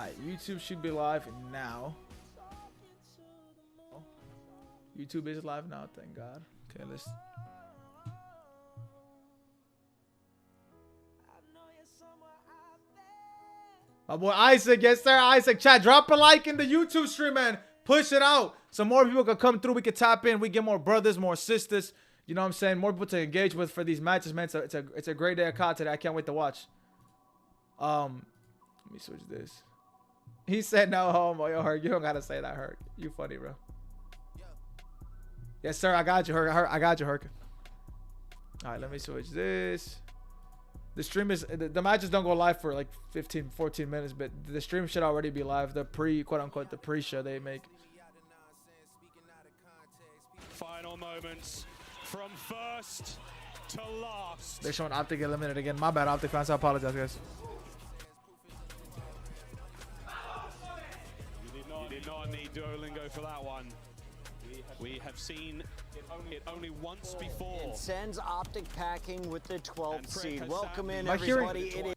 Alright, YouTube should be live now. YouTube is live now, thank God. Okay, let's. My boy Isaac, yes sir, Isaac. Chat, drop a like in the YouTube stream, man. Push it out so more people can come through. We can tap in. We get more brothers, more sisters. You know what I'm saying? More people to engage with for these matches, man. It's a great day of COD today. I can't wait to watch. Let me switch this. He said no homo. Yo, Herc, you don't gotta say that, Herc. You funny, bro. Yes, sir. I got you, Herc. I got you, Herc. All right, let me switch this. The stream is the matches don't go live for like 14 minutes, but the stream should already be live. The quote unquote the pre-show they make. Final moments from first to last. They're showing Optic eliminated again. My bad, Optic fans. I apologize, guys. You did not need Duolingo for that one. We have seen it only once before. And sends Optic packing with the 12th seed. Welcome in, Am I hearing- everybody. It is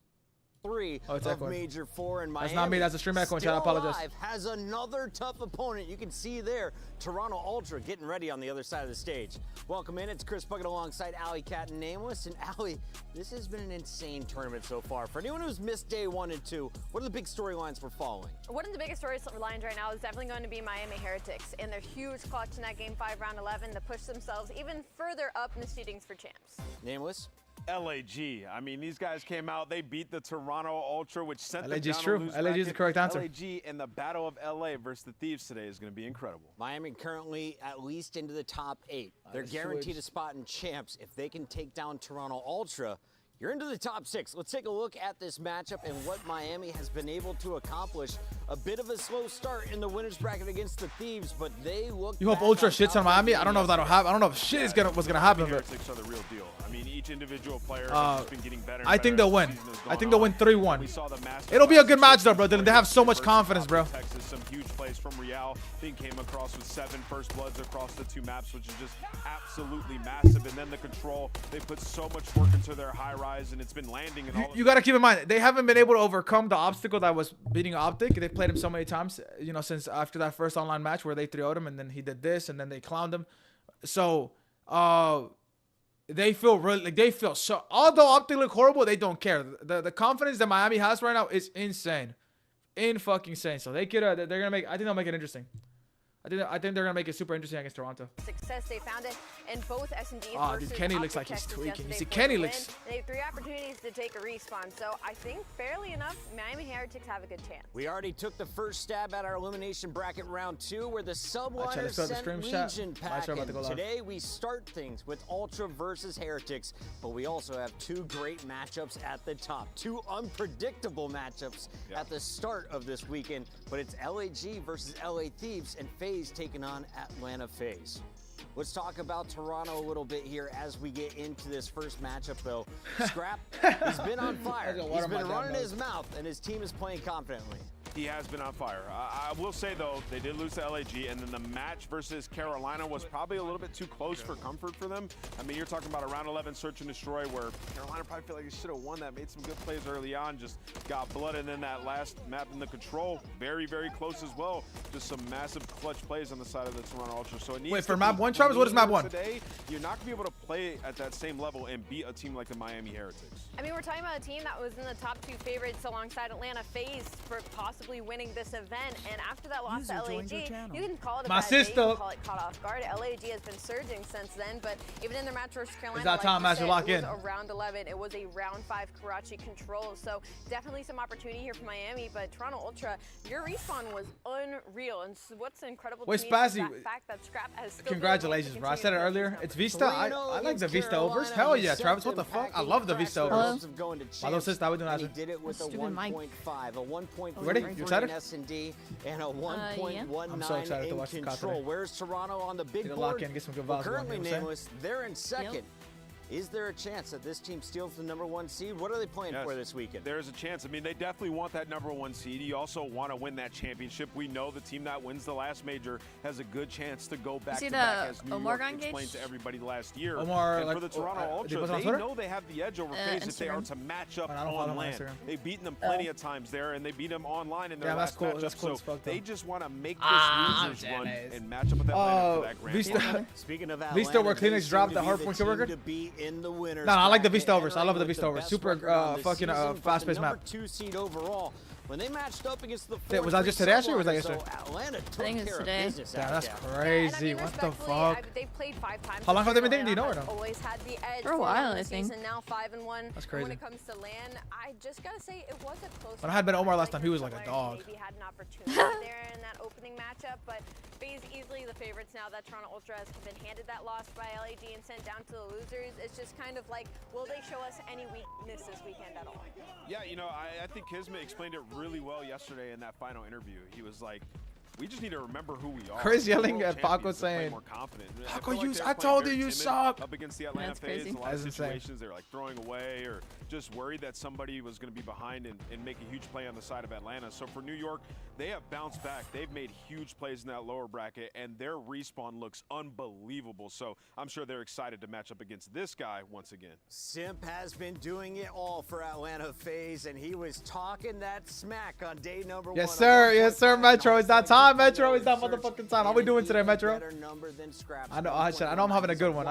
3 it's of echoing. Major 4 in Miami. That's not me. That's a stream echo. I apologize. Alive has another tough opponent. You can see there, Toronto Ultra getting ready on the other side of the stage. Welcome in. It's Chris Bucket alongside Alley Cat and Nameless. And Alley, this has been an insane tournament so far. For anyone who's missed day 1 and 2, what are the big storylines we're following? One of the biggest storylines right now is definitely going to be Miami Heretics and their huge clutch in that Game 5 round 11 to push themselves even further up in the seedings for champs. Nameless? LAG. I mean, these guys came out, they beat the Toronto Ultra, which sent them LAG is down true. a lose LAG is the bracket. correct answer. LAG and the Battle of LA versus the Thieves today is going to be incredible. Miami currently at least into the top 8. They're let's guaranteed switch. a spot in champs. If they can take down Toronto Ultra, you're into the top 6. Let's take a look at this matchup and what Miami has been able to accomplish. A bit of a slow start in the winner's bracket against the Thieves, but they look. You hope back Ultra on shits top on Miami? of I don't know if that'll happen. I don't know if shit is was gonna happen, but Heretics are the real deal. I mean, each individual player has just been getting better and I think better they'll as win. the season has I gone think they'll win on. 3-1. We saw the master It'll be a good class match though, bro. They have so much versus confidence, bro. Texas, some huge plays from Real. I think came across with 7 first bloods across the 2 maps, which is just absolutely massive. And then the control, they put so much work into their high rise, and it's been landing in all of You got to keep in mind, they haven't been able to overcome the obstacle that was beating Optic. They've played him so many times, you know, since after that first online match where they 3-0'd him and then he did this and then they clowned him. So, they feel really, like they feel so, although Optic look horrible, they don't care. The confidence that Miami has right now is insane. Fucking insane. So they could, they're going to make, I think they'll make it interesting. I think they're gonna make it super interesting against Toronto. Success they found it in both S&Ds Oh, dude, Kenny looks like he's tweaking. You see, Kenny looks. They have 3 opportunities to take a respawn, so I think fairly enough, Miami Heretics have a good chance. We already took the first stab at our elimination bracket round 2, where the Subliners let's go to the sent stream chat. Legion My show about to go packing. live. Today we start things with Ultra versus Heretics, but we also have 2 great matchups at the top. 2 unpredictable matchups at the start of this weekend, but it's LAG versus LA Thieves and FaZe taking on Atlanta FaZe. Let's talk about Toronto a little bit here as we get into this first matchup, though. Scrap, he's been on fire. He's been running his mouth, and his team is playing confidently. He has been on fire. I will say, though, they did lose to LAG, and then the match versus Carolina was probably a little bit too close for comfort for them. I mean, you're talking about a round 11 search and destroy where Carolina probably feel like they should have won that, made some good plays early on, just got blood, and then that last map in the control, very, very close as well. Just some massive clutch plays on the side of the Toronto Ultra. So it needs Wait, for to map be 1, Travis, what is map 1? Today, you're not going to be able to play at that same level and beat a team like the Miami Heretics. I mean, we're talking about a team that was in the top 2 favorites alongside Atlanta FaZe for possibly winning this event. And after that loss to LAG, you can call it a My bad day, you sister. can call it caught off guard. LAG has been surging since then, but even in their match versus Carolina, that time, like Master, you lock said, it in. was a round 11. It was a round 5 Karachi control. So definitely some opportunity here for Miami, but Toronto Ultra, your respawn was unreal. And what's incredible Wait, to me is Spazzy, the fact that Scrap has still Congratulations, bro. I said it earlier. It's Vista. I like the Vista overs. Hell yeah, Travis. What the fuck? I love the Vista overs. My little sister, how we doing, And he Asher? did it with a Stupid mic. 1.5, a 1.3 Ready? You excited? in S&D, and a 1.19 I'm so excited to watch the COD control. today. Where's Toronto on the big Need to board? lock in, get some good Well, vibes going, currently you know what I'm nameless, they're in second. Is there a chance that this team steals the #1 seed? What are they playing for this weekend? There's a chance. I mean, they definitely want that #1 seed. You also want to win that championship. We know the team that wins the last major has a good chance to go back to back, as New York explained to everybody last year. Omar, and for the Toronto Ultra, they know they have the edge over FaZe if they are to match up on land. They've beaten them plenty of times there, and they beat them online in their last matchup. So they just want to make this losers run and match up with Atlanta for that grand final. Speaking of Atlanta, Vista where Kleenex dropped the hard point kill record. No, I like the Vista overs. I love the Vista overs. Super fucking fast-paced map. #2 seed overall. When they matched up against the Was that just today actually, or was that yesterday? Atlanta took I think it's care of today. business Damn, out that's there. crazy. And I mean, What the respectfully, fuck? They've played 5 times. How long have they been Atlanta dating? Do you know or has no? Always had the edge For a while, I season, think. now 5-1. That's And crazy. when it comes to LAN, I just gotta say it was a close. When I had Ben Omar last I time, think he was the like a Subliners dog. Maybe had an opportunity there in that opening matchup, but FaZe easily the favorites now that Toronto Ultra has been handed that loss by LAG and sent down to the losers. It's just kind of like, will they show us any weakness this weekend at all? Yeah, you know, I think Kismet explained it really well yesterday in that final interview. He was like, we just need to remember who we are. Chris yelling We're at Paco champions, to play saying, more confident. Paco, I feel like I they're told playing you very you timid suck. up against the Atlanta That's FaZe. crazy. A lot of That's insane. situations they're like throwing away or just worried that somebody was going to be behind and make a huge play on the side of Atlanta. So for New York, they have bounced back. They've made huge plays in that lower bracket, and their respawn looks unbelievable. So I'm sure they're excited to match up against this guy once again. Simp has been doing it all for Atlanta FaZe, and he was talking that smack on day #1. Yes, sir. Yes, sir, Metro. It's that time, Metro. It's that motherfucking time. How we doing today, Metro? I know I'm having a good one.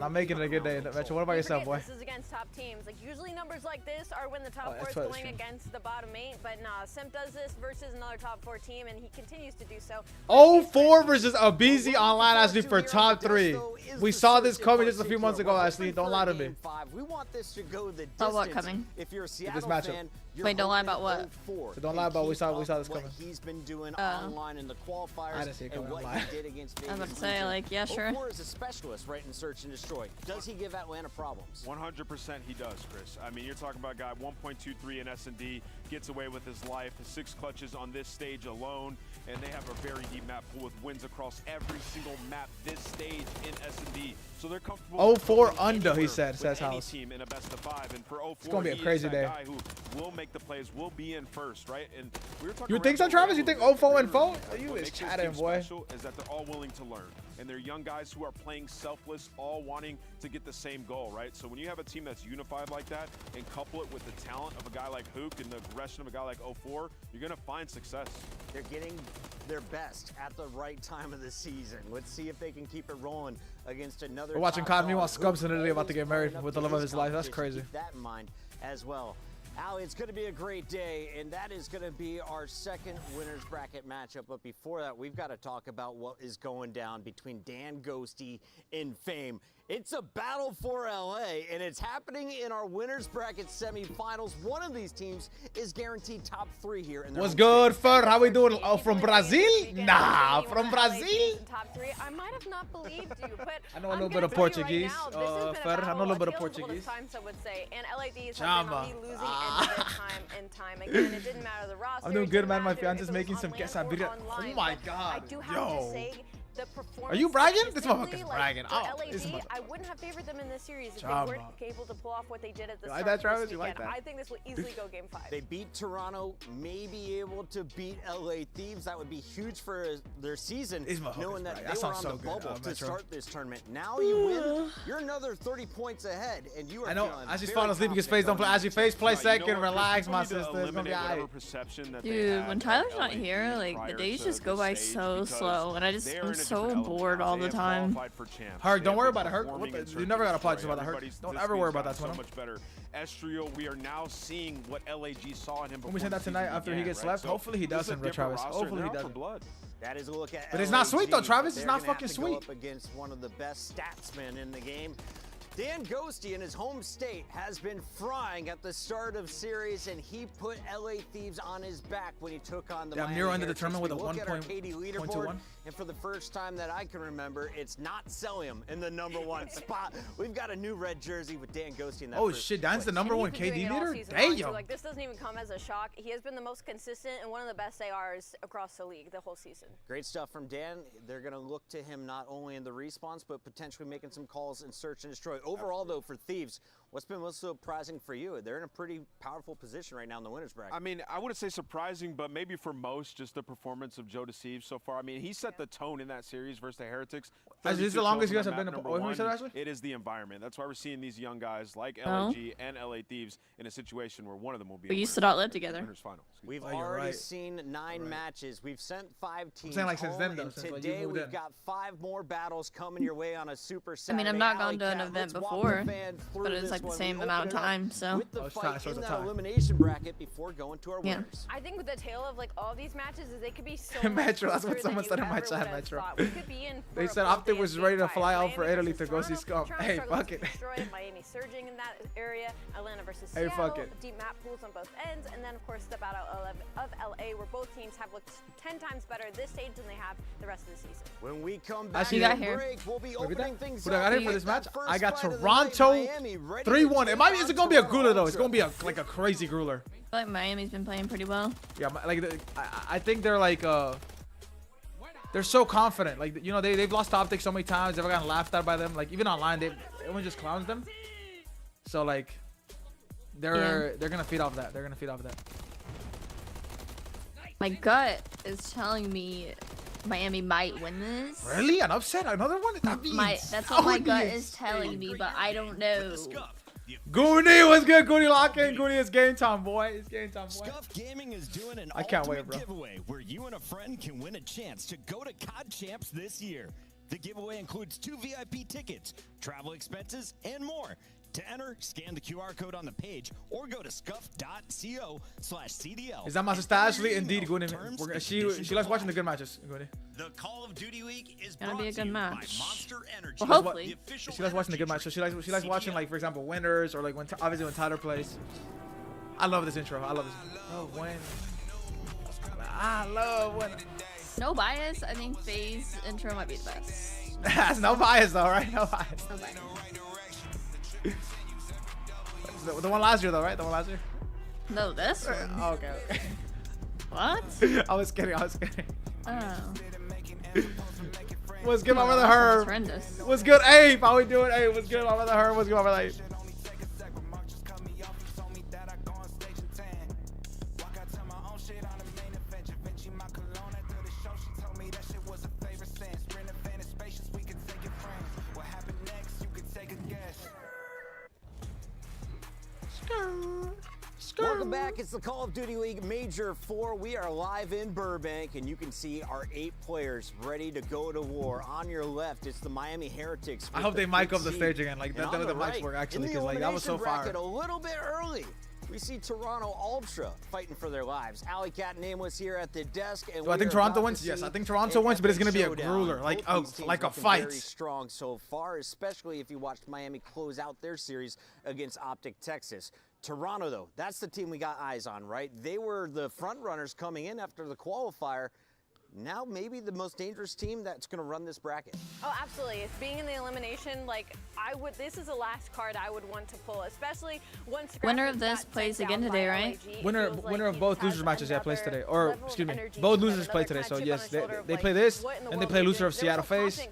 I'm making it a good day, Metro. What about yourself, boy? This is against top teams. Like usually numbers like this are when the top 4 is that's going against the bottom 8, but nah, Simp does this versus another top 4 team, and he continues to do so. 0-4 versus Abizi online, Ashley, for top 3. We saw this coming just a few months ago, Ashley. Don't lie to me. We want this to go the Oh, what distance. coming? If you're a Seattle matchup. fan, you're Wait, don't lie hoping about what? 0-4. So don't lie about And we saw keep this up coming. what he's been doing Oh. online in the qualifiers I didn't see it and coming, what I'm lying. he did against I was about to Vegas say, Legion. like, yeah, sure. 0-4 is a specialist, right, in search and destroy. Does he give Atlanta problems? 100% he does, Chris. I mean, you're talking about a guy 1.23 in S&D, gets away with his life, 6 clutches on this stage alone, and they have a very deep map pool with wins across every single map this stage in S&D. So they're comfortable. 0-4 under, he said, with says any House. team in a best of 5, and for 0-4, It's gonna be a he crazy is that day. guy who will make the plays, will be in first, right? And we were talking. You think so, around Travis? the You think room, 0-4 and 4? what You is makes this chatting, team boy. special is that they're all willing to learn, and they're young guys who are playing selfless, all wanting to get the same goal, right? So when you have a team that's unified like that and couple it with the talent of a guy like Hook and the aggression of a guy like 0-4, you're gonna find success. They're getting their best at the right time of the season. Let's see if they can keep it rolling against another. We're watching top COD. Meanwhile, dog. Scubs in Italy about to Always get married playing with up the to love of his life. That's competition. crazy. Keep that in mind as well. Ali, it's going to be a great day, and that is going to be our second winners bracket matchup. But before that, we've got to talk about what is going down between Dan Ghosty and Fame. It's a battle for LA, and it's happening in our winners bracket semifinals. One of these teams is guaranteed top 3 here. In their What's home good, state. Fer? How we doing? Oh, from Easily Brazil? this weekend, Nah, easily from one of LA's Brazil? in top 3. I might have not believed you, but I know a I'm little gonna bit of tell you Portuguese, Right now, this has been a Fer. I know a battle, little bit of tale as old as Portuguese. time, some would say, and LADs have Chama. been on the losing end of it time and time again. It didn't matter the roster. I'm doing it good, didn't man. My matter fiance's if it was making some on land quesadilla. or online, Oh my but God. I do have Yo. to say, the performance Are you bragging? This statistically, motherfucker's like, bragging. for Oh, this LAD, motherfucker. I wouldn't have favored them in this series if Chama. they weren't able to pull off what they did at the You like start that, of Travis? this You like weekend. that? I think this will easily go game 5. They beat Toronto, may be able to beat LA Thieves. That would be huge for their season, These motherfuckers knowing that brag. they That were sounds on so the good, bubble to Metro. start this tournament. Now you win, you're another 30 points ahead, and you are I know. feeling As he's very falling asleep because confident face don't play. going As you face play You know second, what, Chris? relax, People my need to sister. It's gonna be eliminate whatever alright. perception that they Dude, had when of Tyler's not LAD here, like, the prior days to just the go by stage so because slow, and they are I'm in a so different bored element all now. the They have time. qualified for champs. Herc, They don't have worry been about it, Herc. performing What in the- search you never and gotta apologize destroy. about that, Herc. Everybody's- Don't this ever man's worry about that, gotten Twino. so much better. Estriel, we are now seeing what LAG saw in him before When we said the that tonight season after he began, gets right? left, So hopefully he this is a doesn't, different Travis. roster, Hopefully he and they're out for doesn't. blood. That is a look at But it's not sweet, though, LAG, Travis. but It's they're not gonna have fucking to go sweet. up against one of the best statsmen in the game. Dan Ghosty in his home state has been frying at the start of series, and he put LA Thieves on his back when he took on the Yeah, Miami Miro ended the Heretics. tournament with We a look at our KD 1.21. leaderboard. And for the first time that I can remember, it's not Celium in the #1 spot. We've got a new red jersey with Dan Ghosty in that. Oh shit, Dan's the #1 KD leader? Damn. Like, this doesn't even come as a shock. He has been the most consistent and one of the best ARs across the league the whole season. Great stuff from Dan. They're going to look to him not only in the respawns, but potentially making some calls in search and destroy. Overall, though, for Thieves, what's been most surprising for you? They're in a pretty powerful position right now in the winners bracket. I mean, I wouldn't say surprising, but maybe for most, just the performance of Joe Deceives so far. I mean, he set the tone in that series versus the Heretics. Is this the longest you guys have been in? It is the environment. That's why we're seeing these young guys like LAG and LA Thieves in a situation where one of them will be. We used to not live together. We've already seen 9 matches. We've sent 5 teams. I'm saying, like, since then, though, and since, like, today you moved we've in. got 5 more battles coming your way on a Super Saturday. I mean, I've not Alley gone to an Cat, event let's walk before, the fan through but it's this like the one. same We amount of open it up time, so. with the it's fight time. in that elimination bracket before going to our winners. I think with the tale of like all these matches is they could be so Metro, much that's what closer someone than said you in my ever chat, would have Metro. thought. We could be in for They a said full Optic day was of ready to game fly five. out for Miami Italy versus to go see Toronto, Scum. Toronto Hey, struggles fuck to it. destroy, Miami surging in that area. Atlanta versus Hey, Seattle. fuck it. Deep map pools on both ends, and then of course the battle of LA, where both teams have looked 10 times better this stage than they have the rest of the season. When we come back Actually, from you got break, we'll be opening things Who I got up here for this with match? that first I got fight of the night, Toronto Miami ready to 3-1. take It might be. on It's gonna be a Toronto grueler though. It's Ultra. gonna be like a crazy grueler. I feel like Miami's been playing pretty well. Yeah, like I think they're like they're so confident. Like, you know, they've lost to Optic so many times. They've gotten laughed at by them. Like, even online, everyone just clowns them. So like, they're gonna feed off that. They're gonna feed off that. My gut is telling me Miami might win this. Really? An upset? Another one? That's what my gut is telling me, but I don't know. Goonie, what's good? Goonie, lock in. Goonie, it's game time, boy. It's game time, boy. Scuff Gaming is doing an I can't wait, ultimate bro. giveaway where you and a friend can win a chance to go to COD Champs this year. The giveaway includes 2 VIP tickets, travel expenses, and more. To enter, scan the QR code on the page or go to scuff.co/CDL. Is that my sister Ashley? Indeed, Goonie. She likes watching the good matches. Goonie. The Call of Duty Week is Gonna brought be a to good you by match. Monster Energy. Well, hopefully. the official She likes watching the good matches. She likes watching, like, for example, winners, or like when obviously when Tyler plays. I love this intro. I love this. Oh, when. I love when. No bias. I think FaZe intro might be the best. That's no bias though, right? No bias. No bias. The one last year though, right? The one last year. No, this one. Oh, okay. What? I was kidding. I was kidding. Oh. What's good, my brother That's Herb? horrendous. What's good, Abe? How we doing, Abe? What's good, my brother Herb? What's good, my brother Abe? Welcome back. It's the Call of Duty League Major 4. We are live in Burbank, and you can see our 8 players ready to go to war. On your left, it's the Miami Heretics. I hope they mic up the stage again. Like, that the mics work, actually, because, like, that was so fire. A little bit early. We see Toronto Ultra fighting for their lives. Alley Cat Nameless here at the desk. And Do I think Toronto wins? Yes, I think Toronto wins, but it's going to be a grueler, like a fight. Very strong so far, especially if you watched Miami close out their series against Optic Texas. Toronto, though, that's the team we got eyes on, right? They were the front runners coming in after the qualifier. Now maybe the most dangerous team that's going to run this bracket. Oh, absolutely. It's being in the elimination, like, this is the last card I would want to pull, especially once Winner of this plays again today, right? Winner of both losers matches, yeah, plays today. Or, excuse me, both losers play today. So, yes, they play this, and they play loser of Seattle FaZe.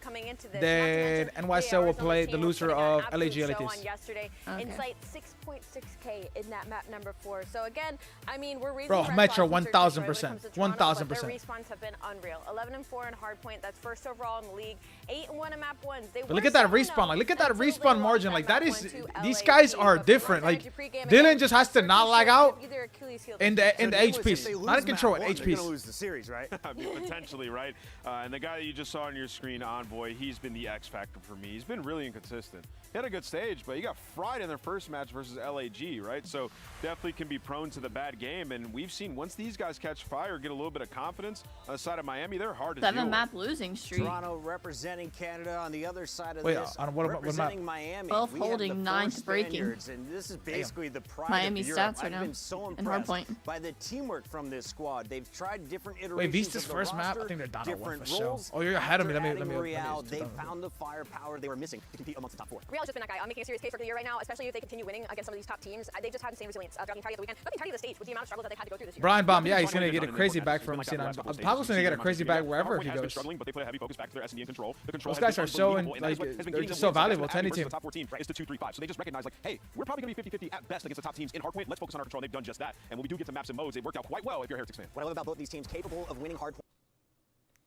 Then NYSL will play the loser of LAG Thieves. Yesterday, Insight 6.6K in that map number 4. So, again, I mean, we're raising Bro, Metro 1,000%. 1,000%. Their respawns have been unreal. 11-4 in hardpoint. That's first overall in the league. 8-1 in map 1s. But look at that respawn. Like, look at that respawn margin. Like, that is, these guys are different. Like, Dylan just has to not lag out in the HP. Not in control, in HP. They're going to lose the series, right? Potentially, right? And the guy that you just saw on your screen, Envoy, he's been the X factor for me. He's been really inconsistent. He had a good stage, but he got fried in their first match versus LAG, right? So definitely can be prone to the bad game. And we've seen once these guys catch fire, get a little bit of confidence on the side side of Miami, they're hard to deal 7-map losing streak. Toronto representing Canada on the other side of Wait, this. on what map? Representing Miami. Both we have holding the 9 first breaking. Spaniards, and this is basically the pride Miami of Europe. stats right I've now been so in impressed hardpoint. by the teamwork from this squad. They've tried different iterations Wait, Vista's of the first map? roster, I think they're down to 1 different for sure. roles. Oh, you're ahead of me. After Let me adding Real, just they done. found the firepower they were missing to compete amongst the top 4. Real's just been that guy. I'm making a serious case for the year right now, especially if they continue winning against some of these top teams. They've just had insane resilience throughout the entirety of the weekend, but the entirety of the stage with the amount of struggles that they've had to go through this year. Brian Baum, yeah, he's gonna get a crazy bag from C9. Pablo's gonna get a crazy bag wherever he goes. But they put a heavy focus back to their S&D and control. Those guys are so they're just so valuable to any team. The top 14 is to 2-3-5. So they just recognize like, hey, we're probably gonna be 50-50 at best against the top teams in hardpoint. Let's focus on our control. And they've done just that. And when we do get to maps and modes, it worked out quite well if you're a Heretics fan. What I love about both these teams, capable of winning hard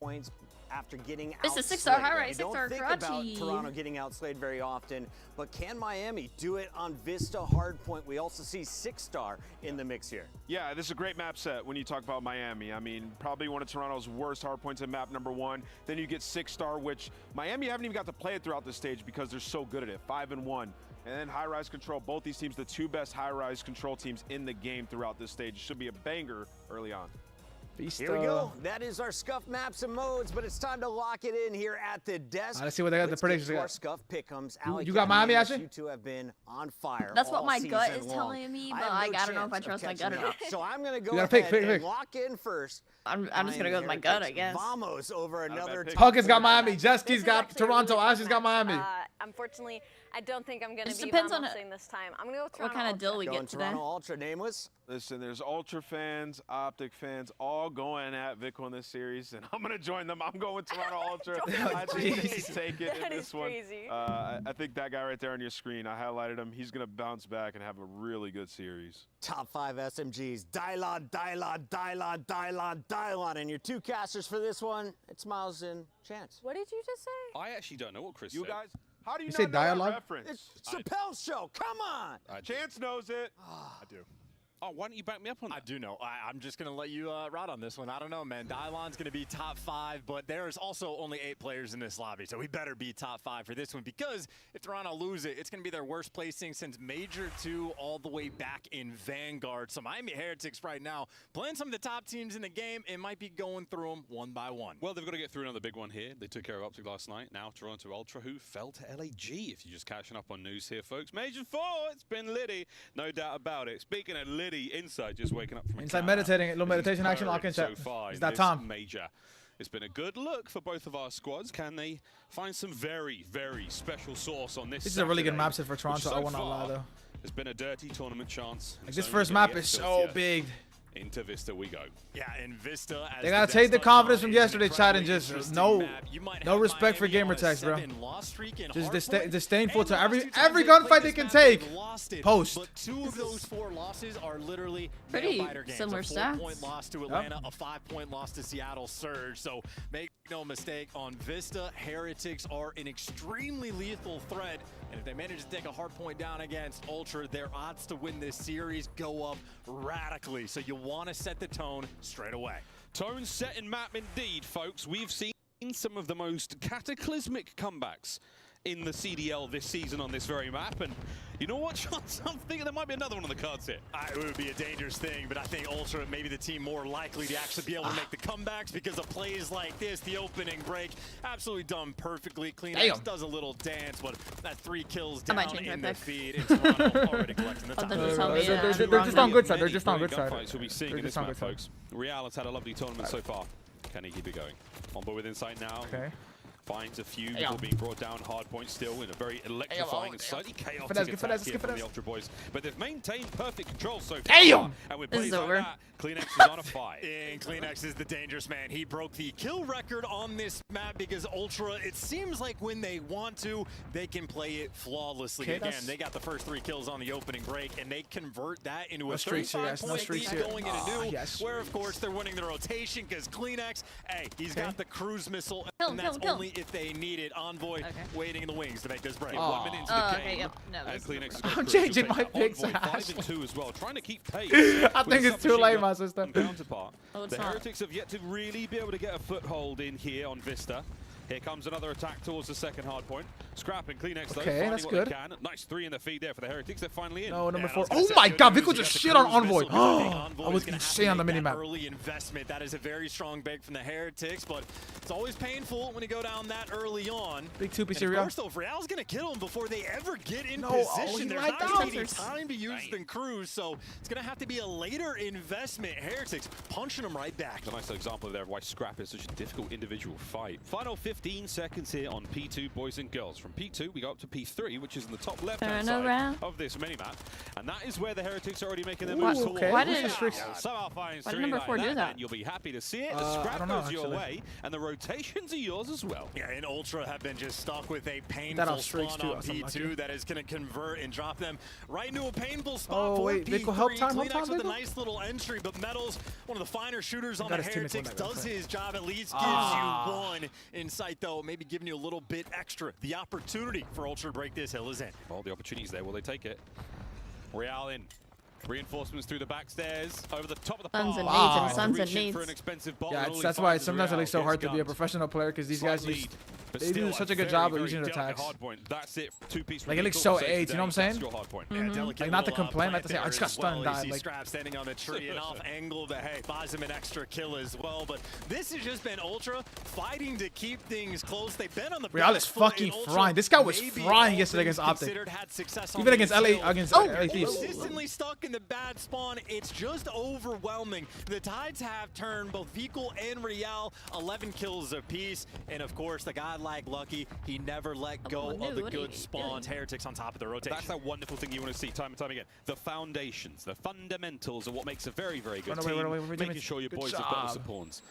points after getting It's a outslayed. 6-star high right, You don't 6-star think about Karachi. Toronto getting outslayed very often, but can Miami do it on Vista hardpoint? We also see 6-star in the mix here. Yeah, this is a great map set when you talk about Miami. I mean, probably one of Toronto's worst hardpoints in map number 1. Then you get 6-star, which Miami haven't even got to play it throughout this stage because they're so good at it. 5-1. And then high-rise control. Both these teams, the 2 best high-rise control teams in the game throughout this stage. Should be a banger early on. Here we go. That is our scuff maps and modes, but it's time to lock it in here at the desk. Let's see what they got. The Let's predictions get they to our got. scuff pick'ems. You got Miami, Ashley? You two have been on fire. That's what all my gut season is long. telling me, but have I no gotta know if I chance trust of my gut or catching not. up. So I'm gonna go gotta ahead pick. and lock in first. I'm just gonna go with my gut, I guess. Vamos over another. pick. Huggins got Miami. This Jeski's is got actually a Toronto. really Ashley's got match. Miami. Unfortunately, I don't think I'm gonna It be depends on Vamosing this time. I'm gonna go with What Toronto kind of deal we Going get today. Toronto Ultra nameless. Listen, there's Ultra fans, Optic fans, all going at Vic on this series, and I'm going to join them. I'm going Toronto Ultra. I think they take it That in is this one. crazy. I think that guy right there on your screen, I highlighted him. He's going to bounce back and have a really good series. Top 5 SMGs. Dylon, Dylon, Dylon, Dylon, Dylon. And your 2 casters for this one, it's Miles and Chance. What did you just say? I actually don't know what Chris You said. guys, how do you, You not say know that dialogue? reference? It's Chappelle's show. Come on. Chance knows it. I do. Oh, why don't you back me up on that? I do know. I'm just going to let you ride on this one. I don't know, man. Dylon's going to be top 5, but there's also only 8 players in this lobby, so we better be top 5 for this one because if Toronto lose it, it's going to be their worst placing since Major 2 all the way back in Vanguard. So Miami Heretics right now, playing some of the top teams in the game, it might be going through them one by one. Well, they've got to get through another big one here. They took care of Optic last night. Now Toronto Ultra, who fell to LAG. If you're just catching up on news here, folks. Major 4, it's been Liddy. No doubt about it. Speaking of Liddy, Inside just waking up from a Inside cat. meditating, a little This is meditation action, purring lock in so chat. far It's in that this time. Major. It's been a good look for both of our squads. Can they find some very, very special sauce on this? This is a really good Saturday, map set for which Toronto, so I will not lie, far though. It's been a dirty tournament chance. Like, It's this only first gonna map get is built so yet. big. Into Vista we go. Yeah, in Vista, as They gotta the take the best confidence on from is an yesterday, chat, and incredibly just interesting no map. You might no have respect for Miami gamer on a tags, bro. 7-loss streak in Just hardpoint. disdainful to And the every last 2 times they gunfight played they this can map, take. they've lost it. Post. But 2 of those 4 losses are literally Pretty nail-biter games. similar A stats. 4-point loss to Atlanta, a 5-point loss to Seattle Surge. So make no mistake, on Vista, Heretics are an extremely lethal threat. And if they manage to take a hard point down against Ultra, their odds to win this series go up radically. So you want to set the tone straight away. Tone set in map indeed, folks. We've seen some of the most cataclysmic comebacks in the CDL this season on this very map. And you know what, Sean? I'm thinking there might be another one on the cards here. It would be a dangerous thing, but I think Ultra may be the team more likely to actually be able to make the comebacks because of plays like this. The opening break, absolutely done perfectly. CleanX does a little dance, but that 3 kills I might down change my in the pick. feed. And Toronto already collecting the top. They're just telling me, They're wrong just on now. good side. They're Many just on great good side. gunfights we'll be seeing They're in just this on map, good side. folks. Real has had a lovely tournament so far. Can he keep it going? On board with Insight now. Okay. Finds a few Hey, before being brought down. Hard point still in a very electrifying and slightly chaotic Finesse, good attack finesse, here good from the finesse. Ultra boys. But they've maintained perfect control so far. Damn! And with This plays is like over. that, CleanX is on a 5. And CleanX is the dangerous man. He broke the kill record on this map because Ultra, it seems like when they want to, they can play it flawlessly. Okay, Again, that's- they got the first 3 kills on the opening break, and they convert that into No a streaks here, guys. No 35-point streaks lead here. going into Ah, new, yes. where, of course, they're winning the rotation because CleanX, hey, he's got the cruise missile, Kill, and that's kill, kill. only if they need it. Envoy Okay. waiting in the wings to make this break. Oh. 1 minute into the Oh, game. okay, yep. No, And this is CleanX over. has got I'm crucial changing my take. picks, Envoy 5 Ash. and 2 as well, trying to keep pace. I think it's too late, my sister. Counterpart. Oh, it's The not. Heretics have yet to really be able to get a foothold in here on Vista. Here comes another attack towards the second hard point. Scrap and Kleenex though, Okay, finding that's what good. they can. Nice 3 in the feed there for the Heretics. They're finally in. No, number Yeah, 4. I was Oh gonna my say, God, good Vico news, just you shit got on the cruise Envoy. missile. I think Envoy I was is gonna have insane to on the make that minimap. early investment. That is a very strong bait from the Heretics, but it's always painful when you go down that early on. Big 2-piece And of Real. course, though, if Real's gonna kill him before they ever get in No, oh, position. he There's lied not down. any time to use the cruise, so it's gonna have to be a later investment. Heretics punching them right back. A nice little example there of why Scrap is such a difficult individual fight. Final 15 seconds here on P2, boys and girls. From P2, we go up to P3, which is in the top left-hand Turn side around. of this minimap. And that is where the Heretics are already making their Ooh, moves okay. towards. Why Who's did- this Real? Somehow finds Why did 3 number like 4 do that? and you'll be happy to see it. I The Scrap don't know, goes your actually. way, and the rotations are yours as well. Yeah, and Ultra have been just stuck with a That painful off streaks spawn too, on something P2 like that is going to convert and drop them right into a painful spot Oh, for wait, P3. Vico, help time, help Kleenex time, with a Vico? nice little entry, but Metals, one of the finer shooters on Got the his teammates Heretics, one back, does okay. his job, at least gives you one insight, though, maybe giving you a little bit extra. The opportunity for Ultra to break this hill is in. Well, the opportunity's there. Will they take it? Real in. Reinforcements through the back stairs, over the top of the Sons and farm. needs and sons and Reaching needs. for an expensive bottle Yeah, and all that's he why finds is sometimes Real it's so gets hard to be a gunned. professional player because these Slight guys lead, just but they do still such a a good very, job of very using their delicate attacks. hard point. That's it. 2-piece. Like, it looks vehicle so safe AIDS, you know what I'm today. That's saying? your hard point. Yeah, delicate Like, not to little, complain, plant not to say, I there just got as stunned, well. You died, see like- Scrap standing on the tree and off angle, but hey, buys him an extra kill as well. But this has just been Ultra fighting to keep things close. They've been on the Real back is foot, fucking and Ultra, frying. This guy was maybe frying all yesterday things against Optic. considered, had success on Even against this LA hill. against Oh, LA Thieves. consistently stuck in the bad spawn. It's just overwhelming. The tides have turned both Vikul and Real 11 kills apiece, and of course the godlike Lucky, he never let go of the good spawns. Heretics on top of the rotation. That's that wonderful thing you want to see time and time again. The foundations, the fundamentals are what makes a very, very good Run away, team. run away, run away, Making sure your good boys have got the job. suppawns.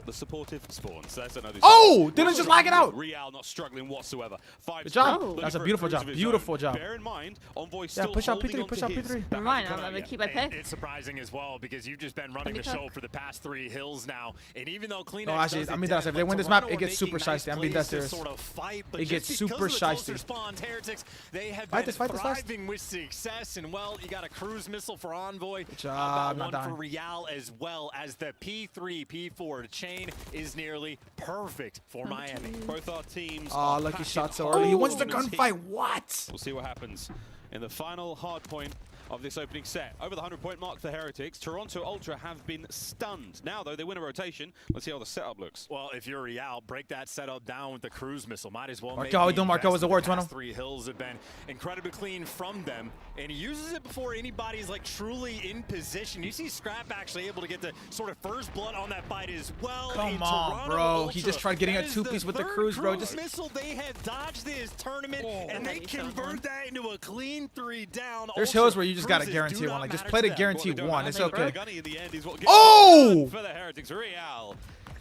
The supportive spawns. That's another. Oh, Dylan's just lagging out. Real not struggling whatsoever. 5 Good job. looking That's a for beautiful cruise job. of his Beautiful own. job. Bear in mind, Envoy Yeah, still push out holding P3, on push to out his. P3. That Never mind, hasn't I'm come out gonna yet. keep my pick. It's surprising as well because you've just been running the Let me show for the past 3 hills now, and even though Kleenex No, actually, does I it mean, that's dead, if they like, win this map, Toronto it gets are super making nice shiesty. I'm being dead plays to serious. sort of fight, but It just gets because super of the closer shiesty. spawns, Heretics, they have Fight been this fast. thriving with success, and well, you got a cruise missile for Envoy. Good job, One not for dying. Real as well as the P3, P4 chain is nearly perfect for Miami. Both our teams. Oh, are Lucky packing shot so hard early. He wants the on this gunfight. hit. What? We'll see what happens in the final hard point of this opening set. Over the 100-point mark for Heretics, Toronto Ultra have been stunned. Now, though, they win a rotation. Let's see how the setup looks. Well, if you're Real, break that setup down with the cruise missile. Might as well Marco, make how we the doing, Marco? What's the word, investment. The Toronto? past 3 hills have been incredibly clean from them, and he uses it before anybody's like truly in position. You see Scrap actually able to get the sort of first blood on that fight as well. Come in on, Toronto bro. Ultra. He just tried getting That a is 2-piece with the third cruise, bro. Just missile they have dodged this tournament, and they That'd be so convert fun. that into a clean 3 down. There's Ultra hills where you just gotta cruises guarantee do one. not Like, just matter play to to them. guarantee What they don't one. have It's to okay. Gunny in the end is what gets Oh! it done for the Heretics. Real.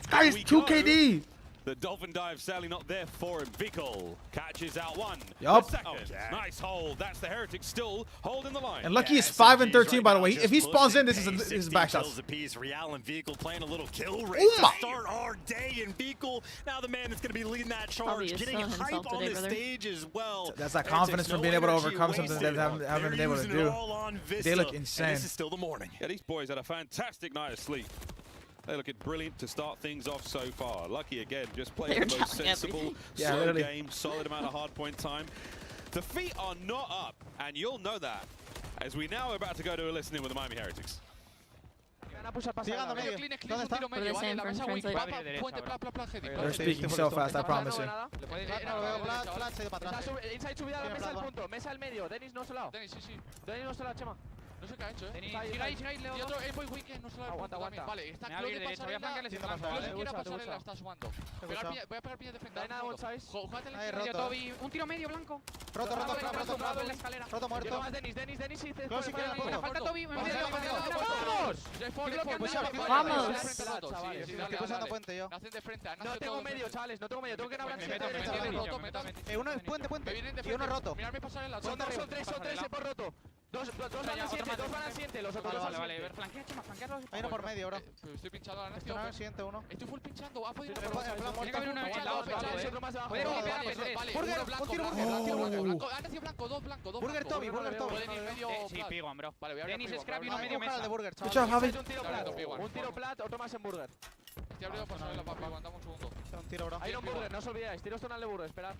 Guys, We 2 go. KD. The Dolphin Dive sadly not there for him. Vikul catches out one. Yup. The second. Okay. Nice hold. That's the Heretics still holding the line. And Lucky Yeah, is 5 and SMGs 13, right by the now way. just If he spawns in, this pushing is pace, his back 16 shots. kills apiece. Real and Vikul playing a little kill race Oh my- to start our day. And Vikul, now the man that's going to be leading that charge, Probably getting is still hype himself on today, the brother. stage as well. That's that Heretics, confidence from no being able to energy overcome something wasted. they haven't They're been able to using it do. all on They look Vista, insane. And this is still the morning. Yeah, these boys had a fantastic night of sleep. They look brilliant to start things off so far. Lucky again, just playing They're the most telling sensible, everything. Yeah, slow literally. game, solid amount of hard point time. The feet are not up, and you'll know that as we now are about to go to a listening with the Miami Heretics. They're speaking so fast, I promise you. Inside subida a la mesa al punto. Mesa al medio. Denis no solado. Denis, sí. Denis no solado, Chema. No sé qué ha hecho, Sigáis, Leo. Y otro, Boy Weekend no solado. Aguanta. Vale, está Claude de pasarela. Claude quiere pasarela, está sumando. Voy a pegar piña de frente. Hay nada, ¿sabes? Jugate en el medio, Toby. Un tiro medio blanco. Roto en la escalera. Roto muerto. Denis y te falta Toby. ¡Vamos! Vamos. Estoy pasando puente yo. Hacen de frente. No tengo medio, chavales. No tengo medio. Tengo que hablar uno es puente. Y uno roto. Mirarme pasarela. Son tres, por roto. Dos van al siguiente, los otros dos al siguiente. Vale, flanquea, Chema, flanquearlos. Hay uno por medio, bro. Estoy pinchado ahora, Nacio. Estoy siguiente uno. Estoy full pinchando, ha podido tiene que haber uno otro más abajo. Puede romper P3. Burger, un tiro blanco. Ha nacido blanco, dos blancos. Burger Toby. Pueden ir medio. Sí, Piguan, bro. Vale, voy a Denis, Scrap y uno medio mesa. Good job, Javi. Un tiro plat, otro más en Burger. Estoy abrido por saberlo, papi. Aguantame un segundo. Un tiro, bro. Hay un burger, no os olvidéis. Tiros tonal de burger, esperad.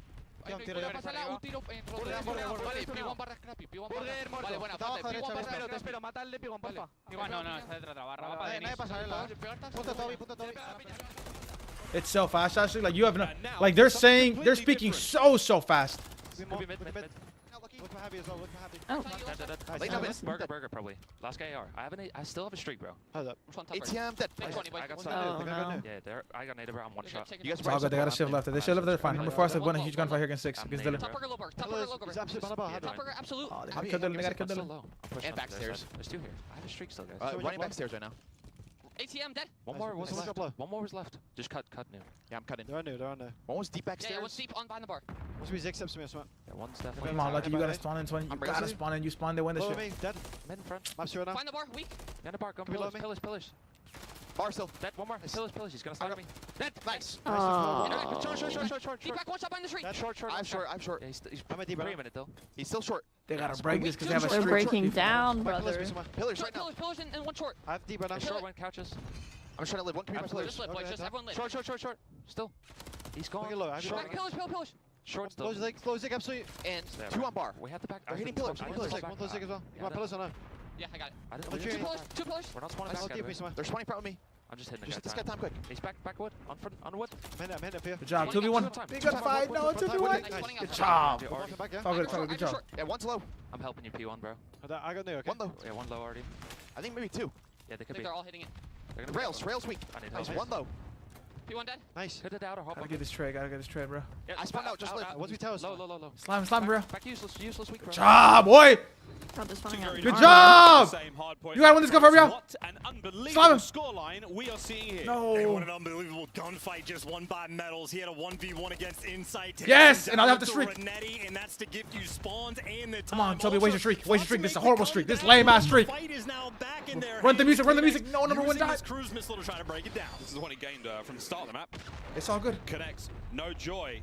Un tiro ya. Pasarle un tiro en roto. Vale, P1 barra Scrappy. Burger, muerto. Vale, buena, P1 te espero. Mata al de P1, porfa. No, está detrás de la barra. Va para Nadie pasarela. Punto Toby. It's so fast, actually. Like you have no, like they're speaking so fast. Look for Happy as well. Look for Happy. Oh. Wait, no, burger probably. Last guy AR. I still have a streak, bro. Hold up. ATM dead. I got some. no. Yeah, I got naded around one shot. You guys all good. They got a shift left. They shift left. They're fine. Number 4 has won a huge gunfight here against 6. Against Dylan. Top burger, low burger. He's absolute on the bar. Top burger, absolute. Oh, they gotta kill Dylan. They gotta kill Dylan. And backstairs. There's 2 here. I have a streak still, guys. Running backstairs right now. ATM dead. One more was left. One more was left. Just cut new. Yeah, I'm cutting. They're on there. One was deep backstairs. Yeah, one's deep on behind the bar. Must be 6 steps to me or something. Yeah, one's definitely. Come on, Lucky. You gotta spawn in 20. You gotta spawn in. You spawn, they win this Follow shit. me, dead. Mid in front. Maps right now. Find the bar, weak. Behind the bar, gun Below pillars. Bar still. Dead, one more. Pillars. He's gonna start me. Dead. Nice. Oh. Short. Deep back, one shot behind the street. Short. I'm short. Yeah, he's I'm a deep, bro. 3 minute though. He's still short. They gotta break this because they have a They're streak. breaking down, brother. Pillars right now. Pillars and one short. I have deep right now. Short, one couches. I'm trying to live. One can be my pillars. Just live, boys. Just everyone live. Short. Still. He's gone. Short. Pillars. Short still. Close leg, absolutely. And 2 on bar. We have the back. They're hitting pillars. One close leg as well. You want pillars or no? Yeah, I got it. I Two pillars. We're not spawning back. They're spawning in front of me. I'm just hitting the guy. This guy time quick. He's back wood. On wood. I'm hitting up here. Good job. 2v1. Big good fight. No, 2v1. Good job. It's all good. Good job. Yeah, one's low. I'm helping you, P1, bro. I got there, okay? One low. Yeah, one low already. I think maybe 2. Yeah, they could be. They're all hitting it. Rails weak. Nice, one low. P1 dead. Nice. Hit it out or hop. Gotta get this trade, bro. Yeah, I spawned out, just live. What's we tell us? Low. Slime, bro. Back useless weak, bro. Good job, boy. Good job! You gotta win this gunfight, bro. What an unbelievable Slime him. scoreline we are seeing here. They won No. an unbelievable gunfight, just won by medals. He had a 1v1 against Insight. Yes, and I'll have to streak. Renetti, and that's to give you spawns and the time. Come on, Toby, waste your streak. This is a horrible streak. This lame ass streak. Fight is now back in there. Run the music. No, number 1 died. Cruise missile to try to break it down. This is what he gained from the start of the map. It's all good. Connects, no joy.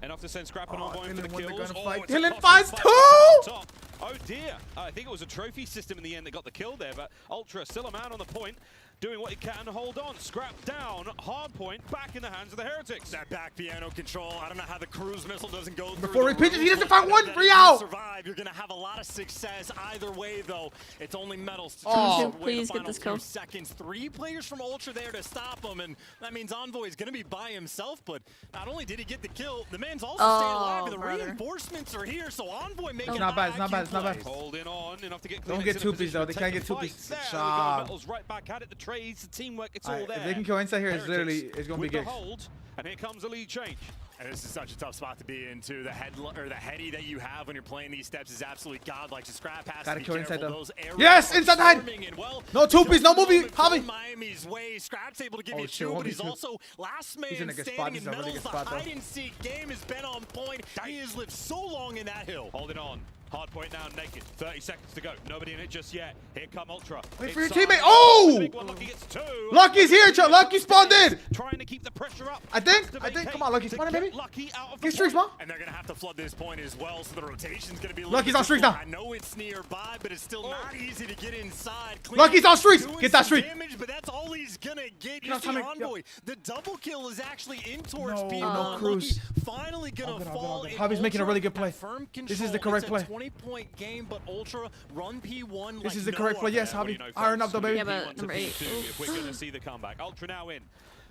Enough to send Scrap and Oh, Envoy in for the Dylan won the kills. gunfight. It's a Dylan costly finds fight 2! up top. Oh dear. I think it was a trophy system in the end that got the kill there, but Ultra still a man on the point, doing what he can to hold on. Scrap down, hard point, back in the hands of the Heretics. That back piano control, I don't know how the cruise missile doesn't go through. Before he pitches, he doesn't roof, find one but free if you out. Survive, you're gonna have a lot of success either way, though. It's only medals to Oh, please get this kill. seconds. 3 players from Ultra there to stop him, and that means Envoy is gonna be by himself. But not only did he get the kill, the man's also staying alive, and the reinforcements are here. So Envoy making It's not bad. Holding on enough to get. Don't get 2-piece though. They can't get 2-piece. Good job. Metals right back at it. The trades, the teamwork, it's all there. If they can kill Inside here, it's literally gonna be with the gigs. hold, and here comes the lead change. And this is such a tough spot to be into. The heady that you have when you're playing these steps is absolutely godlike. So Scrap has Gotta to be kill careful. Inside though. Those arrows Yes, are Inside hide. swarming, and well, No 2-piece, no movie. Javi. Miami's way. Scrap's able to give Oh, you shit, 2, but 1v2. he's also last man He's in a good spot. standing. He's And in a really Metals, good spot, the though. hide-and-seek game has been on point. He has lived so long in that hill. Holding on. Hard point now, naked. 30 seconds to go. Nobody in it just yet. Here come Ultra. Wait for your Inside. teammate. Oh! Big one. Lucky gets 2. Lucky's here, Chuck. Lucky spawned in. Trying to keep the pressure up. I think. Come on, Lucky. Spawn in, baby. Lucky out of Get the streaks, man. And they're going to have to flood this point as well, so the rotation's going to be a little Lucky's bit on streaks difficult. now. I know it's nearby, but it's still not easy to get inside. Lucky's on streaks. Doing Get that some streak. damage, but that's all he's going to get. Get You see on, Tommy. Envoy. The double kill is actually in towards No, P1. no cruise. Lucky finally going to fall. good. Javi's making a really good play. Firm This is the control. correct play. It's a 20-point game, but Ultra run P1 This like is the no correct play. other. Yes, Javi. Iron up though, baby. Yeah, but number 8. If we're going to see the comeback. Ultra now in.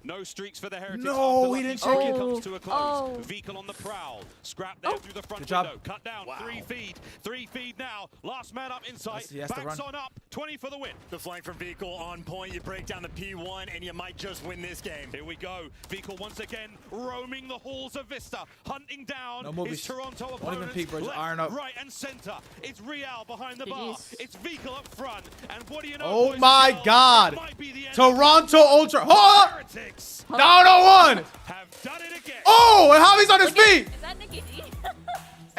No streaks for the Heretics. No, after he Lucky didn't Streak check it. comes to a close. Oh. Vehicle on the prowl. Scrap there through the front Good job. window. Cut down. 3 feed. 3 feed now. Last man up inside. He has to Backs run. on up. 20 for the win. The flank from Vehicle on point. You break down the P1, and you might just win this game. Here we go. Vehicle once again roaming the halls of Vista, hunting down No movies. his Toronto Don't opponents. even peek, bro. Just Left, iron up. right, and center. It's Real behind the bar. GG's. It's Vehicle up front. And what do you know? Oh boys and my girls? God. It might be the end Toronto Ultra. Hold up. Heretics Down 0-1. have done it again. Oh, and Javi's on his feet. Is that Nikki D?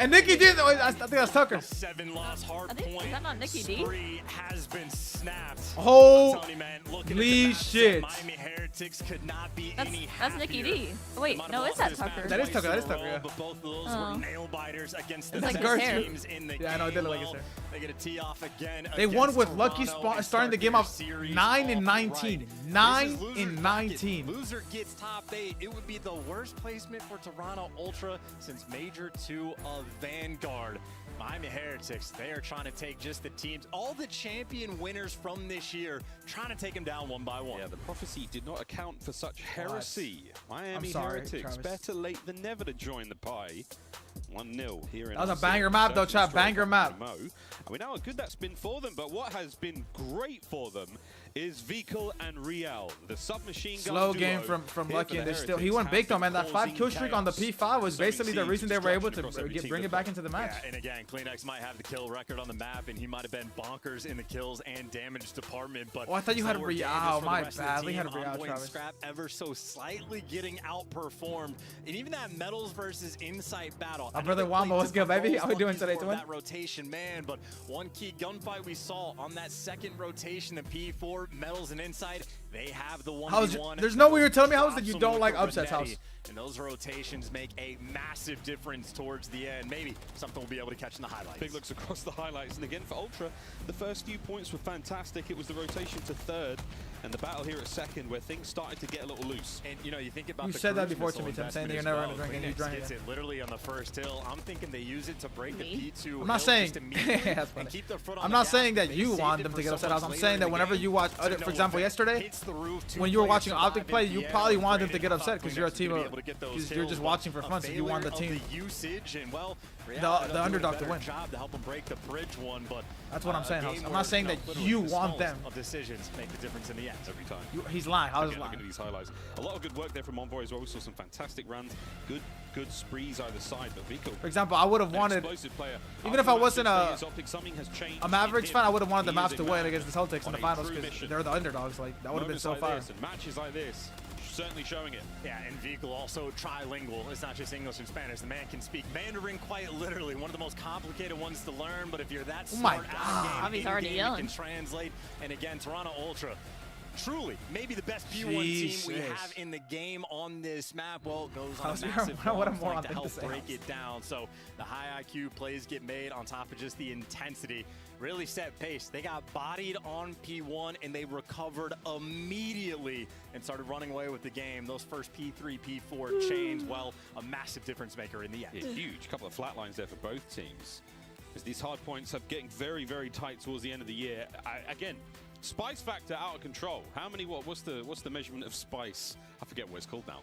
And Nikki did. I think that's Tucker. 7 loss hard I think, point. is that not Nikki D? Spree has been snapped. Holy shit. Miami Heretics could not be any That's Nikki happier. D. Wait, no, is that Tucker? That is Tucker. That is Tucker. Yeah. But both of those were nail biters against the It's like best his hair. teams in the game. Yeah, I know. It did look like his hair. They get a tee off again. They won against with Lucky Toronto and starting the game their off series 9 and off 19. right. 9 This is loser and bracket. 19. Loser gets top 8. It would be the worst placement for Toronto Ultra since Major 2 of Vanguard. Miami Heretics, they are trying to take just the teams, all the champion winners from this year, trying to take them down one by one. Yeah, the prophecy did not account for such heresy. Miami I'm sorry, Heretics, Travis. better late than never to join the pie. 1-0 here in That was a our banger series. map, though, Search and chat. Banger destroy map. Mo. And we know how good that's been for them, but what has been great for them is Vikal and Real, the submachine gun Slow duo game from here Lucky, for and the they still. He Heretics went have big though, been man. That 5 causing kill streak on the chaos. P5 was Sowing basically the seeds reason of they were able destruction to across every team bring that it back into the match. Yeah, and again, Kleenex might have the kill record on the map, and he might have been bonkers in the kills and damage department. But Oh, I thought you had slower Real. games for the My rest of the bad. We team. had Real, Envoy and Travis. Scrap ever so slightly getting outperformed, and even that Metals versus Insight battle. My I know brother they Wamba, played what's good, baby? both How we doing Luckies today, for twin? that rotation, man. But one key gunfight we saw on that second rotation, the P4 Metals and Insight, they have the 1v1. There's no way you're telling me how is that Drops you them don't with like the upsets, Renetti, House. and those rotations make a massive difference towards the end. Maybe something we'll be able to catch in the highlights. Big looks across the highlights, and again for Ultra, the first few points were fantastic. It was the rotation to third, and the battle here at second where things started to get a little loose. And you know, you think about You the said that cruise before to missile me, Tim, saying investment that you're as never well. gonna drink and you Kleenex drank gets it. it literally on the first hill. I'm thinking they use it to break the P2. I'm not hill saying. just immediately That's funny. and keep their foot on I'm the not gas. saying that They you saved want it them for to get so upset, much House. I'm later saying in that the whenever game. you watch, So for no example, event yesterday, hits the roof, two when you were players watching Optic survive play, in you the probably air. wanted them to Great get enough upset for because you're a Kleenex to team be of. able to get those You're kills, just but watching for a fun, so you want the failure team. of the usage and well, The underdog to win. Job to help them break the bridge one, but That's what I'm saying, House. game I'm where, not saying know, that literally you the want smallest them. of decisions make the difference in the end Every time. He's lying. House is Again, lying. looking at these highlights. A lot of good work there from Envoy as well. We saw some fantastic runs, good sprees either side. But Vikal, For example, I would have wanted, explosive player. even if I wasn't a a Mavericks fan, I would have wanted the Maps to win against the Celtics in the finals because they're the underdogs. Like that would have been so fire. And matches like this, certainly showing it. Yeah, and Vikal also trilingual. It's not just English and Spanish. The man can speak Mandarin quite literally. One of the most complicated ones to learn, but if you're that Oh my smart God. out He's of already game, yelling. you can translate. And again, Toronto Ultra, truly, maybe the best P1 team we Jesus. have in the game on this map. Well, it goes on How's a your- massive what a long moron flank to thing to help say, break House. it down. So the high IQ plays get made on top of just the intensity. Really set pace. They got bodied on P1 and they recovered immediately and started running away with the game. Those first P3, P4 chains, well, a massive difference maker in the end. Yeah, huge. Couple of flat lines there for both teams. As these hard points are getting very, very tight towards the end of the year. Again, spice factor out of control. How many? What's the measurement of spice? I forget what it's called now.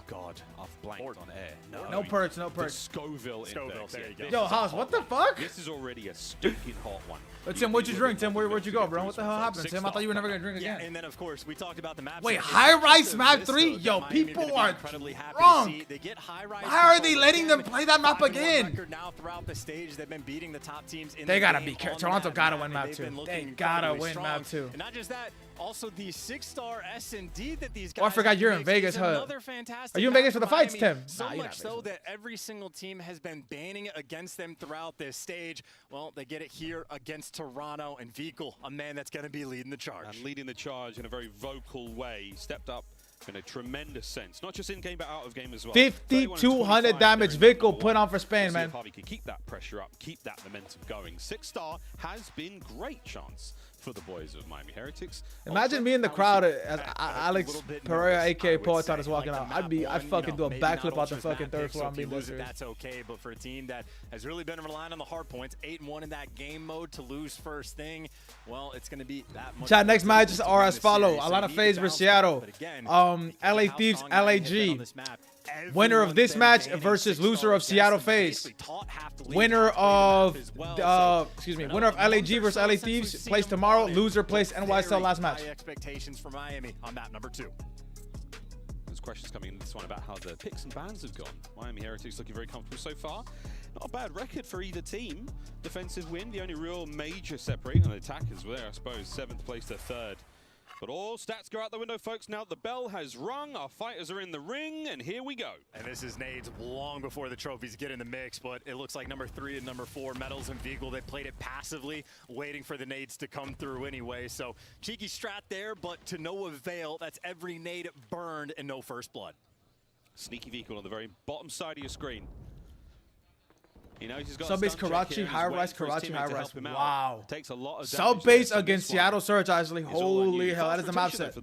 God, I've blanked on air. No perks, no The perks. Scoville index. there you go. This Yo, is a House, hot what the one. fuck? This is already a stinking hot one. Tim, what'd you drink? Tim, where'd you go, bro? What the hell happened, Tim? I thought you were never gonna drink Yeah, again. and then of course we talked about the map. Wait, so it's high rise impressive map this, 3? though, that Yo, Miami are people gonna be are incredibly happy to drunk. see. They get high rise Why are they control letting them again. play that map 5-1 again? record now throughout the stage. They've been beating the top teams in They the gotta game be careful. on Toronto that gotta map, win and map they've 2. been They looking gotta incredibly win strong. map 2. And not just that, also the 6-star S&D that these guys Oh, I forgot have you're to in make Vegas, is huh? another fantastic Are you in map Vegas for the Miami. fights, Tim? So Nah, you're much not so Vegas. that every single team has been banning against them throughout this stage. Well, they get it here against Toronto, and Vikal, a man that's going to be leading the charge. And leading the charge in a very vocal way. Stepped up in a tremendous sense. Not just in game, but out of game as well. 5,200 damage Vikal put on for Spain, We'll see man. if Harvey can keep that pressure up, keep that momentum going. 6-star has been great chance for the boys of Miami Heretics. Imagine me in the crowd as Alex Pereira, aka Poetot, is walking out. I'd fucking do a backflip off the fucking third floor. I'm being this serious. That's okay, but for a team that has really been relying on the hard points, 8-1 in that game mode to lose first thing, well, it's going to be that much. Chat, next more matches difficult are to win as this follow. series. So Atlanta you need FaZe to versus bounce back, Seattle. but again, LA how Thieves, strong Miami has been LAG. on this map. Winner of this Everyone's match been versus banning loser of 6-star Seattle guests and FaZe. basically taught half the league Winner how to play the of map as well. So, winner of LAG versus LA Thieves plays tomorrow. Loser plays NYSL very last match. high expectations for Miami on map number 2. There's questions coming in this one about how the picks and bans have gone. Miami Heretics looking very comfortable so far. Not a bad record for either team. Defensive win, the only real major separating on the attackers were there, I suppose. 7th place to 3rd. But all stats go out the window, folks. Now the bell has rung. Our fighters are in the ring, and here we go. And this is nades long before the trophies get in the mix, but it looks like number 3 and number 4, Metals and Veagle, they played it passively, waiting for the nades to come through anyway. So cheeky strat there, but to no avail. That's every nade burned and no first blood. Sneaky Vehicle on the very bottom side of your screen. He knows he's got Sub base Karachi, high rise, Karachi, high rise. Wow. Takes a lot of sub base against Seattle Surge, actually. Holy hell, that is the map set.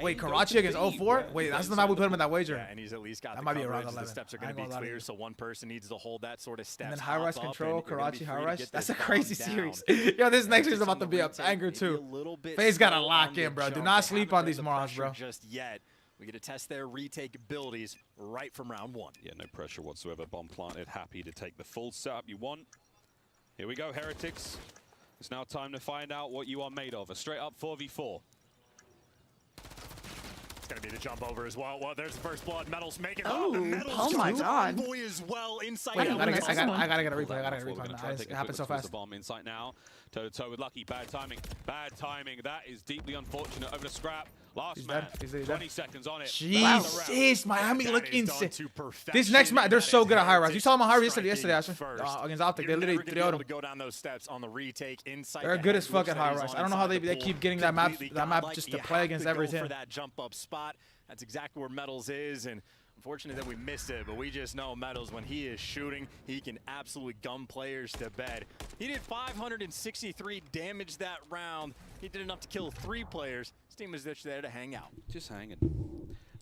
Wait, Karachi against 04? Wait, that's the map we put him in that wager. Yeah, and he's at least got that the might be coverage. around 11. The steps are going to be clear, so one person needs to hold that sort of steps. And then high rise hop control, up, and Karachi, high rise. That's a this crazy bomb series. down. Yo, this next year's about to be a Retake, banger maybe a too. little bit FaZe gotta slow lock on the in, bro. Do jump. not They sleep haven't on these the morons, pressure bro. Just yet. We get to test their retake abilities right from round 1. Yeah, no pressure whatsoever. Bomb planted, happy to take the full setup you want. Here we go, Heretics. It's now time to find out what you are made of. A straight up 4v4. It's going to be the jump over as well. Well, there's the first blood. Metals making it. Oh, The Metals oh my God. Boy as well inside. Wait, I gotta get a replay. Hold I gotta that get a one for. We're replay. gonna try and take It a happened so quick towards fast. the bomb insight now. Toe to toe with Lucky. Bad timing. Bad timing. That is deeply unfortunate. Over to Scrap. Last man. 20 seconds on it. Jesus, Miami look insane. This next match, they're so good at high rise. You saw them on high rise yesterday, actually. Against Optic, they literally 3-0'd them. Go down those steps on the retake inside. They're good as fuck at high rise. I don't know how they keep getting that map just to play against every team. For that jump up spot. That's exactly where Metals is, and unfortunate that we missed it, but we just know Metals, when he is shooting, he can absolutely gun players to bed. He did 563 damage that round. He did enough to kill 3 players. His team was just there to hang out. Just hanging.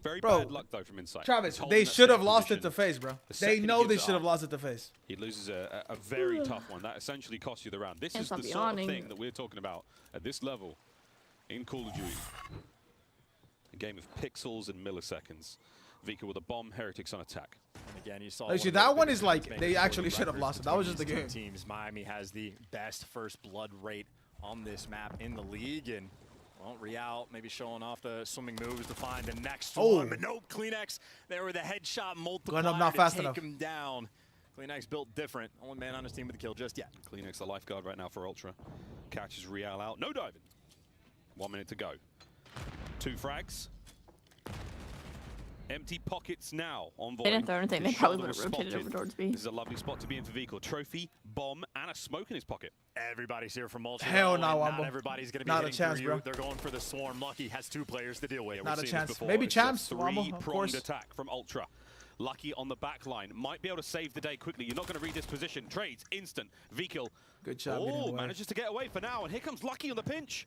Very bad luck, though, from inside. Travis, they should have lost it to FaZe, bro. They know they should have lost it to FaZe. He loses a very tough one. That essentially costs you the round. This is the sort of thing that we're talking about at this level in Call of Duty. A game of pixels and milliseconds. Vika with a bomb, Heretics on attack. And again, you saw actually, that one is like, they actually should have lost it. That was just the game. Teams. Miami has the best first blood rate on this map in the league, and well, Real maybe showing off the swimming moves to find the next one. But nope, Kleenex, they were the headshot multiplier to take him down. Kleenex built different. Only man on his team with the kill just yet. Kleenex, the lifeguard right now for Ultra. Catches Real out. No diving. 1 minute to go. 2 frags. Empty pockets now on Void. They didn't throw anything. They probably would have rotated over towards B. This is a lovely spot to be in for Vehicle. Trophy, bomb, and a smoke in his pocket. Everybody's here from Ultra. Hell no, not everybody's going to be not a chance, bro. They're going for the swarm. Lucky has 2 players to deal with. Not a chance. Before. Maybe It's Champs. a 3-pronged attack from Ultra. Lucky on the back line. Might be able to save the day quickly. You're not going to read this position. Trades, instant. Vehicle. Good job. Oh, manages to get away for now. And here comes Lucky on the pinch.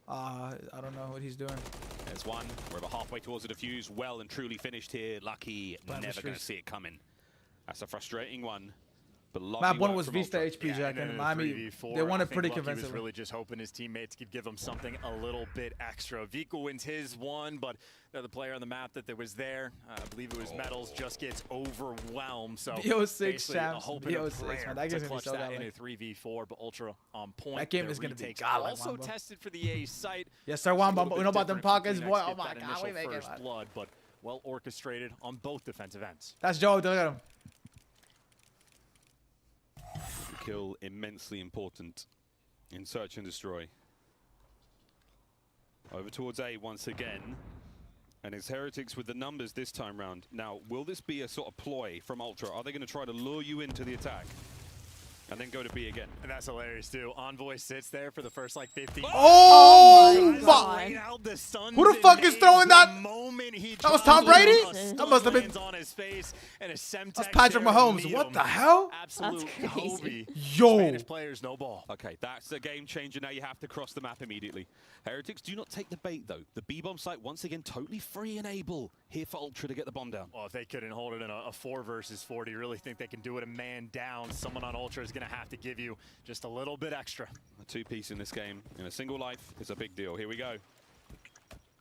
I don't know what he's doing. There's one. We're about halfway towards the defuse. Well and truly finished here. Lucky. Never going to see it coming. That's a frustrating one. But map 1 was Vista HP, Jack, and Miami, they won it pretty convincingly. He was really just hoping his teammates could give him something a little bit extra. Vico wins his one, but the other player on the map that was there, I believe it was Metals, just gets overwhelmed. So BO6 champs, BO6, man, that game's gonna be so in a 3v4, but Ultra on point. That game is gonna be godlike. Also tested for the A site. Yes, sir, Wamba. We know about them pockets, boy. Oh my God, we make it. Blood, but well orchestrated on both defensive ends. That's Joe. Look at him. Kill immensely important in search and destroy. Over towards A once again, and it's Heretics with the numbers this time round. Now, will this be a sort of ploy from Ultra? Are they going to try to lure you into the attack and then go to B again? And that's hilarious too. Envoy sits there for the first like 50. Oh my! Who the fuck is throwing that? That was Tom Brady? That must have been. That's Patrick Mahomes. What the hell? Absolute Kobe. Yo. Spanish players, no ball. Okay, that's a game changer. Now you have to cross the map immediately. Heretics do not take the bait though. The B-bomb site once again totally free and able here for Ultra to get the bomb down. Well, if they couldn't hold it in a 4 versus 4, do you really think they can do it a man down? Someone on Ultra is going to have to give you just a little bit extra. A 2-piece in this game in a single life is a big deal. Here we go.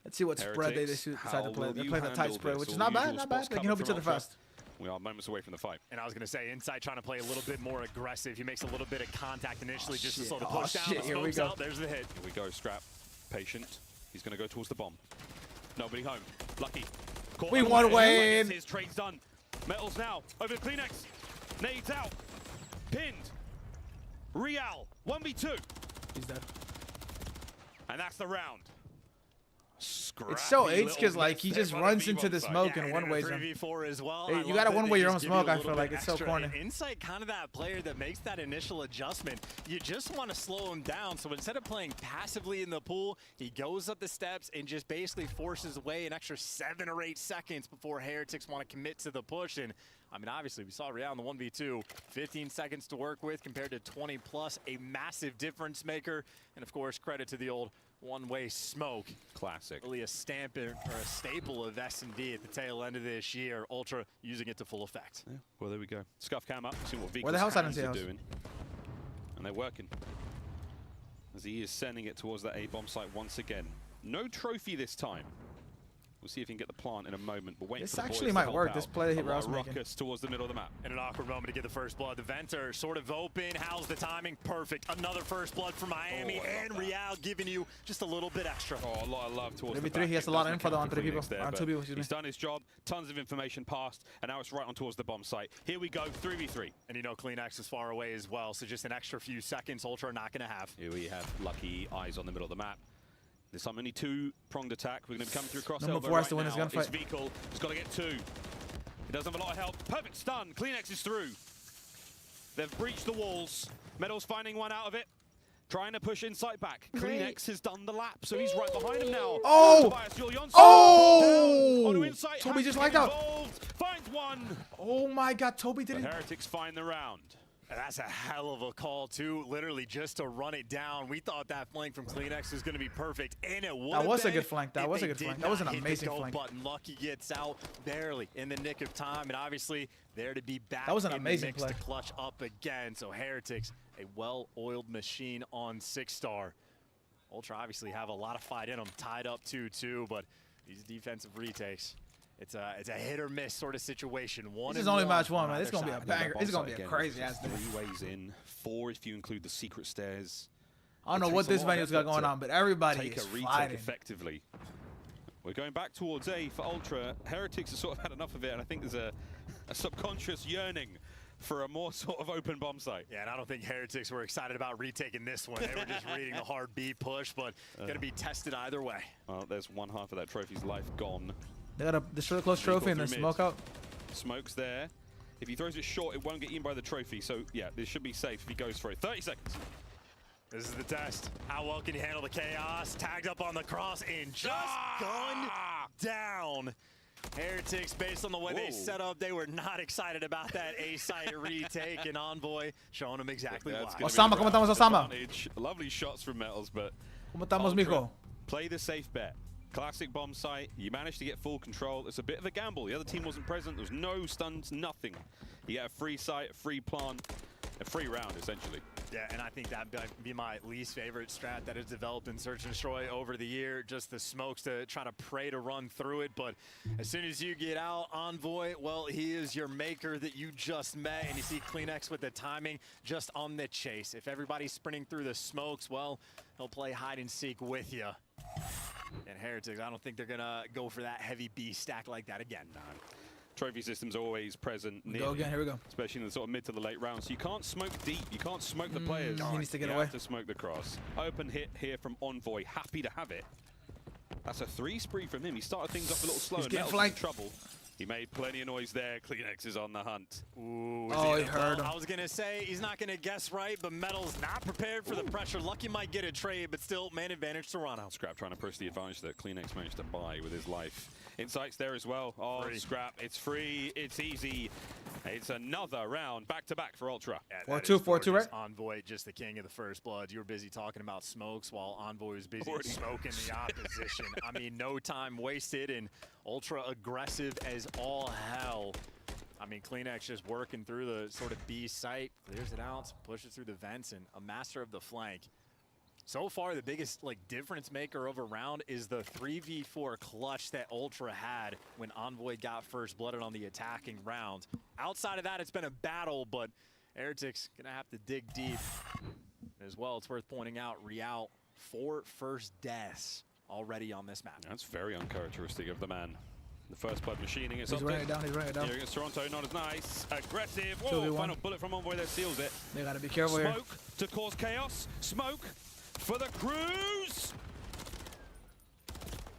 Let's see what spread they decide to play. They're playing the tight spread, which is not bad, not bad. They can help each other fast. We are moments away from the fight. And I was going to say, Insight trying to play a little bit more aggressive. He makes a little bit of contact initially just to slow the push down. Here we go. Out. There's the hit. Here we go, Strap. Patient. He's going to go towards the bomb. Nobody home. Lucky. We won, Wayne. His trade's done. Metals now. Over to Kleenex. Nades out. Pinned. Real. 1v2. He's dead. And that's the round. It's so H because like he just runs into the smoke and one ways him. 3v4 as well. You gotta one way your own smoke. I feel like it's so corny. Insight, kind of that player that makes that initial adjustment. You just want to slow him down. So instead of playing passively in the pool, he goes up the steps and just basically forces away an extra 7 or 8 seconds before Heretics want to commit to the push. And I mean, obviously, we saw Real in the 1v2, 15 seconds to work with compared to 20 plus, a massive difference maker. And of course, credit to the old one-way smoke. Classic. Really a staple of S&D at the tail end of this year. Ultra using it to full effect. Yeah, well, there we go. Scuff cam up, see what Where the hell's Vika's hands are doing. And they're working. As he is sending it towards that A-bomb site once again. No trophy this time. We'll see if he can get the plant in a moment, but waiting this for the actually boys might to work. help This out. play that Raul's making. Ruckus towards the middle of the map. In an awkward moment to get the first blood. The Venter sort of open. How's the timing? Perfect. Another first blood for Miami, and Real giving you just a little bit extra. Oh, a lot of love towards the back. He has a lot of info on 3 people. There, on 2 people, he's done his job. Tons of information passed, and now it's right on towards the bomb site. Here we go, 3v3. And you know CleanX is far away as well, so just an extra few seconds Ultra are not going to have. Here we have lucky eyes on the middle of the map. This time only 2-pronged attack. We're going to come through cross elbow right to win now. His gunfight. It's Vikal. He's got to get 2. He doesn't have a lot of help. Perfect stun. CleanX is through. They've breached the walls. Metal's finding one out of it. Trying to push Insight back. CleanX has done the lap, so he's right behind him now. Oh! Oh! Toby just lagged out. Finds one. Oh my God, Toby didn't. The Heretics find the round. And that's a hell of a call, too, literally just to run it down. We thought that flank from CleanX was going to be perfect, and it would. That was a good flank. That was a good flank. That was an amazing flank. Button. Lucky gets out barely in the nick of time, and obviously there to be back. That was an amazing play. To clutch up again. So Heretics, a well-oiled machine on 6-star. Ultra obviously have a lot of fight in them, tied up 2-2, but these defensive retakes. It's a hit or miss sort of situation. This is only match 1, man. It's gonna be a banger. It's gonna be a crazy ass thing. 3 ways in, 4 if you include the secret stairs. I don't know what this venue's got going on, but everybody is fighting effectively. We're going back towards A for Ultra. Heretics have sort of had enough of it, and I think there's a subconscious yearning for a more sort of open bomb site. Yeah, and I don't think Heretics were excited about retaking this one. They were just reading the hard B push, but gonna be tested either way. Well, there's one half of that trophy's life gone. They got to destroy the close trophy and then smoke out. Smoke's there. If he throws it short, it won't get eaten by the trophy. So, yeah, this should be safe if he goes for it. 30 seconds. This is the test. How well can you handle the chaos? Tagged up on the cross and just gunned down. Heretics, based on the way they set up, they were not excited about that A-site retake, and Envoy showing them exactly why. Osama, ¿cómo estamos, Osama? Lovely shots from Metals, but ¿Cómo estamos, mijo? Play the safe bet. Classic bomb site. You managed to get full control. It's a bit of a gamble. The other team wasn't present. There was no stuns, nothing. You get a free site, a free plant, a free round, essentially. Yeah, and I think that would be my least favorite strat that has developed in Search and Destroy over the year. Just the smokes to try to pray to run through it. But as soon as you get out, Envoy, well, he is your maker that you just met. And you see CleanX with the timing just on the chase. If everybody's sprinting through the smokes, well, he'll play hide and seek with you. And Heretics, I don't think they're going to go for that heavy B stack like that again. No. Trophy system's always present. Go again, here we go. Especially in the sort of mid to the late rounds. So you can't smoke deep. You can't smoke the players. He needs to get you away. have to smoke the cross. Open hit here from Envoy. Happy to have it. That's a 3 spree from him. He started things off a little slow. He's getting flanked. Trouble. He made plenty of noise there. CleanX is on the hunt. Ooh, he heard him. I was going to say he's not going to guess right, but Metal's not prepared for the pressure. Lucky might get a trade, but still man advantage Toronto. Scrap trying to push the advantage that CleanX managed to buy with his life. Insight's there as well. Oh, free. Scrap. It's free. It's easy. It's another round back-to-back for Ultra. Yeah, 4-2, right? Envoy, just the king of the first blood. You were busy talking about smokes while Envoy was busy smoking the opposition. I mean, no time wasted and Ultra aggressive as all hell. I mean, CleanX just working through the sort of B site, clears it out, pushes through the vents, and a master of the flank. So far, the biggest difference maker of a round is the 3v4 clutch that Ultra had when Envoy got first blooded on the attacking round. Outside of that, it's been a battle, but Heretics gonna have to dig deep. As well, it's worth pointing out, Real, 4 first deaths already on this map. That's very uncharacteristic of the man. The first blood machining is He's running it down, he's running it down. Here against Toronto, not as nice. Aggressive. Whoa, final bullet from Envoy that seals it. They gotta be careful Smoke here. to cause chaos. Smoke for the cruise.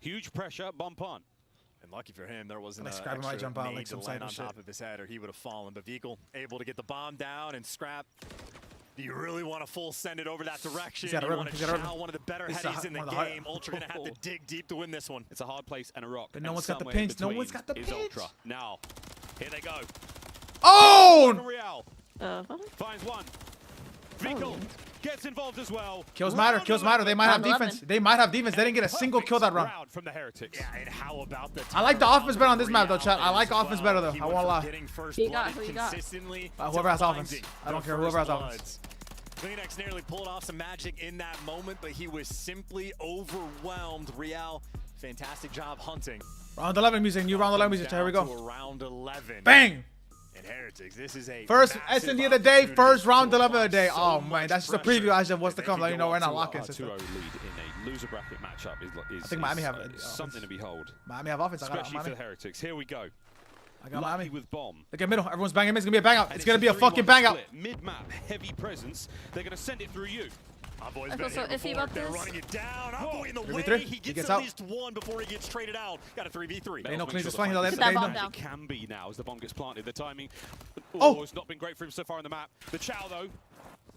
Huge pressure, bump on. And lucky for him, there wasn't an Scrap might extra jump out nade like to some land cyber on shit. top of his head, or he would have fallen. But Veekel able to get the bomb down, and Scrap, do you really want to full send it over that direction? He's got a You rhythm, want to he's got a chow rhythm. one of the better This is headies in the one of the game. Ultra going to have to dig deep to win this one. It's a hard place and a rock. But no and one's got the somewhere in pinch. No between one's got the is pinch. Ultra. Now, here they go. alone. Real finds one. Vickle gets involved as well. Kills matter. Kills matter. They might have defense. They might have defense. They didn't get a single kill that round. From the Heretics. Yeah, and how about the I like the offense better on this map though, chat. I like offense better though. I won't lie. Who you got? Whoever has offense. I don't care. Whoever has offense. Kleenex nearly pulled off some magic in that moment, but he was simply overwhelmed. Real, fantastic job hunting. Round 11 music. New round 11 music. Here we go. Round 11. Bang. And Heretics, this is a first S&D of the day, first round 11 of the day. Oh man, that's just a preview of what's to come. Let you know we're not locking. 2-0 lead in a loser bracket matchup is I think Miami have something to behold. Miami have offense. Especially for the Heretics. Here we go. I got Miami with bomb. Look at middle. Everyone's banging. It's gonna be a bang out. It's gonna be a fucking bang out. Mid-map, heavy presence. They're gonna send it through you. I feel so iffy about this. Running it down. Boy in the way. 3v3. He gets at least one before he gets traded out. Got a 3v3. They know Clean's is flanking. Put that bomb down. It can be now as the bomb gets planted. The timing it's not been great for him so far on the map. The Chow though,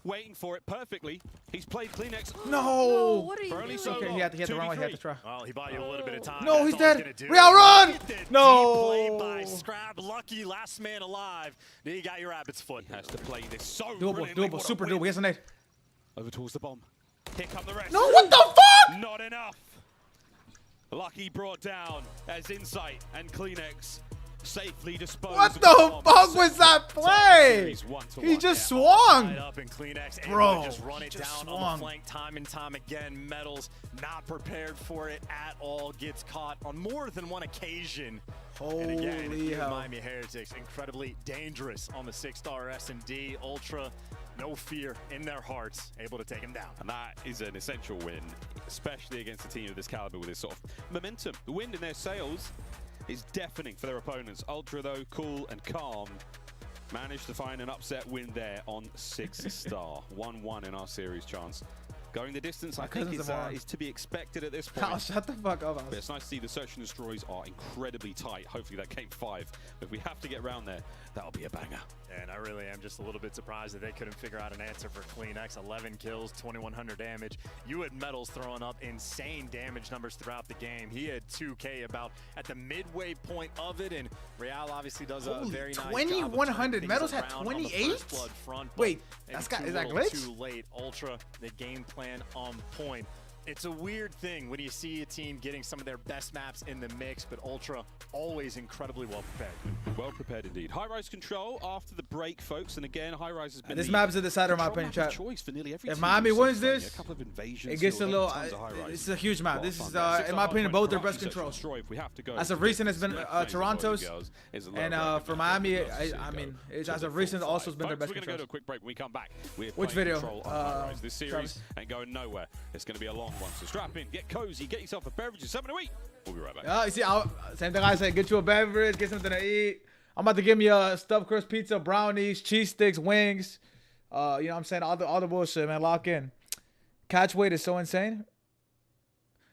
waiting for it perfectly. He's played Kleenex. No. What are you doing? Okay, he had to run away. He had to try. Well, he bought you a little bit of time. No, he's dead. Real run. No. Played by Scrap. Lucky last man alive. Then you got your rabbit's foot. He has to play this so doable, super doable. He has a nade. Over towards the bomb. Here come the rest. No, what the fuck? Not enough. Lucky brought down as Insight and Kleenex safely disposed. What the fuck was that play? He just swung. Bro, just run it down on the flank time and time again. Metals not prepared for it at all. Gets caught on more than one occasion. And again, Miami Heretics incredibly dangerous on the 6-star S&D. Ultra, no fear in their hearts, able to take him down. And that is an essential win, especially against a team of this caliber with this sort of momentum. The wind in their sails is deafening for their opponents. Ultra, though, cool and calm, managed to find an upset win there on 6-star. 1-1 in our series chance. Going the distance, I think, is to be expected at this point. Oh, shut the fuck up. But it's nice to see the search and destroys are incredibly tight. Hopefully that came 5. If we have to get around there, that'll be a banger. And I really am just a little bit surprised that they couldn't figure out an answer for Kleenex. 11 kills, 2,100 damage. You had Metals throwing up insane damage numbers throughout the game. He had 2K about at the midway point of it, and Real obviously does a very nice job. 2,100. Metals had 28? Wait, is that glitch? Too late. Ultra, the game plan on point. It's a weird thing when you see a team getting some of their best maps in the mix, but Ultra always incredibly well prepared. Well prepared indeed. High-rise control after the break, folks, and again, high-rise has been this map's a decider in my opinion, chat. Choice for nearly every if Miami wins this, a couple of invasions, it gets a little. It's a huge map. This is, in my opinion, both their best control. As of recent, it's been Toronto's, and for Miami, I mean, as of recent, also has been their best control. We're going to go to a quick break. When we come back, we're which video? This series ain't going nowhere. It's going to be a long one. So strap in, get cozy, get yourself a beverage and something to eat. We'll be right back. You see, same thing I said. Get you a beverage, get something to eat. I'm about to give me a stuffed crust pizza, brownies, cheese sticks, wings. You know what I'm saying? All the bullshit, man. Lock in. Catch weight is so insane.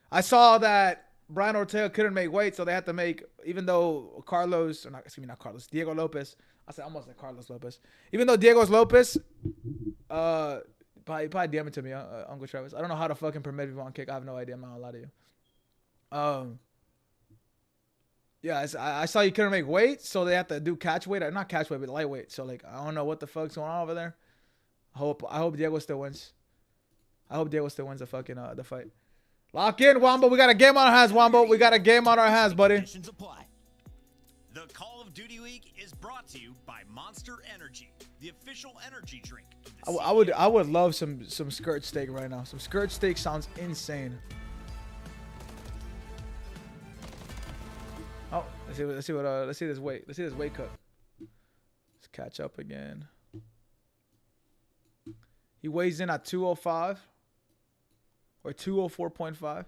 I saw that Brian Ortega couldn't make weight, so they had to make, even though Carlos, or not, excuse me, not Carlos, Diego Lopez. I said almost like Carlos Lopez. Even though Diego Lopez, probably DM it to me, Uncle Travis. I don't know how to fucking permit people on kick. I have no idea. I'm not gonna lie to you. Yeah, I saw you couldn't make weight, so they have to do catch weight. Not catch weight, but lightweight. So like, I don't know what the fuck's going on over there. I hope Diego still wins. I hope Diego still wins the fucking the fight. Lock in, Wombo. We got a game on our hands, Wombo. We got a game on our hands, buddy. The Call of Duty Week is brought to you by Monster Energy, the official energy drink. I would love some skirt steak right now. Some skirt steak sounds insane. Oh, let's see this weight. Let's see this weight cut. Let's catch up again. He weighs in at 205 or 204.5.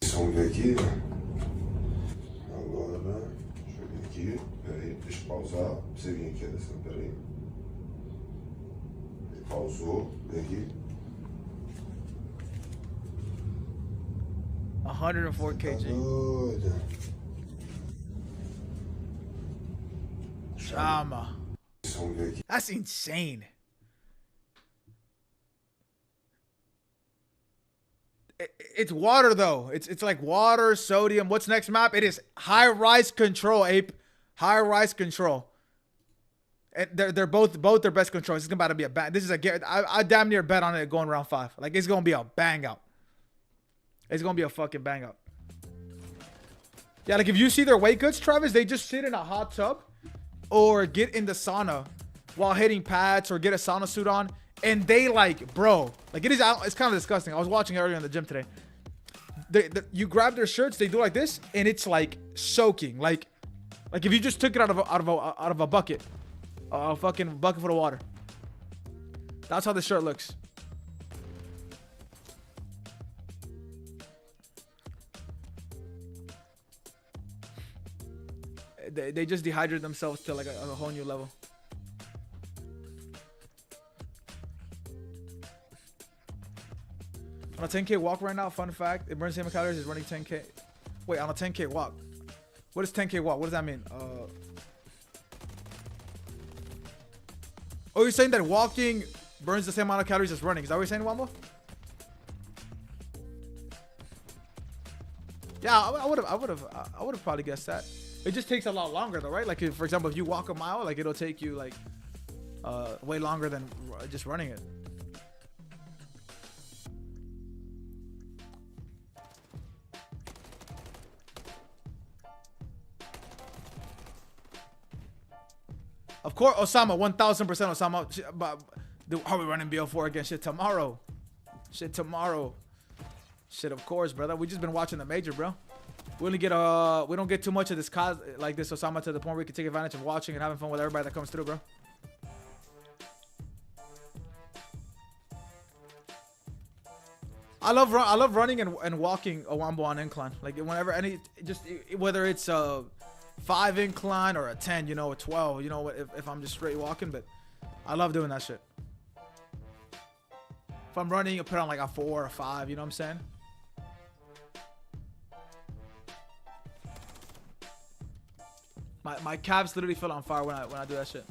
São aqui. Agora, deixa eu ver aqui. Peraí, deixa eu pausar. Você vir aqui, Alessandro, peraí. Ele pausou, vem aqui. 104 kg. Chama. That's insane. It's water though. It's like water, sodium. What's next map? It is high rise control, Ape. High rise control. And they're both their best controls. It's about to be a bang. This is I damn near bet on it going round 5. Like it's gonna be a bang out. It's gonna be a fucking bang out. Yeah, like if you see their weight cuts, Travis, they just sit in a hot tub or get in the sauna while hitting pads or get a sauna suit on, and they like, bro, like it's kind of disgusting. I was watching it earlier in the gym today. You grab their shirts, they do like this, and it's like soaking, like if you just took it out of a bucket. A fucking bucket full of water. That's how the shirt looks. They just dehydrate themselves to like a whole new level. On a 10K walk right now, fun fact, it burns same calories as running 10K. Wait, on a 10K walk. What is 10K walk? What does that mean? Oh, you're saying that walking burns the same amount of calories as running. Is that what you're saying, Wambo? Yeah, I would have probably guessed that. It just takes a lot longer though, right? Like if, for example, if you walk a mile, like it'll take you like way longer than just running it. Of course, Osama, 1000% Osama. But are we running BO4 again? Shit, tomorrow. Shit, tomorrow. Shit, of course, brother. We just been watching the major, bro. We only get we don't get too much of this COD like this, Osama, to the point where we can take advantage of watching and having fun with everybody that comes through, bro. I love running and walking a wombo on incline. Like whenever whether it's 5 incline or a 10, you know, a 12, you know, if I'm just straight walking, but I love doing that shit. If I'm running, I put on like a 4 or a 5, you know what I'm saying? My calves literally feel on fire when I do that shit.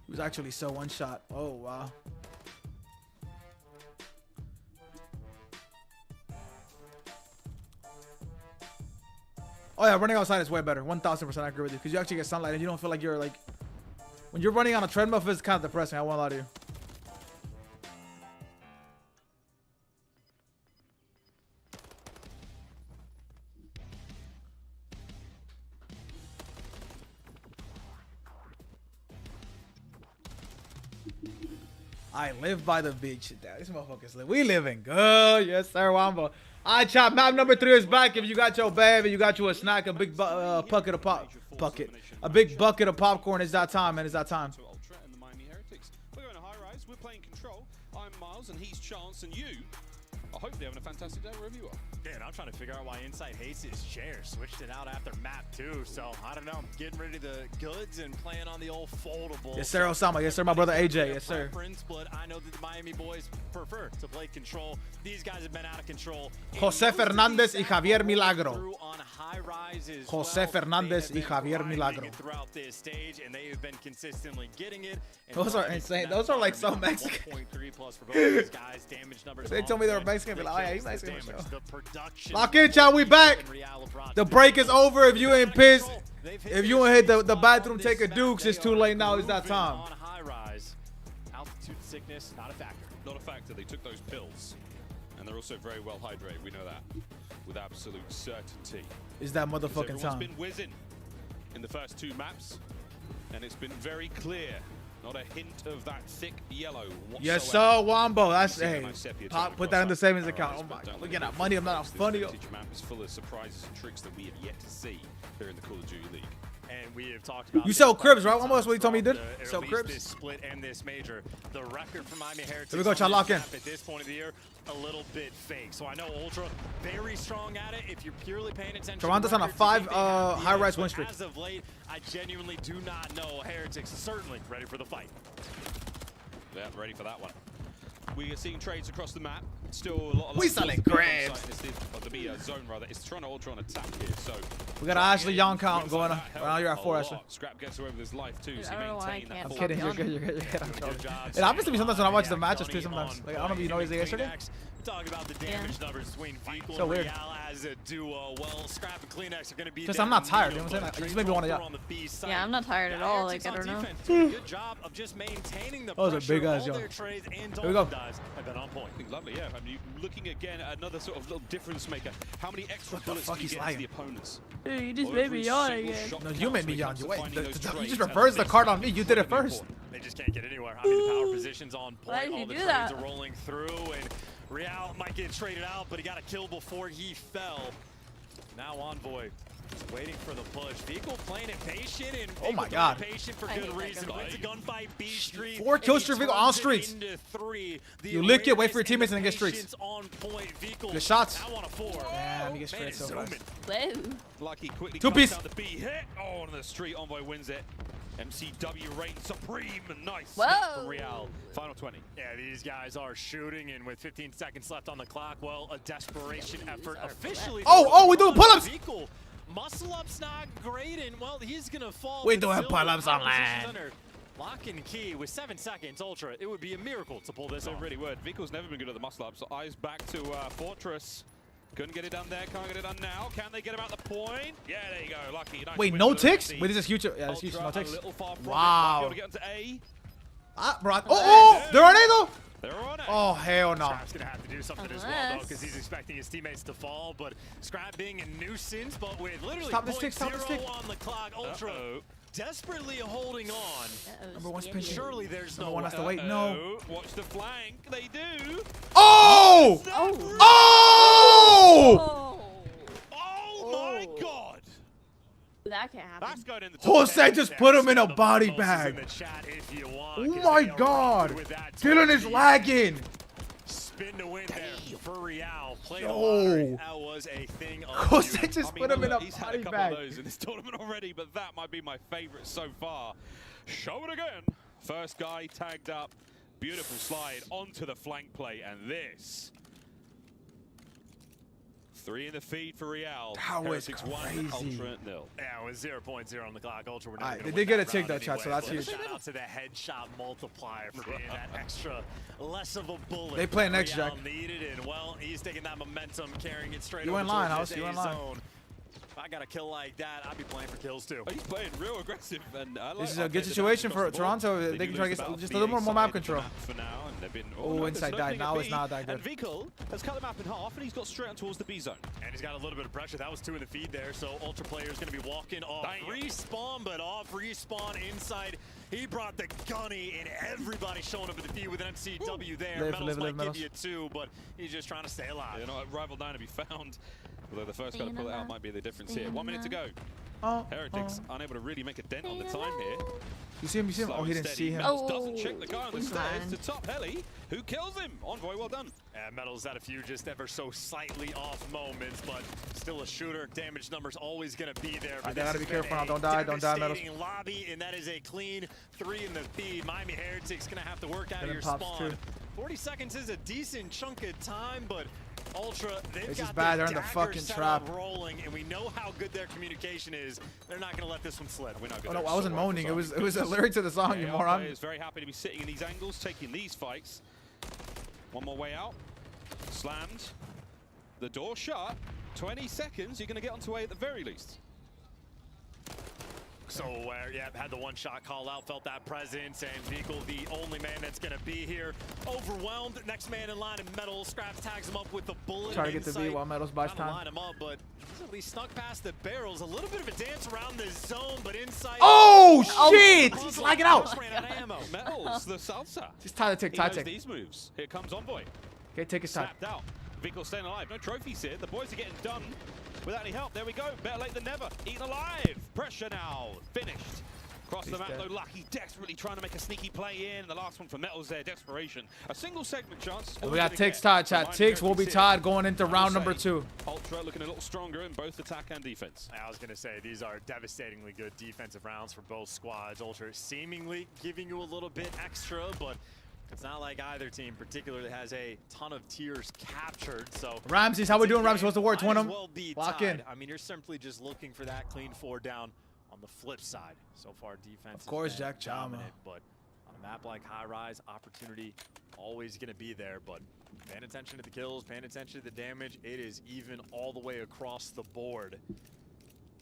He was actually so one shot. Oh, wow. Oh, yeah, running outside is way better. 1000% I agree with you. Because you actually get sunlight and you don't feel like you're like... When you're running on a treadmill, it's kind of depressing. I won't lie to you. I live by the beach. These motherfuckers live. We living good. Yes, sir, Wambo. All right, Chop. Map number 3 is back. If you got your baby, you got you a snack, a big bucket of a big bucket of popcorn. It's that time, man. It's that time. Ultra and the Miami Heretics. We're going to high rise. We're playing control. I'm Miles, and he's Chance, and you are hopefully having a fantastic day wherever you are. Yeah, and I'm trying to figure out why Insight hates his chair. Switched it out after map 2, so I don't know. I'm getting rid of the goods and playing on the old foldable. Yes, sir, Osama. Yes, sir, my brother AJ. Yes, sir. But I know that the Miami boys prefer to play control. These guys have been out of control. Jose Fernandez y Javier Milagro. Jose Well. Fernandez y Javier Milagro. Throughout this stage, and they have been consistently getting it. Those are insane. Those are like so Mexican. 1.3 plus for both of these guys. Damage numbers. They told me they were Mexican, but like, oh yeah, you Mexican. Production. Lock in, child. We back. The break is over. If you ain't pissed, if you ain't hit the bathroom, take a Dukes. It's too late now. It's that time. On high rise, altitude sickness not a factor. Not a factor. They took those pills, and they're also very well hydrated. We know that with absolute certainty. Is that motherfucking Everyone's time? been whizzing in the first 2 maps, and it's been very clear. Not a hint of that thick yellow whatsoever. Yes, sir, Wombo. That's hey. Put that in the savings account. Oh my God, we're getting that money. I'm not funny. This map is full of surprises and tricks that we have yet to see here in the Call of Duty League. And we have talked about. You sell cribs, right? Wombo, that's what you told me you did. Sell cribs. This split and this major, the record for Miami Heretics. Here we go, try lock in. At this point of the year, a little bit fake. So I know Ultra very strong at it. If you're purely paying attention. Toronto's on a 5 high-rise win streak. As of late, I genuinely do not know. Heretics is certainly ready for the fight. Yeah, ready for that one. We are seeing trades across the map. Still a lot of We selling crabs. To be a zone rather. It's Toronto Ultra on attack here, so We got Ashley Young count going on. Well, you're at 4, Ashley. Scrap gets away with his life too, so I don't know why I maintain that. can't I'm stop kidding. You're yawning. good. You're good. I'm joking. It happens to me sometimes when I watch the matches too. Sometimes, like I don't know if you noticed it yesterday. Talk about the damage numbers between Vehicle So and weird. Real as a duo. Well, Scrap and Kleenex are going to be. Just I'm not tired. You know what I'm saying? Like, it just made me want to yell. Yeah, I'm not tired at all. Like I don't know. Good job of just maintaining the Those are pressure. big ass, All yo. their trades and Here we go. dies have been on point. Lovely, yeah. I mean, looking again at another sort of little difference maker. How many extra What the bullets fuck do you he's get to lying? the opponents? Dude, you just made me yawn again. No, you made me yawn. You wait. You just reversed the card on me. You did it first. They just can't get anywhere. I mean, the power position's on point. Why did All you the do trades that? are rolling through, and Real might get traded out, but he got a kill before he fell. Now Envoy just waiting for the push. Vehicle playing it patient, and Oh my Vehicle God. playing patient for good reason. Wins a gunfight, B Street. 4 kill and he streak, Vehicle turns on it streets. into 3. The You lick it, wait awareness for your teammates, and then get the streaks. patience on point. Vehicle Good shots. now on a 4. Damn, he gets Man, straight it's so fast. zooming. Whoa. Lucky quickly 2 cuts piece. out the B hit. Oh, on the street, Envoy wins it. MCW reigns supreme. Nice Whoa. hit from Real. Final 20. Yeah, these guys are shooting, and with 15 seconds left on the clock, well, a desperation effort officially. Oh, we're doing pull-ups. Vehicle. Muscle up's not great, and well, he's gonna fall. We but doing still, pull-ups the on opposition's land. under lock and key with 7 seconds. Ultra, it would be a miracle to pull this It off. really would. Vehicle's never been good at the muscle up, so eyes back to Fortress. Couldn't get it done there, can't get it done now. Can they get him out the point? Yeah, there you go, Lucky. Nice Wait, win no for the ticks? Nazi. Wait, this is huge. Yeah, this is huge. Ultra No a ticks. little far from it. Wow. Might be able to get onto A. Bro. Oh, they're on A though. They're on it. Oh, hell no. Scrap's gonna have to do something as well, though, Unless- because he's expecting his teammates to fall. But Scrap being a nuisance, but with literally Stop the stick, stop the 0.0 stick. on the clock. Ultra desperately holding on. Number 1's pinching. Surely there's Number no 1 has to way. wait. No. Watch the flank. They do. Oh! Oh! Oh my God. That can't happen. That's going in the top Jose 10. just put him in a The body mimosas in bag. the chat if you want, Oh 'cause my they are God. with that Dylan is 20. lagging. Spin to win there for Real. Played Yo. hard. That was a thing of Jose beauty. just I mean, put him in a he's had body a couple bag. of those in this tournament already, but that might be my favorite so far. Show it again. First guy tagged up. Beautiful slide onto the flank play, and this. 3 in the feed for Real. That was Heretics crazy. 1, Ultra 0. Yeah, it was 0.0 on the clock. Ultra were Alright, not they gonna did win get that a tick round though, chat, so anyway, that's but huge. Shout out to the headshot multiplier for being that extra less of a bullet. They play next, Real Jack. needed, and well, he's taking that momentum, carrying it straight You over in line, towards House, you his in A line. zone. If I got a kill like that, I'd be playing for kills too. Oh, he's playing real aggressive, and I like This is a okay, good the situation damage for across the board. Toronto. They do can try to lose get about just a the little more A map side control. for now, and they've been, Oh, no, inside there's died. no Now thing it's at not B, that good. And Vehicle has cut the map in half, and he's got straight on towards the B zone. And he's got a little bit of pressure. That was 2 in the feed there, so Ultra player is going to be walking off respawn, but off respawn inside. He brought the gunny, and everybody showing up at the feed with an MCW there. Metals might give you 2, but he's just trying to stay alive. You know, rival 9 to be found. Although the first guy to pull it out might be the difference here. 1 minute to go. Heretics unable to really make a dent on the time here. You see him? You see him? Slow Oh, he and didn't steady. see him. Metals doesn't check the guy on the he's stairs fine. to top heli. Who kills him? Envoy, well done. Metals had a few just ever so slightly off moments, but still a shooter. Damage numbers always going to be there. I gotta be careful now. Don't die, Metals. Devastating lobby, and that is a clean 3 in the feed. Miami Heretics going to have to work out of your pops spawn. too. 40 seconds is a decent chunk of time, but Ultra, they've This got is bad. the They're in the dagger fucking set trap. up rolling, and we know how good their communication is. They're not going to let this one slip. Oh no, I wasn't moaning. It was a lyric to the song, you moron. Is very happy to be sitting in these angles, taking these fights. One more way out. Slammed. The door shut. 20 seconds. You're going to get onto A at the very least. So aware, yeah, had the one shot call out, felt that presence, and Vehicle, the only man that's gonna be here. Overwhelmed, next man in line, and Metal Scraps tags him up with the bullet. Try to get the B while Metals buys Trying to time. line him up, but he's at least snuck past the barrels. A little bit of a dance around the zone, but inside. Oh shit! He's lagging out. Ran out of ammo. Metals, the salsa. Just tie the tick, He tie knows tick. these moves. Here comes Envoy. Okay, take his time. Snapped out. Vehicle staying alive. No trophies here. The boys are getting done without any help. There we go. Better late than never. Eaten alive. Pressure now. Finished. Across the map, though, Lucky desperately trying to make a sneaky play in. The last one for Metals there, desperation. A single segment chance. And we got Ticks tied, chat. Ticks will be tied going into round number 2. Ultra looking a little stronger in both attack and defense. I was going to say, these are devastatingly good defensive rounds for both squads. Ultra seemingly giving you a little bit extra, but It's not like either team particularly has a ton of tiers captured, so... Ramses, how we doing, Ramses? What's the word? Twin 'em. Lock in. I mean, you're simply just looking for that clean 4 down. On the flip side, so far defense of course, Jack dominant, but on a map like High Rise, opportunity always going to be there, but paying attention to the kills, paying attention to the damage, it is even all the way across the board.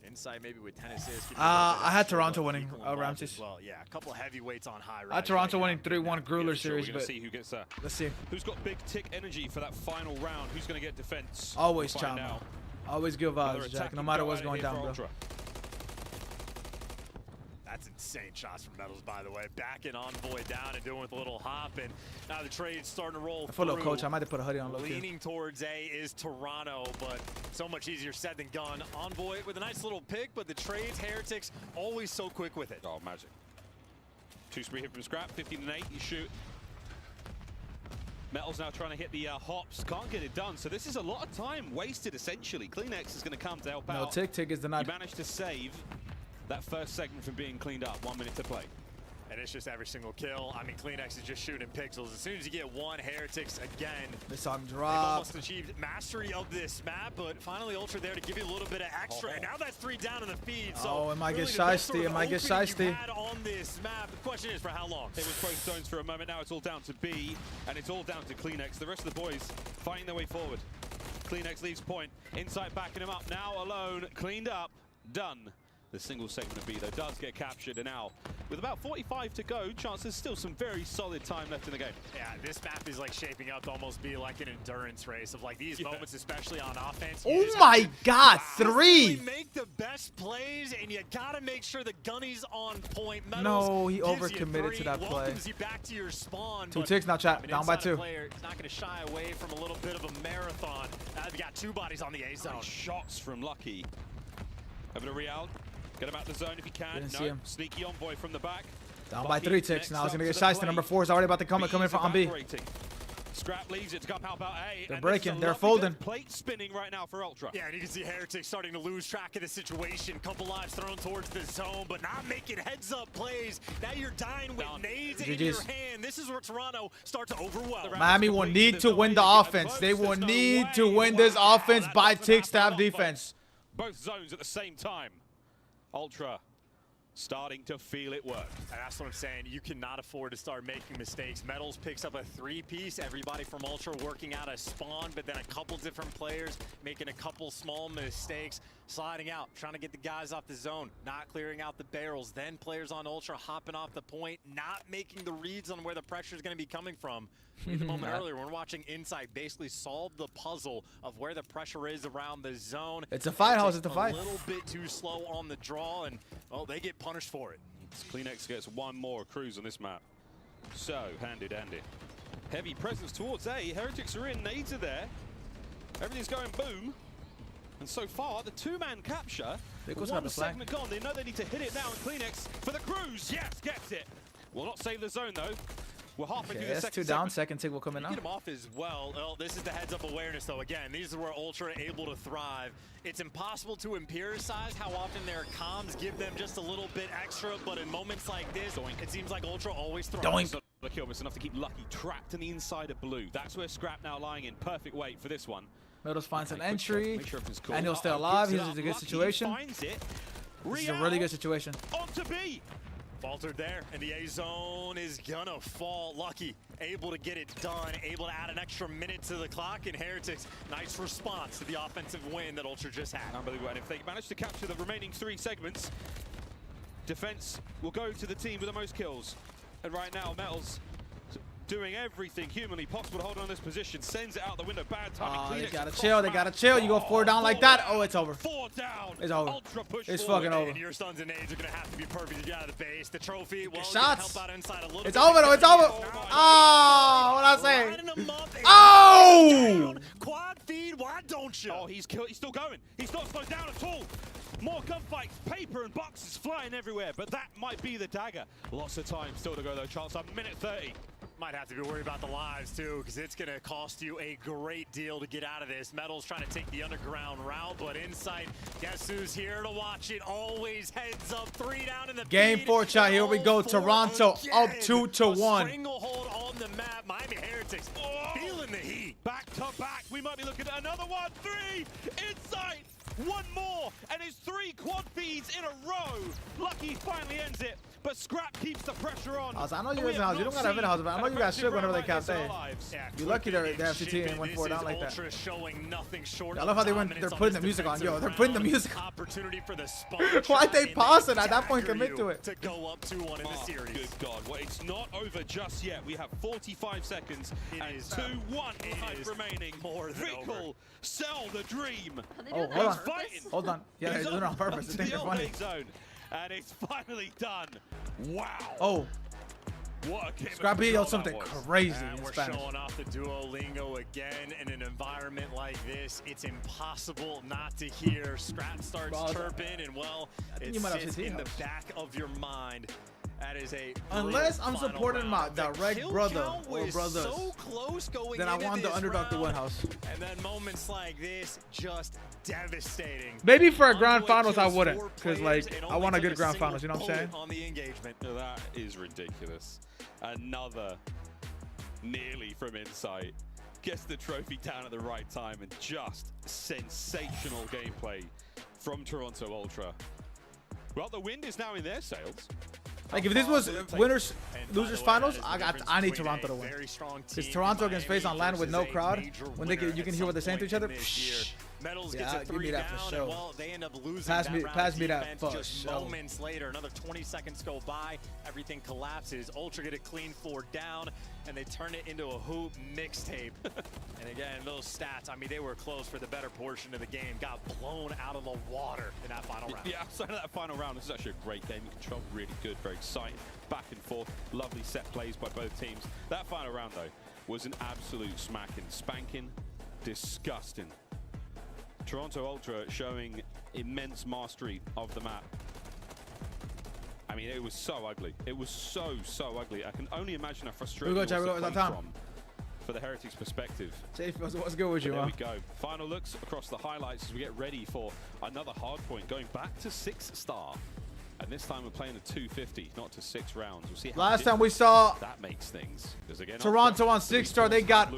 Insight maybe with 10 assists. I had Toronto winning, Ramses. Well, yeah, a couple of heavyweights on High Rise. I had Toronto winning 3-1 Grueler series, we're but see who gets that. Let's see. Who's got big tick energy for that final round? Who's going to get defense? Always Chama. Always give vibes, Jack, no matter what's going down, bro. That's insane shots from Metals, by the way. Backing Envoy down and doing with a little hop, and now the trade's starting to roll through. Little coach, I might have put a hoodie on low key. Leaning towards A is Toronto, but so much easier said than done. Envoy with a nice little pick, but the trades, Heretics, always so quick with it. Oh, magic. 2-spree hit from Scrap, 15 and 8, you shoot. Metals now trying to hit the hops, can't get it done. So this is a lot of time wasted, essentially. CleanX is going to come to help out. No, Tick is denied. He managed to save that first segment from being cleaned up. 1 minute to play. And it's just every single kill. I mean, CleanX is just shooting pixels. As soon as you get one, Heretics again. This on They've drop. almost achieved mastery of this map, but finally Ultra there to give you a little bit of extra. And now that's 3 down in the feed. So oh, it might really get shiesty. It might get shiesty. On this map. The question is for how long? It was both zones for a moment. Now it's all down to B, and it's all down to CleanX. The rest of the boys fighting their way forward. CleanX leaves point. Insight backing him up. Now alone. Cleaned up. Done. The single segment of B, though, does get captured, and now, with about 45 to go, Chance there's still some very solid time left in the game. Yeah, this map is like shaping up to almost be like an endurance race of like these moments, especially on offense. Oh my God, 3! Make the best plays, and you gotta make sure the gunny's on point. Metals no, he overcommitted to that play. You back to your spawn, 2 ticks now, chat. Down by 2. He's not gonna shy away from a little bit of a marathon. We got 2 bodies on the A zone. Shots from Lucky. Over to Real. Get him out the zone if he can. See him. Sneaky Envoy from the back. Down by 3 ticks. Now he's going to get shiesty. Number 4 is already about to come in for on B. Scrap leaves it to come help out A. They're breaking. They're folding. Plate spinning right now for Ultra. Yeah, and you can see Heretics starting to lose track of the situation. Couple lives thrown towards the zone, but not making heads-up plays. Now you're dying with nades in your hand. This is where Toronto starts to overwhelm. Miami will need to win the offense. They will need to win this offense by ticks to have defense. Both zones at the same time. Ultra starting to feel it work. And that's what I'm saying. You cannot afford to start making mistakes. Metals picks up a 3-piece. Everybody from Ultra working out a spawn, but then a couple different players making a couple small mistakes, sliding out, trying to get the guys off the zone, not clearing out the barrels. Then players on Ultra hopping off the point, not making the reads on where the pressure is going to be coming from. The moment earlier, we're watching Insight basically solve the puzzle of where the pressure is around the zone. It's a fight, House. It's a fight. A little bit too slow on the draw, and well, they get punished for it. CleanX gets one more cruise on this map. So, handy dandy. Heavy presence towards A. Heretics are in, nades are there. Everything's going boom. And so far, the 2-man capture, one segment gone. They know they need to hit it now, and CleanX for the cruise. Yes, gets it. Will not save the zone, though. We're halfway through the second 2 down. Second tick will come in now. Get him off as well. Well, this is the heads-up awareness, though. Again, these are where Ultra are able to thrive. It's impossible to empiricize how often their comms give them just a little bit extra, but in moments like this, it seems like Ultra always thrives. The kill was enough to keep Lucky trapped in the inside of blue. That's where Scrap now lying in perfect weight for this one. Metals finds an entry, sure cool. and he'll stay alive. This is a good situation. Finds it. This is a really good situation. On to B. Faltered there, and the A zone is gonna fall. Lucky, able to get it done, able to add an extra minute to the clock, and Heretics, nice response to the offensive win that Ultra just had. Unbelievable, and if they manage to capture the remaining 3 segments, defense will go to the team with the most kills. And right now, Metals doing everything humanly possible to hold on this position, sends it out the window. Bad timing. They gotta chill. They gotta chill. You go 4 down like that. Oh, it's over. 4 down. It's over. Ultra push it's forward. fucking over. And your stuns and nades are gonna have to be perfect to get out of the base. The trophy, well, shots. Help out inside a little it's bit. over though. It's over. Oh, what I say? Oh! Quad feed. Why don't you? Oh, he's still going. He's not slowed down at all. More gunfights, paper and boxes flying everywhere, but that might be the dagger. Lots of time still to go though, Chance. A minute 30. Might have to be worried about the lives too, because it's going to cost you a great deal to get out of this. Metal's trying to take the underground route, but Insight, guess who's here to watch it? Always heads up, 3 down in the Game 4, chat. Here we go. Toronto up 2-1. Stranglehold on the map. Miami Heretics feeling the heat. Back to back. We might be looking at another one. 3 Insight. 1 more, and it's 3 quad feeds in a row. Lucky finally ends it, but Scrap keeps the pressure on. I know you guys in house. You don't got to have in house, but I know you guys should whenever they cap A. You're lucky they're FCT and went 4 down like that. I love how they're putting the music on. Yo, they're putting the music on. Why'd they pause it? At that point, commit to it. To go up 2-1 in the series. Good God. Well, it's not over just yet. We have 45 seconds and 2-1 life remaining. Fickle, sell the dream. Oh, hold on. Hold on. Yeah, they're doing it on purpose. They think they're funny. Zone, and it's finally done. Wow. Oh. What a game. Scrappy yelled something crazy and in we're Spanish. showing off the Duolingo again in an environment like this. It's impossible not to hear. Scrap starts chirping, and well, it sits in the back of your mind. That is a unless I'm supporting my direct brother or brothers, so close going then I want the underdog to win house. And then moments like this, just devastating. Maybe for a grand finals I wouldn't, because like I want a good grand finals. You know what I'm saying? On the engagement, that is ridiculous. Another nearly from Insight. Gets the trophy down at the right time, and just sensational gameplay from Toronto Ultra. Well, the wind is now in their sails. Like if this was winners losers finals, I need Toronto to win. Because Toronto against FaZe on land with no crowd, when they you can hear what they're saying to each other. Yeah, give me that for sure. Well, they end up losing pass me that for just sure. Moments later, another 20 seconds go by, everything collapses. Ultra get a clean 4 down, and they turn it into a hoop mixtape. And again, those stats, I mean, they were close for the better portion of the game. Got blown out of the water in that final round. Yeah, outside of that final round, this is actually a great game. Control really good, very exciting. Back and forth, lovely set plays by both teams. That final round, though, was an absolute smacking, spanking, disgusting. Toronto Ultra showing immense mastery of the map. I mean, it was so ugly. It was so ugly. I can only imagine how frustrating it was from for the Heretics perspective. What's good with you, There we go. Final looks across the highlights as we get ready for another hard point, going back to 6-star. And this time we're playing a 250, not to 6 rounds. We'll see how last time we saw that makes things. Again, Toronto on 6-star, they got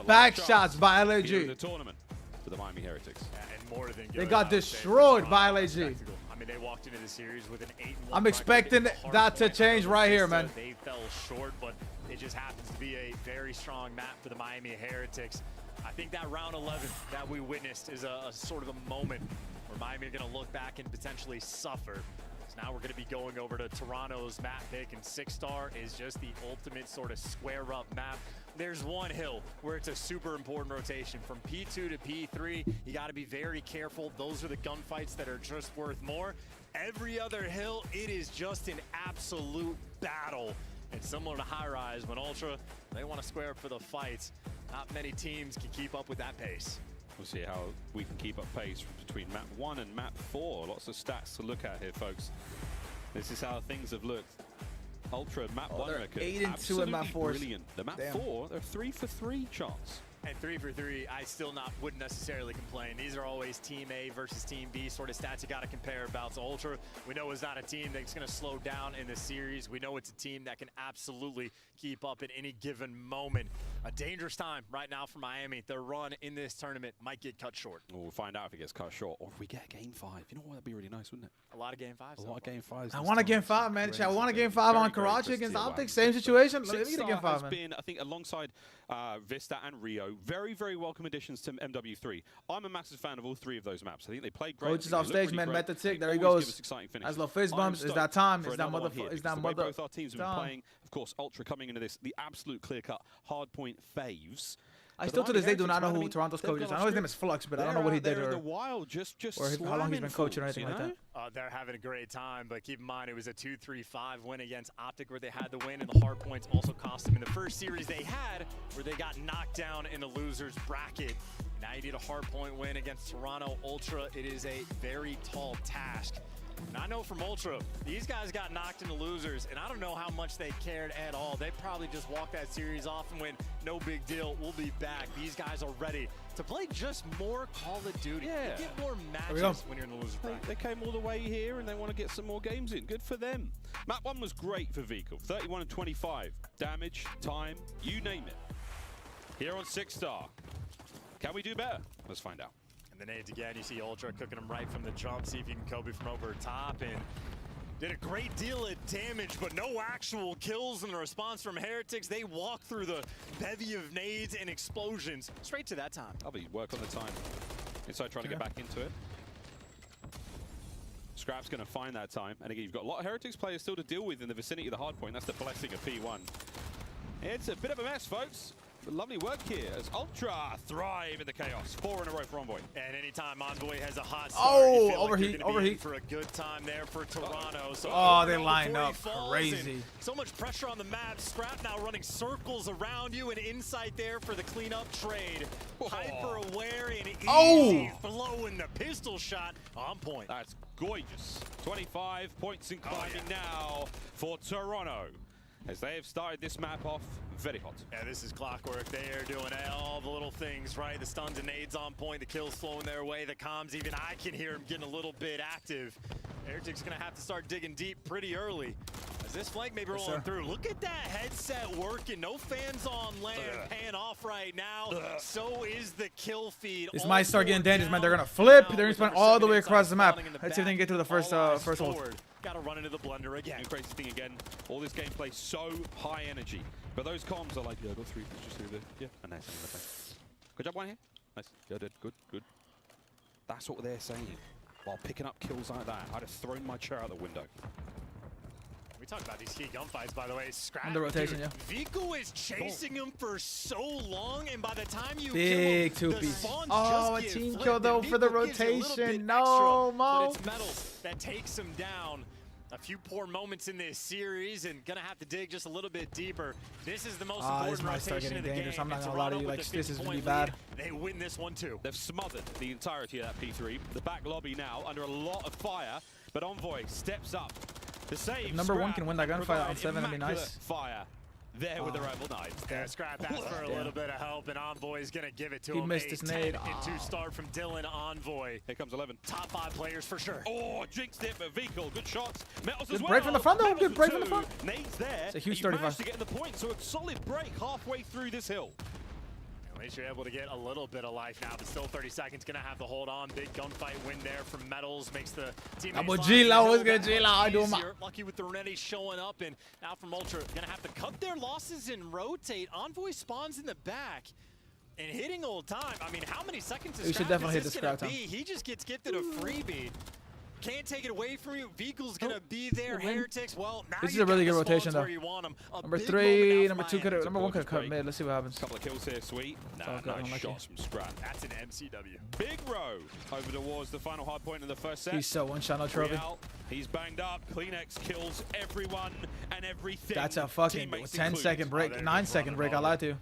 back shots by LAG. The tournament for the Miami Heretics. And more than they got destroyed by LAG. I mean, they walked into the series with an 8-1. I'm expecting that to change right here, man. They fell short, but it just happens to be a very strong map for the Miami Heretics. I think that round 11 that we witnessed is a sort of a moment where Miami are going to look back and potentially suffer. So now we're going to be going over to Toronto's map pick, and 6-star is just the ultimate sort of square up map. There's one hill where it's a super important rotation. From P2 to P3, you got to be very careful. Those are the gunfights that are just worth more. Every other hill, it is just an absolute battle. And similar to High Rise, when Ultra, they want to square up for the fights. Not many teams can keep up with that pace. We'll see how we can keep up pace between map 1 and map 4. Lots of stats to look at here, folks. This is how things have looked. Ultra map 1 record, 8-2 in map 4. Brilliant. The map 4, they're 3 for 3 chance. And 3 for 3, I still wouldn't necessarily complain. These are always Team A versus Team B sort of stats you got to compare about. So Ultra, we know is not a team that's going to slow down in the series. We know it's a team that can absolutely keep up at any given moment. A dangerous time right now for Miami. Their run in this tournament might get cut short. Well, we'll find out if it gets cut short, or if we get Game 5. You know what? That'd be really nice, wouldn't it? A lot of Game 5s. A lot of Game 5s. I want a Game 5, man. I want a Game 5 on Karachi against Optic. Same situation. Let me get a Game 5, man. Been, I think, alongside Vista and Rio, very, very welcome additions to MW3. I'm a massive fan of all 3 of those maps. I think they played great. Coach is off stage, man. Met the tick. There he goes. As low fizz bumps. Is that time? Is that motherfucker? Is that mother? Both our teams have been playing. Of course, Ultra coming into this, the absolute clear-cut hardpoint faves. I still to this day do not know who Toronto's coach is. I know his name is Flux, but I don't know what he did or how long he's been coaching or anything like that. They're having a great time, but keep in mind it was a 2-3-5 win against Optic where they had the win, and the hard points also cost them in the first series they had where they got knocked down in the losers bracket. Now you need a hard point win against Toronto Ultra. It is a very tall task. And I know from Ultra, these guys got knocked into losers, and I don't know how much they cared at all. They probably just walked that series off and went, no big deal, we'll be back. These guys are ready to play just more Call of Duty. Yeah. You get more matches when you're in the loser bracket. They came all the way here and they want to get some more games in. Good for them. Map 1 was great for Vehicle. 31 and 25. Damage, time, you name it. Here on 6-star. Can we do better? Let's find out. And the nades again, you see Ultra cooking them right from the jump. See if you can Kobe from over top. And did a great deal of damage, but no actual kills in the response from Heretics. They walk through the bevy of nades and explosions straight to that time. I'll be work on the time. Inside trying to get back into it. Scrap's going to find that time. And again, you've got a lot of Heretics players still to deal with in the vicinity of the hard point. That's the blessing of P1. It's a bit of a mess, folks. But lovely work here as Ultra thrive in the chaos. 4 in a row for Envoy. And anytime Envoy has a hot start, you feel overheat, like overheat for a good time there for Toronto. So they lined up crazy. So much pressure on the map. Scrap now running circles around you and insight there for the cleanup trade. Hyper aware and easy flow in the pistol shot on point. That's gorgeous. 25 points in climbing now for Toronto, as they have started this map off very hot. Yeah, this is clockwork. They are doing all the little things, right? The stuns and nades on point, the kills flowing their way, the comms, even I can hear them getting a little bit active. Heretics gonna have to start digging deep pretty early. As this flank may be rolling through. Look at that headset working. No fans on land, paying off right now. So is the kill feed. This might start getting dangerous, man. They're gonna flip. They're gonna spin all the way across the map. Let's see if they can get to the first hold. Gotta run into the blender again. And crazy thing again, all this gameplay so high energy. But those comms are like, yeah, I got 3 just through there. Yeah, and nice. Good job, one here. Nice. Yeah, did. Good. That's what they're saying. While picking up kills like that, I'd have thrown my chair out the window. We talked about these key gunfights, by the way. Scrap. Under rotation, yeah. Vico is chasing him for so long, and by the time you big kill him, 2-piece. the spawns Oh, a just team get kill though flipped, for the Vico gives you a little bit rotation. extra, No, Mo. but it's Metals that takes him down. A few poor moments in this series, and gonna have to dig just a little bit deeper. This is the most important this might start rotation getting of the dangerous. game. I'm not and gonna lie to Toronto you, with like, the this is 50-point really bad. lead, they win this one too. They've smothered the entirety of that P3. The back lobby now under a lot of fire, but Envoy steps up. The save. If number one Scrap can win that gunfight on provide 7, that'd be immaculate nice. Fire there with the Rebel Knights. Yeah, Scrap asked for a little bit of help, and Envoy is gonna give it to him. He missed his nade. And 2-star from Dylan Envoy. Here comes 11. Top 5 players for sure. Oh, jinxed it, but Vehicle, good shots. Metals as Good well. break from the front, though. Metals Good break with from the 2. front. Nade's there. It's a huge He 35. managed to get in the point, so a solid break halfway through this hill. At least you're able to get a little bit of life now, but still 30 seconds. Gonna have to hold on. Big gunfight win there from Metals. Makes the teammates lucky with the Renetti showing up, and now from Ultra gonna have to cut their losses and rotate. Envoy spawns in the back and hitting old time. I mean, how many seconds is should definitely hit the scrap time. He just gets gifted a freebie. Can't take it away from you. Vehicle's gonna be there. Heretics, well, now this is a really good rotation, though. Number 3, number 2 number 1 could have cut mid. Let's see what happens. Couple of kills here, sweet. Nah, nice shots from Scrap. That's an MCW. Big row over towards the final hard point in the first set. He's so one-shot, no trophy. Real, he's banged up. Kleenex kills everyone and everything. That's a fucking 10-second break, 9-second break. I lied to you.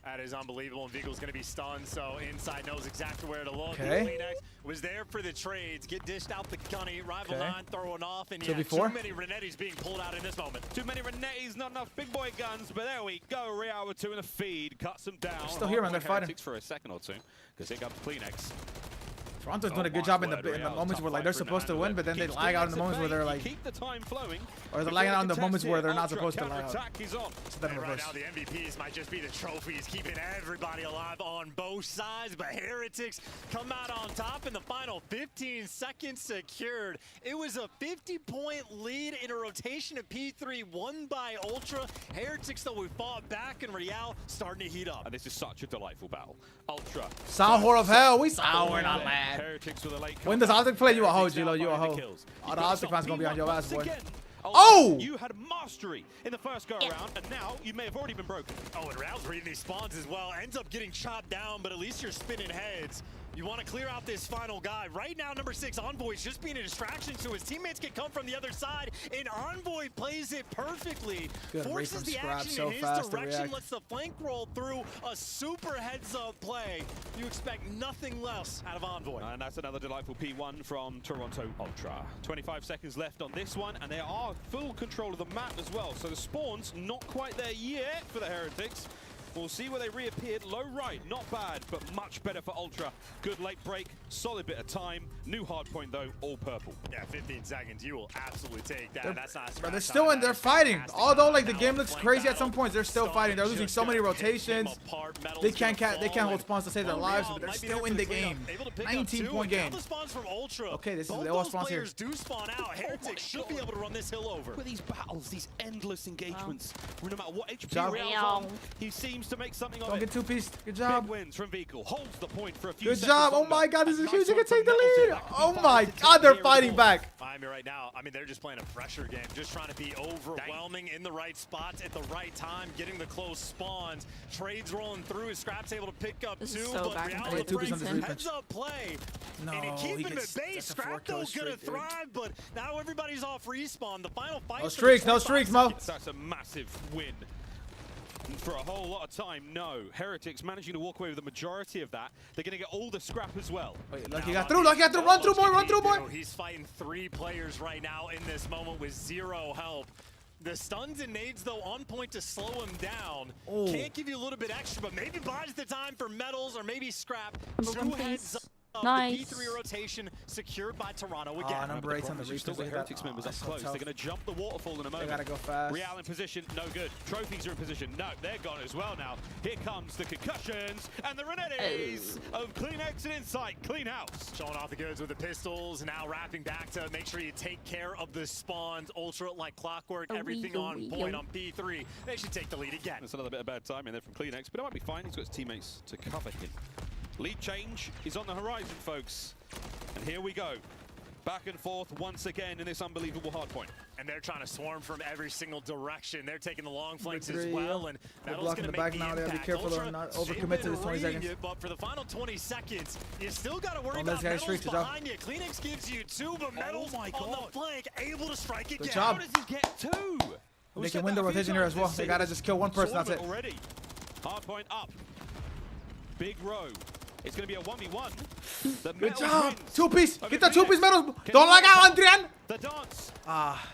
That is unbelievable, and Vehicle's going to be stunned, so Inside knows exactly where to look. Okay. Kleenex was there for the trades. Get dished out the gunny. Rival 9 throwing off, and Too many Renettis being pulled out in this moment. Too many Renettis, not enough big boy guns, but there we go. Real with 2 in the feed, cuts them down. Still here, man. They're fighting. For a second or two, because here comes Kleenex. Toronto's doing a good job in the moments where like they're supposed to win, but then they lag out in the moments where they're like, keep the time flowing, or they're lagging out in the moments where they're not supposed to lag out. Is on. So then right now the MVPs might just be the trophies, keeping everybody alive on both sides, but Heretics come out on top in the final 15 seconds secured. It was a 50-point lead in a rotation of P3 won by Ultra. Heretics, though, we fought back, and Real starting to heat up. And this is such a delightful battle. Ultra. Sour of hell, we sour, not mad. Heretics with a late when does Optic play, you a hoe, Gilo, you a hoe. All the Optic fans gonna be on your ass, boy. Oh! You had mastery in the first go-around, and now you may have already been broken. Oh, and Real's reading these spawns as well. Ends up getting chopped down, but at least you're spinning heads. You want to clear out this final guy. Right now, number 6, Envoy's just being a distraction so his teammates can come from the other side, and Envoy plays it perfectly. Good Forces the action so in his fast direction, lets the flank roll through a super heads-up play. You expect nothing less out of Envoy. And that's another delightful P1 from Toronto Ultra. 25 seconds left on this one, and they are full control of the map as well. So the spawn's not quite there yet for the Heretics. We'll see where they reappeared. Low right, not bad, but much better for Ultra. Good late break, solid bit of time. New hard point though, all purple. Yeah, 15 seconds. You will absolutely take that. That's not. But they're still in. They're fighting. Although like the game looks crazy at some points, they're still fighting. They're losing so many rotations. They can't hold spawns to save their lives, but they're still in the game. 19-point game. Okay, this is the all spawns here. Do spawn out. Heretics should be able to run this hill over. With these battles, these endless engagements, no matter what HP Real's on, he seems to make something of it. Don't get two-piece. Good job. Big wins from Vehicle. Holds the point for a few Good seconds job. Oh longer. my God, this is Nice huge. They one can take from the lead. Nettles. Oh my God, they're fighting back. Miami right now, I mean, they're just playing a pressure game, just trying to be overwhelming in the right spots at the right time, getting the close spawns. Trades rolling through. Scrap's able to pick up This two, is so but back and reality forth. brings heads up play. No, and keep he him gets- at base. that's a Scrap 4 though kill gonna streak, dude. thrive, but now everybody's off respawn. The final fight. No streaks, no streaks, Mo. That's a massive win. And for a whole lot of time, no. Heretics managing to walk away with the majority of that. They're going to get all the scrap as well. Wait, Lucky got through. Lucky got through. Run through, boy. Run through, boy. He's fighting 3 players right now in this moment with 0 help. The stuns and nades, though, on point to slow him down. Oh. Can't give you a little bit extra, but maybe buys the time for Metals or maybe Scrap. Number 2 1 heads piece. up. Nice. The P3 rotation secured by Toronto again. Number 8's on the You've still got replay. Heretics members up close. They're going to jump the waterfall in a moment. They gotta go fast. Real in position, no good. Trophies are in position, no, they're gone as well now. Here comes the concussions and the Renettis of Clean Exit Insight, Clean House. Showing off the goods with the pistols, now wrapping back to make sure you take care of the spawns. Ultra like clockwork, everything on point on P3. They should take the lead again. That's another bit of bad timing there from Clean X, but it might be fine. He's got his teammates to cover him. Lead change is on the horizon, folks. And here we go. Back and forth once again in this unbelievable hardpoint. And they're trying to swarm from every single direction. They're taking the long flanks as well. And they're Metal's blocking going the to back make now. the They gotta be impact. careful Ultra, to not they've overcommit to been this 20 reading seconds. it, but for the final 20 seconds, you still got to worry Don't let about this guy Metals streak, good job. behind you. Kleenex gives you 2, but Metals my on God. the flank, able to strike again. Good job. How does he get 2? They can win the rotation here as well. They gotta just kill one person. That's it. Already. Hardpoint up. Big row. It's going to be a 1v1. The Good Metals job. wins. Two-piece. Over Get that Kleenex. two-piece Metals. Can Don't he lag win? out, Adrian. The dance.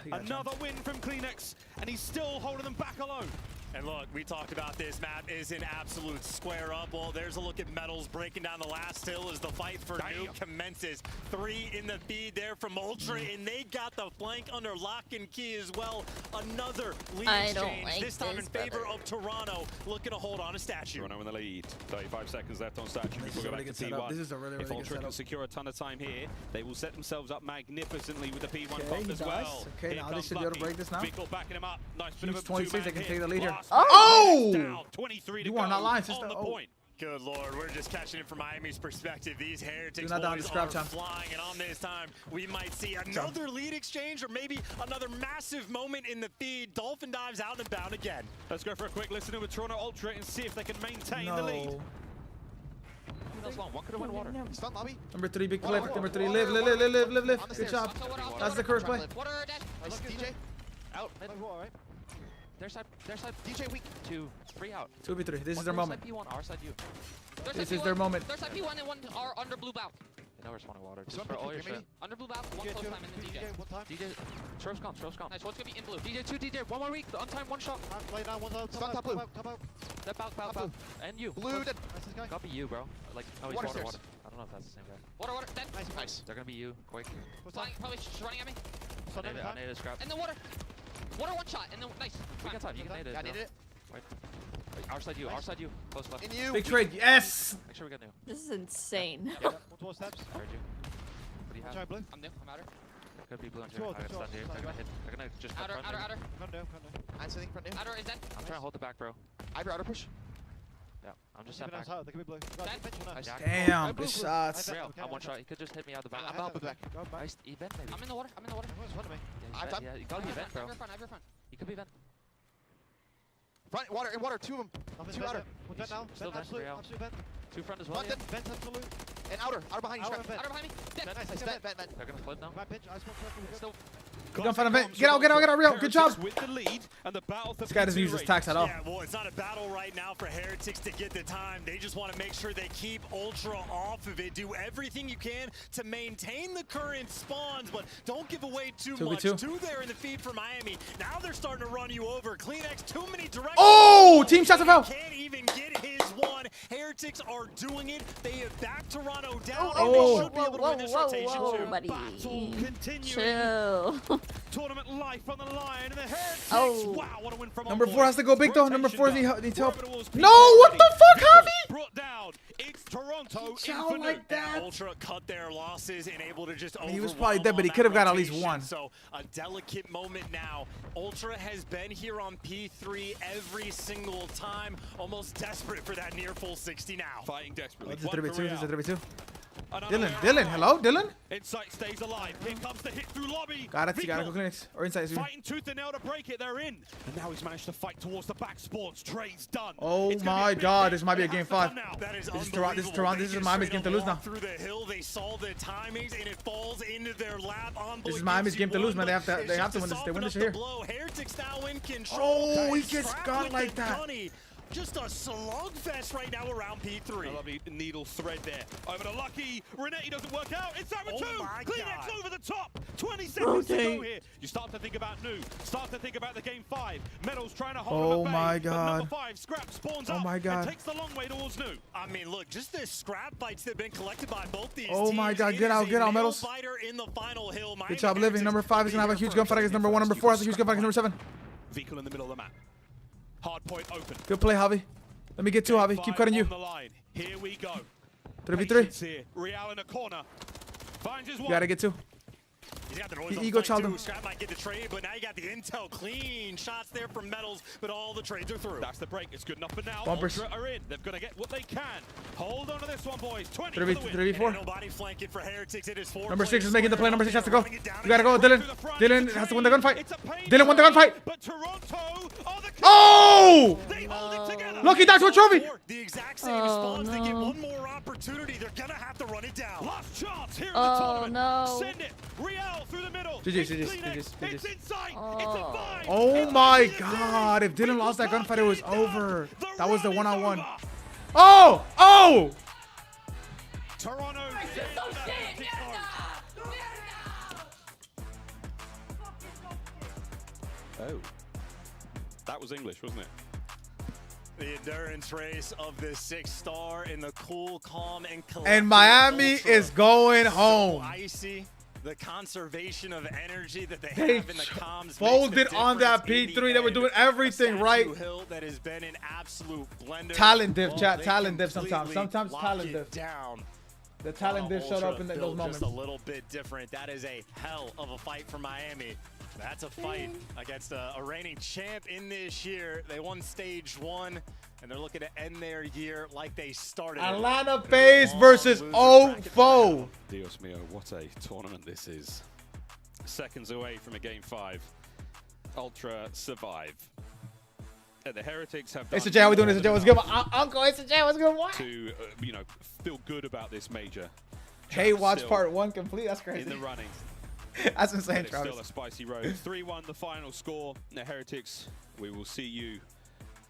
You got Another win from Kleenex, and he's still holding them back alone. And look, we talked about this map is an absolute square up. Well, there's a look at Metals breaking down the last hill as the fight for Nuke commences. 3 in the feed there from Ultra, and they got the flank under lock and key as well. Another lead I don't exchange, like this time in this, favor brother. of Toronto, looking to hold on a statue. Toronto in the lead. 35 seconds left on statue. This We'll is a go really back good to setup. T1. This is a really, If really good Ultra can setup. secure a ton of time here, they will set themselves up magnificently with the P1 Okay, bump he as does. well. Okay, Here now they comes should be able to Bucky. break this now. Vickle backing him up. Nice bit Huge of a 26, they can take the lead here. Last Oh! down. 23 to You go are not lying, on sister. the Oh. point. Good Lord, we're just catching it from Miami's perspective. These Heretics Do not down boys the scrap are time. flying, and on this time, we might see another lead exchange or maybe another massive moment in the feed. Dolphin dives out and about again. Let's go for a quick listen with Toronto Ultra and see if they can maintain the lead. No. One could have won water. Stun lobby. Number 3, big clip. Number 3, live. Good job. That's the curse play. Water dead. Nice, DJ. Out. Alright. Their side. DJ weak. 2, 3 out. 2v3. This is their moment. P1, our side you. This is their moment. Their side P1 and 1 are under blue bow. Now we're spawning water. Just for all your shit. Under blue bow, 1 close time in the DJ. DJ, Shrove's gone. Nice, one's gonna be in blue. DJ 2, DJ, 1 more week. The untimed 1 shot. Lay down, one's out. Stun top blue. Step out. And you. Blue dead. Nice, this guy. Gotta be you, bro. Like, oh, he's Water water. stairs. I don't know if that's the same guy. Water, dead. Nice. They're gonna be you, quick. Flying, Probably just running at me. Stun every I time. need a scrap. And the water. Water 1 shot. And then nice. We got time. You can nade it. I needed it. Wait, our side you. Close left. In you. Big trade. Yes. Make sure we got new. This is insane. One towards steps. Heard you. What do you have? Try blue. I'm new. I'm outer. Could be blue and Two I out, got two stunned out. here. They're gonna hit. They're gonna just come front. Outer. Come down. Answer front new. Outer is dead. I'm trying to hold the back, bro. Ivy outer push. Yeah, I'm just Keep sat it back. outside. They can be blue. Nice. Damn. Good shots. Real. I'm 1 shot. He could just hit me out the back. I'm help with back. Nice. Event maybe. I'm in the water. Everyone's front of me. Yeah, I've done. yeah, you gotta be event, bro. I've your front. You could be event. Front, water, 2 of them. 2 outer. Still vent, Real. Absolute vent. 2 front as well. Front Yeah. dead. Vent absolute. And outer behind you. Outer Scrap. vent. Outer behind me. Dead. Nice. Vent. They're gonna flip now. Right pitch. I smoke circle. We're good. Still. Good gun, find vent. Get out, Real. Good job. With the lead and the battle for This guy doesn't use his tax at all. Yeah, well, it's not a battle right now for Heretics to get the time. They just want to make sure they keep Ultra off of it. Do everything you can to maintain the current spawns, but don't give away too much. 2 there in the feed for Miami. Now they're starting to run you over. CleanX, too many direct. Oh, team shots of out. Can't even get his one. Heretics are doing it. They have backed Toronto down. Oh. And they should be able to win this rotation too. buddy. battle continuing. Chill. Tournament life on the line, and the Heretics. Oh. Wow, what a win from Number our 4 has to go big though. Rotation Number 4 done. needs help. Wherever it was, No, people what the fuck, ready. Javi? Brought down. It's Toronto Chow Infinite. like that. Ultra cut their losses and able to just He was overwhelm probably dead, but he on could have that got at least rotation. one. So a delicate moment now. Ultra has been here on P3 every single time, almost desperate for that near full 60 now. Fighting desperately. This is a One for 3v2. This is a Real. 3v2. Another Dylan, round. hello, Dylan. Insight stays alive. Here comes the hit through lobby. Got it. You gotta Vico go clinics or inside. fighting tooth and nail to break it. They're in. And now he's managed to fight towards the back sports. Trade's done. Oh It's gonna be a my big God, hit. this might be a It game has to 5. come now. That is This is unbelievable. Toronto. This They is just Miami's straight game to up lose now. walk through the hill. They saw the timings and it falls into their lap. This is Miami's game to lose, man. They have to win this. They win this here. Heretics now in control. Oh, he gets Scrap got with like the that. gunny. Just a slugfest right now around P3. A lovely needle thread there. Over to Lucky. Renetti doesn't work out. It's over 2. my CleanX God. over the top. 20 seconds to go here. You start to think about new. Start to think about the game 5. Medals trying to hold Oh him at bay. my But God. number 5, Scrap spawns Oh up my God. and takes the long way towards new. I mean, look, just the scrap fights that have been collected by both these Oh teams. my God, It get is out, a get out, nail Medals. biter in the final hill. Good job living. Number 5 is gonna have a huge gunfight against number 1. Number 4 has a huge gunfight against number 7. Vehicle in the middle of the map. Hard point open. Good play, Javi. Let me get 2, Javi. Keep cutting you. On the line. Here we go. 3v3. Patience here. Real in the corner. Finds his You one. gotta get 2. He's got the noise on Ego flank child too. him. Scrap might get the trade, but now you got the intel. Clean shots there from Metals, but all the trades are through. That's the break. It's good enough for now. Bumpers. Ultra are in. They're going to get what they can. Hold on to this one, boys. 20 3v3, for the win. 3v4. Nobody flanking for Heretics. It is 4 Number 6 is players making the play. squared Number up 6 has to there, go. running it down You gotta go, again. Dylan. Dylan has to win the gunfight. It's a pain Dylan won the gunfight. But Toronto are the Oh! They hold it together. Look, he died to a trophy. The exact same spawns. They get one more opportunity. They're gonna have to run it down. Last chance here in the Oh, tournament. no. Send it. Real through the middle. GG's, It's GG's, CleanX. GG's, It's GG's. inside. It's a 5. Oh It's my a God. If Dylan lost that gunfight, it was over. The That was the run is one-on-one. over. Oh! Oh! Toronto. Oh. That was English, wasn't it? The endurance race of the 6-star in the cool, calm, and collected. And Miami Ultra. is going So home. icy. The conservation of energy that they They have in the comms makes folded the on that difference in P3. the They were end. doing everything A right. Statue Hill that has been an absolute blender. Talent diff, Well, chat. they Talent diff sometimes. completely Sometimes lock talent it diff. down. The talent diff showed up in those Ultra moments. just a little bit different. That is a hell of a fight for Miami. That's a fight against a reigning champ in this year. They won stage 1, and they're looking to end their year like they started. Atlanta FaZe versus OFO. Dios mio, what a tournament this is. Seconds away from a game 5. Ultra survive. And the Heretics have done It's a J. How we doing? more It's a J. than What's good? enough Uncle, it's a J. What's good? What? to, feel good about this major. Hey, watch Still part 1 complete. That's in crazy. the running. That's insane, But it's Travis. still a spicy road. 3-1 the final score. The Heretics, we will see you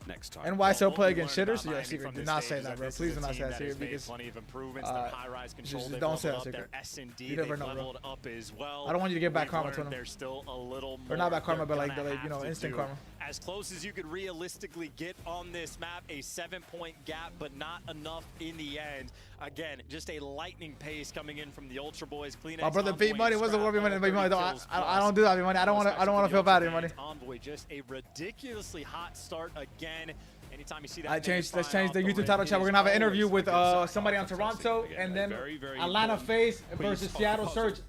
next time. NYSL play What we against learned shitters? about Yeah, Miami secret. from Do this not stage say is that, bro. this Please is do a not team say that that here has made because plenty of improvements. Their high-rise control, just they've don't say leveled that, up. secret. Their S&D, You never they've know, bro. leveled up as well. I don't want you to get bad We've karma learned to them. There's still a little more Or not bad karma, they're but like, gonna you know, have to instant do. karma. As close as you could realistically get on this map, a 7-point gap, but not enough in the end. Again, just a lightning pace coming in from the Ultra Boys. CleanX, My brother beat Envoy, money. What's the Scrap, word? Money, all beat money. 30 I kills don't do that, money. I don't want to feel bad, money. Envoy, just a ridiculously hot start again. Anytime you see that, Let's change the YouTube title chat. We're gonna have an interview with somebody on Toronto, and then Very, very Atlanta important FaZe piece versus of the Seattle puzzle. Surge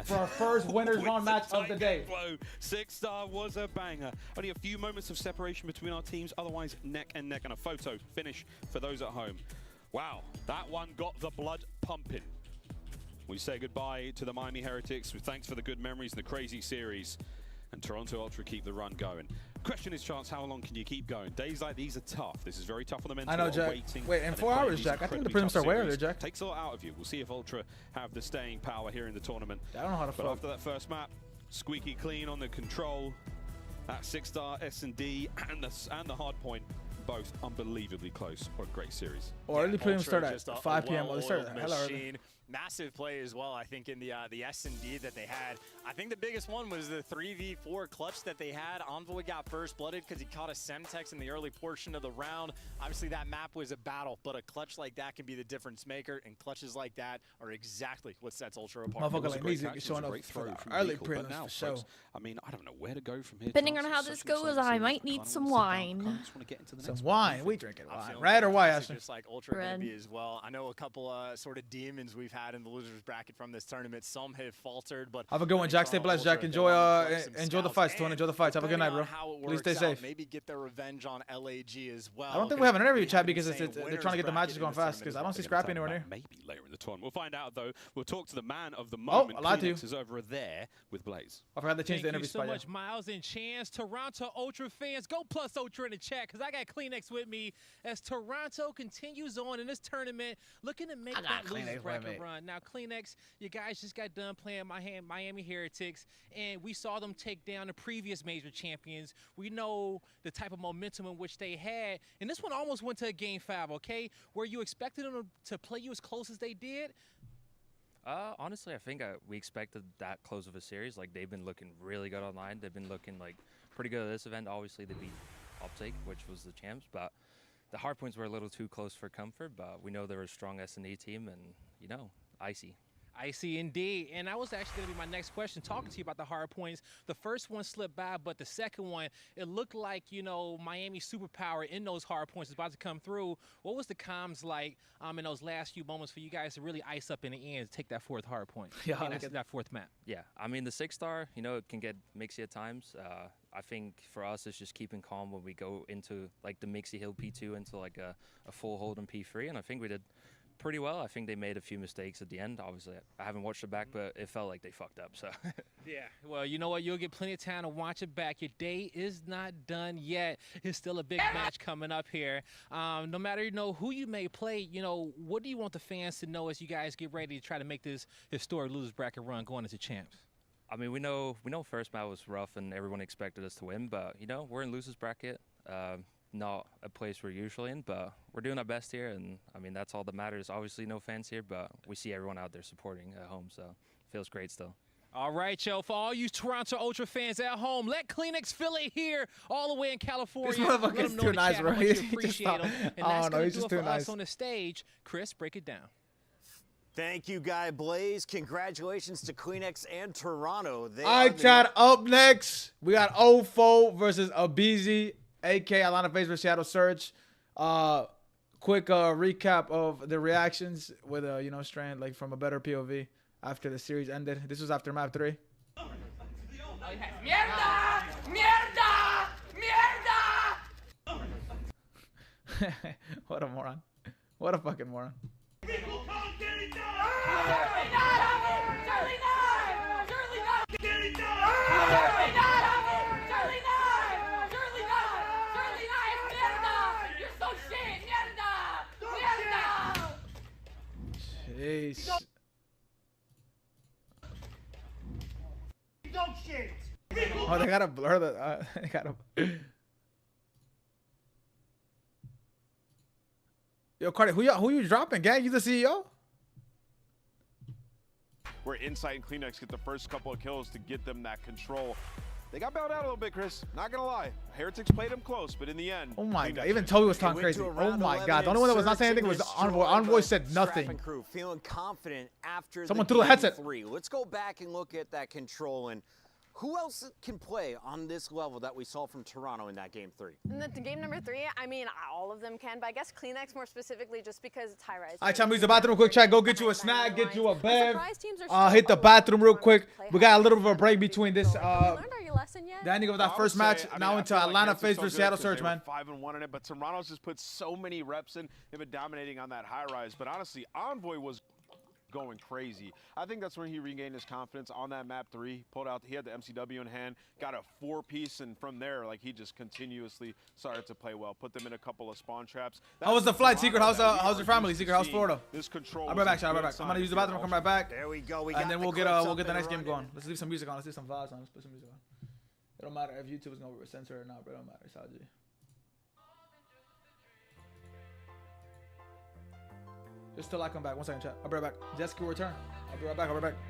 for our first winners round match of the day. 6-star was a banger. Only a few moments of separation between our teams, otherwise neck and neck, and a photo finish for those at home. Wow, that one got the blood pumping. We say goodbye to the Miami Heretics with thanks for the good memories and the crazy series. And Toronto Ultra keep the run going. Question is, Chance, how long can you keep going? Days like these are tough. This is very tough on the mental. I know, Jack. Wait, in 4 hours, Jack. I think the prelims are way earlier, Jack. Takes a lot out of you. We'll see if Ultra have the staying power here in the tournament. I don't know how to But after that first map, squeaky clean on the control. That 6-star S&D and the hard point, both unbelievably close. What a great series. Or early prelims start at 5 p.m. Well, they start hella early. Massive play as well, I think, in the S&D that they had. I think the biggest one was the 3v4 clutch that they had. Envoy got first blooded because he caught a Semtex in the early portion of the round. Obviously, that map was a battle, but a clutch like that can be the difference maker, and clutches like that are exactly what sets Ultra apart. Motherfucker like me showing up for the early prelims for sure. I mean, I don't know where to go from here. Depending on how this goes, I might need some wine. Some wine? We drinking wine. Red or white, Ashley? Just like Ultra going to be as well. I know a couple sort of demons we've had in the losers bracket from this tournament. Some have faltered, but have a good one, Jack. Stay blessed, Jack. Enjoy the fights, Tony. Enjoy the fights. Have a good night, bro. Please stay safe. Maybe get their revenge on LAG as well. I don't think we have an interview chat because they're trying to get the matches going fast. Because I don't see Scrappy anywhere near. Maybe later in the tournament. We'll find out though. We'll talk to the man of the moment. I lied to you. Is over there with Blaze. I forgot to change the interview spot. Thank you so much, Miles and Chance. Toronto Ultra fans, go plus Ultra in the chat because I got Kleenex with me as Toronto continues on in this tournament, looking to make that losers bracket run. Now, Kleenex, you guys just got done playing Miami Heretics, and we saw them take down the previous major champions. We know the type of momentum in which they had, and this one almost went to a game 5, okay? Where you expected them to play you as close as they did? Honestly, I think we expected that close of a series. Like, they've been looking really good online. They've been looking, like, pretty good at this event. Obviously, they beat Optic, which was the champs, but the hardpoints were a little too close for comfort, but we know they're a strong S&E team, and, you know, icy. Icy indeed. And that was actually going to be my next question, talking to you about the hard points. The first one slipped by, but the second one, it looked like, you know, Miami superpower in those hard points is about to come through. What was the comms like in those last few moments for you guys to really ice up in the end to take that fourth hard point? Yeah, that fourth map. Yeah, I mean, the 6-star, you know, it can get mixy at times. I think for us, it's just keeping calm when we go into, like, the Mixie Hill P2 into, like, a full hold in P3, and I think we did pretty well. I think they made a few mistakes at the end. Obviously, I haven't watched it back, but it felt like they fucked up. So yeah, well, you know what? You'll get plenty of time to watch it back. Your day is not done yet. It's still a big match coming up here. No matter, you know, who you may play, you know, what do you want the fans to know as you guys get ready to try to make this historic losers bracket run going into champs? I mean, we know first match was rough and everyone expected us to win, but, you know, we're in losers bracket. Not a place we're usually in, but we're doing our best here, and I mean, that's all that matters. Obviously no fans here, but we see everyone out there supporting at home, so it feels great still. All right, yo, for all you Toronto Ultra fans at home, let Kleenex feel it here all the way in California. This motherfucker's too nice, bro. He's just not, I don't know, he's just too nice. On the stage, Chris, break it down. Thank you, Guy Blaze. Congratulations to Kleenex and Toronto. All right, Chad, up next, we got Ofo versus Abizi. AK Atlanta FaZe vs Seattle Surge. Quick recap of the reactions with you know, Strand, like, from a better POV after the series ended. This was after map 3. Mierda! Mierda! Mierda! What a moron. What a fucking moron. Jeez. Oh, they gotta blur the. They gotta. Yo, Cardi, who you dropping, gang? You the CEO? Where Insight and Kleenex get the first couple of kills to get them that control. They got bailed out a little bit, Chris. Not gonna lie. Heretics played them close, but in the end. Oh my God! Even Toby was talking crazy. Oh my God! The only one that was not saying anything was Envoy. Envoy said nothing. Crew feeling confident after someone threw the headset. 3. Let's go back and look at that control and who else can play on this level that we saw from Toronto in that game 3? In the game number 3, I mean, all of them can, but I guess Kleenex more specifically just because it's high rise. All right, time to use the bathroom quick, chat. Go get you a snack, get you a bev. Hit the bathroom real quick. We got a little bit of a break between this. The ending of that first match, now into Atlanta FaZe vs Seattle Surge, man. 5-1 in it, but Toronto's just put so many reps in. They've been dominating on that high rise. But honestly, Envoy was going crazy. I think that's when he regained his confidence on that map 3. Pulled out, he had the MCW in hand, got a 4-piece, and from there, like, he just continuously started to play well. Put them in a couple of spawn traps. How was the flight, Secret? How's your family, Secret? How's Florida? This control. I'll be back, I'll be back. I'm gonna use the bathroom, come right back. There we go. And then we'll get the next game going. Let's leave some music on. Let's leave some vibes on. Let's put some music on. It don't matter if YouTube is gonna censor it or not, but it don't matter. It's how G. Just till I come back. 1 second, chat. I'll be right back. Jessica will return. I'll be right back. I'll be right back.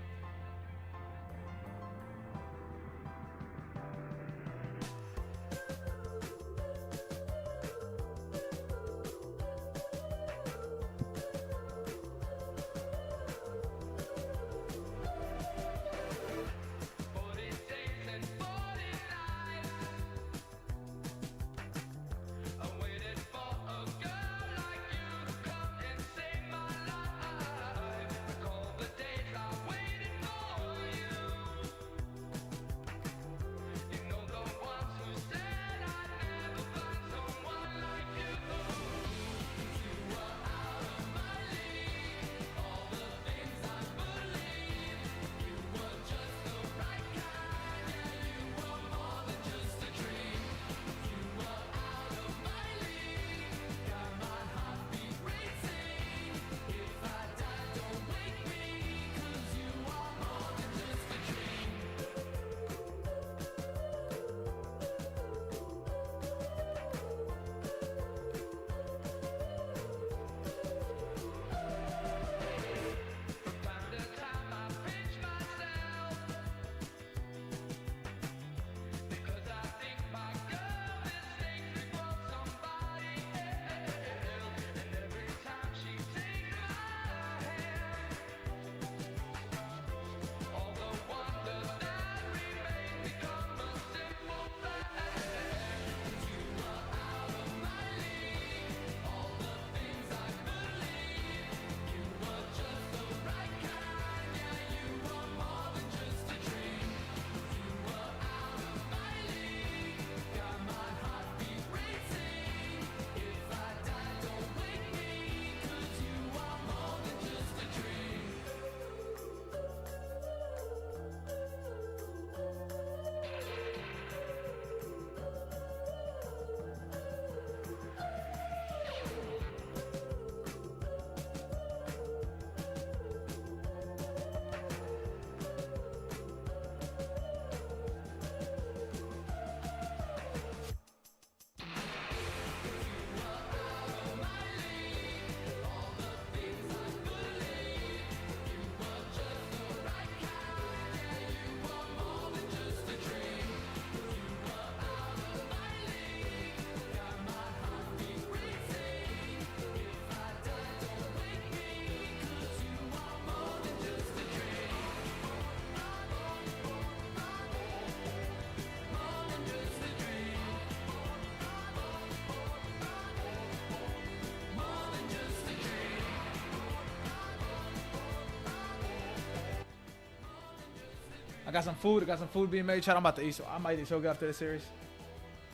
I got some food. I got some food being made. Chat, I'm about to eat, so I might eat so good after this series.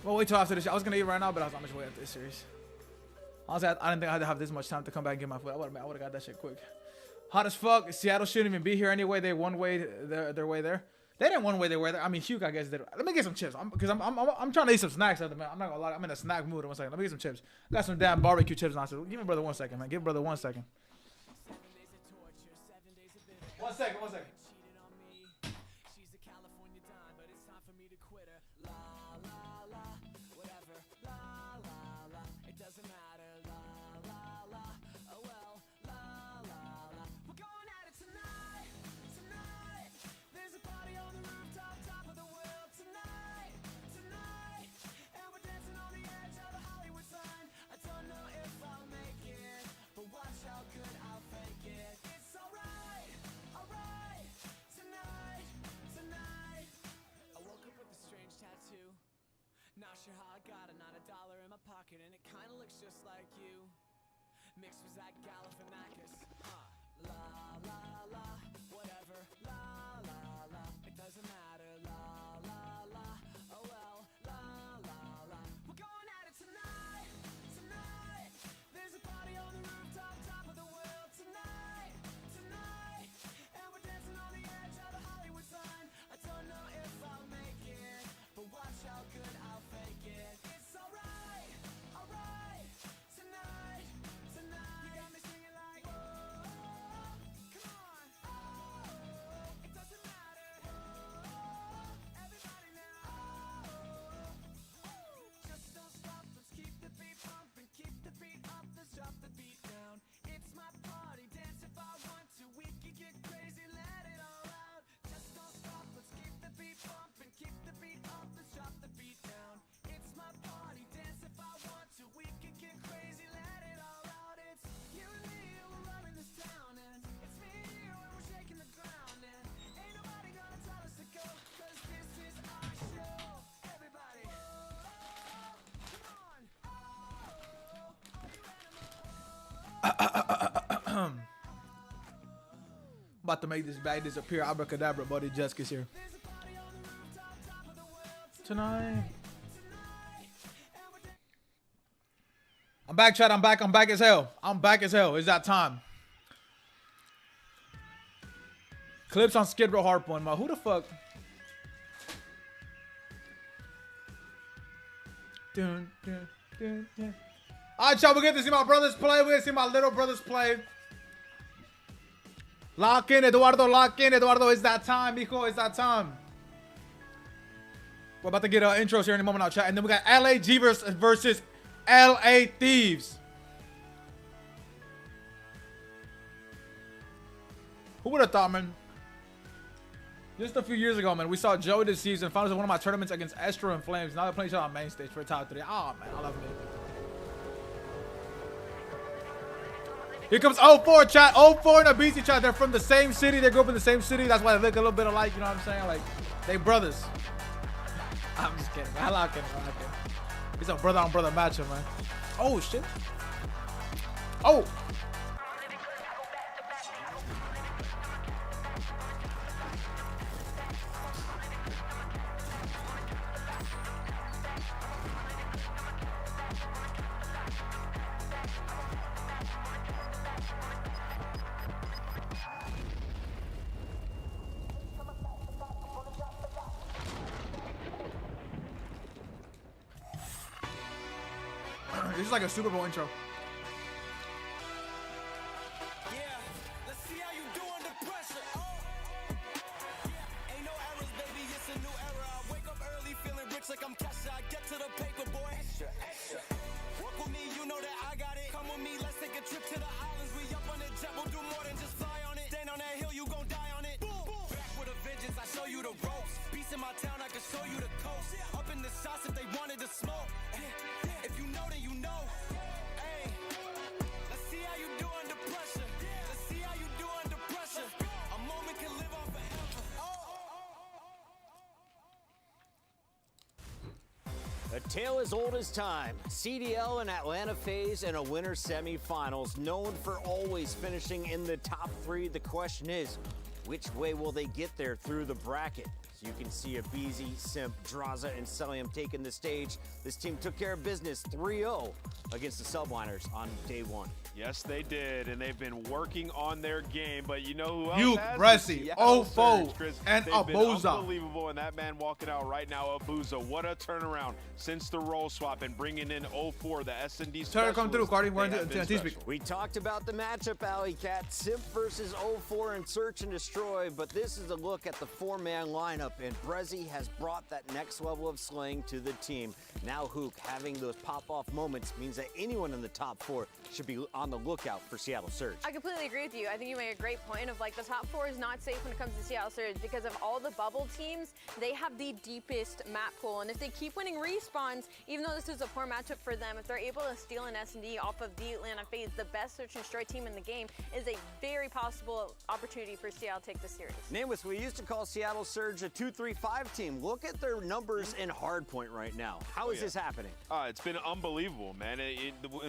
Well, wait till after this. I was gonna eat right now, but I was on my way after this series. Honestly, I didn't think I had to have this much time to come back and get my food. I would have got that shit quick. Hot as fuck. Seattle shouldn't even be here anyway. They one way their way there. They didn't one way their way there. I mean, Hugh, I guess did. Let me get some chips. Because I'm trying to eat some snacks at the minute. I'm not gonna lie. I'm in a snack mood. 1 second. Let me get some chips. I got some damn barbecue chips on. So give me brother 1 second, man. Give brother 1 second. 1 second. 1 second. Not sure how I got it, not a dollar in my pocket, and it kinda looks just like you. Mixed with Zach Galifianakis, la la la, whatever, la la la, it doesn't matter, la la la, oh well, la la la. We're going at it tonight, tonight. There's a party on the rooftop, top of the world tonight, tonight. About to make this bag disappear. Abracadabra, buddy. Jessica's here. Tonight. I'm back, chat. I'm back. I'm back as hell. I'm back as hell. It's that time. Clips on Skid Row Harp one. Who the fuck? Dun, dun, dun, dun. All right, y'all. We get to see my brothers play. We get to see my little brothers play. Lock in, Eduardo. Lock in, Eduardo. It's that time, mijo. It's that time. We're about to get intros here in a moment. I'll chat. And then we got LAG versus LA Thieves. Who would have thought, man? Just a few years ago, man, we saw Joey this season. Found us in one of my tournaments against Estro and Flames. Now they're playing each other on main stage for a top 3. Oh, man, I love it. Here comes 04, chat. 04 and a BC, chat. They're from the same city. They grew up in the same city. That's why they look a little bit alike. You know what I'm saying? Like, they brothers. I'm just kidding, man. I like it. It's a brother-on-brother matchup, man. Oh, shit. Oh. This is like a Super Bowl intro. Like I'm Kesha, I get to the paper, boy. Work with me, you know that I got it. Come with me, let's take a trip to the islands. We up on the jet, we'll do more than just fly on it. Stand on that hill, you gon' die on it. Boom. Back with a vengeance, I show you the ropes. Peace in my town, I can show you the coast. Up in the shots if they wanted to smoke. If you know, then you know. Hey, let's see how you do under pressure. Let's see how you do under pressure. A moment can live on forever. A tale as old as time. CDL and Atlanta FaZe in a winter semifinals, known for always finishing in the top 3. The question is, which way will they get there through the bracket? So you can see Abizi, Simp, Draza, and Celium taking the stage. This team took care of business 3-0 against the Subliners on day 1. Yes, they did, and they've been working on their game. But you know who else Duke, has? Bressy, Ofo, and They've been Abuza. Unbelievable, and that man walking out right now, Abuza. What a turnaround since the role swap and bringing in 04, the S&D specialist. Tell her to come through, Cardi. We're in T-Speak. We talked about the matchup, Alley Cat. Simp versus 04 in Search and Destroy, but this is a look at the 4-man lineup, and Brezzy has brought that next level of slaying to the team. Now Hook having those pop-off moments means that anyone in the top 4 should be on the lookout for Seattle Surge. I completely agree with you. I think you made a great point of like the top 4 is not safe when it comes to Seattle Surge because of all the bubble teams. They have the deepest map pool, and if they keep winning respawns, even though this is a poor matchup for them, if they're able to steal an S&D off of the Atlanta FaZe, the best Search and Destroy team in the game, is a very possible opportunity for Seattle to take the series. Nameless, we used to call Seattle Surge a 2-3-5 team. Look at their numbers in Hardpoint right now. How is this happening? It's been unbelievable, man.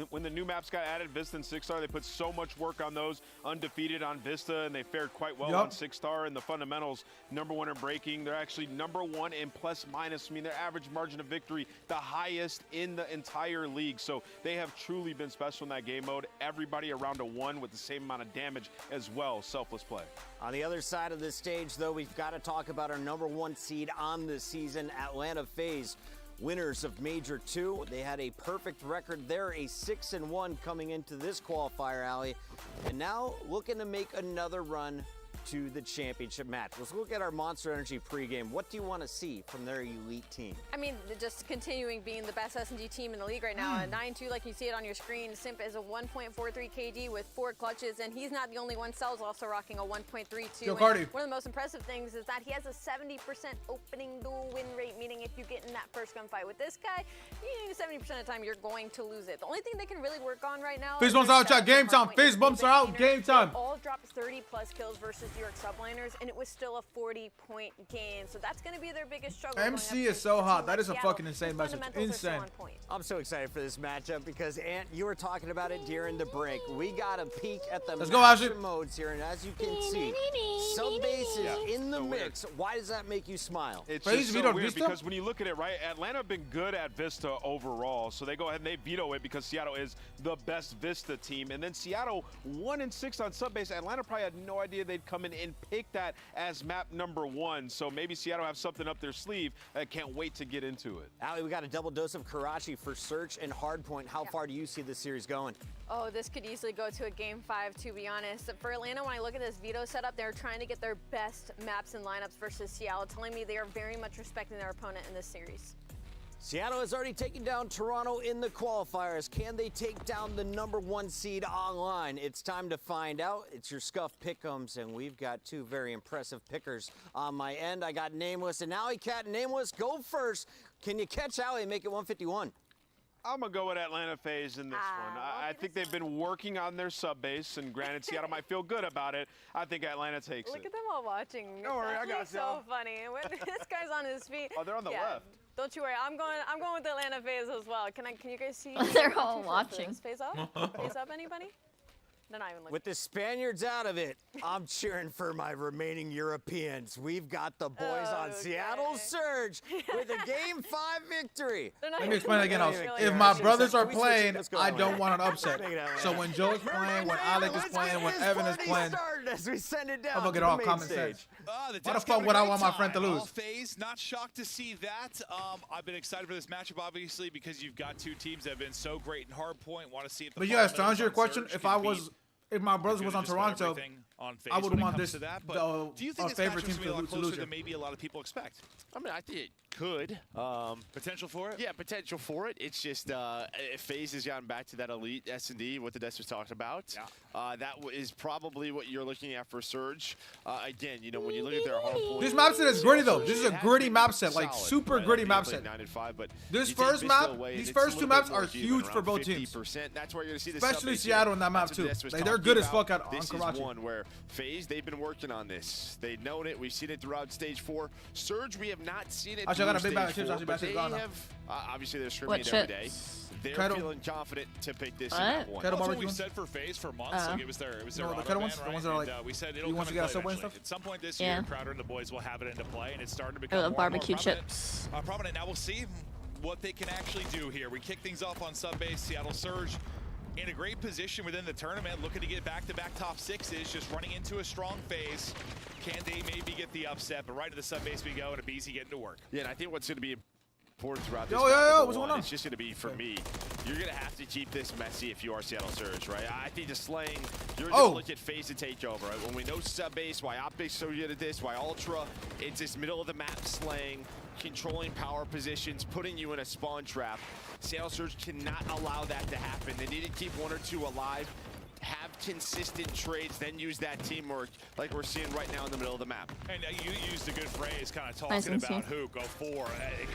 When the new maps got added, Vista and 6-star, they put so much work on those. Undefeated on Vista, and they fared quite well on 6-star. And the fundamentals, #1 in breaking. They're actually #1 in plus-minus. I mean, their average margin of victory, the highest in the entire league. So they have truly been special in that game mode. Everybody around a 1 with the same amount of damage as well. Selfless play. On the other side of the stage, though, we've got to talk about our #1 seed on this season, Atlanta FaZe. Winners of Major 2. They had a perfect record. They're a 6-1 coming into this qualifier, Alley. And now looking to make another run to the championship match. Let's look at our Monster Energy pregame. What do you want to see from their elite team? I mean, just continuing being the best S&D team in the league right now. At 9-2, like you see it on your screen, Simp is a 1.43 KD with 4 clutches, and he's not the only one. Cell's also rocking a 1.32. Yo, Cardi. One of the most impressive things is that he has a 70% opening duel win rate, meaning if you get in that first gunfight with this guy, 70% of the time you're going to lose it. The only thing they can really work on right now Fizz bumps out, chat. Game time. Fizz bumps are out. Game time. They all dropped 30+ kills versus New York Subliners, and it was still a 40-point game. So that's going to be their biggest struggle. MC is so hot. That is a fucking insane message. Insane. I'm so excited for this matchup because, Ant, you were talking about it during the break. We got a peek at the master modes here, and as you can see, Subbase is in the mix. Why does that make you smile? It's just so weird because when you look at it, right, Atlanta have been good at Vista overall, so they go ahead and they veto it because Seattle is the best Vista team. And then Seattle 1-6 on Subbase. Atlanta probably had no idea they'd come in and pick that as map number 1. So maybe Seattle have something up their sleeve. I can't wait to get into it. Allie, we got a double dose of Karachi for Search and Hardpoint. How far do you see this series going? Oh, this could easily go to a Game 5, to be honest. For Atlanta, when I look at this veto setup, they're trying to get their best maps and lineups versus Seattle, telling me they are very much respecting their opponent in this series. Seattle has already taken down Toronto in the qualifiers. Can they take down the #1 seed online? It's time to find out. It's your Scuff Pick'ems, and we've got two very impressive pickers on my end. I got Nameless and Alley Cat. Nameless, go first. Can you catch Alley and make it 151? I'm going to go with Atlanta FaZe in this one. I think they've been working on their Subbase, and granted, Seattle might feel good about it. I think Atlanta takes it. Look at them all watching. Don't worry, I got it's so funny. When this guy's on his feet. Oh, they're on the left. Don't you worry. I'm going with the Atlanta FaZe as well. Can you guys see? They're all watching. FaZe up? FaZe up, anybody? They're not even looking. With the Spaniards out of it, I'm cheering for my remaining Europeans. We've got the boys on Seattle Surge with a Game 5 victory. Let me explain it again. If my brothers are playing, I don't want an upset. So when Joe is playing, when Alec is playing, when Evan is playing, as we send it down I'm gonna get all common sense. Why the fuck would I want my friend to lose? FaZe, not shocked to see that. I've been excited for this matchup, obviously, because you've got two teams that have been so great in hardpoint. Want to see if the but yes, to answer your question, if my brothers was on Toronto, I would want this do you think this favorite team matchup's gonna be a lot to closer lose. than maybe a lot of people expect? I mean, I think it could. Potential for it? Yeah, potential for it. It's just FaZe has gotten back to that elite S&D, what the Desters talked about. Yeah. That is probably what you're looking at for Surge. Again, you know, when you look at their hardpoint. This map set is gritty though. This is a gritty map set, like super gritty map set. 9-5, but this first map, these first two maps are huge for both teams. That's where you're gonna see this. Especially Seattle in that map too. Like, they're good as fuck on This Karachi. is one where FaZe, they've been working on this. They've known it. We've seen it throughout Stage 4. Surge, we have not seen it. Actually, I got a big bag of Stage chips. 4, Actually, but they gone now. have, obviously, they're streaming it every day. They're feeling confident to pick this in that one. That's what we've said for FaZe for months. Like it was their No, the auto kettle ban, ones, the right? ones that are like, And, we said it'll you come want to into get a play Subway and eventually. stuff? At some point this Yeah. year, Crowder and the boys will have it into play, and it's starting to become the more barbecue and more prominent. chips. Prominent. Now we'll see what they can actually do here. We kick things off on Subbase. Seattle Surge in a great position within the tournament, looking to get back-to-back top sixes, just running into a strong phase. Can they maybe get the upset? But right to the Subbase we go, and a BZ getting to work. Yeah, and I think what's going to be important throughout this what's going on? it's just going to be, for me, you're going to have to keep this messy if you are Seattle Surge, right? I think the slaying, you're going to look at FaZe to take over, right? When we know Subbase, why Optics so good at this, why Ultra, it's this middle of the map slaying, controlling power positions, putting you in a spawn trap. Seattle Surge cannot allow that to happen. They need to keep one or two alive, have consistent trades, then use that teamwork like we're seeing right now in the middle of the map. And you used a good phrase kind of talking about who, go for,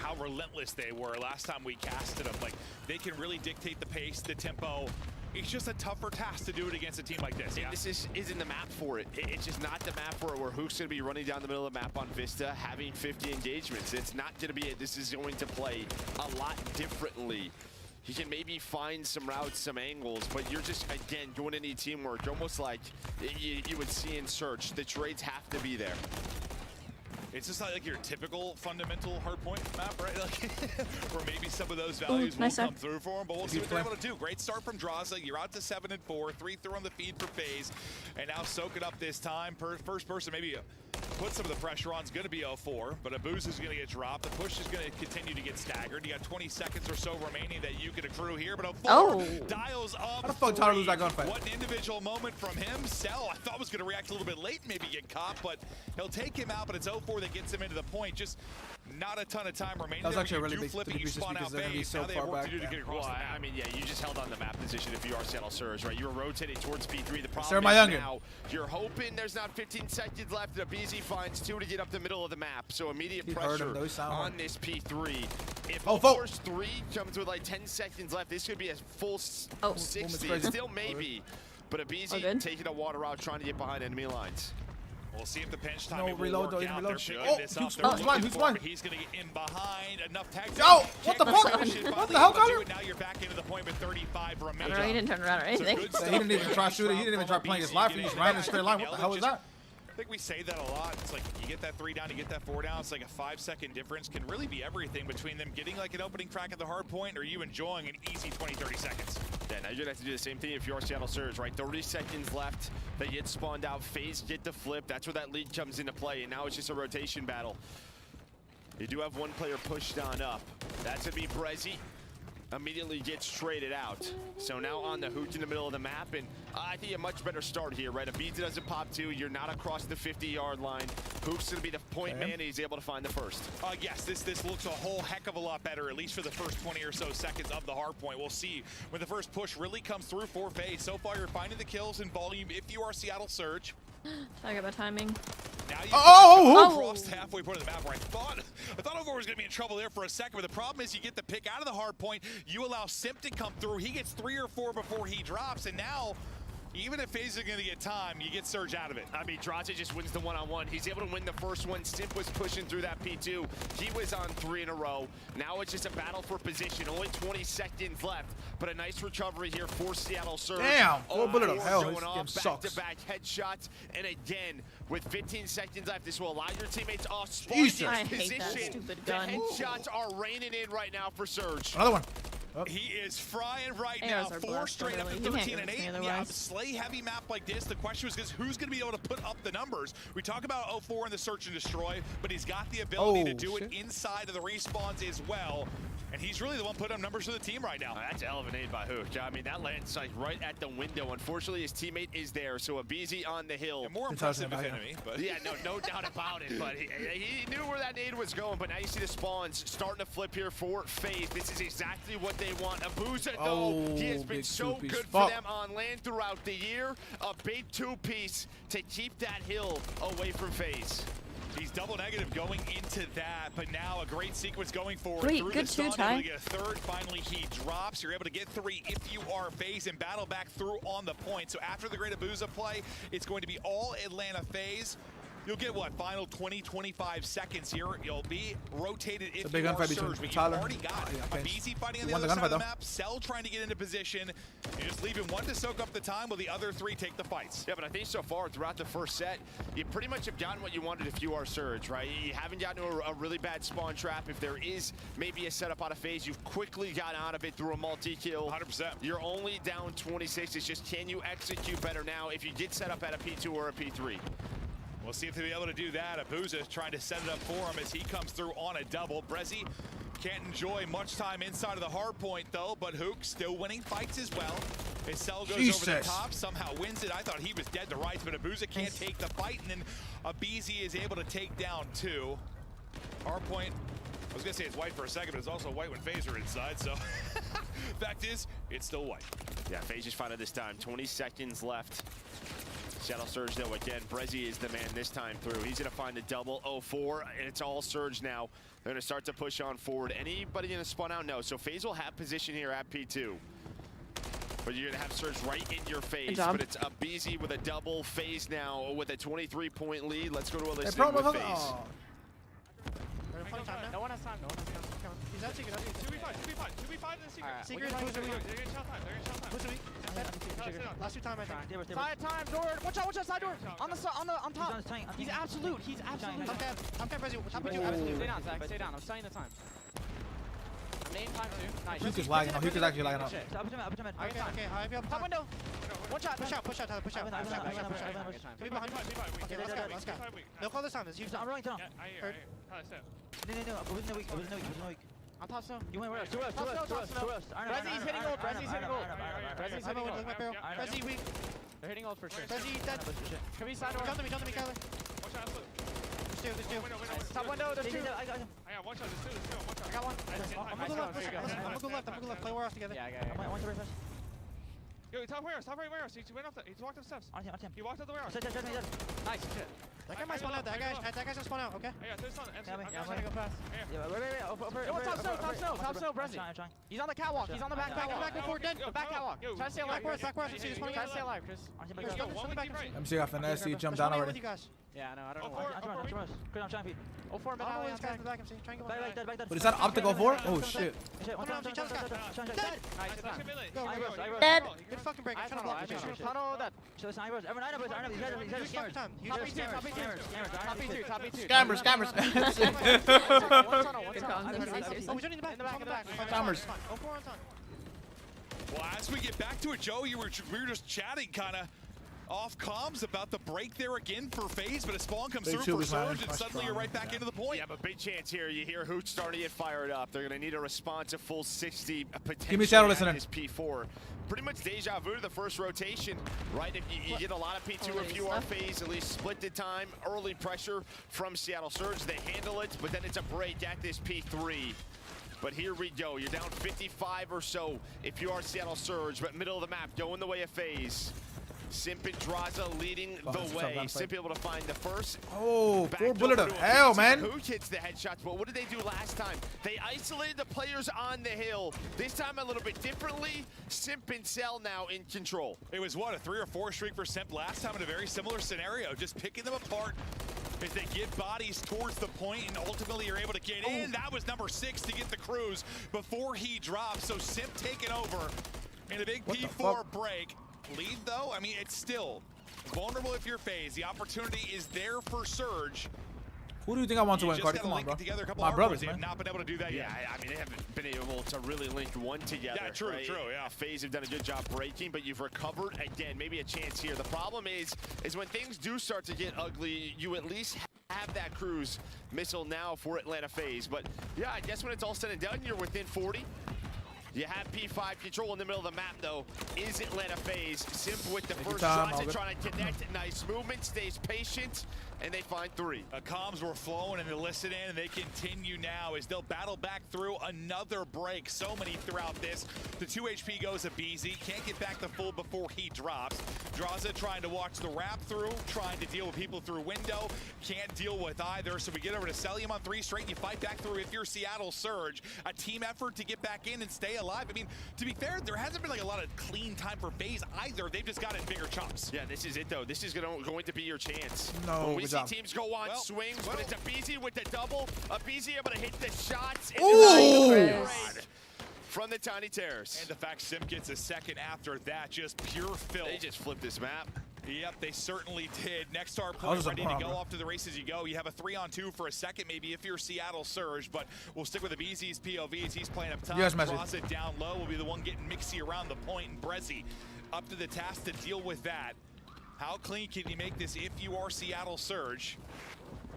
how relentless they were last time we casted them. Like, they can really dictate the pace, the tempo. It's just a tougher task to do it against a team like this. Yeah? This isn't the map for it. It's just not the map for it where Hook's going to be running down the middle of the map on Vista, having 50 engagements. It's not going to be it. This is going to play a lot differently. He can maybe find some routes, some angles, but you're just, again, going to need teamwork, almost like you would see in Search. The trades have to be there. It's just not like your typical fundamental hardpoint map, right? Like, where maybe some of those values will come through for them, but we'll see what they're able to do. Great start from Draza. You're out to 7-4, 3-3 on the feed for FaZe, and now soak it up this time. First person maybe put some of the pressure on is going to be 0-4, but a boost is going to get dropped. The push is going to continue to get staggered. You got 20 seconds or so remaining that you can accrue here, but 0-4 dials up. How the fuck Tyler lose that gunfight? What an individual moment from him. Cell, I thought was going to react a little bit late and maybe get caught, but he'll take him out, but it's 0-4 that gets him into the point. Just not a ton of time remaining. That was actually a really big flip it, you spawn out base. so now they have far work back. to do to get across the map. I mean, yeah, you just held on the map position if you are Seattle Surge, right? You were rotating towards P3. The problem is now you're hoping there's not 15 seconds left. The BZ finds 2 to get up the middle of the map. So immediate pressure on this P3. If Force 3 comes with like 10 seconds left, this could be a full 60. Still maybe. But a BZ taking a water out, trying to get behind enemy lines. We'll see if the pinch time No will reload, work though, out. reload. They're picking Oh, this who's up. They're blind? looking Who's for blind? him. He's going to get in behind. Enough tags. Yo, what the fuck? What What the hell, Connor? Now you're back into the point with 35 remaining. He didn't turn around or anything. He didn't even try shooting. He didn't even try playing his life. He just ran in a straight line. What the hell is that? I think we say that a lot. It's like you get that 3 down, you get that 4 down. It's like a 5-second difference can really be everything between them getting like an opening crack at the hard point or you enjoying an easy 20-30 seconds. Yeah, now you're gonna have to do the same thing if you're Seattle Surge, right? 30 seconds left. They get spawned out. FaZe get the flip. That's where that lead comes into play, and now it's just a rotation battle. You do have one player pushed on up. That's gonna be Brezzy. Immediately gets traded out. So now on the hoot in the middle of the map, and I think a much better start here, right? If Beads doesn't pop 2, you're not across the 50-yard line. Hook's gonna be the point man, and he's able to find the first. Yes, this looks a whole heck of a lot better, at least for the first 20 or so seconds of the hard point. We'll see when the first push really comes through for FaZe. So far, you're finding the kills in volume if you are Seattle Surge. Talk about timing. Now you crossed halfway point of the map where I thought Over was going to be in trouble there for a second, but the problem is you get the pick out of the hard point, you allow Simp to come through, he gets 3 or 4 before he drops, and now even if FaZe is going to get time, you get Surge out of it. I mean, Draze just wins the one-on-one. He's able to win the first one. Simp was pushing through that P2. He was on 3 in a row. Now it's just a battle for position. Only 20 seconds left, but a nice recovery here for Seattle Surge. Damn, full bullet of hell. This Going game off sucks. back-to-back headshots, and again, with 15 seconds left, this will allow your teammates off spawn Jesus. I position. hate that stupid The gun. headshots are raining in right now for Surge. Another one. He is frying right Arrows now. are 4 blessed, straight up to literally. You 13 can't and go 8. any Yeah, otherwise. slay heavy map like this. The question was who's going to be able to put up the numbers. We talk about 04 in the search and destroy, but he's got the ability to do it inside of the respawns as well. And he's really the one putting up numbers for the team right now. That's a hell of an aid by Hook. I mean, that lands like right at the window. Unfortunately, his teammate is there, so Abizi on the hill. And more impressive with enemy, but yeah, no doubt about it. But he knew where that nade was going. But now you see the spawns starting to flip here for FaZe. This is exactly what they want. Abuza, though, he has been so good for them on land throughout the year. A big 2-piece to keep that hill away from FaZe. He's double negative going into that, but now a great sequence going forward. Wait, through good the stun, Ty. able to get a third. Finally, he drops. You're able to get 3 if you are FaZe and battle back through on the point. So after the great Abuza play, it's going to be all Atlanta FaZe. You'll get what, final 20-25 seconds here. You'll be rotated if you are Surge, but you've already got Abizi fighting on the other side of the map, Cell trying to get into position. You're just leaving one to soak up the time while the other 3 take the fights. Yeah, but I think so far throughout the first set, you pretty much have gotten what you wanted if you are Surge, right? You haven't gotten a really bad spawn trap. If there is maybe a setup out of FaZe, you've quickly got out of it through a multi-kill. 100%. You're only down 26. It's just, can you execute better now if you get set up at a P2 or a P3? We'll see if they'll be able to do that. Abuza trying to set it up for him as he comes through on a double. Brezzy can't enjoy much time inside of the hard point, though, but Hook still winning fights as well. His Cell goes over the top, somehow wins it. I thought he was dead to rights, but Abuza can't take the fight, and then Abizi is able to take down 2. Hard point, I was going to say it's white for a second, but it's also white when FaZe are inside, so fact is, it's still white. Yeah, FaZe just found it this time. 20 seconds left. Seattle Surge, though, again, Brezzy is the man this time through. He's going to find the double 04, and it's all Surge now. They're going to start to push on forward. Anybody going to spawn out? No. So FaZe will have position here at P2. But you're going to have Surge right in your face. But it's Abizi with a double. FaZe now with a 23-point lead. Let's go to a listing with FaZe. No one has time. He's out secret. 2v5 in the secret. Secret. They're gonna shell time. Push me. Last 2 time I think. Side time, door. Watch out, side door. On top. He's absolute. I'm Brezzy. Stay down, Zach. Stay down. I'm stunning the time. I'm name time too. Nice. Huke is lagging out. Huke is actually lagging out. Okay. I have Top window. Watch out. Push out, Tyler. Push out. Can be behind. Okay, let's go. No call this time. I'm rolling down. Heard. No. I was in the weak. On top snow. You went where else? To us. Brezzy's hitting ult. Brezzy weak. They're hitting ult for sure. Brezzy dead. Can we side door? Come to me, Kyler. Watch out, There's two. Top window, there's 2. I got watch out, there's 2. Watch out. I got one. I'm gonna go left. Play warehouse together. Yeah. I want to refresh. Yo, top warehouse. He went off he walked up the steps. On him. He walked up the warehouse. Nice shit. That guy might spawn out. That guy's gonna spawn out, okay? Yeah, there's one. I'm trying to go fast. Top snow, Brezzy. He's on the catwalk. He's on the back catwalk. Back before dead. The back catwalk. Try to stay alive. Backwards. Try to stay alive, Chris. Let me see if I finesse. He jumped down already. Yeah, I know. I don't know. I'm trying to feed. 04 mid alley. Back MC. Try and go back. But is that optic 04? Oh shit. Dead. Good fucking break. I'm trying to block the shit. Tunnel that. Show the snipers. Everyone, these guys are scammers. Top B2. Scammers. Oh, he's in the back. Scammers. 04 on top. Well, as we get back to it, Joe, we were just chatting kind of off comms about the break there again for FaZe, but a spawn comes through for Surge, and suddenly you're right back into the point. Yeah, but big chance here. You hear Hooch starting to get fired up. They're going to need a response, a full 60, potentially. Give me Shadow listening. His P4. Pretty much deja vu to the first rotation, right? If you get a lot of P2 if you are FaZe, at least split the time, early pressure from Seattle Surge. They handle it, but then it's a break at this P3. But here we go. You're down 55 or so if you are Seattle Surge, but middle of the map, going the way of FaZe. Simp and Draza leading the way. Simp able to find the first. Oh, 4 bullet of hell, man. Who hits the headshots? But what did they do last time? They isolated the players on the hill. This time a little bit differently. Simp and Cell now in control. It was, what, a 3 or 4 streak for Simp last time in a very similar scenario. Just picking them apart as they get bodies towards the point, and ultimately you're able to get in. That was number 6 to get the cruise before he dropped. So Simp taking over in a big P4 break. Lead though, I mean, it's still vulnerable if you're FaZe. The opportunity is there for Surge. Who do you think I want to win, Cardi? Come on, bro. My brothers, They man. have not been able to do that yet. I mean, they haven't been able to really link one together. Yeah, true, right? yeah. FaZe have done a good job breaking, but you've recovered again. Maybe a chance here. The problem is when things do start to get ugly, you at least have that cruise missile now for Atlanta FaZe. But yeah, I guess when it's all said and done, you're within 40. You have P5 control in the middle of the map, though. Is Atlanta FaZe. Simp with the first shots and trying to connect. Nice movement, stays patient, and they find 3. Comms were flowing and they listen in, and they continue now as they'll battle back through another break. So many throughout this. The 2 HP goes to BZ. Can't get back the full before he drops. Draza trying to watch the wrap through, trying to deal with people through window. Can't deal with either, so we get over to Celium on 3 straight, and you fight back through if you're Seattle Surge. A team effort to get back in and stay alive. I mean, to be fair, there hasn't been like a lot of clean time for FaZe either. They've just got in bigger chunks. Yeah, this is it though. This is going to be your chance. No, when we see teams go on swings, but it's a BZ with the double. A BZ able to hit the shots. Ooh! From the Tiny Terrace. And the fact Simp gets a second after that, just pure filth. They just flipped this map. Yep, they certainly did. Next star point ready to go off to the races you go. You have a 3-on-2 for a second, maybe if you're Seattle Surge, but we'll stick with the BZ's POVs. He's playing up top. Cross it down low will be the one getting mixy around the point, and Brezzy up to the task to deal with that. How clean can you make this if you are Seattle Surge?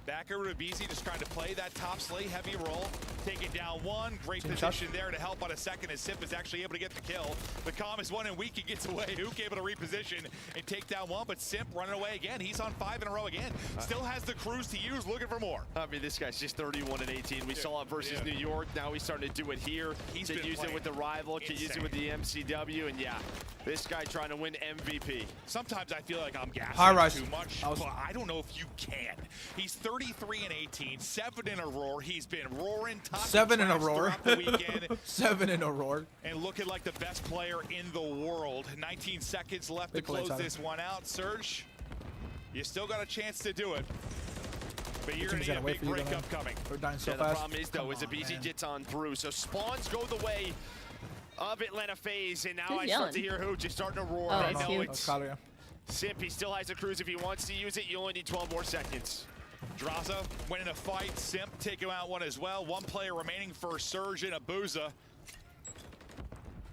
Back over to BZ, just trying to play that top slay heavy roll. Take it down 1. Great position there to help on a second as Simp is actually able to get the kill. The Calm is 1 and weak. He gets away. Hook able to reposition and take down 1, but Simp running away again. He's on 5 in a row again. Still has the cruise to use, looking for more. I mean, this guy's just 31 and 18. We saw it versus New York. Now he's starting to do it here. He's can use it with the rival, can use it with the MCW, and yeah, this guy trying to win MVP. Sometimes I feel like I'm gassing too much, but I don't know if you can. He's 33 and 18, 7 in a roar. He's been roaring top 7 in a roar. throughout the weekend. 7 in a roar. And looking like the best player in the world. 19 seconds left to close this one out. Surge, you still got a chance to do it. But you're going to get a big breakup coming. We're dying so fast. The problem is, though, is the BZ gets on through. So spawns go the way of Atlanta FaZe, and now I start to hear Hooch is starting to roar. I know it's Simp. He still has a cruise if he wants to use it. You only need 12 more seconds. Draza winning a fight. Simp taking out 1 as well. 1 player remaining for Surge and Abuza.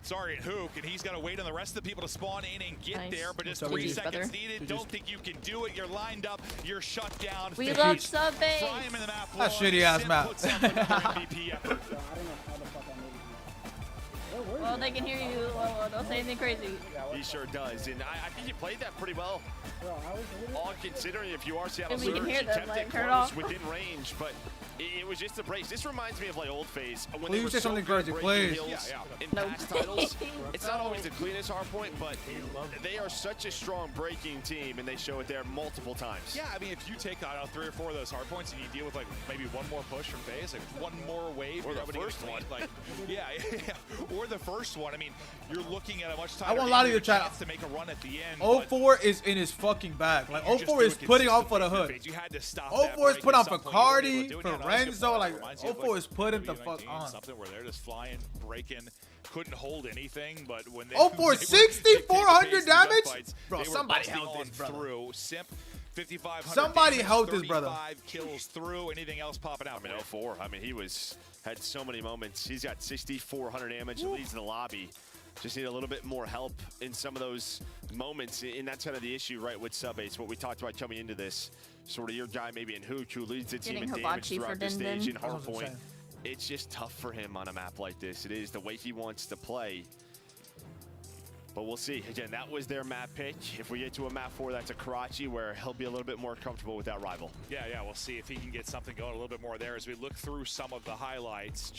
Sorry, Hook, and he's got to wait on the rest of the people to spawn in and get there, but just 3 seconds needed. Don't think you can do it. You're lined up. You're shut down. We love sub base. Fry him in the map. That shitty ass map. MVP effort. Well, they can hear you. Well, don't say anything crazy. He sure does, and I think you played that pretty well. All considering if you are Seattle Surge, you kept it close within range, but It was just a brace. This reminds me of like old phase. When Please they were say something good crazy, breaking please. hills in past titles. It's not always the cleanest hard point, but they are such a strong breaking team, and they show it there multiple times. Yeah, I mean, if you take out 3 or 4 of those hard points and you deal with like maybe one more push from FaZe, like one more wave, or you're the able to first get one, like or the first one. I mean, you're looking at a much tighter. I won't lie to you, chat. Chance to make a run at the end. 04 is in his fucking bag. Like 04 is putting on for the hood. You had to stop 04 is putting on for Cardi, for Renzo. Like 04 is putting the fuck on. Something where they're just flying, breaking, couldn't hold anything, but when they 04 60, 400 damage? Bro, somebody held this, brother. Through. Simp, 5,500 somebody damage, held this, brother. 35 kills through. Anything else popping out? I mean, 04. I mean, he had so many moments. He's got 6,400 damage. Leads the lobby. Just need a little bit more help in some of those moments, and that's kind of the issue, right, with Subace. What we talked about coming into this, sort of your guy maybe in Hooch, who leads the team in damage throughout the stage in hardpoint. It's just tough for him on a map like this. It is the way he wants to play. But we'll see. Again, that was their map pick. If we get to a map 4, that's a Karachi, where he'll be a little bit more comfortable with that rival. Yeah, we'll see if he can get something going a little bit more there as we look through some of the highlights.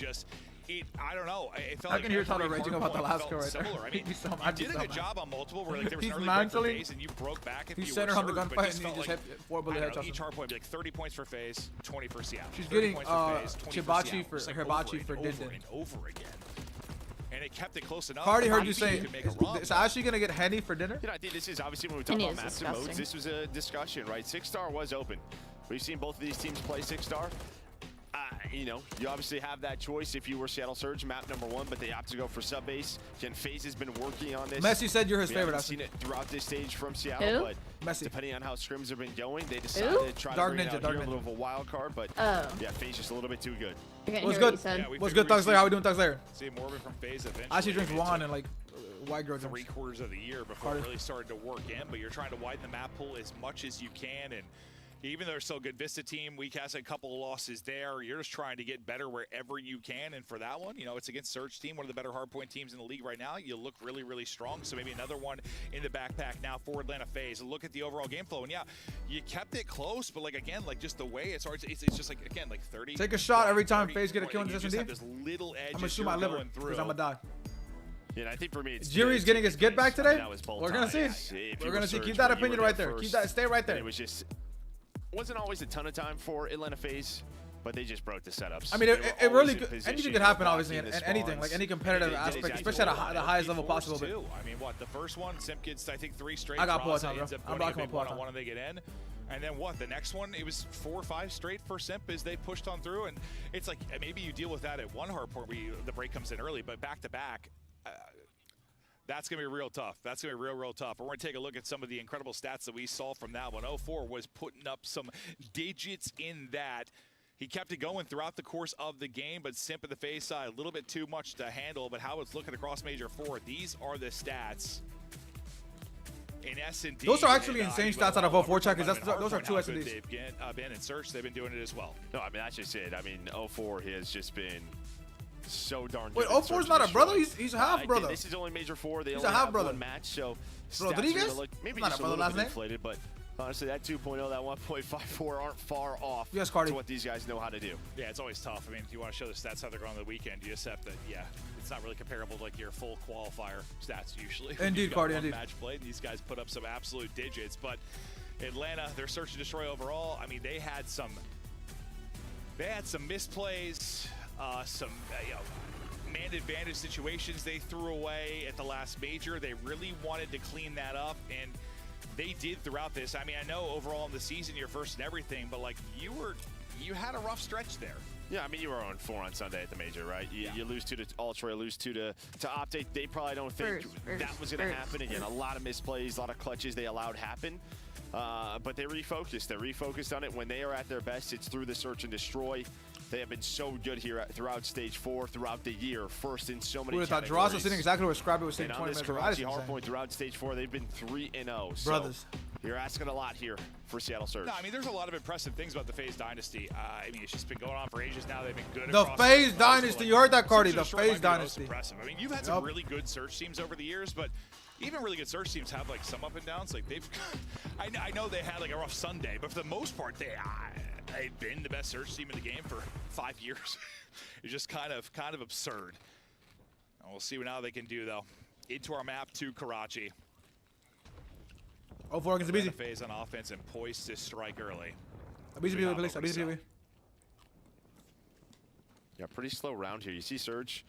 I don't know. It felt I can hear Tyler raging about the last score right there. I mean, you did a good job on multiple where like, there was an early break for FaZe and you broke back if you were center on the served, gunfight and he just hit 4 bullet headshots. Each hard point would be like 30 points for FaZe, 20 for Seattle. She's getting Hibachi for Dindin. And over again. And it kept it close enough. Cardi heard you say, is Ashley going to get Henny for dinner? You know, I think this is obviously when we talk about maps and modes, this was a discussion, right? 6-star was open. We've seen both of these teams play 6-star. You know, you obviously have that choice if you were Seattle Surge, map number 1, but they opt to go for Subbase. Again, FaZe has been working on this. Messi said you're his favorite. I've seen it throughout this stage from Seattle, but Messi. Depending on how scrims have been going, they decided to try to bring it out here a little of a wild card, but yeah, FaZe just a little bit too good. What's good? What's good, Thug Slayer? How we doing, Thug Slayer? See more of it from FaZe eventually. Actually drinks wine and like white girl drinks. 3/4 of the year before it really started to work in, but you're trying to widen the map pool as much as you can, and even though they're still a good Vista team, we cast a couple of losses there. You're just trying to get better wherever you can. And for that one, you know, it's against Surge team, one of the better hardpoint teams in the league right now. You look really, really strong. So maybe another one in the backpack now for Atlanta FaZe. Look at the overall game flow. And yeah, you kept it close, but like, again, like just the way it's hard. It's just like, again, like 30. Take a shot every time FaZe get a kill in this S&D. This little edge I'm going to shoot my liver because I'm going to die. Yeah, I think for me, it's Jiri's getting his get back today. We're going to see. We're going to see. Keep that opinion right there. Keep that. Stay right there. It was just... wasn't always a ton of time for Atlanta FaZe, but they just broke the setups. I mean, it really anything could happen, obviously, in anything, like any competitive aspect, especially at the highest level possible. But I mean, what the first one, Simp gets I think 3 straight. I got pull time, bro. I'm blocking my pull time. One and they get in, and then what? The next one, it was 4 or 5 straight for Simp as they pushed on through, and it's like maybe you deal with that at one hard point where the break comes in early, but back to back. That's going to be real tough. That's going to be real tough. We're going to take a look at some of the incredible stats that we saw from that one. 04 was putting up some digits in that. He kept it going throughout the course of the game, but Simp at the FaZe side, a little bit too much to handle, but how it's looking across Major 4, these are the stats. In S&D. Those are actually insane stats out of 04 check, because those are 2 S&Ds. They've been in Search, they've been doing it as well. No, I mean, that's just it. I mean, 04 he has just been so darn good. Wait, 04's not a brother? He's a half brother. This is only Major 4. They he's only a half have brother. One match, so Rodriguez? Maybe not just a brother last name. Inflated, but honestly, that 2.0, that 1.54 aren't far off yes, Cardi. to what these guys know how to do. Yeah, it's always tough. I mean, if you want to show the stats how they're going on the weekend, you just have to, it's not really comparable to like your full qualifier stats usually. Indeed, Cardi, indeed. Match played, these guys put up some absolute digits, but Atlanta, their search and destroy overall, I mean, they had some misplays, some, man advantage situations they threw away at the last major. They really wanted to clean that up, and they did throughout this. I mean, I know overall in the season you're first in everything, but like you had a rough stretch there. Yeah, I mean, you were 0-4 on Sunday at the major, right? You lose 2 to Ultra, lose 2 to Optic. They probably don't think that was going to happen again. A lot of misplays, a lot of clutches they allowed happen. But they refocused. They refocused on it. When they are at their best, it's through the search and destroy. They have been so good here throughout Stage 4, throughout the year. First in so many categories. Dross was sitting exactly where Scrappy was sitting 20 minutes ago. And on this hardpoint throughout Stage 4, they've been 3-0. So brothers. You're asking a lot here for Seattle Surge. No, I mean, there's a lot of impressive things about the FaZe Dynasty. I mean, it's just been going on for ages now. They've been good. The FaZe Dynasty. You heard that, Cardi. The FaZe Dynasty. Impressive. I mean, you've had some really good search teams over the years, but even really good search teams have like some up and downs. Like they've, I know they had like a rough Sunday, but for the most part, they've been the best Surge team in the game for 5 years. It's just kind of absurd. And we'll see what now they can do though. Into our map to Karachi. 0-4 against Abizi. Phase on offense and poised to strike early. Abizi, please. Abizi. Yeah, pretty slow round here. You see Surge,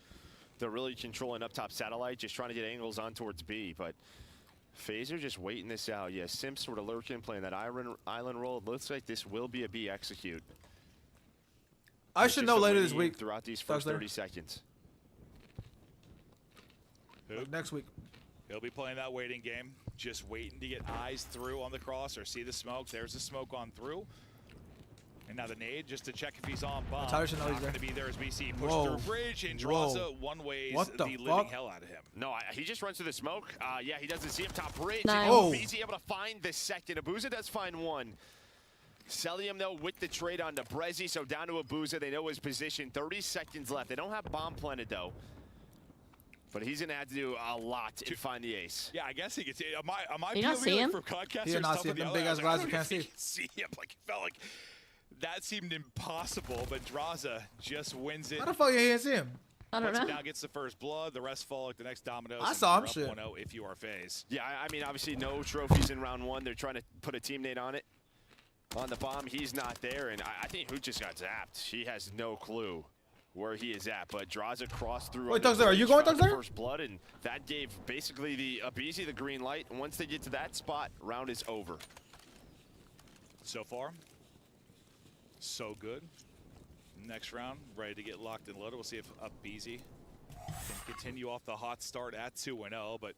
they're really controlling up top satellite, just trying to get angles on towards B, but Phaser just waiting this out. Yeah, Simp sort of lurking, playing that island role. It looks like this will be a B execute. I should know later this week. Throughout these first 30 seconds. Next week. He'll be playing that waiting game, just waiting to get eyes through on the cross or see the smoke. There's the smoke on through. And now the nade just to check if he's on bomb. Tyler should know he's going to be there as we see push through bridge and Draza one-ways the living hell out of him. No, he just runs through the smoke. Yeah, he doesn't see him top bridge. Nice. Oh. He's able to find the second. Abuza does find one. Celium, though, with the trade on to Brezzy, so down to Abuza. They know his position. 30 seconds left. They don't have bomb planted, though. But he's going to have to do a lot to find the ace. Yeah, I guess he gets it. Am I you not see him? for Codcast? He did not see him. Big ass guys can't see. See him. Like, it felt like that seemed impossible, but Draza just wins it. How the fuck you can't see him? I don't know. Now gets the first blood. The rest fall like the next dominoes. I saw him. Shit. 1-0 if you are phase. Yeah, I mean, obviously no trophies in round one. They're trying to put a teammate on it. On the bomb, he's not there, and I think Hoot just got zapped. He has no clue where he is at, but draws across through. Wait, Thugs, are you going, Thugs? First blood, and that gave basically the Abizi the green light. And once they get to that spot, round is over. So far, so good. Next round, ready to get locked and loaded. We'll see if Abizi can continue off the hot start at 2-0, but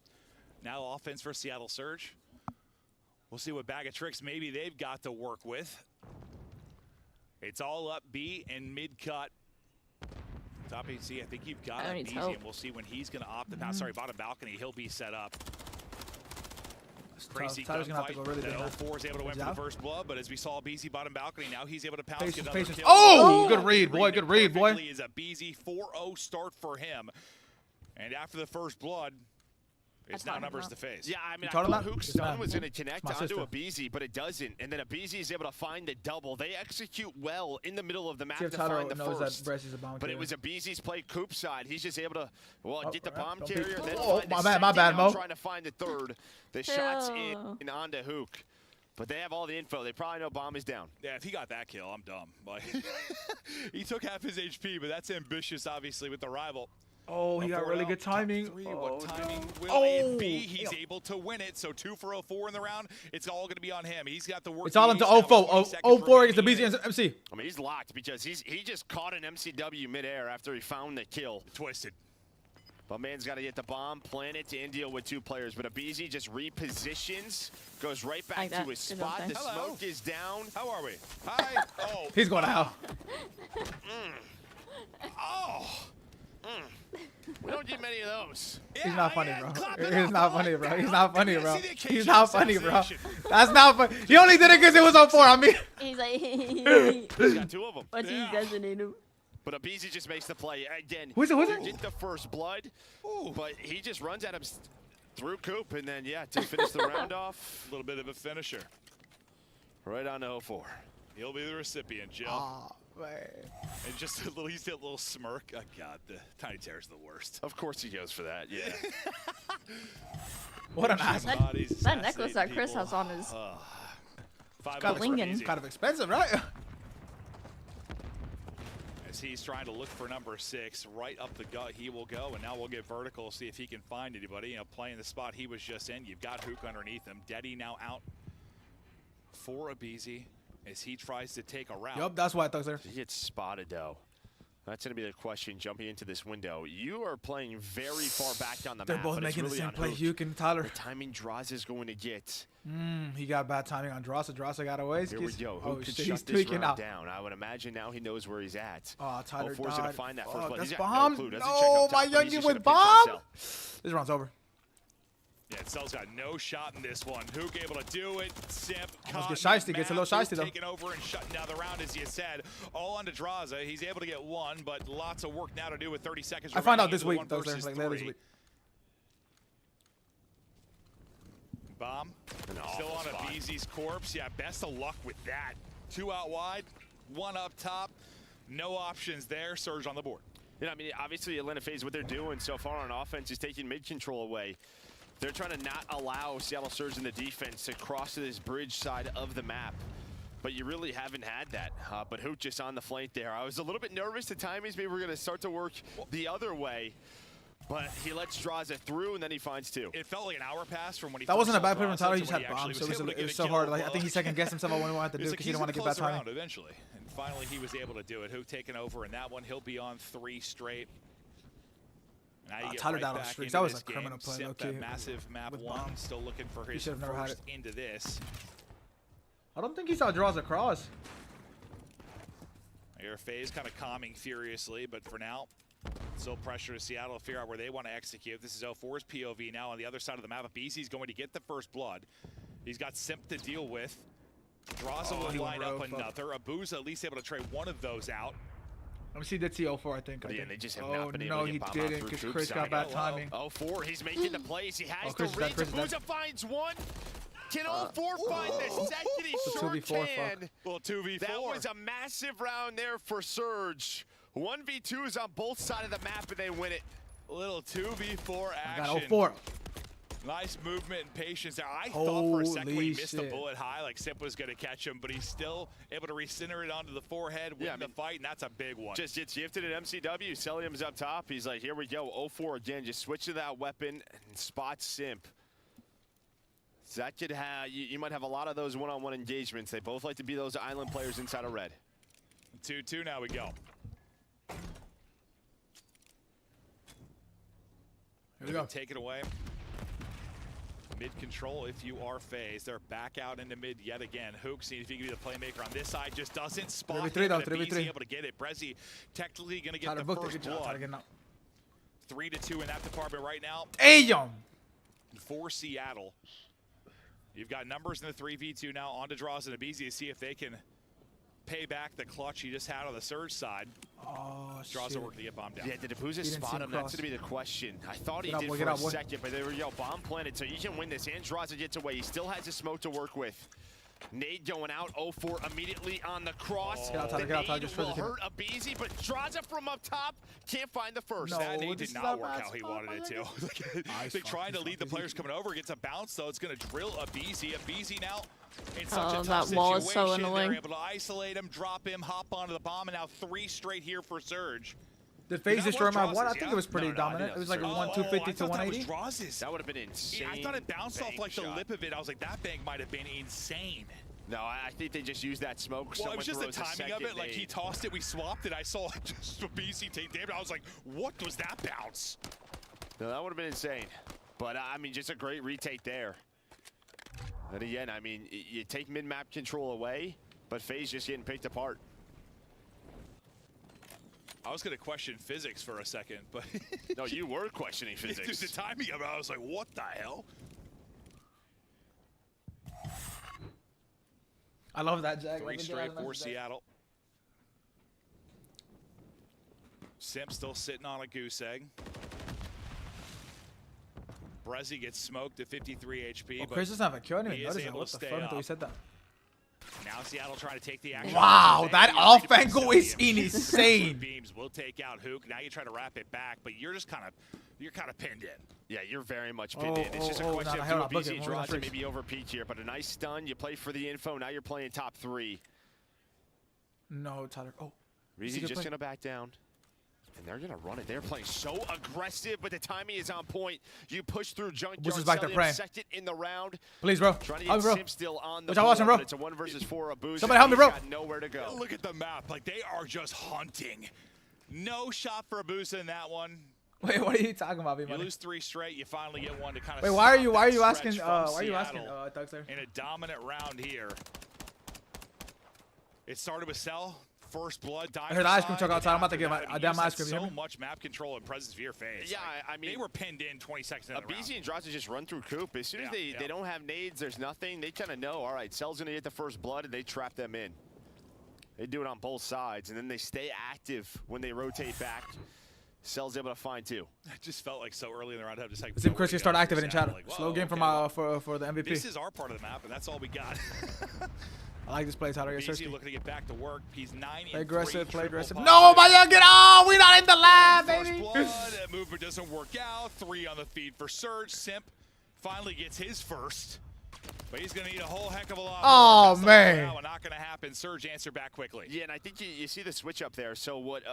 now offense for Seattle Surge. We'll see what bag of tricks maybe they've got to work with. It's all up B and mid-cut. Top AC, I think you've got Abizi, and we'll see when he's going to opt the pass. Sorry, bottom balcony, he'll be set up. Crazy Tyler's going to have to go really big. 0-4 is able to win for the first blood, but as we saw Abizi bottom balcony, now he's able to pounce. Patience. Oh, good read, boy. Good read, boy. Is Abizi 4-0 start for him. And after the first blood, it's now numbers to face. Yeah, I mean, I thought Hook's stun was going to connect onto Abizi, but it doesn't. And then Abizi is able to find the double. They execute well in the middle of the map to find the first. But it was Abizi's play Coop side. He's just able to, get the bomb carrier. Then my bad, Mo. Trying to find the third. The shot's in onto Hook. But they have all the info. They probably know bomb is down. Yeah, if he got that kill, I'm dumb. Like, he took half his HP, but that's ambitious, obviously, with the rival. Oh, he got really good timing. What timing will it be? He's able to win it. So 2 for 0-4 in the round. It's all going to be on him. He's got the work. It's all into 0-4 against the BZ MC. I mean, he's locked because he just caught an MCW midair after he found the kill. Twisted. But man's got to get the bomb, plant it, and deal with 2 players. But Abizi just repositions, goes right back to his spot. The smoke is down. How are we? Hi. Oh. He's going to hell. Oh. We don't get many of those. He's not funny, bro. He's not funny, bro. He's not funny, bro. He's not funny, bro. That's not funny. He only did it because it was 0-4 on me. He's like, he's got 2 of them. But he doesn't need him. But Abizi just makes the play again. Who's it? Get the first blood. But he just runs at him through Coop, and then to finish the round off. A little bit of a finisher. Right on to 0-4. He'll be the recipient, Jill. Oh, man. And just a little smirk. Oh, God, the Tiny Terror's the worst. Of course he goes for that, yeah. What an ass. That necklace that Chris has on is kind of expensive, right? As he's trying to look for number 6, right up the gut he will go, and now we'll get vertical, see if he can find anybody. Playing the spot he was just in. You've got Hook underneath him. Deddy now out for Abizi as he tries to take a route. Yup, that's why I thought there. He gets spotted, though. That's going to be the question jumping into this window. You are playing very far back on the They're map. both making the same play, Hugh and Tyler. The timing Draws is going to get. He got bad timing on Drossa. Drossa got away. Here we go. Who could shit, shut this round down? I would imagine now he knows where he's at. Oh, Tyler died. Going to find that first blood. That's He's bomb. got no clue. Doesn't No, check my up top, youngin with bomb. This round's over. Yeah, Cell's got no shot in this one. Hook able to do it. Simp, almost gets shiesty. Gets a little shiesty, though. Taking over and shutting down the round, as you said. All onto Draza. He's able to get 1, but lots of work now to do with 30 seconds. I find out this week, though, like later this week. Bomb. Still on Abizi's corpse. Yeah, best of luck with that. 2 out wide. one up top. No options there. Surge on the board. You know, I mean, obviously Atlanta FaZe, what they're doing so far on offense is taking mid-control away. They're trying to not allow Seattle Surge in the defense to cross to this bridge side of the map. But you really haven't had that. But Hook just on the flank there. I was a little bit nervous. The timings maybe we're going to start to work the other way. But he lets Draza through, and then he finds two. It felt like an hour passed from when he That wasn't a bad play from from Tyler. He just had bombs, so it was so hard. Like, I think he second-guessed himself on what he wanted to do because he didn't want to get bad timing. Eventually, and finally he was able to do it. Hook taking over in that one. He'll be on 3 straight. Now you get Tyler right down on back streaks. into That was this a criminal game. play. Simp, Okay. that massive map With 1, bombs. still looking for his should've never had first into this. I don't think he saw draws across. Here, FaZe kind of calming furiously, but for now, still pressure to Seattle to figure out where they want to execute. This is 04's POV now on the other side of the map. BZ's going to get the first blood. He's got Simp to deal with. Draza will line up another. Abuza at least able to trade one of those out. Let me see that T04, I think. Yeah, they just have oh, not been no, able to get bomb he out didn't through because troops. Chris got bad timing. 04, he's making the plays. He has the Chris is reads. dead, Chris is Abuza finds one. Can 04 find the second? He sure 2v4, can. Well, 2v4. That was a massive round there for Surge. 1v2s on both sides of the map, and they win it. A little 2v4 action. I got 04. Nice movement and patience there. I thought for a second when he missed the bullet high, like Simp was going to catch him, but he's still able to recenter it onto the forehead, win the fight, and that's a big one. Just gets gifted at MCW. Celium's up top. He's like, here we go. 04 again. Just switch to that weapon and spot Simp. So that could have, you might have a lot of those one-on-one engagements. They both like to be those island players inside of red. 2-2, now we go. Here we go. Take it away. Mid control if you are FaZe. They're back out into mid yet again. Hook, seeing if he can be the playmaker on this side. Just doesn't spot 3v3 though, 3v3. able to get it. Brezzy technically going to get Tyler the booked first it. Good job, blood. Tyler, 3-2 in that department right now. Damn! For Seattle. You've got numbers in the 3v2 now. On to Draws and Abizi to see if they can pay back the clutch he just had on the Surge side. Oh, Draws are working to get bombed down. Yeah, did Abuza spot him? That's going to be the question. I thought he did for a second, but they were, bomb planted, so you can win this. And Draza gets away. He still has his smoke to work with. Nade going out, 04 immediately on the cross. Get out, Tyler, the get out, Tyler, nade just will further hurt Abizi, but Draza from up top can't find the first. No, that nade this did is not a work bad how he spot, wanted it to. They're trying to lead the players coming over. Gets a bounce, though. It's going to drill Abizi. Abizi now in such a tough that wall is situation. so annoying. They're able to isolate him, drop him, hop onto the bomb, and now 3 straight here for Surge. Did FaZe destroy my one? I think it was pretty dominant. It was like a 250 to 180. That would have been insane. I thought it bounced off like the lip of it. I was like, that bank might have been insane. No, I think they just used that smoke. Well, it was just the timing of it. Like, he tossed it, we swapped it. I saw just BC take damage. I was like, what was that bounce? No, that would have been insane. But, I mean, just a great retake there. And again, I mean, you take mid-map control away, but FaZe just getting picked apart. I was going to question physics for a second, but... No, you were questioning physics. The timing of it, I was like, what the hell? I love that, Jack. 3 straight for Seattle. Simp still sitting on a goose egg. Brezzy gets smoked at 53 HP. Oh, Chris doesn't have a kill. I didn't he even is notice that. able What to the stay fuck up. until he said that? Now Seattle trying to take the action. Wow, that off angle is insane. Beams will take out Hook. Now you try to wrap it back, but you're just kind of pinned in. Yeah, you're very much pinned in. It's just a question of doing BC draws and maybe over peak here, but a nice stun. You play for the info. Now you're playing top 3. No, Tyler. Oh. Reezy's just going to back down. And they're going to run it. They're playing so aggressive, but the timing is on point. You push through Junkyard. Back there praying. Second in the round. Please, bro. Trying to get Simp still on the board, bro. It's a 1 versus 4 Abuza. Somebody help me, bro. Got nowhere to go. Look at the map. Like, they are just hunting. No shot for Abuza in that one. Wait, what are you talking about, You lose 3 straight. You finally get one to kind of. Wait, why are you asking? Why are you asking? Thugs there. In a dominant round here. It started with Cell. First blood. I heard the ice cream truck outside. I'm about to get my damn ice cream. So much map control and presence for your face. Yeah, I mean, they were pinned in 20 seconds in the round. BZ and Draza just run through Coop. As soon as they don't have nades, there's nothing. They kind of know. All right, Cell's gonna get the first blood, and they trap them in. They do it on both sides, and then they stay active when they rotate back. Cell's able to find 2. It just felt like so early in the round. Just like let's see if Chris can start activating chat. Like, slow game for the MVP. This is our part of the map, and that's all we got. I like this play, Tyler. Yes, BZ looking to get back to work. He's 9 Play aggressive, play aggressive. positive. No, my young, get on! We not in the lab, baby! Blood, movement doesn't work out. 3 on the feed for Surge. Simp finally gets his first. But he's going to need a whole heck of a lot. Oh, man. Not going to happen. Surge answer back quickly. Yeah, and I think you see the switch up there. So what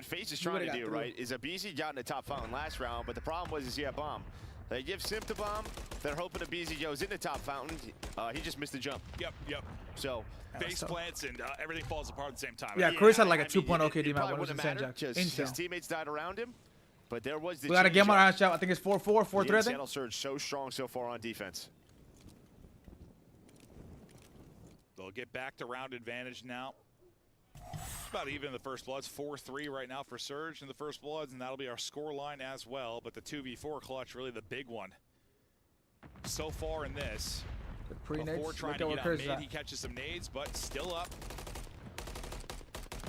FaZe is trying to do, right, is BZ got in the top fountain last round, but the problem was he had bomb. They give Simp the bomb. They're hoping that BZ goes in the top fountain. He just missed the jump. Yep. So face plants and everything falls apart at the same time. Yeah, Chris had like a 2.0 KD it map. probably It was wouldn't insane, matter, Jack. just his teammates died around him. But there was the We got a game on our chat. I think it's 4-4, 4-3, I think. Seattle Surge so strong so far on defense. They'll get back to round advantage now. About even in the first bloods. 4-3 right now for Surge in the first bloods, and that'll be our score line as well. But the 2v4 clutch, really the big one so far in this. Before trying to get out mid, he catches some nades, but still up.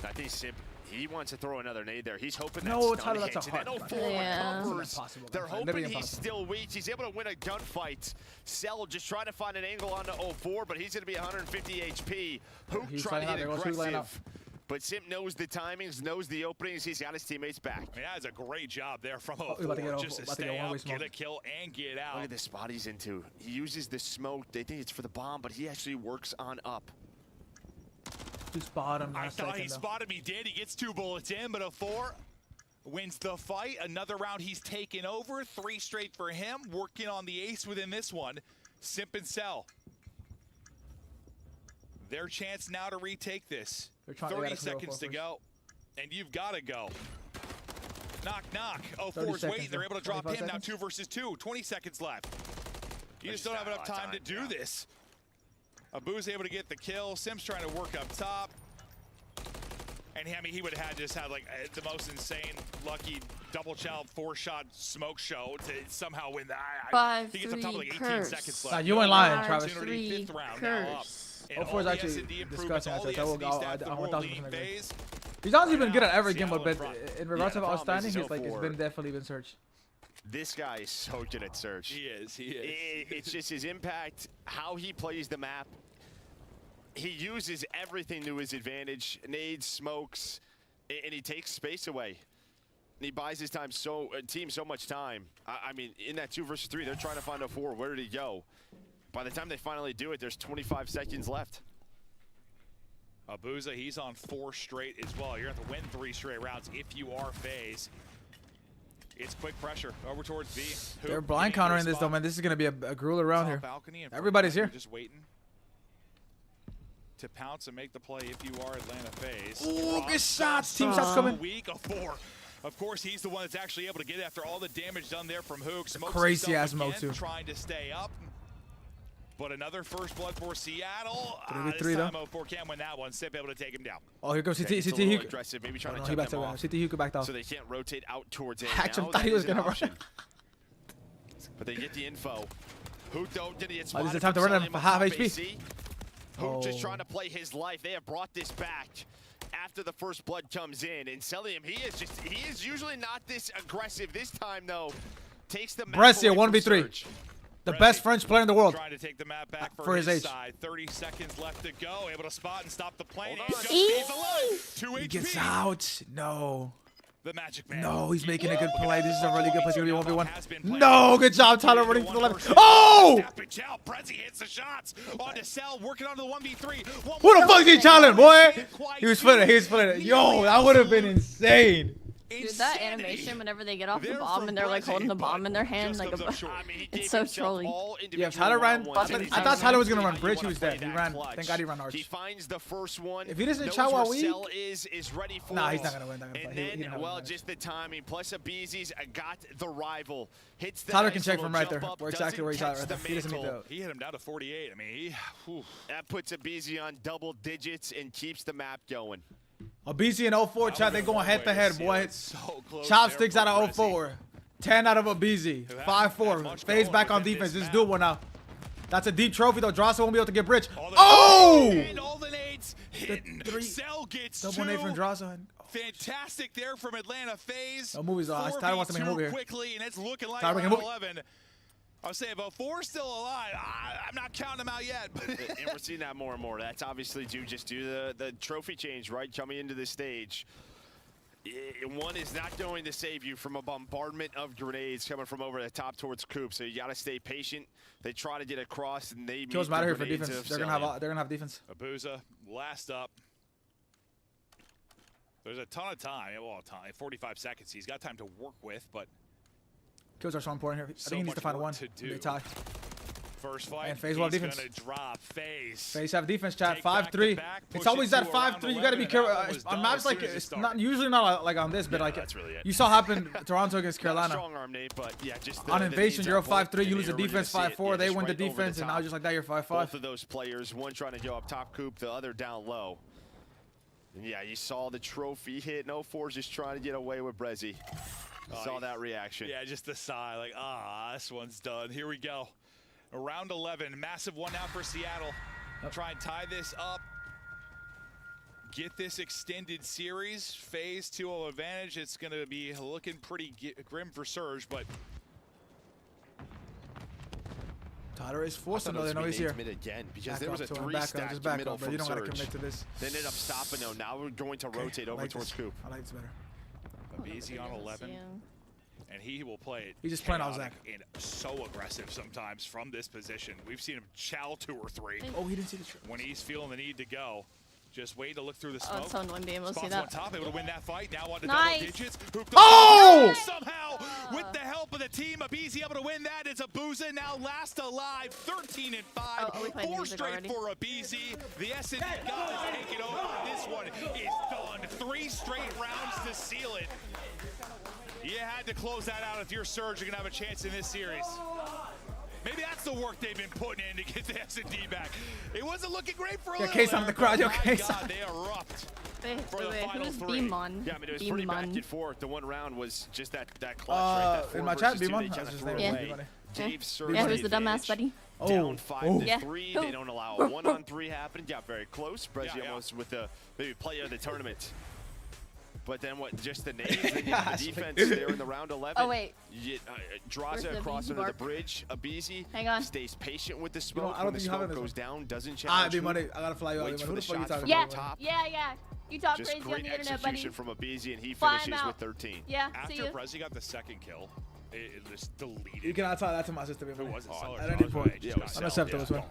I think Simp, he wants to throw another nade there. He's hoping no, that stun hits. that's a hard Covers. They're hoping he's still weak. He's able to win a gunfight. Cell just trying to find an angle on the 04, but he's going to be 150 HP. Hook trying to get aggressive. But Simp knows the timings, knows the openings. He's got his teammates back. I mean, that is a great job there from 04, just to stay up, get a kill, and get out. Look at the spot he's into. He uses the smoke. They think it's for the bomb, but he actually works on up. He spotted him. I thought he spotted me. Did. He gets 2 bullets in, but 04 wins the fight. Another round he's taken over. 3 straight for him. Working on the ace within this one. Simp and Cell. Their chance now to retake this. 30 seconds to go, and you've got to go. Knock, knock. 04's waiting. They're able to drop him now. 2 versus 2. 20 seconds left. You just don't have enough time to do this. Abu's able to get the kill. Sim's trying to work up top. And I mean, he would have just had like the most insane, lucky double child 4-shot smoke show to somehow win that. He gets up top with like 18 seconds left. You ain't lying, Travis. 5th round now up. 04 is actually disgusting. I want 1,000% agree. He's honestly been good at every game, but in regards to outstanding, he's like it's been definitely been Surge. This guy is so good at Surge. He is. It's just his impact, how he plays the map. He uses everything to his advantage. Nades, smokes, and he takes space away. And he buys his team so much time. I mean, in that 2 versus 3, they're trying to find 04. Where did he go? By the time they finally do it, there's 25 seconds left. Abuza, he's on 4 straight as well. You're going to have to win 3 straight rounds if you are FaZe. It's quick pressure over towards B. They're blind countering this though, man. This is going to be a grueler around here. Everybody's here. Just waiting to pounce and make the play if you are Atlanta FaZe. Ooh, good shots. Team shots coming. Week of 4. Of course, he's the one that's actually able to get after all the damage done there from Hook. Crazy ass smoke too. Trying to stay up. But another first blood for Seattle. 3v3 this time 04 can't win that one. Simp able to take him down. Oh, here goes CT. CT Hugh. Aggressive, maybe trying to back off. CT Hugh back down. So they can't rotate out towards it. Actually, thought he was gonna run. But they get the info. Hook don't get it. This is the time to run him for half HP. Hook just trying to play his life. They have brought this back after the first blood comes in, and Celium, he is usually not this aggressive. This time though, takes the map Brescia 1v3. The best French player in the world. Trying to take the map back for his age. Side. 30 seconds left to go. Able to spot and stop the plane. He gets out. No. The Magic Man. No, he's making a good play. This is a really good place to be 1v1. No, good job, Tyler, running to the left. Oh! Prezi hits the shots onto Cell, working onto the 1v3. What the fuck is he challenging, boy? He was splitting. He was splitting. Yo, that would have been insane. Dude, that animation whenever they get off the bomb and they're like holding the bomb in their hand, like it's so trolly. Yeah, Tyler ran. I thought Tyler was gonna run bridge. He was dead. He ran. Thank God he ran arch. He finds the first one. If he doesn't chow while we, is ready for. Nah, he's not gonna win. And then, well, just the timing plus Abizi's got the rival. Hits the Tyler can check from right there. We're exactly where he's at right there. He doesn't need to. He hit him down to 48. I mean, that puts Abizi on double digits and keeps the map going. Abizi and 04 chat, they going head to head, boy. Chopsticks out of 04. 10 out of Abizi. 5-4. FaZe back on defense. This is doable now. That's a deep trophy though. Drosso won't be able to get bridge. Oh! And all the nades hitting. Cell gets double nade from Drosso. Fantastic there from Atlanta FaZe. No movies though. Tyler wants to make a movie here. Quickly, and it's looking like Tyler, 11. I was saying, about 4 still alive. I'm not counting them out yet. And we're seeing that more and more. That's obviously due to the trophy change, right? Coming into the stage. One is not going to save you from a bombardment of grenades coming from over the top towards Coop. So you got to stay patient. They try to get across, and they kills matter here for defense. They're gonna have defense. Abuza last up. There's a ton of time. Well, 45 seconds. He's got time to work with, but kills are so important here. I think he needs to find one. They tie. First fight. And FaZe will have defense. Drop. FaZe have defense, chat. 5-3. It's always that 5-3. You got to be careful. On maps like it's not usually not like on this, but like you saw happen Toronto against Carolina. Strong arm, Nate, but yeah, just on invasion, you're up 5-3. You lose the defense 5-4. They win the defense, and now just like that, you're 5-5. Both of those players, one trying to go up top Coop, the other down low. And yeah, you saw the trophy hit. No 4's just trying to get away with Brezzy. Saw that reaction. Yeah, just the sigh, like, this one's done. Here we go. Round 11, massive one now for Seattle. Try and tie this up. Get this extended series. FaZe 2-0 advantage. It's going to be looking pretty grim for Surge, but Tyler is forced another. No, he's here. Again, because there was a 3-stack middle from you don't Surge. Gotta commit to this. They ended up stopping though. Now we're going to rotate over towards Coop. I like this better. Abizi on 11. And he will play it. He's just playing out Zach. And so aggressive sometimes from this position. We've seen him chow 2 or 3. Oh, he didn't see the trick. When he's feeling the need to go. Just wait to look through the smoke. Oh, it's so annoying being able to see that. On top, able to win that fight. Now on to nice. double digits. Oh! Somehow, with the help of the team, Abizi able to win that. It's Abuza now last alive, 13-5. 4 straight for Abizi. The S&D God is taking over. This one is done. 3 straight rounds to seal it. You had to close that out if you're Surge. You're going to have a chance in this series. Maybe that's the work they've been putting in to get the S&D back. It wasn't looking great for a little Case on the crowd. Yo, Case on. They erupt for the final 3. B-Mon? Yeah, I mean, it was pretty back and forth. The one round was just that clutch, right? That in my chat, B-Mon. Yeah, who's the dumbass, buddy? Down 5-3. They don't allow a 1-on-3 happen. Got very close. Brezzy almost with the maybe player of the tournament. But then what? Just the names, the defense there in the round 11. Oh wait. Draza across under the bridge. Abizi stays patient with the smoke. I don't when think the smoke goes down, doesn't challenge. Ah, B-Money, I gotta fly you out. Who the fuck you talking about? Yeah. You talk just crazy on the internet, buddy. Execution from Abizi, and he finishes with 13. Yeah. After Brezzy got the second kill, it just deleted. You cannot tell that to my sister. Who was it? At any point. Unacceptable as well.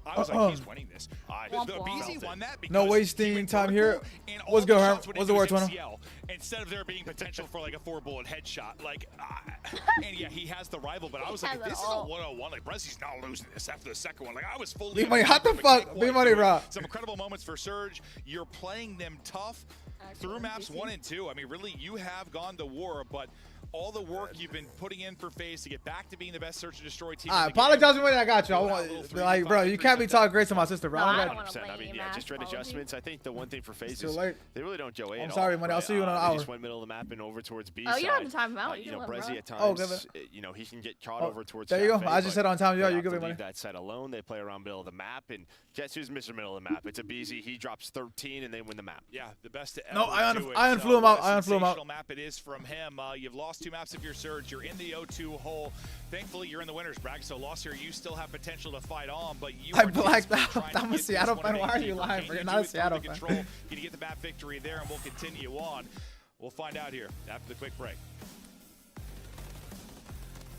I was like, he's winning this. Abizi won that because no wasting time here. What's good, Herm? What's the word, Twitter? Instead of there being potential for like a 4-bullet headshot, like, and yeah, he has the rival, but I was like, this is a 101. Like, Brezzy's not losing this after the second one. Like, I was fully. B-Money, what the fuck? B-Money, bro. Some incredible moments for Surge. You're playing them tough through maps 1 and 2. I mean, really, you have gone to war, but all the work you've been putting in for FaZe to get back to being the best search and destroy team. I apologize when I got you. I want, like, bro, you can't be talking great to my sister, bro. No, I mean, yeah, just straight adjustments. I think the one thing for FaZe is they really don't go A. I'm sorry, Money. I'll see you in an hour. They just went middle of the map and over towards B. Oh, you don't have to time him out. You know, Brezzy at times, you know, he can get caught over towards. There you go. I just said on time. Yeah, you good, Money. That side alone, they play around middle of the map, and guess who's Mr. Middle of the map? It's Abizi. He drops 13, and they win the map. Yeah, the best to ever do it. I unflew him out. I unflew him out. Map it is from him. You've lost 2 maps of your Surge. You're in the O2 hole. Thankfully, you're in the winner's bracket, so loss here, you still have potential to fight on, but you I blacked out. I'm a Seattle fan. Why are you lying? You're not a Seattle fan. Can you get the map victory there, and we'll continue on. We'll find out here after the quick break.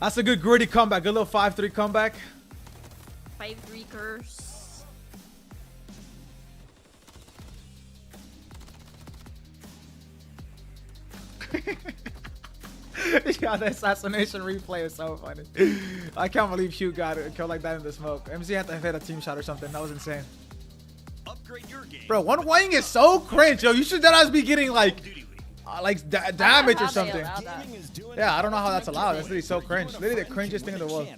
That's a good gritty comeback. Good little 5-3 comeback. 5-3 curse. Yeah, the assassination replay is so funny. I can't believe Hugh got killed like that in the smoke. MC had to hit a team shot or something. That was insane. Upgrade your game. Bro, one wing is so cringe, yo. You should deadass be getting like damage or something. Yeah, I don't know how that's allowed. That's literally so cringe. Literally the cringiest thing in the world.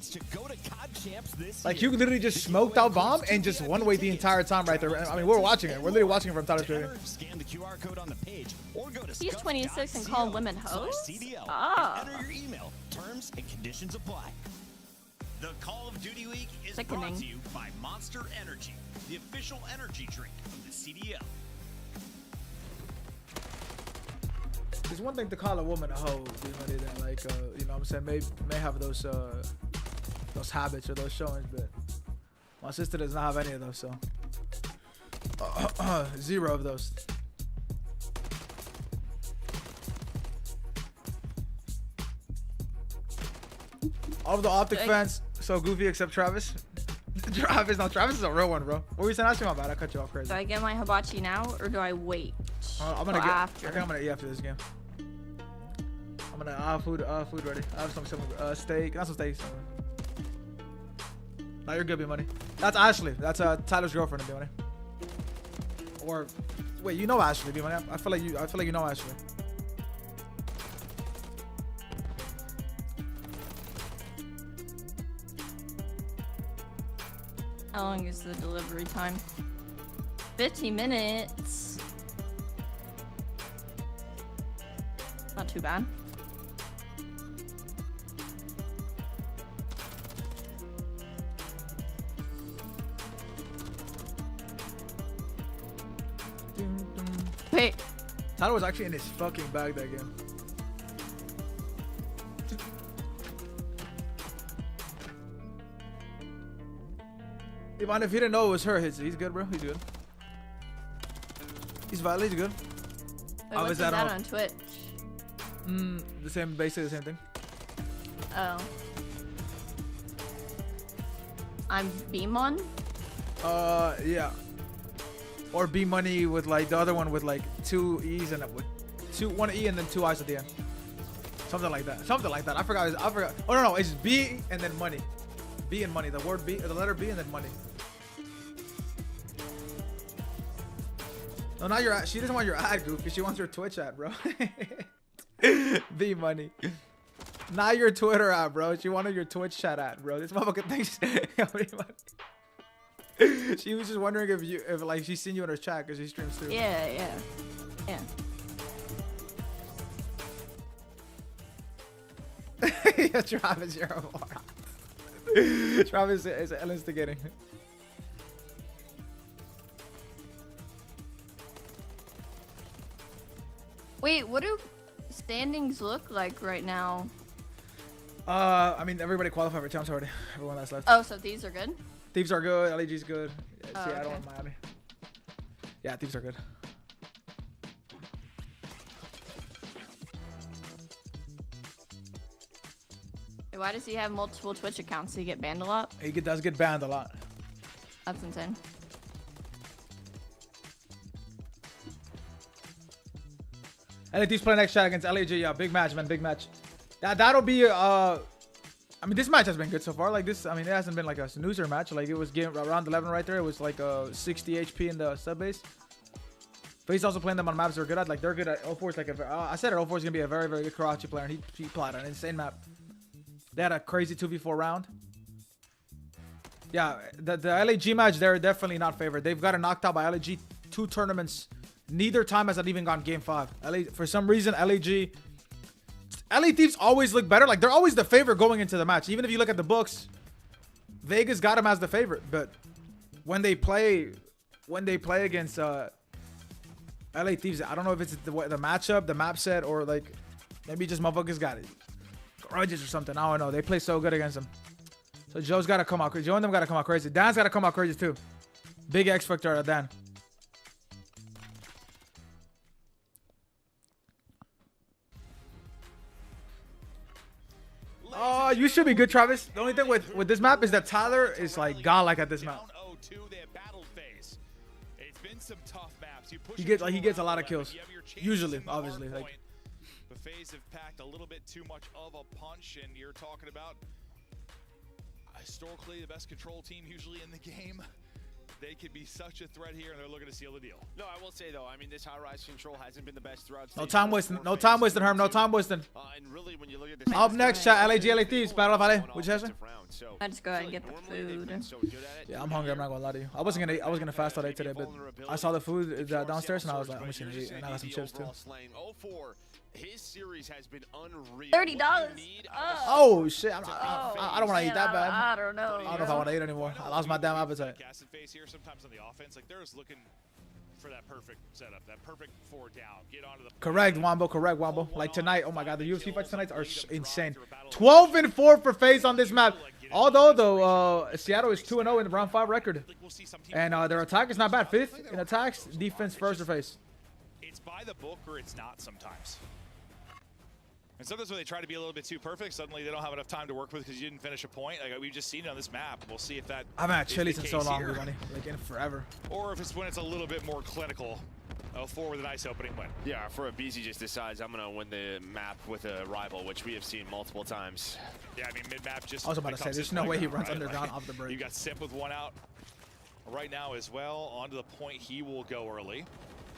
Like Hugh literally just smoked out bomb and just one way the entire time right there. I mean, we're watching it. We're literally watching it from Tyler's Twitter. Scan the QR code on the page or go to He's 26 and call women hoes. Ah. Enter your email. Terms and conditions apply. The Call of Duty Week is brought to you by Monster Energy, the official energy drink of the CDL. It's one thing to call a woman a hoe, that like, you know what I'm saying, may have those those habits or those showings, but my sister does not have any of those, so 0 of those. All of the Optic fans so goofy except Travis. Travis is a real one, bro. What were you saying? Ask me my bad. I cut you off crazy. Do I get my hibachi now or do I wait? I'm gonna get. After? I think I'm gonna eat after this game. I'm gonna food ready. I have some steak. Not some steak. No, you're good, B Money. That's Ashley. That's Tyler's girlfriend, B Money. Or wait, you know Ashley, B Money. I feel like you know Ashley. How long is the delivery time? 50 minutes. Not too bad. Wait. Tyler was actually in his fucking bag that game. Even if he didn't know it was her, he's good, bro. He's good. He's valid. He's good. Wait, what's that on Twitch? Basically the same thing. Oh. I'm Beamon? Yeah. Or B Money with like the other one with like 2 E's and one E and then 2 I's at the end. Something like that. Something like that. I forgot. Oh no, it's B and then money. B and money. The word B, the letter B and then money. No, not your ad. She doesn't want your ad, Goofy. She wants your Twitch ad, bro. B Money. Not your Twitter ad, bro. She wanted your Twitch chat ad, bro. This motherfucker thinks. She was just wondering if like she's seen you in her chat because she streams too. Yeah. Yeah, Travis, you're a moron. Travis is instigating. Wait, what do standings look like right now? I mean, everybody qualified for champs already. Everyone that's left. Oh, so these are good? Thieves are good. LEG's good. Yeah, Seattle okay. and Miami. Yeah, Thieves are good. Why does he have multiple Twitch accounts? Does he get banned a lot? He does get banned a lot. That's insane. LAT's playing next chat against LAG. Yeah, big match, man. Big match. That'll be I mean, this match has been good so far. Like this, I mean, it hasn't been like a snoozer match. Like it was game around 11 right there. It was like 60 HP in the sub base. FaZe also playing them on maps they're good at. Like they're good at 04. It's like I said, 04 is gonna be a very, very good Karachi player, and he played an insane map. They had a crazy 2v4 round. Yeah, the LAG match, they're definitely not favored. They've gotten knocked out by LAG 2 tournaments. Neither time has it even gone game 5. For some reason, LA Thieves always look better. Like they're always the favorite going into the match. Even if you look at the books, Vegas got them as the favorite. But when they play against LA Thieves, I don't know if it's the matchup, the map set, or like maybe just motherfuckers got it. Grudges or something. I don't know. They play so good against them. So Joe's got to come out crazy. Joe and them got to come out crazy. Dan's got to come out crazy too. Big X factor at Dan. Oh, you should be good, Travis. The only thing with this map is that Tyler is like godlike at this map. He gets a lot of kills. Usually, obviously. Like, the FaZe have packed a little bit too much of a punch, and you're talking about historically the best control team usually in the game. They could be such a threat here, and they're looking to seal the deal. No, I will say though, I mean, this high-rise control hasn't been the best throughout. no time wasting. No time wasting, Herm. No time wasting. And really, when you look at this, up next, chat. LA Thieves. Battle of LA. What'd you say? I just go ahead and get the food. Yeah, I'm hungry. I'm not gonna lie to you. I was gonna fast all day today, but I saw the food downstairs, and I was like, I'm just gonna eat, and I got some chips too. His series has been unreal. $30. Oh shit! I don't want to eat that bad. I don't know. I don't know if I want to eat anymore. I lost my damn appetite. Face here sometimes on the offense, like they're just looking for that perfect setup, that perfect forward down. Get onto the Correct, Wombo. Correct, Wombo. Like tonight, oh my God, the UFC fights tonight are insane. 12-4 for FaZe on this map. Although, though, Seattle is 2-0 in the round 5 record. And their attack is not bad. 5th in attacks, defense first for FaZe. It's by the book or it's not sometimes. And sometimes when they try to be a little bit too perfect, suddenly they don't have enough time to work with because you didn't finish a point. Like we've just seen it on this map. We'll see if that. I've had Chili's in so long, buddy. Like in forever. Or if it's when it's a little bit more clinical. 4 with a nice opening win. Yeah, for a BZ just decides I'm gonna win the map with a rival, which we have seen multiple times. Yeah, I mean mid-map just. I was about to say, there's no way he runs underground off the break. You got Sip with 1 out right now as well. On to the point, he will go early.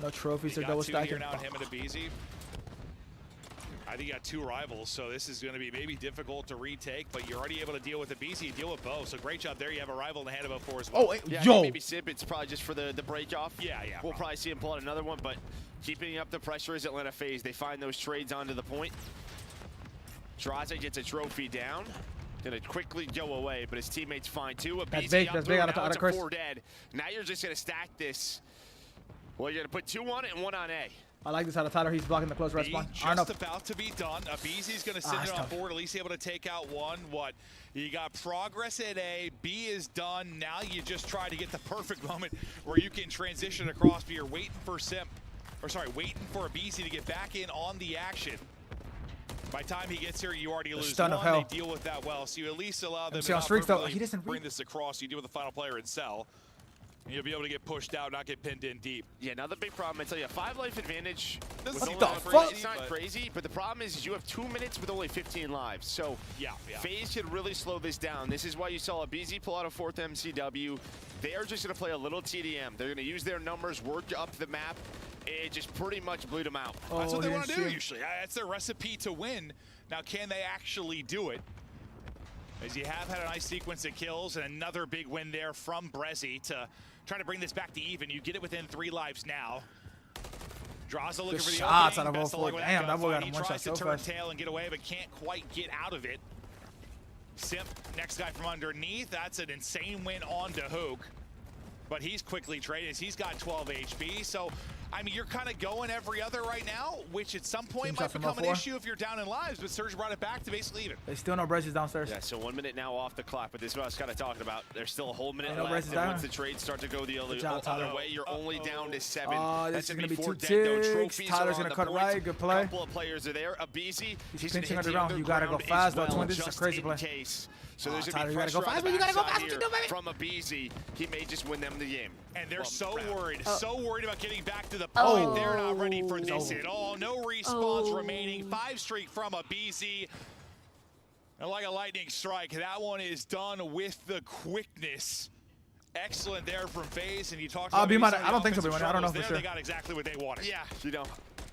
No trophies or double stacking. Now him and a BZ. I think you got 2 rivals, so this is going to be maybe difficult to retake, but you're already able to deal with the BZ, you deal with Bo, so great job there. You have a rival in the hand of 4 as well. Oh, yeah, yo! Maybe Sip, it's probably just for the break off. Yeah. We'll probably see him pull out another one, but keeping up the pressure is Atlanta FaZe. They find those trades onto the point. Draza gets a trophy down. Gonna quickly go away, but his teammates find too. That's big out of course. 4 dead. Now you're just gonna stack this. Well, you're gonna put 2 on it and 1 on A. I like this out of Tyler. He's blocking the close respawn. Just about to be done. BZ's going to sit there on board, at least able to take out 1. What? You got progress at A. B is done. Now you just try to get the perfect moment where you can transition across, but you're waiting for waiting for a BZ to get back in on the action. By the time he gets here, you already lose 1. They deal with that well, so you at least allow them to not bring this across. You deal with the final player and Cell. And you'll be able to get pushed out, not get pinned in deep. Yeah, another big problem. I tell you, 5 life advantage. What the fuck? It's not crazy, but the problem is you have 2 minutes with only 15 lives. So FaZe could really slow this down. This is why you saw a BZ pull out a 4th MCW. They're just going to play a little TDM. They're going to use their numbers, work up the map. It just pretty much blew them out. That's what they want to do usually. That's their recipe to win. Now, can they actually do it? As you have had a nice sequence of kills and another big win there from Brezzy to try to bring this back to even. You get it within 3 lives now. Draza looking for the shots opening. Out of 4. Damn, that boy got him 1 shot so fast. He tries to turn tail and get away, but can't quite get out of it. Simp, next guy from underneath. That's an insane win on to Hook. But he's quickly traded as he's got 12 HP. So, I mean, you're kind of going every other right now, which at some point might become an issue if you're down in lives, but Surge brought it back to basically even. They still know Brezzy's downstairs. Yeah, so 1 minute now off the clock, but this is what I was kind of talking about. There's still a whole minute left, and once the trades start to go the other way, you're only down to 7. This is going to be 2 ticks. Tyler's going to cut right. Good play. A couple of players are there. A BZ. He's pinching underground. You got to go fast, though. Twin, this is a crazy play. So there's Tyler, you got to go fast, but you got to go fast. What you do, baby? From a BZ, he may just win them the game. And they're so worried about getting back to the point. They're not ready for this at all. No respawns remaining. 5 streak from a BZ. And like a lightning strike, that one is done with the quickness. Excellent there from FaZe, and you talked about I don't think so, B-Money. I don't know for sure. They got exactly what they wanted. Yeah, you know.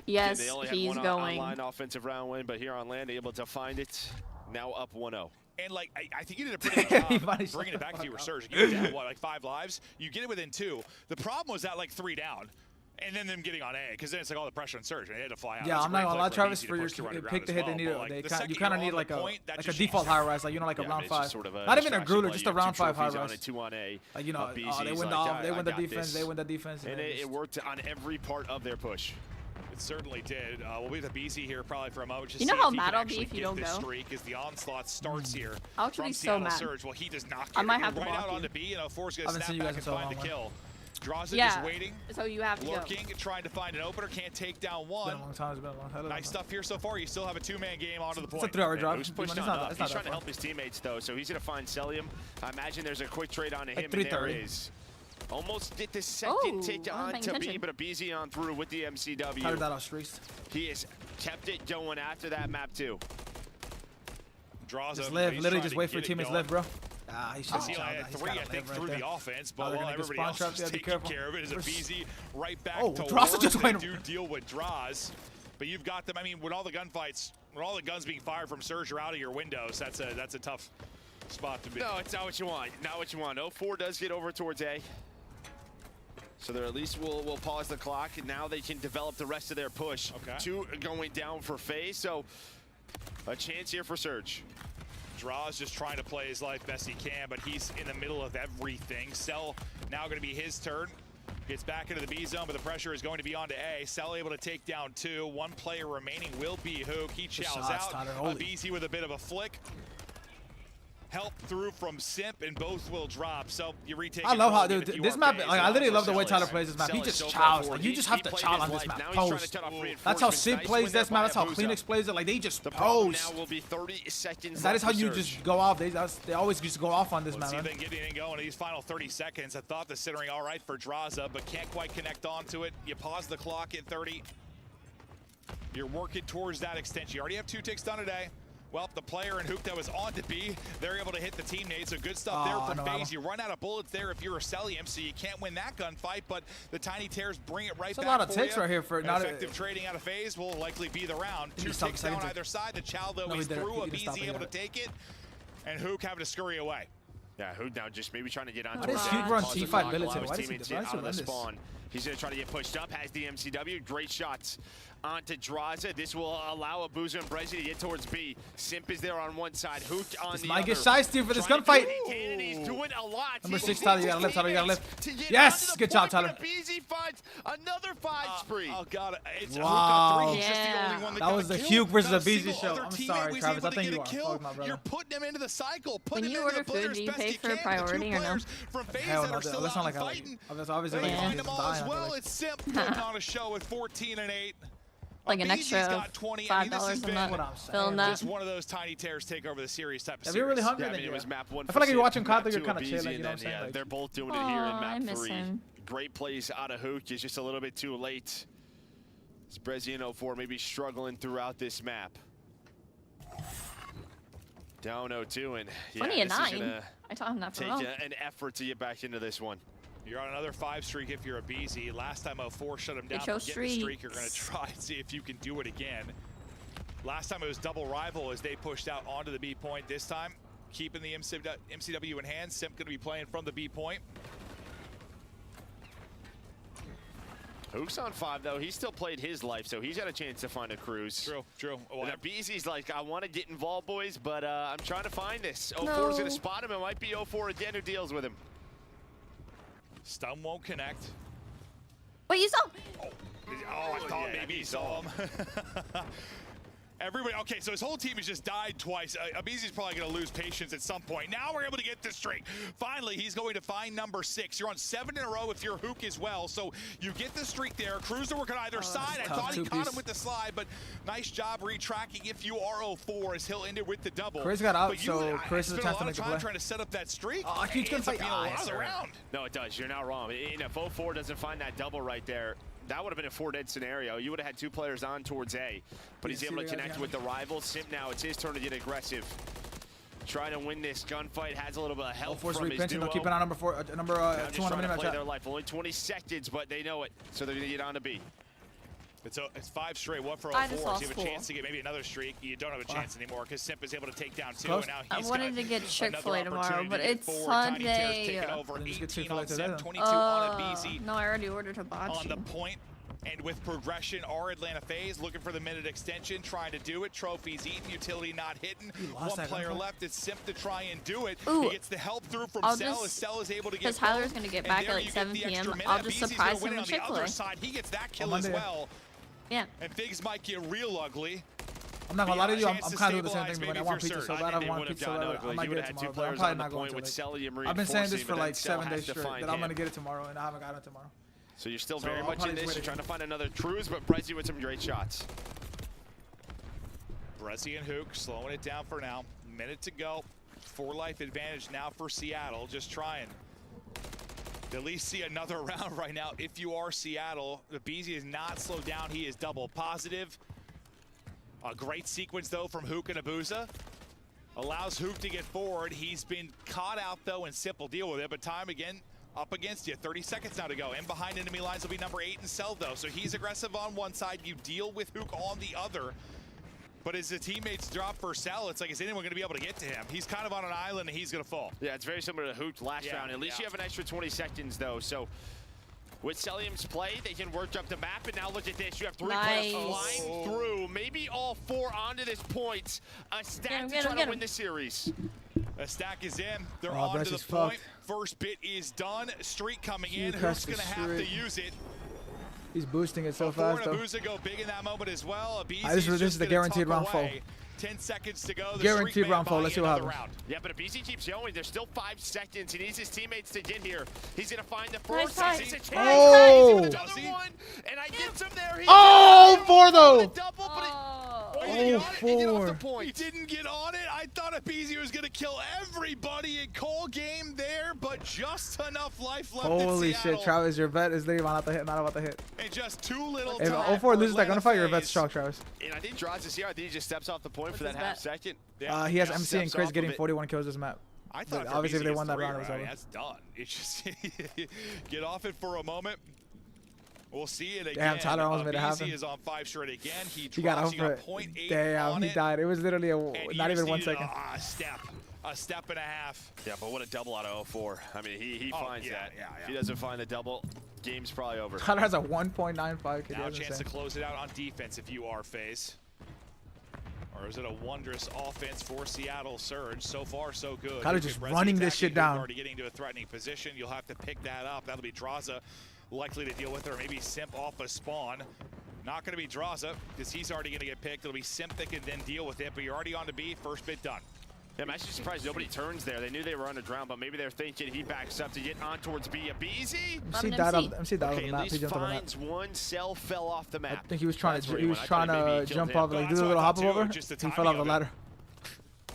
Yes, they only he's had one going. online offensive round win, but here on land, able to find it. Now up 1-0. And like, I think you did a pretty good job bringing it back to your surge. You were down, what, like 5 lives? You get it within 2. The problem was that like 3 down. And then them getting on A, because then it's like all the pressure on Surge, and they had to fly out. Yeah, I'm not gonna lie, Travis, for your pick to hit, they need you kind of need like a default high rise, like like a round 5. Not even a Gruler, just a round 5 high rise. Like they win the defense, they win the defense, and it worked on every part of their push. It certainly did. We'll be the BZ here probably for a moment. You know how mad I'll be if you don't go? Streak as the onslaught starts here. I'll actually be so mad. Surge. Well, he does not get I might have to right block out you. onto B, and 4's going to snap back and find the kill. Draws it, just waiting. So you have to lurking, trying to find an opener, can't take down 1. It's been a long time. Nice stuff here so far. You still have a 2-man game onto the point. It's a 3-hour drive. He's trying to help his teammates though, so he's gonna find Celium. I imagine there's a quick trade onto him, and there is. Almost get the second take onto B, but a BZ on through with the MCW. How did that off streaks? He has kept it going after that map too. Draws just live, literally just wait for your teammates live, bro. He should have 3, I think, through the offense, but while everybody else is taking care of it, is a BZ right back to Draza just went. Do deal with draws, but you've got them. I mean, with all the gunfights, with all the guns being fired from Surge or out of your windows, that's a tough spot to be. No, it's not what you want. Not what you want. 0-4 does get over towards A. So they're at least will pause the clock, and now they can develop the rest of their push. 2 going down for FaZe, so a chance here for Surge. Draws just trying to play his life best he can, but he's in the middle of everything. Cell now going to be his turn. Gets back into the B zone, but the pressure is going to be on to A. Cell able to take down 2. 1 player remaining will be Hook. He chows out. Abizi with a bit of a flick. Help through from Simp, and both will drop. So you retake. I love how, dude, this map, like, I literally love the way Tyler plays this map. He just chows. Like, you just have to chow on this map. Post. That's how Simp plays this map. That's how Kleenex plays it. Like, they just post. Now will be 30 seconds. That is how you just go off. They always just go off on this map. See if they can get anything going in these final 30 seconds. I thought the centering all right for Draza, but can't quite connect onto it. You pause the clock at 30. You're working towards that extension. You already have 2 ticks done today. Well, the player and Hook that was on to B, they're able to hit the teammate. So good stuff there from FaZe. You run out of bullets there if you're a Celium, so you can't win that gunfight, but the Tiny Tears bring it right back. That's a lot of ticks right here for not effective trading out of FaZe will likely be the round. 2 ticks down either side. The Chow, though, is through. Abizi able to take it, and Hook having to scurry away. Yeah, Hook now just maybe trying to get onto What is Hook run T5 military? Why does he out of the spawn. He's going to try to get pushed up, has the MCW. Great shots onto Draza. This will allow Abuza and Brezzy to get towards B. Simp is there on one side, Hook on the other. Might get shiesty for this gunfight. He's doing a lot. Number 6, Tyler, you gotta lift, Tyler, you gotta lift. Yes, good job, Tyler. Abizi finds another 5 spree. Oh, God. It's wow. He's just the only one that was the Hugh versus Abizi show. I'm teammate sorry, Travis. I think you are. Fuck my brother. You're putting him into the cycle. When you order food, do you pay for priority or no? Hell no. That's not like obviously like find them all as well. It's Simp putting on a show with 14 and 8. Like an extra $5 a month. Filling that. Just one of those Tiny Tears take over the series type of if series. you're really hungry, yeah, then it was map 1. I feel like you're watching COD, you're kind of chilling. You know what I'm saying? Yeah, like, they're both doing it here in map 3. Great plays out of Hook. It's just a little bit too late. Brezzy and 04 maybe struggling throughout this map. Down 0-2, and yeah, 20-9. I taught him that for take an effort to get back into this one. You're on another 5 streak if you're a BZ. Last time 04 shut him down. Getting the streak, you're going to try and see if you can do it again. Last time it was double rival as they pushed out onto the B point. This time, keeping the MCW in hand. Simp going to be playing from the B point. Hook's on 5, though. He still played his life, so he's got a chance to find a cruise. True. And BZ's like, I want to get involved, boys, but I'm trying to find this. 04's going to spot him. It might be 04 again who deals with him. Stun won't connect. Wait, you saw? Oh, I thought maybe he saw him. Everybody, okay, so his whole team has just died twice. Abizi's probably going to lose patience at some point. Now we're able to get this streak. Finally, he's going to find number 6. You're on 7 in a row if you're Hook as well. So you get the streak there. Crews to work on either side. I thought he caught him with the slide, but nice job retracking if you are 04 as he'll end it with the double. Chris got out, so Chris is a chance to make the play. Trying to set up that streak. Oh, he's going to fight. Around. No, it does. You're not wrong. And if 04 doesn't find that double right there, that would have been a 4-dead scenario. You would have had 2 players on towards A, but he's able to connect with the rival. Simp now, it's his turn to get aggressive. Trying to win this gunfight, has a little bit of help from his duo. They'll keep it on number 4, number 2 on the minute play their life. Only 20 seconds, but they know it, so they're going to get on to B. It's 5 straight, 1 for 04. So you have a chance to get maybe another streak. You don't have a chance anymore because Simp is able to take down 2. And now he's I wanted to get Chick-fil-A tomorrow, but it's Sunday. Over 18 on Simp, 22 on Abizi. No, I already ordered hibachi. On the point. And with progression, our Atlanta FaZe looking for the minute extension, trying to do it. Trophies eaten, utility not hitting. 1 player left. It's Simp to try and do it. Ooh, he gets the help through from Cell as Cell is able to get because Tyler's going to get back at like 7 p.m. I'll just surprise him with Chick-fil-A. He gets that kill as well. Yeah. And things might get real ugly. I'm not gonna lie to you, I'm kind of doing the same thing, but I want pizza so bad. I want pizza so bad. I might get it tomorrow, but I'm probably not going to. I've been saying this for like 7 days straight, that I'm gonna get it tomorrow, and I haven't gotten it tomorrow. So you're still very much in this. You're trying to find another cruise, but Brezzy with some great shots. Brezzy and Hook slowing it down for now. Minute to go. 4 life advantage now for Seattle. Just trying to at least see another round right now. If you are Seattle, the BZ is not slowed down. He is double positive. A great sequence, though, from Hook and Abuza. Allows Hook to get forward. He's been caught out, though, and Simple deal with it. But time again up against you. 30 seconds now to go. And behind enemy lines will be number 8 and Cell, though. So he's aggressive on one side. You deal with Hook on the other. But as the teammates drop for Cell, it's like, is anyone going to be able to get to him? He's kind of on an island, and he's going to fall. Yeah, it's very similar to Hook last round. At least you have an extra 20 seconds, though. So with Celium's play, they can work up the map. And now look at this. You have 3 players flying through. Maybe all 4 onto this point. A stat to try to win the series. A stack is in. They're Oh, on to the Bressy's point. fucked. First bit is done. Streak coming He in. cuts Who's the going to have to streak. use it? He's boosting it so Before fast, though. Abuza go big in that moment as well. This is the guaranteed round four. 10 seconds to go. Guaranteed round four. Let's see what happens. Yeah, but Abizi keeps going. There's still 5 seconds. He needs his teammates to get here. He's going to find the force. Nice He's a chance. Oh! He's another one. And I get him there. Oh, 4 though. Double, but Oh, 4. He didn't get on it. I thought Abizi was going to kill everybody in call game there, but just enough life left Holy in Seattle. shit, Travis, your vet is literally not about to hit. And just too little If time 04 for loses that Atlanta gunfight, your vet's FaZe. chalk, Travis. And I think Draws is here. I think he just steps off the point for that his half bet? second. He has Just MC and steps Chris off getting of it. 41 kills this map. I thought But obviously, if they Abizi won that is round, it was 3, over. right? That's done. It's just get off it for a moment. We'll see it again. Damn, Tyler almost made it happen. Abizi is on 5 straight again. He got drops, over it. 0.8 Damn, on he it, died. It was literally and he not just even 1 needed second. a step and a half. Yeah, but what a double out of 04. I mean, he finds that. Yeah. If he doesn't find the double, game's probably over. Tyler has a 1.95 KD. Now a That's chance insane. to close it out on defense if you are FaZe. Or is it a wondrous offense for Seattle Surge? So far, so good. Tyler Look just at Breszy running this attacking, shit down. Already getting to a threatening position. You'll have to pick that up. That'll be Draza likely to deal with it, or maybe Simp off a spawn. Not going to be Draza because he's already going to get picked. It'll be Simp that can then deal with it, but you're already on to B. First bit done. Yeah, I'm actually surprised nobody turns there. They knew they were underground, but maybe they're thinking he backs up to get on towards B. Abizi? MC died on the Okay, map. at He least jumped on the map. finds one. Cell fell off the I map. think he was trying That's to where he was went. I trying thought maybe to he killed jump him. off, like do That's a what little I hop thought, too. over. Just the He fell timing off the of it. ladder.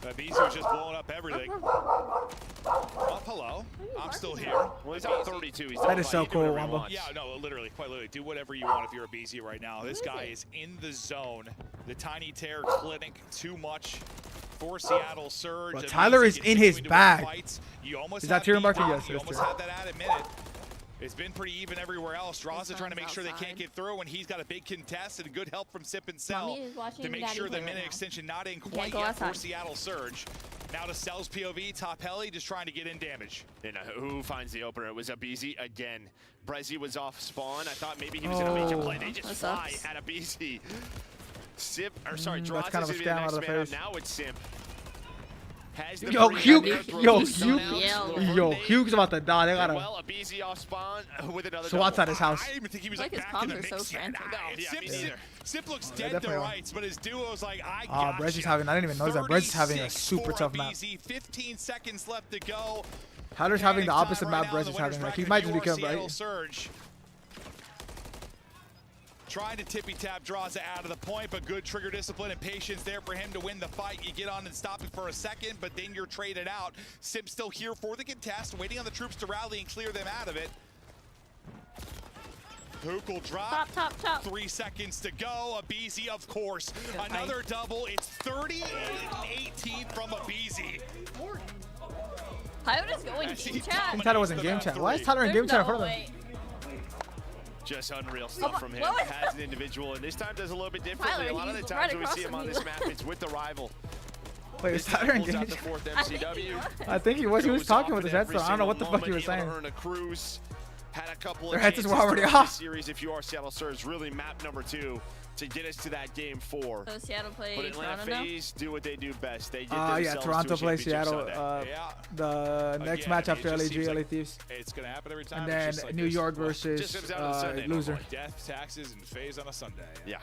Abizi was just blowing up everything. Oh, hello. I'm still here. Well, he's on 32. He's That is so doing cool, whatever he Wombo. wants. Yeah, no, literally, quite literally. Do whatever you want if you're a BZ right now. This guy is in the zone. The Tiny Terror clinic too much for Seattle Surge. Bro, Abizi Tyler is in his continuing to win bag. fights. You almost Is that have tier beat marking? down. Yes, You it is almost tier. had that added minute. It's been pretty even everywhere else. Draza trying to make sure they can't get through, and he's got a big contest and good help from Sip and Cell Mommy is watching to make Daddy sure the play right minute now. extension not in can't quite go yet for outside. Seattle Surge. Now to Cell's POV, top heli, just trying to get in damage. And who finds the opener? It was Abizi again. Breszy was off spawn. I thought maybe he was going to make a play. They just that fly sucks. at Abizi. Simp, or sorry, That's Draza's kind of a gonna be the scam next out of the man up. face. Now it's Simp. Has the Yo, breathe, Hugh, has the throw, yo, he's Hugh, done out. yo, Hugh's about to die. They And gotta well, Abizi off spawn with another SWAT's at his house. I didn't even think he was Like his back in the comms are mix so yet. frantic. Simp looks Yeah, dead to definitely are. rights, but his duo's like, I got Bressy's having, I didn't even notice that. Bressy's having a 36 super for tough map. Abizi, 15 seconds left to go. Tyler's having the Panic opposite time map right now in the Bressy's winners having. Like, he bracket might if just you are become, Seattle right? Surge. Trying to tippy-tap Draza out of the point, but good trigger discipline and patience there for him to win the fight. You get on and stop it for a second, but then you're traded out. Simp still here for the contest, waiting on the troops to rally and clear them out of it. Hook will drop. Top. 3 seconds to go. Abizi, of course. Another double. It's 38-18 from Abizi. Tyler is going game chat. I think Tyler was in game chat. Why is Tyler in game chat in front of him? Just unreal stuff from him as an individual, and this time does a little bit differently. Tyler, A lot of the he's times right when we across see him from on you. this map, it's with the rival. Wait, is This time Tyler in pulls game out the chat? fourth MCW. I think he was. He was Goes talking off with his in headset. every I don't know what the single fuck he was moment, saying. able to earn a cruise. Had a couple Their of headsets chances were already throughout off. the series if you are Seattle Surge, really map number 2 to get us to that game 4. So Seattle play But Atlanta Toronto now? FaZe do what they do best. They get Yeah, themselves Toronto to a plays championship Seattle. Sunday. The next Again, match it after just LAG, seems LA like Thieves. It's going to happen every time. And It's then just like New this. York Well, versus just comes down to the Sunday, loser. normally. Death, taxes, and phase on a Sunday. Yeah.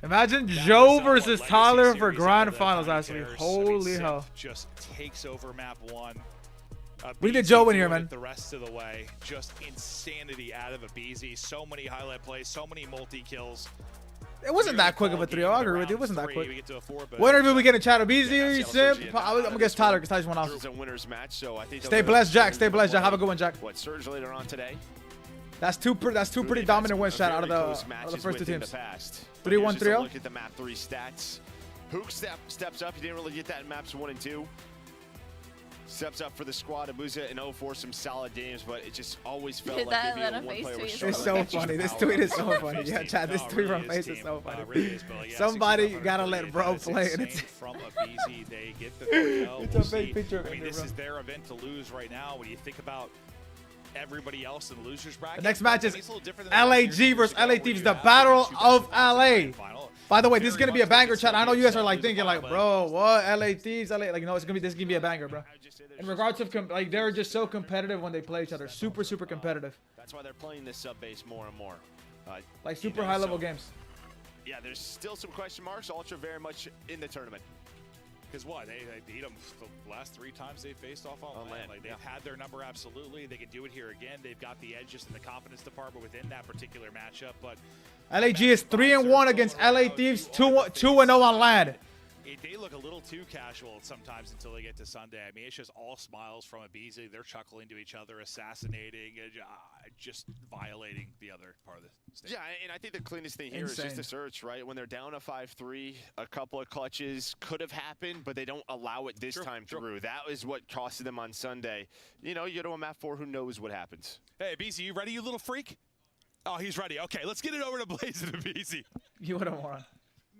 Imagine That Joe was versus legacy Tyler for series grand out of that finals Tiny last week. Terrors. I mean, Holy Simp hell. just takes over map 1. We need Abizi Joe in here, doing it man. The rest of the way, just insanity out of Abizi. So many highlight plays, so many multi-kills. It wasn't that quick of a 3-0. I agree with you. It wasn't that We quick. get to a 4, but Whatever we get in chat, BZ, Seattle Simp. Surge, I'm gonna guess Tyler because Tyler just went off. It's a winner's match, so I think Stay blessed, Jack. Stay blessed, Jack. Have a good one, Jack. What, Surge later on today? That's two pretty dominant wins, chat, out of the first two teams. 3-1, 3-0. Look at the map 3 stats. Hook steps up. You didn't really get that in maps 1 and 2. Steps up for the squad. Abuza and 04 some solid games, but it just always felt like That maybe Atlanta one FaZe player was tweet is struggling. It's so funny. This tweet is so funny. Yeah, chat. This tweet from Face is so funny. Somebody gotta let bro play, and it's from Abizi, they get the 3-0. It's a We'll fake see. picture of I mean, Andrew, this bro. is their event to lose right now. When you think about everybody else in the losers bracket, The next match is it's a little different than the last LAG year versus ago LA where Thieves, you the have battle two of best LA. final. By the way, this is gonna be a banger, chat. I know you guys are like thinking, like, bro, what? LA Thieves, LA, like, no, this is gonna be a banger, bro. In regards of like, they're just so competitive when they play each other, super competitive. That's why they're playing this sub base more and more. Like super high level games. Yeah, there's still some question marks. Ultra very much in the tournament. Because what? They beat them the last 3 times they faced off on land. Like, they've had their number absolutely. They can do it here again. They've got the edge just in the confidence department within that particular matchup. But LAG is 3-1 against LA Thieves, 2-0 on land. They look a little too casual sometimes until they get to Sunday. I mean, it's just all smiles from Abizi. They're chuckling to each other, assassinating, just violating the other part of the stage. Yeah, and I think the cleanest thing here is just the search, right? When they're down a 5-3, a couple of clutches could have happened, but they don't allow it this time through. That was what costed them on Sunday. You know, you go to a map 4, who knows what happens. Hey, Abizi, you ready, you little freak? Oh, he's ready. Okay, let's get it over to Blaze and Abizi. You would have won.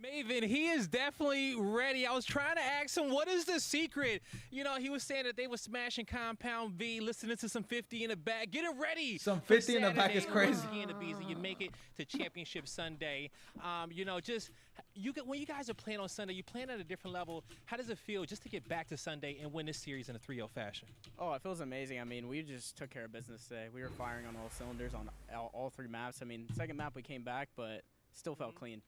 Maven, he is definitely ready. I was trying to ask him, what is the secret? You know, he was saying that they were smashing Compound V, listening to some 50 in the back, getting ready. Some 50 in the back is crazy. You make it to Championship Sunday. You know, just when you guys are playing on Sunday, you playing at a different level. How does it feel just to get back to Sunday and win this series in a 3-0 fashion? Oh, it feels amazing. I mean, we just took care of business today. We were firing on all cylinders on all 3 maps. I mean, second map we came back, but still felt clean.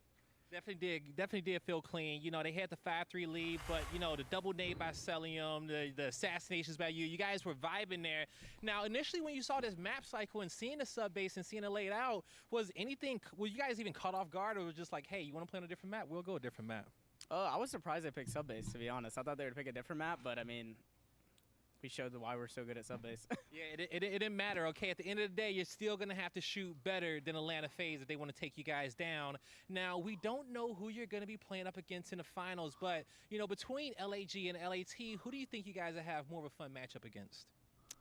Definitely did feel clean. You know, they had the 5-3 lead, but, you know, the double nade by Celium, the assassinations by you guys were vibing there. Now, initially when you saw this map cycle and seeing the sub base and seeing it laid out, were you guys even caught off guard, or was just like, hey, you want to play on a different map? We'll go a different map. I was surprised they picked sub base, to be honest. I thought they would pick a different map, but, I mean, we showed why we're so good at sub base. Yeah, it didn't matter. Okay, at the end of the day, you're still going to have to shoot better than Atlanta FaZe if they want to take you guys down. Now, we don't know who you're going to be playing up against in the finals, but, you know, between LAG and LAT, who do you think you guys will have more of a fun matchup against?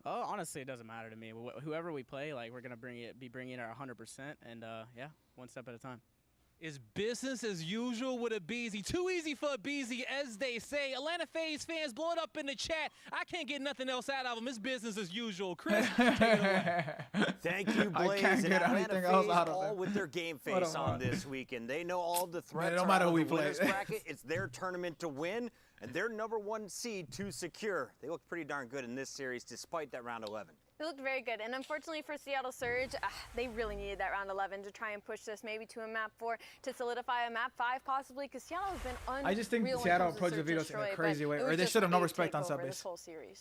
Oh, honestly, it doesn't matter to me. Whoever we play, like, we're going to be bringing our 100%, and, yeah, one step at a time. Is business as usual with Abizi. Too easy for Abizi, as they say. Atlanta FaZe fans, blow it up in the chat. I can't get nothing else out of them. It's business as usual. Chris, take it away. Thank you, Blaze. I can't get anything else out of them. All with their game face on this weekend. They know all the threats. No matter who we play. Bracket. It's their tournament to win, and their #1 seed to secure. They look pretty darn good in this series, despite that round 11. They looked very good, and unfortunately for Seattle Surge, they really needed that round 11 to try and push this maybe to a map 4 to solidify a map 5 possibly, because Seattle has been unreal. I just think Seattle approached the videos in a crazy way, or they should have no respect on sub base.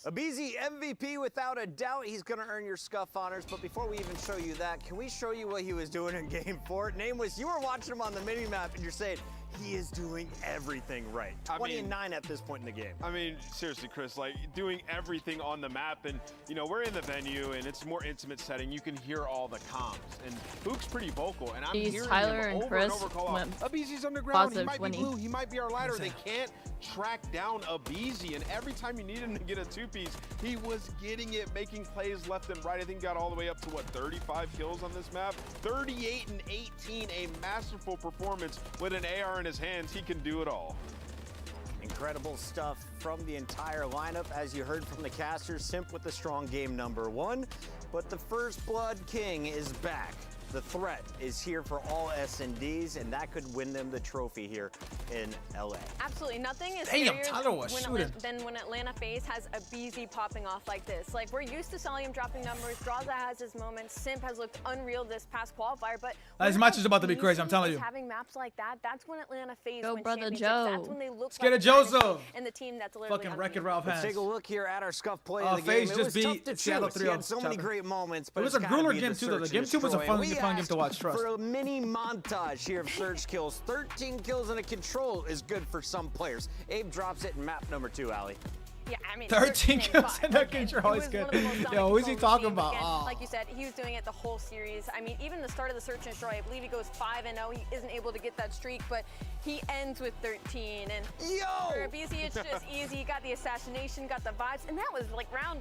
Abizi MVP without a doubt. He's going to earn your Scuff honors, but before we even show you that, can we show you what he was doing in Game 4? Name was, you were watching him on the mini-map, and you're saying, he is doing everything right. 20-9 at this point in the game. I mean, seriously, Chris, like doing everything on the map, and you know, we're in the venue and it's a more intimate setting. You can hear all the comms, and Book's pretty vocal, and I'm hearing Tyler him and over Chris and over call out, Abizi's underground, he might be blue, he might be our ladder. They can't track down Abizi, and every time you need him to get a 2-piece, he was getting it, making plays left and right. I think got all the way up to, what, 35 kills on this map? 38 and 18, a masterful performance with an AR in his hands. He can do it all. Incredible stuff from the entire lineup. As you heard from the casters, Simp with the strong game #1. But the First Blood King is back. The threat is here for all S&Ds, and that could win them the trophy here in LA. Absolutely. Nothing is than when Atlanta FaZe has Abizi popping off like this. Like, we're used to Celium dropping numbers. Draza has his moments. Simp has looked unreal this past qualifier, but this match is about to be crazy, I'm telling you. Having maps like that, that's when Atlanta FaZe Go, win brother championships. Joe. That's when they look Let's get a Jozo. And the team that's literally fucking Wreck-It Ralph Let's hands. take a look here at our Scuff play of the FaZe game. just It was beat tough to Seattle choose. He had so many great moments, but it was a grueler game too, though. The game 2 was a fun game to watch, trust. For a mini montage here of Surge kills, 13 kills and a control is good for some players. Abe drops it in map #2, Ali. Yeah, I mean, 13 kills and a control is good. Yo, who's he talking about? Again, like you said, he was doing it the whole series. I mean, even the start of the Search and Destroy, I believe he goes 5-0. He isn't able to get that streak, but he ends with 13. And for Abizi, it's just easy. He got the assassination, got the vibes, and that was like round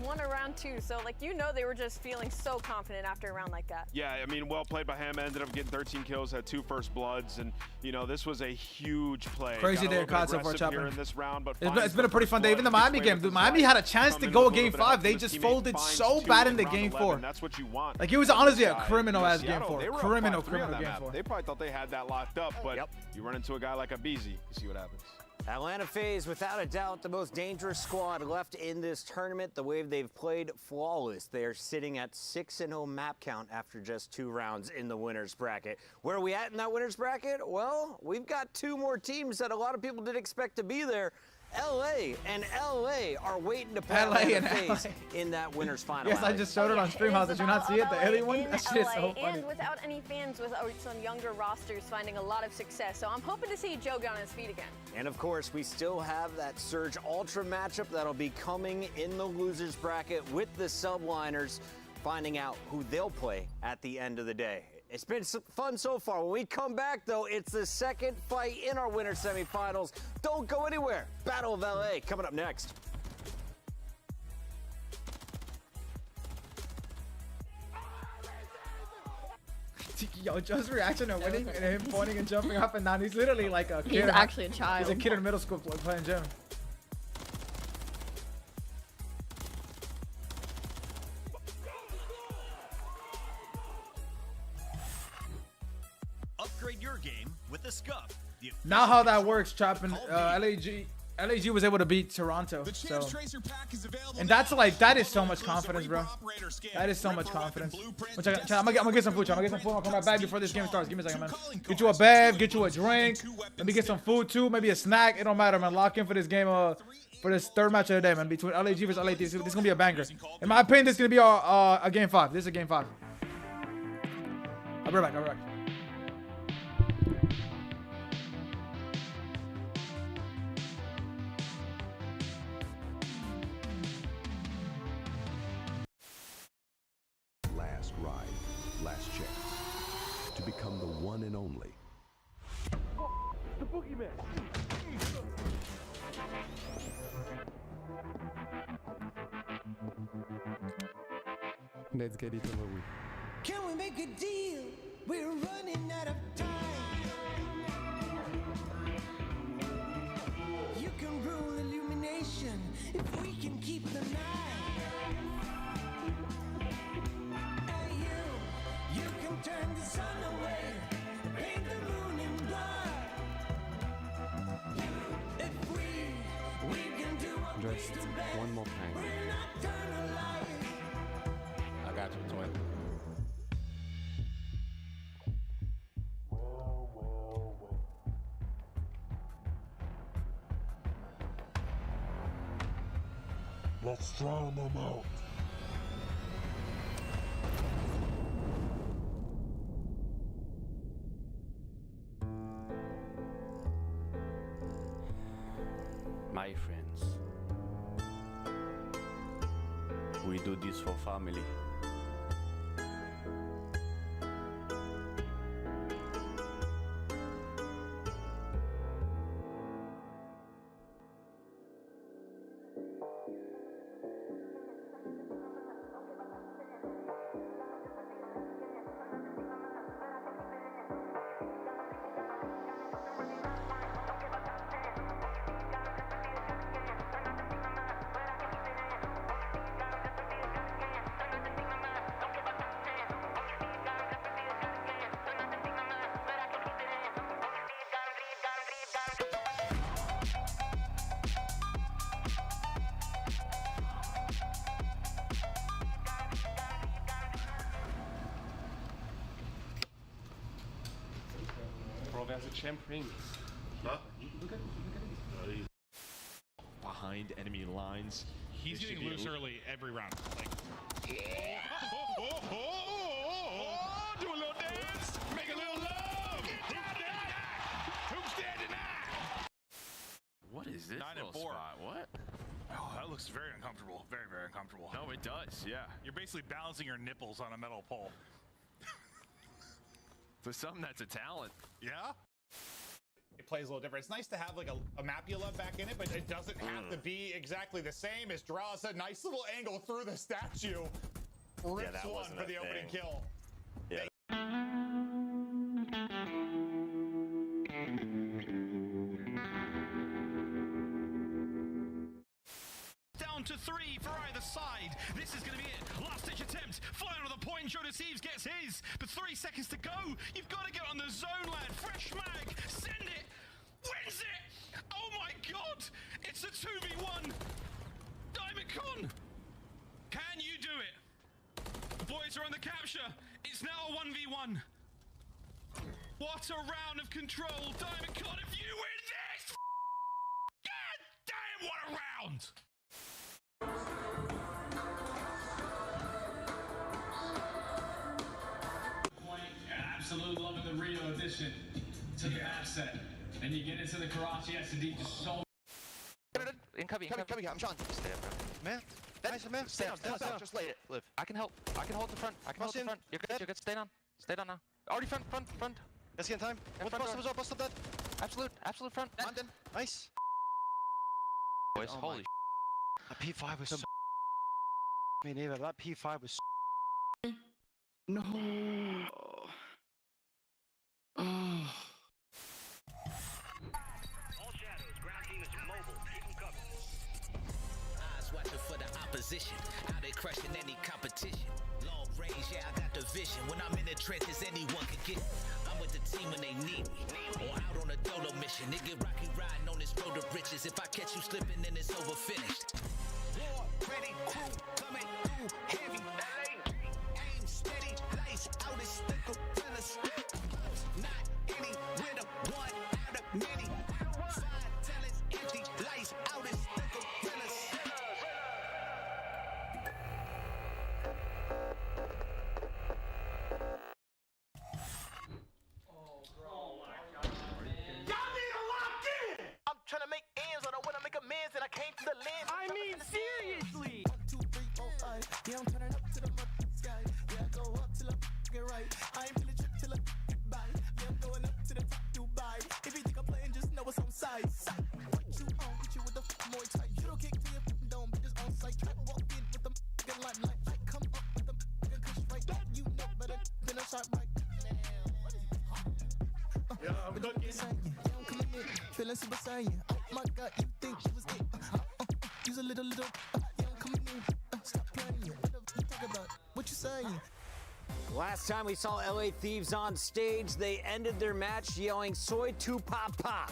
1 or round 2. So, like, you know, they were just feeling so confident after a round like that. Yeah, I mean, well played by him. Ended up getting 13 kills, had 2 first bloods, and you know, this was a huge play. Crazy day of COD so far, here in this round, but it's been a pretty fun day. Even the the Miami game. Dude, Miami had a chance to go game 5. They just folded so bad in the game 4. That's what you want. Like, it was honestly a criminal-ass game 4. Criminal game 4. They probably thought they had that locked up, but you run into a guy like Abizi, you see what happens. Atlanta FaZe, without a doubt, the most dangerous squad left in this tournament. The way they've played, flawless. They are sitting at 6-0 map count after just 2 rounds in the winner's bracket. Where are we at in that winner's bracket? Well, we've got 2 more teams that a lot of people didn't expect to be there. LA and LA are waiting to play LA and FaZe in that winner's final. Yes, I just showed it on stream. How did you not see it? The alien one? That shit is so funny. And without any fans, with some younger rosters finding a lot of success. So I'm hoping to see Joe get on his feet again. And of course, we still have that Surge Ultra matchup that'll be coming in the losers bracket with the Subliners, finding out who they'll play at the end of the day. It's been fun so far. When we come back, though, it's the second fight in our winter semifinals. Don't go anywhere. Battle of LA coming up next. Yo, Joe's reaction to winning and him pointing and jumping up and down. He's literally like a kid. He's actually a child. He's a kid in middle school playing gym. Upgrade your game with the Scuff. Now how that works, chopping. LAG was able to beat Toronto, so, and that's like, that is so much confidence, bro. That is so much confidence. I'm gonna get some food. I'm gonna get some food. I'll come right back before this game starts. Give me a second, man. Get you a bev, get you a drink. Let me get some food too, maybe a snack. It don't matter, man. Lock in for this game, for this 3rd match of the day, man. Between LAG versus LA Thieves. This is gonna be a banger. In my opinion, this is gonna be a game 5. This is a game 5. I'll be right back. I'll be right back. Last ride, last chance to become the one and only. The boogeyman. Let's get it over with. Can we make a deal? We're running out of time. You can rule illumination if we can keep the night. Hey, you can turn the sun away, paint the moon in blood. If we can do what we Just do best. one more time. We're not gonna lie. I got you, twin. Let's drown them out. My friends, we do this for family. Bro, there's a champ ring. Huh? Look at it. Behind enemy lines. He's getting loose early every round. Like, do a little dance, make a little love. Who's dead tonight? What is this 9 and little 4. spot? What? Oh, that looks very uncomfortable. Very, very uncomfortable. No, it does. Yeah. You're basically balancing your nipples on a metal pole. For some, that's a talent. Yeah? It plays a little different. It's nice to have like a map you love back in it, but it doesn't have to be exactly the same. As draws a nice little angle through the statue. Rips that one wasn't for a the opening thing. kill. Yeah. down to 3 for either side. This is going to be it. Last-ditch attempt. Flying on the point. Joe Thieves gets his. But 3 seconds to go. You've got to get on the zone, lad. Fresh mag. Send it. Wins it. Oh, my God. It's a 2v1. Diamond Con. Can you do it? The boys are on the capture. It's now a 1v1. What a round of control. Diamond Con, if you win this! God damn, what a round! Absolute loving the Rio addition to the asset. And you get into the Karachi S&D just so... Coming, I'm Sean. Stay up, bro. Man. Nice, man. Stay down. Just lay it. Live. I can help. I can hold the front. I can hold the front. You're good. Stay down. Stay down now. Already front. Let's get in time. Bust up that. Absolute front. London. Nice. Boys, holy That P5 was so... Me neither. That P5 was so... No. Eyes watching for the opposition, how they crushing any competition. Long range, yeah, I got the vision. When I'm in the trenches, anyone can get me. I'm with the team when they need me. Or out on a dolo mission. Nigga rocky riding on this road to riches. If I catch you slipping, then it's over finished. War, ready, crew, coming through, heavy. Aim steady, lights out, it's the gorillas. Not any winner, one out of many. 5 talents, empty, lights out, it's the gorillas. Trying to make ends, I don't wanna make amends, and I came to the lens. I mean, seriously. 1, 2, 3, 4, 5. Yeah, I'm turning up to the sky. Yeah, I go up till I get right. I ain't really trip till I get by. Yeah, I'm going up to the top, Dubai. If you think I'm playing, just know it's on site. What you on? Hit you with the more tight. You don't kick till your dome, bitches on site. Try to walk in with the limelight. I come up with the kush right. You know better than a shot right. Yeah, I'm cooking. Feeling super saiyan. Oh my God, you think you was it? Use a little. Yeah, I'm coming in. Stop playing. What you talk about? What you saying? Last time we saw LA Thieves on stage, they ended their match yelling "Soy tu papa."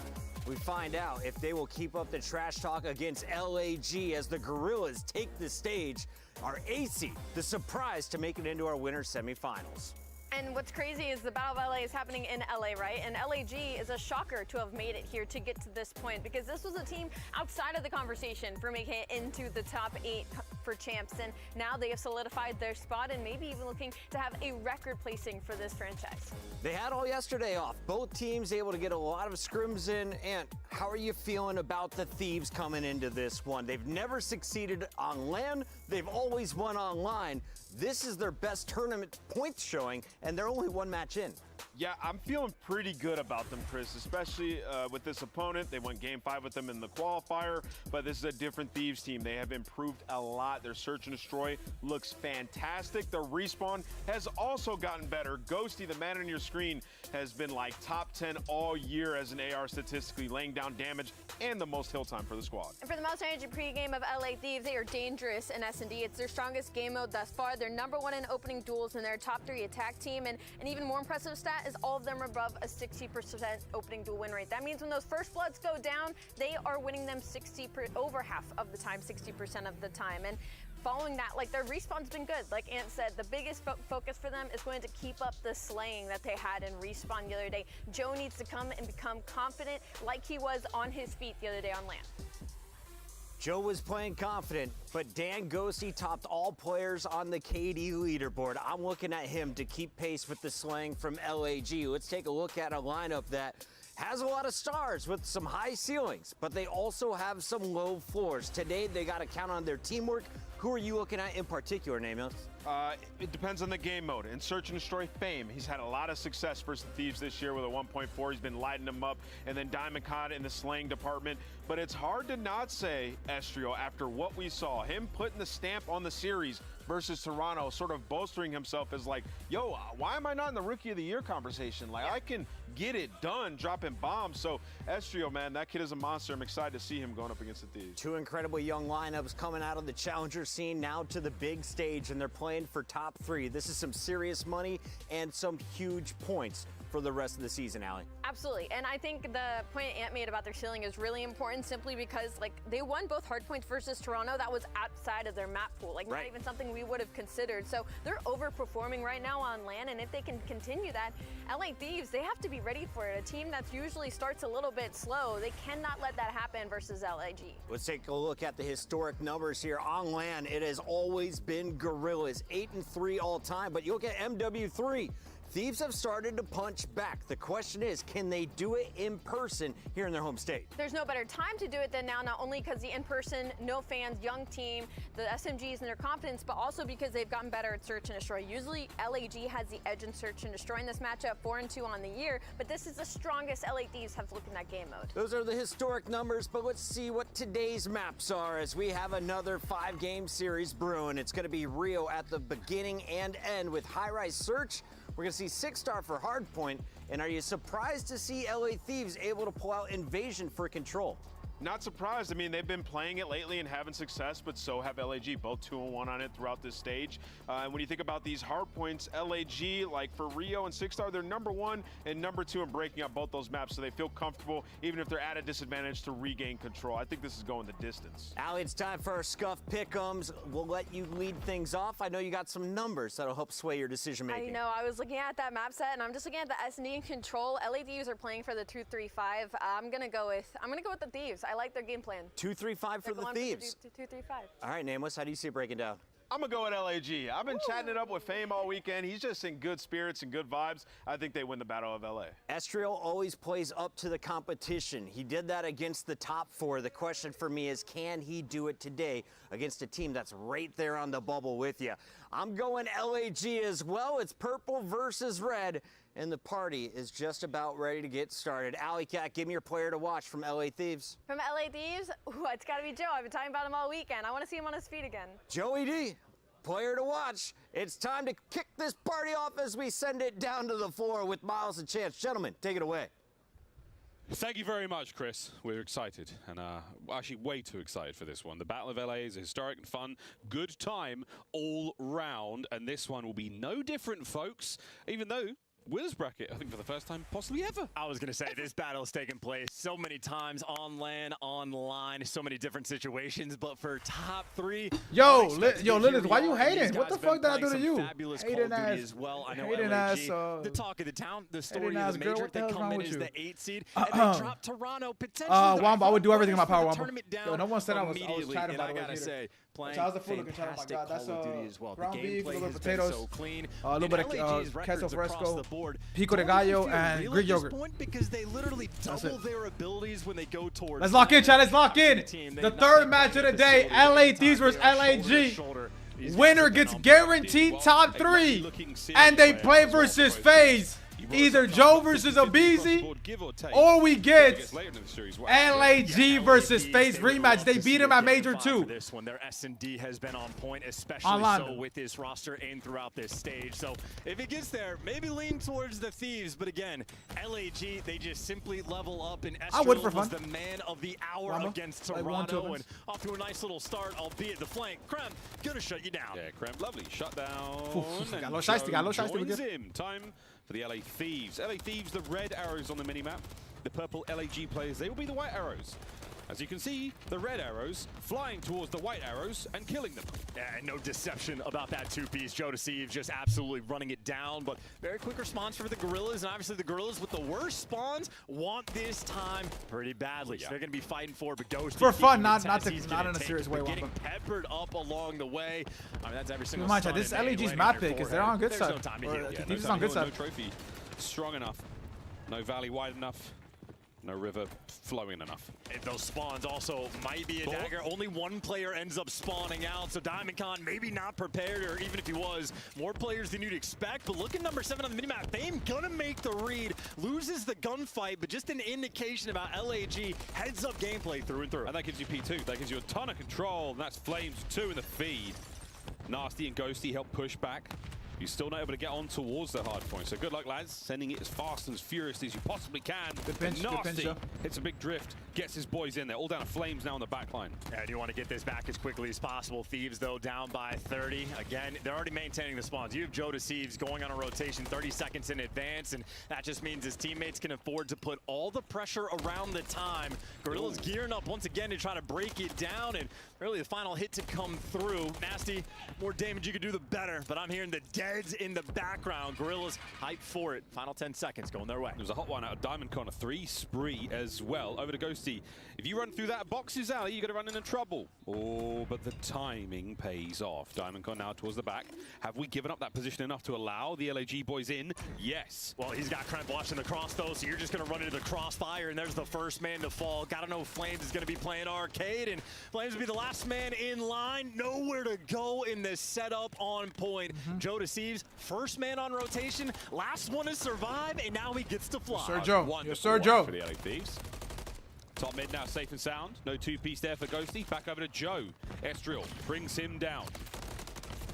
We find out if they will keep up the trash talk against LAG as the Gorillas take the stage. Are AC the surprise to make it into our winter semifinals? And what's crazy is the Battle of LA is happening in LA, right? And LAG is a shocker to have made it here to get to this point, because this was a team outside of the conversation for making it into the top 8 for champs. And now they have solidified their spot and maybe even looking to have a record placing for this franchise. They had all yesterday off. Both teams able to get a lot of scrims in. And how are you feeling about the Thieves coming into this one? They've never succeeded on land. They've always won online. This is their best tournament points showing, and they're only 1 match in. Yeah, I'm feeling pretty good about them, Chris, especially with this opponent. They won Game 5 with them in the qualifier, but this is a different Thieves team. They have improved a lot. Their search and destroy looks fantastic. Their respawn has also gotten better. Ghosty, the man on your screen, has been like top 10 all year as an AR statistically, laying down damage and the most hill time for the squad. And for the most energy pregame of LA Thieves, they are dangerous in S&D. It's their strongest game mode thus far. They're #1 in opening duels, and they're a top 3 attack team. And an even more impressive stat is all of them are above a 60% opening duel win rate. That means when those first bloods go down, they are winning them over half of the time, 60% of the time. And following that, like, their respawn's been good. Like Ant said, the biggest focus for them is going to keep up the slaying that they had in respawn the other day. Joe needs to come and become confident like he was on his feet the other day on land. Joe was playing confident, but Dan Ghosty topped all players on the KD leaderboard. I'm looking at him to keep pace with the slaying from LAG. Let's take a look at a lineup that has a lot of stars with some high ceilings, but they also have some low floors. Today, they got to count on their teamwork, Who are you looking at in particular, Namos? It depends on the game mode. In Search and Destroy Fame, he's had a lot of success versus the Thieves this year with a 1.4. He's been lighting them up. And then Diamond COD in the slaying department. But it's hard to not say, Estrio, after what we saw, him putting the stamp on the series versus Toronto, sort of bolstering himself as like, yo, why am I not in the Rookie of the Year conversation? Like, I can get it done dropping bombs. So, Estrio, man, that kid is a monster. I'm excited to see him going up against the Thieves. Two incredibly young lineups coming out of the challenger scene now to the big stage, and they're playing for top 3. This is some serious money and some huge points for the rest of the season, Allie. Absolutely, and I think the point Ant made about their ceiling is really important simply because like they won both hardpoints versus Toronto. That was outside of their map pool, like not even something we would have considered. So they're overperforming right now on LAN, and if they can continue that, LA Thieves, they have to be ready for it. A team that usually starts a little bit slow, they cannot let that happen versus LAG. Let's take a look at the historic numbers here. On LAN, it has always been Gorillas, 8-3 all time, but you look at MW3, Thieves have started to punch back. The question is, can they do it in person here in their home state? There's no better time to do it than now, not only because the in-person, no fans, young team, the SMGs and their confidence, but also because they've gotten better at search and destroy. Usually LAG has the edge in search and destroy in this matchup, 4-2 on the year, but this is the strongest LA Thieves have looked in that game mode. Those are the historic numbers, but let's see what today's maps are as we have another 5-game series brewing. It's going to be Rio at the beginning and end with high-rise search. We're going to see 6-star for Hardpoint, and are you surprised to see LA Thieves able to pull out Invasion for Control? Not surprised. I mean, they've been playing it lately and having success, but so have LAG, both 2-1 on it throughout this stage. And when you think about these hard points, LAG, like for Rio and 6-star, they're #1 and #2 in breaking up both those maps, so they feel comfortable, even if they're at a disadvantage, to regain control. I think this is going the distance. Allie, it's time for our Scuff Pick'ems. We'll let you lead things off. I know you got some numbers that'll help sway your decision making. I know. I was looking at that map set, and I'm just looking at the S&D and Control. LA Thieves are playing for the 2-3-5. I'm gonna go with the Thieves. I like their game plan. 2-3-5 for the Thieves. 2-3-5. All right, Nameless, how do you see it breaking down? I'm going to go at LAG. I've been chatting it up with Fame all weekend. He's just in good spirits and good vibes. I think they win the Battle of LA. Estrio always plays up to the competition. He did that against the top 4. The question for me is, can he do it today against a team that's right there on the bubble with you? I'm going LAG as well. It's purple versus red, and the party is just about ready to get started. Alley Cat, give me your player to watch from LA Thieves. From LA Thieves, ooh, it's got to be Joe. I've been talking about him all weekend. I want to see him on his feet again. Joey D, player to watch. It's time to kick this party off as we send it down to the floor with Miles and Chance. Gentlemen, take it away. Thank you very much, Chris. We're excited, and actually way too excited for this one. The Battle of LA is a historic and fun, good time all round, and this one will be no different, folks, even though Will's bracket, I think for the first time possibly ever. I was going to say, this battle has taken place so many times on LAN, online, so many different situations, but for top 3... Yo, Lilith, why you hating? What the fuck did I do to you? Hating ass. As well. I know LAG, the talk of the town, the story of the major, they come in as the 8th seed, and they drop Toronto potentially. Wamba, I would do everything in my power, Wamba. Yo, no one said I was chatting about it. I got to say, playing fantastic Call of Duty as well. The gameplay has been so clean. A little bit of queso fresco, pico de gallo, and Greek yogurt. Because they literally double their abilities when they go towards. Let's lock in, chat. Let's lock in. The third match of the day, LA Thieves versus LAG. Winner gets guaranteed top 3, and they play versus FaZe. Either Joe versus Abizi, or we get LAG versus FaZe rematch. They beat him at Major 2. This one, their S&D has been on point, especially so with this roster and throughout this stage. So if it gets there, maybe lean towards the Thieves. But again, LAG, they just simply level up, and Estrio was the man of the hour against Toronto, and off to a nice little start, albeit the flank. Krem, gonna shut you down. Yeah, Krem, lovely shut down. Got low shiesty. Joins him. Time for the LA Thieves. LA Thieves, the red arrows on the minimap. The purple LAG players, they will be the white arrows. As you can see, the red arrows flying towards the white arrows and killing them. Yeah, no deception about that two-piece. Joe Deceive just absolutely running it down, but very quick response for the Gorillas, and obviously the Gorillas with the worst spawns want this time pretty badly. So they're going to be fighting for, but Ghost for fun, not in a serious way. Getting peppered up along the way. I mean, that's every single time. This is LAG's map pick. Is they're on good side. Thieves is on good side. No trophy strong enough. No valley wide enough. No river flowing enough. And those spawns also might be a dagger. Only one player ends up spawning out, so Diamondcon maybe not prepared, or even if he was, more players than you'd expect. But look at number 7 on the minimap. Fame gonna make the read, loses the gunfight, but just an indication about LAG heads up gameplay through and through. And that gives you P2. That gives you a ton of control. And that's Flames 2 in the feed. Nasty and Ghosty help push back. You're still not able to get on towards the hard point. So good luck, lads. Sending it as fast and as furious as you possibly can. Good pinch, Nasty hits a big drift, gets his boys in there. All down to Flames now on the back line. And you want to get this back as quickly as possible. Thieves, though, down by 30. Again, they're already maintaining the spawns. You have Joe to Thieves going on a rotation 30 seconds in advance, and that just means his teammates can afford to put all the pressure around the time. Gorilla's gearing up once again to try to break it down, and really the final hit to come through. Nasty, more damage you could do, the better. But I'm hearing the deads in the background. Gorilla's hyped for it. Final 10 seconds going their way. There's a hot one out of Diamondcon, a 3 spree as well. Over to Ghosty. If you run through that boxes alley, you're going to run into trouble. Oh, but the timing pays off. Diamondcon now towards the back. Have we given up that position enough to allow the LAG boys in? Yes. Well, he's got Kremp watching the cross, though, so you're just going to run into the crossfire, and there's the first man to fall. Got to know Flames is going to be playing arcade, and Flames will be the last man in line. Nowhere to go in this setup on point. Joe Deceives, first man on rotation, last one to survive, and now he gets to fly. Yes, sir, Joe. Yes, sir, Joe. For the LA Thieves. Top mid now safe and sound. No two-piece there for Ghosty. Back over to Joe. Estriel brings him down.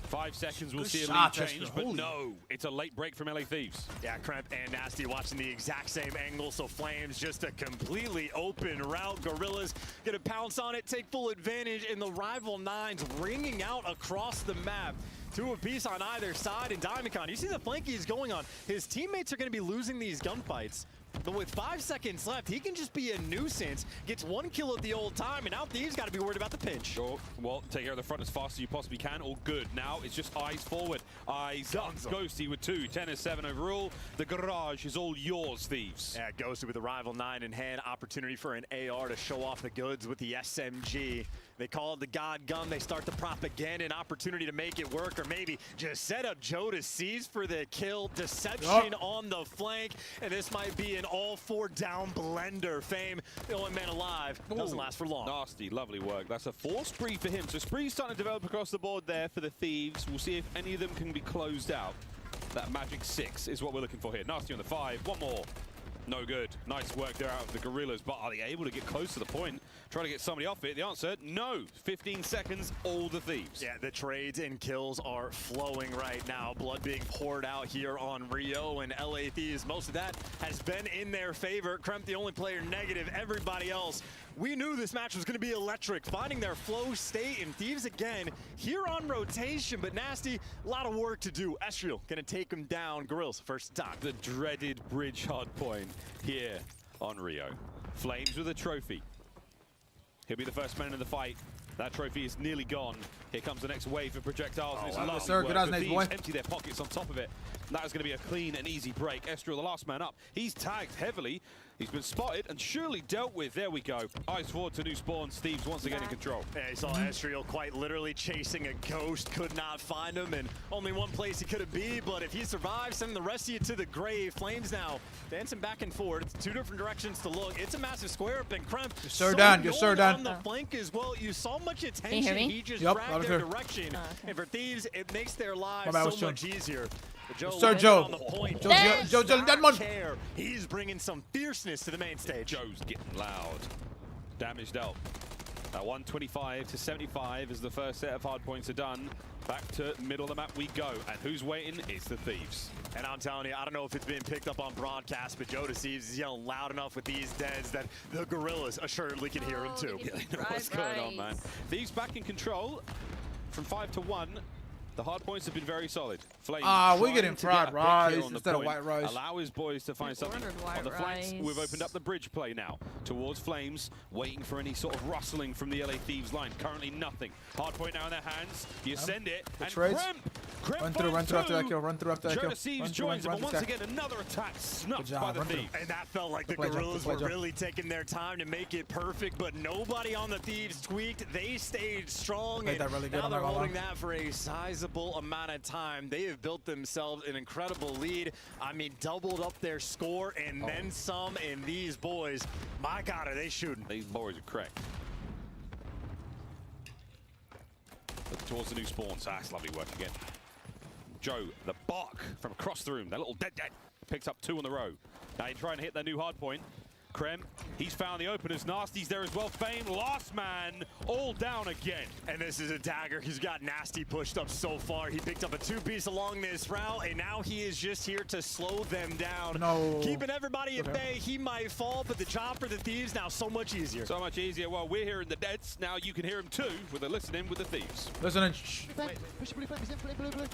5 seconds, we'll see a lead change, but no, it's a late break from LA Thieves. Yeah, Kremp and Nasty watching the exact same angle, so Flames just a completely open route. Gorillas gonna pounce on it, take full advantage, and the rival nines ringing out across the map. 2 apiece on either side, and Diamondcon, you see the flankies going on. His teammates are gonna be losing these gunfights. But with 5 seconds left, he can just be a nuisance. Gets 1 kill at the old time, and now Thieves got to be worried about the pinch. Sure. Well, take care of the front as fast as you possibly can. All good. Now it's just eyes forward. Eyes up. Ghosty with 2. 10-7 overall. The garage is all yours, Thieves. Yeah, Ghosty with a rival 9 in hand. Opportunity for an AR to show off the goods with the SMG. They call it the God gun. They start the propaganda, an opportunity to make it work, or maybe just set up Joe to seize for the kill. Deception on the flank, and this might be an all-4 down blender. Fame, the only man alive, doesn't last for long. Nasty, lovely work. That's a 4 spree for him. So spree's starting to develop across the board there for the Thieves. We'll see if any of them can be closed out. That magic 6 is what we're looking for here. Nasty on the 5. One more. No good. Nice work there out of the Gorillas, but are they able to get close to the point? Trying to get somebody off it. The answer, no. 15 seconds, all the Thieves. Yeah, the trades and kills are flowing right now. Blood being poured out here on Rio and LA Thieves. Most of that has been in their favor. Kremp, the only player negative. Everybody else, we knew this match was going to be electric. Finding their flow state, and Thieves again here on rotation, but Nasty, a lot of work to do. Estriel going to take him down. Gorillas first time. The dreaded bridge hard point here on Rio. Flames with a trophy. He'll be the first man in the fight. That trophy is nearly gone. Here comes the next wave of projectiles. Good as nice boy. Empty their pockets on top of it. That is going to be a clean and easy break. Estriel, the last man up. He's tagged heavily. He's been spotted and surely dealt with. There we go. Eyes forward to new spawns. Thieves once again in control. Yeah, he saw Estriel quite literally chasing a ghost. Could not find him, and only one place he could have been. But if he survives, sending the rest of you to the grave. Flames now dancing back and forth. It's 2 different directions to look. It's a massive square up, and Kremp. Yes, sir, Dan. Yes, sir, Dan. On the flank as well. You saw much attention. He just dragged their direction. And for Thieves, it makes their lives so much easier. Joe, Sir Joe. On the point. Joe, that one. He's bringing some fierceness to the main stage. Joe's getting loud. Damage dealt. That 125 to 75 as the first set of hard points are done. Back to middle of the map we go. And who's waiting? It's the Thieves. And I'm telling you, I don't know if it's been picked up on broadcast, but Joe Deceives is yelling loud enough with these deads that the Gorillas assuredly can hear him too. Yeah, they know what's going on, man. Thieves back in control from 5 to 1. The hard points have been very solid. Flames we're getting fried rice instead of white rice. Allow his boys to find something on the flanks. We've opened up the bridge play now towards Flames, waiting for any sort of rustling from the LA Thieves line. Currently nothing. Hard point now in their hands. You send it, and Kremp run through after that kill. Run through after that kill. Deceives joins him, but once again another attack snuffed by the Thieves. And that felt like the Gorillas were really taking their time to make it perfect, but nobody on the Thieves tweaked. They stayed strong, and now they're holding that for a sizable sizable amount of time. They have built themselves an incredible lead. I mean, doubled up their score and then some. And these boys, my God, are they shooting? These boys are cracked. Towards the new spawns. That's lovely work again. Joe, the bark from across the room. That little dead picks up 2 in the row. Now he's trying to hit that new hard point. Krem, he's found the openers. Nasty's there as well. Fame, last man, all down again. And this is a dagger. He's got Nasty pushed up so far. He picked up a 2-piece along this route, and now he is just here to slow them down. No. Keeping everybody at bay. He might fall, but the job for the Thieves now so much easier. So much easier. Well, we're hearing the deads. Now you can hear them too with the listening with the Thieves. Listening. Push blue, he's in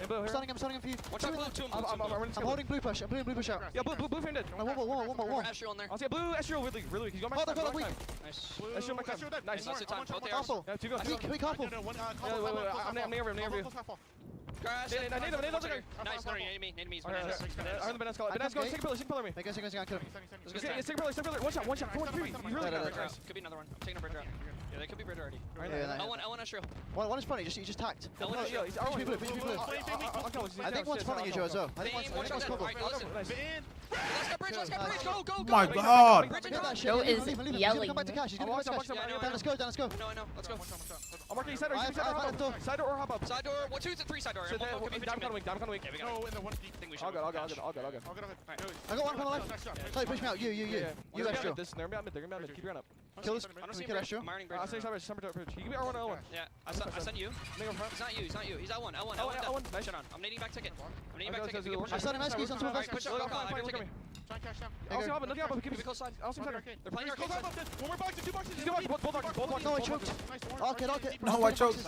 blue. Stunning him for you. Watch out, blue, I'm holding blue push. I'm putting blue push out. Yeah, blue framed it. One more. Astro on there. I'll see a blue Astro really weak. He's going back. Nice. Astro, Nice. That's the time. Both arrows. Yeah, 2 goes. Weak couple. I'm near him. Crash. Nice. No, enemies. I heard the Banana Skull. Banana Skull, take a pillar me. Take a kill him. Take a pillar. One shot. Come on, 3. You really got it. Could be another one. I'm taking a bridge out. Yeah, they could be bridge already. I want Astro. One is funny, you just tacked. No, blue. I think one's fronting you, Joe, as well. I think one's covered. Let's go, bridge. Go. My God. Joe is yelling. Come back to cash. He's gonna come back to cash. Let's go. No, let's go. I'm marking side door. Side door or hop up. Side door. 1, 2, 3 side door. Down kind of weak. No, in the one thing we should. All good. I got one on the left. Hey, push me out. You Astro. They're gonna be mid. Keep your gun up. Kill this. Kill Astro. I'll say somebody. He can be R1, L1. Yeah, I sent you. He's not you. He's L1. L1. Nice shot on. I'm nading back ticket. I stun him. He's on top of us. Push up. I can ticket. Look up. Keep it close side. They're playing arcade side. One more box. 2 boxes. Both. No, I choked. Arcade. No, I choked.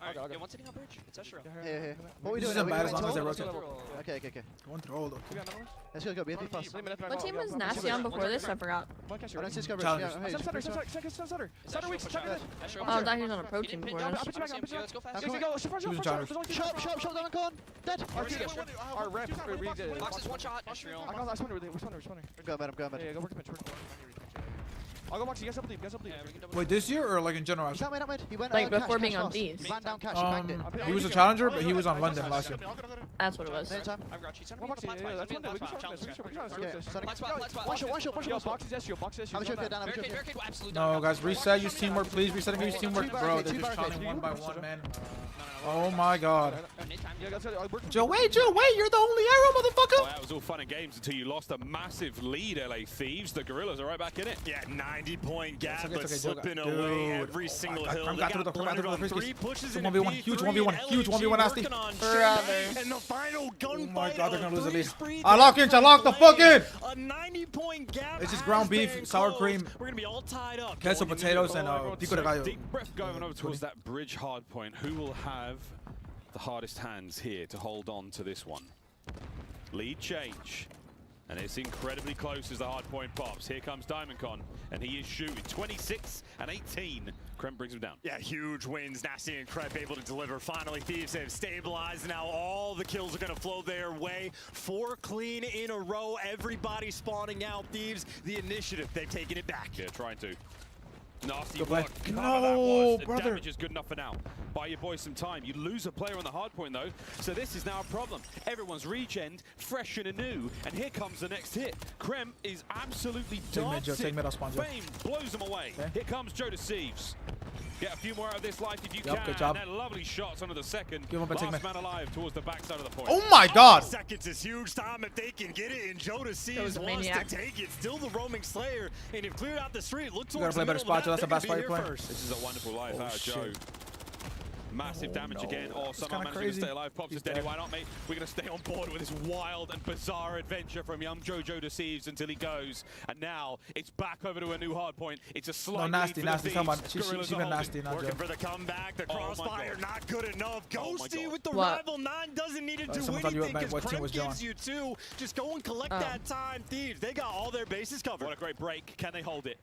Alright, one's sitting on bridge. It's Astro. Yeah. What we doing? This isn't bad as long as I rotate. Okay. One throw though. Let's go. BFP fast. What team was Nasty on before this? I forgot. Oh, I thought he was on a pro team before us. Shot down con. Dead. Our rep. Boxes, one shot. Go mid. Yeah, go work the pitch. I'll go box. You guys up lead. Wait, this year or like in general? He went like before being on Thieves. He ran down cash. He banged it. He was a challenger, but he was on London last year. That's what it was. Same time. I've got you. No, guys, reset. Use teamwork, please. Reset and use teamwork. Bro, they're just counting one by one, man. Oh my God. Joe, wait, you're the only arrow, motherfucker. Well, that was all fun and games until you lost a massive lead, LA Thieves. The Gorillas are right back in it. Yeah, 90-point gap, but slipping away every single hill. They got blundered on 3 pushes in 1v1, huge 1v1 nasty. And the final gunfight. Oh my God, they're gonna lose the lead. I lock the fuck in. A 90-point gap. It's just ground beef, sour cream. We're gonna be all tied up. Queso, potatoes, and pico de gallo. Deep breath going over towards that bridge hard point. Who will have the hardest hands here to hold on to this one? Lead change. And it's incredibly close as the hard point pops. Here comes DiamondCon, and he is shooting 26 and 18. Krem brings him down. Yeah, huge wins. Nasty and Krep able to deliver. Finally, Thieves have stabilized. Now all the kills are going to flow their way. 4 clean in a row. Everybody spawning out. Thieves, the initiative, they've taken it back. Yeah, trying to. Nasty Go work. play. No, No, that was. The brother. damage is good enough for now. Buy your boys some time. You lose a player on the hard point, though. So this is now a problem. Everyone's regened, fresh and anew. And here comes the next hit. Krem is absolutely dancing. Take mid, I'll spawn, Joe. Fame blows them away. Okay. Here comes Joe Deceives. Get a few more out of this life if you Yep, can. good job. And then lovely shots under the second. Give him a take Last mid. man alive towards the backside of the point. Oh my God. Seconds is huge time if they can get it, and Joe Deceives was a wants maniac. to take it. Still the roaming Slayer, and if cleared out the street, look You towards gotta play the better middle of spot, Joe. That's the the map, best they're fight gonna you're be here playing. first. This is a wonderful life out of Joe. shit. Massive damage no. again. Oh, It's somehow kinda managing to crazy. stay alive. Pops He's is steady. dead. Why not, mate? We're going to stay on board with this wild and bizarre adventure from young Joe Deceives until he goes. And now it's back over to a new hard point. It's a slight nasty, lead for nasty. the Come on. Thieves. She Gorillas been are holding. nasty, not Working Joe. for the comeback. The Oh my crossfire God. not good enough. Oh my Ghosty God. with the What? rival 9 doesn't need to do someone thought you were anything at because what team Krem was Joe gives on? you 2. Just go and collect that time. Thieves, they got all their bases covered. What a great break. Can they hold it?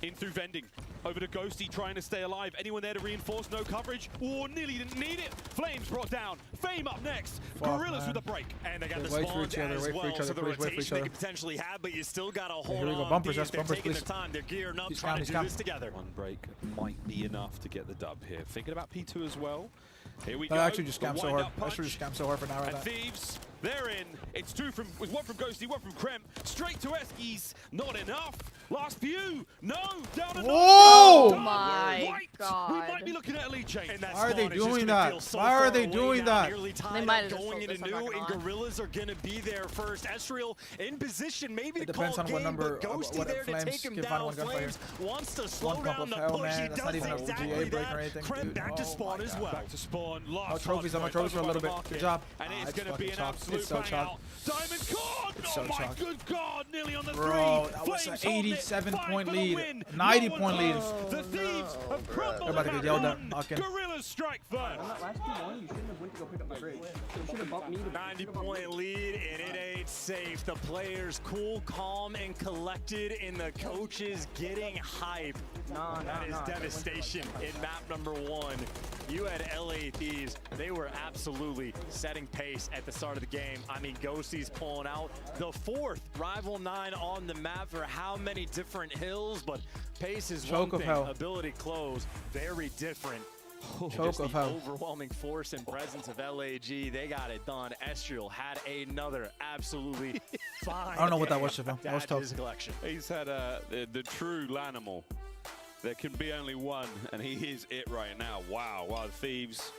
In through vending. Over to Ghosty trying to stay alive. Anyone there to reinforce? No coverage. Oh, nearly didn't need it. Flames brought down. Fame up next. Fuck, Gorillas man. with a break. And they got the Wait for spawns each other, as wait for well, each other, so the please, wait for each rotation they other. could potentially have, but you still got to hold here we go. on. Bumpers, Thieves, yes, they're bumpers, taking please. their time. They're gearing up, He's trying down, to he's do this together. One break might be enough to get the dub here. Thinking about P2 as well. Here we go. I actually just The scammed so hard. wind-up I should just punch. scammed so hard for now right And now. Thieves, they're in. It's one from Ghosty, one from Krem. Straight to Eskies. Not enough. Last few. No. Down another. Whoa! Oh my God. We might be looking at a lead change. And that Why are they spawn is just doing gonna that? feel so Why are far they away doing now, that? nearly tied They up might have just going sold into this, I'm new, not and gonna lie. Gorillas are going to be there first. Ezreal in position, maybe It to depends call on what game, number, but Ghosty what there to Flames take him can find down. one gunfire. Flames wants to slow One down pump the of hell, push. man. He That's not does even a exactly GA break that. or anything. Krem Dude, back to spawn as well. Back to spawn. Last Oh, trophies. I'm a trophy for a little bit. Good job. And Ah, it's going to fucking be an chalked. absolute It's so bang chalked. out. Diamond Cord! It's Oh so my chalked. good God, nearly on the Bro, three. that was an Flames hold it. 87-point Fight for the lead. win. 90-point No lead. one knows. The Thieves have crumbled. They're about to get yelled at. one. Knocking. Gorillas strike first. Last 2-1, you shouldn't have went to go pick up my bridge. You should have bumped me to 90-point lead, and it ain't safe. The players cool, calm, and collected, and the coaches getting hype. That is devastation in map number 1. You had LA Thieves. They were absolutely setting pace at the start of the game. I mean, Ghosty's pulling out the 4th Rival 9 on the map for how many different hills, but pace is Choke one of thing. hell. Ability close, very different. Choke Just of the hell. overwhelming force and presence of LAG, they got it done. Estriel had another absolutely fine. I don't know what that was, Chevelle. That was Add to tough. his collection. He's had the true Lanimal. There can be only one, and he is it right now. Wow. Wow, the Thieves.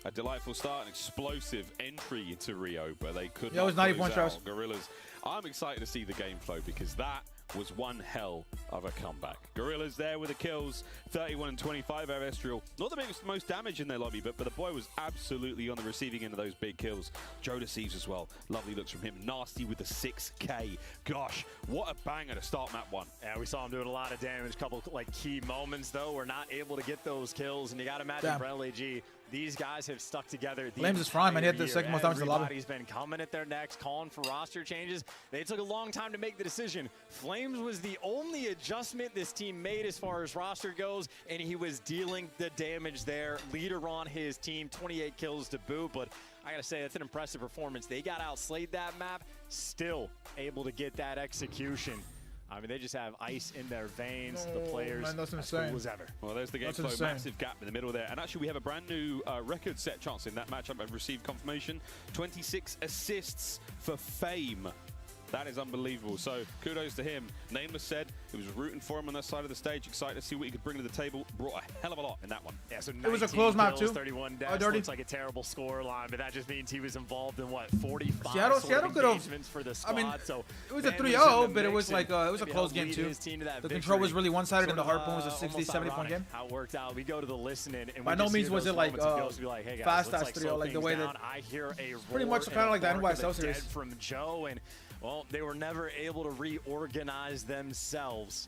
A delightful start, an explosive entry into Rio, but they could Yeah, it was not 90 close points, out. Charles. Gorillas. I'm excited to see the game flow because that was one hell of a comeback. Gorillas there with the kills, 31 and 25 out of Estriel. Not the biggest, most damage in their lobby, but the boy was absolutely on the receiving end of those big kills. Joe Deceives as well. Lovely looks from him. Nasty with the 6K. Gosh, what a banger to start map 1. Yeah, we saw him doing a lot of damage. Couple like key moments though. We're not able to get those kills, and you got to imagine Damn. for LAG. These guys have stuck together. The Flames is fine, man. He had the entire second most year. damage in the lobby. Everybody's been coming at their necks, calling for roster changes. They took a long time to make the decision. Flames was the only adjustment this team made as far as roster goes, and he was dealing the damage there. Leader on his team, 28 kills to boot, but I gotta say, that's an impressive performance. They got outslayed that map, still able to get that execution. I mean, they just have ice in their veins. The players man, that's as insane. cool as ever. Well, there's the game That's flow, insane. massive gap in the middle there. And actually, we have a brand new record set chance in that matchup. I've received confirmation. 26 assists for Fame. That is unbelievable. So kudos to him. Nameless said he was rooting for him on that side of the stage. Excited to see what he could bring to the table. Brought a hell of a lot in that one. Yeah, so It was a 19 close map, kills, too. 31 Oh, deaths. dirty. Looks like a terrible score line, but that just means he was involved in what, 45 Seattle sort of could have. engagements for the squad. I mean, so it was a Fam 3-0, in the but it mix was and like it was a maybe close helped game lead too. his team to that The control was victory. really one-sided, and the Sort hard point was a of, 60, almost 70-point ironic game. How it worked out. We go to the listening, and By we no just means hear was those it like moments of Ghost be like, hey guys, fast let's as like 3-0, slow like the things way down. that I hear a pretty roar much and kinda a like the bark NY of the Cell series. dead from Joe, and well, they were never able to reorganize themselves.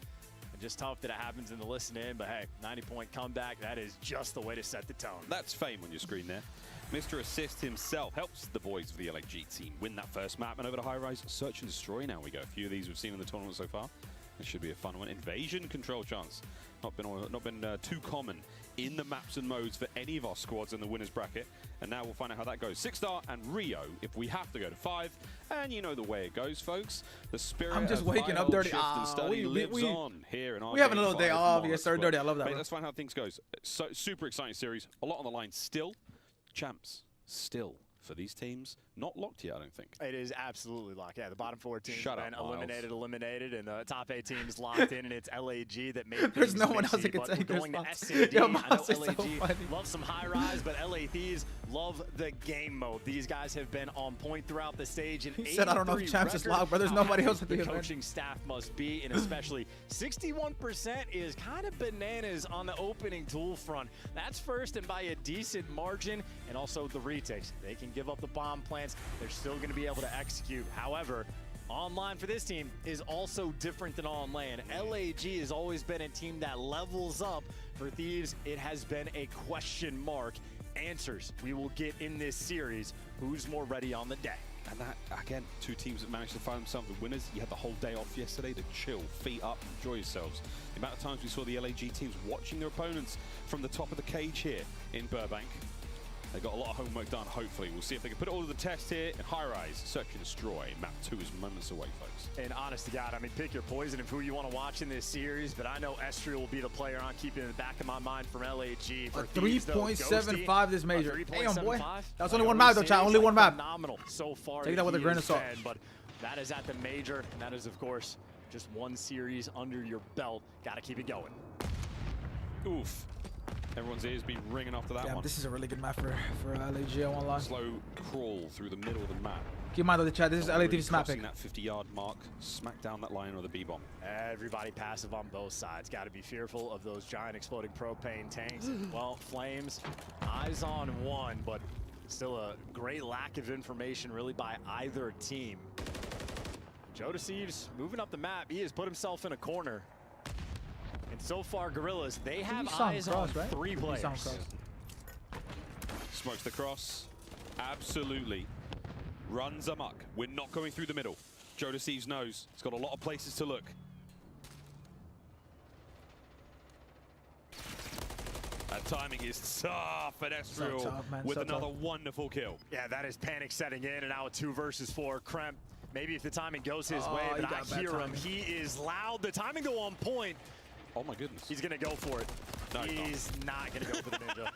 Just tough that it happens in the listen in, but hey, 90-point comeback, that is just the way to set the tone. That's Fame on your screen there. Mr. Assist himself helps the boys of the LAG team win that first map, and over to High Rise, Search and Destroy now we go. A few of these we've seen in the tournament so far. This should be a fun one. Invasion control chance. Not been too common in the maps and modes for any of our squads in the winners bracket. And now we'll find out how that goes. 6-star and Rio if we have to go to 5. And you know the way it goes, folks. The spirit I'm just of waking up IL dirty. shift and study lives we on here in our we having a Game little day 5 off. Monarch Yes, sir. squad. Dirty. I love that. Mate, Bro. let's find out how things goes. So, super exciting series. A lot on the line still. Champs still for these teams. Not locked yet, I don't think. It is absolutely locked. Yeah, the bottom 4 teams Shut have been up, Miles. eliminated, and the top 8 teams locked in, and it's LAG that made There's things no one else messy, that can but take we're their going to spots. SCD. Yo, I know Miles is so LAG funny. loves some high rise, but LA Thieves love the game mode. These guys have been on point throughout the stage. And He said, I don't know if Champs is locked, but there's nobody else at the the event. coaching staff must be, and especially 61% is kind of bananas on the opening tool front. That's first and by a decent margin, and also the retakes. They can give up the bomb plants. They're still going to be able to execute. However, online for this team is also different than on LAN. LAG has always been a team that levels up. For Thieves, it has been a question mark. Answers we will get in this series. Who's more ready on the day? And that, again, 2 teams that managed to find themselves the winners. You had the whole day off yesterday to chill, feet up, enjoy yourselves. The amount of times we saw the LAG teams watching their opponents from the top of the cage here in Burbank. They got a lot of homework done, hopefully. We'll see if they can put it all to the test here in High Rise. Search and Destroy. Map 2 is moments away, folks. And honest to God, I mean, pick your poison of who you want to watch in this series, but I know Estriel will be the player I'm keeping in the back of my mind from LAG. For 3.75 this major. Damn, boy. That was only one map, map, though, chat. Only one map. Phenomenal so far. Take that with a grain of salt. But that is at the major, and that is, of course, just one series under your belt. Got to keep it going. Oof. Everyone's ears be ringing after that one. This is a really good map for LAG, I won't lie. Slow crawl through the middle of the map. Keep in mind, though, the chat, this is LA Thieves map pick. That 50-yard mark, smack down that line or the B-bomb. Everybody passive on both sides. Got to be fearful of those giant exploding propane tanks. Well, Flames, eyes on one, but still a great lack of information really by either team. Joe Thieves moving up the map. He has put himself in a corner. And so far, Gorillas, they have eyes on 3 players. Smokes the cross. Absolutely. Runs amok. We're not going through the middle. Joe Thieves knows. He's got a lot of places to look. That timing is tough, and Estriel with another wonderful kill. Yeah, that is panic setting in, and now a 2 versus 4. Kremp, maybe if the timing goes his way, but I hear him. He is loud. The timing though on point. Oh my goodness. He's gonna go for it. No, he's not gonna go for the ninja.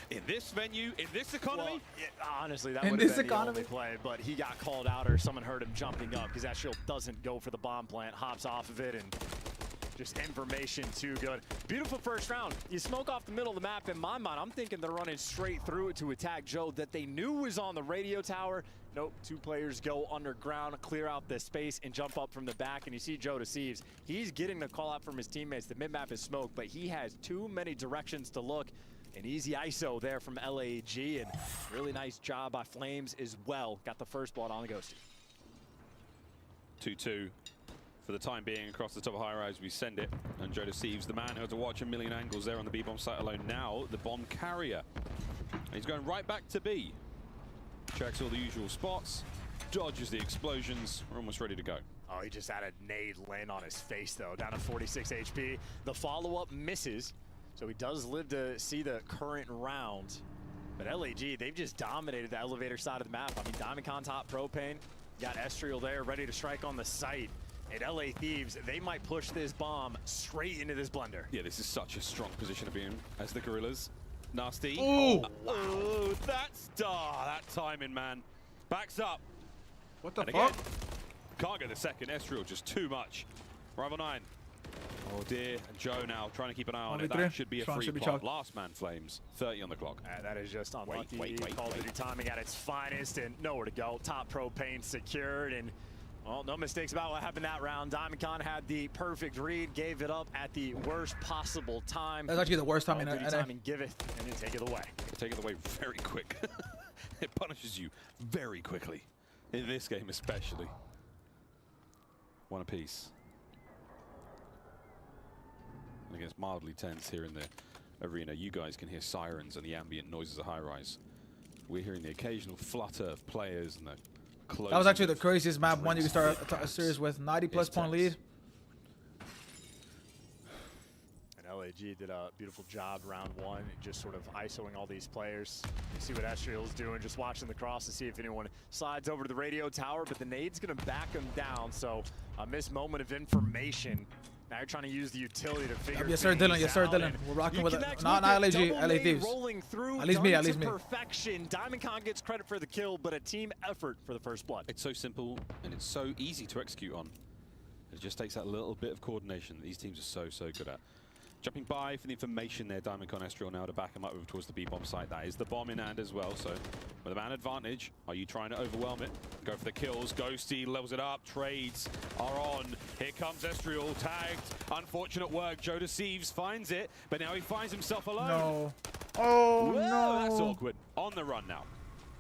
In this venue, in this economy? Well, honestly, that would have been the only play, but he got called out or someone heard him jumping up because Estriel doesn't go for the bomb plant, hops off of it, and just information too good. Beautiful first round. You smoke off the middle of the map. In my mind, I'm thinking they're running straight through it to attack Joe that they knew was on the radio tower. Nope, 2 players go underground, clear out the space, and jump up from the back. And you see Joe Thieves. He's getting the call out from his teammates. The mid-map is smoked, but he has too many directions to look. An easy ISO there from LAG, and really nice job by Flames as well. Got the first blood on the Ghosty. 2-2 for the time being across the top of High Rise. We send it, and Joe Thieves, the man who had to watch a million angles there on the B-bomb site alone. Now the bomb carrier. And he's going right back to B. Checks all the usual spots, dodges the explosions. We're almost ready to go. Oh, he just had a nade land on his face, though, down to 46 HP. The follow-up misses, so he does live to see the current round. But LAG, they've just dominated the elevator side of the map. I mean, DiamondCon top propane, got Estriel there ready to strike on the site. And LA Thieves, they might push this bomb straight into this blender. Yeah, this is such a strong position to be in as the Gorillas. Nasty. Ooh. Wow. Oh, that's that timing, man. Backs up. What the fuck? Again, can't get the second. Estriel just too much. Rival 9. Oh dear. And Joe now trying to keep an eye on it. That should be a free plot. Last man Flames. 30 on the clock. That is just unlucky. Call of Duty timing at its finest and nowhere to go. Top propane secured, and well, no mistakes about what happened that round. DiamondCon had the perfect read, gave it up at the worst possible time. That's actually the worst time in timing. Give it and then take it away. Take it away very quick. It punishes you very quickly. In this game especially. One apiece. And it gets mildly tense here in the arena. You guys can hear sirens and the ambient noises of High Rise. We're hearing the occasional flutter of players and the that was actually the craziest map one you can start a series with. 90+ point lead. And LAG did a beautiful job round 1, just sort of ISOing all these players. You see what Estriel's doing, just watching the cross to see if anyone slides over to the radio tower, but the nade's gonna back him down, so a missed moment of information. Now you're trying to use the utility to figure yes, sir, Dylan. Yes, sir, Dylan. We're rocking with it. Not LAG, LA Thieves. Rolling through, at least me. Perfection. DiamondCon gets credit for the kill, but a team effort for the first blood. It's so simple and it's so easy to execute on. It just takes that little bit of coordination that these teams are so good at. Jumping by for the information there, DiamondCon Estriel now to back him up over towards the B-bomb site. That is the bomb in hand as well, so with a man advantage, are you trying to overwhelm it? Go for the kills, Ghosty levels it up, trades are on. Here comes Estriel, tagged. Unfortunate work, Joe Thieves finds it, but now he finds himself alone. No. Oh, whoa, no. That's awkward. On the run now.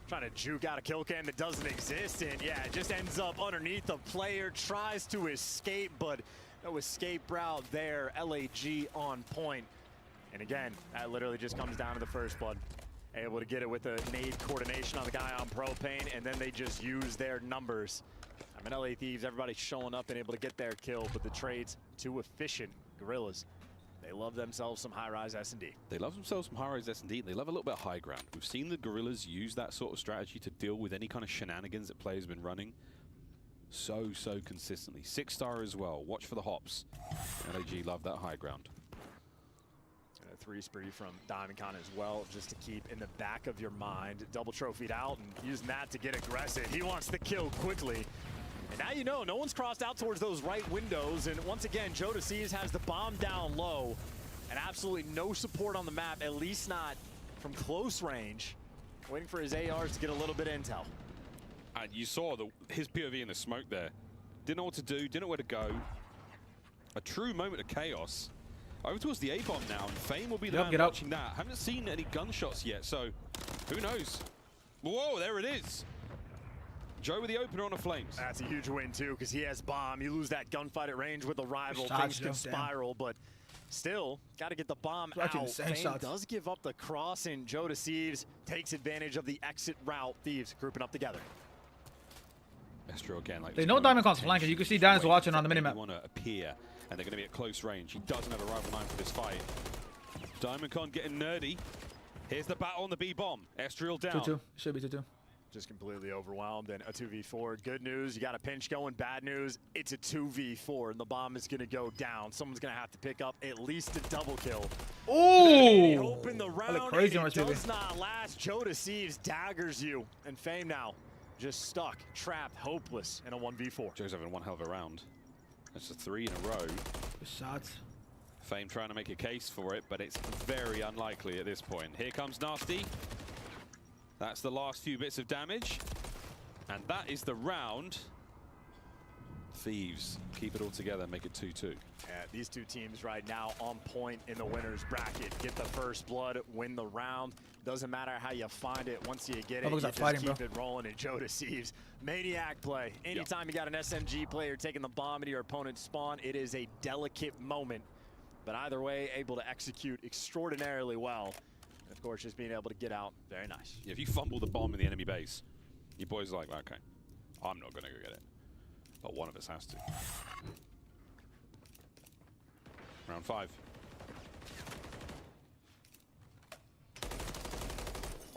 Trying to juke out a kill cam that doesn't exist, and yeah, it just ends up underneath the player, tries to escape, but no escape route there. LAG on point. And again, that literally just comes down to the first blood. Able to get it with the nade coordination on the guy on propane, and then they just use their numbers. I mean, LA Thieves, everybody showing up and able to get their kill, but the trades too efficient. Gorillas They love themselves some high-rise S&D. They love themselves some high-rise S&D, and they love a little bit of high ground. We've seen the Gorillas use that sort of strategy to deal with any kind of shenanigans that players have been running so consistently. 6-star as well. Watch for the hops. LAG love that high ground. And a 3 spree from Diamondcon as well, just to keep in the back of your mind. Double trophied out and using that to get aggressive. He wants the kill quickly. And now you know, no one's crossed out towards those right windows. And once again, Joe DeCease has the bomb down low. And absolutely no support on the map, at least not from close range. Waiting for his ARs to get a little bit of intel. And you saw his POV in the smoke there. Didn't know what to do, didn't know where to go. A true moment of chaos. Over towards the A-bomb now, and Fame will be the man watching that. Haven't seen any gunshots yet, so who knows? Whoa, there it is. Joe with the opener on the Flames. That's a huge win too, because he has bomb. You lose that gunfight at range with a rival, things can spiral, but still, got to get the bomb out. Fame does give up the cross, and Joe DeCease takes advantage of the exit route. Thieves grouping up together. Estro again, like they know Diamondcon's flanking. You can see Dan's watching on the minimap. They want to appear, and they're going to be at close range. He doesn't have a rival 9 for this fight. Diamondcon getting nerdy. Here's the battle on the B-bomb. Estriel down. 2-2. Should be 2-2. Just completely overwhelmed, and a 2v4. Good news, you got a pinch going. Bad news, it's a 2v4, and the bomb is going to go down. Someone's going to have to pick up at least a double kill. Ooh! Open the round, crazy and it does not last. Joe DeCease daggers you, and Fame now just stuck, trapped, hopeless in a 1v4. Joe's having one hell of a round. That's a 3 in a row. Good shots. Fame trying to make a case for it, but it's very unlikely at this point. Here comes Nasty. That's the last few bits of damage. And that is the round. Thieves keep it all together, make it 2-2. Yeah, these two teams right now on point in the winner's bracket. Get the first blood, win the round. Doesn't matter how you find it. Once you get it, you just keep it rolling. And Joe DeCease, maniac play. Anytime you got an SMG player taking the bomb into your opponent's spawn, it is a delicate moment. But either way, able to execute extraordinarily well. And of course, just being able to get out, very nice. Yeah, if you fumble the bomb in the enemy base, your boy's like, okay, I'm not going to go get it. But one of us has to. Round 5.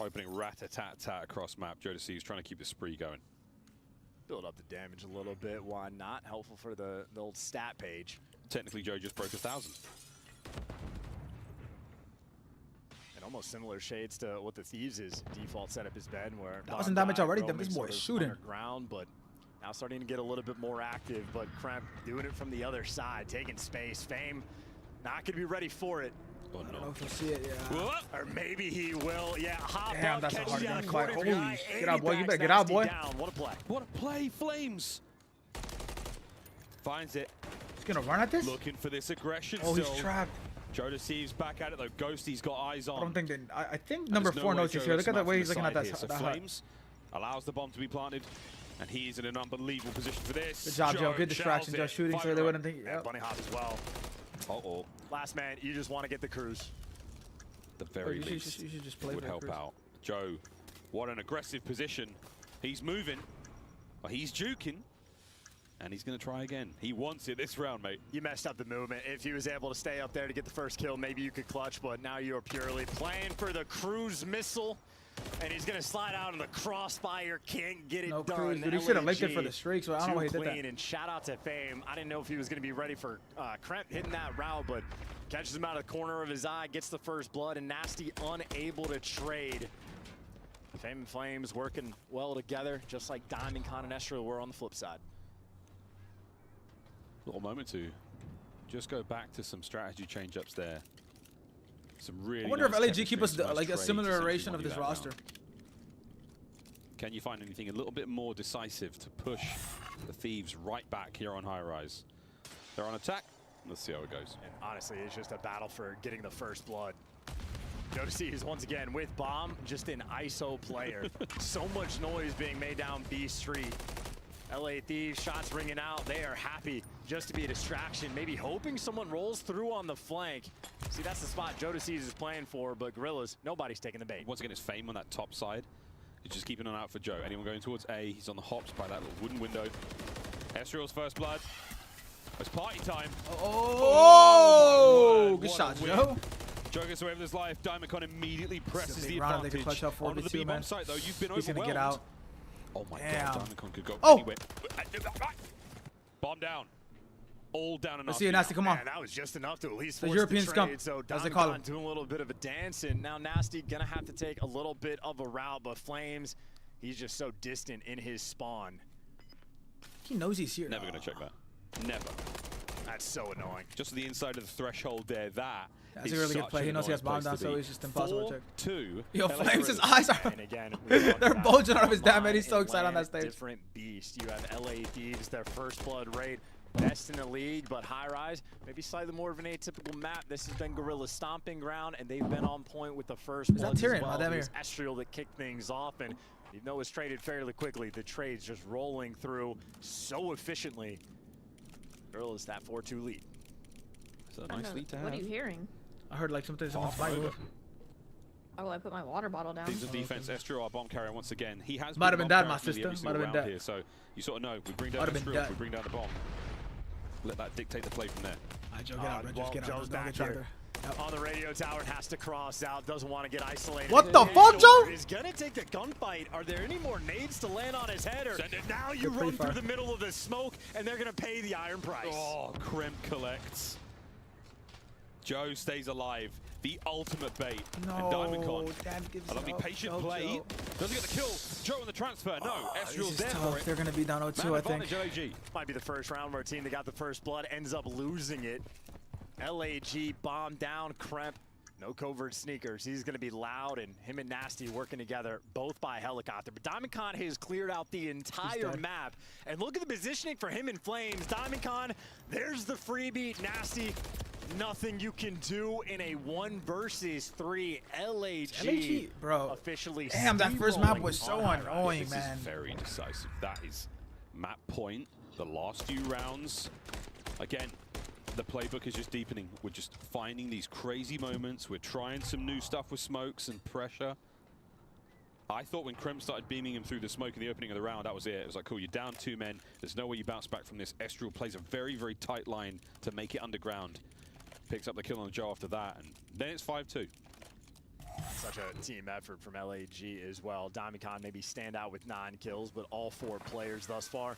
Opening rat-a-tat-tat across map. Joe DeCease trying to keep the spree going. Build up the damage a little bit. Why not? Helpful for the old stat page. Technically, Joe just broke 1,000. And almost similar shades to what the Thieves' default setup has been, where 1,000 damage already. This boy is shooting. Underground, but now starting to get a little bit more active. But Kremp doing it from the other side, taking space. Fame not going to be ready for it. Oh, no. I don't know if he'll see it, yeah. Or maybe he will. Yeah, hop damn, up, that's a hard gun fight. Holy guy, get out, boy. You better get out, boy. Down. What a play. What a play, Flames. Finds it. He's going to run at this? Looking for this aggression Oh, still. he's trapped. Joe DeCease back at it, though. Ghosty's got eyes on. I don't think they... I think number 4 knows he's here. Look at the way he's looking at that. So Flames allows the bomb to be planted. And he's in an unbelievable position for this. Good job, Joe. Good distraction. Just shooting so they wouldn't think... Yeah, bunny hop as well. Uh-oh. Last man, you just want to get the cruise. The very least you should just play would help out. Joe, what an aggressive position. He's moving. Well, he's juking. And he's going to try again. He wants it this round, mate. You messed up the movement. If he was able to stay up there to get the first kill, maybe you could clutch, but now you're purely playing for the cruise missile. And he's going to slide out in the crossfire. Can't get it done. Cruise, dude, he should have linked it for the streak, so I don't know why he did that. And shout out to Fame. I didn't know if he was going to be ready for Kremp hitting that route, but catches him out of the corner of his eye, gets the first blood, and Nasty unable to trade. Fame and Flames working well together, just like Diamondcon and Estriel were on the flip side. Little moment to just go back to some strategy change-ups there. Some really I wonder nice if LAG keep us like a similar iteration of this roster. Can you find anything a little bit more decisive to push the Thieves right back here on high rise? They're on attack. Let's see how it goes. And honestly, it's just a battle for getting the first blood. Joe DeCease once again with bomb, just an ISO player. So much noise being made down B Street. LA Thieves, shots ringing out. They are happy just to be a distraction, maybe hoping someone rolls through on the flank. See, that's the spot Joe DeCease is playing for, but Gorillas, nobody's taking the bait. Once again, it's Fame on that top side. He's just keeping an eye out for Joe. Anyone going towards A, he's on the hops by that little wooden window. Estriel's first blood. It's party time. Oh, good shot, Joe. Joe gets away with his life. Diamondcon immediately presses the Round, they can advantage. clutch out Onto the 4v2, B-bomb man. site, though. You've been He's overwhelmed. gonna get out. Oh my Damn. God, Diamondcon could go Oh. anywhere. Bomb down. All down and Let's see it, Nasty. Come on. Man, that was just enough to at least The force European the scum, trade. So as they call Diamondcon doing a little bit of a dance, and now Nasty gonna have to take a little bit of a route, but Flames, he's just so distant in his spawn. He knows he's here. Never gonna check that. Never. That's so annoying. Just to the inside of the threshold there. That's a really good play. He knows he has bomb down, so it's just impossible to check. 4-2. Yo, Flames, his eyes are. And again, they're bulging out of his damn head. He's so excited on that stage. Different beast. You have LA Thieves, their first blood raid. Best in the league, but high rise, maybe slightly more of an atypical map. This has been Guerrilla's stomping ground, and they've been on point with the first blood as well. It was Estriel that kicked things off, and even though it was traded fairly quickly, the trade's just rolling through so efficiently. Guerrilla's that 4-2 lead. It's a nice lead to have. What are you hearing? I heard like something's on fire. Oh, I put my water bottle down. Things of defense. Estriel, our bomb carrier, once again. He has Might have been dead, my bomb carrier sister. every Might have been single round dead. here, so you sort of know. We bring down Estriel, we bring down the bomb. Let that dictate the play from there. Joe, get out, bro. Just get out. Joe's Don't back get here. On the radio tower, has to cross out, doesn't want to get isolated. What the fuck, Joe? He's gonna take the gunfight. Are there any more nades to land on his head? Or Send it. now you run through the middle of the smoke, and they're gonna pay the iron price. Oh, Crimp collects. Joe stays alive. The ultimate bait. No, and Diamondcon. Dad gives A lovely up. patient Joe, play. Joe. Doesn't get the kill. Joe on the transfer. No, Estriel's there for it. They're going to be down 0-2, I think. LAG. Might be the first round where a team that got the first blood ends up losing it. LAG bomb down, Kremp. No covert sneakers. He's going to be loud, and him and Nasty working together, both by helicopter. But Diamondcon has cleared out the entire map. And look at the positioning for him in Flames. Diamondcon, there's the freebie. Nasty, nothing you can do in a 1 versus 3. LAG, bro. Officially damn, that first map was so annoying, man. This is very decisive. That is map point. The last few rounds. Again, the playbook is just deepening. We're just finding these crazy moments. We're trying some new stuff with smokes and pressure. I thought when Krem started beaming him through the smoke in the opening of the round, that was it. It was like, cool, you're down 2 men. There's no way you bounce back from this. Estriel plays a very, very tight line to make it underground. Picks up the kill on Joe after that, and then it's 5-2. Such a team effort from LAG as well. Diamondcon maybe stand out with 9 kills, but all 4 players thus far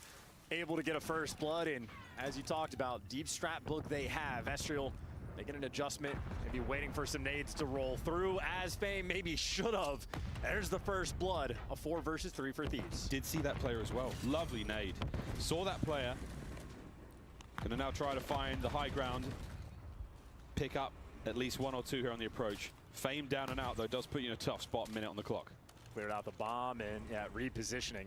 able to get a first blood. And as you talked about, deep strat book they have. Estriel making an adjustment, maybe waiting for some nades to roll through, as Fame maybe should have. There's the first blood, a 4 versus 3 for Thieves. Did see that player as well. Lovely nade. Saw that player. Gonna now try to find the high ground. Pick up at least 1 or 2 here on the approach. Fame down and out, though, does put you in a tough spot, minute on the clock. Cleared out the bomb and, yeah, repositioning.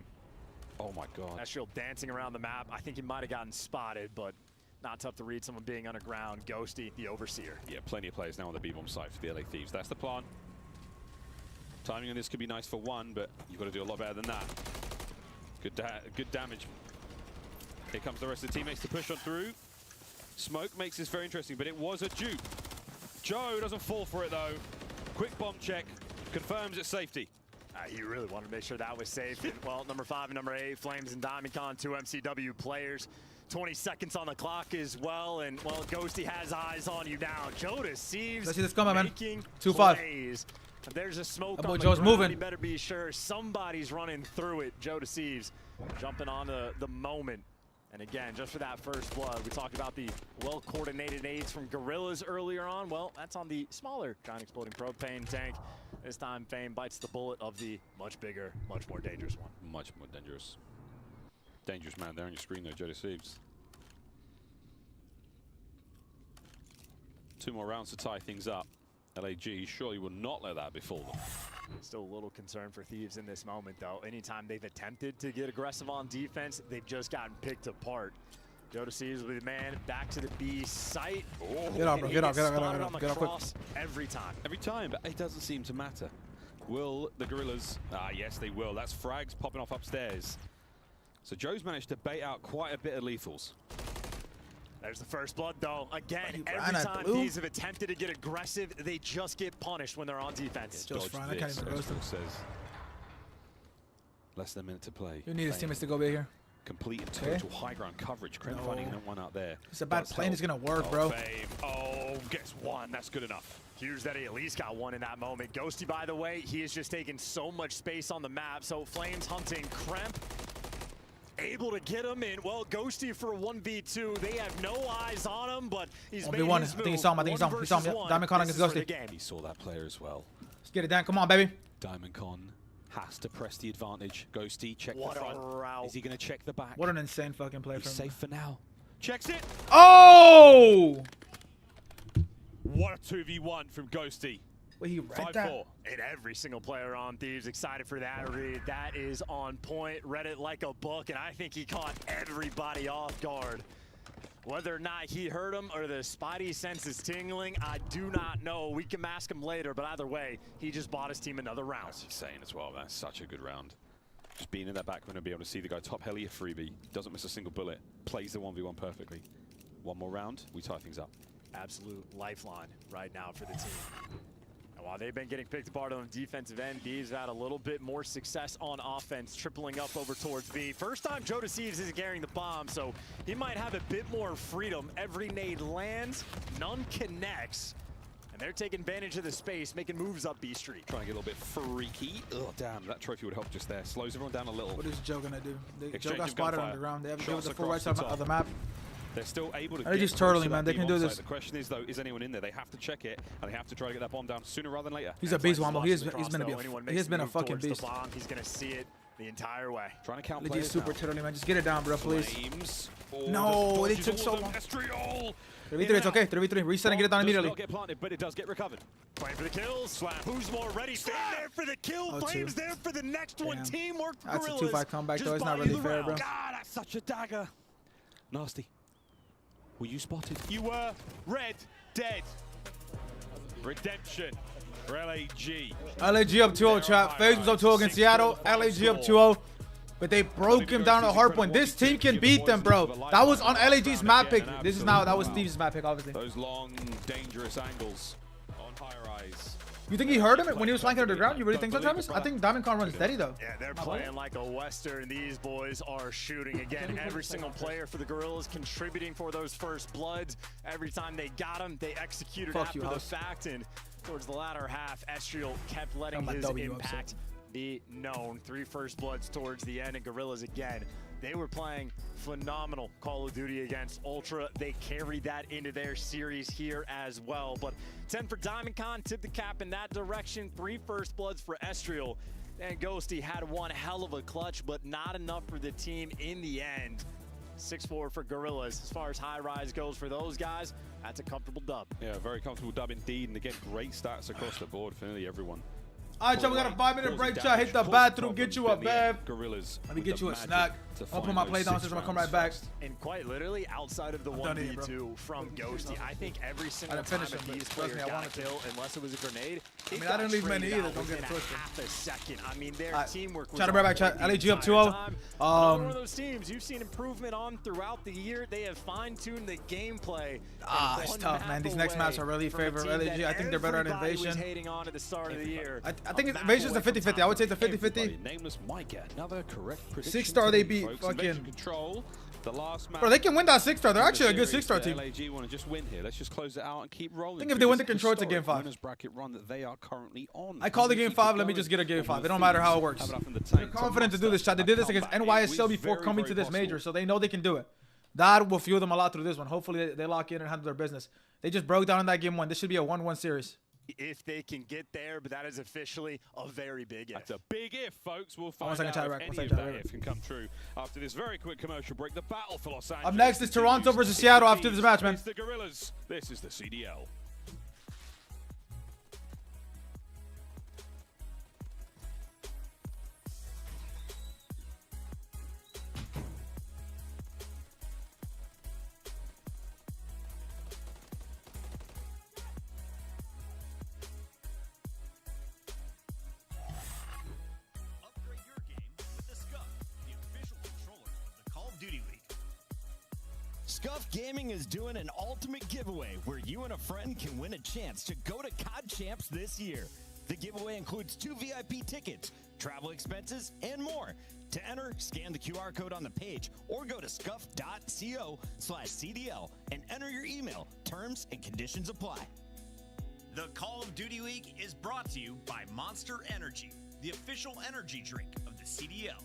Oh my God. Estriel dancing around the map. I think he might have gotten spotted, but not tough to read someone being underground. Ghosty, the overseer. Yeah, plenty of players now on the B-bomb site for the LA Thieves. That's the plan. Timing on this could be nice for 1, but you've got to do a lot better than that. Good damage. Here comes the rest of the teammates to push on through. Smoke makes this very interesting, but it was a dupe. Joe doesn't fall for it, though. Quick bomb check. Confirms its safety. He really wanted to make sure that was safe. And, well, number 5 and number 8, Flames and Diamondcon, 2 MCW players. 20 seconds on the clock as well. And, well, Ghosty has eyes on you now. Joe Deceives. Let's see this coming, man. 2-5. If there's a smoke on the Joe's ground, moving. you better be sure somebody's running through it. Joe Deceives jumping on the moment. And again, just for that first blood, we talked about the well-coordinated nades from Guerrillas earlier on. Well, that's on the smaller giant exploding propane tank. This time, Fame bites the bullet of the much bigger, much more dangerous one. Much more dangerous. Dangerous man there on your screen, though, Joe Deceives. 2 more rounds to tie things up. LAG surely will not let that befall them. Still a little concern for Thieves in this moment, though. Anytime they've attempted to get aggressive on defense, they've just gotten picked apart. Joe Deceives will be the man back to the B site. Oh, get off, bro. Get off, get off, get off. Every time. Every time, but it doesn't seem to matter. Will the Guerrillas? Ah, yes, they will. That's frags popping off upstairs. So Joe's managed to bait out quite a bit of lethals. There's the first blood, though. Again, every time Thieves have attempted to get aggressive, they just get punished when they're on defense. Yeah, just Fran, I can't even roast him. Says less than a minute to play. You need his teammates to go big here. Complete and total high ground coverage. Krem finding one out there. It's a bad plane is going to work, bro. Oh, gets one. That's good enough. Huge that he at least got one in that moment. Ghosty, by the way, he has just taken so much space on the map. So Flames hunting Kremp. Able to get him in. Well, Ghosty for a 1v2. They have no eyes on him, but he's made his move. I think he saw him. He saw him. Diamond Con against Ghosty. He saw that player as well. Let's get it down. Come on, baby. Diamond Con has to press the advantage. Ghosty, check the front. Route. Is he going to check the back? What an insane fucking play. He's safe for now. Checks it. Oh! What a 2v1 from Ghosty. Wait, he read that? 5-4. And every single player on Thieves excited for that read. That is on point. Read it like a book, and I think he caught everybody off guard. Whether or not he heard him or the spidey sense is tingling, I do not know. We can mask him later, but either way, he just bought his team another round. That's insane as well. That's such a good round. Just being in that back window, be able to see the guy top heli a freebie. Doesn't miss a single bullet. Plays the 1v1 perfectly. One more round, we tie things up. Absolute lifeline right now for the team. And while they've been getting picked apart on the defensive end, Thieves had a little bit more success on offense, tripling up over towards B. First time Joe Deceives is carrying the bomb, so he might have a bit more freedom. Every nade lands, none connects. And they're taking advantage of the space, making moves up B Street. Trying to get a little bit freaky. Oh, damn, that trophy would help just there. Slows everyone down a little. What is Joe going to do? Joe got spotted on the ground. They have to deal with the full right side of the map. They're still able to They're just turtling, man. They can do this. The question is, though, is anyone in there? They have to check it, and they have to try to get that bomb down sooner rather than later. He's a beast, Wombo. He's been a fucking beast. He's going to see it the entire way. Trying to count LG players super turtling, man. Just get it down, bro, please. Oh, no, they took so long. 3v3, it's okay. 3v3. Reset and get it down immediately. Does not get planted, but it does get recovered. Playing for the kills. Slap. Who's more ready? Stay there for the kill. Flames there for the next one. Teamwork. That's a 2-5 comeback, though. It's not really fair, bro. God, that's such a dagger. Nasty. Were you spotted? You were red, dead. Redemption for LAG. LAG up 2-0, chat. FaZe was up 2-0 against Seattle. LAG up 2-0. But they broke him down to hard point. This team can beat them, bro. That was on LAG's map pick. This is now, that was Steve's map pick, obviously. Those long, dangerous angles on high-rise. You think he heard him when he was flanking underground? You really think so, Travis? I think Diamond Con runs steady, though. Yeah, they're playing like a Western. These boys are shooting. Again, every single player for the Gorillas contributing for those first bloods. Every time they got them, they executed after the fact. And towards the latter half, Estriel kept letting his impact be known. 3 first bloods towards the end, and Gorillas again. They were playing phenomenal Call of Duty against Ultra. They carried that into their series here as well. But 10 for Diamond Con, tip the cap in that direction. 3 first bloods for Estriel. And Ghosty had one hell of a clutch, but not enough for the team in the end. 6-4 for Gorillas. As far as high rise goes for those guys, that's a comfortable dub. Yeah, very comfortable dub indeed. And again, great stats across the board for nearly everyone. All right, y'all, we got a 5-minute break, y'all. Hit the bathroom, get you a bath. Gorillas. Let me get you a snack. I'll put my play downstairs. I'm gonna come right back. And quite literally, outside of the 1v2 from Ghosty, I think every single time that these players got a kill, unless it was a grenade, I mean, I didn't leave many either. Don't get it twisted. Half a second. I mean, their teamwork was trying to bring back chat. LAG up 2-0. One of those teams you've seen improvement on throughout the year. They have fine-tuned the gameplay. It's tough, man. These next maps are really favoring LAG. I think they're better at Invasion. Hating on at the start of the year. I think Invasion's a 50-50. I would say it's a 50-50. Nameless might get another correct prediction. 6-star they beat fucking. The last match. Bro, they can win that 6-star. They're actually a good 6-star team. LAG want to just win here. Let's just close it out and keep rolling. I think if they win the control, it's a game 5. Winners bracket run that they are currently on. I call the game 5. Let me just get a game 5. It don't matter how it works. They're confident to do this, chat. They did this against NYSL before coming to this major, so they know they can do it. That will fuel them a lot through this one. Hopefully, they lock in and handle their business. They just broke down in that game 1. This should be a 1-1 series. If they can get there, but that is officially a very big if. That's a big if, folks. We'll find out if any of that if can come true. After this very quick commercial break, the battle for Los Angeles. Up next is Toronto versus Seattle after this match, man. It's the Gorillas. This is the CDL. Scuff Gaming is doing an ultimate giveaway where you and a friend can win a chance to go to COD Champs this year. The giveaway includes 2 VIP tickets, travel expenses, and more. To enter, scan the QR code on the page or go to scuff.co/CDL and enter your email. Terms and conditions apply. The Call of Duty League is brought to you by Monster Energy, the official energy drink of the CDL.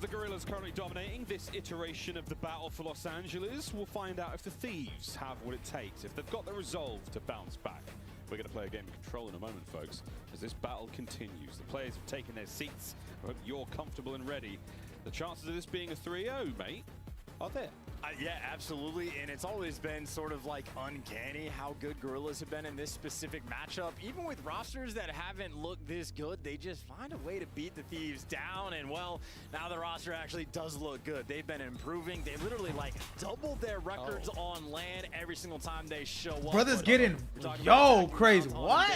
The Guerrillas currently dominating this iteration of the battle for Los Angeles. We'll find out if the Thieves have what it takes, if they've got the resolve to bounce back. We're going to play a game of Control in a moment, folks, as this battle continues. The players have taken their seats. I hope you're comfortable and ready. The chances of this being a 3-0, mate, are there? Yeah, absolutely, and it's always been sort of like uncanny how good Guerrillas have been in this specific matchup. Even with rosters that haven't looked this good, they just find a way to beat the Thieves down, and well, now the roster actually does look good. They've been improving. They literally like doubled their records on land every single time they show up. Brothers getting, yo, crazy. What?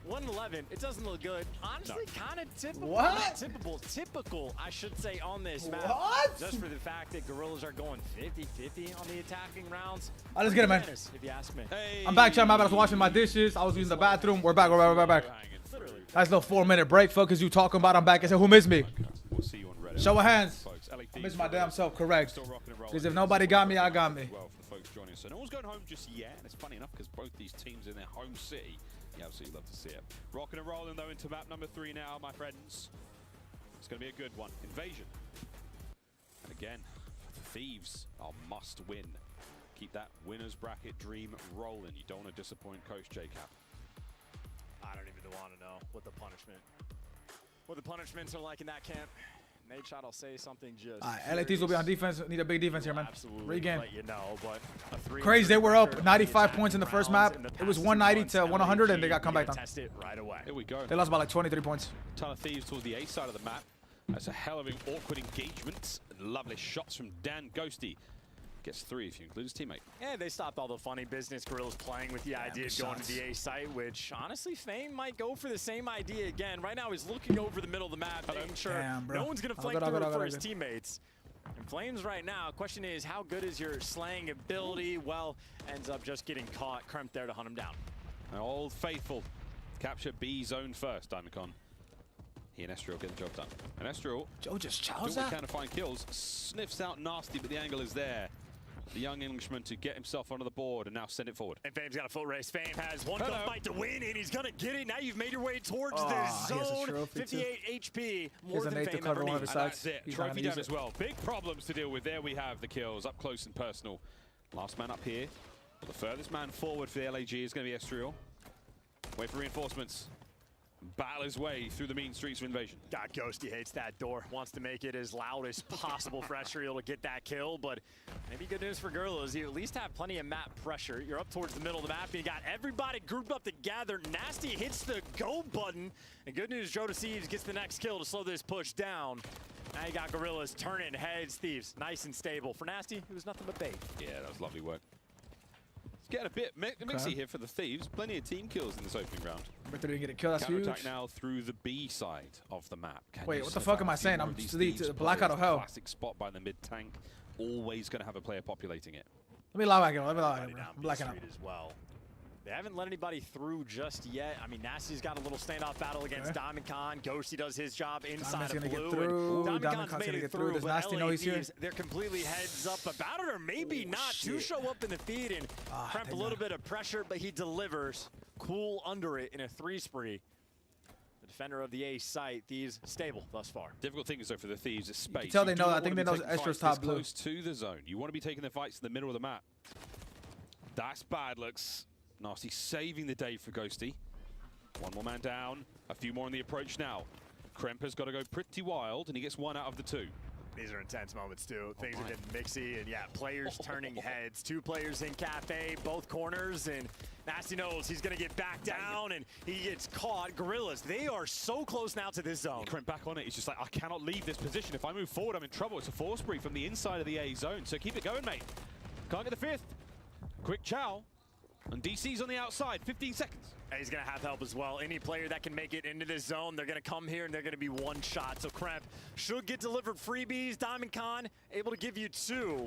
111, it doesn't look good. Honestly, kind of typical. What? Not typical, I should say, on this map. What? Just for the fact that Gorillas are going 50-50 on the attacking rounds. All right, let's get it, man. If you ask me. Hey. I'm back, chat. I was washing my dishes. I was using the bathroom. We're back. We're back. Nice little 4-minute break. Fuck is you talking about? I'm back. I said, who missed me? We'll see you on Reddit. Show of hands. Folks, I missed my damn self. Correct. Because if nobody got me, I got me. Well, for the folks joining us. So no one's going home just yet. And it's funny enough because both these teams in their home city. You absolutely love to see it. Rocking and rolling though into map number 3 now, my friends. It's going to be a good one. Invasion. And again, Thieves are must win. Keep that winner's bracket dream rolling. You don't want to disappoint Coach J-Cap. I don't even want to know what the punishments are like in that camp. Nate shot, I'll say something just. LA Thieves will be on defense. Need a big defense here, man. Absolutely. Regain. Let you know, but a Crazy, they were up 95 points in the first map. It was 190 to 100, and they got come back down. Test it right away. Here we go. They lost by like 23 points. Ton of Thieves towards the A side of the map. That's a hell of an awkward engagement. Lovely shots from Dan Ghosty. Gets 3 if you include his teammate. Yeah, they stopped all the funny business. Gorillas playing with the idea of going to the A site, which honestly, Fame might go for the same idea again. Right now, he's looking over the middle of the map, making sure no one's going to flank through for his teammates. And Flames right now, question is, how good is your slaying ability? Well, ends up just getting caught. Kremp there to hunt him down. Old Faithful. Capture B zone first, Diamond. He and Estriel get the job done. And Estriel, Joe just doing what he can to find kills, sniffs out Nasty, but the angle is there. The young Englishman to get himself onto the board and now send it forward. And Fame's got a foot race. Fame has one gunfight to win, and he's gonna get it. Now you've made your way towards the zone. 58 HP, more than Fame ever needed. That's it. Trophy down as well. Big problems to deal with. There we have the kills up close and personal. Last man up here. The furthest man forward for the LAG is going to be Estriel. Wait for reinforcements. Battle his way through the mean streets of Invasion. God, Ghosty hates that door. Wants to make it as loud as possible for Estriel to get that kill, but maybe good news for Gorillas. You at least have plenty of map pressure. You're up towards the middle of the map, and you got everybody grouped up together. Nasty hits the go button, and good news, Joe Thieves gets the next kill to slow this push down. Now you got Gorillas turning heads. Thieves, nice and stable. For Nasty, it was nothing but bait. Yeah, that was lovely work. Get a bit mixy here for the Thieves. Plenty of team kills in this opening round. But they didn't get a kill. That's huge. Attack now through the B side of the map. Wait, what the fuck am I saying? I'm the blackout of hell. Classic spot by the mid tank. Always going to have a player populating it. Let me lie back in. Let me lie back in. I'm blacking out. As well. They haven't let anybody through just yet. I mean, Nasty's got a little standoff battle against Diamond Khan. Ghosty does his job inside of blue. Diamond Khan's made it through. Does Nasty know he's here? They're completely heads up about it, or maybe not. Two show up in the feed, and Kremp a little bit of pressure, but he delivers. Cool under it in a 3-spree. The defender of the A site, Thieves stable thus far. Difficult thing is though for the Thieves is space. You can tell they know. I think they know Estriel's top blue. Close to the zone. You want to be taking their fights in the middle of the map. That's bad looks. Nasty saving the day for Ghosty. One more man down. A few more on the approach now. Kremp has got to go pretty wild, and he gets 1 out of the 2. These are intense moments, too. Things are getting mixy, and yeah, players turning heads. 2 players in Cafe, both corners, and Nasty knows he's going to get back down, and he gets caught. Gorillas, they are so close now to this zone. Kremp back on it. He's just like, I cannot leave this position. If I move forward, I'm in trouble. It's a 4-spree from the inside of the A zone, so keep it going, mate. Can't get the 5th. Quick chow. And DC's on the outside, 15 seconds. He's going to have help as well. Any player that can make it into this zone, they're going to come here and they're going to be one shot. So Kremp should get delivered freebies. Diamond Khan able to give you 2,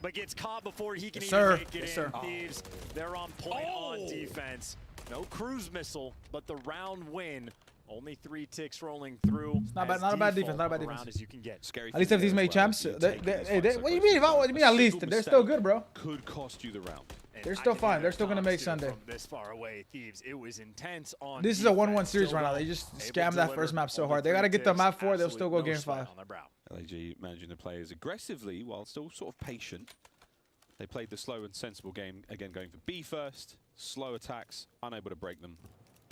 but gets caught before he can even make it in. Thieves, they're on point on defense. No cruise missile, but the round win. Only 3 ticks rolling through. It's not a bad defense. Not a bad defense. As you can get. Scary. At least if these made champs, what do you mean? What do you mean? At least they're still good, bro. Could cost you the round. They're still fine. They're still gonna make Sunday. From this far away, Thieves. It was intense on. This is a 1-1 series right now. They just scammed that first map so hard. They gotta get the map 4. They'll still go game 5. LAG managing the players aggressively while still sort of patient. They played the slow and sensible game again, going for B first. Slow attacks, unable to break them.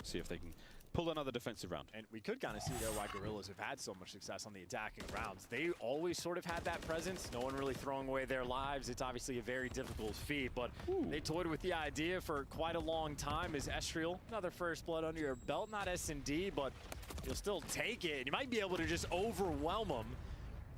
See if they can pull another defensive round. And we could kind of see there why Gorillas have had so much success on the attacking rounds. They always sort of had that presence. No one really throwing away their lives. It's obviously a very difficult feat, but they toyed with the idea for quite a long time. As Estriel, another first blood under your belt, not S&D, but you'll still take it. And you might be able to just overwhelm them.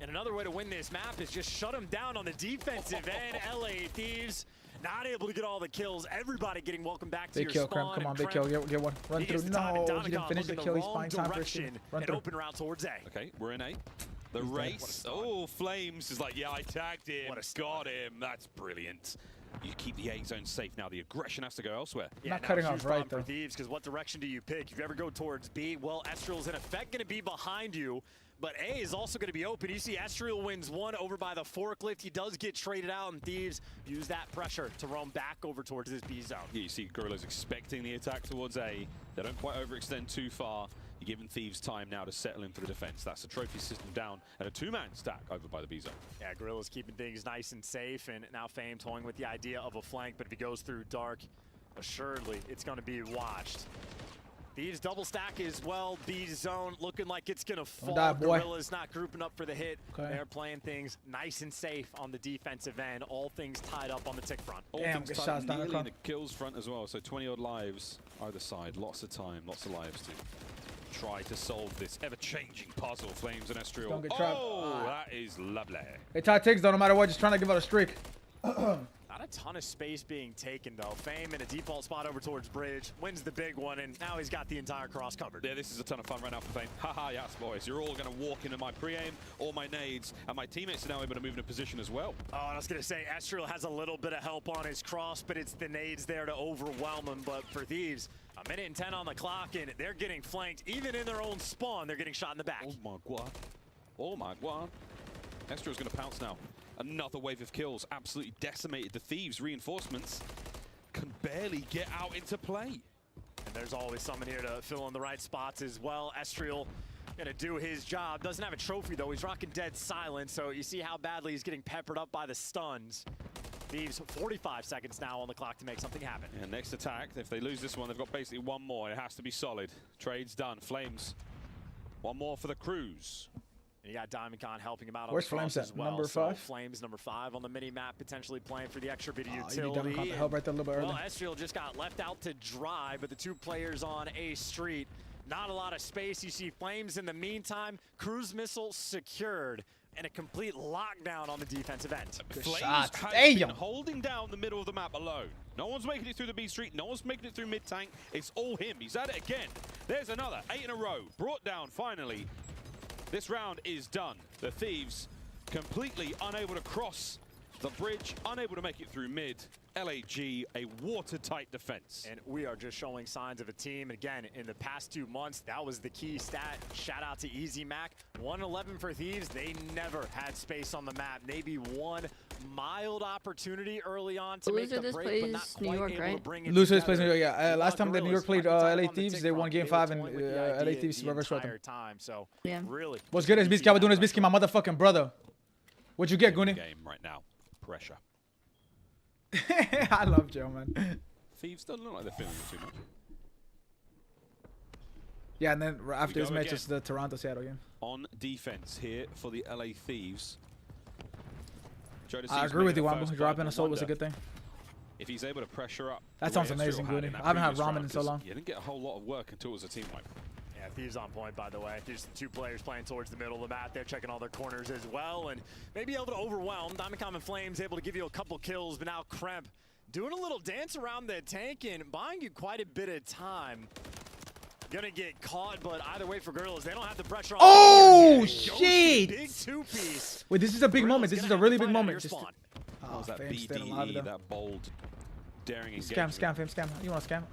And another way to win this map is just shut them down on the defensive end. LA Thieves not able to get all the kills. Everybody getting welcome back to Big your kill, Krem. spawn. Come on, and big kill. Get one. Run through. No, he didn't finish the kill. He's fine time for it. Run through. Open route towards A. Okay, we're in A. The race. Oh, Flames is like, yeah, I tagged him. Got him. That's brilliant. You keep the A zone safe now. The aggression has to go elsewhere. Yeah, not cutting off right, for though. Thieves, because what direction do you pick? If you ever go towards B, well, Estriel's in effect going to be behind you, but A is also going to be open. You see Estriel wins one over by the forklift. He does get traded out, and Thieves use that pressure to roam back over towards this B zone. Yeah, you see Gorillas expecting the attack towards A. They don't quite overextend too far. You're giving Thieves time now to settle in for the defense. That's the trophy system down and a two-man stack over by the B zone. Yeah, Gorilla's keeping things nice and safe, and now Fame toying with the idea of a flank, but if he goes through dark, assuredly it's going to be watched. Thieves double stack as well. B zone looking like it's going to fall. Gorilla's not grouping up for the hit. Okay. They're playing things nice and safe on the defensive end. All things tied up on the tick front. All things tied nearly in the kills front as well. So 20-odd lives either side. Lots of time, lots of lives to try to solve this ever-changing puzzle. Flames and Estriel. Don't get trapped. Oh, that is lovely. They tie ticks though, no matter what. Just trying to give out a streak. Not a ton of space being taken though. Fame in a default spot over towards bridge. Wins the big one, and now he's got the entire cross covered. Yeah, this is a ton of fun right now for Fame. Haha, yes, boys. You're all going to walk into my pre-aim, all my nades, and my teammates are now able to move in a position as well. Oh, and I was going to say, Estriel has a little bit of help on his cross, but it's the nades there to overwhelm him. But for Thieves, a minute and 10 on the clock, and they're getting flanked. Even in their own spawn, they're getting shot in the back. Oh my god. Oh my god. Estriel's going to pounce now. Another wave of kills absolutely decimated the Thieves. Reinforcements can barely get out into play. And there's always someone here to fill in the right spots as well. Estriel gonna do his job. Doesn't have a trophy though. He's rocking dead silent, so you see how badly he's getting peppered up by the stuns. Thieves 45 seconds now on the clock to make something happen. And next attack, if they lose this one, they've got basically one more. It has to be solid. Trade's done. Flames, one more for the Cruise. And you got Diamondcon helping him out on Where's the cross Flames as well. Number 5? So Flames number 5 on the mini-map, potentially playing for the extra bit of utility. You need to help right there a little bit early. Well, Estriel just got left out to dry, but the two players on A street, not a lot of space. You see Flames in the meantime. Cruise missile secured, and a complete lockdown on the defensive end. Flames has been holding down the middle of the map alone. No one's making it through the B street. No one's making it through mid-tank. It's all him. He's at it again. There's another. 8 in a row. Brought down finally. This round is done. The Thieves completely unable to cross the bridge, unable to make it through mid. LAG, a watertight defense. And we are just showing signs of a team. Again, in the past 2 months, that was the key stat. Shout out to Easy Mac. 111 for Thieves. They never had space on the map. Maybe one mild opportunity early on to make the break, but not quite able to bring it Loser together. plays New York, yeah. Last time that New York played LA Thieves, they won game 5 and LA Thieves reverse swept them. So really, What's good is Bisky? How we doing? Is Bisky, my motherfucking brother? What'd you get, Goonie? Game right now. Pressure. I love Joe, man. Thieves doesn't look like they're feeling it too much. Yeah, and then after this match, it's the Toronto-Seattle game. On defense here for the LA Thieves. I agree with you, Wambo. Dropping Assault was a good thing. If he's able to pressure up. That sounds amazing, Goonie. I haven't had ramen in so long. You didn't get a whole lot of work until it was a team wipe. Yeah, Thieves on point, by the way. There's the 2 players playing towards the middle of the map. They're checking all their corners as well, and maybe able to overwhelm. Diamondcom and Flames able to give you a couple kills, but now Kremp doing a little dance around the tank and buying you quite a bit of time. Gonna get caught, but either way for Gorillas, they don't have the pressure on. Oh, shit! Big 2-piece. Wait, this is a big moment. This is a really big moment. Just was that BDE, that bold, daring engagement. Scam, Fame, scam. You want to scam?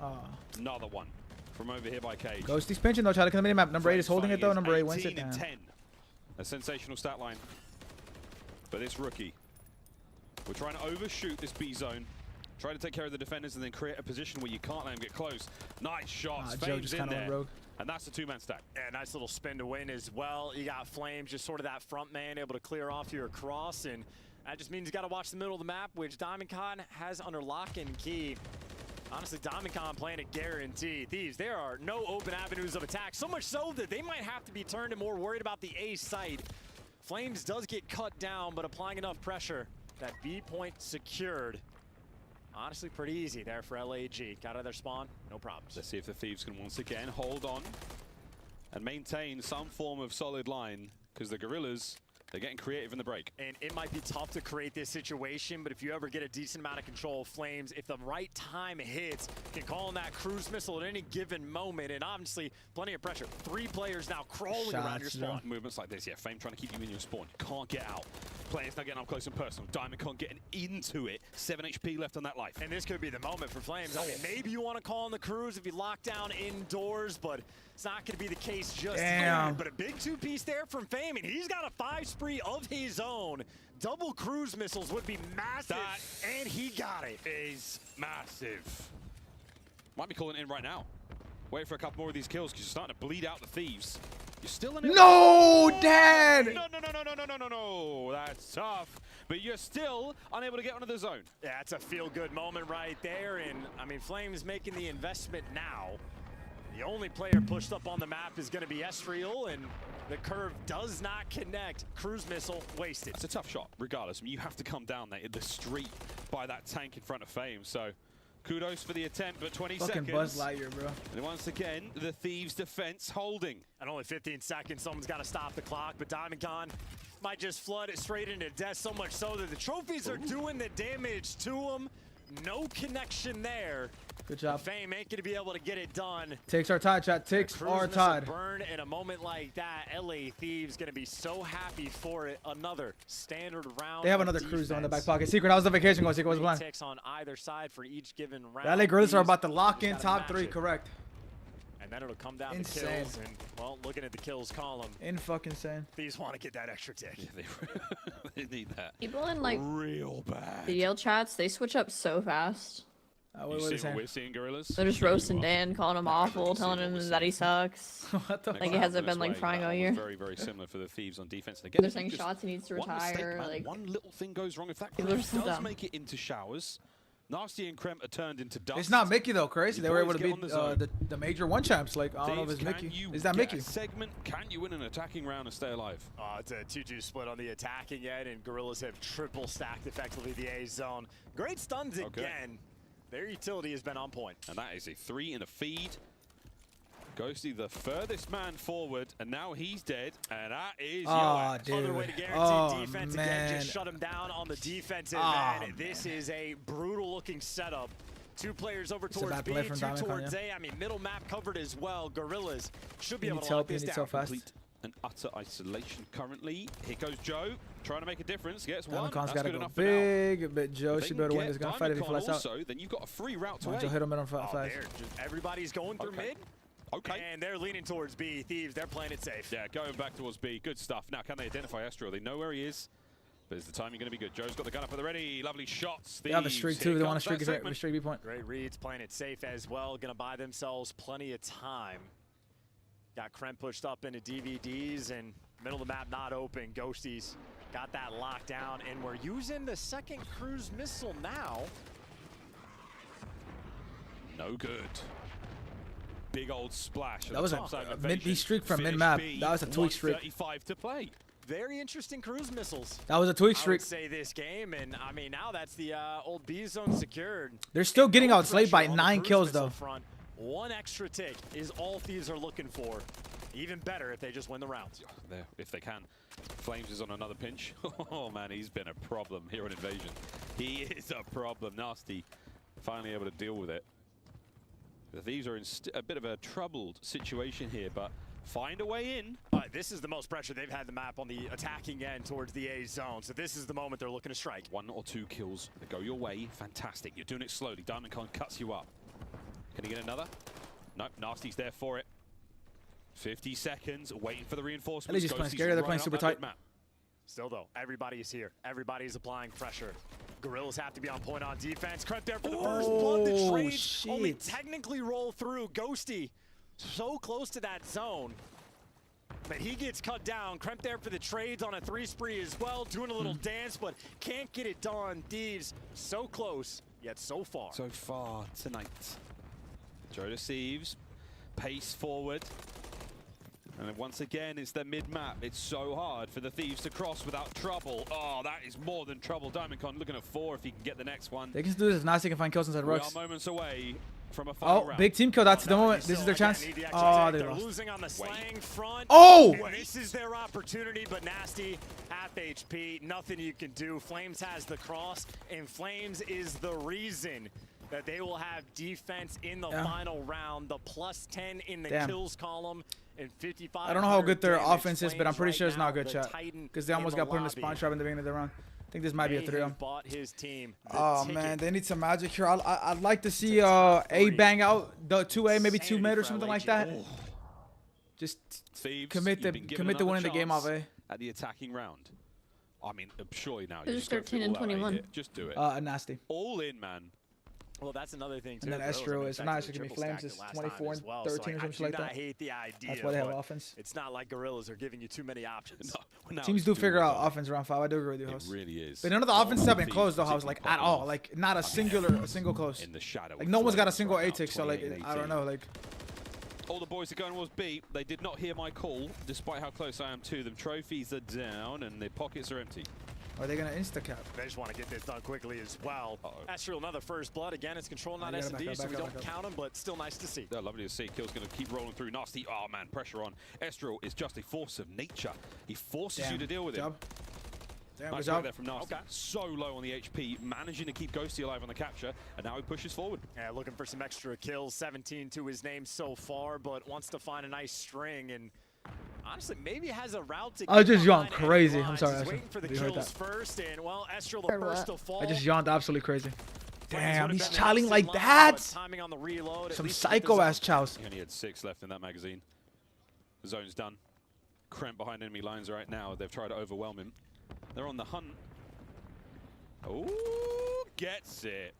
Another one from over here by Cage. Ghosty's pinching though. Try to come the minimap. Number 8 is holding it though. Number 8 wins it. 10. A sensational stat line for this rookie. We're trying to overshoot this B zone. Try to take care of the defenders and then create a position where you can't let them get close. Nice shots. Joe just kind of went rogue. And that's a 2-man stack. Yeah, nice little spin to win as well. You got Flames, just sort of that front man, able to clear off your cross, and that just means you got to watch the middle of the map, which Diamondcon has under lock and key. Honestly, Diamondcon playing a guarantee. Thieves, there are no open avenues of attack, so much so that they might have to be turned and more worried about the A site. Flames does get cut down, but applying enough pressure, that B point secured. Honestly, pretty easy there for LAG. Got out of their spawn, no problems. Let's see if the Thieves can once again hold on and maintain some form of solid line, because the Gorillas They're getting creative in the break. And it might be tough to create this situation, but if you ever get a decent amount of control of Flames, if the right time hits, can call in that cruise missile at any given moment, and obviously plenty of pressure. 3 players now crawling around your spawn. Movements like this, yeah, Flame trying to keep you in your spawn. You can't get out. Players not getting up close and personal. Diamond getting into it. 7 HP left on that life. And this could be the moment for Flames. I mean, maybe you want to call in the cruise if you lock down indoors, but it's not going to be the case just yet. But a big 2-piece there from Fame, and he's got a 5 spree of his own. Double cruise missiles would be massive, and he got it. Is massive. Might be calling it in right now. Wait for a couple more of these kills because you're starting to bleed out the Thieves. You're still in it. No, Dad! No. That's tough. But you're still unable to get onto the zone. Yeah, it's a feel-good moment right there. And, I mean, Flames making the investment now. The only player pushed up on the map is going to be Estriel, and the curve does not connect. Cruise missile wasted. It's a tough shot, regardless. I mean, you have to come down there in the street by that tank in front of Fame. So kudos for the attempt, but 20 Fucking seconds. Buzz Lightyear, bro. And once again, the Thieves' defense holding. And only 15 seconds, someone's got to stop the clock, but Diamond might just flood it straight into death, so much so that the trophies are doing the damage to them. No connection there. Good job. Fame ain't going to be able to get it done. Takes our Tide, chat. Takes our Tide. Burn in a moment like that. LA Thieves going to be so happy for it. Another standard round. They have another cruise on the back pocket. Secret, how's the vacation going? Secret, what's the plan? Ticks on either side for each given round. The LA Gorillas are about to lock in top 3, correct. And then it'll come down to kills. And, well, looking at the kills column. Fucking insane. Thieves want to get that extra tick. Yeah, they need that. People in, like, real bad video chats, they switch up so fast. You see what we're seeing, Gorillas? They're just roasting Dan, calling him awful, telling him that he sucks. Like he hasn't been like trying all year. Very, very similar for the Thieves on defense. And again, they're saying shots he needs to retire. Mistake, like one little thing goes wrong. If that people are does dumb. make it into showers, Nasty and Krem are turned into dust. It's not Mickey though, crazy. They were able to beat the major 1 champs. Like I don't know if it's Mickey. Is that Mickey? Segment? Can you win an attacking round and stay alive? It's a 2-2 split on the attacking end, and Gorillas have triple stacked effectively the A zone. Great stuns again. Their utility has been on point. And that is a 3 in a feed. Ghosty, the furthest man forward, and now he's dead. And that is Other way to guarantee defense again. Just shut him down on the defensive end. This is a brutal looking setup. 2 players over towards B, 2 towards A. I mean, middle map covered as well. Gorillas should be able to lock this down. Complete and utter isolation currently. Here goes Joe, trying to make a difference. Gets one. That's good gotta enough go big, but Joe should be able to win this gunfight if he flies out. Then you've got a free route to A. Joe hit him on flash. Everybody's going through mid. Okay. And they're leaning towards B. Thieves, they're playing it safe. Yeah, going back towards B. Good stuff. Now, can they identify Estriel? They know where he is. But is the timing going to be good? Joe's got the gun up at the ready. Lovely shots. They have a streak too. They want to streak B point. Great reads, playing it safe as well. Going to buy themselves plenty of time. Got Krem pushed up into DVDs and middle of the map not open. Ghosties got that locked down, and we're using the second cruise missile now. No good. Big old splash. That was a mid streak from mid map. That was a tweak streak. 35 to play. Very interesting cruise missiles. That was a tweak streak. I would say this game, and I mean now that's the old B zone secured. They're still getting outslayed by 9 kills though. Front. 1 extra tick is all Thieves are looking for. Even better if they just win the rounds. If they can. Flames is on another pinch. Oh man, he's been a problem here on Invasion. He is a problem. Nasty finally able to deal with it. The Thieves are in a bit of a troubled situation here, but find a way in. This is the most pressure they've had the map on the attacking end towards the A zone. So this is the moment they're looking to strike. 1 or 2 kills that go your way. Fantastic. You're doing it slowly. Diamond cuts you up. Can he get another? Nope. Nasty's there for it. 50 seconds, waiting for the reinforcements. At least he's playing scary. They're playing super tight. Still though, everybody is here. Everybody's applying pressure. Gorillas have to be on point on defense. Krem there for the first blood. The trades only technically roll through. Ghosty so close to that zone. But he gets cut down. Krem there for the trades on a 3 spree as well. Doing a little dance, but can't get it done. Thieves so close, yet so far. So far tonight. Joe deceives. Pace forward. And once again, it's the mid-map. It's so hard for the Thieves to cross without trouble. Oh, that is more than trouble. Diamond looking at 4 if he can get the next one. They can do this. Nasty can find kills inside rocks. We are moments away from a final Oh, round. big team kill. That's the moment. This is their chance. Oh, they They're lost. losing on the slaying front. Oh! And this is their opportunity, but Nasty, half HP, nothing you can do. Flames has the cross, and Flames is the reason that they will have defense in the final round. The +10 in the kills column and 55. I don't know how good their offense is, but I'm pretty sure it's not good, chat. Because they almost got put in the spawn trap in the beginning of the round. I think this might be a 3-0. Oh man, they need some magic here. I'd like to see A bang out the 2A, maybe 2 mid or something like that. Just Thieves, commit to winning the game off A. At the attacking round. I mean, surely now It you was just go 13 and all out, 21. ain't it? Just do it. Nasty. All in, man. Well, that's another thing too. And then Estro is not actually gonna be Flames. It's 24 and 13 or something like that. I hate the idea. That's why they have offense. It's not like Gorillas are giving you too many options. No, Teams do figure out offense around 5. I do agree with you, host. It really is. But none of the offenses have been close though, house, like at all. Like not a single close. In the shadow. Like no one's got a single A tick, so like I don't know, like. All the boys are going towards B. They did not hear my call, despite how close I am to them. Trophies are down and their pockets are empty. Are they gonna insta-cap? They just want to get this done quickly as well. Astral, another first blood. Again, it's control, not S&D, so we don't count them, but still nice to see. They're lovely to see. Kill's going to keep rolling through. Nasty. Oh, man, pressure on. Estral is just a force of nature. He forces you to deal with him. Damn, nice work there from Nasty. So low on the HP, managing to keep Ghosty alive on the capture, and now he pushes forward. Yeah, looking for some extra kills. 17 to his name so far, but wants to find a nice string, and honestly, maybe has a route to. I just yawned crazy. I'm sorry. He's waiting for the kills first, and well, Estral the first to fall. I just yawned absolutely crazy. Damn, he's chowing like that. Some psycho ass chows. He only had 6 left in that magazine. The zone's done. Kremp behind enemy lines right now. They've tried to overwhelm him. They're on the hunt. Oh, gets it.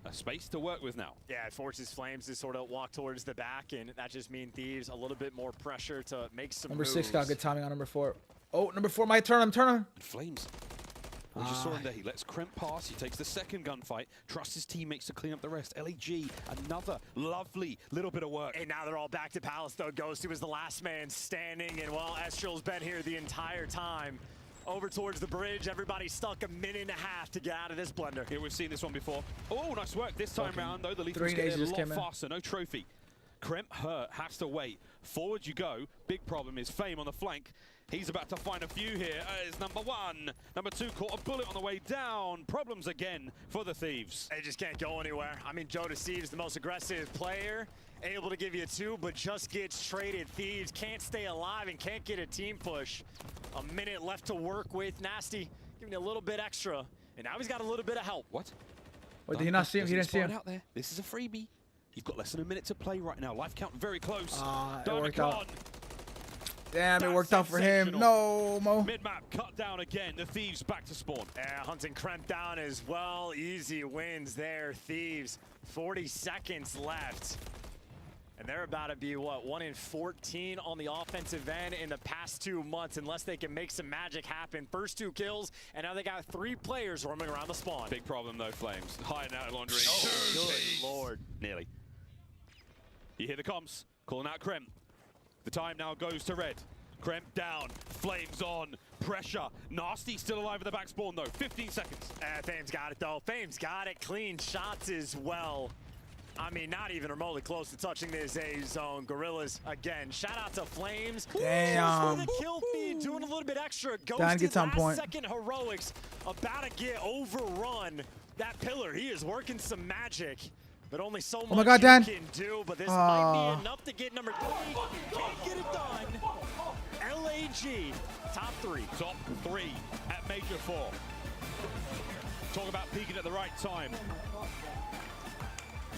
A space to work with now. Yeah, it forces Flames to sort of walk towards the back, and that just means Thieves a little bit more pressure to make some Number moves. 6 got good timing on number 4. Oh, number 4 might turn him. And Flames. We just saw him there. He lets Kremp pass. He takes the second gunfight. Trusts his teammates to clean up the rest. LAG, another lovely little bit of work. And now they're all back to Palace, though. Ghosty was the last man standing, and well, Estrel's been here the entire time. Over towards the bridge. Everybody stuck a minute and a half to get out of this blender. Here, we've seen this one before. Oh, nice work this time round, though. The lethal's getting a lot faster. No trophy. Kremp hurt, has to wait. Forward you go. Big problem is Fame on the flank. He's about to find a few here. Is number 1. Number 2 caught a bullet on the way down. Problems again for the Thieves. They just can't go anywhere. I mean, Joe Deceives, the most aggressive player, able to give you 2, but just gets traded. Thieves can't stay alive and can't get a team push. A minute left to work with. Nasty giving you a little bit extra, and now he's got a little bit of help. What? Wait, did he not see him? He didn't see him. Out there. This is a freebie. You've got less than a minute to play right now. Life count very close. It worked out. Damn, it worked out for him. No, Mo. Mid-map cut down again. The Thieves back to spawn. Hunting Kremp down as well. Easy wins there, Thieves. 40 seconds left. And they're about to be, what, 1 in 14 on the offensive end in the past 2 months, unless they can make some magic happen. First 2 kills, and now they got 3 players roaming around the spawn. Big problem, though, Flames. Hiding out laundering. Oh, good Lord. Nearly. You hear the comms. Calling out Kremp. The time now goes to red. Kremp down. Flames on. Pressure. Nasty still alive at the back spawn, though. 15 seconds. Fame's got it, though. Fame's got it. Clean shots as well. I mean, not even remotely close to touching this A zone. Gorillas, again, shout out to Flames. Damn. For the kill feed, doing a little bit extra. Dan gets on point. Second heroics, about to get overrun. That pillar, he is working some magic, but only so much God, Dan. he can do. But this might be enough to get number 3. Can't get it done. LAG, top 3. Top 3 at Major 4. Talk about peaking at the right time.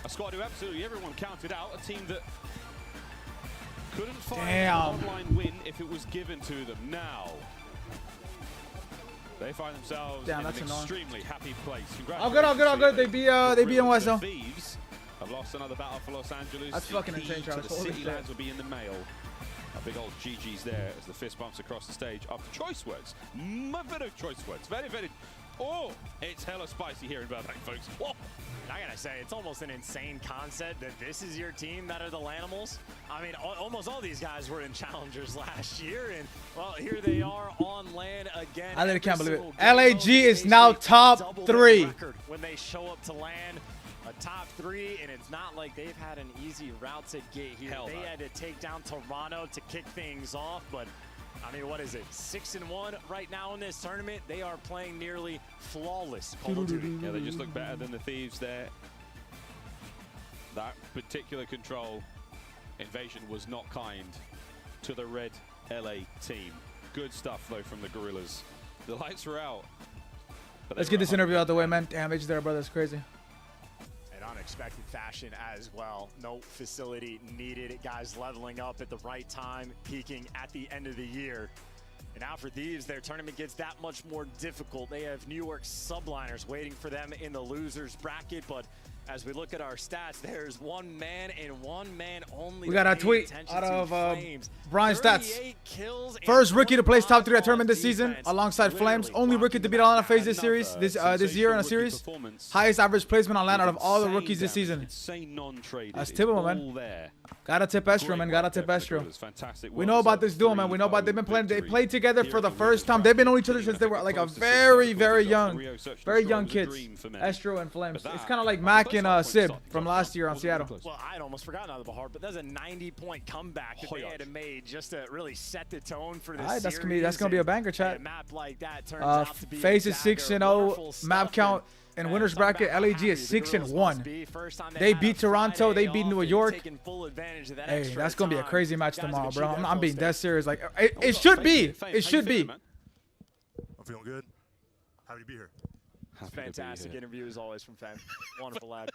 A squad who absolutely everyone counted out. A team that couldn't find an online win if it was given to them. Now, they find themselves in an extremely happy place. Congratulations. All good. They beat NYSL. Thieves have lost another battle for Los Angeles. That's fucking insane, Travis. The city lands will be in the mail. A big old GG's there as the fist bumps across the stage after choice words. Very choice words. Very, very. Oh, it's hella spicy here in Burbank, folks. Whoa. I gotta say, it's almost an insane concept that this is your team that are the Lanimals. I mean, almost all these guys were in Challengers last year, and well, here they are on land again. I literally can't believe it. LAG is now top 3. When they show up to land, a top 3, and it's not like they've had an easy route to get here. They had to take down Toronto to kick things off, but I mean, what is it? 6-1 right now in this tournament. They are playing nearly flawless Call of Duty. Yeah, they just look better than the Thieves there. That particular control invasion was not kind to the red LA team. Good stuff, though, from the Gorillas. The lights were out. Let's get this interview out the way, man. Damage there, brother. That's crazy. An unexpected fashion as well. No facility needed. Guys leveling up at the right time, peaking at the end of the year. And now for Thieves, their tournament gets that much more difficult. They have New York Subliners waiting for them in the losers bracket, but as we look at our stats, there's one man and one man only. We got a tweet out of Brian Stats. First rookie to place top 3 at tournament this season alongside Flames. Only rookie to beat Atlanta FaZe this series, this year in a series. Highest average placement on land out of all the rookies this season. That's typical, man. Gotta tip Estro, man. Gotta tip Estro. We know about this duo, man. We know about, they've been playing. They played together for the first time. They've been knowing each other since they were like a very young kids. Estro and Flames. It's kind of like Mac and Sib from last year on Seattle. Well, I'd almost forgotten about the Bahar, but that's a 90-point comeback that they had made just to really set the tone for this series. That's gonna be a banger, chat. A map like that turns out to be FaZe is 6-0. Map count in winners bracket. LAG is 6-1. They beat Toronto. They beat New York. Hey, that's gonna be a crazy match tomorrow, bro. I'm being dead serious. Like it should be. It should be. I'm feeling good. Happy to be here. Fantastic interview as always from Fam. Wonderful lad.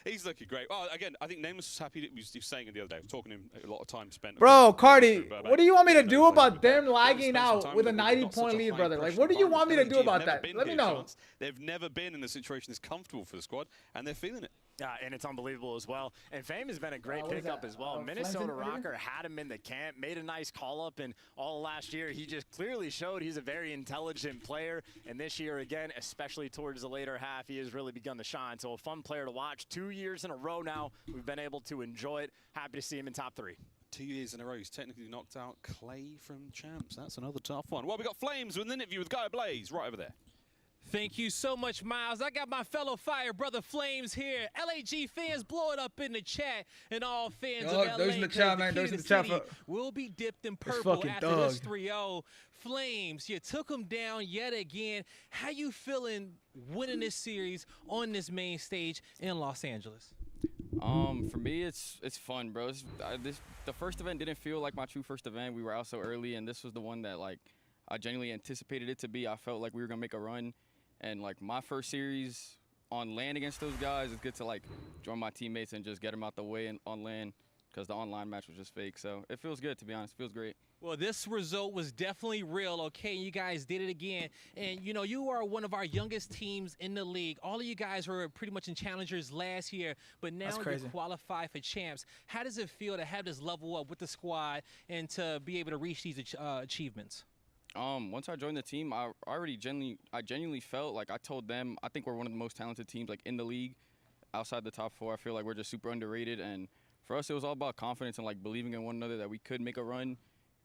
He's looking great. Well, again, I think Nameless was happy that he was saying it the other day. I was talking to him a lot of time spent. Bro, Cardi, what do you want me to do about them lagging out with a 90-point lead, brother? Like, what do you want me to do about that? Let me know. They've never been in a situation that's comfortable for the squad, and they're feeling it. Yeah, and it's unbelievable as well. And Fame has been a great pickup as well. Minnesota Rocker had him in the camp, made a nice call-up, and all last year he just clearly showed he's a very intelligent player. And this year, again, especially towards the later half, he has really begun to shine. So a fun player to watch. 2 years in a row now, we've been able to enjoy it. Happy to see him in top 3. 2 years in a row, he's technically knocked out Clay from Champs. That's another tough one. Well, we got Flames with an interview with Guy Blaze right over there. Thank you so much, Miles. I got my fellow fire brother Flames here. LAG fans, blow it up in the chat, and all fans of LA. Those in the chat, man. Those in the chat. Will be dipped in purple after this 3-0. Flames, you took them down yet again. How you feeling winning this series on this main stage in Los Angeles? For me, it's fun, bro. The first event didn't feel like my true first event. We were out so early, and this was the one that like I genuinely anticipated it to be. I felt like we were gonna make a run. And like my first series on land against those guys, it's good to like join my teammates and just get them out the way on land because the online match was just fake. So it feels good, to be honest. It feels great. Well, this result was definitely real, okay? You guys did it again. And, you know, you are one of our youngest teams in the league. All of you guys were pretty much in challengers last year, but now you qualify for champs. How does it feel to have this level up with the squad and to be able to reach these achievements? Once I joined the team, I genuinely felt like I told them I think we're one of the most talented teams like in the league. Outside the top 4, I feel like we're just super underrated. And for us, it was all about confidence and like believing in one another that we could make a run.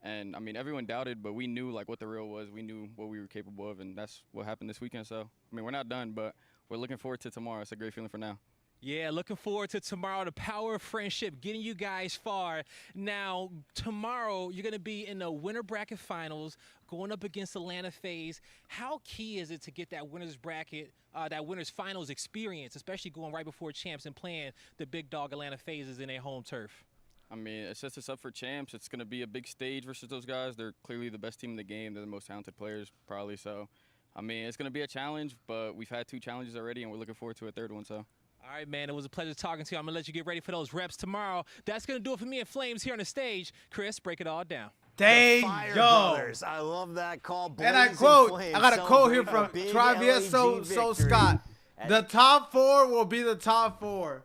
And I mean, everyone doubted, but we knew like what the real was. We knew what we were capable of, and that's what happened this weekend. So I mean, we're not done, but we're looking forward to tomorrow. It's a great feeling for now. Yeah, looking forward to tomorrow. The power of friendship getting you guys far. Now, tomorrow, you're going to be in the winner bracket finals going up against Atlanta FaZe. How key is it to get that winner's bracket, that winner's finals experience, especially going right before champs and playing the big dog Atlanta FaZes in their home turf? I mean, it sets us up for champs. It's going to be a big stage versus those guys. They're clearly the best team in the game. They're the most talented players, probably. So, I mean, it's going to be a challenge, but we've had 2 challenges already, and we're looking forward to a 3rd one. So. All right, man, it was a pleasure talking to you. I'm going to let you get ready for those reps tomorrow. That's going to do it for me and Flames here on the stage. Chris, break it all down. Dang, yo. I love that call. And I quote, I got a quote here from Travieso Scott. The top 4 will be the top 4.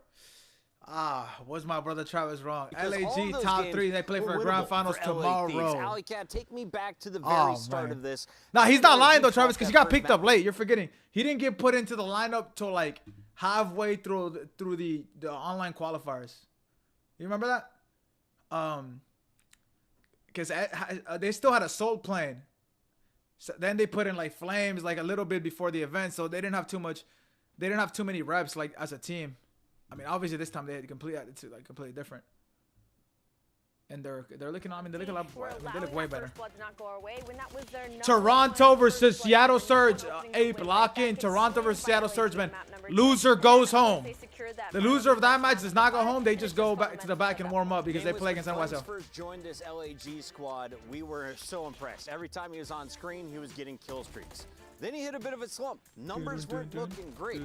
Was my brother Travis wrong? LAG top 3. They play for the grand finals tomorrow. Alley Cat, take me back to the very start of this. No, he's not lying though, Travis, because he got picked up late. You're forgetting. He didn't get put into the lineup till like halfway through the online qualifiers. You remember that? Because they still had a soul playing. So then they put in like Flames like a little bit before the event, so they didn't have too much they didn't have too many reps like as a team. I mean, obviously this time they had completely different. And they're looking. I mean, they look a lot. They look way better. Toronto versus Seattle Surge. Ape, lock in. Toronto versus Seattle Surge, man. Loser goes home. The loser of that match does not go home. They just go back to the back and warm up because they play against NYSL. First joined this LAG squad, we were so impressed. Every time he was on screen, he was getting kill streaks. Then he hit a bit of a slump. Numbers weren't looking great.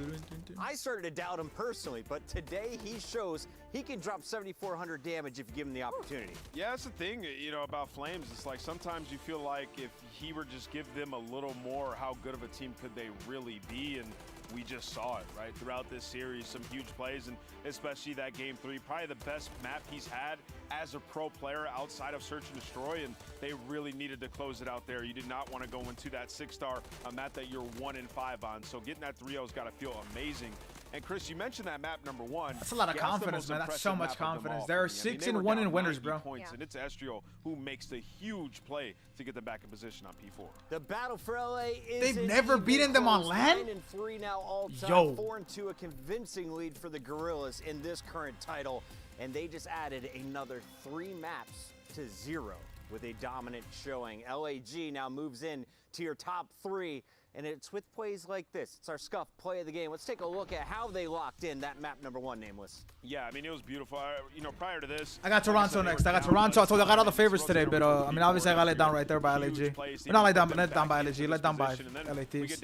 I started to doubt him personally, but today he shows he can drop 7,400 damage if you give him the opportunity. Yeah, that's the thing, you know, about Flames. It's like sometimes you feel like if he were just give them a little more, how good of a team could they really be? And we just saw it, right? Throughout this series, some huge plays, and especially that Game 3, probably the best map he's had as a pro player outside of Search and Destroy, and they really needed to close it out there. You did not want to go into that 6-star map that you're 1-5 on, so getting that 3-0's got to feel amazing. And Chris, you mentioned that map number 1. That's a lot of confidence, man. That's so much confidence. There are 6-1 in winners, bro. Points, and it's Estriel who makes the huge play to get them back in position on P4. The battle for LA is They've never beaten them on land? 9-3 now all time. Yo. 4-2, a convincing lead for the Gorillas in this current title. And they just added another 3 maps to 0 with a dominant showing. LAG now moves in to your top 3. And it's with plays like this. It's our Scuff play of the game. Let's take a look at how they locked in that map number 1, Nameless. Yeah, I mean, it was beautiful. You know, prior to this, I got Toronto next. I got Toronto. I told you I got all the favorites today, but I mean, obviously I got let down right there by LAG. Not let down by LAG. Let down by LA Thieves.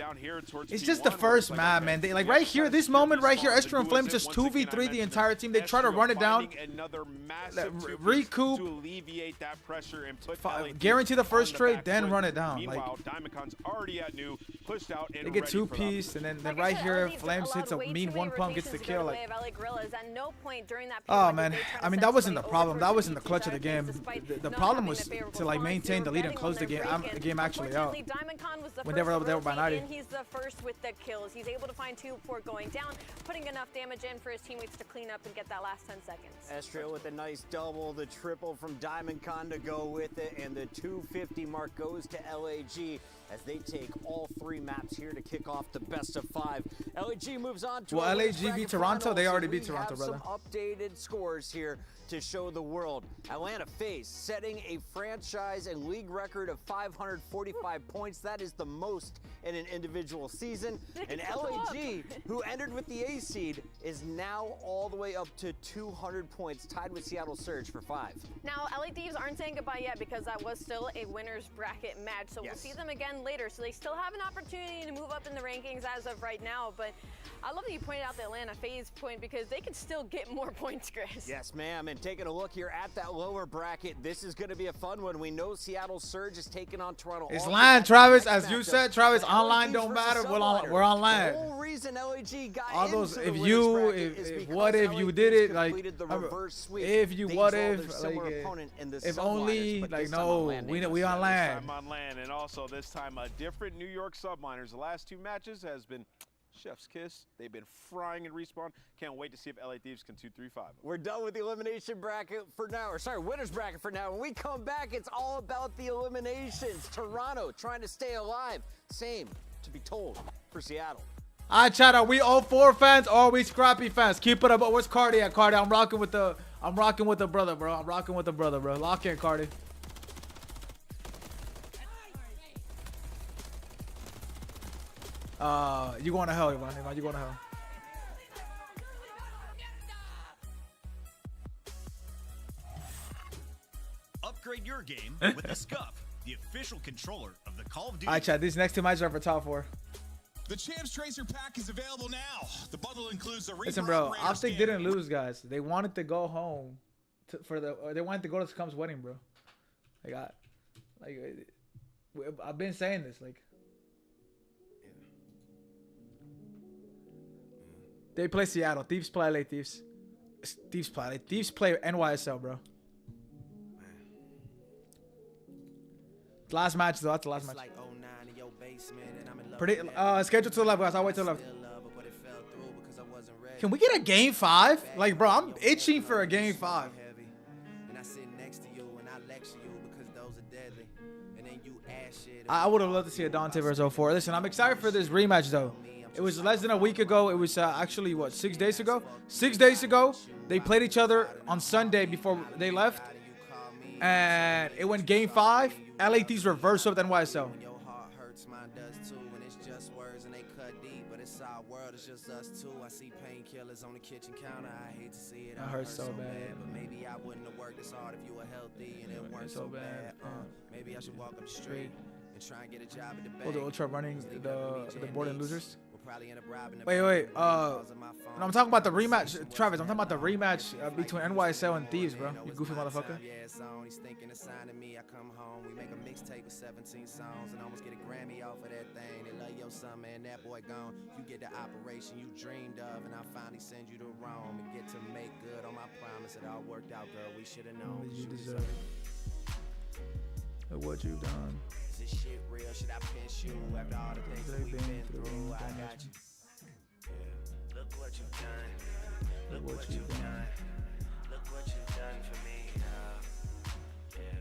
It's just the first map, man. They, like right here, this moment right here, Esther and Flames just 2v3 the entire team. They try to run it down, recoup, to alleviate that pressure and put guarantee the first trade, then run it down. Meanwhile, Diamondcon's already at new, pushed out, and they get 2-piece, and then right here, Flames hits a mean 1 pump, gets the kill. Like, oh man, I mean that wasn't the problem. That wasn't the clutch of the game. The problem was to like maintain the lead and close the game actually out. When they were by 90. He's the first with the kills. He's able to find 2 before going down, putting enough damage in for his teammates to clean up and get that last 10 seconds. Estriel with a nice double, the triple from Diamondcon to go with it, and the 250 mark goes to LAG as they take all 3 maps here to kick off the best of 5. LAG moves on to LAG beat Toronto? They already beat Toronto, brother. Some updated scores here to show the world. Atlanta FaZe setting a franchise and league record of 545 points. That is the most in an individual season. And LAG, who entered with the A seed, is now all the way up to 200 points, tied with Seattle Surge for 5. Now, LA Thieves aren't saying goodbye yet because that was still a winner's bracket match. So we'll see them again later. So they still have an opportunity to move up in the rankings as of right now. But I love that you pointed out the Atlanta FaZe point because they can still get more points, Chris. Yes, ma'am. And taking a look here at that lower bracket, this is going to be a fun one. We know Seattle Surge is taking on Toronto. It's land, Travis. As you said, Travis, online don't matter. We're on land. The whole reason LAG got all those, into if the you, if what if you did it, like, if you, they what saw if, their similar like, opponent in the if Subliners, only, but like, this time no, on land, we on land. This time on land, and also this time a different New York Subliners. The last 2 matches has been chef's kiss. They've been frying and respawn. Can't wait to see if LA Thieves can 2-3-5. We're done with the elimination bracket for now, or sorry, winners bracket for now. When we come back, it's all about the eliminations. Toronto trying to stay alive. Same, to be told, for Seattle. All right, chat. Are we 0-4 fans or are we scrappy fans? Keep it up. Where's Cardi at? Cardi, I'm rocking with the brother, bro. I'm rocking with the brother, bro. Lock in, Cardi. You going to hell, Ivan. You going to hell. Upgrade your game with the Scuff, the official controller of the Call of Duty. All right, chat. These next 2 matches are for top 4. The Champs Tracer pack is available now. The bundle includes the Listen, bro. Optic didn't lose, guys. They wanted to go home they wanted to go to Scump's wedding, bro. I've been saying this, like. They play Seattle. Thieves play LA Thieves. Thieves play LA. Thieves play NYSL, bro. Last match, though. That's the last match. Pretty scheduled to the left, guys. I'll wait till the left. Can we get a game 5? Like, bro, I'm itching for a game 5. I would have loved to see a Dante versus 04. Listen, I'm excited for this rematch, though. It was less than a week ago. It was actually, what, 6 days ago? 6 days ago, they played each other on Sunday before they left. And it went game 5. LA Thieves reversed with NYSL. It's just us two. I see painkillers on the kitchen counter. I hate to see it. That hurts so bad. But maybe I wouldn't have worked this hard if you were healthy and it weren't so bad. Maybe I should walk up the street and try and get a job at the bank. Oh, the Ultra running the board and losers. Probably end up robbing the Wait. No, I'm talking about the rematch, Travis. I'm talking about the rematch between NYSL and Thieves, bro. You goofy motherfucker. Yeah, it's on. He's thinking of signing me. I come home. We make a mixtape with 17 songs and almost get a Grammy off of that thing. They love your son, man. That boy gone. You get the operation you dreamed of, and I finally send you to Rome and get to make good on my promise. It all worked out, girl. We should have known. You deserve it. What you've done. Is this shit real? Should I pinch you after all the things that we've been through? I got you. Yeah. Look what you've done. Look what you've done. Look what you've done for me. Yeah.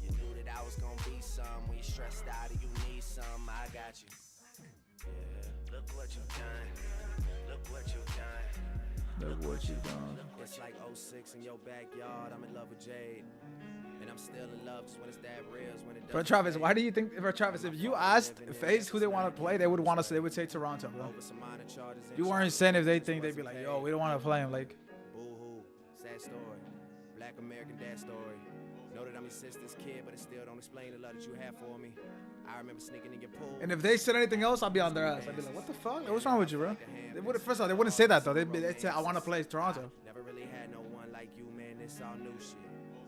You knew that I was gonna be some. When you stressed out and you need some, I got you. Yeah. Look what you've done. Look what you've done. Look what you've done. It's like 06 in your backyard. I'm in love with Jade. And I'm still in love just when it's that real. When it Bro, Travis, why do you think, bro, Travis, if you asked FaZe who they want to play, they would say Toronto, bro. You weren't saying if they think they'd be like, yo, we don't want to play him. Like, boo-hoo, sad story, Black American dad story. Know that I'm your sister's kid, but it still don't explain the love that you have for me. I remember sneaking in your pool. And if they said anything else, I'd be on their ass. I'd be like, what the fuck? What's wrong with you, bro? They would, first of all, they wouldn't say that though. They'd say, I want to play Toronto. Never really had no one like you, man. This all new shit.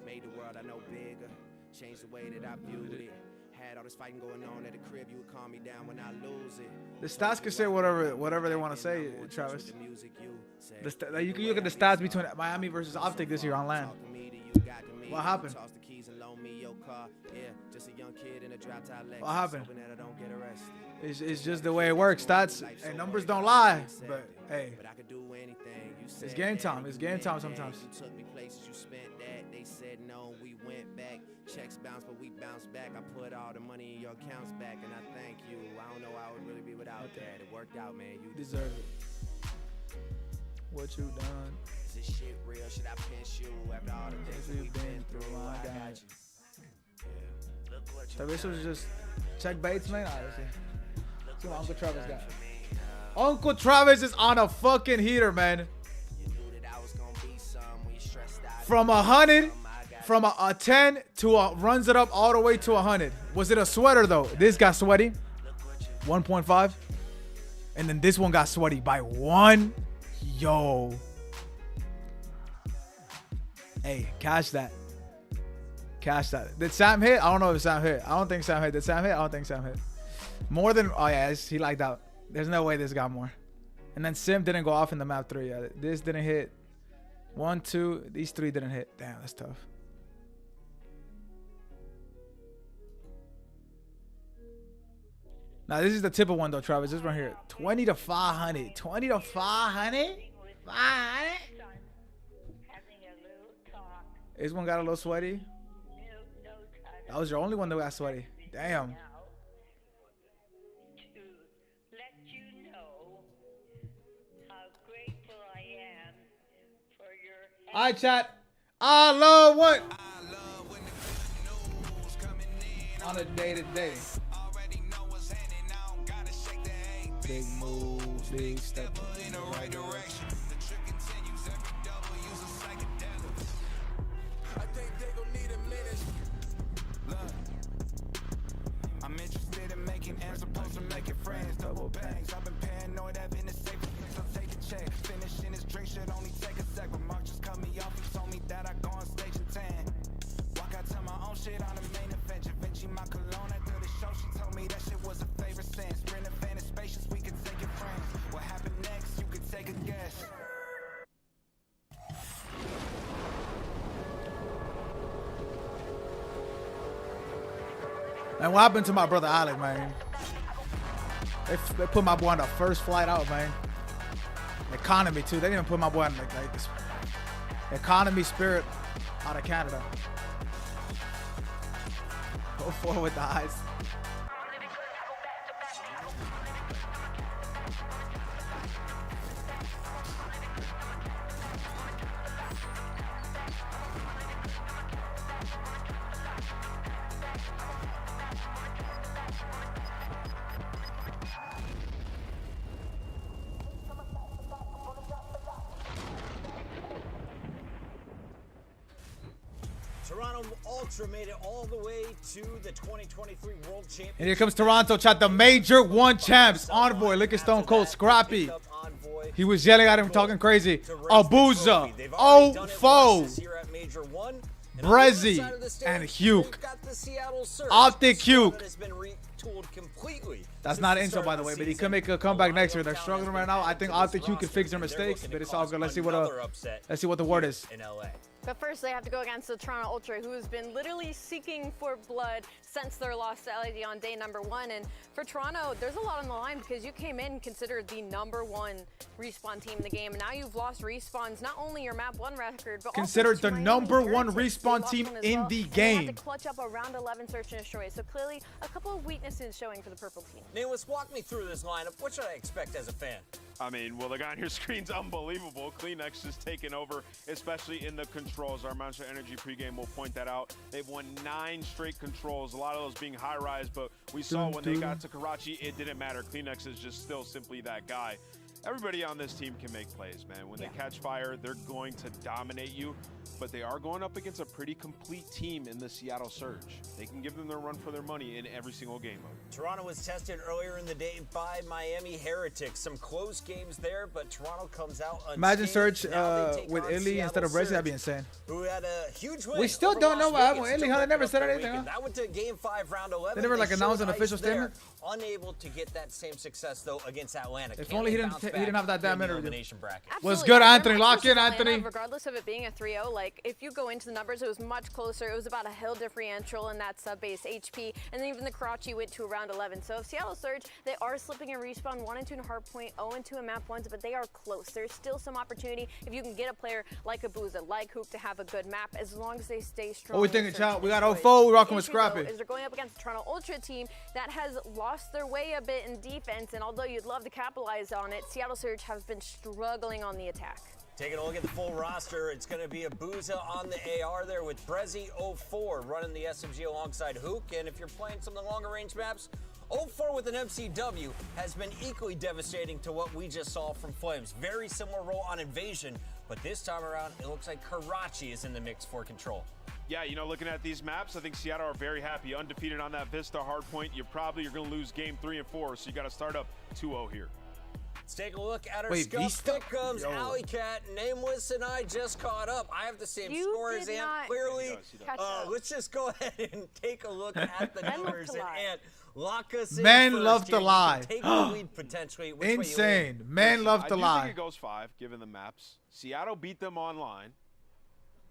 Made the world I know bigger. Changed the way that I viewed it. Had all this fighting going on at the crib. You would calm me down when I lose it. The stats can say whatever they want to say, Travis. You can look at the stats between Miami versus Optic this year on LAN. What happened? What happened? It's just the way it works. Stats and numbers don't lie. But hey, it's game time. It's game time sometimes. You took me places, you spent that. They said no, we went back. Checks bounced, but we bounced back. I put all the money in your accounts back, and I thank you. I don't know how I would really be without that. It worked out, man. You deserve it. What you done? Is this shit real? Should I pinch you after all the things that we've been through? I got you. Yeah. Look what you Travis was just check baits, man. Honestly, see what Uncle Travis got. Uncle Travis is on a fucking heater, man. From 100, from a 10 to runs it up all the way to 100. Was it a sweater though? This got sweaty, 1.5, and then this one got sweaty by 1. Yo, hey, cash that. Cash that. Did Sam hit? I don't know if Sam hit. I don't think Sam hit. Did Sam hit? I don't think Sam hit. More than, oh yeah, he liked out. There's no way this got more. And then Sim didn't go off in the map 3 yet. This didn't hit. 1, 2, these 3 didn't hit. Damn, that's tough. Now this is the tip of one though, Travis. This one here. 20 to 500. 20 to 500? 500? This one got a little sweaty. That was your only one that got sweaty. Damn. All right, chat. I love what? On a day-to-day. Big moves, big step in the right direction. I think they gon' need a minute. Look, I'm interested in making ends opposed to making friends. Double bangs. I've been paranoid having a safe so take a check. Finishing this drink should only take a sec. When Mark just cut me off, he told me that I go on stage and tan. Walk out to my own shit on the main event. Vinci my cologne after the show. She told me that shit was a favorite sin. Sprint event is spacious, we can take it friends. What happened next? You could take a guess. And what happened to my brother Alec, man? They put my boy on the first flight out, man. Economy too. They didn't even put my boy on like this economy Spirit out of Canada. Go forward with the eyes. Ultra made it all the way to the 2023 World Championship. And here comes Toronto, chat. The Major 1 champs. Envoy, look at Stone Cold Scrappy. He was yelling at him, talking crazy. Abuza, Ofo, Brezzy, and Huke. Optic Huke. That's not Intel, by the way, but he could make a comeback next year. They're struggling right now. I think Optic Huke can fix their mistakes, but it's all good. Let's see what the word is. But first, they have to go against the Toronto Ultra, who has been literally seeking for blood since their loss to LAD on day number 1. And for Toronto, there's a lot on the line because you came in considered the #1 respawn team in the game. And now you've lost respawns, not only your map 1 record, but considered the #1 respawn team in the game. They had to clutch up a round 11 search and destroy. So clearly, a couple of weaknesses showing for the purple team. Nameless, walk me through this lineup. What should I expect as a fan? I mean, well, the guy on your screen's unbelievable. CleanX just taking over, especially in the controls. Our Monster Energy pregame will point that out. They've won 9 straight controls, a lot of those being high-rise, but we saw when they got to Karachi, it didn't matter. CleanX is just still simply that guy. Everybody on this team can make plays, man. When they catch fire, they're going to dominate you, but they are going up against a pretty complete team in the Seattle Surge. They can give them their run for their money in every single game mode. Toronto was tested earlier in the day by Miami Heretics. Some close games there, but Toronto comes out unscathed. Imagine Surge with Illy instead of Brezzy. That'd be insane. Who had a huge win. We still don't know what happened with Illy. Huh? They never said anything. Huh? That went to Game 5, round 11. They never announced an official statement. Unable to get that same success though against Atlanta. If only he didn't have that damn interview. What's good, Anthony? Lock in, Anthony. Regardless of it being a 3-0, like if you go into the numbers, it was much closer. It was about a hill differential in that sub-base HP, and then even the Karachi went to around 11. So if Seattle Surge, they are slipping in respawn 1-2 in hardpoint, 0-2 in map 1s, but they are close. There's still some opportunity if you can get a player like Abuza, like Hoop to have a good map, as long as they stay strong. What we thinking, child? We got Ofo. We're rocking with Scrappy. Is they're going up against a Toronto Ultra team that has lost their way a bit in defense, and although you'd love to capitalize on it, Seattle Surge has been struggling on the attack. Taking a look at the full roster, it's going to be Abuza on the AR there with Brezzy 04 running the SMG alongside Hook. And if you're playing some of the longer range maps, 04 with an MCW has been equally devastating to what we just saw from Flames. Very similar role on Invasion, but this time around, it looks like Karachi is in the mix for control. Yeah, you know, looking at these maps, I think Seattle are very happy. Undefeated on that Vista hardpoint. You're going to lose game 3 and 4, so you got to start up 2-0 here. Let's take a look at our scuff. Here comes Alley Cat, Nameless, and I just caught up. I have the same score as Ant, clearly. Let's just go ahead and take a look at the numbers. And Ant, lock us in. Men love to lie. Take the lead potentially. Insane. Men love to lie. I think it goes 5, given the maps. Seattle beat them online.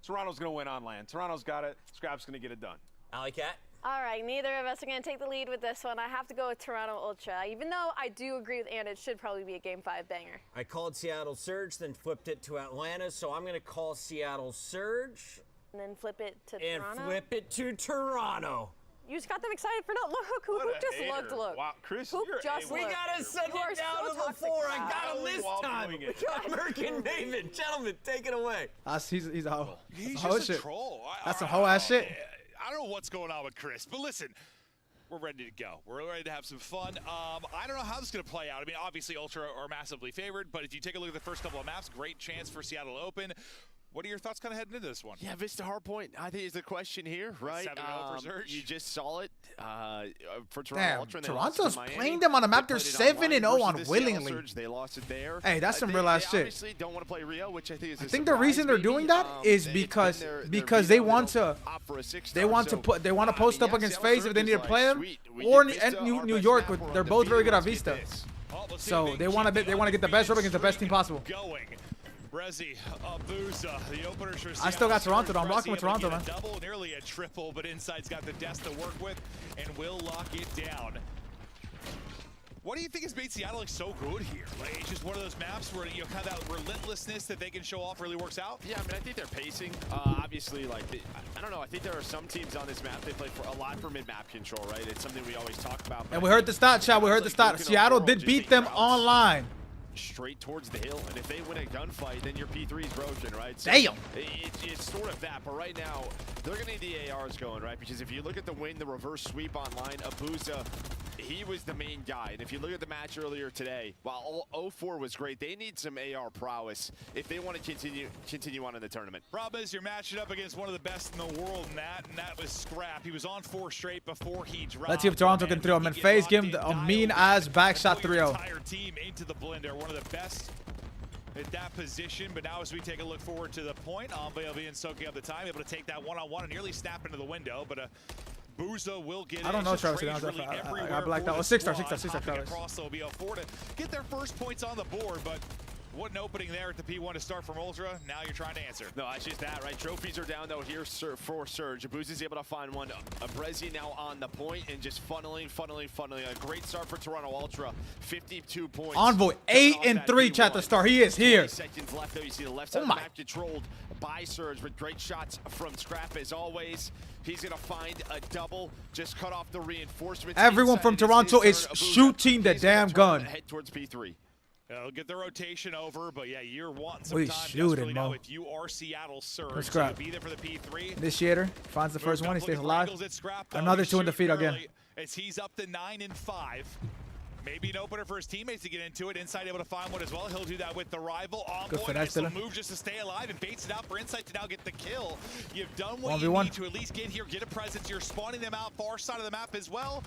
Toronto's going to win on land. Toronto's got it. Scrap's going to get it done. Alley Cat? All right, neither of us are going to take the lead with this one. I have to go with Toronto Ultra, even though I do agree with Anna, it should probably be a Game 5 banger. I called Seattle Surge, then flipped it to Atlanta, so I'm going to call Seattle Surge. And then flip it to Toronto? And flip it to Toronto. You just got them excited for no. Look, Hook just looked. Look. Wow, Chris, Hook just we got to send it down to the 4. I got him this time. We got American Maven. Gentlemen, take it away. He's a hoe. He's just a troll. That's some hoe ass shit. I don't know what's going on with Chris, but listen, we're ready to go. We're ready to have some fun. I don't know how this is going to play out. I mean, obviously, Ultra are massively favored, but if you take a look at the first couple of maps, great chance for Seattle to open. What are your thoughts kind of heading into this one? Yeah, Vista Hardpoint, I think is the question here, right? 7-0 for Surge. You just saw it for Toronto Damn, Ultra. Toronto's playing them on a map. They're 7-0 unwillingly. They lost it there. Hey, that's some real ass shit. Obviously don't want to play Rio, which I think is. I think the reason they're doing that is because they want to post up against FaZe if they need to play them, or New York. They're both very good at Vista, so they want to get the best rep against the best team possible. Brezzy, Abuza, the openers for I still got Toronto, though. I'm rocking with Toronto, man. Double, nearly a triple, but Inside's got the desk to work with and will lock it down. What do you think has made Seattle look so good here? Like, it's just one of those maps where you kind of that relentlessness that they can show off really works out? Yeah, I mean, I think they're pacing. Obviously, like, I don't know. I think there are some teams on this map, they play for a lot for mid-map control, right? It's something we always talk about. And we heard the stat, chat. We heard the stat. Seattle did beat them online. Straight towards the hill, and if they win a gunfight, then your P3 is broken, right? So damn. It's sort of that, but right now they're gonna need the ARs going, right? Because if you look at the reverse sweep online, Abuza, he was the main guy. And if you look at the match earlier today, while 0-4 was great, they need some AR prowess if they want to continue on in the tournament. Problem is, you're matching up against one of the best in the world in that, and that was Scrap. He was on 4 straight before he dropped. Let's see if Toronto can throw him. And FaZe give him a mean-ass backshot 3-0. Entire team into the blender. One of the best at that position, but now as we take a look forward to the point, Envoy will be in soaking up the time, able to take that one-on-one and nearly snap into the window, but Booza will get I don't know, Travis. really I blacked out. Oh, 6-star, Travis. Across, they'll be a 4 to get their first points on the board, but what an opening there at the P1 to start from Ultra. Now you're trying to answer. No, it's just that, right? Trophies are down, though, here for Surge. Booza's able to find one. Brezzy now on the point and just funneling. A great start for Toronto Ultra. 52 points. Envoy, 8-3, chat the star. He is here. Seconds left, though. You see the left side of the map controlled by Surge with great shots from Scrap, as always. He's going to find a double. Just cut off the reinforcements. Everyone from Toronto is shooting the damn gun. Head towards P3. They'll get the rotation over, but yeah, you're wanting some time. Shooting, know if you are Seattle Surge, so be there for the P3. Initiator finds the first one. He stays alive. Another 2 in defeat again. As he's up to 9-5. Maybe an opener for his teammates to get into it. Insight able to find one as well. He'll do that with the rival. Envoy, nice little move just to stay alive and baits it out for Insight to now get the kill. You've done what you need to at least get here, get a presence. You're spawning them out far side of the map as well.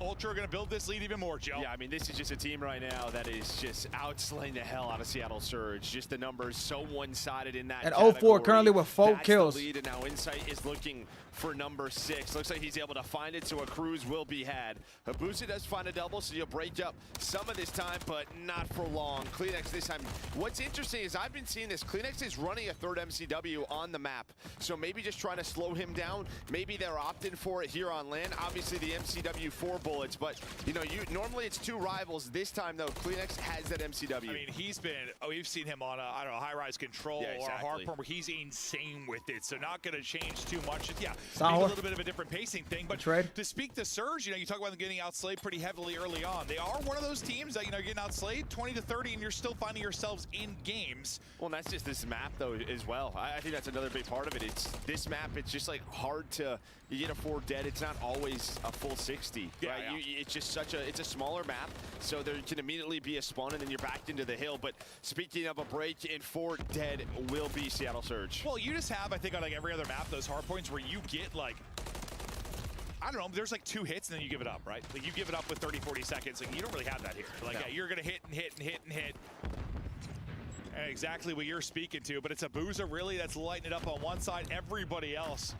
Ultra are going to build this lead even more, Joe. Yeah, I mean, this is just a team right now that is just outslaying the hell out of Seattle Surge. Just the numbers so one-sided in that. At 0-4 currently with 4 kills. The lead, and now Insight is looking for number 6. Looks like he's able to find it, so a cruise will be had. Habusa does find a double, so you'll break up some of this time, but not for long. Kleenex this time. What's interesting is I've been seeing this. Kleenex is running a 3rd MCW on the map, so maybe just trying to slow him down. Maybe they're opting for it here on land. Obviously, the MCW 4 bullets, but you know, normally it's 2 rivals. This time, though, Kleenex has that MCW. I mean, he's been, we've seen him on a, I don't know, high-rise control or a hard point where he's insane with it, so not going to change too much. Yeah, maybe a little bit of a different pacing thing, but to speak to Surge, you know, you talk about them getting outslayed pretty heavily early on. They are one of those teams that, you know, you're getting outslayed 20-30, and you're still finding yourselves in games. Well, and that's just this map, though, as well. I think that's another big part of it. It's this map, it's just, like, hard to, you get a 4 dead, it's not always a full 60, right? Yeah. It's just such a, it's a smaller map, so there can immediately be a spawn, and then you're backed into the hill. But speaking of a break, in 4 dead will be Seattle Surge. Well, you just have, I think, on like every other map, those hard points where you get, like, I don't know, there's like 2 hits and then you give it up, right? Like you give it up with 30-40 seconds. Like you don't really have that here. Like yeah, you're gonna hit and hit and hit and hit. And exactly what you're speaking to, but it's a Booza really that's lighting it up on one side. Everybody else.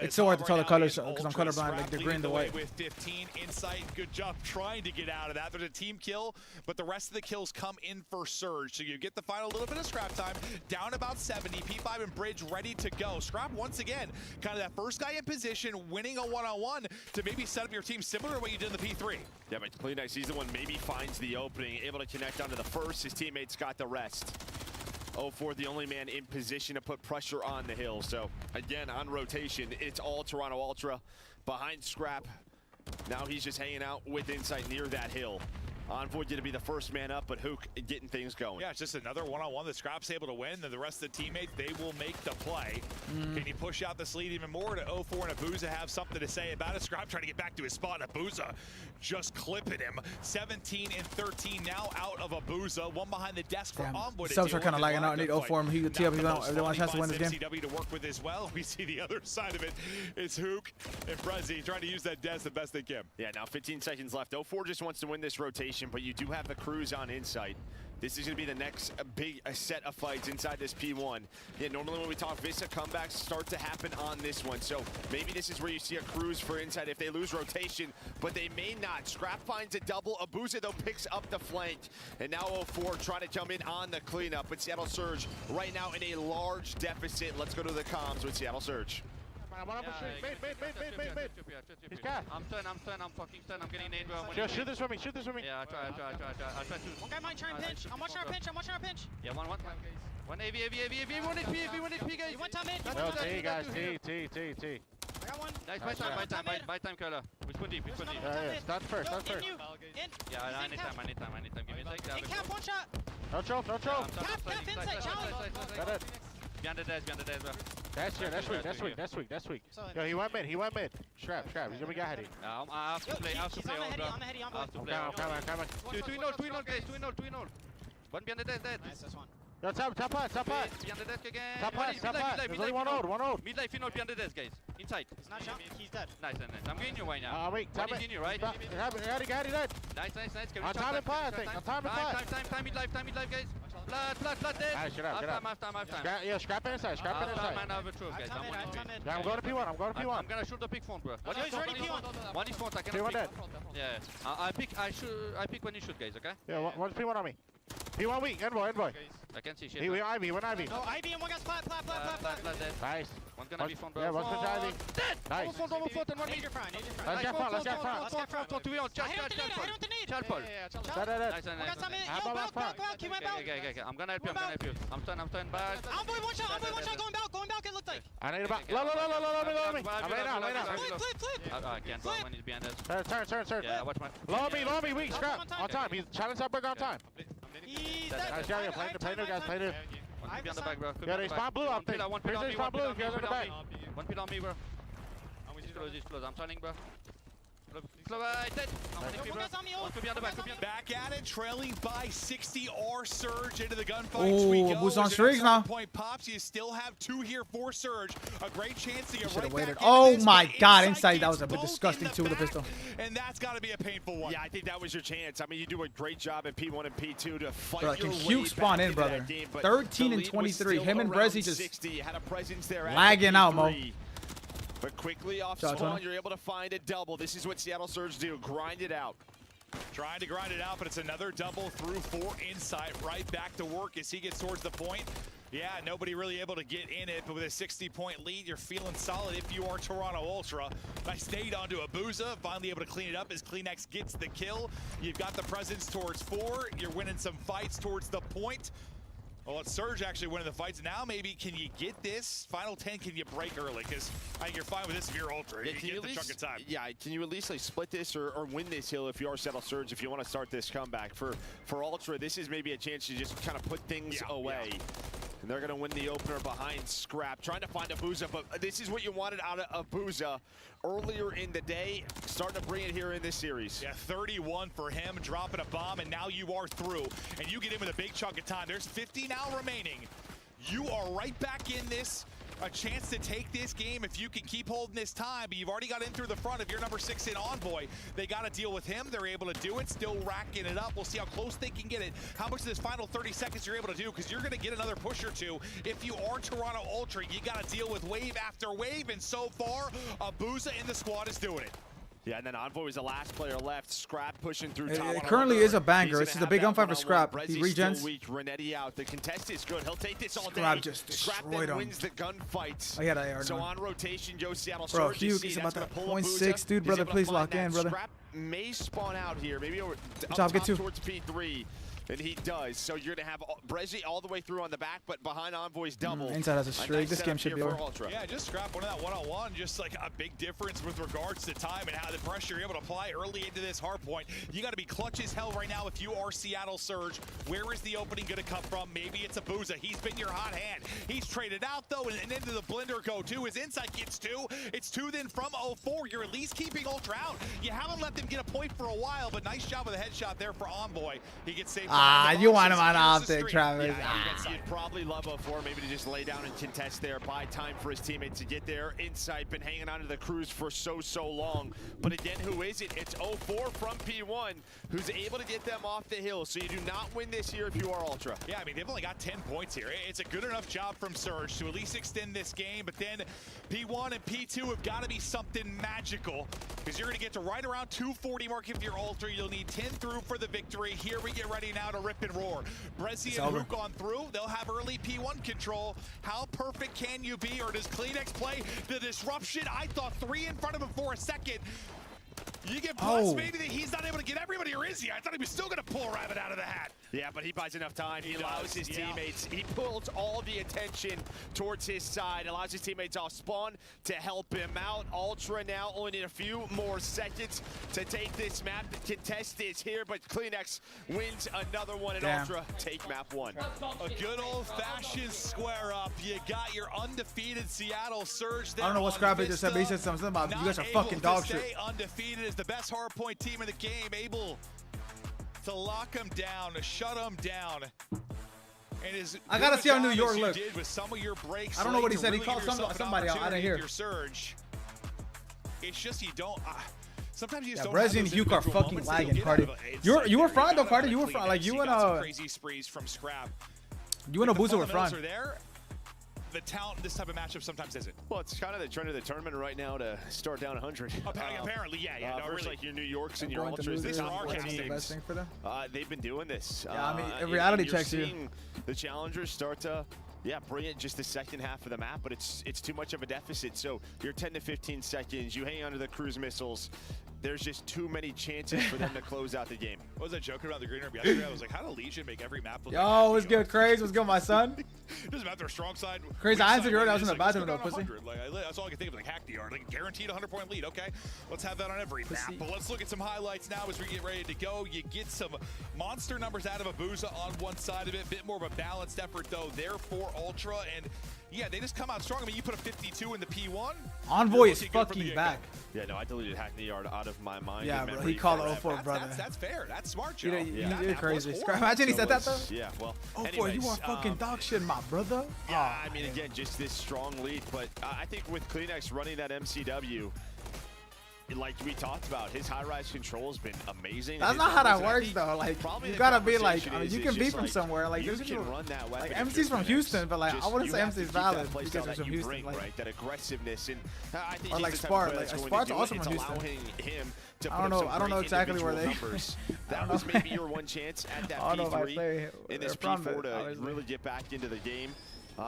It's so hard to tell the colors because I'm colorblind, like the green, the white. With 15 Insight, good job trying to get out of that. There's a team kill, but the rest of the kills come in for Surge. So you get the final little bit of scrap time, down about 70. P5 and Bridge ready to go. Scrap once again, kind of that first guy in position, winning a one-on-one to maybe set up your team similar to what you did in the P3. Yeah, but Kleenex, he's the one maybe finds the opening, able to connect onto the first. His teammates got the rest. 0-4, the only man in position to put pressure on the hill. So, again, on rotation, it's all Toronto Ultra behind Scrap. Now he's just hanging out with Insight near that hill. Envoy going to be the first man up, but Hook getting things going. Yeah, it's just another one-on-one that Scrap's able to win. Then the rest of the teammates, they will make the play. Can he push out this lead even more to 0-4 and Abuza have something to say about it? Scrap trying to get back to his spot. Abuza just clipping him. 17 and 13 now out of Abuza. One behind the desk for Envoy. Subs are kind of lagging out. I need 0-4 him. He could tee up if they want a chance to win this game. MCW to work with as well. We see the other side of it is Hook and Brezzy trying to use that desk the best they can. Yeah, now 15 seconds left. 0-4 just wants to win this rotation, but you do have the cruise on Insight. This is going to be the next big set of fights inside this P1. Yeah, normally when we talk Vista, comebacks start to happen on this one. So maybe this is where you see a cruise for Insight if they lose rotation, but they may not. Scrap finds a double. Abuza, though, picks up the flank. And now 0-4 trying to come in on the cleanup. But Seattle Surge right now in a large deficit. Let's go to the comms with Seattle Surge. He's got. I'm fucking stunned. I'm getting nade, bro. Shoot this for me. Yeah, I try. One guy might try and pinch. I'm watching our pinch. Yeah, one. One AV, one HP, guys. You want time mid? No, T, guys, T. I got one. Nice, buy time, Curler. We spun deep. Yeah, start first. Yeah, I need time. Give me a sec. Hey, Cap, one shot. No choke. Cap, inside, challenge. Got it. Behind the desk, bro. That's weak. Yo, he went mid. Strap. He's gonna be got heady. I have to play. On the heady. Come on. 2-0, guys. 2-0. One behind the desk, dead. Nice, that's one. Yo, top. Behind the desk again. Top pass. There's only one hold. Mid life, behind the desk, guys. Inside. He's not jumping. He's dead. Nice. I'm getting you right now. Wait, One is in you, right? Got it. Nice. Can we On shot time and pie, I think. On time and pie. Time mid life, guys. Blood, dead. Alright, shut up. Half time. Scrap inside. Man, I have a truth, guys. I'm on it. Yeah, I'm going to P1. I'm gonna shoot the pick phone, bro. He's already P1. One is front, I P1 cannot dead. pick. Yeah. I pick when you shoot, guys, okay? Yeah, one's P1 on me. P1 weak. Envoy. I can't see shit. He went Ivy. No, Ivy and one guy's flat. Dead. Nice. One's gonna be front, bro. Yeah, one's for Ivy. Dead! Nice. Double front and one Major front. Let's get front. Let's get front. To be on. I hit him with the nade. Charpol. Nice. Yo, back. He went back. Okay. I'm gonna help you. I'm turning back. Envoy one shot. Going back, it looked like. I need a back. Low me. I'm laying out. Flip. I can't go when he's behind us. Turn. Yeah, watch my. Low me, weak. Scrap. On time. He's challenge upper on time. He's Nice, yeah, play new guys. One behind the back, bro. Yeah, they spawn blue up there. One pill on me. Spawn blue if you guys are in the back. One pill on me, bro. He's close. I'm turning, bro. Dead. One could be on the back. Back at it, trailing by 60. R Surge into the gunfight. Oh, who's on streaks now? Point pops. You still have 2 here for Surge. A great chance to get Should right have waited. back Oh into my this, God, but inside that was a gets bit both disgusting in the too with the back, pistol. And that's got to be a painful one. Yeah, I think that was your chance. I mean, you do a great job at P1 and P2 to fight Bro, your can way Hugh spawn back in, into brother? that game, but 13 the and lead was 23. still Him and around Brezzy just 60. Had a presence there. lagging out, Mo. But quickly off Shot spawn, 20. you're able to find a double. This is what Seattle Surge do. Grind it out. Trying to grind it out, but it's another double through 4 inside. Right back to work as he gets towards the point. Yeah, nobody really able to get in it, but with a 60-point lead, you're feeling solid if you are Toronto Ultra. Nice nade onto Abuza, finally able to clean it up as Kleenex gets the kill. You've got the presence towards 4. You're winning some fights towards the point. Well, it's Surge actually winning the fights. Now maybe can you get this? Final 10, can you break early? Because I think you're fine with this if you're Ultra. Yeah, you get the chunk of time. Yeah, can you at least like split this or win this hill if you are Seattle Surge, if you want to start this comeback? For Ultra, this is maybe a chance to just kind of put things away. And they're going to win the opener behind Scrap. Trying to find Abuza, but this is what you wanted out of Abuza earlier in the day. Starting to bring it here in this series. Yeah, 31 for him, dropping a bomb, and now you are through. And you get in with a big chunk of time. There's 50 now remaining. You are right back in this. A chance to take this game if you can keep holding this time, but you've already got in through the front of your number 6 in Envoy. They got to deal with him. They're able to do it, still racking it up. We'll see how close they can get it, how much of this final 30 seconds you're able to do, because you're going to get another push or two. If you are Toronto Ultra, you got to deal with wave after wave, and so far, Abuza in the squad is doing it. Yeah, and then Envoy was the last player left. Scrap pushing through top. It currently is a banger. This is a big gunfight for Scrap. He regens. Weak. Renetti out. The contest is good. He'll take this all Scrap day. just Scrap destroyed then him. wins the gunfight. Oh, yeah, they are. So on rotation, Joe Seattle Bro, Surge. Hugh is about that 0.6. Dude, brother, please lock in, brother. Scrap may spawn out here. Maybe over Top, get 2. towards P3. And he does. So you're going to have Brezzy all the way through on the back, but behind Envoy's double. Inside has a streak. This game should be over. Yeah, just Scrap one of that one-on-one. Just like a big difference with regards to time and how the pressure you're able to apply early into this hard point. You got to be clutch as hell right now if you are Seattle Surge. Where is the opening going to come from? Maybe it's Abuza. He's been your hot hand. He's traded out, though, and into the blender go, too. His inside gets 2. It's 2 then from 04. You're at least keeping Ultra out. You haven't let them get a point for a while, but nice job with the headshot there for Envoy. He gets saved. You want him on optic, Travis. Yeah, you'd probably love 04 maybe to just lay down and contest there, buy time for his teammates to get there. Insight been hanging on to the Cruise for so long. But again, who is it? It's 04 from P1 who's able to get them off the hill. So you do not win this here if you are Ultra. Yeah, I mean, they've only got 10 points here. It's a good enough job from Surge to at least extend this game. But then P1 and P2 have got to be something magical, because you're going to get to right around 240 mark if you're Ultra. You'll need 10 through for the victory. Here we get ready now to rip and roar. Brezzy and Hook on through. They'll have early P1 control. How perfect can you be, or does Kleenex play the disruption? I thought 3 in front of him for a second. You get plus maybe that he's not able to get everybody, or is he? I thought he was still going to pull a rabbit out of the hat. Yeah, but he buys enough time. He allows his teammates. He pulls all the attention towards his side, allows his teammates off spawn to help him out. Ultra now only need a few more seconds to take this map. The contest is here, but Kleenex wins another one, and Ultra take map 1. A good old-fashioned square up. You got your undefeated Seattle Surge there. I don't know what Scrappy just said, but he said something about you guys are fucking dog shit. Undefeated is the best hardpoint team in the game, able to lock him down, to shut him down. And I gotta see how New York looks. With some of your breaks, I don't know what he said. He called somebody out. I didn't hear. Your surge. It's just you don't. Sometimes you just don't. Brezzy and Hugh are fucking lagging, Cardi. You were fine though, Cardi. You were fine. Like you and crazy sprees from Scrap. You and Abuza were fine. The talent in this type of matchup sometimes isn't. Well, it's kind of the trend of the tournament right now to start down 100. Apparently, yeah. No, really, like your New Yorks and your Ultras. These are our the best thing for them. They've been doing this. Yeah, I mean, reality checks you. The challengers start to, bring it just the second half of the map, but it's too much of a deficit. So you're 10 to 15 seconds. You hang onto the cruise missiles. There's just too many chances for them to close out the game. What was I joking about the green room yesterday? I was like, how did Legion make every map look Yo, what's good, Craze? What's good, my son? Doesn't matter their strong side. Crazy, I answered you earlier. I was in the bathroom though, pussy. That's all I can think of, like hack the yard, like guaranteed 100-point lead. Okay, let's have that on every map. But let's look at some highlights now as we get ready to go. You get some monster numbers out of Abuza on one side of it. Bit more of a balanced effort though there for Ultra, and yeah, they just come out strong. I mean, you put a 52 in the P1. Envoy is fucking back. Yeah, no, I deleted Hack the Yard out of my mind. Yeah, bro, he called 04, brother. That's fair. That's smart, Joe. You're crazy. Imagine he said that, though. Yeah, well, 04, you are fucking dog shit, my brother. Yeah, I mean, again, just this strong lead. But I think with Kleenex running that MCW, like we talked about, his high-rise control has been amazing. That's not how that works, though. Like, you gotta be like, I mean, you can be from somewhere. Like, you can run that weapon. Like, MC's from Houston, but like, I wouldn't say MC's valid because he's from Houston. Right, that aggressiveness, and I think or like Spart. Like, Spart's also from Houston. Him to I don't know exactly where they. That was maybe your one chance at that P3 in this P4 to really get back into the game.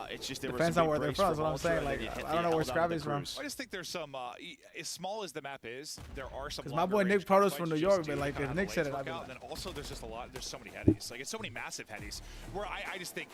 It's just there depends on where they're from. That's what I'm saying. Like, I don't know where Scrappy's from. I just think there's some, as small as the map is, there are some. Because my boy Nick Proto's from New York, but like if Nick said it, I'd be like. And then also there's just a lot. There's so many headies. Like it's so many massive headies. Where I just think,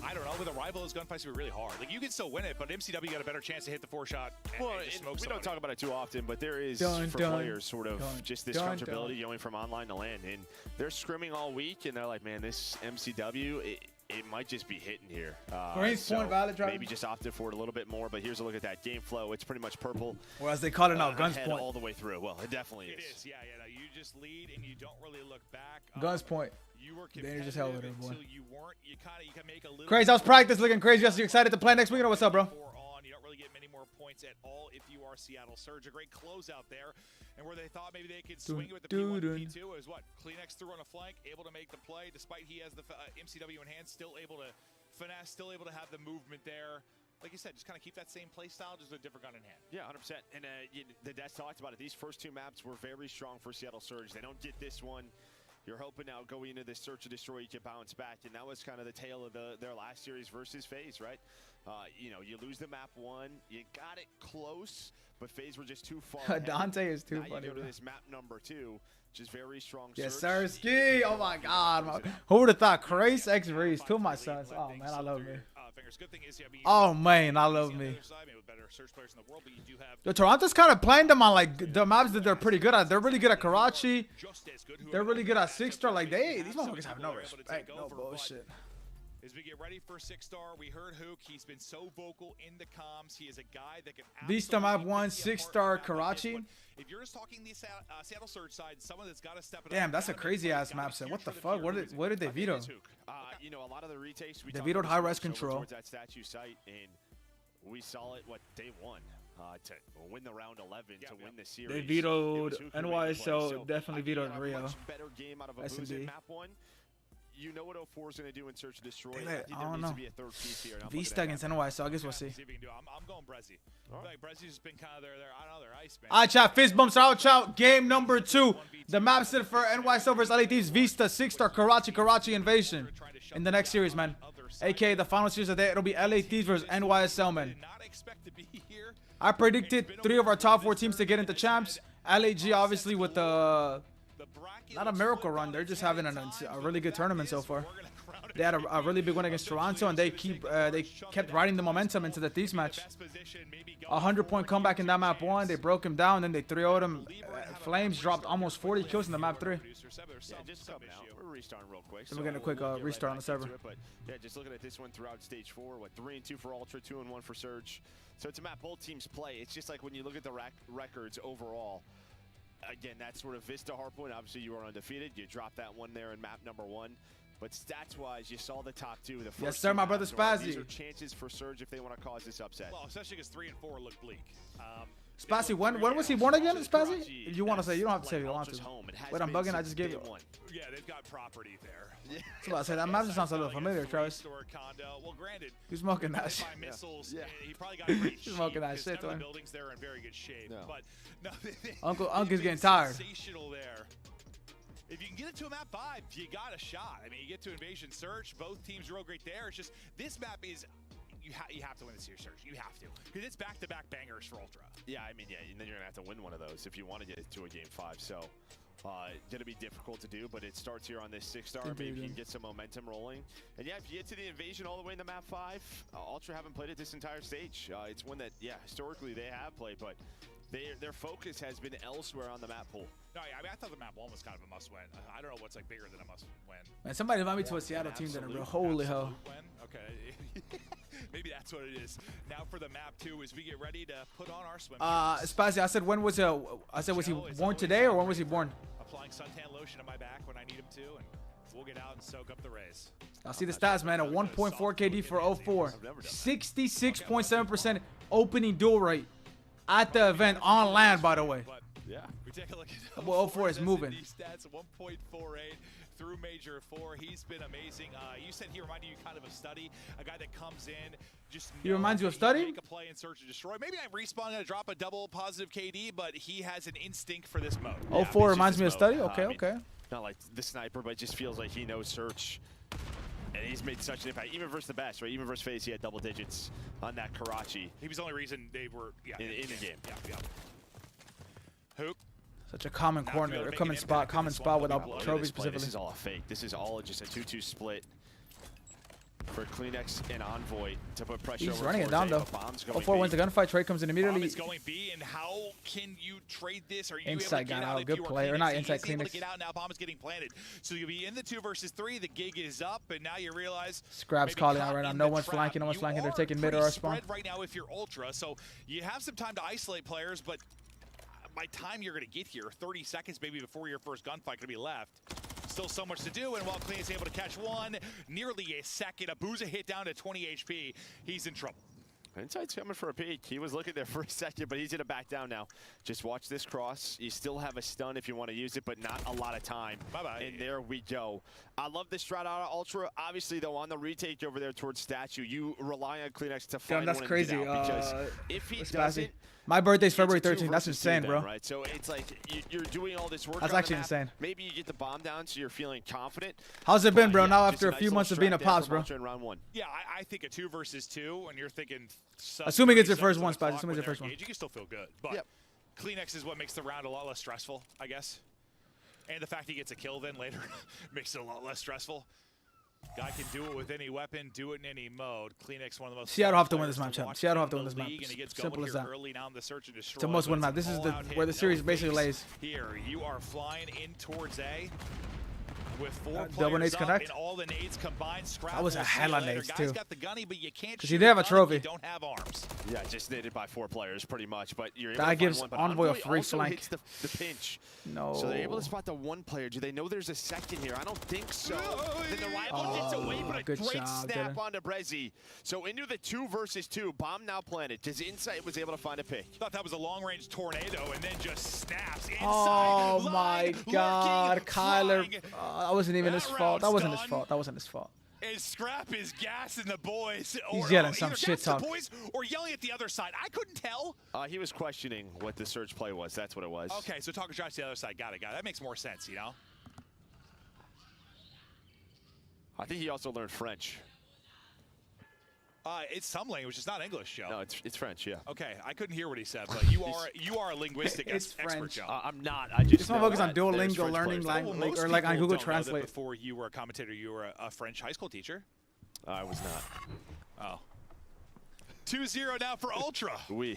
I don't know, with a rival, those gunfights would be really hard. Like you can still win it, but MCW got a better chance to hit the 4-shot. Well, we don't talk about it too often, but there is for players sort of just this comfortability going from online to LAN, and they're scrimming all week, and they're like, man, this MCW. It might just be hitting here. Maybe just opted for it a little bit more, but here's a look at that game flow. It's pretty much purple. Or as they call it now, guns point. All the way through. Well, it definitely is. It is, yeah. You just lead and you don't really look back. Guns point. You were dangerous hell with it, boy. You weren't. You can make a little. Crazy, how's practice looking crazy? You excited to play next week or what's up, bro? You don't really get many more points at all if you are Seattle Surge. A great closeout there. And where they thought maybe they could swing it with the P1 and P2 is what? Kleenex through on a flank, able to make the play, despite he has the MCW in hand, still able to finesse, still able to have the movement there. Like you said, just kind of keep that same play style, just with a different gun in hand. Yeah, 100%. And the Des talked about it. These first two maps were very strong for Seattle Surge. They don't get this one. You're hoping now going into this Search and Destroy, you can bounce back. And that was kind of the tale of their last series versus FaZe, right? You lose the map 1. You got it close, but FaZe were just too far. Dante is too now funny. You go to this map number 2, which is very strong. Yes, sir. Ski. Oh my God. Who would have thought? Craze X Reese. Two of my sons. Oh man, I love me. Oh man, I love me. The Toronto's kind of playing them on like the maps that they're pretty good at. They're really good at Karachi. They're really good at 6-star. Like these motherfuckers have no respect. No bullshit. As we get ready for 6-star, we heard Hook. He's been so vocal in the comms. He is a guy that can. Vista map 1, 6-star Karachi. If you're just talking the Seattle Surge side, someone that's got to step it up. Damn, that's a crazy ass map set. What the fuck? What did they veto? A lot of the retakes. They vetoed high res control. That statue site, and we saw it day 1 to win the round 11 to win the series. They vetoed NYSL. Definitely vetoed Rio. Better game out of Abuza map 1. You know what 04 is going to do in Search and Destroy. I don't know. To be a third piece here. Vista against NY, so I guess we'll see. I'm going Brezzy. Like Brezzy's been kind of there. I don't know, they're ice, man. All right, chat. Fist bumps are out, chat. Game number 2. The map set for NY versus LA Thieves. Vista, 6-star Karachi Invasion. In the next series, man. AKA the final series of the day. It'll be LA Thieves versus NYSL, man. I predicted 3 of our top 4 teams to get into champs. LAG, obviously, with the Not a miracle run. They're just having a really good tournament so far. They had a really big win against Toronto, and they kept riding the momentum into the Thieves match. 100-point comeback in that map 1. They broke him down, then they 3-0'd him. Flames dropped almost 40 kills in the map 3. Yeah, just come out. We're restarting real quick. So we're getting a quick restart on the server. But yeah, just looking at this one throughout stage 4, what 3-2 for Ultra, 2-1 for Surge. So it's a map both teams play. It's just like when you look at the records overall. Again, that's sort of Vista Hardpoint. Obviously, you are undefeated. You dropped that one there in map number 1. But stats-wise, you saw the top 2. The first yes, sir, my brother Spazzy. These are chances for Surge if they want to cause this upset. Well, especially because 3 and 4 look bleak. Spazzy, when was he born again, Spazzy? If you want to say, you don't have to say if you want to. Wait, I'm bugging. I just gave you. Yeah, they'ey've got property there. Yeah. So I say that map just sounds a little familiar, Travis. Well, granted, he's smoking that shit. Missiles, he probably got pretty cheap. He's smoking that shit, the buildings there are in very good shape. No. But no, Uncle's getting tired. Sensational there. If you can get it to a map 5, you got a shot. I mean, you get to Invasion Search. Both teams are real great there. It's just this map is. You have to win the series, Search. You have to. Because it's back-to-back bangers for Ultra. Yeah, I mean, yeah, and then you're going to have to win one of those if you want to get it to a game 5. So, going to be difficult to do, but it starts here on this 6-star. Maybe you can get some momentum rolling. And yeah, if you get to the Invasion all the way in the map 5, Ultra haven't played it this entire stage. It's one that, yeah, historically they have played, but their focus has been elsewhere on the map pool. No, yeah, I mean, I thought the map 1 was kind of a must-win. I don't know what's like bigger than a must-win. Man, somebody invite me to a Seattle team then, bro. Holy hell. Okay. Maybe that's what it is. Now for the map 2 as we get ready to put on our swim. Spazzy, I said was he born today or when was he born? Applying suntan lotion on my back when I need him to, and we'll get out and soak up the rays. I'll see the stats, man. A 1.4 KD for 04. 66.7% opening duel rate at the event on land, by the way. Yeah. We take a look at well, 04 is moving. Stats 1.48 through Major 4. He's been amazing. You said he reminded you kind of Study, a guy that comes in just. He reminds you of Study? Make a play and search and destroy. Maybe I'm respawning to drop a double positive KD, but he has an instinct for this mode. 04 reminds me of Study. Okay, okay. Not like the sniper, but it just feels like he knows Search. And he's made such an impact, even versus the best, right? Even versus FaZe, he had double digits on that Karachi. He was the only reason they were in the game. Yeah. Hook. Such a common corner, or common spot without trophies specifically. This is all a fake. This is all just a 2-2 split for Kleenex and Envoy to put pressure. He's running it down though. 04 wins the gunfight. Trade comes in immediately. Bomb is going B, and how can you trade this? Are you Insight able to got get out out. Good play, or not Insight. Kleenex. Get out now. Bomb is getting planted, so you'll be in the 2 versus 3. The gig is up, and now you realize. Scrap's calling out right now. No one's flanking. No one's flanking. They're taking mid or our spawn. Right now, if you're Ultra, so you have some time to isolate players, but by time you're going to get here, 30 seconds maybe before your first gunfight going to be left. Still so much to do, and while Clean is able to catch one, nearly a second, Abuza hit down to 20 HP. He's in trouble. Insight's coming for a peek. He was looking there for a second, but he's going to back down now. Just watch this cross. You still have a stun if you want to use it, but not a lot of time. Bye-bye. And there we go. I love this strat out of Ultra. Obviously, though, on the retake over there towards Statue, you rely on Kleenex to find that's one crazy. And get out because if he doesn't... My birthday's February 13th. That's insane, bro. Right? So it's like you're doing all this work. That's actually insane. Maybe you get the bomb down so you're feeling confident. How's it been, bro, now after a few months of being a Pops, bro? In round 1. Yeah, I think a 2 versus 2, and you're thinking... Assuming it's your first one, Spaz. Assuming it's your first one. You can still feel good. But Kleenex is what makes the round a lot less stressful, I guess. And the fact he gets a kill then later makes it a lot less stressful. Guy can do it with any weapon, do it in any mode. Kleenex, one of the most. Seattle have to win this map, champ. Seattle have to win this map. Simple as that. It's a must-win map. This is where the series basically lays. Here, you are flying in towards A. With 4 double nades players connect. And all the nades combined. That was a hella nades too. Got the gunny, but you can't because he did have a trophy. You don't have arms. Yeah, just naded by 4 players pretty much. But you're able that to gives find one, Envoy a free also flank. Hits the pinch. No. So they're able to spot the 1 player. Do they know there's a second here? I don't think so. Then the rival gets away, but a great snap onto Brezzy. So into the 2 versus 2. Bomb now planted. Because Insight was able to find a pick. Thought that was a long-range tornado, and then just snaps inside. Oh my God, Kyler! That wasn't even his fault. That wasn't his fault. That wasn't his fault. And Scrap is gassing the boys. He's yelling some shit talk. Boys or yelling at the other side. I couldn't tell. He was questioning what the search play was. That's what it was. Okay, so talking trash to the other side. Got it. That makes more sense, you know? I think he also learned French. It's some language. It's not English, Joe. No, it's French. Yeah. Okay, I couldn't hear what he said, but you are a linguistic expert, Joe. I'm not. I just. This motherfucker's on Duolingo learning language, or like on Google Translate. Before you were a commentator, you were a French high school teacher. I was not. Oh. 2-0 now for Ultra. We.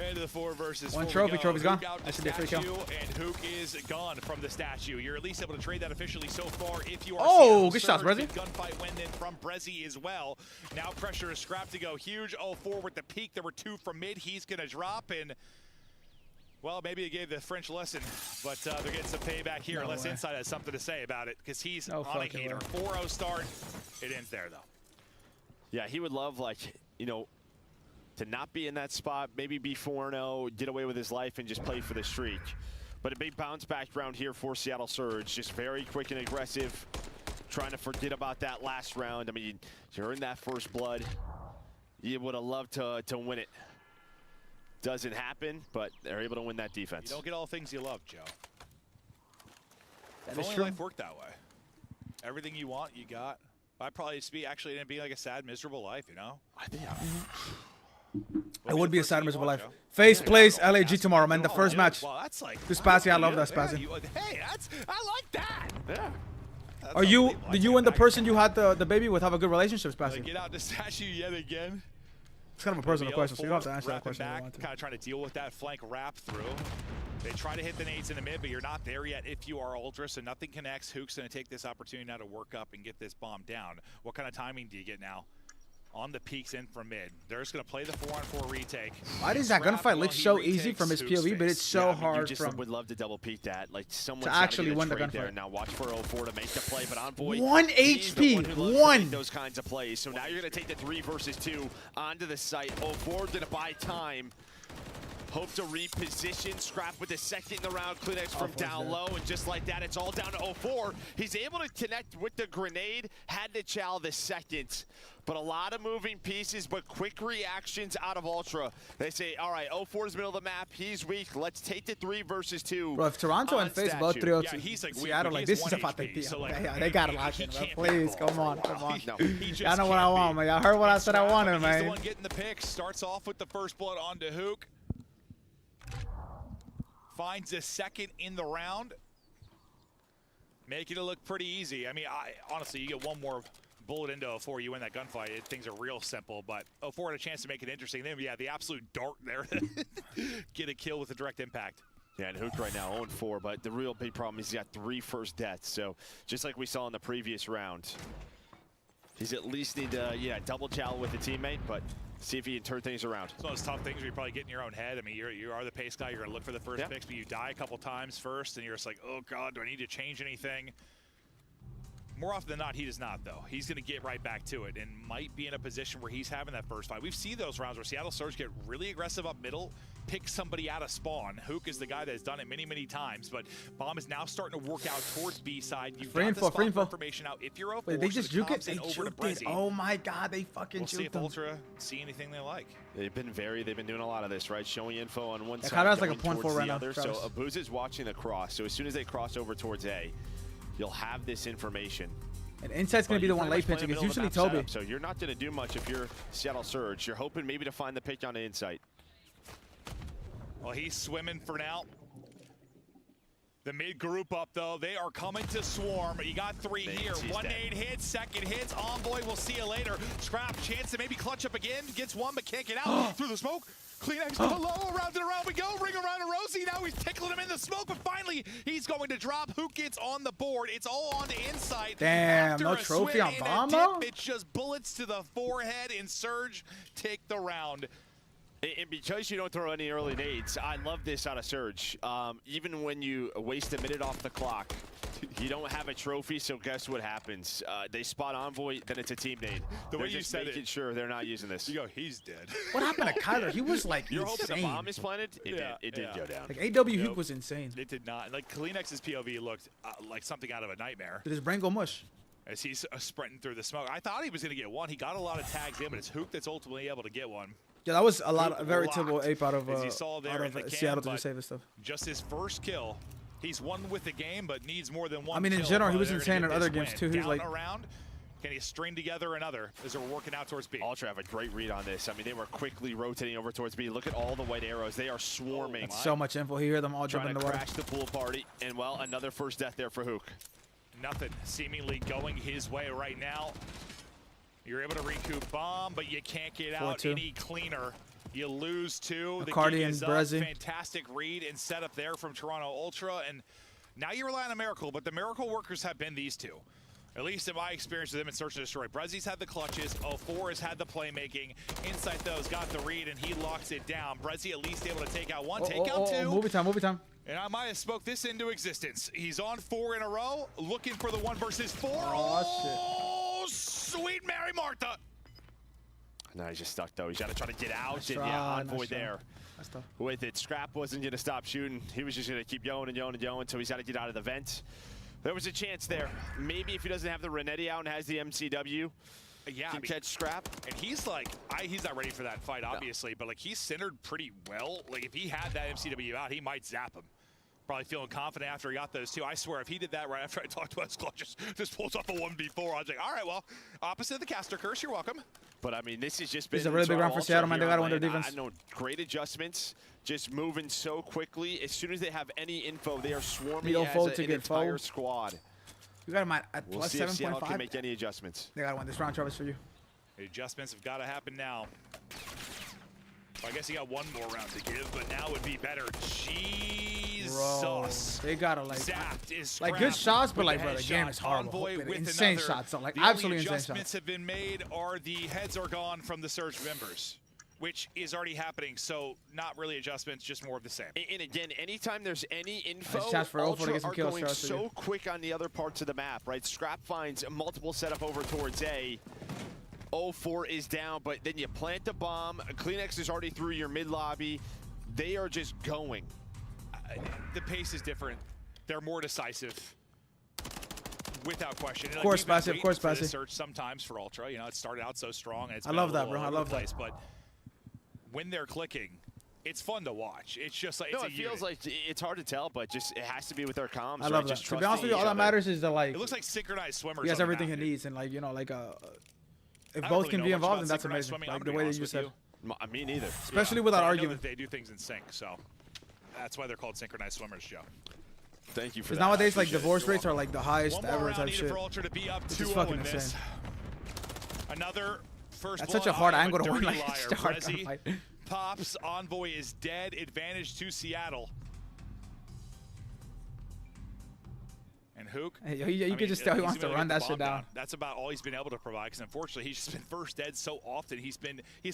Into the 4 versus 1 4. trophy's gone. That should be a free kill. And Hook is gone from the statue. You're at least able to trade that officially so far if you are. Oh, good shots, Brezzy. Gunfight win then from Brezzy as well. Now pressure is scrapped to go huge. 0-4 with the peak. There were 2 from mid. He's going to drop and. Well, maybe he gave the French lesson, but they're getting some payback here. Unless Inside has something to say about it, because he's on a heater. 4-0 start. It ends there, though. Yeah, he would love, like, you know, to not be in that spot, maybe be 4-0, get away with his life, and just play for the streak. But a big bounce back round here for Seattle Surge. Just very quick and aggressive, trying to forget about that last round. I mean, you earned that first blood. You would have loved to win it. Doesn't happen, but they're able to win that defense. You don't get all things you love, Joe. That if is only true. life worked that way. Everything you want, you got. I'd probably just be actually gonna be like a sad, miserable life, you know? I think. It would be a sad, miserable life. Face plays LAG tomorrow, man. The first match. Well, that's like. This Spazzy, I love that Spazzy. Hey, I like that. Yeah. Are you, you and the person you had the baby with have a good relationship, Spazzy? Get out the statue yet again. It's kind of a personal question, so you don't have to answer that question. Kind of trying to deal with that flank wrap through. They try to hit the nades in the mid, but you're not there yet if you are Ultra, so nothing connects. Hook's going to take this opportunity now to work up and get this bomb down. What kind of timing do you get now? On the peaks in from mid. They're just going to play the 4-on-4 retake. Why does that gunfight look so easy from his POV, but it's so hard you just would love to double peek that. Like, someone's to actually win the gunfight. There. Now watch for 0-4 to make the play, but Envoy. 1 HP. 1. Those kinds of plays. So now you're going to take the 3 versus 2 onto the site. 0-4 going to buy time. Hope to reposition. Scrap with the second in the round. Kleenex from down low. And just like that, it's all down to 0-4. He's able to connect with the grenade. Had to chow the second. But a lot of moving pieces, but quick reactions out of Ultra. They say, all right, 0-4's middle of the map. He's weak. Let's take the 3 versus 2. Bro, if Toronto and FaZe both 3-0 Seattle, like, this is about to be. Yeah, they got to lock in, bro. Please, come on. Y'all know what I want, man. Y'all heard what I said I wanted, man. He's the one getting the pick. Starts off with the first blood onto Hook. Finds a second in the round. Making it look pretty easy. I mean, honestly, you get one more bullet into 0-4, you win that gunfight. Things are real simple, but 0-4 had a chance to make it interesting. Then, yeah, the absolute dart there to get a kill with a direct impact. Yeah, and Hook right now 0-4, but the real big problem is he's got 3 first deaths. So just like we saw in the previous round, he's at least need to, double chow with a teammate, but see if he can turn things around. It's one of those tough things where you probably get in your own head. I mean, you are the pace guy. You're going to look for the first picks, but you die a couple times first, and you're just like, oh, God, do I need to change anything? More often than not, he does not, though. He's going to get right back to it and might be in a position where he's having that first fight. We've seen those rounds where Seattle Surge get really aggressive up middle, pick somebody out of spawn. Hook is the guy that has done it many, many times, but Bomb is now starting to work out towards B side. You've got the spot information out. If you're 0-4, wait, they just juke it? They over to juked it. Oh my God, they fucking we'll juked see if them. Ultra see anything they like. They've been doing a lot of this, right? Showing info on one side, Kai's like a going 0.4 towards right the now, other. So Travis. Abuz is watching the cross. So as soon as they cross over towards A, you'll have this information. And Insight's going to be the one late pitching. It's usually Toby. Setup, so you're not going to do much if you're Seattle Surge. You're hoping maybe to find the pick on the Insight. Well, he's swimming for now. The mid group up, though. They are coming to swarm. You got 3 here. 1 nade hits, second hits. Envoy, we'll see you later. Scrap, chance to maybe clutch up again. Gets one, but can't get out. Through the smoke. Kleenex below, around and around we go. Ring around to Rosie. Now he's tickling him in the smoke, but finally he's going to drop. Who gets on the board? It's all on to Insight. Damn, After no a trophy swim on and a Bomb, dip, though? it's just bullets to the forehead, and Surge take the round. And because you don't throw any early nades, I love this out of Surge. Even when you waste a minute off the clock, you don't have a trophy, so guess what happens? They spot Envoy, then it's a team nade. The way they're you just said making sure they're not using this. You go, he's dead. What happened to Kyler? He was like You're hoping insane. the bomb is planted? It did go down. Like AW Hook was insane. It did not. Like Kleenex's POV looked like something out of a nightmare. Did his brain go mush? As he's sprinting through the smoke. I thought he was going to get one. He got a lot of tags in, but it's Hook that's ultimately able to get one. Yeah, that was a lot, Hook very locked, typical ape out of, as you saw there in the Seattle camp, to do save this stuff. Just his first kill. He's won with the game, but needs more than one. I mean, in kill general, he while was they're insane gonna in get other this games win. too. He was Down like, around. Can he string together another as they're working out towards B? Ultra have a great read on this. I mean, they were quickly rotating over towards B. Look at all the white arrows. They are swarming. that's so much info. You hear them all jump in Trying the to water. crash the pool party. And, well, another first death there for Hook. Nothing seemingly going his way right now. You're able to recoup bomb, but you can't get out 4-2. any cleaner. You lose two. The McCarty game and is up. Brezzy. Fantastic read and setup there from Toronto Ultra. And now you rely on a miracle, but the miracle workers have been these two. At least in my experience with them in Search and Destroy. Brezzy's had the clutches. 04 has had the playmaking. Insight, though, has got the read, and he locks it down. Brezzy at least able to take out one, take out two. Movie time. And I might have spoke this into existence. He's on 4 in a row, looking for the 1 versus 4. Oh, shit. Sweet Mary Martha. No, he's just stuck, though. He's got to try to get out. Nice And, try, yeah, nice Envoy try. there. That's tough. With it, Scrap wasn't going to stop shooting. He was just going to keep going and going and going until he's got to get out of the vent. There was a chance there. Maybe if he doesn't have the Renetti out and has the MCW, can catch Scrap. And he's like, he's not ready for that fight, obviously, but like he's centered pretty well. Like if he had that MCW out, he might zap him. Probably feeling confident after he got those two. I swear, if he did that right after I talked to us, just pulls off a 1v4, I was like, all right, well, opposite of the caster curse, you're welcome. But I mean, this has just been. This is a really big round for Seattle, man. They got to win their defense. I know, great adjustments, just moving so quickly. As soon as they have any info, they are swarming as an entire squad. You got him at We'll plus see if Seattle 7.5. can make any adjustments. They got to win this round, Travis, for you. The adjustments have got to happen now. Well, I guess he got one more round to give, but now would be better. Jesus. Bro, they got to, like, Zapped is like good shots, but, with like, the bro, the headshot. game is horrible. Envoy with Insane another. shots, though. Like, The absolutely only insane adjustments shots. have been made are the heads are gone from the Surge members, which is already happening. So not really adjustments, just more of the same. And again, anytime there's any info, Nice shots for Ultra to get some are kills, going shots for so you. quick on the other parts of the map, right? Scrap finds multiple setup over towards A. 04 is down, but then you plant the bomb. Kleenex is already through your mid lobby. They are just going. The pace is different. They're more decisive, without question. Of course, Bassy. Of course, Bassy. Search sometimes for Ultra. You know, it started out so strong. And it's I been love a that, little bro. I all over love the that. place, but when they're clicking, it's fun to watch. It's just like No, it's it feels like it's hard to tell, but just it has to be with their comms. I love right? that. Just To be honest with you, all that matters is that, like, it looks like synchronized swimmers. he has on the everything he map, dude. needs, and, like, you know, like, if I don't both really can know be much involved, about then that's synchronized amazing. swimming, I'm Like, gonna the be way that honest you with said. Me neither. Especially Yeah, without but I know arguing. that they do things in sync, so that's why they're called synchronized swimmers, Joe. Thank you for Because that. nowadays, like, I appreciate it. divorce rates are, like, the highest One more ever round type needed shit. for Ultra to be up This is 2-0 fucking in this. insane. Another first That's blood such a hard eye of angle to dirty win, like, liar. such a hard Brezzy gunfight. pops. Envoy is dead. Advantage to Seattle. And Hook. Hey, you could just tell he he's wants to been able run get the that shit bomb down. That's about all he's been able to provide. Because unfortunately, he's just been first dead so often. He's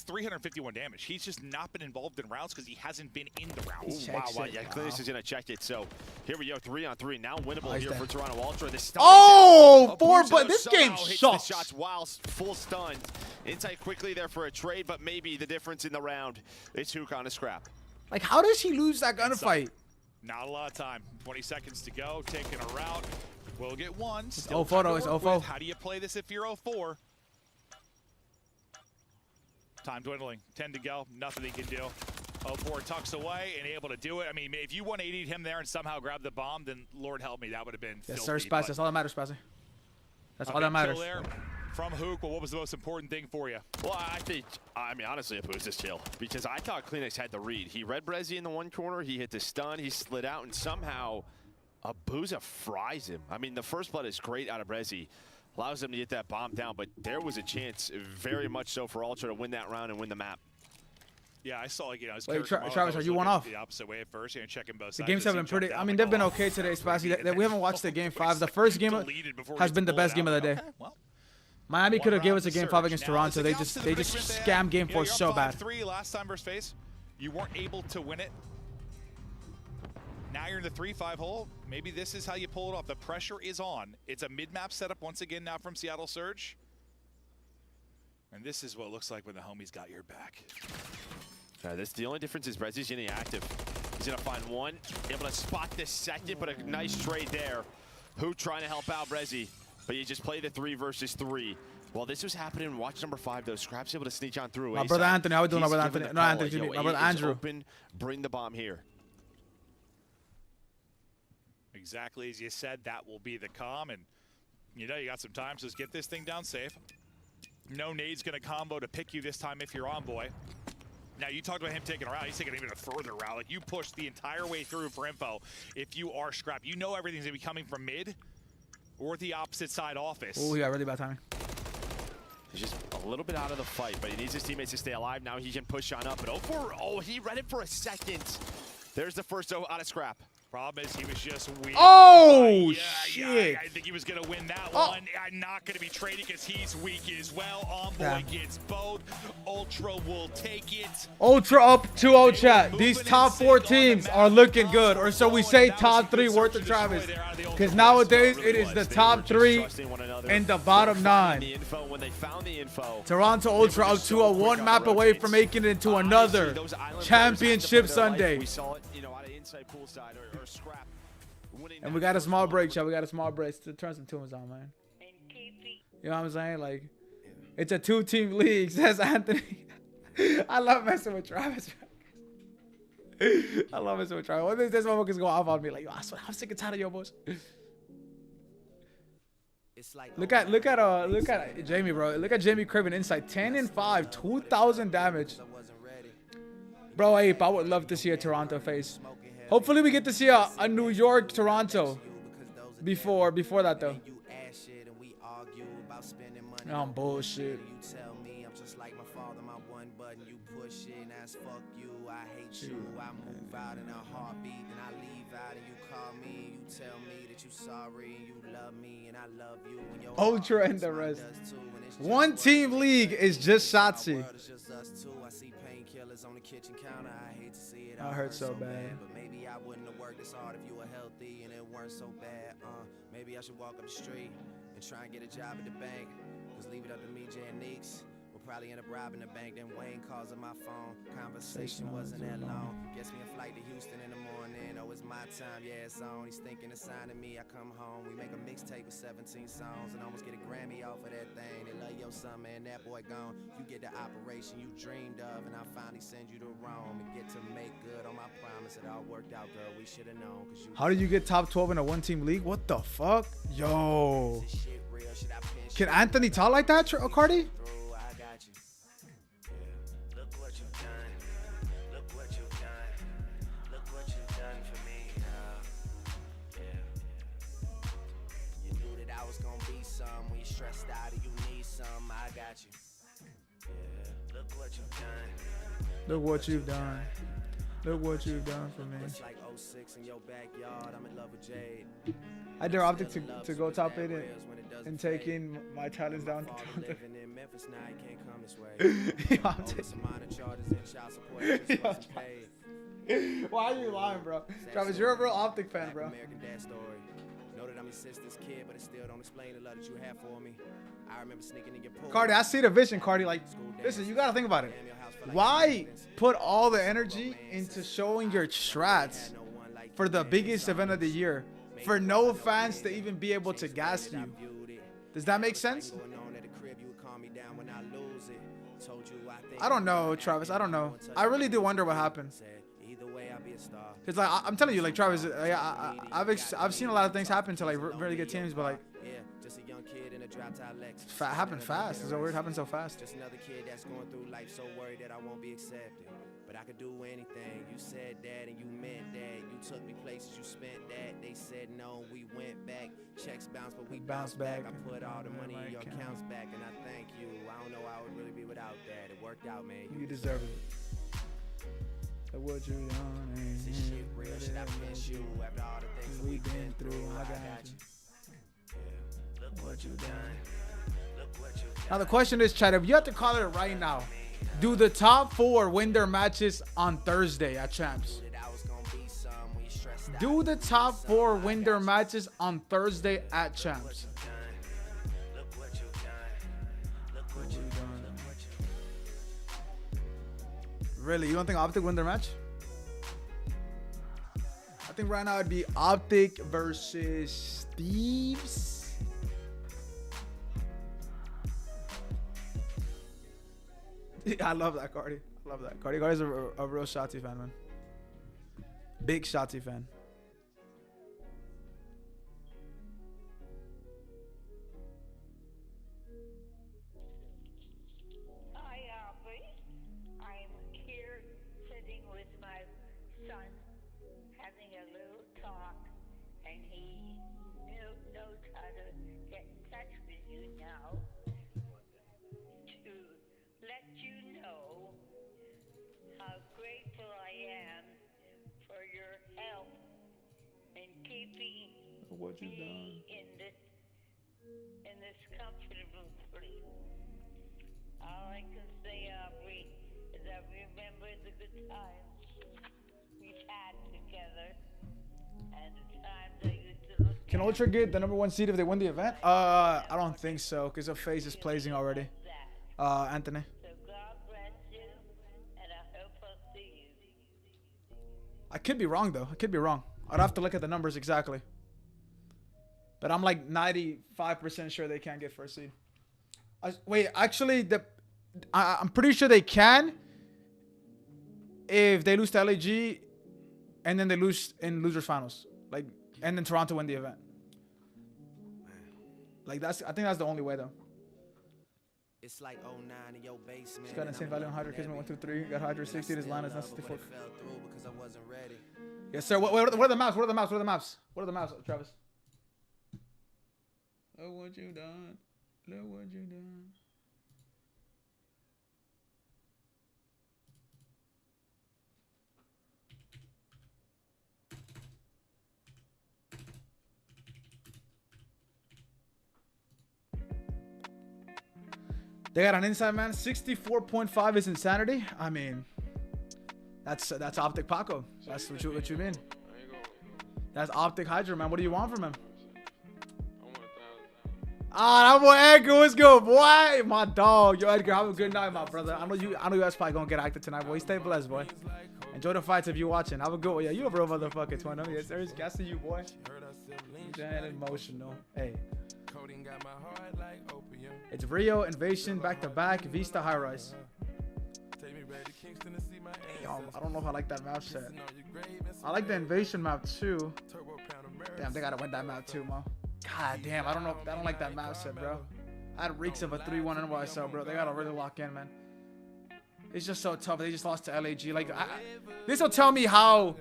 351 damage. He's just not been involved in rounds because he hasn't been in the rounds. Ooh, wow. Yeah, Kleenex is going to check it. So here we go, 3-on-3. Now winnable Nice here there. for Toronto Ultra. The stun Oh, is four, Abuso but this game somehow hits sucks. the shots while full stunned. Insight quickly there for a trade, but maybe the difference in the round is Hook on a scrap. Like, how does he lose that gunfight? Not a lot of time. 20 seconds to go. Taking a route. We'll get one. It's Still 0-4 time to though, it's work 0-4. with. How do you play this if you're 0-4? Time dwindling. 10 to go. Nothing he can do. 0-4 tucks away and able to do it. I mean, if you 180'd him there and somehow grabbed the bomb, then Lord help me, that would have been Yes, filthy, sir, Spassy. but That's all that matters, Spassy. That's a all that big matters. kill there from Hook. Well, what was the most important thing for you? Well, I mean, honestly, it was this kill. Because I thought Kleenex had the read. He read Brezzy in the one corner. He hit the stun. He slid out, and somehow Abusa fries him. I mean, the first blood is great out of Brezzy. Allows him to get that bomb down, but there was a chance, very much so, for Ultra to win that round and win the map. Yeah, I saw, you know, his Wait, character model, Travis, I are was you one looking off? The opposite way at first, and checking both The sides. games as have he been jumped pretty. down, I mean, like, they've been oh, okay today, Spassy. and We haven't watched the game 5. The first game has been the best game of the day. Okay, well, Miami could have given us a round game 5 surge. against Now, Toronto. it's They a count to the just predicament they scammed had. game You 4 know, so you're bad. 5-3 last time versus FaZe. You weren't able to win it. Now you're in the 3-5 hole. Maybe this is how you pull it off. The pressure is on. It's a mid-map setup once again now from Seattle Surge. And this is what it looks like when the homies got your back. The only difference is Brezzy's getting active. He's going to find one, able to spot the second, but a nice trade there. Who trying to help out Brezzy, but you just play the 3 versus 3. While this was happening, watch number 5 though. Scrap's able to sneak on through. My brother Anthony, how we doing, my He's brother giving Anthony? the No, call, Anthony, yo, my brother A is Andrew. Open, bring the bomb here. Exactly as you said, that will be the calm. And, you know, you got some time, so just get this thing down safe. No nade's going to combo to pick you this time if you're on, boy. Now, you talked about him taking a route. He's taking even a further route. Like, you push the entire way through for info. If you are Scrap, you know everything's going to be coming from mid or the opposite side office. Oh, yeah, really bad timing. He's just a little bit out of the fight, but he needs his teammates to stay alive. Now he can push on up. But oh, he read it for a second. There's the first out of Scrap. Problem is he was just weak. Oh, shit. Yeah, I think he was going to win that one. I'm not going to be trading because he's weak as well. Envoy gets both. Ultra will take it. Ultra up 2-0 chat. These top 4 teams are looking good. Or so we say top 3 worth of Travis. Because nowadays it is the top 3 and the bottom 9. Toronto Ultra up 2-0. 1 map away from making it into another championship Sunday. And we got a small break, chat. We got a small break to turn some tunes on, man. You know what I'm saying? Like, it's a 2-team league, says Anthony. I love messing with Travis. I love messing with Travis. One of these motherfuckers go off on me like, yo, I'm sick and tired of your boys. Look at Jamie, bro. Look at Jamie Craven Insight. 10 and 5, 2,000 damage. Bro, Ape, I would love to see a Toronto face. Hopefully we get to see a New York Toronto before that though. Oh, bullshit. Ultra and the rest. 1 team league is just Shotzi. I hurt so bad. But maybe I wouldn't have worked this hard if you were healthy and it weren't so bad. Maybe I should walk up the street and try and get a job at the bank. Cause leave it up to me, Jay and Neeks. We'll probably end up robbing the bank. Then Wayne calls on my phone. Conversation wasn't that long. Gets me a flight to Houston in the morning. Oh, it's my time, yeah, it's on. He's thinking of signing me. I come home. We make a mixtape with 17 songs and almost get a Grammy off of that thing. They love your son, man. That boy gone. You get the operation you dreamed of, and I finally send you to Rome and get to make good on my promise. It all worked out, girl. We should have known. How did you get top 12 in a 1-team league? What the fuck? Yo. Can Anthony talk like that, Cardi? Look what you've done. Look what you've done for me. I dare Optic to go top 8 and taking my talents down to Why are you lying, bro? Travis, you're a real Optic fan, bro. Know that I'm your sister's kid, but it still don't explain the love that you have for me. I remember sneaking in your pool. Cardi, I see the vision, Cardi. Like, listen, you gotta think about it. Why put all the energy into showing your strats for the biggest event of the year for no fans to even be able to gas you? Does that make sense? I don't know, Travis. I don't know. I really do wonder what happened. Cause like I'm telling you, like Travis, I've seen a lot of things happen to like really good teams, but like happened fast. It's so weird, happened so fast. Just another kid that's going through life, so worried that I won't be accepted. But I could do anything. You said that and you meant that. You took me places, you spent that. They said no, we went back. Checks bounced, but we bounced back. I put all the money in your accounts back, and I thank you. I don't know how I would really be without that. It worked out, man. You deserve it. What you done? This shit real. Should I miss you after all the things we've been through? I got you. Look what you done. Look what you done. Now the question is, Chad, if you have to call it right now, do the top 4 win their matches on Thursday at Champs? Do the top 4 win their matches on Thursday at Champs? Really? You don't think Optic win their match? I think right now it'd be Optic versus Thieves. I love that, Cardi. I love that. Cardi's a real Shotzi fan, man. Big Shotzi fan. having a little talk, and he knows how to get in touch with you now to let you know how grateful I am for your help in keeping me in this comfortable place. All I can say, Aubrey, is I remember the good times we've had together and the times I used to look Can Ultra get the #1 seed if they win the event? I don't think so, because of FaZe is placing already. Anthony. So God bless you, and I hope I'll see you. I could be wrong though. I could be wrong. I'd have to look at the numbers exactly. But I'm like 95% sure they can't get first seed. Wait, actually, I'm pretty sure they can if they lose to LAG and then they lose in losers finals, like, and then Toronto win the event. Like I think that's the only way though. It's like 09 in your basement. Just got insane value on Hydra. Kismet 1, 2, 3. Got Hydra 60. His line is not 64. Yes, sir. What are the maps? What are the maps? What are the maps? What are the maps, Travis? Look what you done. Look what you done. They got an inside man. 64.5 is insanity. I mean, that's Optic Paco. That's what you mean. That's Optic Hydra, man. What do you want from him? Ah, that boy Edgar, what's good, boy? My dog. Yo, Edgar, have a good night, my brother. I know you guys probably gonna get active tonight, boy. Stay blessed, boy. Enjoy the fights if you're watching. Have a good one. Yeah, you a real motherfucker, twin. Yes, sir. I see you, boy. You're emotional. Hey. It's Rio, Invasion, back-to-back, Vista, High Rise. Damn, I don't know if I like that map set. I like the Invasion map too. Damn, they gotta win that map too, man. God damn, I don't like that map set, bro. I had reeks of a 3-1 NYSL, bro. They gotta really lock in, man. It's just so tough. They just lost to LAG. Like, this will tell me how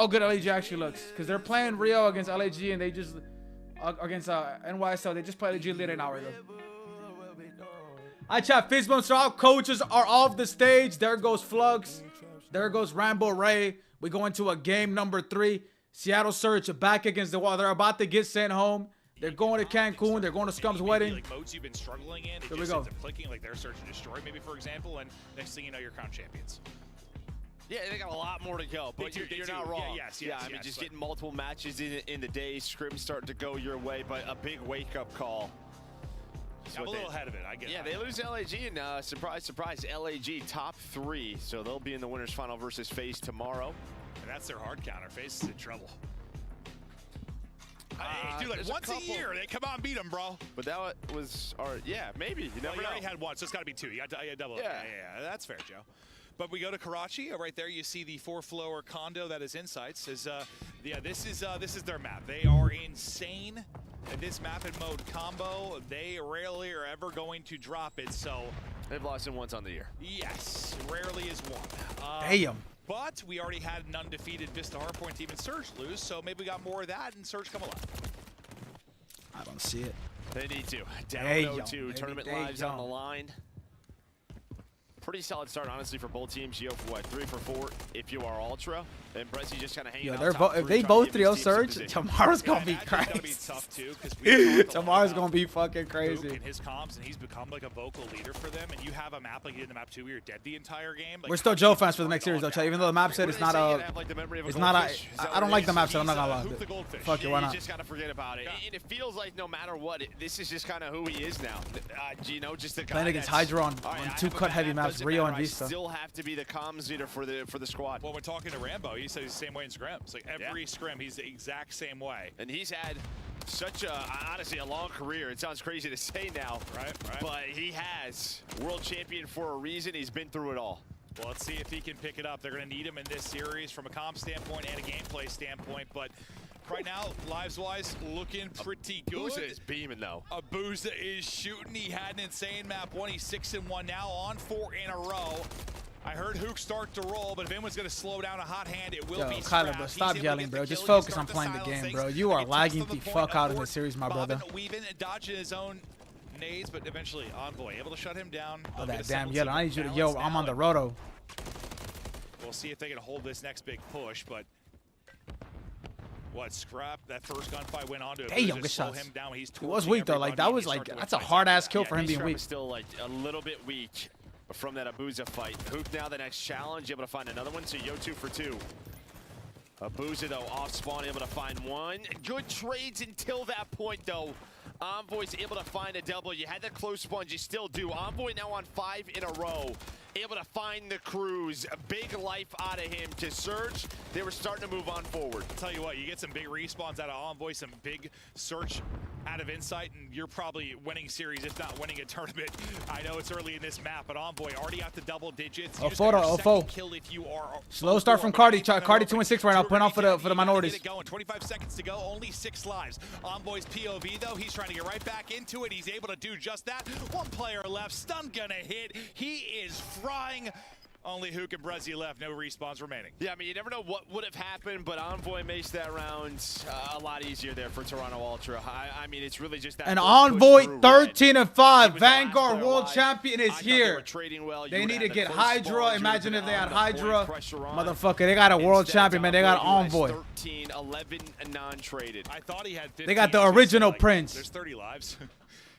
good LAG actually looks, because they're playing Rio against LAG and they just against NYSL. They just play LAG late an hour though. I chat Fizzbones. All coaches are off the stage. There goes Flux. There goes Rambo Ray. We go into a game number 3. Seattle Surge back against the wall. They're about to get sent home. They're going to Cancun. They're going to Scum's wedding. Like modes you've been struggling in. Here we go. Clicking like their Search and Destroy, maybe for example, and next thing you know, you're crown champions. Yeah, they got a lot more to go, but you're not wrong. Yeah, I mean, just getting multiple matches in the day, scrims starting to go your way, but a big wake-up call. I'm a little ahead of it, I get it. Yeah, they lose LAG, and surprise, surprise, LAG top 3, so they'll be in the winners final versus FaZe tomorrow. And that's their hard counter. FaZe is in trouble. Hey, dude, like once a year, they come out and beat them, bro. But that was, yeah, maybe. You never know. already had one, so it's got to be 2. You got double. Yeah, that's fair, Joe. But we go to Karachi. Right there, you see the 4-floor condo that is Insights. Yeah, this is their map. They are insane at this map and mode combo. They rarely are ever going to drop it. So they've lost in once on the year. Yes, rarely is one. Damn. But we already had an undefeated Vista Hardpoint team and Surge lose, so maybe we got more of that and Surge come alive. I don't see it. They need to. Down 0-2. Tournament lives on the line. Pretty solid start, honestly, for both teams. You go for what, 3 for 4 if you are Ultra. And Brezzy just kind of hanging out. If they both 3-0 Surge, tomorrow's going to be crazy. It's going to be tough, too. Tomorrow's going to be fucking crazy. And his comms, and he's become like a vocal leader for them. And you have a map like you did in the map 2 where you're dead the entire game. Like, we're still Joe fans for the next series, though, Chat. Even though the map set is not a... It's not a... I don't like the map set. I'm not going to lie. Fuck it, why not? You just got to forget about it. And it feels like no matter what, this is just kind of who he is now. You know, just the guy playing against Hydra on 2 cut-heavy maps, Rio and Vista. Still have to be the comms leader for the squad. Well, we're talking to Rambo. He said he's the same way in scrims. Like every scrim, he's the exact same way. And he's had such honestly, a long career. It sounds crazy to say now, right? But he has. World champion for a reason. He's been through it all. Well, let's see if he can pick it up. They're going to need him in this series from a comm standpoint and a gameplay standpoint. But right now, lives-wise, looking pretty good. Abuza is beaming, though. Abuza is shooting. He had an insane map 1. He's 6-1 now on 4 in a row. I heard Hook start to roll, but if anyone's going to slow down a hot hand, it will Yo, be Kyler, bro, stop yelling, bro. Just focus on playing the game, bro. You are lagging the fuck out of this series, my brother. Weaving and dodging his own nades, but eventually Envoy able to shut him down. Oh, that damn yelling. I need you to, yo, I'm on the roto. We'll see if they can hold this next big push, but what, Scrap, that first gunfight went on to damn, good shots. him down. He's He was weak, though. Like, that was, like, that's a hard-ass kill for him being weak. Still, like, a little bit weak from that Abuza fight. Hook now the next challenge, able to find another one, so Yo 2 for 2. Abuza, though, off spawn, able to find one. Good trades until that point, though. Envoy's able to find a double. You had the close spawns, you still do. Envoy now on 5 in a row. Able to find the cruise. A big life out of him to Surge. They were starting to move on forward. I'll tell you what, you get some big respawns out of Envoy, some big search out of Insight, and you're probably winning series, if not winning a tournament. I know it's early in this map, but Envoy already out to double digits. Oh, photo. Kill if you are Slow start from Cardi. Cardi 2 and 6 right now. Putting on for the minorities. 25 seconds to go, only 6 lives. Envoy's POV, though, he's trying to get right back into it. He's able to do just that. One player left. Stun gonna hit. He is frying. Only Hook and Brezzy left, no respawns remaining. Yeah, I mean, you never know what would have happened, but Envoy makes that round a lot easier there for Toronto Ultra. I mean, it's really just that. And Envoy 13 and 5, Vanguard World Champion is here. They need to get Hydra. Imagine if they had Hydra. Motherfucker, they got a World Champion, man. They got Envoy. 13, 11 non-traded. I thought he had 15. They got the original Prince. There's 30 lives.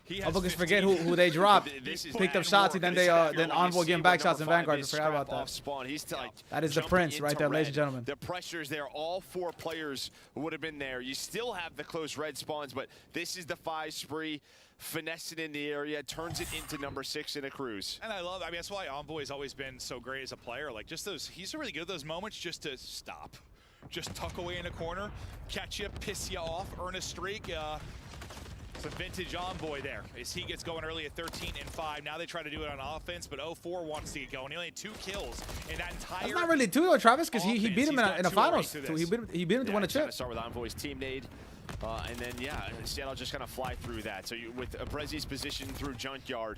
Motherfuckers forget who they dropped. Picked up shots, and then then Envoy getting back shots in Vanguard. I forgot about that. That is the Prince right there, ladies and gentlemen. The pressure's there. All 4 players would have been there. You still have the close red spawns, but this is the 5 spree. Finessing in the area, turns it into number 6 in a cruise. And I mean, that's why Envoy's always been so great as a player. Like, just those, he's really good at those moments just to stop. Just tuck away in a corner, catch you, piss you off, earn a streak. It's a vintage Envoy there as he gets going early at 13 and 5. Now they try to do it on offense, but 04 wants to get going. He only had 2 kills in that entire. That's not really 2 though, Travis, because he beat him in the finals. He beat him to win a chip. Start with Envoy's team nade. And then, yeah, Seattle just kind of fly through that. So with Brezzy's position through Junkyard,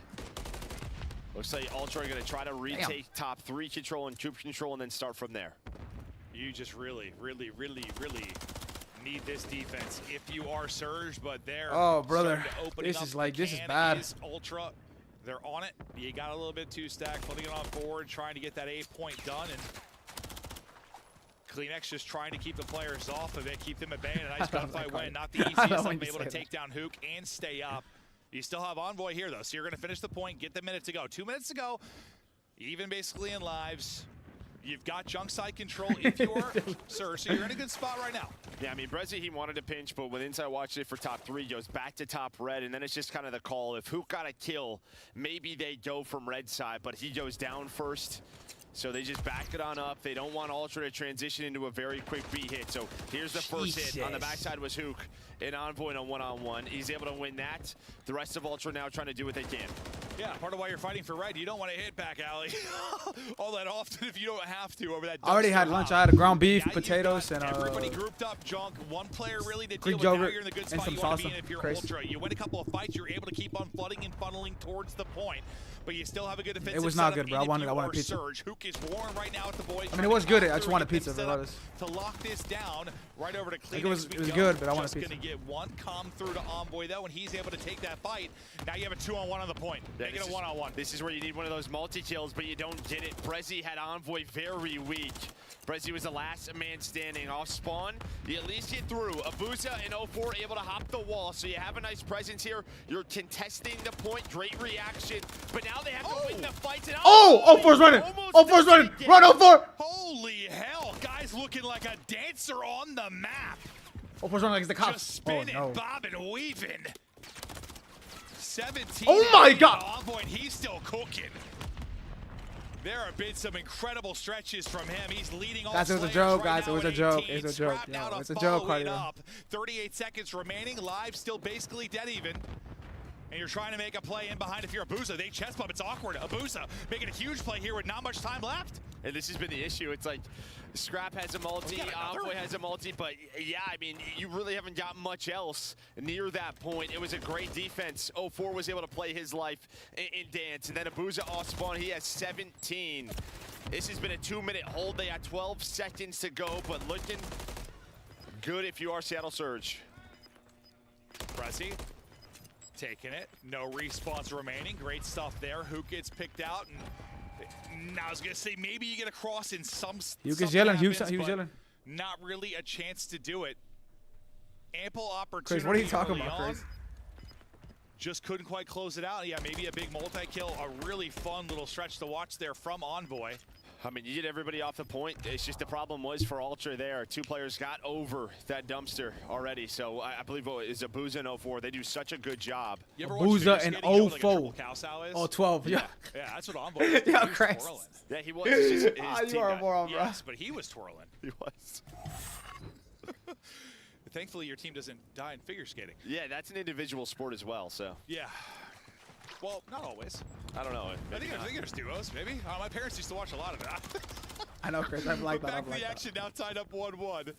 looks like Ultra are going to try to retake top 3 control and Coop control and then start from there. You just really need this defense if you are Surge, but they're this is bad. Ultra, they're on it. You got a little bit too stacked, putting it on forward, trying to get that 8-point done, and Kleenex just trying to keep the players off of it, keep them at bay, and a nice gunfight win. Not the easiest, I'm able to take down Hook and stay up. You still have Envoy here, though, so you're going to finish the point, get the minute to go. 2 minutes to go, even basically in lives. You've got junk side control if you are Sir, so you're in a good spot right now. Yeah, I mean, Brezzy, he wanted to pinch, but when Inside watched it for top 3, goes back to top red, and then it's just kind of the call. If Hook got a kill, maybe they go from red side, but he goes down first. So they just back it on up. They don't want Ultra to transition into a very quick B hit. So here's the first hit. On the backside was Hook. And Envoy in a one-on-one. He's able to win that. The rest of Ultra now trying to do what they can. Yeah, part of why you're fighting for red. You don't want to hit back alley all that often if you don't have to over that. I already had lunch. I had a ground beef, potatoes, and everybody grouped up. Junk. One player really to deal with. Now you're in the good spot you want to be in if you're Ultra. You win a couple of fights, you're able to keep on flooding and funneling towards the point. But you still have a good defensive. It was not good, bro. I wanted pizza. Surge. Hook is warm right now with the boys. I mean, it was good. I just wanted pizza. To lock this down, right over to Kleenex. It was good, but I wanted pizza. Just gonna get one come through to Envoy though, and he's able to take that fight. Now you have a 2-on-1 on the point. Make it a 1-on-1. This is where you need one of those multi-kills, but you don't get it. Brezzy had Envoy very weak. Brezzy was the last man standing off spawn. You at least get through. Abuza and 04 able to hop the wall, so you have a nice presence here. You're contesting the point. Great reaction, but now they have to win the fights. And 04's running. 04's running. Run 04. Holy hell, guys looking like a dancer on the map. 04's running like the cops. Just spinning, bobbing, weaving. 17. Oh my God. Envoy, and he's still cooking. There have been some incredible stretches from him. He's leading all. Guys, it was a joke, guys. It was a joke. It was a joke. Yeah, it's a joke, Cardi. 38 seconds remaining. Live still basically dead even. And you're trying to make a play in behind if you're Abuza. They chest bump. It's awkward. Abuza making a huge play here with not much time left. And this has been the issue. It's like Scrap has a multi, Envoy has a multi, but yeah, I mean, you really haven't got much else near that point. It was a great defense. 04 was able to play his life and dance. And then Abuza off spawn, he has 17. This has been a 2-minute hold. They got 12 seconds to go, but looking good if you are Seattle Surge. Pressy taking it. No respawns remaining. Great stuff there. Who gets picked out? And now I was going to say maybe you get a cross in some He was yelling. He was yelling. Not really a chance to do it. Ample opportunity. Chris, what are you talking early about, on. Chris? Just couldn't quite close it out. Yeah, maybe a big multi-kill. A really fun little stretch to watch there from Envoy. I mean, you get everybody off the point. It's just the problem was for Ultra there. 2 players got over that dumpster already. So I believe it is Abuza and 04. They do such a good job. Abuza and 04. Oh, 12. Yeah. Yeah, that's what Envoy was. Yeah, He was Christ. twirling. Yeah, he was. His You are a moron, bro. Yes, but he was twirling. He was. Thankfully, your team doesn't die in figure skating. Yeah, that's an individual sport as well, so. Yeah. Well, not always. I don't know. I think there's duos, maybe. My parents used to watch a lot of that. I know, Chris. I'm like But that. back to the action now, tied up 1-1.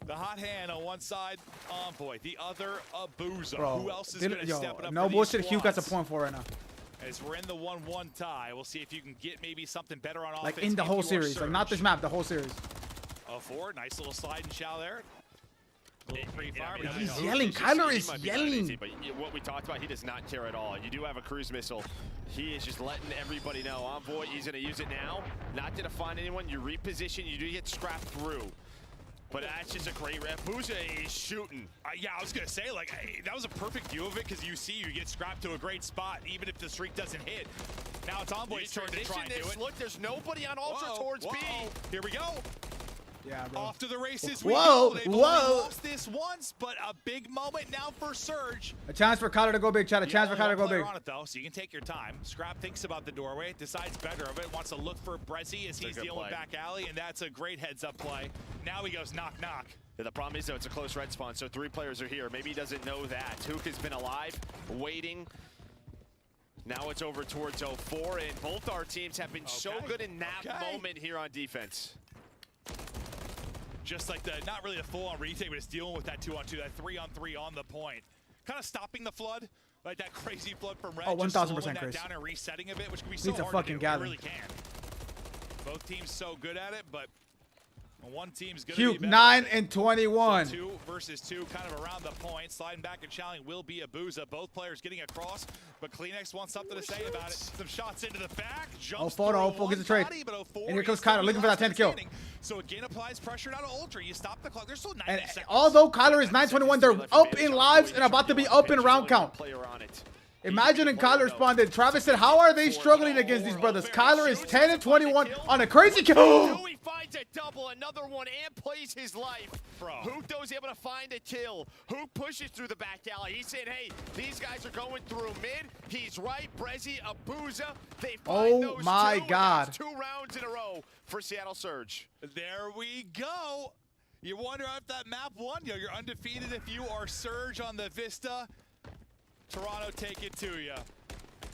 The hot hand on one side, Envoy. The other, Abuza. Bro, Who else is going to step it up no for these bullshit. Hugh got a squads? point for right now. As we're in the 1-1 tie, we'll see if you can get maybe something better on offense. Like in the if whole you are series. Like not this map, the whole series. 04, nice little slide and chow there. Little pre-fire. Yeah, He's yelling. Kyler is yelling. But what we talked about, he does not care at all. You do have a cruise missile. He is just letting everybody know. Envoy, he's going to use it now. Not going to find anyone. You reposition. You do get scrapped through. But that's just a great rep. Abuza is shooting. Yeah, I was going to say, like, that was a perfect view of it because you get scrapped to a great spot, even if the streak doesn't hit. Now it's Envoy's turn to try and do it. Look, there's nobody on Ultra towards B. Here we go. Yeah, bro. Off to the races we Whoa, go. They've whoa. only lost this once, but a big moment now for Surge. A chance for Kyler to go big, Chad. A chance for Kyler to go big. On it, though, so you can take your time. Scrap thinks about the doorway, decides better of it, wants to look for Brezzy as he's dealing with back alley, and that's a great heads-up play. Now he goes knock, knock. Yeah, the problem is, though, it's a close red spawn, so 3 players are here. Maybe he doesn't know that. Hook has been alive, waiting. Now it's over towards 04, and both our teams have been so good in that moment here on defense. Just like not really a full-on retake, but it's dealing with that 2-on-2, that 3-on-3 on the point. Kind of stopping the flood, like that crazy flood from Red. Oh, 1000%, that Chris. down and resetting a bit, which can be so Needs a hard fucking to do. gather. It really can. Both teams so good at it, but one team's going to Hugh, be better. 9 and 21. So 2 versus 2, kind of around the point. Sliding back and challenging will be Abuza. Both players getting across, but Kleenex wants something to say about it. Some shots into the back. Jumps 04 gets the trade. And here comes Kyler looking for that 10th kill. So again, applies pressure now to Ultra. You stop the clock. There's still 90 And seconds. although Kyler is 921, they're up in lives and about to be up in round count. Imagine if Kyler responded. Travis said, how are they struggling against these brothers? Kyler is 10 and 21 on a crazy kill. He finds a double, another one, and plays his life. Hook was able to find a kill. Hook pushes through the back alley. He said, hey, these guys are going through mid. He's right. Brezzy, Abuza. They find those my two, God. and that's 2 rounds in a row for Seattle Surge. There we go. You wonder if that map won you. You're undefeated if you are Surge on the Vista. Toronto, take it to you.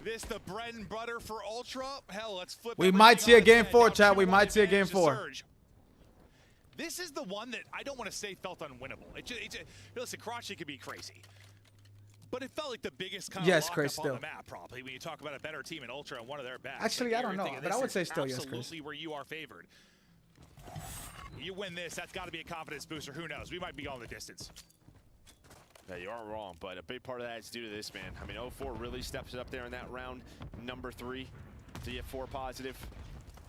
This the bread and butter for Ultra. Hell, let's flip. We might see a game 4, chat. We might see a game 4. This is the one that I don't want to say felt unwinnable. Listen, Karachi could be crazy, but it felt like the biggest kind of lock Chris, up on still. the map. Probably when you talk about a better team in Ultra and one of their best. Actually, I don't know, but I would say still yes, Chris. Absolutely, where you are favored. You win this, that's got to be a confidence booster. Who knows? We might be going the distance. Yeah, you aren't wrong, but a big part of that is due to this, man. I mean, 04 really steps it up there in that round, number 3, to get 4 positive.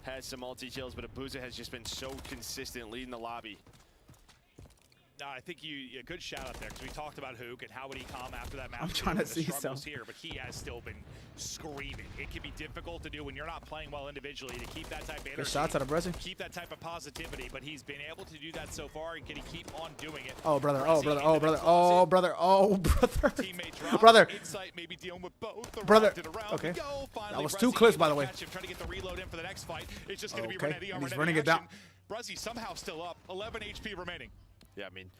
Has some multi-kills, but Abuza has just been so consistent leading the lobby. No, I think a good shout out there, because we talked about Hook and how would he come after that match. I'm trying to see some some. here, but he has still been screaming. It can be difficult to do when you're not playing well individually to keep that type of energy. Good shots out of Brezzy. Keep that type of positivity, but he's been able to do that so far, and can he keep on doing it? Oh, brother. Oh, brother. Oh, brother. Oh, brother. Oh, brother. Teammate drop. Brother. Insight maybe dealing with both. Brother. Around Okay. go. Finally, That was Brezzy 2 clips, by the way. Trying to get the reload in for the next fight. It's just going to be Okay. Renetti on And he's Renetti running it down. action. Brezzy somehow still up. 11 HP remaining. Yeah, I mean,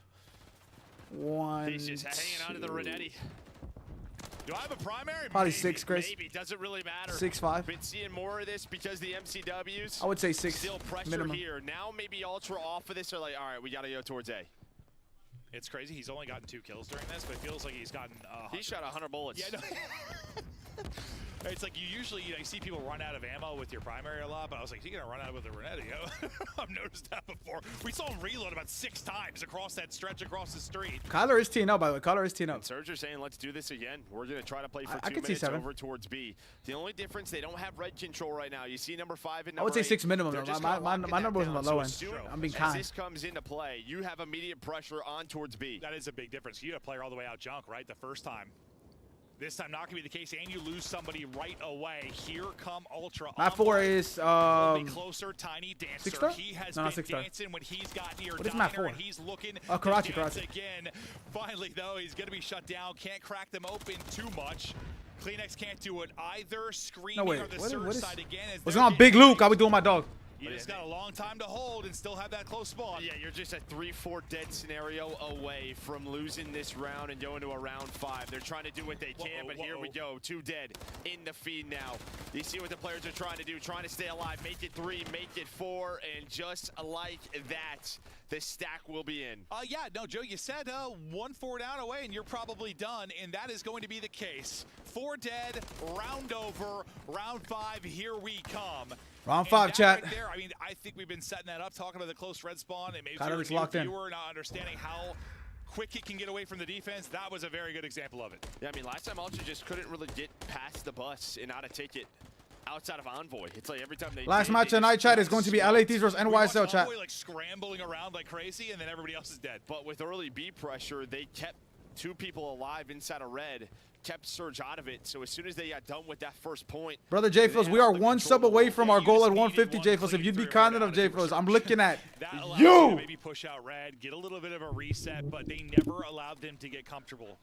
1, he's just hanging on to the Renetti. Do I have a primary? Probably Maybe. 6, Chris. Maybe, doesn't really matter. 6-5. Been seeing more of this because the MCWs. I would say 6 Still pressure minimum. here. Now maybe Ultra off of this are like, all right, we got to go towards A. It's crazy. He's only gotten 2 kills during this, but it feels like he's gotten. He shot 100 bullets. Yeah, no. It's like you usually, you see people run out of ammo with your primary a lot, but I was like, you're gonna run out with the Renetti. I've noticed that before. We saw him reload about 6 times across that stretch across the street. Kyler is teeing up, by the way. Kyler is teeing up. Surge are saying, let's do this again. We're gonna try to play for I 2 could see minutes 7. over towards B. The only difference, they don't have red control right now. You see number 5 and number I would say 8. 6 minimum. Though. My number was on the low end. I'm being kind. As this comes into play, you have immediate pressure on towards B. That is a big difference. You had a player all the way out junk, right, the first time. This time not going to be the case, and you lose somebody right away. Here come Ultra. My 4 is closer, Tiny Dancer. 6-star? He has no, been 6-star. dancing when he's got near What is my 4? and he's looking Karachi, to dance again. Finally, though, he's going to be shut down. Can't crack them open too much. Kleenex can't do it either. Screaming on the Surge side again. What's going on, Big Luke? I'll be doing my dog. You just got a long time to hold and still have that close spawn. Yeah, you're just a 3-4 dead scenario away from losing this round and going to a round 5. They're trying to do what they can, but here we go. 2 dead in the feed now. You see what the players are trying to do, trying to stay alive. Make it 3, make it 4, and just like that, the stack will be in. Yeah, no, Joe, you said 1-4 down away, and you're probably done, and that is going to be the case. 4 dead, round over, round 5, here we come. Round 5, chat. Right there, I mean, I think we've been setting that up, talking about the close red spawn, and maybe Kind of you're a locked in. viewer not understanding how quick it can get away from the defense. That was a very good example of it. Yeah, I mean, last time Ultra just couldn't really get past the bus and out of ticket outside of Envoy. It's like every time they Last match tonight, chat, is going to be LA Thieves versus NYSL, chat. Envoy, like, scrambling around like crazy, and then everybody else is dead. But with early B pressure, they kept 2 people alive inside of red, kept Surge out of it. So as soon as they got done with that first point, Brother J-Flows, we are 1 sub away from our goal at 150, J-Flows. If you'd be kind enough, J-Flows, I'm looking at you. To maybe push out red, get a little bit of a reset, but they never allowed them to get comfortable.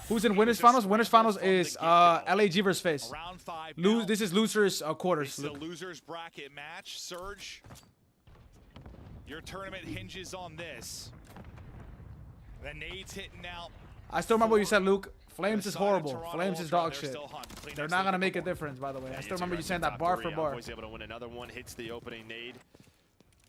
Who's in winners finals? Winners finals is LAG versus FaZe. Round 5. This is losers quarters. It's the losers bracket match. Surge, your tournament hinges on this. The nades hitting out. I still remember what you said, Luke. Flames is horrible. Flames is dog shit. They're not gonna make a difference, by the way. I still remember you saying that bar for bar. Able to win another one, hits the opening nade.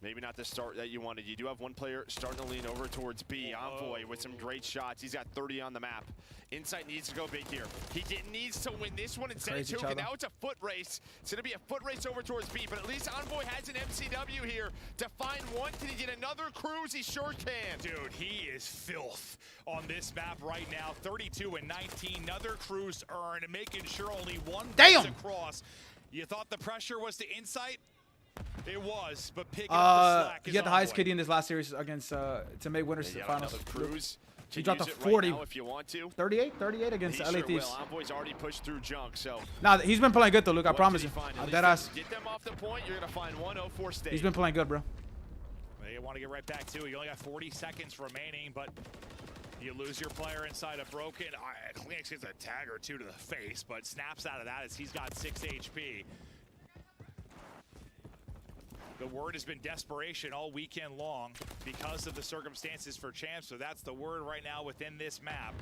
Maybe not the start that you wanted. You do have one player starting to lean over towards B. Envoy with some great shots. He's got 30 on the map. Insight needs to go big here. He needs to win this one instead of 2. Now it's a foot race. It's going to be a foot race over towards B, but at least Envoy has an MCW here to find one. Can he get another cruise? He sure can. Dude, he is filth on this map right now. 32 and 19. Another cruise earned, making sure only one goes across. You thought the pressure was to Insight? It was, but picking up the slack is he had the highest KD in this last series against to make winners to the finals. Cruise. He dropped a 40. Right if you want to. 38 against LA Thieves. Envoy's already pushed through junk, so. Nah, he's been playing good though, Luke. I promise you. Dead ass. Get them off the point. You're gonna find 104 stage. He's been playing good, bro. They want to get right back to it. You only got 40 seconds remaining, but you lose your player inside a broken. Kleenex gets a tag or 2 to the face, but snaps out of that as he's got 6 HP. The word has been desperation all weekend long because of the circumstances for champs, so that's the word right now within this map.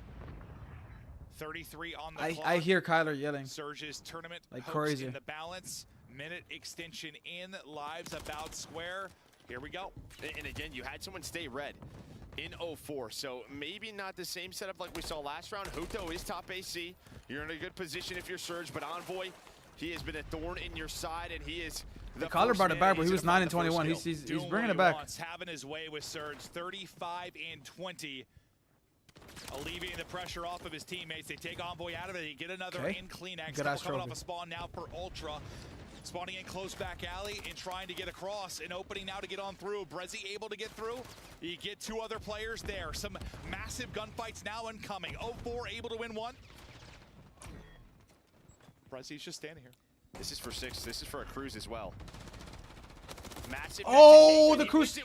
33 on the clock. I hear Kyler yelling. Surge's tournament like hopes crazy. In the balance. Minute extension in, lives about square. Here we go. And again, you had someone stay red in 04, so maybe not the same setup like we saw last round. Huto is top AC. You're in a good position if you're Surge, but Envoy, he has been a thorn in your side, and he is the Kyler brought it back, but he was 9 and 21. He's bringing it back. Having his way with Surge, 35 and 20. Alleviating the pressure off of his teammates. They take Envoy out of it. They get another in Kleenex. Coming off a spawn now for Ultra. Spawning in close back alley and trying to get across. An opening now to get on through. Brezzy able to get through. You get 2 other players there. Some massive gunfights now incoming. 04 able to win 1. Brezzy's just standing here. This is for 6. This is for a cruise as well. Massive. Oh, the cruise.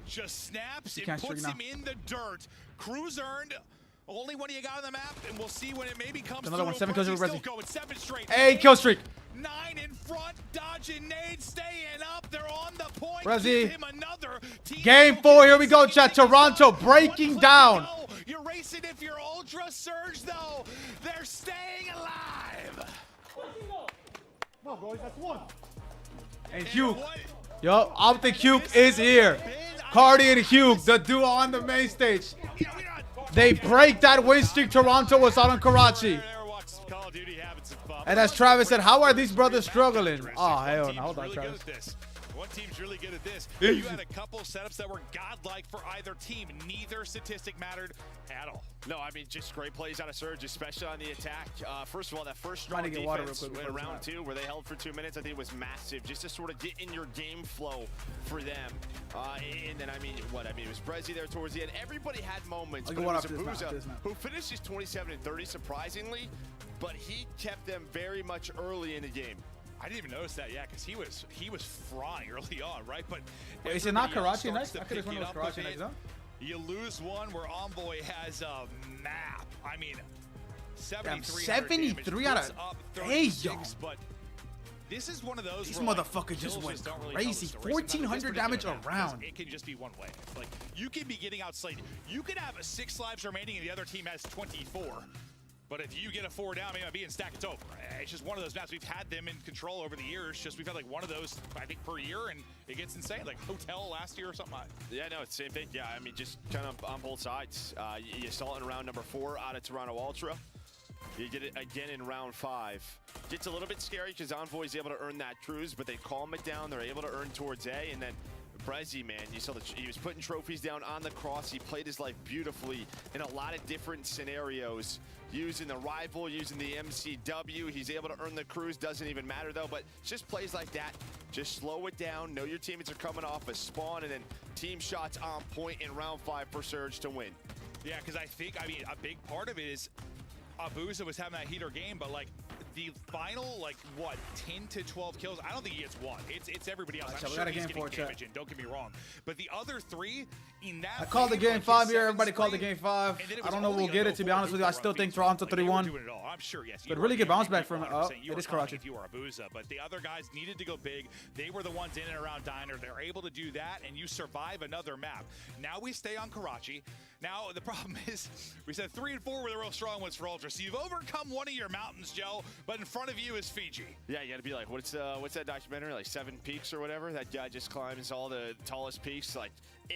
Just snaps and puts him in the dirt. Cruise earned. Only one you got on the map, and we'll see when it maybe comes another through. 1, 7 kills with Still going 7 straight. 8 kill streak. 9 in front, dodging nades, staying up. They're on the point. Brezzy. Him another. Game 4. Here we go, chat. Toronto breaking down. You're racing if you're Ultra. Surge though. They're staying alive. Come on, boys. That's 1. And Hugh. Yo, Optic Hugh is here. Cardi and Hugh, the duo on the main stage. They break that win streak Toronto was out on Karachi. Call of Duty happens. And as Travis said, how are these brothers struggling? Oh, hell no. Hold on, Travis. One team's really good at this. You had a couple setups that were godlike for either team. Neither statistic mattered at all. No, I mean, just great plays out of Surge, especially on the attack. First of all, that first strong Trying to get water defense real quick in round 2 where they held for 2 minutes, I think was massive, just to sort of get in your game flow for them. And then, I mean, it was Brezzy there towards the end. Everybody had moments, but it was Abuza who finished his 27 and 30, surprisingly, but he kept them very much early in the game. I didn't even notice that, yeah, because he was frying early on, right? But wait, is it not Karachi next? I could have sworn it was Karachi next, huh? You lose one where Envoy has a map. I mean, 73 out of 8, yo. But this is one of those. These motherfuckers just went crazy. 1,400 damage around. It can just be one way. Like, you can be getting outslated. You could have 6 lives remaining and the other team has 24. But if you get a 4 down, maybe and stack, it's over. It's just one of those maps. We've had them in control over the years. Just we've had like one of those, I think, per year, and it gets insane. Like Hotel last year or something. Yeah, no, it's the same thing. Yeah, I mean, just kind of on both sides. You saw it in round number 4 out of Toronto Ultra. You did it again in round 5. Gets a little bit scary because Envoy's able to earn that cruise, but they calm it down. They're able to earn towards A, and then Brezzy, man, you saw he was putting trophies down on the cross. He played his life beautifully in a lot of different scenarios, using the rival, using the MCW. He's able to earn the cruise. Doesn't even matter, though, but just plays like that. Just slow it down. Know your teammates are coming off a spawn, and then team shots on point in round 5 for Surge to win. Yeah, because I mean, a big part of it is Abuza was having that heater game, but, like, the final, like, what, 10 to 12 kills? I don't think he gets one. It's everybody else. I'm sure he's getting damage in, don't get me wrong. But the other 3, in that I called the game 5 here. Everybody called the game 5. I don't know if we'll get it, to be honest with you. I still think Toronto 3-1. I'm sure, yes. But really good bounce back from it. Oh, it is Karachi. If you were Abuza, but the other guys needed to go big. They were the ones in and around Diner. They're able to do that, and you survive another map. Now we stay on Karachi. Now, the problem is, we said 3 and 4 were the real strong ones for Ultra. So you've overcome one of your mountains, Joe, but in front of you is Fiji. Yeah, you got to be like, what's that documentary, like 7 Peaks or whatever? That guy just climbs all the tallest peaks, like,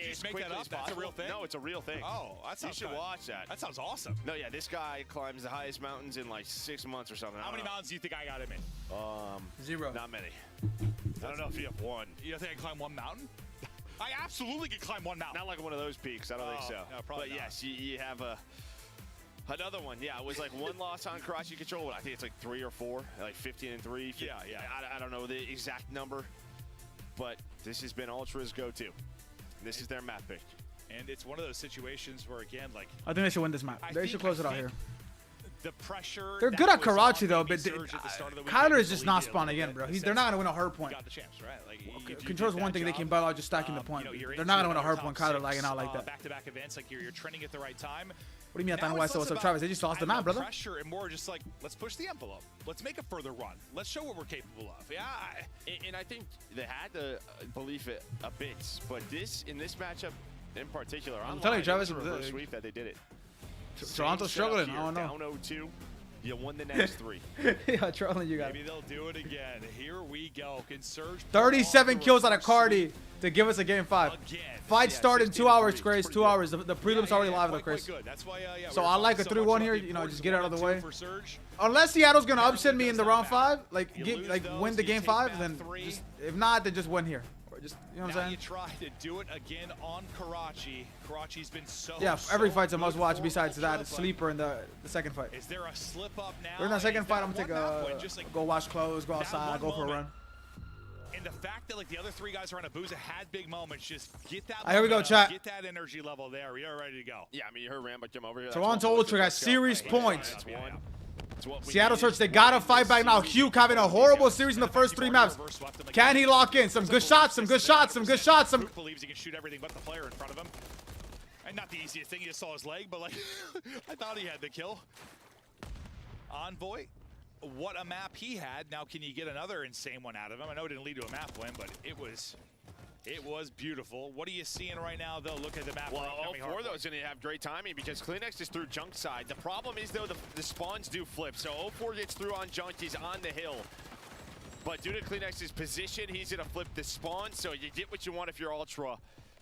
as quickly as possible. That's a real thing? No, it's a real thing. Oh, that sounds You should watch that. That sounds awesome. No, yeah, this guy climbs the highest mountains in like 6 months or something. How many mountains do you think I got him in? 0. Not many. I don't know if you have 1. You don't think I can climb 1 mountain? I absolutely can climb 1 mountain. Not like one of those peaks. I don't think so. No, probably but not. yes, you have another one. Yeah, it was like 1 loss on Karachi Control. I think it's like 3 or 4, like 15 and 3. Yeah. I don't know the exact number, but this has been Ultra's go-to. This is their map pick. And it's one of those situations where, again, like, I think they should win this map. They should close it out here. The pressure. They're good at Karachi, though, but Kyler is just not spawning in, bro. They're not going to win a hard point. Got the champs, right? Like, Control's one thing they can battle out just stacking the point. They're not going to win a hard point. Kyler lagging out like that. Back-to-back events, like you're trending at the right time. What do you mean? I thought what's up, Travis? They just lost the map, brother. Pressure and more just like, let's push the envelope. Let's make a further run. Let's show what we're capable of. Yeah. And I think they had to believe it a bit, but in this matchup in particular, I'm telling you, Travis, reverse sweep that they did it. Toronto's struggling. I don't know. Down 0-2. You won the next 3. Yeah, trolling you guys. Maybe they'll do it again. Here we go. Can Surge 37 kills out of Cardi to give us a game 5. Again. Fight started in 2 hours, Grace. 2 hours. The prelims already live, though, Chris. That's why, so I like a 3-1 here. You know, just get it out of the way. Unless Seattle's gonna upset me in the round 5, like win the game 5, then just, if not, then just win here. Or just, you know what I'm saying? You try to do it again on Karachi. Karachi's been so. Yeah, every fight's a must watch. Besides that, sleeper in the second fight. Is there a slip up now? During that second fight, I'm gonna take go wash clothes, go outside, go for a run. And the fact that like the other 3 guys around Abuza had big moments, just get that. Here we go, chat. Get that energy level there. We are ready to go. Yeah, I mean you heard Rambo come over here. Toronto Ultra got series points. That's 1. Seattle Search, they gotta fight back now. Hugh having a horrible series in the first 3 maps. Can he lock in? Some good shots, some good shots, some good shots. Some believes he can shoot everything but the player in front of him. And not the easiest thing, he just saw his leg, but like I thought he had the kill. Envoy, what a map he had. Now can you get another insane one out of him? I know it didn't lead to a map win, but it was beautiful. What are you seeing right now, though? Look at the map. Well, 04, though, is going to have great timing because Kleenex is through junk side. The problem is, though, the spawns do flip. So 04 gets through on junk. He's on the hill. But due to Kleenex's position, he's going to flip the spawn. So you get what you want if you're Ultra.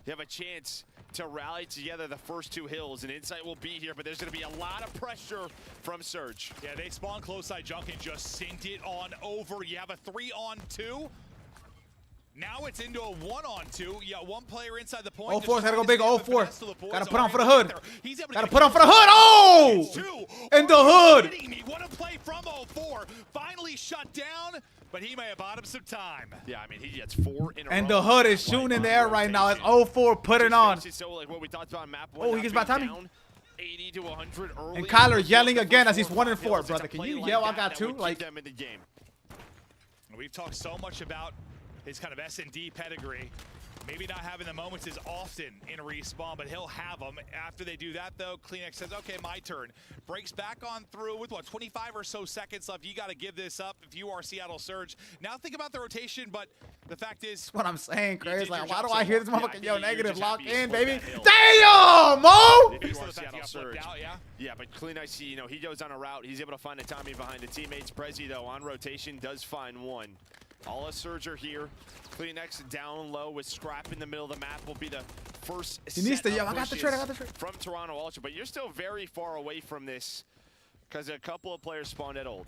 You have a chance to rally together the first 2 hills, and Insight will be here, but there's going to be a lot of pressure from Surge. Yeah, they spawn close side junk and just sent it on over. You have a 3-on-2. Now it's into a 1-on-2. You got 1 player inside the point. 04's gotta go big. 04. Gotta put on for the hood. Gotta put on for the hood. Oh! In the hood. What a play from 04. Finally shut down, but he may have bought him some time. Yeah, I mean, he gets 4 in a row. And the hood is shooting in the air right now. It's 04 putting on. So, like what we talked about on map 1. Oh, he gets by timing. 80 to 100 early. And Kyler yelling again as he's 1-4, brother. Can you yell? I got 2. Like them in the game. We've talked so much about his kind of S&D pedigree. Maybe not having the moments as often in Respawn, but he'll have them. After they do that, though, Kleenex says, okay, my turn. Breaks back on through with, what, 25 or so seconds left. You got to give this up if you are Seattle Surge. Now think about the rotation, but the fact is... That's what I'm saying, Chris. Like, why do I hear this motherfucker, yo, negative lock in, baby? Damn, Mo! If you are Seattle Surge. Yeah, but Kleenex, you know, he goes on a route. He's able to find the timing behind the teammates. Prezi, though, on rotation, does find 1. All a Surge are here. Kleenex down low with Scrap in the middle of the map will be the first he needs to, set I got the trade, from Toronto Ultra, but you're still very far away from this because a couple of players spawned at Old.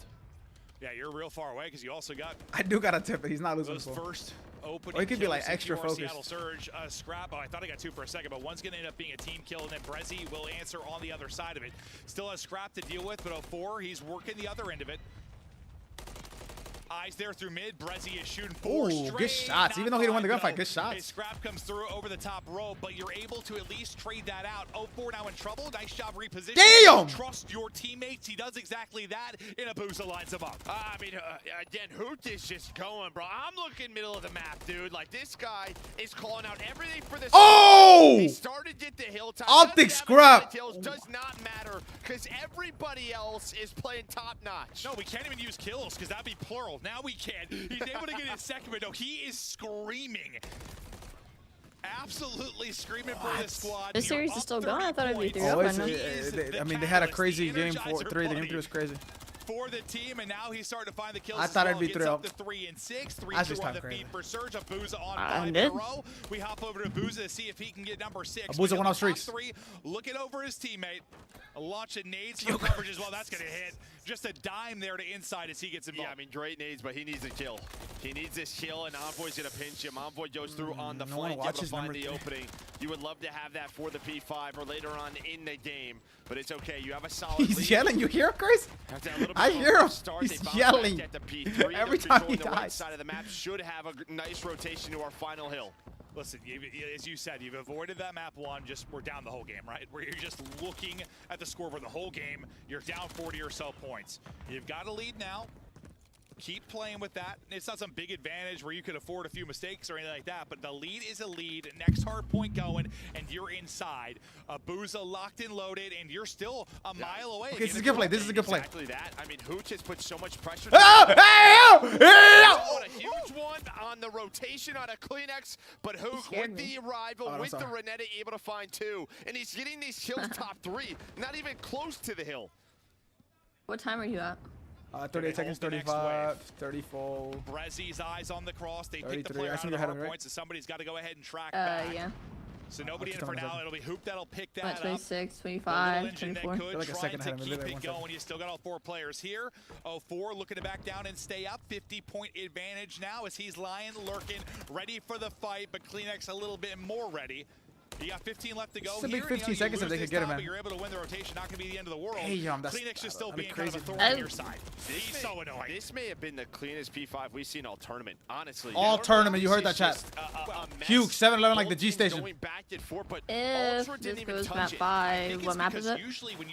Yeah, you're real far away because you also got... I do got a tip, but he's not losing those first opening or he could be like kills extra if you are focused. Seattle Surge, Scrap, I thought I got 2 for a second, but one's going to end up being a team kill, and then Brezzy will answer on the other side of it. Still has Scrap to deal with, but 04, he's working the other end of it. Eyes there through mid. Brezzy is shooting 4 straight. Good shots. Even though he didn't win the gunfight, good shots. His Scrap comes through over the top row, but you're able to at least trade that out. 04 now in trouble. Nice job repositioning. Damn! Trust your teammates. He does exactly that. Inabusa lines him up. I mean, again, Hoot is just going, bro. I'm looking middle of the map, dude. Like, this guy is calling out everything for this. Oh! He started at the hilltop. Optic Scrap. Does not matter because everybody else is playing top notch. No, we can't even use kills because that'd be plural. Now we can. He's able to get his second, but no, he is screaming. Absolutely screaming for this squad. This series is still going. I thought it'd be 3 Oh, up. I mean, they had a crazy game 3. The game 3 was crazy. For the team, and now he's starting to find the kills. I thought it'd be 3 up up. to 3 and 6. 3 That's 2 just on the crazy. feet for Surge. Abusa on 5 in a row. We hop over to Abusa to see if he can get number 6. Abusa went off streaks. 3, looking over his teammate. Launching nades for coverage as well. That's going to hit. Just a dime there to inside as he gets involved. Yeah, I mean, great nades, but he needs a kill. He needs this kill, and Envoy's going to pinch him. Envoy goes through on the flank, able to find the opening. You would love to have that for the P5 or later on in the game, but it's okay. You have a solid lead. He's yelling. You hear him, Chris? I hear him. He's yelling. Every time he dies. Right side of the map should have a nice rotation to our final hill. Listen, as you said, you've avoided that map 1. Just we're down the whole game, right? Where you're just looking at the scoreboard the whole game. You're down 40 or so points. You've got a lead now. Keep playing with that. It's not some big advantage where you could afford a few mistakes or anything like that, but the lead is a lead. Next hard point going, and you're inside. Abusa locked and loaded, and you're still a mile away. Okay, this is a good play. This is a good play. Exactly that. I mean, Hooch has put so much pressure. On a huge one on the rotation on a Kleenex, but Hooch with the arrival, with the Renetta, able to find 2, and he's getting these kills top 3, not even close to the hill. What time are you at? 38 seconds, 35, 34. Brezzy's eyes on the cross. They pick the 33. player out of the hard Right? points, so somebody's got to go ahead and track back. Yeah. So nobody in for now. It'll be Hoop that'll pick that up. 26, 25, 24. Like a second ahead of me. Keep it going. You still got all 4 players here. 04 looking to back down and stay up. 50-point advantage now as he's lying, lurking, ready for the fight, but Kleenex a little bit more ready. You got 15 left to go. It's a big 15 seconds if they could get him, man. You're able to win the rotation. Not going to be the end of the world. Hey, Kleenex is still being kind of a thorn on your side. He's so annoying. This may have been the cleanest P5 we've seen all tournament, honestly. All tournament, you heard that chat. Huge, 7-11 like the G station. If this goes map 5, what map is it?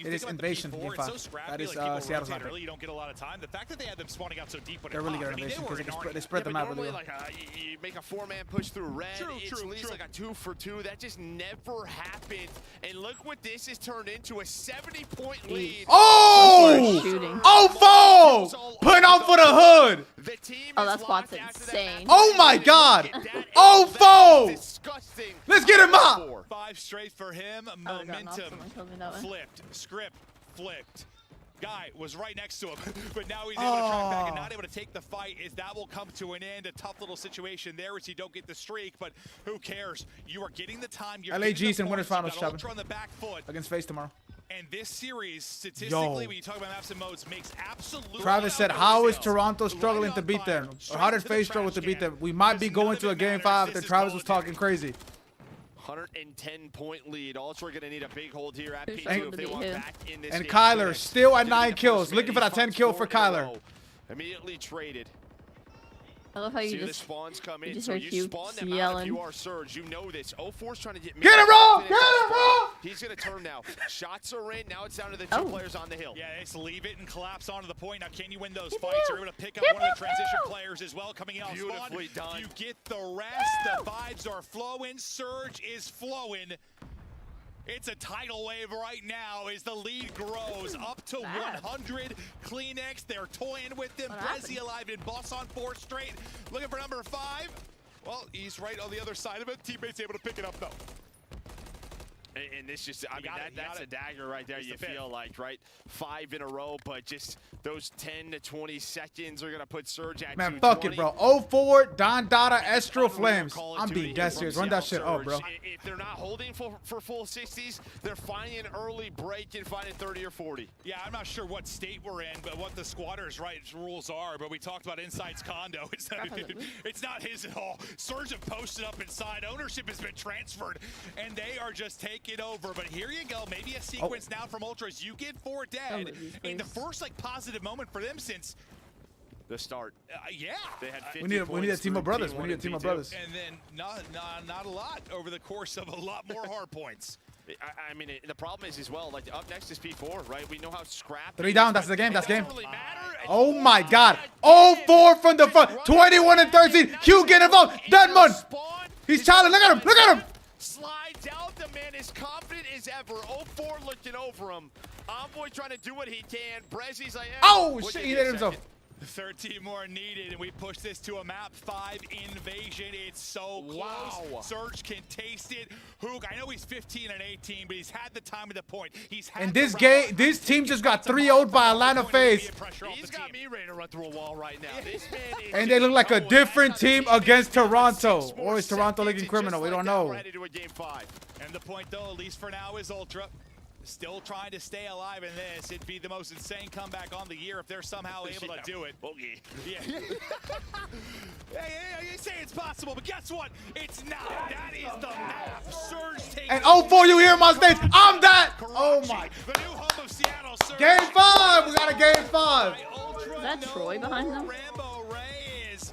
It is Invasion Game 5. That is Seattle's not early, you don't get a lot of time. The fact that they had them spawning out so deep when they're really good at Invasion because they spread the map really well. Like you make a 4-man push through red. It's at least like a 2-for-2. That just never happened. And look what this has turned into, a 70-point lead. Oh! Oh, foul! Put on for the hood. Oh, that spot's insane. Oh my God! Oh, foul! Let's get him up. 5 straight for him. Momentum flipped. Script flipped. guy was right next to him, but now he's able to track back and not able to take the fight. Is that will come to an end. A tough little situation there as you don't get the streak, but who cares? You are getting the time. You're LAG's in winners finals, Ultra on the back foot against FaZe tomorrow. And this series, statistically, when you talk about maps and modes, makes absolutely. Travis said, "How is Toronto struggling to beat them? Or how did FaZe struggle to beat them? We might be going to a game 5 after Travis was talking crazy." 110-point lead. Also, we're going to need a big hold here at P2 if they want back in this game. And Kyler still at 9 kills. Looking for that 10 kill for Kyler. Immediately traded. I love how you See just, the spawns come in, you just so heard you Hugh spawn them yelling. out if you are Surge. You know this. 04's trying to get Get him, Raw! Get him, Raw! He's going to turn now. Shots are in. Now it's down to the 2 players on the hill. Yeah, just leave it and collapse onto the point. Now, can you win those fights? You're able to pick up one of the transition players as well coming out. Beautifully done. You get the rest. The vibes are flowing. Surge is flowing. It's a tidal wave right now as the lead grows up to 100. Kleenex, they're toying with them. Brezzy alive and Boss on 4 straight. Looking for number 5. Well, he's right on the other side of it. Teammates able to pick it up, though. And this just, I mean, that's a dagger right there, you feel like, right? 5 in a row, but just those 10 to 20 seconds are going to put Surge at 220. Man, fuck it, bro. 04, Don Dada, Estro Flames. I'm being dead serious. Run that shit up, bro. If they're not holding for full 60s, they're finding an early break and finding 30 or 40. Yeah, I'm not sure what state we're in, but what the squatters' rights rules are, but we talked about Inside's condo. It's not his at all. Surge have posted up inside. Ownership has been transferred, and they are just taking it over. But here you go. Maybe a sequence now from Ultras. You get 4 dead in the first like positive moment for them since the start. Yeah, they had 50 we need a team of brothers. We need a team of brothers. And then not a lot over the course of a lot more hard points. I mean, the problem is as well, like up next is P4, right? We know how scrappy. 3 down. That's the game. That's game. Oh my God. 04 from the front. 21 and 13. Hugh get involved. Deadman. He's challenged. Look at him. Look at him. Slides out. The man is confident as ever. 04 looking over him. Envoy trying to do what he can. Brezzy's like, oh shit, he hit himself. 13 more needed, and we push this to a map 5 invasion. It's so close. Wow. Surge can taste it. Hook, I know he's 15 and 18, but he's had the time at the point. He's had in this game, this team just got 3-0'd by Atlanta FaZe. He's got me ready to run through a wall right now. This man is and they look like a different team against Toronto. Or is Toronto looking criminal? We don't know. Ready to a game 5. And the point, though, at least for now, is Ultra. Still trying to stay alive in this. It'd be the most insane comeback on the year if they're somehow able to do it. Okay. Yeah. Hey, you say it's possible, but guess what? It's not. That is the map. Surge takes. And 04, you hear my stage. I'm that. Oh my. The new home of Seattle. Surge. Game 5. We got a game 5. Is that Troy behind them? Rambo Ray is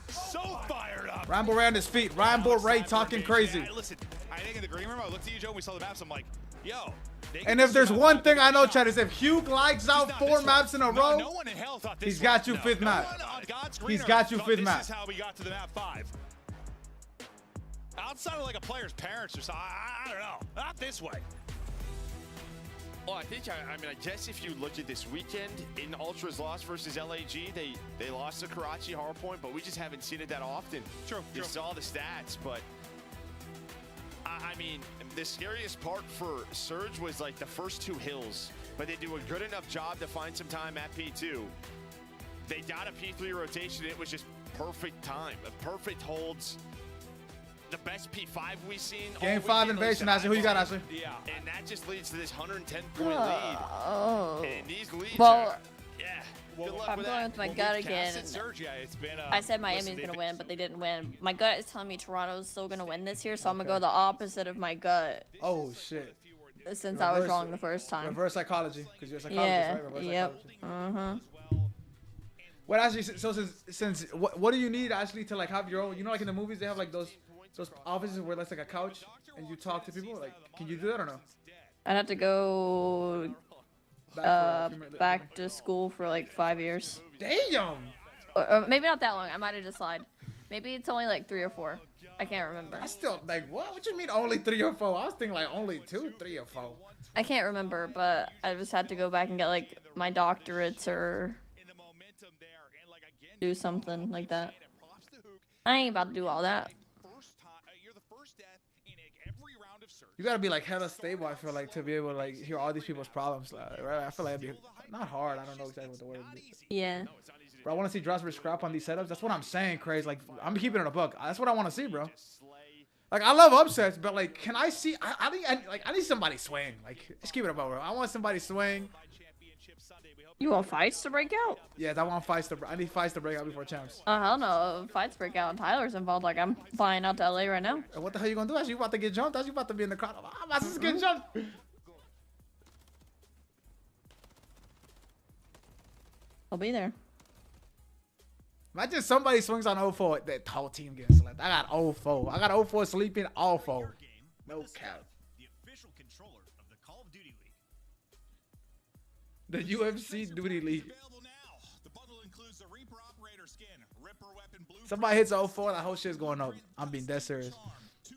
so fired up. Rambo Ray on his feet. Rambo Ray talking crazy. Yeah, listen, I think in the green room, I looked at you, Joe, and we saw the maps. I'm like, yo. And if there's one thing I know, Chad, is if Hugh likes out 4 maps in a row, no one in hell thought this he's got you 5th map. He's got you 5th map. This is how we got to the map 5. Outside of like a player's parents or something, I don't know. Not this way. Well, I think, I mean, I guess if you look at this weekend, in Ultra's loss versus LAG, they lost to Karachi Hardpoint, but we just haven't seen it that often. True. You saw the stats, but I mean, the scariest part for Surge was like the first 2 hills, but they do a good enough job to find some time at P2. They got a P3 rotation. It was just perfect time, perfect holds. The best P5 we've seen. Game 5 invasion, Ashley. Who you got, Ashley? Yeah, and that just leads to this 110-point lead. Oh. And these leads well, yeah. I'm going with my gut again. I said Miami's going to win, but they didn't win. My gut is telling me Toronto's still going to win this year, so I'm going to go the opposite of my gut. Oh, shit. Since I was wrong the first time. Reverse psychology, because you're a psychologist, right? Reverse psychology. What actually, so since what do you need actually to like have your own, you know, like in the movies, they have like those offices where that's like a couch and you talk to people? Like, can you do that or no? I'd have to go back to school for like 5 years. Damn. Or maybe not that long. I might have just lied. Maybe it's only like 3 or 4. I can't remember. I still like what? What you mean only 3 or 4? I was thinking like only 2, 3 or 4. I can't remember, but I just had to go back and get like my doctorates or do something like that. I ain't about to do all that. You gotta be like hella stable. I feel like to be able to like hear all these people's problems. Right? I feel like it'd be not hard. I don't know exactly what the word is. Yeah. Bro, I want to see Dross scrap on these setups. That's what I'm saying, crazy. Like I'm keeping it a buck. That's what I want to see, bro. Like I love upsets, but like, can I see? I need somebody swing. Like, just keep it about, bro. I want somebody swing. You want fights to break out? Yes, I want fights to. I need fights to break out before champs. Hell no. If fights break out and Tyler's involved, like I'm flying out to LA right now. And what the hell you gonna do? As you about to get jumped? As you about to be in the crowd? I'm about to get jumped. I'll be there. Imagine somebody swings on 04, that whole team gets selected. I got 04. I got 04 sleeping, all 4. No cap. The official controller of the Call of Duty League. The UFC Duty League. Somebody hits 04, that whole shit's going up. I'm being dead serious.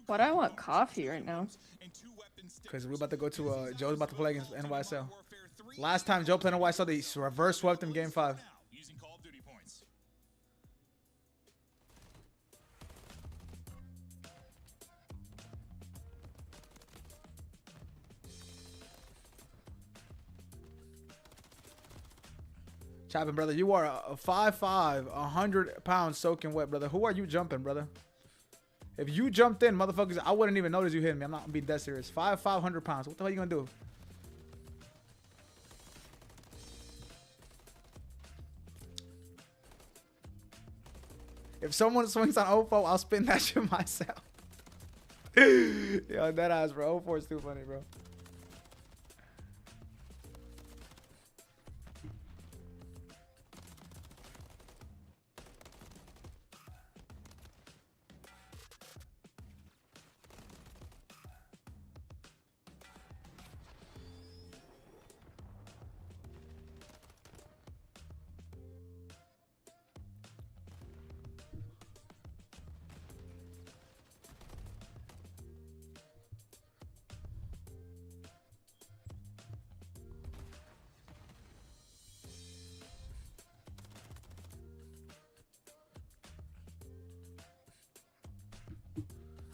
Why do I want coffee right now? Because we're about to go to, Joe's about to play against NYSL. Last time Joe played NYSL, they reverse swept him game 5. Chopping, brother. You are a 5'5", 100 pounds soaking wet, brother. Who are you jumping, brother? If you jumped in, motherfuckers, I wouldn't even notice you hit me. I'm not being dead serious. 5'5", 100 pounds. What the hell are you gonna do? If someone swings on 04, I'll spin that shit myself. Yo, that ass, bro. 04 is too funny, bro.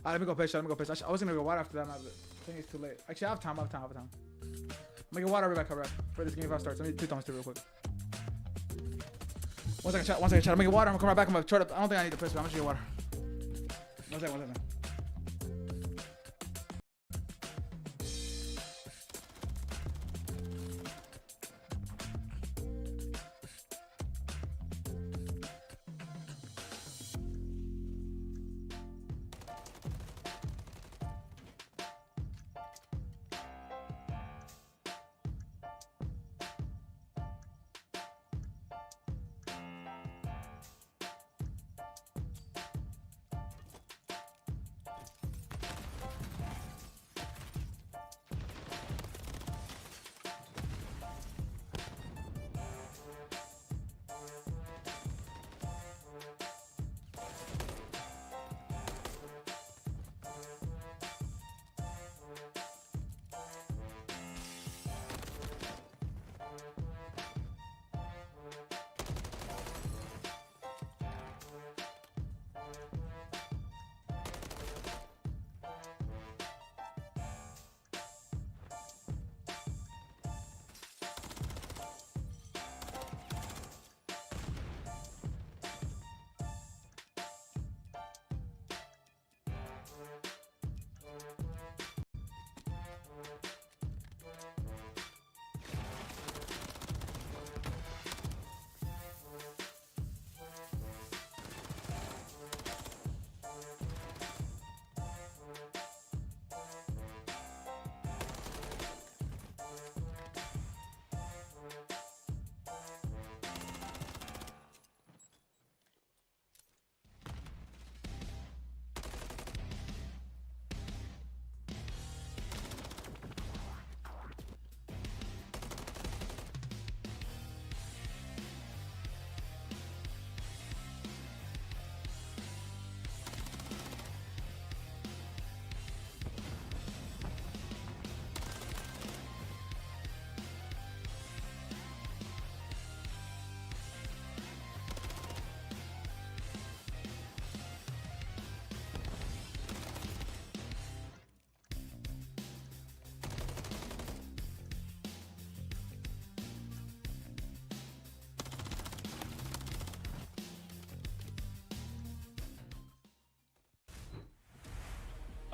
Let me go pitch. Let me go pitch. I was gonna go water after that. I think it's too late. Actually, I have time. I'm gonna get water right back up for this game if I start. Let me 2 thumbs too real quick. 1 second, chat. 1 second, chat. I'm gonna get water. I'm gonna come right back. I'm gonna try to. I don't think I need to piss, but I'm gonna get water. 1 second. 1 second.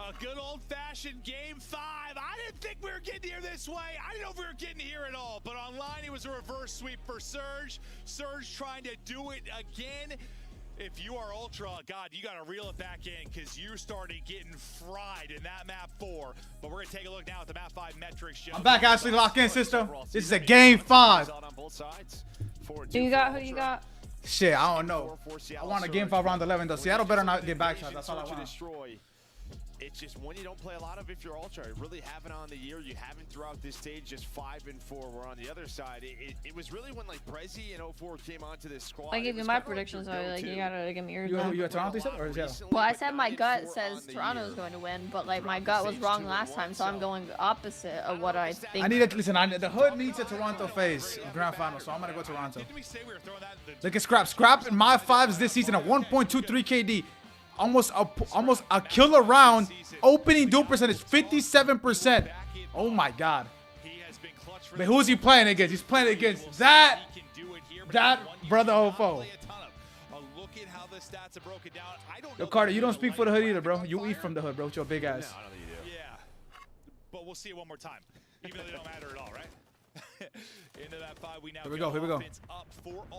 A good old-fashioned Game 5. I didn't think we were getting here this way. I didn't know if we were getting here at all. But online, it was a reverse sweep for Surge. Surge trying to do it again. If you are Ultra, God, you got to reel it back in because you started getting fried in that map 4. But we're going to take a look now at the map 5 metrics. I'm back, Ashley. Lock in, system. This is a Game 5. Who you got? Who you got? Shit, I don't know. I want a Game 5 round 11, though. Seattle better not get back shots. That's all I want. It's just one you don't play a lot of if you're Ultra. You really haven't on the year. You haven't throughout this stage, just 5 and 4. We're on the other side. It was really when like Brezzy and 04 came onto this squad. I gave you my predictions, so like you gotta give me yours. You at Toronto, or Seattle? Well, I said my gut says Toronto is going to win, but like my gut was wrong last time, so I'm going opposite of what I think. I need to listen. The hood needs a Toronto phase grand final, so I'm gonna go Toronto. Look at Scrap. Scrap in my 5s this season at 1.23 KD. Almost a killer round. Opening duel percentage 57%. Oh my God. But who is he playing against? He's playing against that brother Hofo. Yo, Carter, you don't speak for the hood either, bro. You eat from the hood, bro, with your big ass. Yeah, but we'll see it one more time, even though they don't matter at all, right? Into that 5, we now here we go.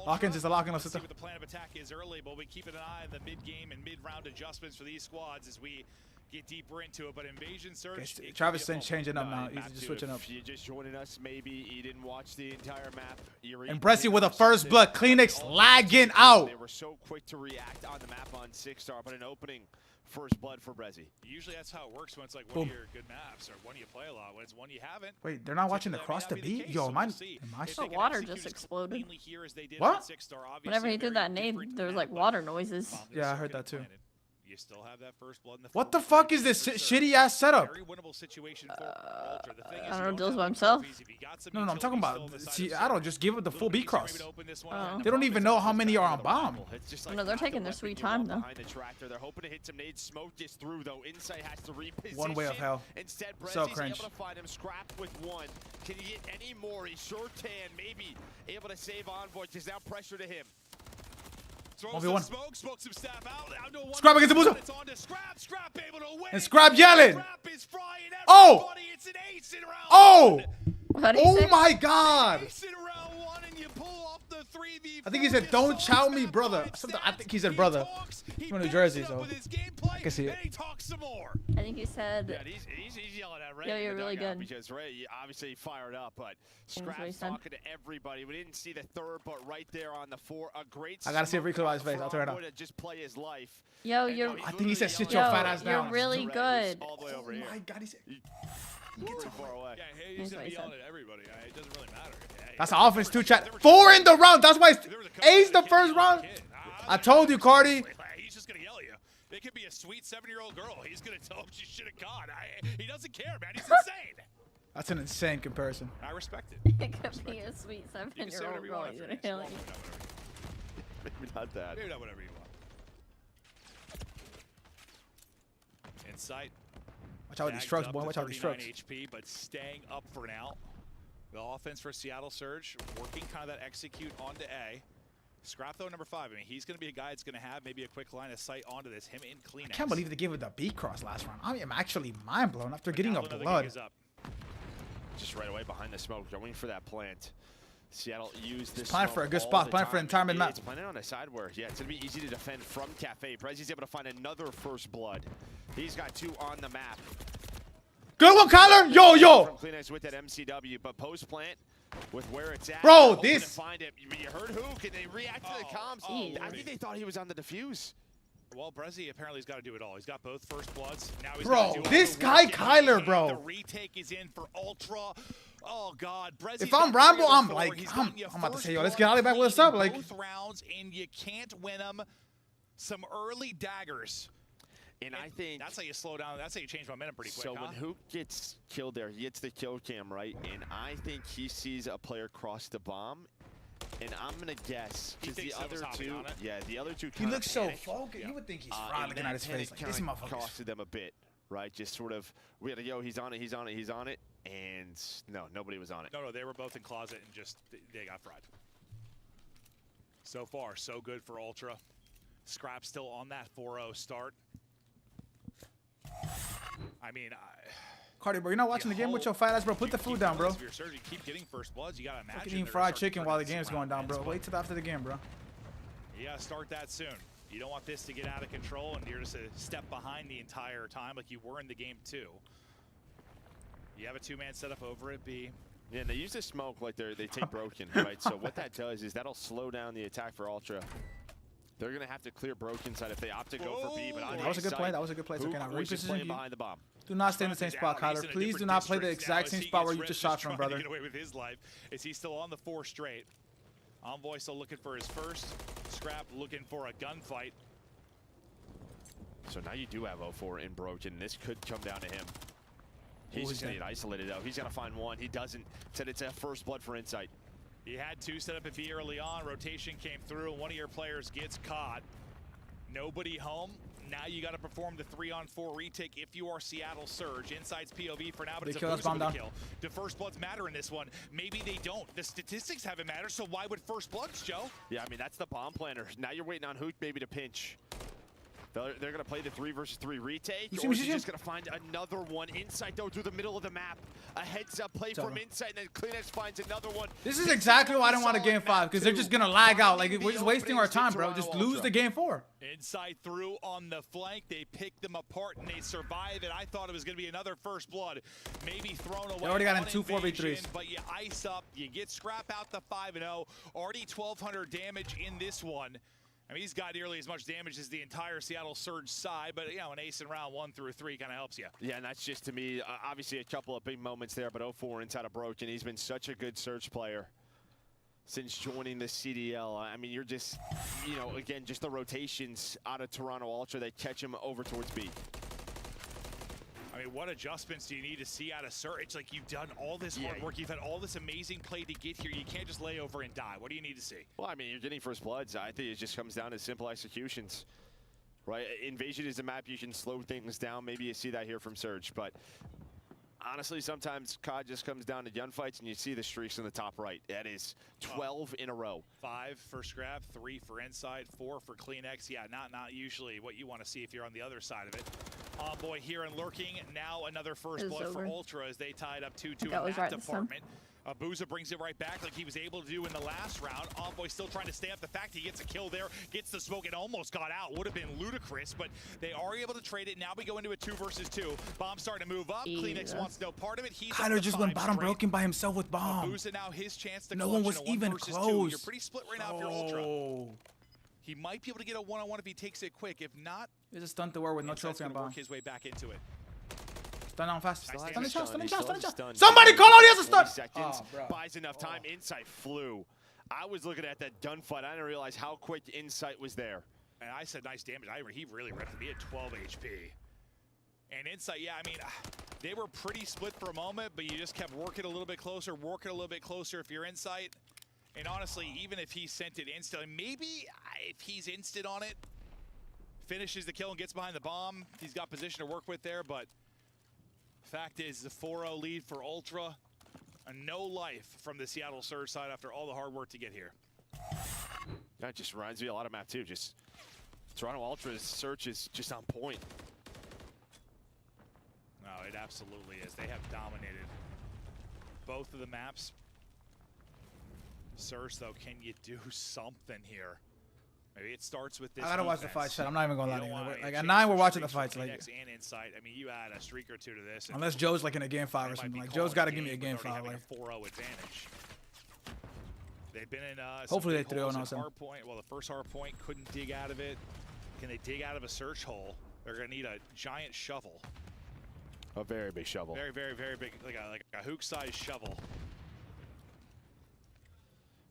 Lock-ins is a lock-in system. See what the plan of attack is early, but we keep an eye on the mid-game and mid-round adjustments for these squads as we get deeper into it. But Invasion Surge, Travis is changing up now. He's just switching up. You're just joining us. Maybe you didn't watch the entire map. And Brezzy with a first blood. Kleenex lagging out. They were so quick to react on the map on 6-star, but an opening first blood for Brezzy. Usually that's how it works when it's like one of your good maps or one you play a lot. When it's one you haven't. Wait, they're not watching across the beat? Yo, am I the water just exploded. What? Whenever he threw that nade, there was like water noises. Yeah, I heard that too. You still have that first blood in the what the fuck is this shitty ass setup? I don't know, deals by himself. No, I'm talking about Seattle. Just give it the full beat cross. They don't even know how many are on bomb. No, they're taking their sweet time though. They're hoping to hit some nades. Smoke gets through though. Insight has to reposition. One way of hell. Instead, So Brezzy's cringe. able to find him. Scrap with 1. Can he get any more? He's short tan, maybe able to save Envoy. There's now pressure to him. Smoke, some staff out. Scrap against the Buzo. It's on to Scrap. Scrap able to win. And Scrap yelling. Scrap is frying Oh! It's an ace in round Oh! 1. Oh my God! Ace in round 1 and you pull off the 3v4. I think he said, "Don't chow me, brother." I think he said, "Brother." He's from New Jersey, so I can see it. He talks some more. I think he said, Yeah, he's yelling at Ray. Yo, you're really good. Because Ray obviously fired up, but Scrap's talking to everybody. We didn't see the 3rd, but right there on the 4, a great. I gotta see a recoil on his face. I'll turn it up. Just play his life. Yo, you're. I think he said, "Sit your fat ass down." You're really good. All the way over here. My God, he said. Get too far away. Yeah, he's gonna be yelling at everybody. It doesn't really matter. That's an offense too, chat. 4 in the round. That's why it's ace the first round. I told you, Cardi. He's just gonna yell at you. It could be a sweet 7-year-old girl. He's gonna tell him she should have gone. He doesn't care, man. He's insane. That's an insane comparison. I respect it. It could be a sweet 7-year-old girl. You're gonna kill me. Maybe not that. Maybe not whatever you want. Insight. Watch out with these strokes, boy. Watch out with these strokes. HP, but staying up for now. The offense for Seattle Surge, working kind of that execute onto A. Scrap though, number 5. I mean, he's going to be a guy that's going to have maybe a quick line of sight onto this. Him in Kleenex. I can't believe they gave it the beat cross last round. I am actually mind blown after getting a blood. Just right away behind the smoke, going for that plant. Seattle used this. Plan for a good spot. Plan for an entire mid map. It's planning on a side where, yeah, it's going to be easy to defend from Cafe. Brezzy's able to find another first blood. He's got 2 on the map. Good one, Kyler. Yo. From Kleenex with that MCW, but post plant with where it's at. Bro, this. Find it. You heard who? Can they react to the comms? I think they thought he was on the defuse. Well, Brezzy apparently has got to do it all. He's got both first bloods. Now he's bro, this guy Kyler, bro. The retake is in for Ultra. Oh God, Brezzy. If I'm Rambo, I'm like, I'm about to say, yo, let's get Ollie back with us up, like. Both rounds, and you can't win them. Some early daggers. And I think that's how you slow down. That's how you change momentum pretty quick. So when Hook gets killed there, he gets the kill cam, right? And I think he sees a player cross the bomb. And I'm gonna guess because the other 2, the other 2. He looks so focused. You would think he's looking at his face. Like, this motherfucker costed them a bit, right? Just sort of, we had to yo, he's on it, and no, nobody was on it. No, they were both in closet and just they got fried. So far, so good for Ultra. Scrap still on that 4-0 start. I mean, Cardi, bro, you're not watching the game with your fat ass, bro. Put the food down, bro. If you're Surge, you keep getting first bloods. You gotta imagine. Fucking eating fried chicken while the game's going down, bro. Wait till after the game, bro. You gotta start that soon. You don't want this to get out of control, and you're just a step behind the entire time, like you were in the game too. You have a two-man setup over at B. Yeah, and they use the smoke like they take Broken, right? So what that does is that'll slow down the attack for Ultra. They're gonna have to clear Broken side if they opt to go for B. But on that was a good play. That was a good play. So, playing behind the bomb. Do not stay in the same spot, Kyler. Please do not play the exact same spot where you just shot from, brother. Get away with his life. Is he still on the 4 straight? Envoy still looking for his first. Scrap looking for a gunfight. So now you do have 0-4 in Broken. This could come down to him. He's just gonna get isolated though. He's gonna find one. He doesn't. Said it's a first blood for Insight. He had 2 set up at B early on. Rotation came through, and one of your players gets caught. Nobody home. Now you got to perform the 3-on-4 retake if you are Seattle Surge. Inside's POV for now, but it's a boost with a kill. Do first bloods matter in this one? Maybe they don't. The statistics haven't mattered, so why would first bloods, Joe? Yeah, I mean, that's the bomb planner. Now you're waiting on Hook maybe to pinch. They're going to play the 3 versus 3 retake, or is he just going to find another one? Insight, though, through the middle of the map. A heads-up play from Insight, and then Kleenex finds another one. This is exactly why I don't want a game 5, because they're just going to lag out. Like, we're just wasting our time, bro. Just lose the game 4. Insight through on the flank. They picked them apart, and they survive it. I thought it was going to be another first blood. Maybe thrown away. They already got in 2 4v3s. But you ice up. You get Scrap out the 5-0. Already 1,200 damage in this one. I mean, he's got nearly as much damage as the entire Seattle Surge side, but, you know, an ace in round 1 through 3 kind of helps you. Yeah, and that's just, to me, obviously a couple of big moments there, but 0-4 inside of Broken. He's been such a good Surge player since joining the CDL. I mean, you're just, you know, again, just the rotations out of Toronto Ultra that catch him over towards B. I mean, what adjustments do you need to see out of Surge? It's like you've done all this hard work. You've had all this amazing play to get here. You can't just lay over and die. What do you need to see? Well, I mean, you're getting first bloods. I think it just comes down to simple executions, right? Invasion is a map you can slow things down. Maybe you see that here from Surge, but honestly, sometimes COD just comes down to gunfights, and you see the streaks in the top right. That is 12 in a row. 5 for Scrap, 3 for Inside, 4 for Kleenex. Yeah, not usually what you want to see if you're on the other side of it. Envoy here and lurking. Now another first blood for Ultra as they tied up 2-2 in that department. Booza brings it right back like he was able to do in the last round. Envoy still trying to stay up. The fact he gets a kill there, gets the smoke, and almost got out. Would have been ludicrous, but they are able to trade it. Now we go into a 2 versus 2. Bomb starting to move up. Kleenex wants no part of it. He's Kyler just went bottom Broken by himself with bomb. Booza now his chance to no one was even close. You're pretty split right now if you're Ultra. He might be able to get a one-on-one if he takes it quick. If not, he's a stunt to war with no trophy on bomb. Work his way back into it. Stun on fast. Stun shot. Somebody call out, he has a stun! Seconds, buys enough time. Insight flew. I was looking at that gunfight. I didn't realize how quick Insight was there. And I said nice damage. He really ripped me at 12 HP. And Insight, yeah, I mean, they were pretty split for a moment, but you just kept working a little bit closer if you're Insight. And honestly, even if he sent it instantly, maybe if he's instant on it, finishes the kill and gets behind the bomb, he's got position to work with there, but fact is, the 4-0 lead for Ultra, and no life from the Seattle Surge side after all the hard work to get here. That just reminds me a lot of map too. Just Toronto Ultra's search is just on point. No, it absolutely is. They have dominated both of the maps. Surge, though, can you do something here? Maybe it starts with this. I gotta watch the fight, chat. I'm not even gonna lie to you. Like at 9, we're watching the fights. Like, and Insight. I mean, you add a streak or 2 to this. Unless Joe's like in a game 5 or something. Like Joe's got to give me a game 5. Like a 4-0 advantage. They've been in. Hopefully they 3-0 now. Hard point. Well, the first hard point couldn't dig out of it. Can they dig out of a search hole? They're gonna need a giant shovel. A very big shovel. Very, very, very big, like a hook-sized shovel.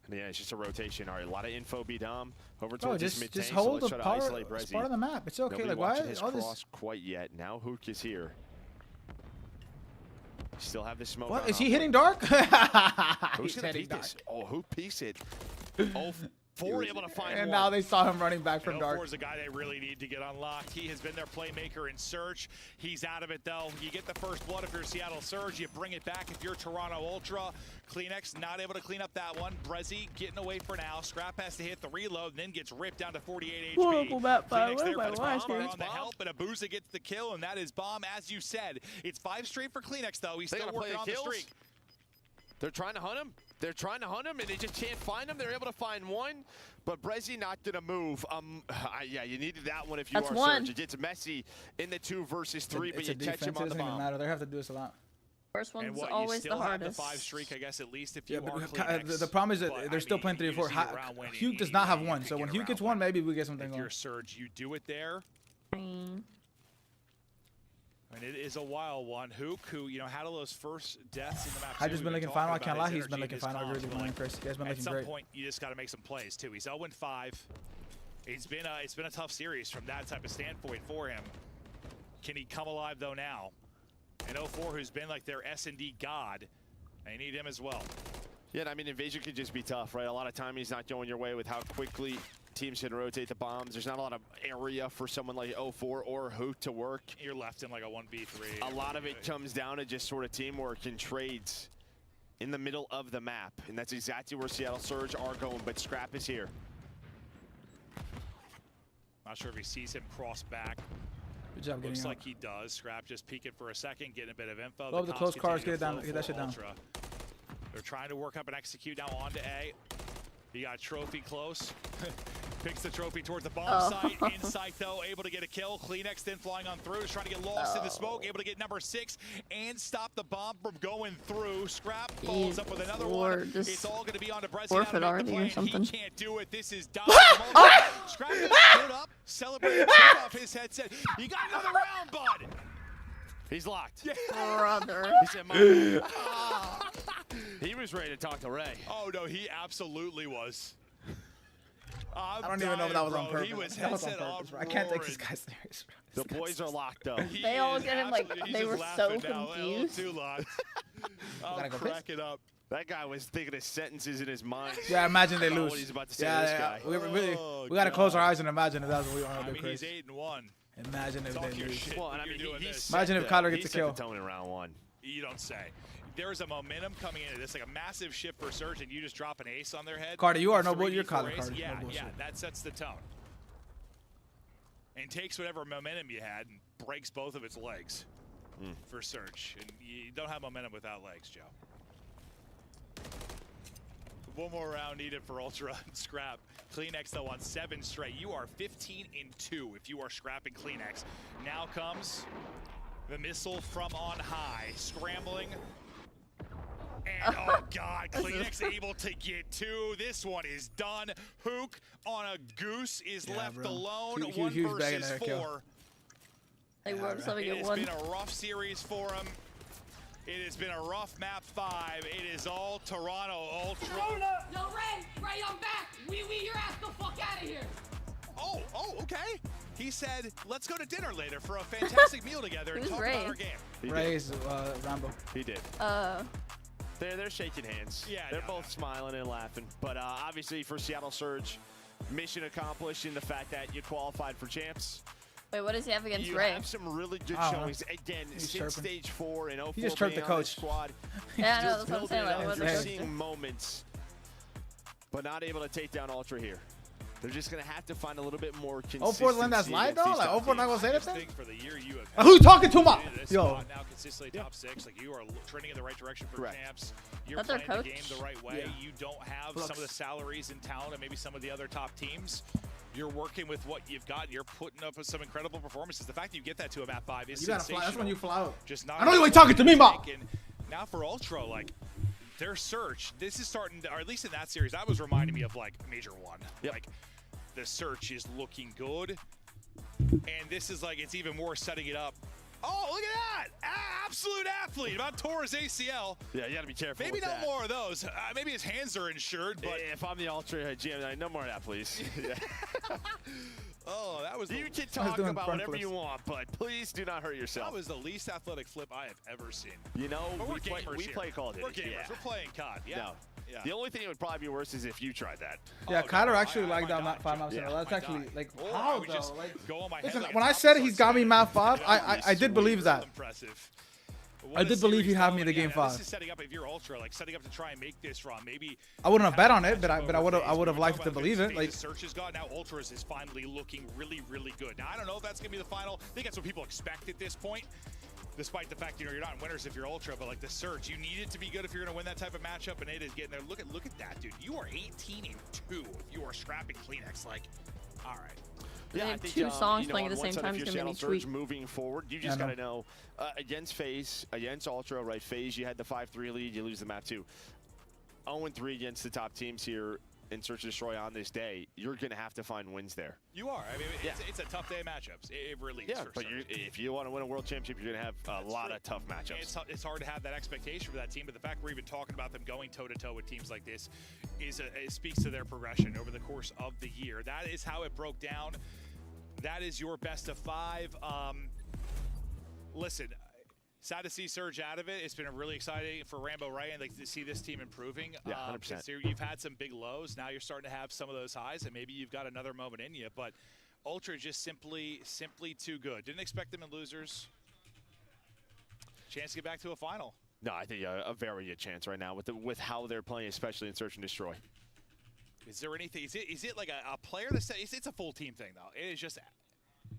And yeah, it's just a rotation. All right, a lot of info be dom over towards this mid tank. Just hold the part of the map. It's okay. Nobody like why his all cross this quite yet? Now Hook is here. Still have the smoke. What is he hitting dark? Who's gonna beat this? Oh, Hook peeks it. 4 able to find and one. now they saw him running back from dark. 04 is a guy they really need to get unlocked. He has been their playmaker in Surge. He's out of it, though. You get the first blood if you're Seattle Surge. You bring it back if you're Toronto Ultra. Kleenex not able to clean up that one. Brezzy getting away for now. Scrap has to hit the reload and then gets ripped down to 48 HP. Horrible map 5. Kleenex What there am I for the bomb watching? on the help, and Abuza gets the kill, and that is Bomb, as you said. It's 5 straight for Kleenex, though. He's still working on the streak. They're trying to hunt him. They're trying to hunt him, and they just can't find him. They're able to find one, but Brezzy not gonna move. Yeah, you needed that one if you That's are one. Surge. It gets messy in the 2 versus 3, but It's you a catch defense. him on It the doesn't even bomb. matter. They have to do this a lot. First one's And what, always you still the have hardest. the 5 streak, I guess, at least if you Yeah, are but Kleenex. the problem is that But, they're still playing 3 or 4. usually around winning, Hugh does not have you one, can so when get Hugh around gets one, maybe we get something If going. you're Surge, you do it there. And it is a wild one. Hook, who had all those first deaths in the map. I've just been looking final. I can't lie. He's been looking final. I agree with you, Chris. He has been At looking some great. point, you just got to make some plays too. He's 0-5. It's been a tough series from that type of standpoint for him. Can he come alive though now? And 04, who's been like their S&D god, they need him as well. Yeah, I mean, Invasion could just be tough, right? A lot of time he's not going your way with how quickly teams can rotate the bombs. There's not a lot of area for someone like 04 or Hook to work. You're left in like a 1v3. A lot of it comes down to just sort of teamwork and trades in the middle of the map. And that's exactly where Seattle Surge are going, but Scrap is here. Not sure if he sees him cross back. Good job getting Looks out. like he does. Scrap just peeking for a second, getting a bit of info. Love the cops close cars. continue Get it to down. flow Get that for shit down. Ultra. They're trying to work up and execute now onto A. He got trophy close. Picks the trophy towards the bomb site. Insight, though, able to get a kill. Kleenex then flying on through. Is trying to get lost in the smoke. Able to get number 6 and stop the bomb from going through. Scrap follows up with another one. It's all going to be on to Brezzy. Forfeit already or something. He can't do it. This is done. Scrap is stood up, celebrating, took off his headset. You got another round, bud. He's locked. Brother. He said, "Mom." He was ready to talk to Ray. Oh, no, he absolutely was. I don't even know if that was on purpose. He was That was on headset purpose, bro. I off can't take this roaring. guy serious, bro. The boys are locked, though. They all get him like He's they just were so laughing now. confused. Too loud. Gotta I'm go piss? cracking up. That guy was thinking of sentences in his mind. Yeah, imagine they About lose. what he's about to say to this guy. We gotta close our eyes and imagine if that's what we want I to do, mean, Chris. he's 8-1. Imagine if Talk they your lose. shit Well, when and I you're mean, doing this. Imagine if Kyler gets he a set kill. the tone in round 1. You don't say. There's a momentum coming into this, like a massive shift for Surge, and you just drop an ace on their head. Carter, you are no 3v4 bull. You're Kyler, ace. Carter. Yeah, No bullshit. yeah, that sets the tone. And takes whatever momentum you had and breaks both of its legs for Surge. And you don't have momentum without legs, Joe. One more round needed for Ultra and Scrap. Kleenex, though, on 7 straight. You are 15-2 if you are scrapping Kleenex. Now comes the missile from on high. Scrambling. And, oh, God, Kleenex able to get 2. This one is done. Hook on a goose is left alone. Huge 1 bag in versus there, 4. kill. They were so It get has one. been a rough series for him. It has been a rough map 5. It is all Toronto Ultra. Yo, Ray, I'm back. Your ass the fuck out of here. Oh, okay. He said, let's go to dinner later for a fantastic meal together and Who's talk Ray? about our game. Ray's Rambo. He did. They're shaking hands. Yeah, they're both smiling and laughing. But obviously for Seattle Surge, mission accomplished in the fact that you qualified for champs. Wait, what does he have against You Ray? have some really good I don't know. showings. Again, He's since chirping. stage 4 and 04 He just chirped the being on this coach. squad. Yeah, I know, just that's what I'm saying, building like, up. what You're the seeing coach- moments, but not able to take down Ultra here. They're just going to have to find a little bit more consistency. 04 Len, that's live, against though? these Like, top 04 not teams. gonna say I that just thing? think for the year you have Who you talking to, been Ma? in this Yo. spot now consistently top 6. Like, you are trending in the right direction for Correct. champs. You're That's our playing the game coach? the right way. Yeah. You don't have Flux. some of the salaries and talent and maybe some of the other top teams. You're working with what you've got. You're putting up with some incredible performances. The fact that you get that to a map 5 is You gotta sensational. fly. That's when you fly out. Just not I know you ain't talking to me, Ma. And now for Ultra, like, their search, this is starting to, or at least in that series, that was reminding me of like Major 1. Like, the search is looking good, and this is like, it's even more setting it up. Oh, look at that! Absolute athlete, about tore his ACL. Yeah, you got to be careful. Maybe with not that. more of those. Maybe his hands are insured, but If I'm the Ultra GM, no more of that, please. Yeah. oh, that was You can I was talk doing about front whatever flips. you want, but please do not hurt yourself. that was the least athletic flip I have ever seen. You know, But we're we gamers play here. Call of Duty. We're gamers. Yeah. We're playing COD. Yeah. No. Yeah. The only thing that would probably be worse is if you tried that. Yeah, Kyler actually lagged out map 5 maps in a row. That's actually like how would though? just Like, go on my listen, head like when a I top said start he's got me setting map up, 5, I did believe that. Impressive. I did believe he had me in the game Now, 5. This is setting up if you're Ultra, like setting up to try and make this run. Maybe I wouldn't have bet on it, but I would have liked to believe it. Like Search has got now. Ultras is finally looking really, really good. Now I don't know if that's gonna be the final. I think that's what people expect at this point. Despite the fact, you know, you're not in winners if you're Ultra, but like the Search, you need it to be good if you're gonna win that type of matchup, and it is getting there. Look at that, dude. You are 18-2 if you are scrapping Kleenex. Like, all right. Yeah, I have think, 2 songs playing on at the one same side, time if is you're gonna Seattle make me Surge tweet. moving forward, you just gotta know against FaZe, against Ultra, right? FaZe, you had the 5-3 lead, you lose the map 2. 0-3 against the top teams here in Search and Destroy on this day. You're gonna have to find wins there. You are. I mean, it's a tough day of matchups. It really is. Yeah, for but Surge. if you want to win a world championship, you're gonna have a lot of tough matchups. It's hard to have that expectation for that team, but the fact we're even talking about them going toe-to-toe with teams like this it speaks to their progression over the course of the year. That is how it broke down. That is your best of 5. Listen, sad to see Surge out of it. It's been really exciting for Rambo Ryan to see this team improving. Yeah, 100%. You've had some big lows. Now you're starting to have some of those highs, and maybe you've got another moment in you. But Ultra just simply too good. Didn't expect them in losers. Chance to get back to a final. No, I think a very good chance right now with how they're playing, especially in Search and Destroy. Is there anything? Is it like a player that says it's a full team thing though? It is just.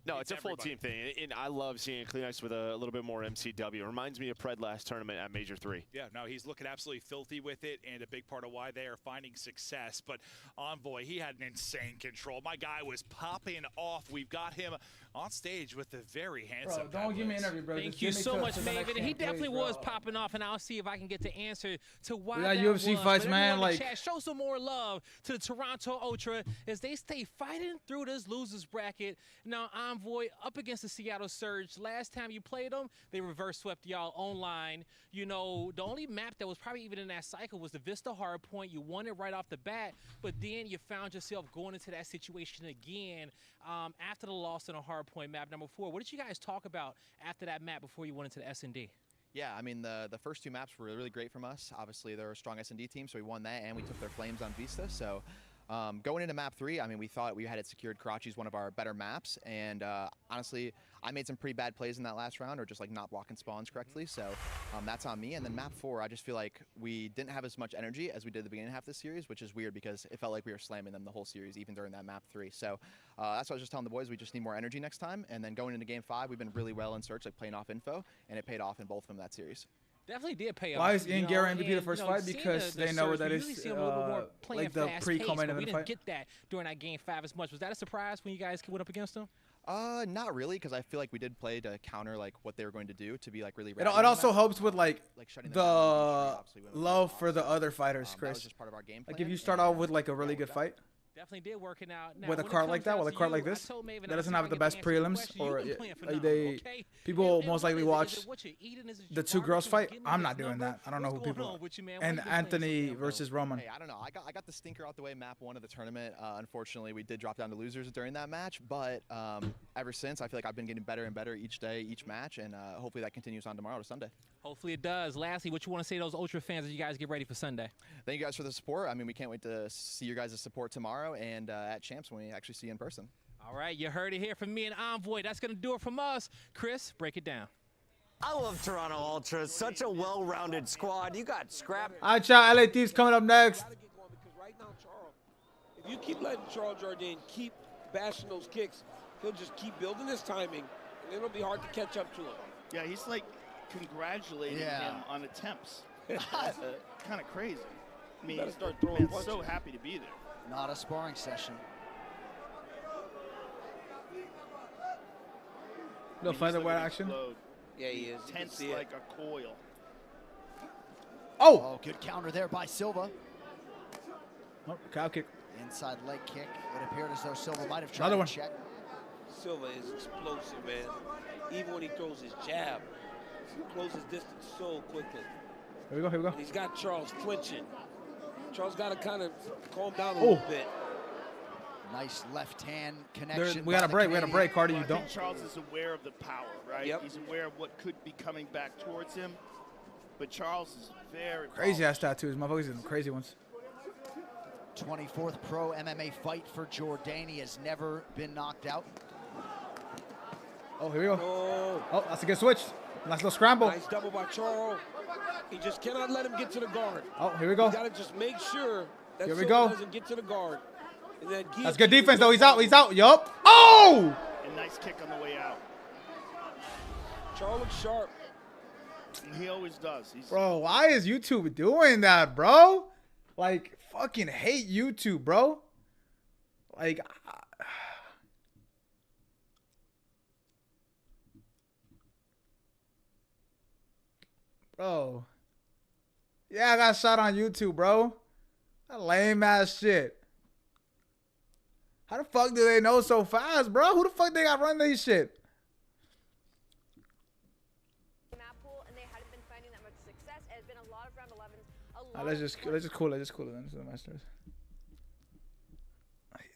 No, it's a full team thing, and I love seeing Kleenex with a little bit more MCW. It reminds me of Pred last tournament at Major 3. Yeah, no, he's looking absolutely filthy with it, and a big part of why they are finding success. But Envoy, he had an insane control. My guy was popping off. We've got him on stage with the very handsome. Bro, don't give me an interview, bro. Thank you so much, Maven. He definitely was popping off, and I'll see if I can get the answer to why We got that UFC was. fights, But man, everyone in the like- chat, show some more love to the Toronto Ultra as they stay fighting through this losers bracket. Now, Envoy up against the Seattle Surge. Last time you played them, they reverse swept y'all online. You know, the only map that was probably even in that cycle was the Vista Hardpoint. You won it right off the bat, but then you found yourself going into that situation again after the loss in a Hardpoint map number 4. What did you guys talk about after that map before you went into the S&D? Yeah, I mean, the first 2 maps were really great from us. Obviously, they're a strong S&D team, so we won that, and we took their flames on Vista. So going into map 3, I mean, we thought we had it secured. Karachi's one of our better maps, and honestly, I made some pretty bad plays in that last round, or just like not blocking spawns correctly, so that's on me. And then map 4, I just feel like we didn't have as much energy as we did at the beginning half of the series, which is weird because it felt like we were slamming them the whole series, even during that map 3. So that's what I was just telling the boys. We just need more energy next time. And then going into game 5, we've been really well in Search, like playing off info, and it paid off in both of them that series. Definitely did pay off. Why is Ian Garrett MVP the and, first you know, fight? seeing Because the they know Surge, that we it's usually see them a little bit more playing like the fast pre-comment pace, but of we the didn't fight. get that during that game 5 as much. Was that a surprise when you guys went up against them? Not really, because I feel like we did play to counter like what they were going to do to be like really. It also helps with like shutting them the down, obviously, when we love for the other fighters, that Chris. was just part of our game Like plan, if you start off with like a really good fight Definitely did working out. Now, with a when it card like comes that, down with a to card you, like I this, told Maven that I doesn't said I have the get best answer to the prelims, question. or You've been playing like phenomenal, okay? people And most what likely is it? Is watch it what you're eating? Is it the your 2 water? girls Is it fight. getting I'm this not doing number? that. I don't know who What's going people on are. with you, man? Why And you been playing so Anthony damn versus Roman. Hey, I don't know. I got the stinker out the way map 1 of the tournament. Unfortunately, we did drop down to losers during that match, but ever since, I feel like I've been getting better and better each day, each match, and hopefully that continues on tomorrow to Sunday. Hopefully it does. Lastly, what you want to say to those Ultra fans as you guys get ready for Sunday? Thank you guys for the support. I mean, we can't wait to see your guys' support tomorrow and at Champs when we actually see you in person. All right, you heard it here from me and Envoy. That's going to do it from us. Chris, break it down. I love Toronto Ultra. Such a well-rounded squad. You got Scrap. All right, y'all. LA Thieves coming up next. Right now, Charles, if you keep letting Charles Jourdain keep bashing those kicks, he'll just keep building his timing, and it'll be hard to catch up to him. Yeah, he's like congratulating him on attempts. Kind of crazy. I mean, Better start throwing man's punches. so happy to be there. Not a sparring session. No featherweight action. Yeah, he is. Tense like a coil. Oh, good counter there by Silva. Oh, cow kick. Inside leg kick. It appeared as though Silva might have tried Another to one. check. Silva is explosive, man. Even when he throws his jab, he closes distance so quickly. Here we go. Here we go. And he's got Charles flinching. Charles got to kind of calm down a Oh. little bit. Nice left hand connection. We got a break. We got a break, Cardi. Well, You I don't. think Charles is aware of the power, right? Yep. He's aware of what could be coming back towards him. But Charles is very Crazy ass tattoos. Motherfuckers are crazy ones. 24th pro MMA fight for Jordani, has never been knocked out. Oh, here we go. Oh, that's a good switch. Nice little scramble. Nice double by Charles. He just cannot let him get to the guard. Oh, here we go. You gotta just make sure that Here we Silva go. doesn't get to the guard. And then That's good defense, though. He's out. He's out. Yup. Oh! A nice kick on the way out. Charles looks sharp. He always does. Bro, why is YouTube doing that, bro? Like, fucking hate YouTube, bro. Like, bro. Yeah, I got shot on YouTube, bro. That lame ass shit. How the fuck do they know so fast, bro? Who the fuck they got running these shit? Let's just cool it. Let's cool it then to the Masters.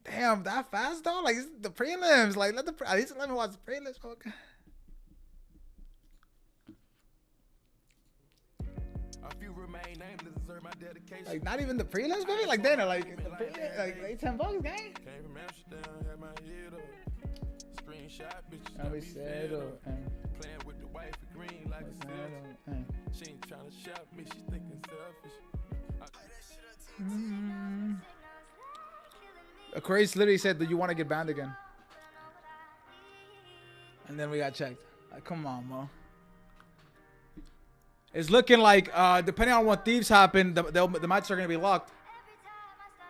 Damn, that fast though? Like, it's the prelims. Like, at least let me watch the prelims. Fuck. Like, not even the prelims, baby. Like, Dana, like the prelims, like $10, gang. And we settle and playing with the wife green like she ain't trying to shop me, she thinking selfish. Craze literally said, "Do you want to get banned again?" And then we got checked. Like, come on, Mo. It's looking like, depending on what Thieves happen, the matches are gonna be locked.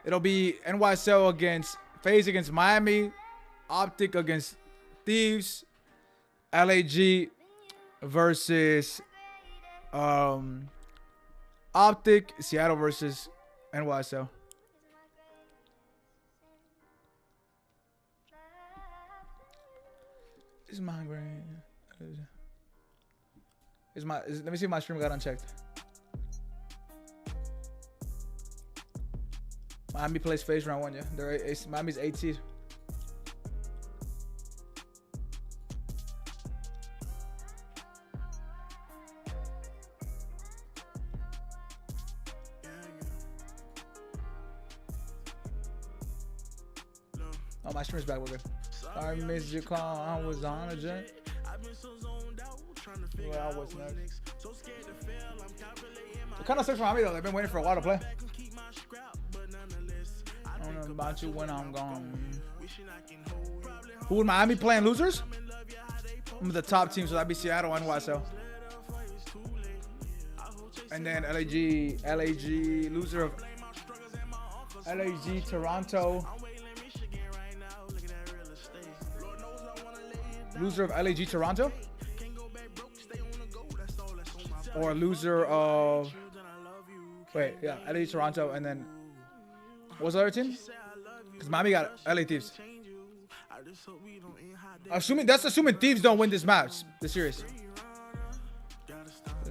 It'll be NYSL against FaZe against Miami, Optic against Thieves, LAG versus Optic, Seattle versus NYSL. Is my brain? Let me see if my stream got unchecked. Miami plays FaZe round 1, yeah. Miami's 8 seed. Oh, my stream's back. We're good. I missed your call. I was on a jet. Well, I was next. It kind of sucks for Miami though. They've been waiting for a while to play. I don't know about you when I'm gone. Who would Miami playing losers? The top teams, so that'd be Seattle and NYSL. And then LAG loser of LAG Toronto. Loser of LAG Toronto? Or loser of... Wait, yeah, LA Toronto, and then... What's the other team? Because Miami got LA Thieves. That's assuming Thieves don't win this match, the series.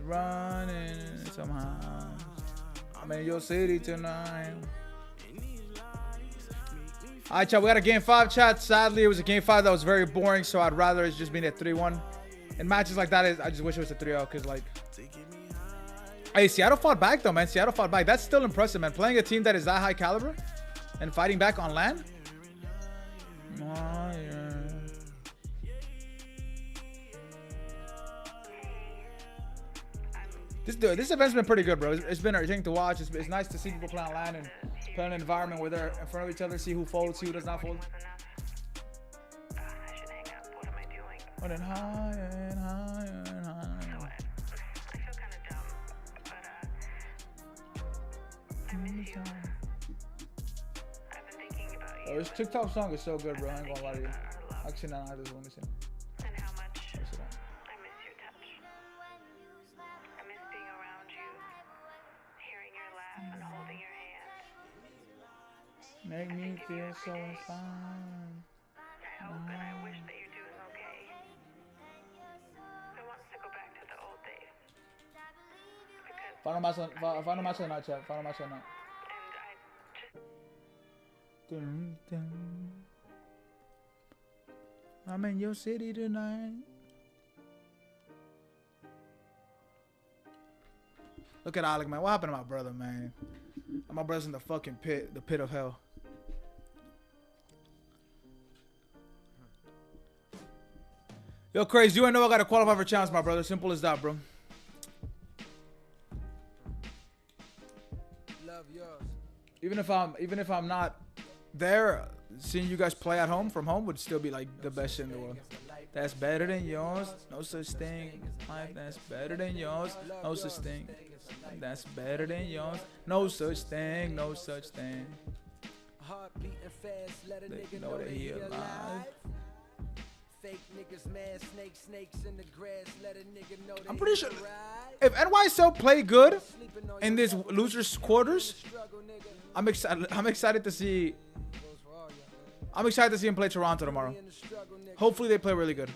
Running somehow. I'm in your city tonight. Alright, chat, we got a game 5, chat. Sadly, it was a game 5 that was very boring, so I'd rather it's just been a 3-1. In matches like that, I just wish it was a 3-0, because, like... Hey, Seattle fought back, though, man. Seattle fought back. That's still impressive, man. Playing a team that is that high caliber and fighting back on land. Oh, yeah. This event's been pretty good, bro. It's been entertaining to watch. It's nice to see people play on land and play in an environment where they're in front of each other, see who folds, see who does not fold. Running higher and higher and higher. Oh, this TikTok song is so good, bro. I ain't gonna lie to you. Actually, no, I just want to sing. And how much I miss your touch. I miss being around you, hearing your laugh and holding your hand. Make me feel so inspired. I hope and I wish that you're doing okay. I want to go back to the old days. Final match of the night, chat. Final match of the night. Dun, dun. I'm in your city tonight. Look at Alec, man. What happened to my brother, man? My brother's in the fucking pit, the pit of hell. Yo, Crazy, you ain't know I gotta qualify for challenge, my brother. Simple as that, bro. Even if I'm not there, seeing you guys play at home from home would still be like the best shit in the world. That's better than yours. No such thing. Life that's better than yours. No such thing. That's better than yours. No such thing. No such thing. They know that he alive. Fake niggas, mad snakes in the grass. Let a nigga know I'm pretty sure if NYSL play good in this losers quarters, I'm excited to see. I'm excited to see him play Toronto tomorrow. Hopefully they play really good.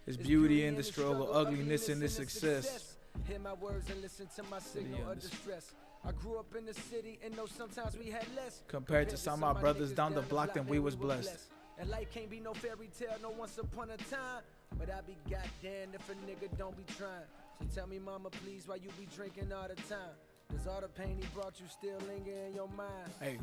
There's beauty in the struggle, ugliness in the success. Hear my words and listen to my signal of distress. I grew up in the city and know sometimes we had less. Compared to some of my brothers down the block, then we was blessed. And life can't be no fairy tale, no once upon a time. But I be goddamn if a nigga don't be trying. So tell me, mama, please, why you be drinking all the time? Does all the pain he brought you still linger in your mind? Hey.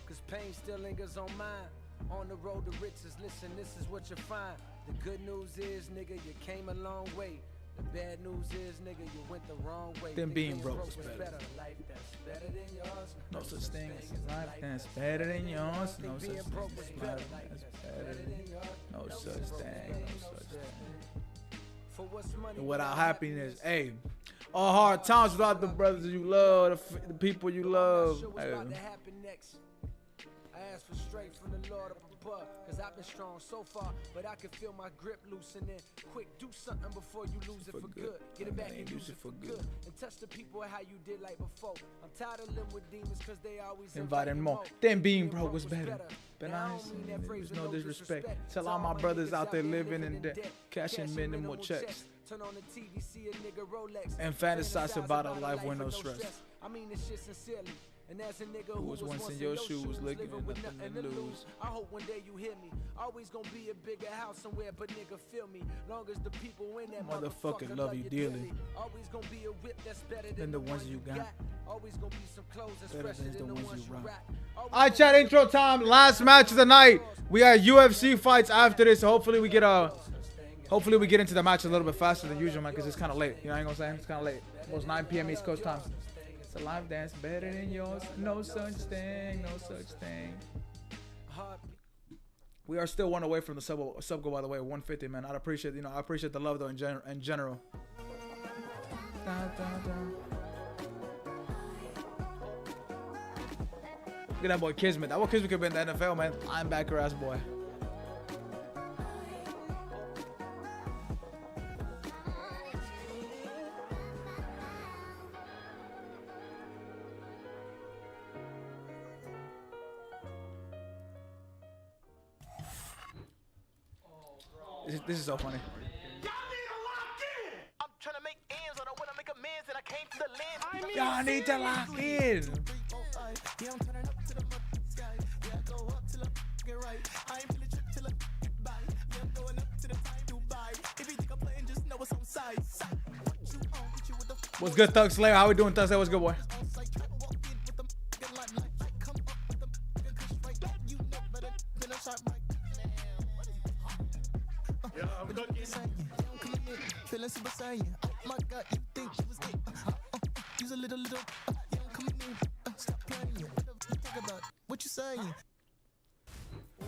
Cause pain still lingers on mine. On the road to riches, listen, this is what you find. The good news is, nigga, you came a long way. The bad news is, nigga, you went the wrong way. Them being broke is better. Life that's better than yours. No such thing as life that's better than yours. No such thing as life that's better than yours. No such thing. No such thing. Without happiness, hey. All hard times without the brothers you love, the people you love. Hey. I ask for strength from the Lord up above, cause I've been strong so far, but I can feel my grip loosening. Quick, do something before you lose it for good. Get it back and use it for good. And touch the people how you did like before. I'm tired of living with demons cause they always inviting more. Then being broke was better. But I ain't seen there's no disrespect. Tell all my brothers out there living in debt, cashing minimal checks. Turn on the TV, see a nigga Rolex, and fantasize about a life with no stress. I mean this shit sincerely. And as a nigga who was once in your shoes, living with nothing to lose. I hope one day you hear me. Always gonna be a bigger house somewhere, but nigga feel me. Long as the people in that motherfucker love you dearly. Always gonna be a whip that's better than the ones you got. Always gonna be some clothes that's fresher than the ones you rock. Alright, chat, intro time. Last match of the night. We got UFC fights after this. So hopefully we get into the match a little bit faster than usual, man, because it's kind of late. You know what I'm saying? It's kind of late. Almost 9 p.m. East Coast time. It's a life dance better than yours. No such thing. No such thing. We are still one away from the sub goal, by the way, 150, man. I appreciate the love though in general. Look at that boy Kismet. That boy Kismet could be in the NFL, man. Linebacker ass boy. This is so funny. I'm trying to make ends, I don't want to make amends, and I came to the land. Y'all need to lock in. What's good, Thug Slayer? How we doing, Thug Slayer? What's good, boy? Feeling super saiyan. My God, you think she was use a little come in, stop playing. Think about what you saying.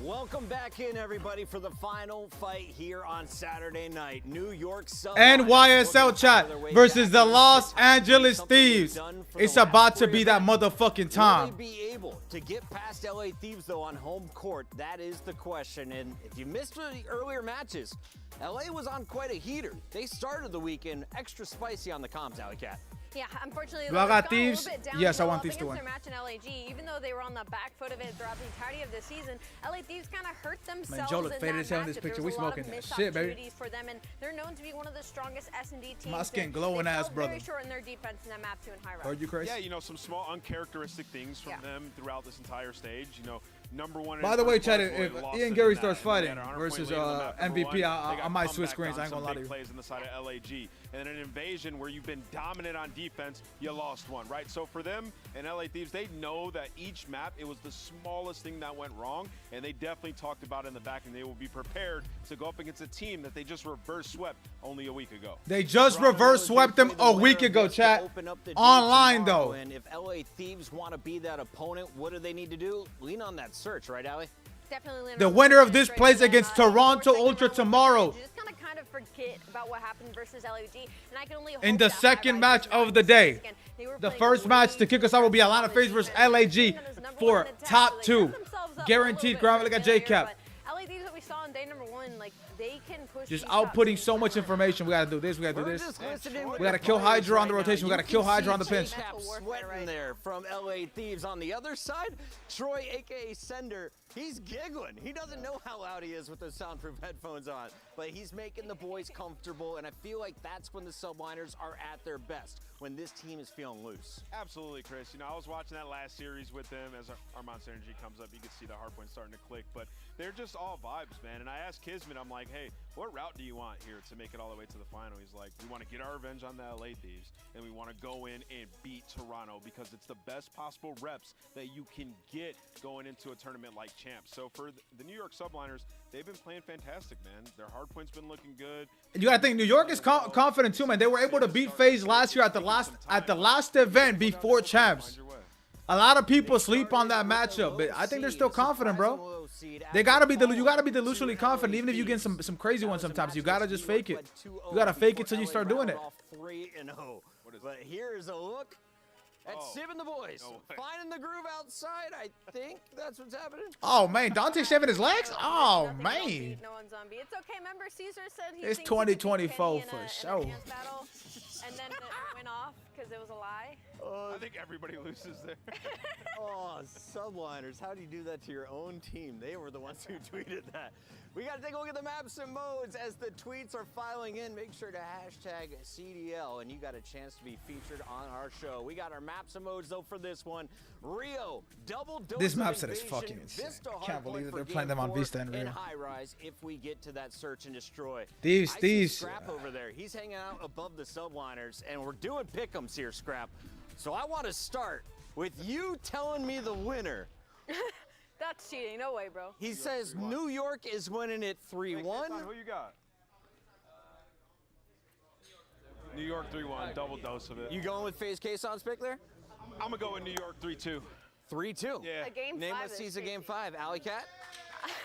Welcome back in, everybody, for the final fight here on Saturday night. New York Subliners NYSL chat versus the Los Angeles Thieves. It's about to be that motherfucking time. Will they be able to get past LA Thieves, though, on home court? That is the question. And if you missed the earlier matches, LA was on quite a heater. They started the weekend extra spicy on the comms, Alley Cat. Yeah, unfortunately, do I got Thieves? Yes, I want Thieves to win. Their match in LAG, even though they were on the back foot of it throughout the entirety of the season, LA Thieves kind of hurt themselves. Man, Joe look faded as hell in this picture. We smoking that shit, baby. For them, and they're known to be one of the strongest S&D teams. My skin glowing ass, brother. Very short in their defense in that map 2 and high rock. Are you crazy? Yeah, you know, some small uncharacteristic things from them throughout this entire stage. You know, #1. By the way, Chad, if Ian Gary starts fighting versus MVP, I might switch screens. I ain't gonna lie to you. Plays on the side of LAG, and then an invasion where you've been dominant on defense, you lost one, right? So for them and LA Thieves, they know that each map, it was the smallest thing that went wrong, and they definitely talked about it in the back, and they will be prepared to go up against a team that they just reverse swept only a week ago. They just reverse swept them a week ago, chat. Online though. And if LA Thieves want to be that opponent, what do they need to do? Lean on that search, right, Allie? Definitely. The winner of this plays against Toronto Ultra tomorrow. You just kind of forget about what happened versus LAG, and I can only hope In the second match of the day. The first match to kick us off will be Atlanta FaZe versus LAG for top 2. Guaranteed ground like a J-Cap. LA Thieves that we saw in day #1, like they can push. Just outputting so much information. We gotta do this. We gotta do this. We gotta kill Hydra on the rotation. We gotta kill Hydra on the pinch. Sweating there from LA Thieves. On the other side, Troy, aka Sender, he's giggling. He doesn't know how loud he is with those soundproof headphones on, but he's making the boys comfortable, and I feel like that's when the Subliners are at their best, when this team is feeling loose. Absolutely, Chris. You know, I was watching that last series with them. As our Monster Energy comes up, you can see the hardpoint starting to click, but they're just all vibes, man. And I asked Kismet, I'm like, hey, what route do you want here to make it all the way to the final? He's like, we want to get our revenge on the LA Thieves, and we want to go in and beat Toronto because it's the best possible reps that you can get going into a tournament like Champs. So for the New York Subliners, they've been playing fantastic, man. Their hardpoint's been looking good. You gotta think New York is confident too, man. They were able to beat FaZe last year at the last event before Champs. A lot of people sleep on that matchup, but I think they're still confident, bro. They gotta be you gotta be delusionally confident, even if you get some crazy ones sometimes. You gotta just fake it. You gotta fake it till you start doing it. 3-0. But here's a look at Civ and the boys. Finding the groove outside, I think that's what's happening. Oh, man. Dante shaving his legs? Oh, man. No one's zombie. It's okay. Remember, Caesar said he It's 2024 for sure. And then it went off because it was a lie. I think everybody loses there. Oh, Subliners, how do you do that to your own team? They were the ones who tweeted that. We got to take a look at the maps and modes as the tweets are filing in. Make sure to hashtag CDL, and you got a chance to be featured on our show. We got our maps and modes, though, for this one. Rio, double dose. This map set is fucking insane. I can't believe that they're playing them on Vista and Rio. High rise if we get to that search and destroy. Thieves. Scrap over there. He's hanging out above the Subliners, and we're doing pick'ems here, Scrap. So I want to start with you telling me the winner. That's cheating. No way, bro. He says New York is winning it 3-1. Who you got? New York 3-1, double dose of it. You going with FaZe Case on Spick there? I'm going to go with New York 3-2. 3-2? Yeah. A game Nameless season game 5. Alley Cat?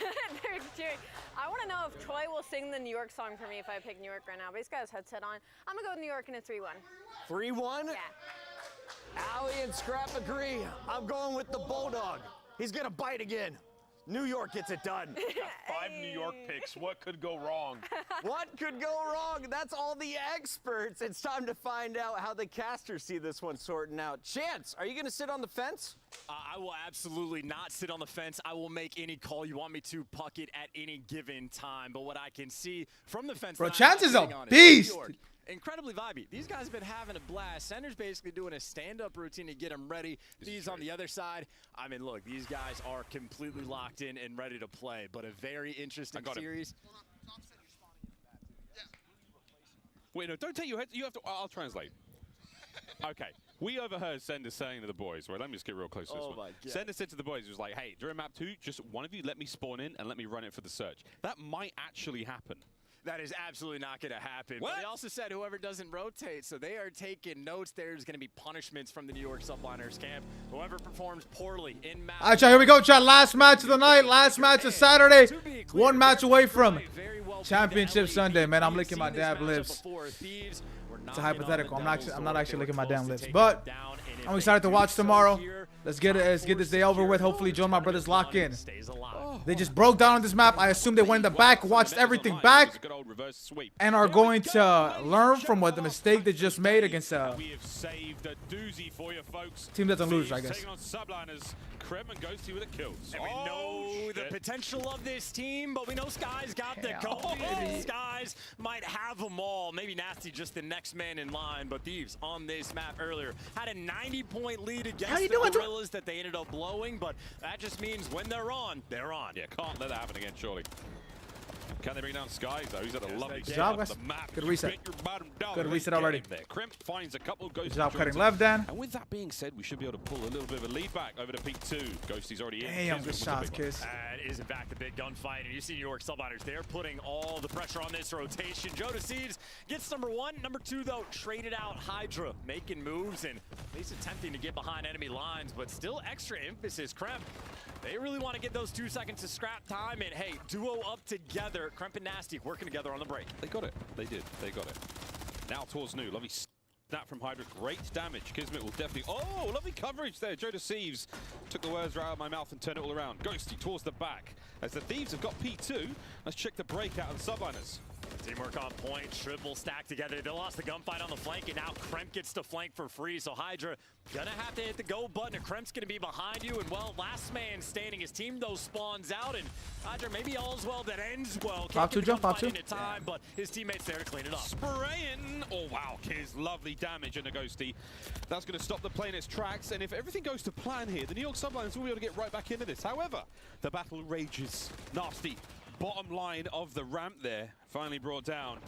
They're cheering. I want to know if Troy will sing the New York song for me if I pick New York right now. But he's got his headset on. I'm going to go with New York in a 3-1. 3-1? Yeah. Allie and Scrap agree. I'm going with the Bulldog. He's going to bite again. New York gets it done. 5 New York picks. What could go wrong? What could go wrong? That's all the experts. It's time to find out how the casters see this one sorting out. Chance, are you going to sit on the fence? I will absolutely not sit on the fence. I will make any call you want me to, puck it at any given time. But what I can see from the fence, bro, Chance is a beast. Incredibly vibey. These guys have been having a blast. Center's basically doing a stand-up routine to get them ready. These on the other side, I mean, look, these guys are completely locked in and ready to play. But a very interesting series. Wait, no, don't take your head. You have to. I'll translate. Okay. We overheard Sender saying to the boys, right, let me just get real close to this one. Sender said to the boys, he was like, hey, during map 2, just one of you let me spawn in and let me run it for the search. That might actually happen. That is absolutely not going to happen. What? But they also said whoever doesn't rotate, so they are taking notes. There's going to be punishments from the New York Subliners camp. Whoever performs poorly in match. All right, y'all, here we go, chat. Last match of the night. Last match of Saturday. One match away from Championship Sunday, man. I'm licking my damn lips. It's a hypothetical. I'm not actually licking my damn lips, but I'm excited to watch tomorrow. Let's get this day over with. Hopefully, Joe and my brothers lock in. They just broke down on this map. I assume they went in the back, watched everything back, and are going to learn from what the mistake they just made against a team that doesn't lose, I guess. Kremen goes to with a kill. And we know the potential of this team, but we know Sky's got the goal. Skies might have them all. Maybe Nasty just the next man in line, but Thieves on this map earlier had a 90-point lead against the Gorillas. gorillas that they ended up blowing, but that just means when they're on, they're on. Yeah, can't let that happen again, surely. Can they bring down Skies, though? He's had a lovely Good job, on guys. the map. Good reset. Good reset already. Crimp finds a couple. Good job cutting left, Dan. And with that being said, we should be able to pull a little bit of a lead back over to Peak 2. Ghosty's already in. Damn, good shots, Kiss. That is in fact a big gunfight, and you see New York Subliners, they're putting all the pressure on this rotation. Joe Thieves gets number 1. Number 2, though, traded out Hydra, making moves and at least attempting to get behind enemy lines, but still extra emphasis. Kremp, they really want to get those 2 seconds of scrap time, and hey, duo up together. Kremp and Nasty working together on the break. They got it. They did. They got it. Now towards New. Lovely snap from Hydra. Great damage. Kismet will definitely... Oh, lovely coverage there. Joe Thieves took the words right out of my mouth and turned it all around. Ghosty towards the back. As the Thieves have got P2, let's check the breakout of the Subliners. Teamwork on point, triple stack together. They lost the gunfight on the flank, and now Kremp gets to flank for free. So Hydra gonna have to hit the go button, and Kremp's gonna be behind you. And well, last man standing. His team though spawns out, and Hydra maybe all's well that ends well. Pop 2 jump, pop 2. Time, but his teammates there to clean it up. Spraying. Oh wow, Kiz, lovely damage in the Ghosty. That's gonna stop the play in its tracks. And if everything goes to plan here, the New York Subliners will be able to get right back into this. However, the battle rages. Nasty. Bottom line of the ramp there, finally brought down.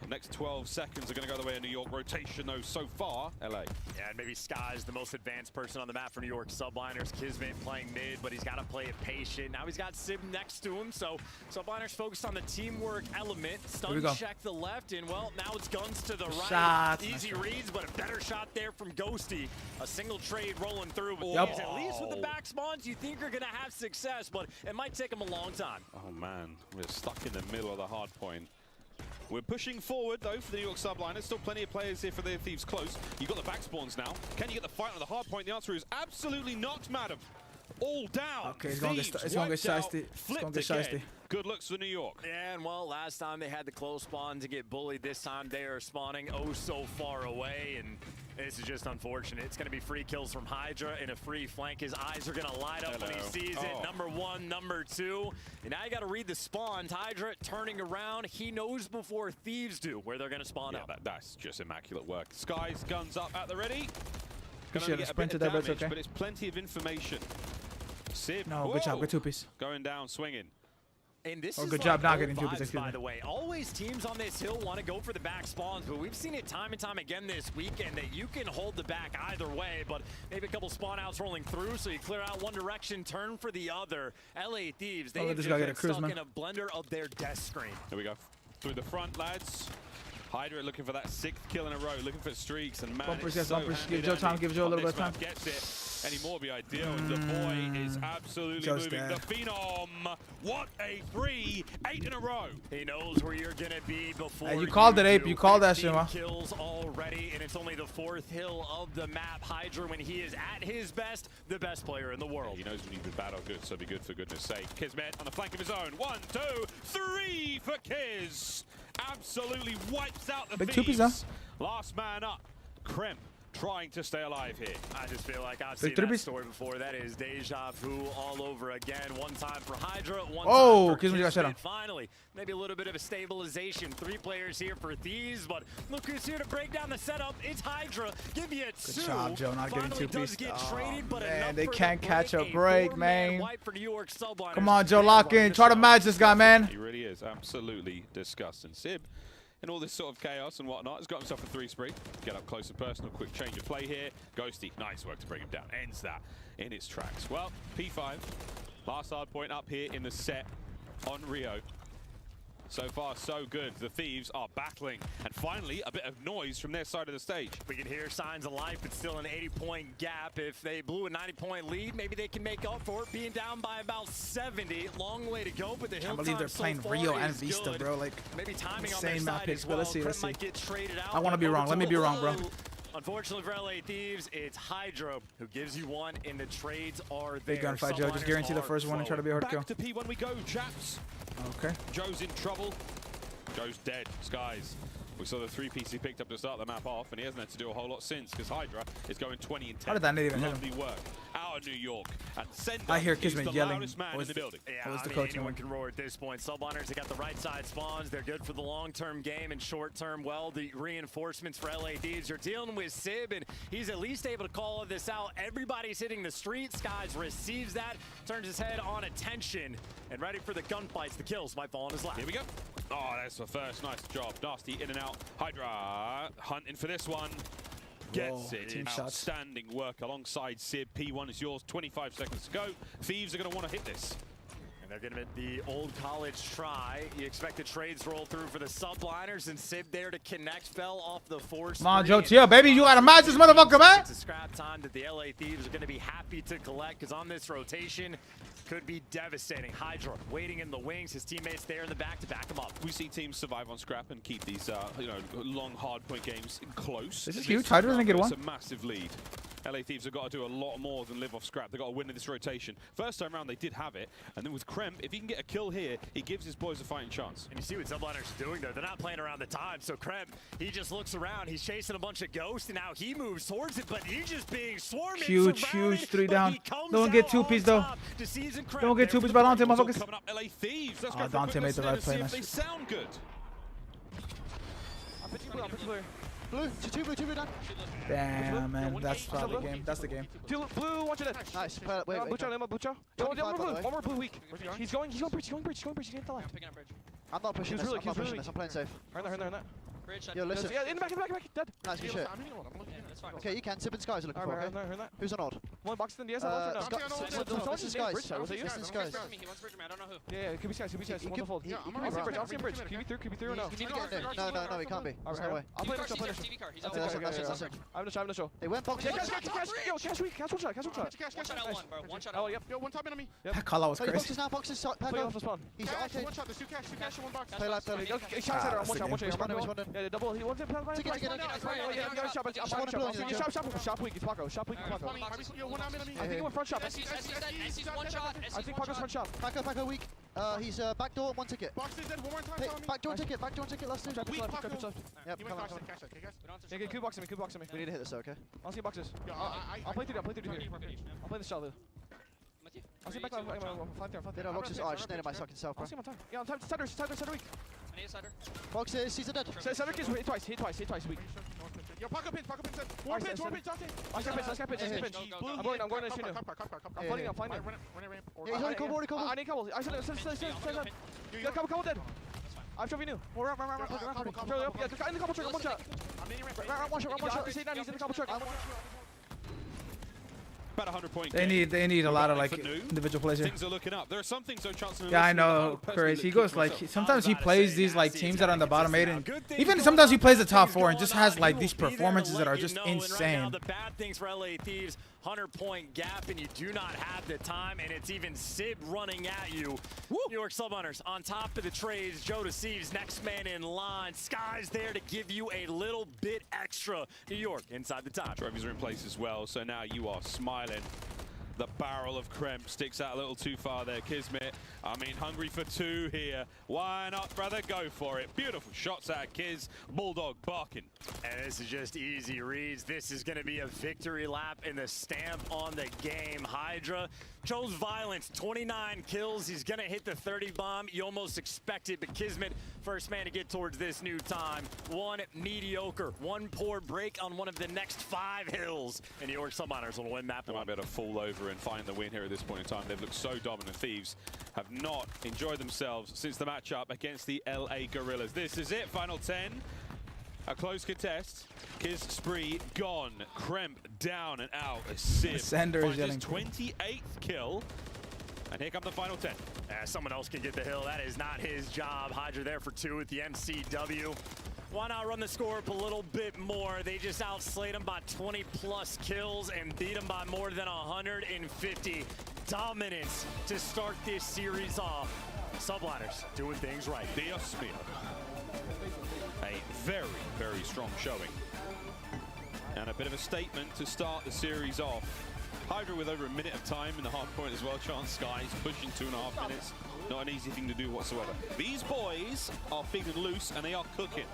The next 12 seconds are going to go the way of New York. Rotation, though, so far, LA. Yeah, and maybe Sky's the most advanced person on the map for New York Subliners. Kismet playing mid, but he's got to play it patient. Now he's got Sib next to him, so Subliners focused on the teamwork element. Stun check the left, and well, now it's guns to the right. Shots. Easy reads, but a better shot there from Ghosty. A single trade rolling through, but Yep. Thieves, at least with the back spawns, you think you're going to have success, but it might take them a long time. Oh, man, we're stuck in the middle of the hard point. We're pushing forward, though, for the New York Subliners. Still plenty of players here for the Thieves close. You've got the back spawns now. Can you get the fight on the hard point? The answer is absolutely not, madam. All down. Okay, it's going to get shiesty. It's going to get shiesty. Good looks for New York. Yeah, and well, last time they had the close spawn to get bullied. This time they are spawning oh so far away, and this is just unfortunate. It's going to be free kills from Hydra and a free flank. His eyes are going to light up when he sees it. Number 1, number 2. And now you got to read the spawns. Hydra turning around. He knows before Thieves do where they're going to spawn out. That's just immaculate work. Skies, guns up at the ready. He should have sprinted there, but it's okay. But it's plenty of information. Sib, no, good job. Good 2-piece. Going down, swinging. And this is good like job not getting 2-piece, by the way. Always teams on this hill want to go for the back spawns, but we've seen it time and time again this weekend that you can hold the back either way, but maybe a couple spawn outs rolling through, so you clear out one direction, turn for the other. LA Thieves, they have just been stuck in a blender of their death screen. Here we go. Through the front, lads. Hydra looking for that 6th kill in a row, looking for streaks, and man, bumpers, it's yes, bumpers. Give Joe time, give Joe a little bit of time. Gets it. Any more be ideal, and the boy is absolutely Joe's moving. dead. The Phenom, what a 8 in a row. He knows where you're gonna be before. Hey, you called it, Ape. You called that shit, man. Kills already, and it's only the 4th hill of the map. Hydra, when he is at his best, the best player in the world. He knows when he's been bad or good, so be good for goodness sake. Kismet on the flank of his own. 1, 2, 3 for Kiz. Absolutely wipes out the Big Thieves. 2-piece, huh? Last man up. Kremp trying to stay alive here. I just feel like I've seen that story before. That is deja vu all over again. One time for Hydra, one time for Kismet got shot on. Finally, maybe a little bit of a stabilization. 3 players here for Thieves, but look who's here to break down the setup. It's Hydra. Give you a 2. Good job, Joe, not getting Finally 2-piece. Man, they can't catch a break, man. For New York Subliners. Come on, Joe, lock in. Try to match this guy, man. He really is absolutely disgusting. Sib, in all this sort of chaos and whatnot, has got himself a 3 spree. Get up close and personal, quick change of play here. Ghosty, nice work to bring him down. Ends that in its tracks. Well, P5, last hard point up here in the set on Rio. So far, so good. The Thieves are battling. And finally, a bit of noise from their side of the stage. We can hear signs of life. It's still an 80-point gap. If they blew a 90-point lead, maybe they can make up for it, being down by about 70. Long way to go, but the hill I believe they're playing Rio and Vista, bro. Like, maybe timing insane on their map side picks, as but well. let's see, let's see. Might get traded out. I want to be wrong. Let me be wrong, bro. Unfortunately for LA Thieves, it's Hydra who gives you 1, and the trades are there. Big gunfight, Joe. Just guarantee the first one and try to be a hard kill. Back to P when we go, chaps. Okay. Joe's in trouble. Joe's dead. Skies We saw the 3-piece he picked up to start the map off, and he hasn't had to do a whole lot since, because Hydra is going 20 and 10. How did that not even hit him? Lovely work out of New York. And Sender I hear is Kismet the yelling. loudest man in the building. Yeah, I mean, anyone can roar at this point. Subliners, they got the right side spawns. They're good for the long-term game and short-term. Well, the reinforcements for LA Thieves. You're dealing with Sib, and he's at least able to call this out. Everybody's hitting the street. Skies receives that, turns his head on attention, and ready for the gunfights. The kills might fall on his lap. Here we go. Oh, that's the first. Nice job. Nasty in and out. Hydra hunting for this one. Gets it. Team shots. Outstanding work alongside Sib. P1 is yours. 25 seconds to go. Thieves are going to want to hit this. And they're going to the old college try. You expect the trades roll through for the Subliners, and Sib there to connect. Fell off the force. Come on, Joe, chill, baby. You got to match this motherfucker, man. It's a scrap time that the LA Thieves are going to be happy to collect, because on this rotation, could be devastating. Hydra waiting in the wings. His teammates there in the back to back him up. We see teams survive on scrap and keep these, long hard point games close. This is huge. Hydra didn't get one. It's a massive lead. LA Thieves have got to do a lot more than live off scrap. They've got to win in this rotation. First time around, they did have it. And then with Kremp, if he can get a kill here, he gives his boys a fighting chance. And you see what Subliners are doing there. They're not playing around the time. So Kremp, he just looks around. He's chasing a bunch of ghosts, and now he moves towards it, but he's just being swarmed. Huge 3 down. Don't get 2-piece, though. Don't get 2-piece by Dante, motherfuckers. Coming up, LA Thieves. Let's go Dante made the right play. They sound good. Blue, two blue down. Damn, man, that's probably the game. That's the game. Blue, watch it. Nice. Wait. Butcher. One more blue weak. He's going bridge. He's going to the left. I'm not pushing this. I'm not pushing this. I'm playing safe. Right there. Yo, listen. Yeah, in the back. Dead. Nice, good shit. Okay, you can. Sib and Skies are looking for, okay? Who's on odd? One box in the S. This is Skies. This is Skies. I don't know who. Yeah, it could be Skies. I'll see bridge. Could be through or no? No, he can't be. There's no way. I'll play next. That's it. I'm gonna show. They went box. Cash weak. Cash one shot. One shot out. Yo, one top enemy. That call out was crazy. Boxes now. Boxes. Play off the spawn. He's one shot. There's two cash in one box. Play left. Shots at her. One shot. Yeah, double. He wants it. Shop weak. It's Paco. Shop weak. Yo, one enemy. I think he went front shop. I think Paco's front shop. Paco weak. He's back door, one ticket. Box is dead. One more time. Back door ticket. Last two. Weak Paco. Yep, He went cash, okay, guys? Yeah, Q boxing me. We need to hit this, okay? I'll see boxes. I'll play through here. I'll play the shot, Lou. I'll see back line. Flank there. They don't boxes. Oh, I just needed my fucking self, bro. I'll see him on time. Yeah, on time. Center weak. I need a center. Boxes, he's dead. Center kids hit twice, weak. Yo, Paco pinch. One pinch, Dante. Let's get pinch. I'm going to shoot him. I'm finding. Yeah, he's already covered. I need couple. I said. Yeah, couple dead. I'm shoving you. Run. Yeah, in the couple truck. One shot. Run one shot. He's in the couple truck. About 100 point. They need a lot of like individual plays here. Things are looking up. There are some things Johnson. Yeah, I know, Chris. He goes like sometimes he plays these like teams that are on the bottom 8, and even sometimes he plays the top 4 and just has like these performances that are just insane. The bad things for LA Thieves, 100-point gap, and you do not have the time, and it's even Sib running at you. New York Subliners on top of the trades. Joe deceives, next man in line. Sky's there to give you a little bit extra. New York inside the time. Trophies are in place as well, so now you are smiling. The barrel of Kremp sticks out a little too far there. Kismet, I mean, hungry for 2 here. Why not, brother? Go for it. Beautiful shots out of Kiz. Bulldog barking. And this is just easy reads. This is going to be a victory lap in the stamp on the game. Hydra chose violence, 29 kills. He's going to hit the 30 bomb. You almost expect it, but Kismet, first man to get towards this new time. One mediocre, one poor break on one of the next 5 hills. And New York Subliners will win that one. They might be able to fall over and find the win here at this point in time. They've looked so dominant. Thieves have not enjoyed themselves since the matchup against the LA Gorillas. This is it, final 10. A close contest. Kiz Spree gone. Kremp down and out. Sib Sender is finds his 28th kill. And here come the final 10. Someone else can get the hill. That is not his job. Hydra there for 2 with the MCW. Why not run the score up a little bit more? They just outslayed him by 20+ kills and beat him by more than 150. Dominance to start this series off. Subliners doing things right. Dios mío. A very, very strong showing. And a bit of a statement to start the series off. Hydra with over a minute of time in the hard point as well. Chance Skies pushing 2.5 minutes. Not an easy thing to do whatsoever. These boys are big and loose and they are cooking.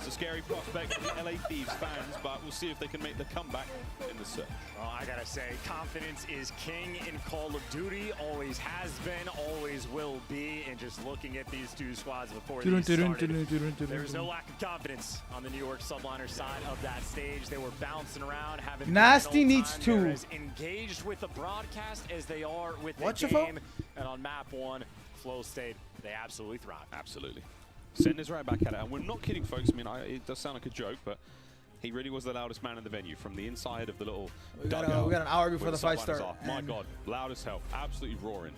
It's a scary prospect for the LA Thieves fans, but we'll see if they can make the comeback in the search. Well, I gotta say, confidence is king in Call of Duty. Always has been, always will be. And just looking at these two squads before these started, there was no lack of confidence on the New York Subliners side of that stage. They were bouncing around, having Nasty needs two. They're as engaged with the broadcast as they are with the game. And on map 1, Flow State, they absolutely thrive. Absolutely. Sender's right back at it. And we're not kidding, folks. I mean, it does sound like a joke, but he really was the loudest man in the venue from the inside of the little dugout. We got an hour before the fight starts. My God, loud as hell. Absolutely roaring.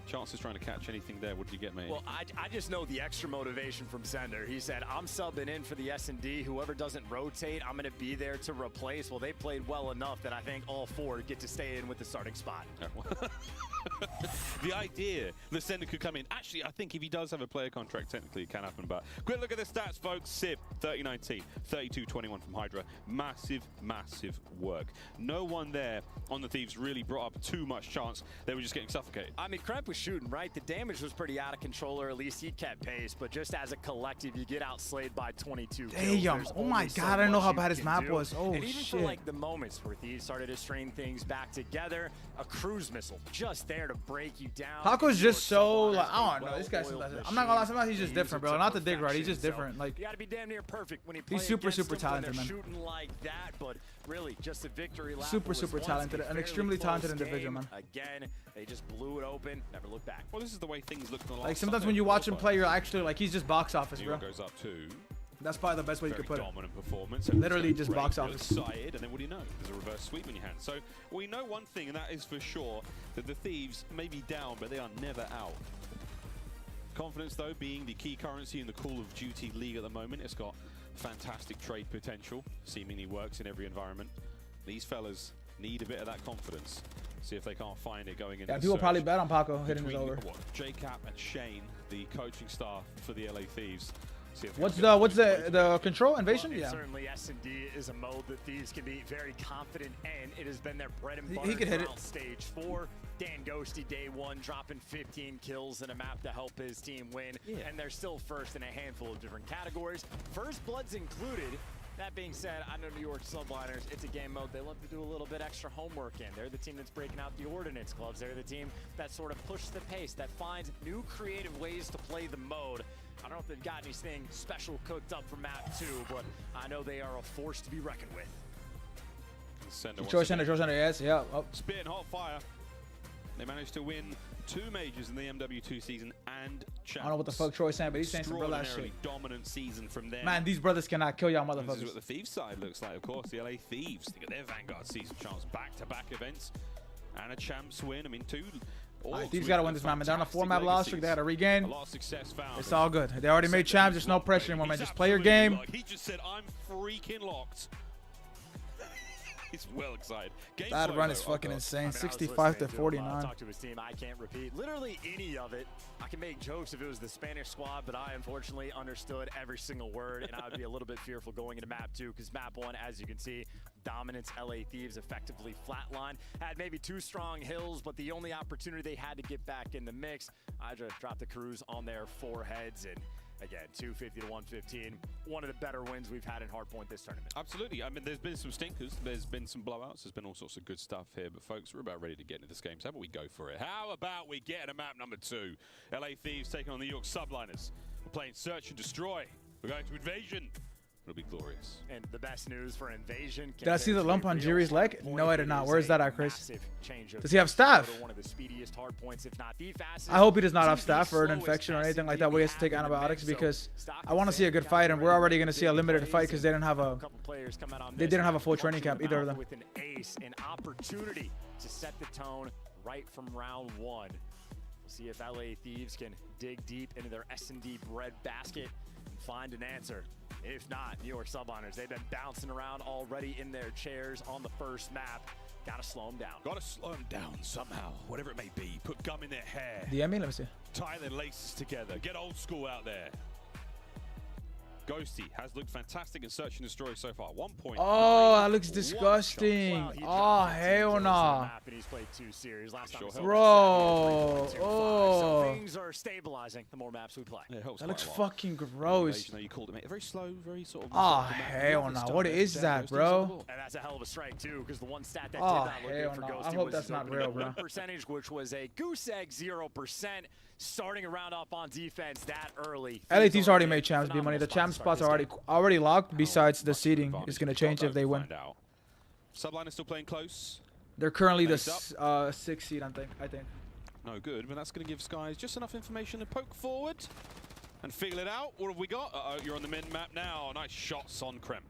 Chances trying to catch anything there. What did you get, mate? Well, I just know the extra motivation from Sender. He said, I'm subbing in for the S&D. Whoever doesn't rotate, I'm going to be there to replace. Well, they played well enough that I think all 4 get to stay in with the starting spot. The idea that Sender could come in. Actually, I think if he does have a player contract, technically it can happen. But quick look at the stats, folks. Civ, 30-19, 32-21 from Hydra. Massive, massive work. No one there on the Thieves really brought up too much chance. They were just getting suffocated. I mean, Kremp was shooting, right? The damage was pretty out of control, or at least he kept pace. But just as a collective, you get outslayed by 22 kills. Damn. Oh my God, I didn't know how bad his map was. Oh, and even shit. for like the moments where Thieves started to string things back together, a cruise missile just there to break you down. Paco's just so, like, I don't know. This guy's, I'm not gonna lie, sometimes he's just different, bro. Not the dig right. He's just different. Like, you gotta be damn near perfect when he he's super talented, man. Shooting like that, but really just a victory lap. Super talented. An extremely talented individual, man. Again, they just blew it open, never looked back. Well, this is the way things look. Like, sometimes when you watch him play, you're actually like, he's just box office, bro. Goes up too. That's probably the best way you could put it. Dominant performance. Literally just box office. Excited, and then what do you know? There's a reverse sweep in your hand. So we know one thing, and that is for sure that the Thieves may be down, but they are never out. Confidence, though, being the key currency in the Call of Duty League at the moment. It's got fantastic trade potential. Seemingly works in every environment. These fellas need a bit of that confidence. See if they can't find it going in. Yeah, people probably bet on Paco hitting his over. J-Cap and Shane, the coaching staff for the LA Thieves. What's the control invasion? Well, yeah. Certainly S&D is a mode that Thieves can be very confident in. It has been their bread and butter. He could hit it. Stage 4. Dan Ghosty day 1 dropping 15 kills in a map to help his team win. Yeah. And they're still first in a handful of different categories. First Blood's included. That being said, I know New York Subliners, it's a game mode they love to do a little bit extra homework in. They're the team that's breaking out the ordnance clubs. They're the team that sort of pushes the pace, that finds new creative ways to play the mode. I don't know if they've got anything special cooked up for map 2, but I know they are a force to be reckoned with. Troy Center, yes, yeah. Oh. Spit and hot fire. They managed to win 2 majors in the MW2 season and champs. I don't know what the fuck Troy's saying, but he's saying some real ass shit. Dominant season from them. Man, these brothers cannot kill y'all motherfuckers. This is what the Thieves side looks like, of course. The LA Thieves. Think of their Vanguard season chance. Back-to-back events and a champs win. I mean, 2. Thieves got to win this map, man. They're on a 4-map loss streak. They got to regain. A lot of success found. It's all good. They already made champs. There's no pressure anymore, man. Just play your game. He just said, I'm freaking locked. He's well excited. That run is fucking insane. 65 to 49. Talk to his team. I can't repeat literally any of it. I can make jokes if it was the Spanish squad, but I unfortunately understood every single word, and I would be a little bit fearful going into map 2 because map 1, as you can see, dominance. LA Thieves effectively flatlined. Had maybe 2 strong hills, but the only opportunity they had to get back in the mix, Hydra dropped the cruise on their foreheads, and again, 250 to 115. One of the better wins we've had in Hardpoint this tournament. Absolutely. I mean, there's been some stinkers. There's been some blowouts. There's been all sorts of good stuff here. But, folks, we're about ready to get into this game. So how about we go for it? How about we get into map number 2? LA Thieves taking on the New York Subliners. We're playing Search and Destroy. We're going to Invasion. It'll be glorious. And the best news for Invasion. Did I see the lump on Jiri's leg? No, I did not. Where's that at, Chris? Does he have staff? One of the speediest hard points, if not the fastest. I hope he does not have staff or an infection or anything like that where he has to take antibiotics, because I want to see a good fight, and we're already going to see a limited fight because they didn't have a full training camp, either of them. With an ace, an opportunity to set the tone right from round 1. We'll see if LA Thieves can dig deep into their S&D bread basket and find an answer. If not, New York Subliners, they've been bouncing around already in their chairs on the first map. Gotta slow them down. Gotta slow them down somehow, whatever it may be. Put gum in their hair. DM me, let me see. Tie their laces together. Get old school out there. Ghosty has looked fantastic in Search and Destroy so far. 1 point. Oh, that looks disgusting. Oh, hell nah. He's played 2 series. Last time Bro. So things are stabilizing the more maps we play. Yeah, it helps That quite looks a lot. fucking gross. You know, you called it, mate. Very slow, very sort of. Oh, hell no. What is that, bro? And that's a hell of a strike, too, because the one stat that Oh, did not look hell good for no. Ghosty I hope was that's his not opening real, up bro. win percentage, which was a goose egg 0%. Starting a round off on defense that early. LA Thieves already made champs B money. The champ spots are already locked. Besides the seeding is gonna change if they win. Subliners still playing close. They're currently the 6th seed, I think. No good, but that's going to give Skies just enough information to poke forward and feel it out. What have we got? Uh-oh, you're on the mid map now. Nice shots on Krem.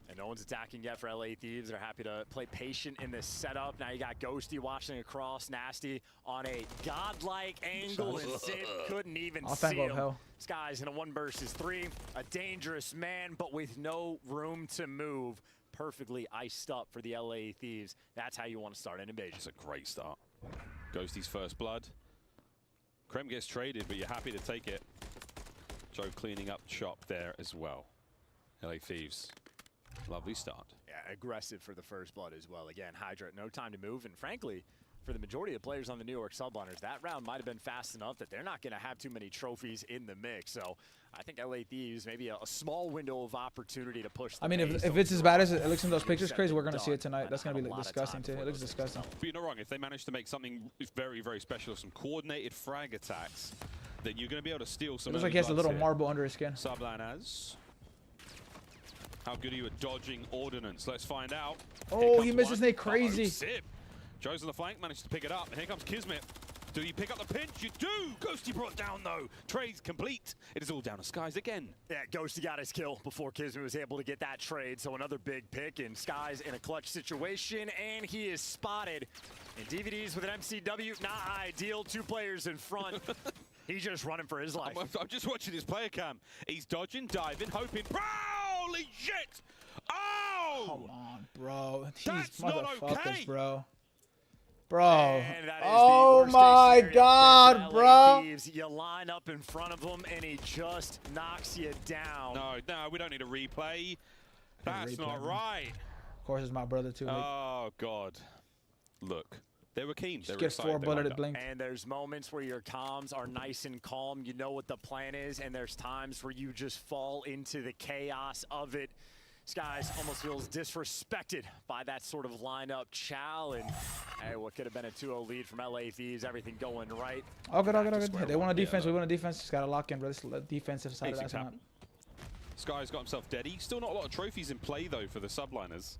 And no one's attacking yet for LA Thieves. They're happy to play patient in this setup. Now you got Ghosty watching across. Nasty on a godlike angle, and Sid couldn't even see him. Skies in a 1 versus 3. A dangerous man, but with no room to move. Perfectly iced up for the LA Thieves. That's how you want to start an invasion. It's a great start. Ghosty's first blood. Krem gets traded, but you're happy to take it. Joe cleaning up shop there as well. LA Thieves. Lovely start. Yeah, aggressive for the first blood as well. Again, Hydra, no time to move. And frankly, for the majority of players on the New York Subliners, that round might have been fast enough that they're not going to have too many trophies in the mix. So I think LA Thieves, maybe a small window of opportunity to push the I mean, if it's as bad as it looks in those pictures, crazy, we're going to see it tonight. That's going to be disgusting, too. It looks disgusting. But you're not wrong. If they manage to make something very, very special, some coordinated frag attacks, then you're going to be able to steal some. It looks like he has a little marble under his skin. Subliners. How good are you at dodging ordnance? Let's find out. Oh, he misses Nate crazy. Joe's on the flank, managed to pick it up. And here comes Kismet. Do you pick up the pinch? You do! Ghosty brought down, though. Trade's complete. It is all down to Skies again. Yeah, Ghosty got his kill before Kismet was able to get that trade. So another big pick, and Skies in a clutch situation, and he is spotted. And DVDs with an MCW, not ideal. 2 players in front. He's just running for his life. I'm just watching his player cam. He's dodging, diving, hoping. Holy shit! Oh! Come on, bro. These That's not motherfuckers, okay. bro. Bro. Oh my God, bro. Thieves. You line up in front of him, and he just knocks you down. No, we don't need a replay. That's not right. Of course, it's my brother, too. Oh, God. Look. They were keen. They were get excited. 4 bulleted blink. And there's moments where your comms are nice and calm. You know what the plan is, and there's times where you just fall into the chaos of it. Skies almost feels disrespected by that sort of lineup. Chow and hey, what could have been a 2-0 lead from LA Thieves. Everything going right. Oh, good. Hey, they want a defense. We want a defense. Just got to lock in, bro. This is the defensive side of that map. Sky's got himself dead. He's still not a lot of trophies in play, though, for the Subliners.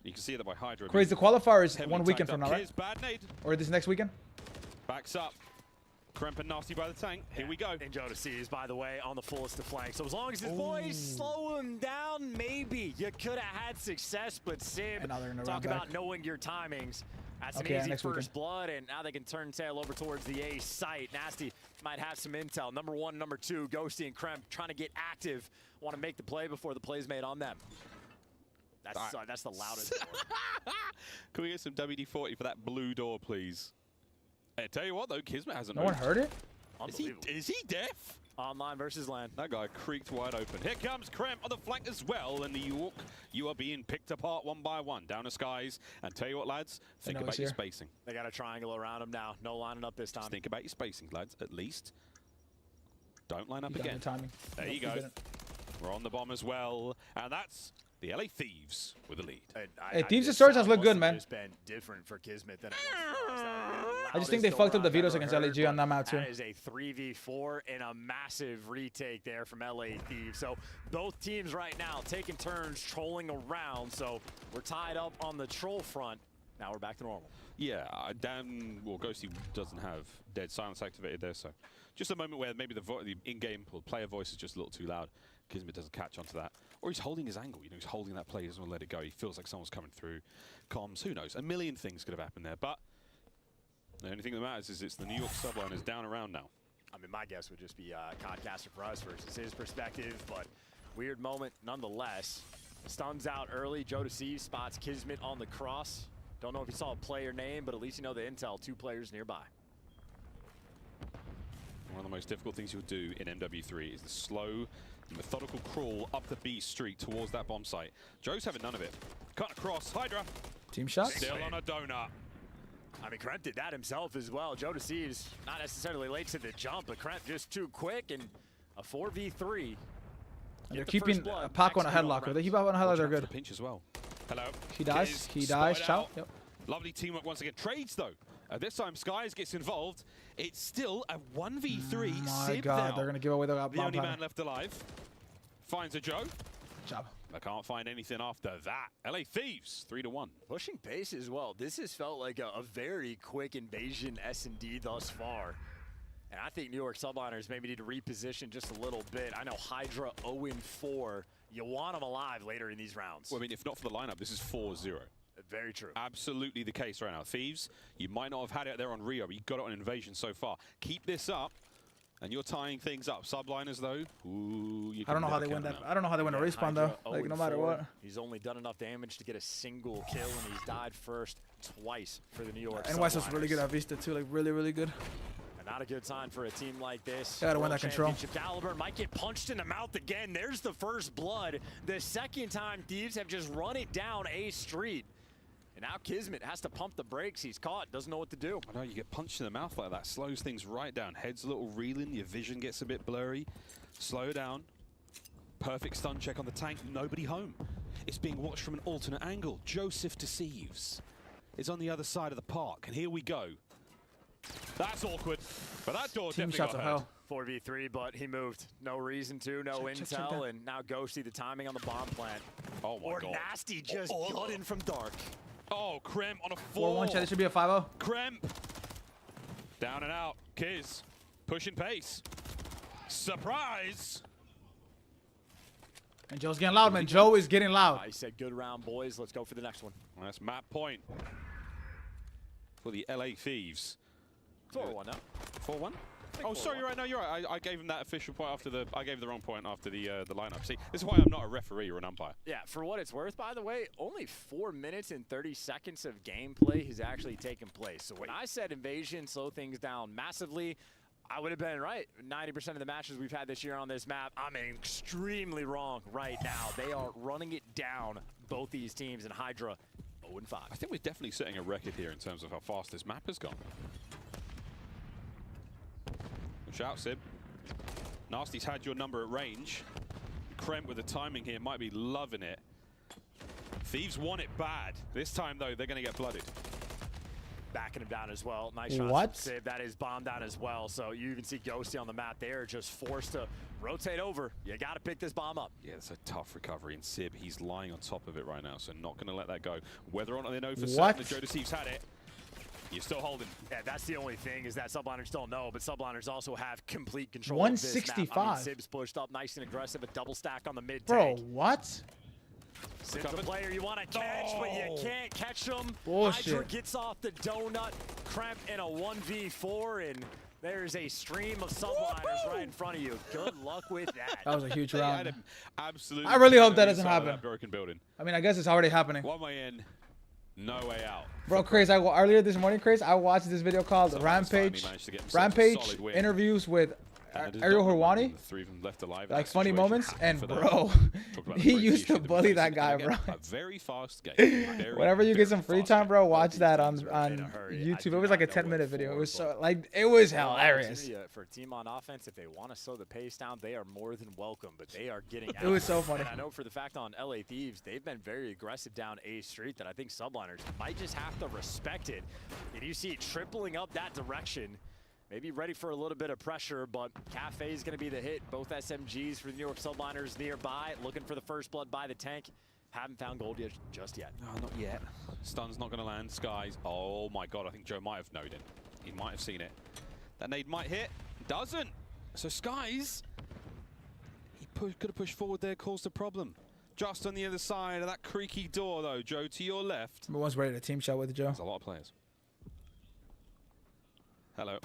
You can see that by Hydra. Crazy. The qualifier is 1 weekend from now, right? Bad nade. Or this next weekend? Backs up. Kremp and Nasty by the tank. Here we go. And Joe is, by the way, on the fullest of flanks. So as long as his boys slow him down, maybe you could have had success. But Sib, talk about knowing your timings. That's an easy first blood, and now they can turn tail over towards the A site. Nasty might have some intel. Number 1, number 2, Ghosty and Kremp trying to get active. Want to make the play before the play's made on them. That's the loudest. Can we get some WD-40 for that blue door, please? Hey, tell you what, though, Kismet hasn't moved. No one heard it? Is he deaf? Online versus land. That guy creaked wide open. Here comes Kremp on the flank as well. And New York, you are being picked apart 1 by 1. Down to Skies. And tell you what, lads, think about your spacing. They got a triangle around him now. No lining up this time. Just think about your spacing, lads, at least. Don't line up You again. got the timing. There you go. We're on the bomb as well. And that's the LA Thieves with the lead. Hey, Thieves and Surgeons look good, man. It's been different for Kismet than it was. I just think they fucked up the vetoes against LAG on that map, too. That is a 3v4 and a massive retake there from LA Thieves. So both teams right now taking turns trolling around. So we're tied up on the troll front. Now we're back to normal. Yeah, well, Ghosty doesn't have dead silence activated there, so just a moment where maybe the in-game or player voice is just a little too loud. Kismet doesn't catch onto that. Or he's holding his angle, he's holding that play, he doesn't want to let it go. He feels like someone's coming through comms. Who knows? A million things could have happened there, but the only thing that matters is it's the New York Subliners down around now. I mean, my guess would just be Codcaster for us versus his perspective, but weird moment nonetheless. Stuns out early. Joe Deceive spots Kismet on the cross. Don't know if he saw a player name, but at least you know the intel. 2 players nearby. One of the most difficult things you'll do in MW3 is the slow, methodical crawl up the B street towards that bomb site. Joe's having none of it. Cut across, Hydra. Team shots. Still on a donut. I mean, Kremp did that himself as well. Joe Deceives, not necessarily late to the jump, but Kremp just too quick, and a 4v3. They're keeping Paco on a headlock. If they keep up on a headlock, they're good. Pinch as well. Hello. He dies. He dies. Ciao. Yep. Lovely teamwork once again. Trades though. This time Skies gets involved. It's still a 1v3. My God, they're gonna give away the bomb. The only man left alive. Finds a Joe. Good job. I can't find anything after that. LA Thieves, 3-1. Pushing pace as well. This has felt like a very quick invasion S&D thus far. And I think New York Subliners maybe need to reposition just a little bit. I know Hydra 0-4. You want them alive later in these rounds. Well, I mean, if not for the lineup, this is 4-0. Very true. Absolutely the case right now. Thieves, you might not have had it there on Rio, but you got it on Invasion so far. Keep this up, and you're tying things up. Subliners, though, ooh, you I don't know how they win that. I don't know how they win a respawn though. Like no matter what. He's only done enough damage to get a single kill, and he's died first twice for the New York And West was really good at Vista too. Like really, really good. And not a good sign for a team like this. Gotta win that control. Caliber might get punched in the mouth again. There's the first blood. The second time Thieves have just run it down A Street. And now Kismet has to pump the brakes. He's caught, doesn't know what to do. I know, you get punched in the mouth like that. Slows things right down. Head's a little reeling. Your vision gets a bit blurry. Slow down. Perfect stun check on the tank. Nobody home. It's being watched from an alternate angle. Joseph Deceives is on the other side of the park. And here we go. That's awkward. But that door Team definitely shots got of hurt. hell. 4v3, but he moved. No reason to, no intel, and now Ghosty, the timing on the bomb plant. Oh my God. Nasty just got in from dark. Oh, Krem on a 4. 4-1 chat. This should be a 5-0. Krem. Down and out. Kiz. Pushing pace. Surprise. And Joe's getting loud, man. Joe is getting loud. He said, good round, boys. Let's go for the next one. That's map point for the LA Thieves. 4-1 now. 4-1? Oh, sorry, you're right. No, you're right. I gave him that official point after the. I gave the wrong point after the lineup. See, this is why I'm not a referee or an umpire. Yeah, for what it's worth, by the way, only 4 minutes and 30 seconds of gameplay has actually taken place. So when I said Invasion slow things down massively, I would have been right. 90% of the matches we've had this year on this map, I'm extremely wrong right now. They are running it down, both these teams, and Hydra 0-5. I think we're definitely setting a record here in terms of how fast this map has gone. Shout, Sib. Nasty's had your number at range. Kremp with the timing here might be loving it. Thieves want it bad. This time, though, they're going to get blooded. Backing him down as well. Nice shot. What? Sib, that is bombed down as well. So you even see Ghosty on the map there, just forced to rotate over. You got to pick this bomb up. Yeah, it's a tough recovery. And Sib, he's lying on top of it right now, so not going to let that go. Whether or not they know for certain that Joe Deceives had it, you're still holding. Yeah, that's the only thing is that Subliners don't know, but Subliners also have complete control 165. of this map. I mean, Sib's pushed up nice and aggressive, a double stack on the mid Bro, tank. what? Sib's a player you want to catch, but you can't catch him. Bullshit. Hydra gets off the donut, Kremp in a 1v4, and there's a stream of Subliners right in front of you. Good luck with that. That was a huge They round. had him absolutely. I really hope that doesn't inside of happen. that broken building. I mean, I guess it's already happening. One way in, no way out. Bro, Chris, earlier this morning, Chris, I watched this video called Rampage interviews with Ariel Hurwani. 3 of them left alive. Like funny moments, and bro, he used to bully that guy, bro. A very fast game. Whenever you get some free time, bro, watch that on YouTube. It was like a 10-minute video. It was so like it was hilarious. For a team on offense, if they want to slow the pace down, they are more than welcome. But they are getting out. It was so funny. And I know for the fact on LA Thieves, they've been very aggressive down A Street. That I think Subliners might just have to respect it. And you see it tripling up that direction. Maybe ready for a little bit of pressure, but Cafe is going to be the hit. Both SMGs for the New York Subliners nearby, looking for the first blood by the tank. Haven't found gold yet, just yet. No, not yet. Stun's not going to land. Skies. Oh my God, I think Joe might have known it. He might have seen it. That nade might hit. Doesn't. So Skies, he could have pushed forward there, caused a problem. Just on the other side of that creaky door, though, Joe, to your left. Everyone's ready to team shot with Joe. There's a lot of players. Hello.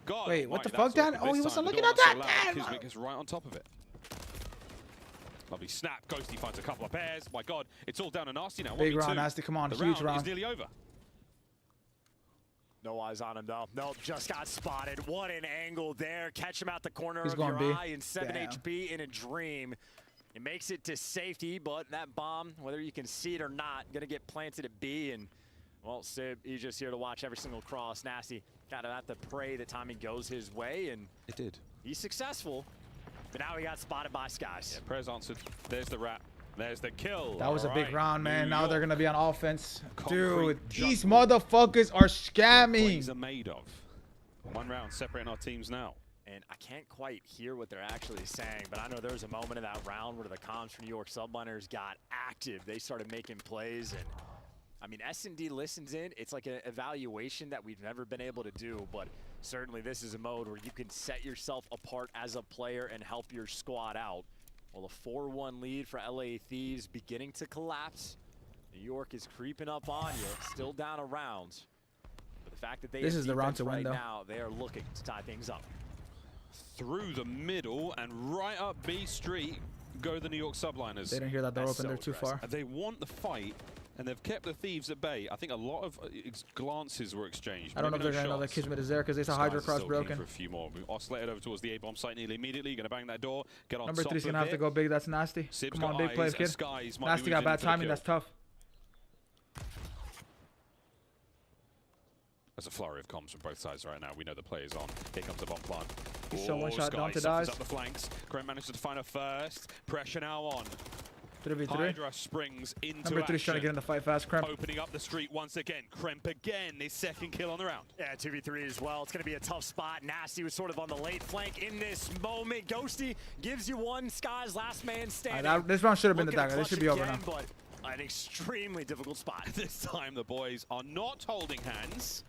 God, wait, what the that's fuck, Dan? awkward. Oh, he This wasn't time, looking the at door that, not so Dan! loud. Kismet gets right on top of it. Lovely snap. Ghosty finds a couple of pairs. My God, it's all down to Nasty now. Big 1v2. round, Nasty. Come on, The huge round round. is nearly over. No eyes on him, though. Nope, just got spotted. What an angle there. Catch him out the corner He's of going your B. eye, and 7 Damn. HP in a dream. It makes it to safety, but that bomb, whether you can see it or not, going to get planted at B. And, well, Sib, he's just here to watch every single cross. Nasty kind of have to pray that timing goes his way, and it did. He's successful, but now he got spotted by Skies. Yeah, prayers answered. There's the wrap. There's the kill. That was a big round, man. New Now York. they're gonna be on offense. Concrete Dude, these jungle. motherfuckers are Plays scamming. are made of. One round separating our teams now. And I can't quite hear what they're actually saying, but I know there was a moment in that round where the comms from New York Subliners got active. They started making plays, and I mean, S&D listens in. It's like an evaluation that we've never been able to do, but certainly this is a mode where you can set yourself apart as a player and help your squad out. Well, a 4-1 lead for LA Thieves beginning to collapse. New York is creeping up on you, still down a round. But the fact that they This have is the round defense to win, right though. now, they are looking to tie things up. Through the middle and right up B Street go the New York Subliners. They didn't hear that door open. They're too far. They want the fight, and they've kept the Thieves at bay. I think a lot of glances were exchanged. I don't know if Maybe they're no gonna know that shots. Kismet is there because they saw Skies Hydro is Cross still keen broken. for a few more. We oscillated over towards the A-bomb site nearly immediately. Gonna bang that door. Get on Number top 3's of gonna have to it. go big. That's nasty. Sib's Come on, got big play, eyes, kid. and Skies might be Nasty got moving bad in for the timing. kill. That's tough. There's a flurry of comms from both sides right now. We know the player's on. Here comes the bomb plant. He's still one shot down to suffers dies. up the flanks. Kremp manages to find her first. Pressure now on. 3v3. Hydra springs into Number 3's trying to get in the fight fast. Kremp. Opening up the street once again. Kremp again. His second kill on the round. Yeah, 2v3 as well. It's going to be a tough spot. Nasty was sort of on the late flank in this moment. Ghosty gives you one. Sky's last man standing. This round should have been the Looking to dagger. This should clutch be over again, now. But an extremely difficult spot. This time the boys are not holding hands.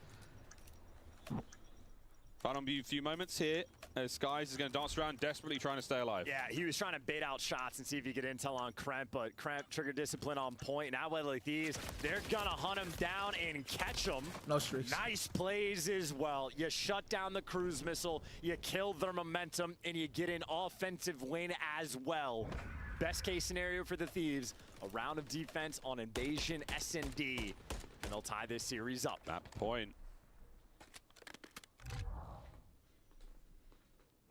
Final few moments here. Skies is going to dance around, desperately trying to stay alive. Yeah, he was trying to bait out shots and see if he could intel on Kremp, but Kremp trigger discipline on point. Now like these, they're gonna hunt him down and catch him. No streaks. Nice plays as well. You shut down the cruise missile, you kill their momentum, and you get an offensive win as well. Best case scenario for the Thieves, a round of defense on Invasion S&D, and they'll tie this series up. That point.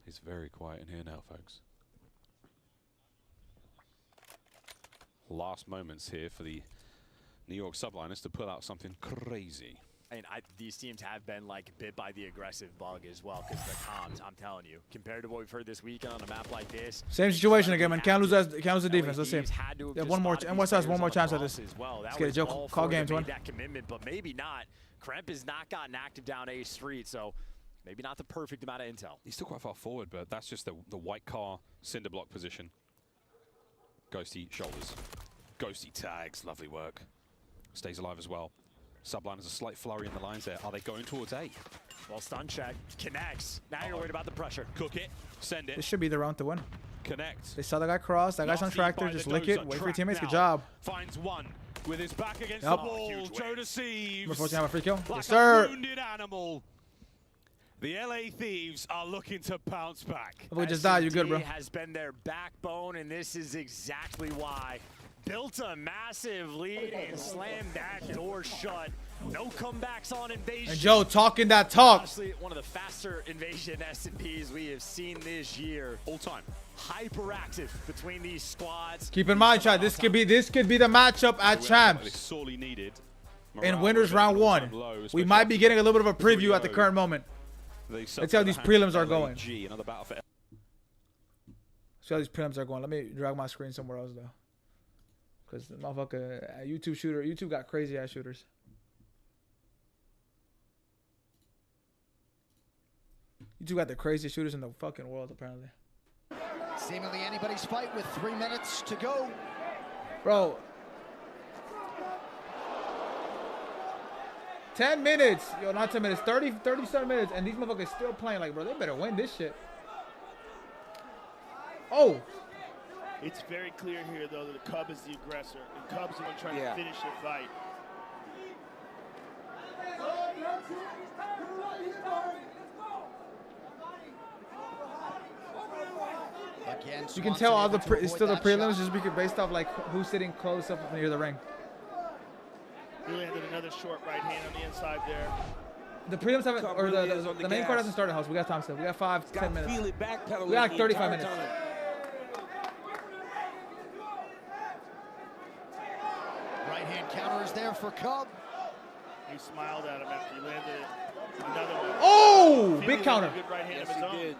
It's very quiet in here now, folks. Last moments here for the New York Subliners to pull out something crazy. And these teams have been like bit by the aggressive bug as well, because the comms, I'm telling you, compared to what we've heard this weekend on a map like this. Same situation again, man. Can't lose the defense. Let's see. They have one more. And West has one more chance at this. Let's get it, Joe. Call games, one. That commitment, but maybe not. Kremp has not gotten active down A Street, so maybe not the perfect amount of intel. He's still quite far forward, but that's just the white car cinder block position. Ghosty shoulders. Ghosty tags. Lovely work. Stays alive as well. Subliners a slight flurry in the lines there. Are they going towards A? Well, stun check. Connects. Now you're worried about the pressure. Cook it. Send it. This should be the round to win. Connect. They saw the guy cross. That guy's on tractor. Just lick it. Wait for your teammates. Good job. Finds one with his back against Yep. the wall. Joe deceives. Number 14 have a free kill. Like Yes, sir. a wounded animal. The LA Thieves are looking to bounce back. If we just die, you're good, bro. S&D has been their backbone, and this is exactly why. Built a massive lead and slammed that door shut. No comebacks on Invasion. And Joe talking that talk. Honestly, one of the faster Invasion S&Ds we have seen this year. All time. Hyperactive between these squads. Keep in mind, Chad, this could be the matchup at Champs. It's sorely needed. In winners round 1. We might be getting a little bit of a preview at the current moment. Let's see how these prelims are going. Another battle for See how these prelims are going. Let me drag my screen somewhere else though. Because the motherfucker YouTube got crazy ass shooters. YouTube got the craziest shooters in the fucking world apparently. Seemingly anybody's fight with 3 minutes to go. Bro. 10 minutes. Yo, not 10 minutes. 37 minutes. And these motherfuckers still playing like, bro, they better win this shit. Oh. It's very clear here, though, that the Cub is the aggressor. And Cub's the one trying to finish the fight. Again, You can tell all the it's still the prelims just because based off like who's sitting close up near the ring. He landed another short right hand on the inside there. The prelims haven't, Cup or really is on the main gas. card hasn't started, house. We got time still. We got 5 to 10 minutes. Feel it backpedaling We got like the 35 entire minutes. time. Right hand counter is there for Cub. He smiled at him after he landed it. Another one. Oh, Feely big counter. landed a good right hand Yes, of his he own. did.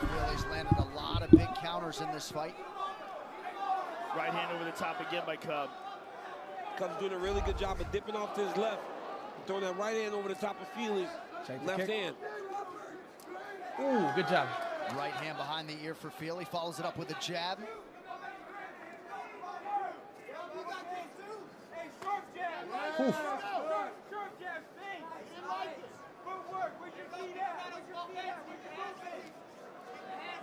Feely's landed a lot of big counters in this fight. Right hand over the top again by Cub. Cub's doing a really good job of dipping off to his left. Throwing that right hand over the top of Feely's left hand. Ooh, good job. Right hand behind the ear for Feely. Follows it up with a jab. Oof.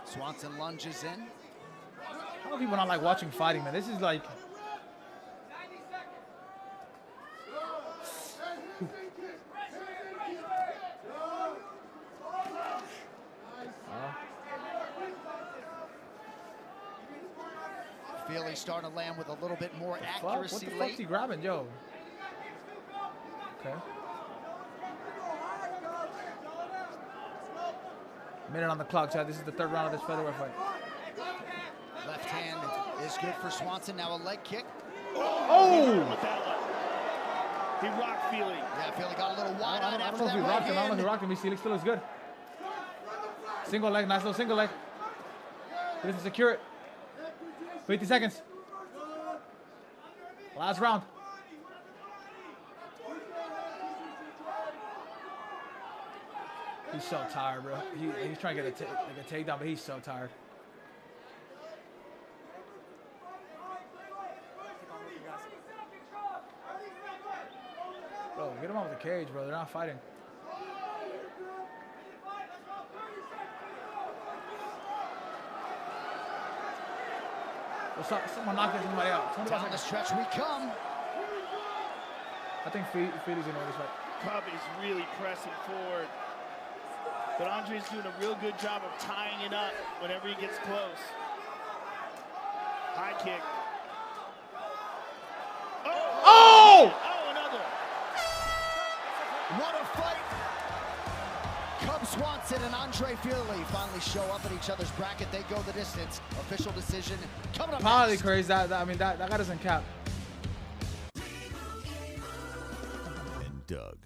Swanson lunges in. How do people not like watching fighting, man? This is like. Feely starting to land with a little bit more What accuracy the fuck late. is he grabbing, yo? Okay. Minute on the clock, Chad. This is the 3rd round of this featherweight fight. Left hand is good for Swanson. Now a leg kick. Oh! He rocked Feely. Yeah, Feely got a little wide I eyed don't after know if that he right rocked him. I don't know if hand. he rocked him. He still looks good. Single leg, nice little single leg. He doesn't secure it. 50 seconds. Last round. He's so tired, bro. He's trying to get a takedown, but he's so tired. Bro, get him out of the cage, bro. They're not fighting. Someone knock somebody out. Down the stretch we come. I think Feely's gonna win this fight. Cub is really pressing forward. But Andre's doing a real good job of tying it up whenever he gets close. High kick. Oh! Oh, another. What a fight. Cub Swanson and Andre Feely finally show up at each other's bracket. They go the distance. Official decision coming up Probably next. crazy. That guy doesn't cap. And Doug.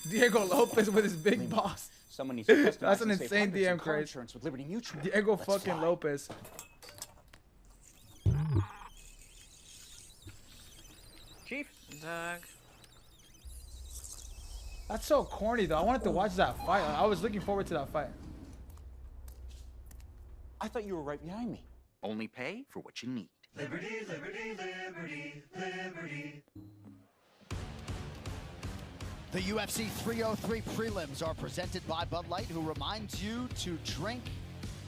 Diego Lopez with his big boss. Someone needs to customize That's an and save insane hundreds in DM car craze. insurance with Liberty Mutual. Diego Let's fucking fly. Lopez. Chief. Doug. That's so corny though. I wanted to watch that fight. I was looking forward to that fight. I thought you were right behind me. Only pay for what you need. Liberty, liberty, liberty, liberty. The UFC 303 prelims are presented by Bud Light, who reminds you to drink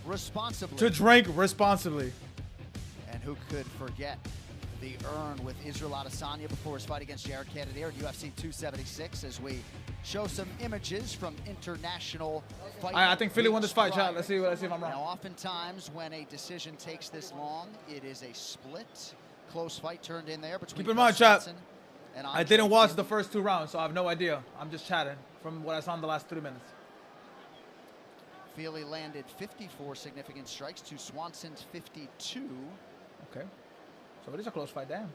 responsibly. To drink responsibly. And who could forget the urn with Israel Adesanya before his fight against Jared Cannonier at UFC 276 as we show some images from international fight. I think Philly won this fight, Chad. Let's see if I'm wrong. Now, oftentimes when a decision takes this long, it is a split. Close fight turned in there between Keep in mind, Chad, Swanson and I Andre didn't watch Feely. the first 2 rounds, so I have no idea. I'm just chatting from what I saw in the last 3 minutes. Feely landed 54 significant strikes to Swanson's 52. Okay. So it is a close fight, damn.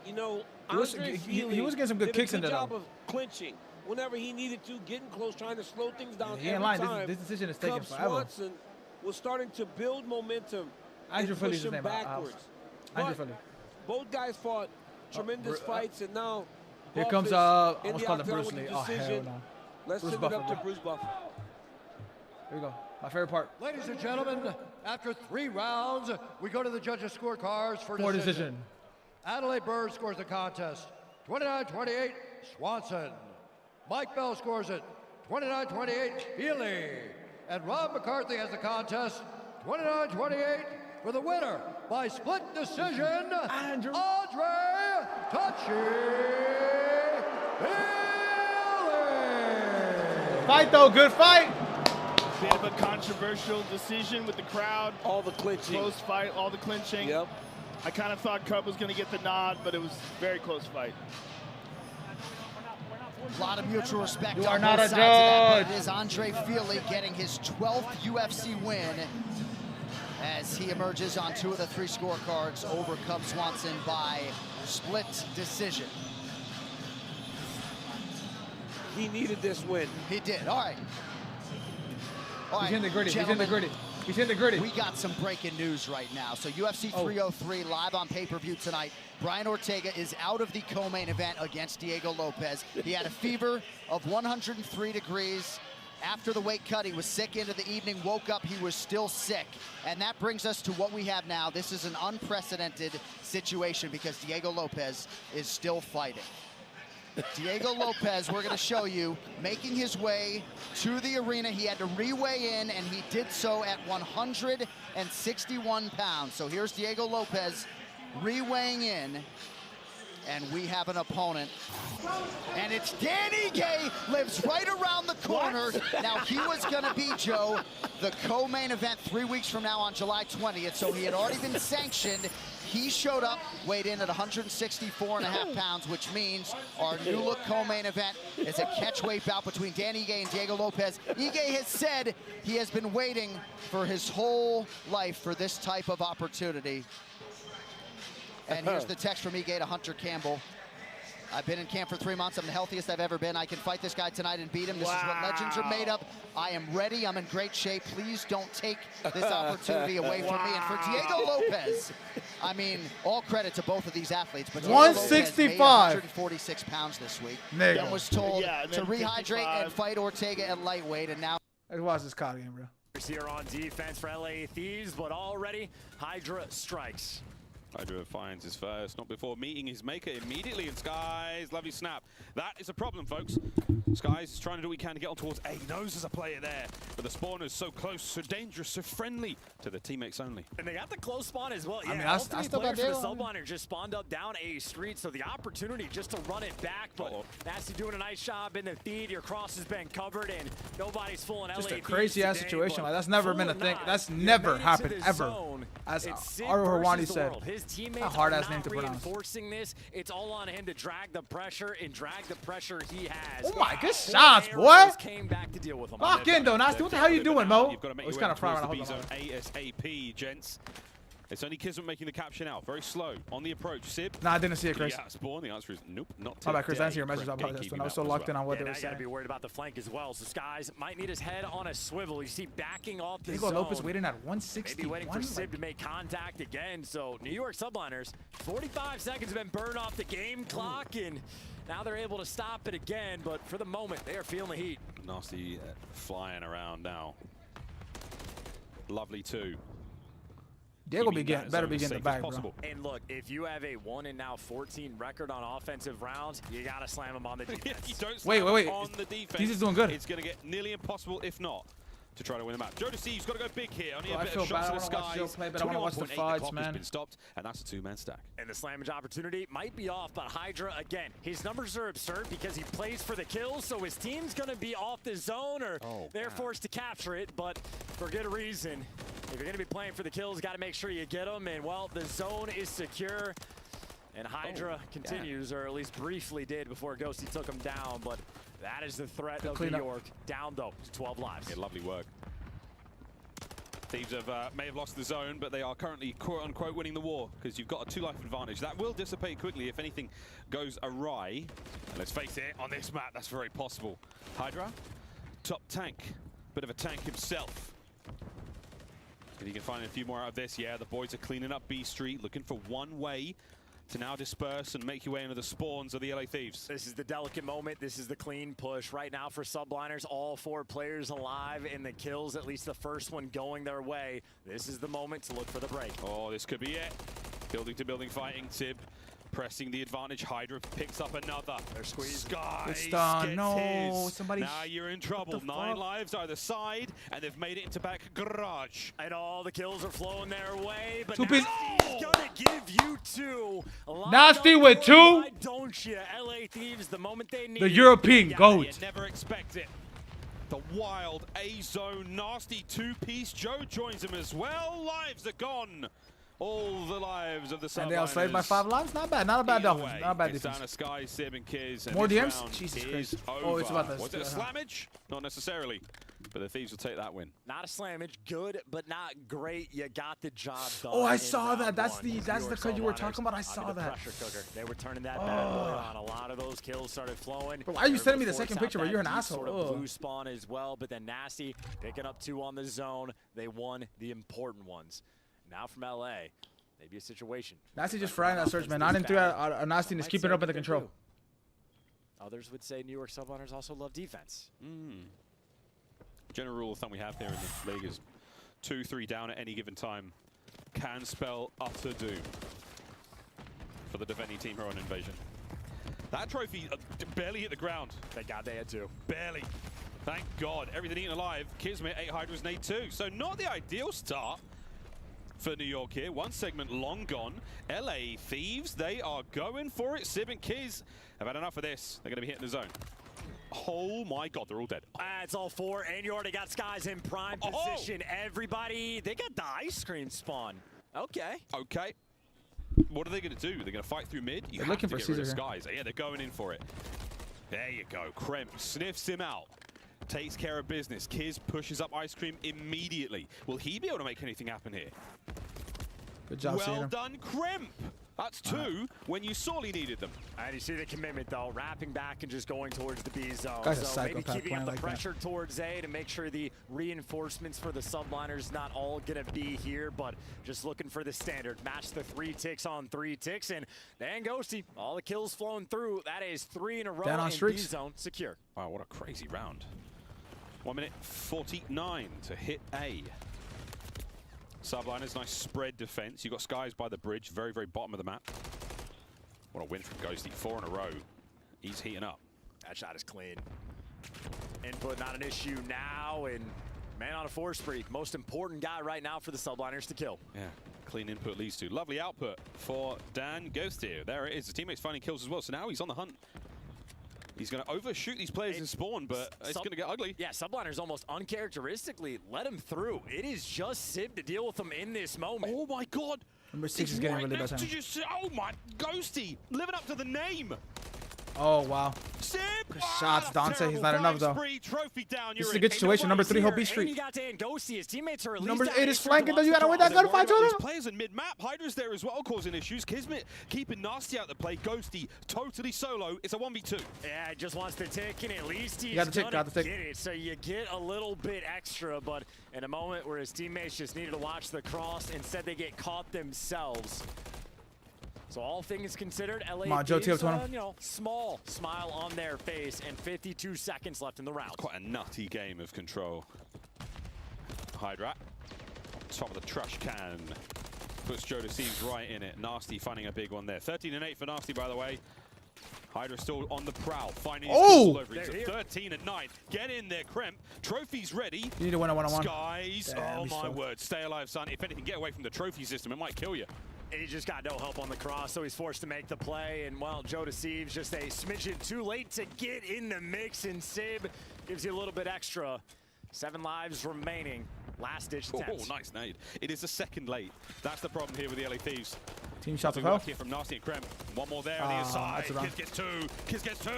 You know, He was- Andre he Feely was getting some good did kicks a in good there, job though. of clinching whenever he needed to, getting close, trying to slow things down He ain't every lying. time. This decision is taking Cub forever. Swanson was starting to build momentum Andrew and Feely's push his him name. backwards. Andrew But Feely. both guys fought tremendous fights, and now Here Buff comes is I in almost the called it octagon Bruce with Lee. the Oh hell decision. no. Let's Bruce send Buffer, it up to bro. Bruce Buff. Here we go. My favorite part. Ladies and gentlemen, after 3 rounds, we go to the judges' scorecards for For decision. decision. Adelaide Burr scores the contest, 29-28, Swanson. Mike Bell scores it, 29-28, Feely. And Rob McCarthy has the contest, 29-28, for the winner by split decision, Andre Touchy Feely. Fight though, good fight. Bit of a controversial decision with the crowd. All the clinching. Close fight, all the clinching. Yep. I kind of thought Cub was going to get the nod, but it was a very close fight. A lot of mutual respect You on are not both a sides of that, judge. but it is Andre Feely getting his 12th UFC win as he emerges on 2 of the 3 scorecards over Cub Swanson by split decision. He needed this win. He did. All right. All He's right, in the gritty. He's in the gentlemen, gritty. He's in the gritty. We got some breaking news right now. So UFC 303 live on pay-per-view tonight. Brian Ortega is out of the co-main event against Diego Lopez. He had a fever of 103 degrees. After the weight cut, he was sick into the evening, woke up, he was still sick. And that brings us to what we have now. This is an unprecedented situation because Diego Lopez is still fighting. Diego Lopez, we're going to show you, making his way to the arena. He had to re-weigh in, and he did so at 161 pounds. So here's Diego Lopez re-weighing in, and we have an opponent. And it's Danny Gay, lives right around the corner. Now, he was going to be, Joe, the co-main event 3 weeks from now on July 20th, so he had already been sanctioned. He showed up, weighed in at 164.5 pounds, which means our new look co-main event is a catchweight bout between Danny Ige and Diego Lopez. Ige has said he has been waiting for his whole life for this type of opportunity. And here's the text from Ige to Hunter Campbell. I've been in camp for 3 months. I'm the healthiest I've ever been. I can fight this guy tonight and beat him. This is what legends are made of. I am ready. I'm in great shape. Please don't take this opportunity away from me. And for Diego Lopez, I mean, all credit to both of these athletes. But Diego 165. Lopez made 146 pounds this week. Nigga. Then was told Yeah, and to then rehydrate 55. and fight Ortega at lightweight. And now Let's watch this COD game, bro. Here on defense for LA Thieves, but already Hydra strikes. Hydra finds his first, not before meeting his maker immediately, and Skies, lovely snap. That is a problem, folks. Skies is trying to do what he can to get on towards A. He knows there's a player there, but the spawner's so close, so dangerous, so friendly to the teammates only. And they got the close spawn as well. I Yeah, mean, all I three still got players for Diego. the Subliner just spawned up down A Street, so the opportunity just to run it back, but Nasty doing a nice job in the feed. Your cross has been covered, and nobody's fooling LA Just a Thieves crazy-ass today, situation. but Like, that's never been a fool or thing. not, That's you never made it to happened, the ever. zone. As It's Sid Aru Harwani versus the said. world. His A teammates hard are ass name not to pronounce. reinforcing this. It's all on him to drag the pressure and drag the pressure he has. Oh my, good 4 shots, boy. arrows Came back to deal with him. Lock in, though, Nasty. What the hell you doing, Mo? You've got to make It's your kind way of far towards around. the B zone ASAP, gents. It's only Kismet making the capture now. Very slow on the approach. Sib. Nah, I didn't see it, Chris. Yeah, spawn. The answer is nope, not My bad, Chris. I didn't today. see your message. I Great apologize. gatekeeping I was so that as locked in well. on what they Now were you got to saying. be worried about the flank as well. So Skies might need his head on a swivel. You see backing off the Diego zone. Lopez waiting at 161. Maybe waiting for Sib to make contact again. So New York Subliners, 45 seconds have been burned off the game clock, and now they're able to stop it again. But for the moment, they are feeling the heat. Nasty flying around now. Lovely too. Diego better be getting the bag, bro. And look, if you have a 1 and now 14 record on offensive rounds, you got to slam him on the defense. If you don't Wait. slam on the defense, He's just doing good. It's going to get nearly impossible, if not, to try to win the match. Joe Deceive's got to go big here. Only Bro, a I bit feel of shots bad. to the I wanna watch Joe skies. play, but I wanna watch the 21.8, fights, clock man. has been stopped, and that's a 2-man stack. And the slammage opportunity might be off, but Hydra, again, his numbers are absurd because he plays for the kills, so his team's going to be off the zone, or they're forced to capture it, but for good reason. If you're going to be playing for the kills, got to make sure you get them, and, well, the zone is secure, and Hydra continues, or at least briefly did before Ghosty took him down, but that is the threat of New York. Down, though, 12 lives. Yeah, lovely work. Thieves may have lost the zone, but they are currently quote-unquote winning the war because you've got a 2-life advantage. That will dissipate quickly if anything goes awry. And let's face it, on this map, that's very possible. Hydra, top tank, bit of a tank himself. If he can find a few more out of this, yeah, the boys are cleaning up B Street, looking for one way to now disperse and make your way into the spawns of the LA Thieves. This is the delicate moment. This is the clean push. Right now for Subliners, all 4 players alive in the kills, at least the first one going their way. This is the moment to look for the break. Oh, this could be it. Building to building fighting. Sib pressing the advantage. Hydra picks up another. They're squeezed. Skies It's done. gets No, his. somebody. Now you're in trouble. 9 lives either side, and they've made it into back garage. And all the kills are flowing their way, but Two piece. Nasty's gonna give you 2. Nasty with 2. Why don't you? LA Thieves, the moment they need The European You GOAT. never expect it. The wild A-zone, Nasty 2-piece. Joe joins him as well. Lives are gone all the lives of the Subliners. And they outslayed by 5 lives? Not bad. Not a bad double. Not a bad it's defense. down to Sky, Sib, and Kiz. And More this DMs? round Jesus is Christ. over. Oh, it's about this. Was it a slammage? Not necessarily. But the Thieves will take that win. Not a slammage, good, but not great. You got the job done. Oh, I saw that. That's the cut you were talking about. I saw that. Pressure cooker. They were turning that bad boy on. A lot of those kills started flowing. But why are you sending me the second picture, bro? You're an asshole. Sort of blue spawn as well, but then Nasty picking up 2 on the zone. They won the important ones. Now from LA, maybe a situation. Nasty just frying that search, man. 9 and 3 out Nasty is keeping it up in the control. Others would say New York Subliners also love defense. General rule of thumb we have here in the league is 2-3 down at any given time can spell utter doom for the defending team here on Invasion. That trophy barely hit the ground. Thank God they had to. Barely. Thank God. Everything eaten alive. Kismet, 8 Hydras, and 8-2. So not the ideal start for New York here. One segment long gone. LA Thieves, they are going for it. Sib and Kiz have had enough of this. They're going to be hitting the zone. Oh my God, they're all dead. It's all 4, and you already got Skies in prime position. Everybody, they got the ice cream spawn. Okay. Okay. What are they going to do? They're going to fight through mid? They're looking for Caesar. Skies. Yeah, they're going in for it. There you go. Kremp sniffs him out. Takes care of business. Kiz pushes up ice cream immediately. Will he be able to make anything happen here? Good job, well done, Kremp. That's 2 when you sorely needed them. And you see the commitment, though, wrapping back and just going towards the B zone. Guy's a so maybe psychopath keeping up the like pressure towards A to make sure the reinforcements for the Subliners not all going to be here, but just looking for the standard. Match the 3 ticks on 3 ticks, and Dan Ghosty, all the kills flowing through. That is 3 in a row in B zone secure. Wow, what a crazy round. 1 minute 49 to hit A. Subliners, nice spread defense. You got Skies by the bridge, very, very bottom of the map. What a win from Ghosty, 4 in a row. He's heating up. That shot is clean. Input not an issue now, and man on a 4 spree. Most important guy right now for the Subliners to kill. Yeah, clean input leads to. Lovely output for Dan Ghosty. There it is. The teammates finding kills as well, so now he's on the hunt. He's going to overshoot these players in spawn, but it's going to get ugly. Yeah, Subliners almost uncharacteristically let him through. It is just Sib to deal with him in this moment. Oh my God. Number 6 is getting really bad time. Oh my, Ghosty, living up to the name. Oh, wow. Sib! Good shots, Dante. He's not enough, though. Trophy down. This is a good situation. Number 3, Hope B Street. You got Dan Ghosty. His teammates are at least Number 8 is flanking, though. You got to win that gunfight, These Jordan. players in mid-map. Hydra's there as well, causing issues. Kismet keeping Nasty out the play. Ghosty totally solo. It's a 1v2. Yeah, he just wants the tick, and at least he's got the tick, gonna get it. So you get a little bit extra, but in a moment where his teammates just needed to watch the cross, instead they get caught themselves. So all things considered, LA Thieves, you know, small smile on their face, and 52 seconds left in the round. Quite a nutty game of control. Hydra, top of the trash can, puts Joe Deceives right in it. Nasty finding a big one there. 13 and 8 for Nasty, by the way. Hydra still on the prowl, finding his all over. He's at 13 and 9. Get in there, Kremp. Trophy's ready. You need to win a one-on-one. Skies, oh my word. Stay alive, son. If anything, get away from the trophy system. It might kill you. He just got no help on the cross, so he's forced to make the play. And, well, Joe Deceives just a smidgen too late to get in the mix, and Sib gives you a little bit extra. 7 lives remaining. Last-ditch attempt. Oh, nice nade. It is a second late. That's the problem here with the LA Thieves. Team shots of hell. Here from Nasty and Kremp. One more there on the inside. Kiz gets 2. Kiz gets 2.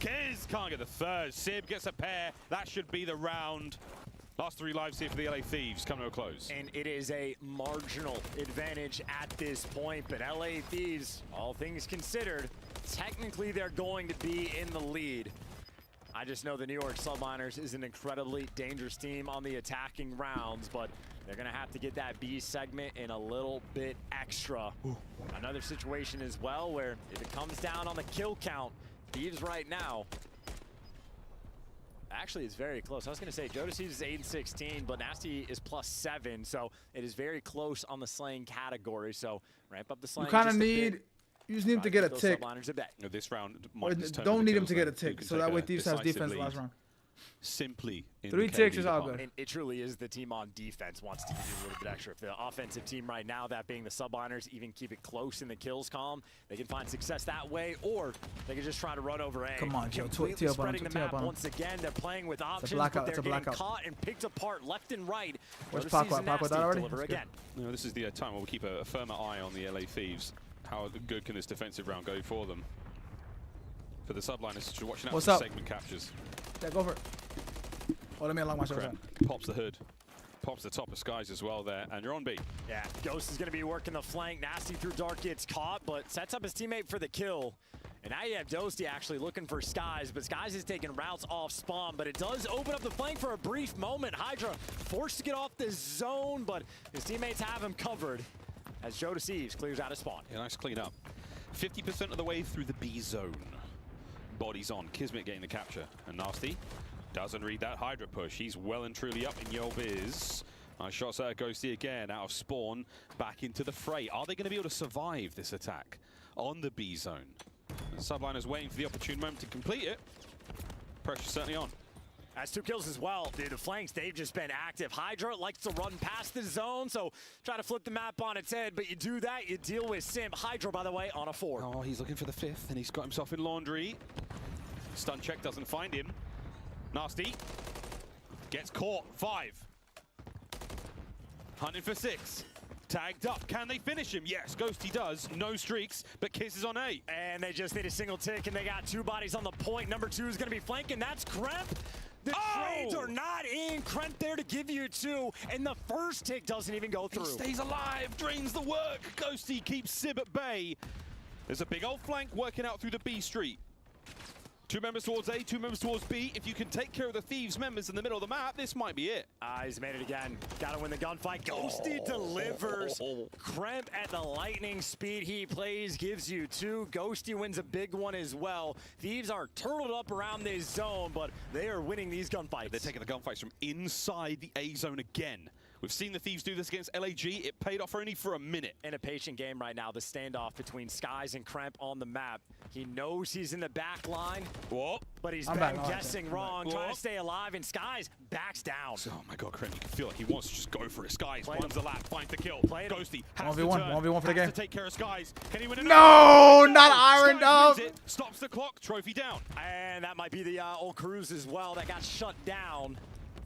Kiz can't get the third. Sib gets a pair. That should be the round. Last 3 lives here for the LA Thieves come to a close. And it is a marginal advantage at this point, but LA Thieves, all things considered, technically they're going to be in the lead. I just know the New York Subliners is an incredibly dangerous team on the attacking rounds, but they're going to have to get that B segment in a little bit extra. Ooh. Another situation as well where if it comes down on the kill count, Thieves right now, actually, it's very close. I was going to say, Joe Deceives is 8 and 16, but Nasty is +7, so it is very close on the slaying category. So ramp up the slaying. You kind of need, you just need him to get a tick. This round, don't need him to get a tick, so that way Thieves has defense last round. simply in 3 the ticks KD is all department. good. And it truly is the team on defense wants to give you a little bit extra. If the offensive team right now, that being the Subliners, even keep it close in the kills column, they can find success that way, or they can just try to run over A. Come on, Joe. Completely Tee up on him, spreading the tee up map on him. once again. They're playing with options, blackout, but it's they're a getting blackout. caught and picked apart left and right. Where's Notice Paco? he's Paco nasty. that already? Deliver That's good. again. You know, this is the time where we'll keep a firmer eye on the LA Thieves. How good can this defensive round go for them? For the Subliners, just watching out What's for up? segment captures. Yeah, go for it. Oh, let me unlock my shot. Crap. Pops the hood. Pops the top of Skies as well there, and you're on B. Yeah, Ghost is going to be working the flank. Nasty through Dark gets caught, but sets up his teammate for the kill. And now you have Dosty actually looking for Skies, but Skies is taking routes off spawn, but it does open up the flank for a brief moment. Hydra forced to get off the zone, but his teammates have him covered as Joe Deceives clears out of spawn. Yeah, nice clean up. 50% of the way through the B zone. Bodies on. Kismet getting the capture. And Nasty doesn't read that Hydra push. He's well and truly up in Yo Biz. Nice shots there. Ghosty again out of spawn. Back into the fray. Are they going to be able to survive this attack on the B zone? The Subliners waiting for the opportune moment to complete it. Pressure certainly on. That's 2 kills as well, dude. The flanks, they've just been active. Hydra likes to run past the zone, so try to flip the map on its head, but you do that, you deal with Simp. Hydra, by the way, on a 4. Oh, he's looking for the 5th, and he's got himself in laundry. Stun check doesn't find him. Nasty gets caught. 5. Hunting for 6. Tagged up. Can they finish him? Yes, Ghosty does. No streaks, but Kiss is on A. And they just need a single tick, and they got 2 bodies on the point. Number 2 is going to be flanking. That's Kremp. The trades are not in. Kremp there to give you 2, and the first tick doesn't even go through. He stays alive, drains the work. Ghosty keeps Sib at bay. There's a big old flank working out through the B street. 2 members towards A, 2 members towards B. If you can take care of the Thieves members in the middle of the map, this might be it. He's made it again. Gotta win the gunfight. Ghosty delivers. Kremp at the lightning speed he plays gives you 2. Ghosty wins a big one as well. Thieves are turtled up around this zone, but they are winning these gunfights. They're taking the gunfights from inside the A zone again. We've seen the Thieves do this against LAG. It paid off only for a minute. In a patient game right now, the standoff between Skies and Kremp on the map. He knows he's in the back line, but he's been guessing wrong, trying to stay alive, and Skies backs down. Oh my god, Kremp, you can feel like he wants to just go for it. Skies runs the lap, finds the kill. Ghosty has 1v1 for the game. to take care of Skies. Can he win it? No, not Iron Dog. Stops the clock, trophy down. And that might be the old Cruise as well that got shut down.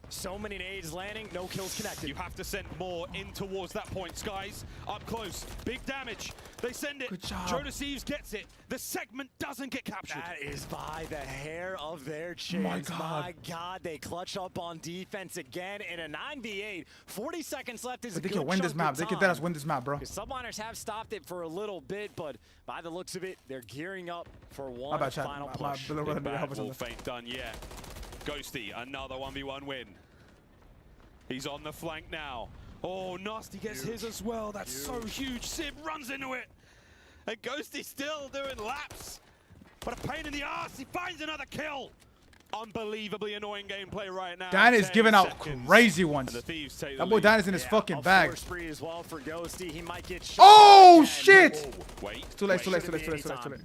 So many nades landing, no kills connected. You have to send more in towards that point. Skies up close, big damage. They send it. Good job. Joe Deceives gets it. The segment doesn't get captured. That is by the hair of their chins. My God, they clutch up on defense again in a 9v8. 40 seconds left is a good They can win this map. They can let us win this map, bro. Subliners have stopped it for a little bit, but by the looks of it, they're gearing up for one final push. Big bad wall feint done yet. Ghosty, another 1v1 win. He's on the flank now. Oh, Nasty gets his as well. That's so huge. Sib runs into it. And Ghosty still doing laps. But a pain in the ass. He finds another kill. Unbelievably annoying gameplay right now. Dan is giving out crazy ones. And the Thieves take That boy Dan is in his fucking bag. Spree as well for Ghosty. He might get shot. Oh, shit! Wait. It's too late, too late, too late, too late, too late.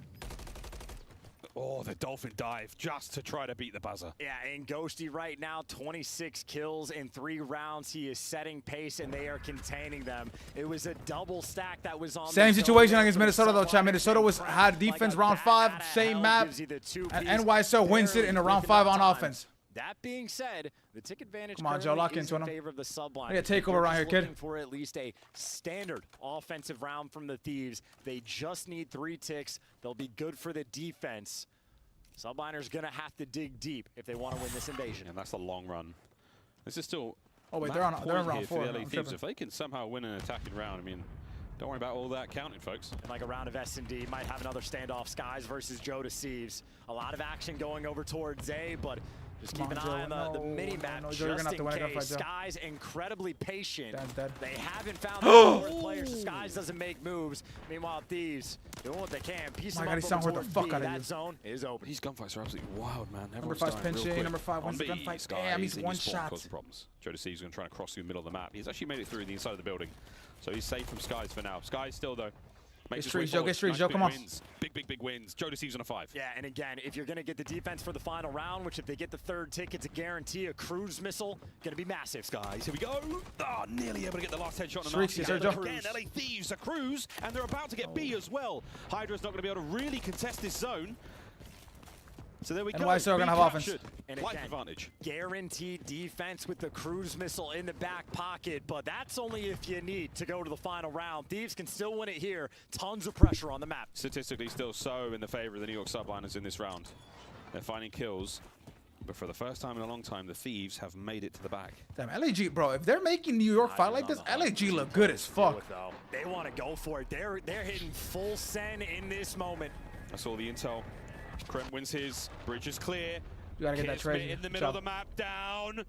Oh, the dolphin dive just to try to beat the buzzer. Yeah, and Ghosty right now, 26 kills in 3 rounds. He is setting pace, and they are containing them. It was a double stack that was on. Same situation against Minnesota, though, chat. Minnesota had defense round 5, same map, and NYSL wins it in a round 5 on offense. That being said, the tick advantage Come on, Joe, lock is into in him. favor of the Subliners. Yeah, take over around here, kid. Looking for at least a standard offensive round from the Thieves. They just need 3 ticks. They'll be good for the defense. Subliners gonna have to dig deep if they want to win this invasion. And that's the long run. This is still. Oh wait, they're in round 4. For the LA Thieves. If they can somehow win an attacking round, I mean, don't worry about all that counting, folks. And like a round of S&D, might have another standoff. Skies versus Joe Deceives. A lot of action going over towards A, but just keep an eye on the mini-map just in case. Skies incredibly patient. They haven't found the fourth player, so Skies doesn't make moves. Meanwhile, Thieves doing what they can. Piece them up over towards B. That zone is open. These gunfights are absolutely wild, man. Number 5's pinching. Number 5 wins the gunfight. Damn, he's one shot. Problems. Joe Deceives going to try to cross through the middle of the map. He's actually made it through the inside of the building, so he's safe from Skies for now. Skies still, though, Makes his streaks, way Joe. forward. Get streaks, Nice Joe. big Come on. wins. Big wins. Joe Deceives on a 5. Yeah, and again, if you're going to get the defense for the final round, which if they get the third ticket to guarantee a cruise missile, going to be massive. Guys, here we go. Oh, nearly able to get the last headshot on Streaks, the yes, sir, Joe. again, LA Thieves, a cruise, and they're about to get B as well. Hydra's not going to be able to really contest this zone. So there we go. NYC are going to have offense. And Life again, advantage. Guaranteed defense with the cruise missile in the back pocket, but that's only if you need to go to the final round. Thieves can still win it here. Tons of pressure on the map. Statistically still so in the favor of the New York Subliners in this round. They're finding kills, but for the first time in a long time, the Thieves have made it to the back. Damn, LAG, bro, if they're making New York fight like this, LAG look good as fuck. They want to go for it. They're hitting full send in this moment. That's all the intel. Krem wins his. Bridge is clear. You gotta get that Kismet trade. in the middle of the map, down.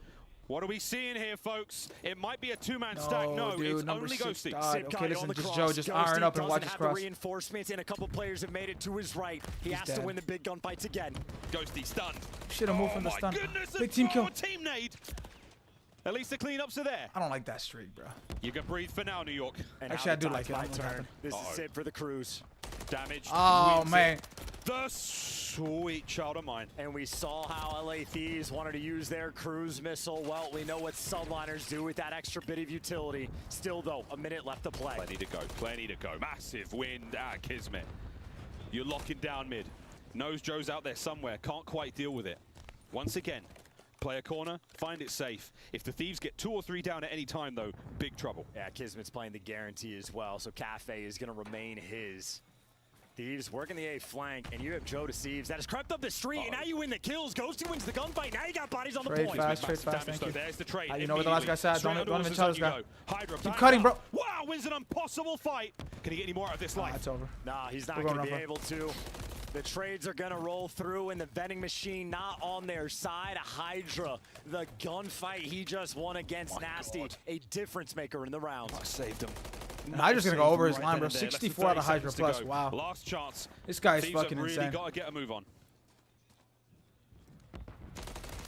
What are we seeing here, folks? It might be a two-man stack. No, dude, it's only Ghosty. Okay, listen, just Joe, just iron up and watch his cross. The reinforcements, and a couple players have made it to his right. He has to win the big gunfights again. Ghosty stunned. Should have moved from the stun. Goodness, Big team kill. Team nade. At least the cleanups are there. I don't like that streak, bro. You can breathe for now, New York. And actually, I do like it. My turn. This is it for the cruise. Damage. Oh, man. The sweet child of mine. And we saw how LA Thieves wanted to use their cruise missile. Well, we know what Subliners do with that extra bit of utility. Still, though, a minute left to play. Plenty to go. Plenty to go. Massive wind at Kismet. You're locking down mid. Knows Joe's out there somewhere. Can't quite deal with it. Once again, play a corner, find it safe. If the Thieves get 2 or 3 down at any time, though, big trouble. Yeah, Kismet's playing the guarantee as well, so Cafe is going to remain his. Thieves working the A flank, and you have Joe Deceives that has crept up the street, and now you win the kills. Ghosty wins the gunfight. Now you got bodies on the point. Trade fast, thank you. There's the trade. You know what the last guy said. Don't even tell this guy. Hydra, keep cutting, bro. Wow, wins an impossible fight. Can he get any more out of this life? It's over. Nah, he's not going to be able to. The trades are going to roll through, and the vending machine not on their side. Hydra, the gunfight he just won against Nasty, a difference maker in the round. I saved him. Hydra's gonna go over his line, bro. 64 out of Hydra plus. Wow. Last chance. This guy is Thieves fucking have really insane. got to get a move on.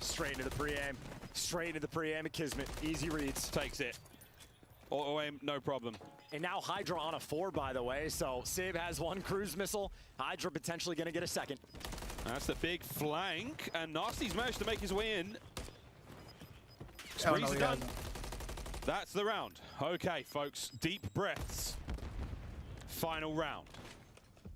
Straight into the pre-aim. Straight into the pre-aim at Kismet. Easy reads. Takes it. Auto aim, no problem. And now Hydra on a 4, by the way. So Sib has 1 cruise missile. Hydra potentially going to get a second. That's the big flank, and Nasty's managed to make his way in. Oh, no, Squeeze done. That's the round. Okay, folks, deep breaths. Final round.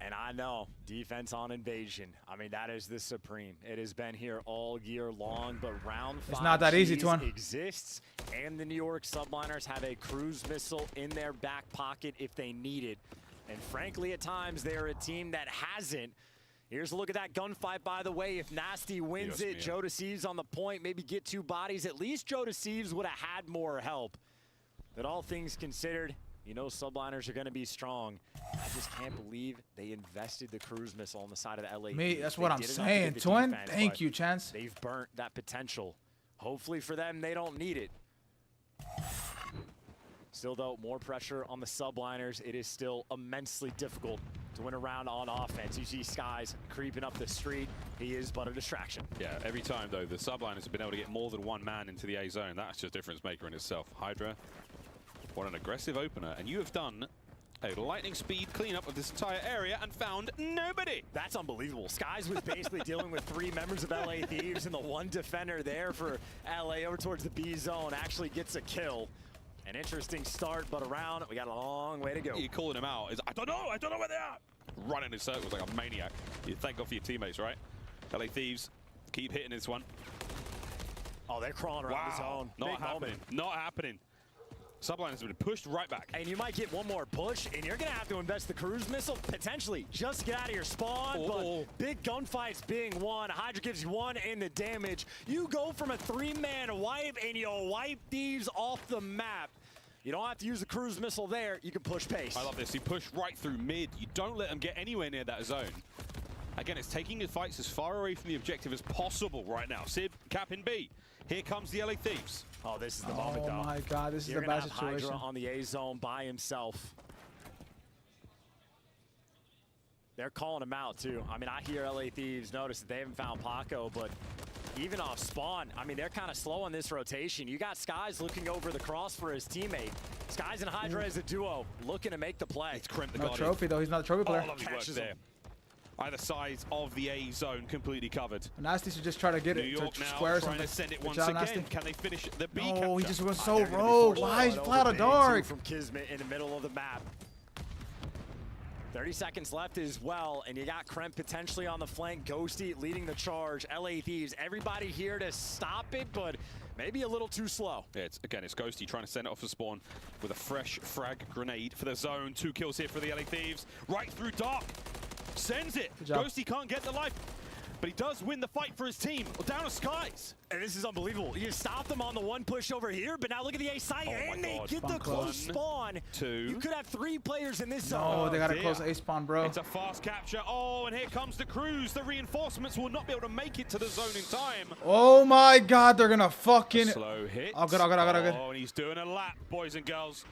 And I know, defense on invasion. I mean, that is the supreme. It has been here all year long, but round 5 it's not that easy, Twin. exists, and the New York Subliners have a cruise missile in their back pocket if they need it. And frankly, at times, they're a team that hasn't. Here's a look at that gunfight, by the way. If Nasty wins it, Joe Deceives on the point, maybe get 2 bodies. At least Joe Deceives would have had more help. But all things considered, you know Subliners are going to be strong. I just can't believe they invested the cruise missile on the side of the LA. That's what I'm saying, Twin. Thank you, Chance. They've burnt that potential. Hopefully for them, they don't need it. Still, though, more pressure on the Subliners. It is still immensely difficult to win a round on offense. You see Skies creeping up the street. He is but a distraction. Yeah, every time, though, the Subliners have been able to get more than 1 man into the A zone. That's just difference maker in itself. Hydra, what an aggressive opener. And you have done a lightning speed cleanup of this entire area and found nobody. That's unbelievable. Skies was basically dealing with 3 members of LA Thieves, and the 1 defender there for LA over towards the B zone actually gets a kill. An interesting start, but around, we got a long way to go. You're calling him out. I don't know where they are. Running in circles like a maniac. You thank God for your teammates, right? LA Thieves, keep hitting this one. Oh, they're crawling around the zone. Not happening. Not happening. Subliners have been pushed right back. And you might get 1 more push, and you're going to have to invest the cruise missile, potentially, just to get out of your spawn. But big gunfights being won. Hydra gives you 1 in the damage. You go from a 3-man wipe, and you wipe Thieves off the map. You don't have to use the cruise missile there. You can push pace. I love this. You push right through mid. You don't let them get anywhere near that zone. Again, it's taking the fights as far away from the objective as possible right now. Sib, cap in B. Here comes the LA Thieves. Oh, this is the moment, though. Oh, my God. This is a bad situation. Hydra on the A zone by himself. They're calling him out, too. I mean, I hear LA Thieves notice that they haven't found Paco, but even off spawn, I mean, they're kind of slow on this rotation. You got Skies looking over the cross for his teammate. Skies and Hydra as a duo looking to make the play. It's Crimp the No Guardian. trophy, though. He's not a trophy player. Oh, lovely work there. Either side of the A zone completely covered. Nasty should just try to get New it York to now square or trying something. to send it Good once job, again. Nasty. Can they finish the B Oh, capture? he just went so rogue. Why is flat out dark? From Kismet in the middle of the map. 30 seconds left as well, and you got Kremp potentially on the flank. Ghosty leading the charge. LA Thieves, everybody here to stop it, but maybe a little too slow. Yeah, it's Ghosty trying to send it off the spawn with a fresh frag grenade for the zone. 2 kills here for the LA Thieves. Right through dark. Sends it. Ghosty can't get the life, but he does win the fight for his team. Down to Skies. And this is unbelievable. You stopped them on the one push over here, but now look at the A site, and they get the close spawn. 2. You could have 3 players in this zone. No, they got to close A spawn, bro. It's a fast capture. Oh, and here comes the cruise. The reinforcements will not be able to make it to the zone in time. Oh my God, they're gonna fucking slow hit. Oh, good. Oh, and he's doing a lap, boys and girls.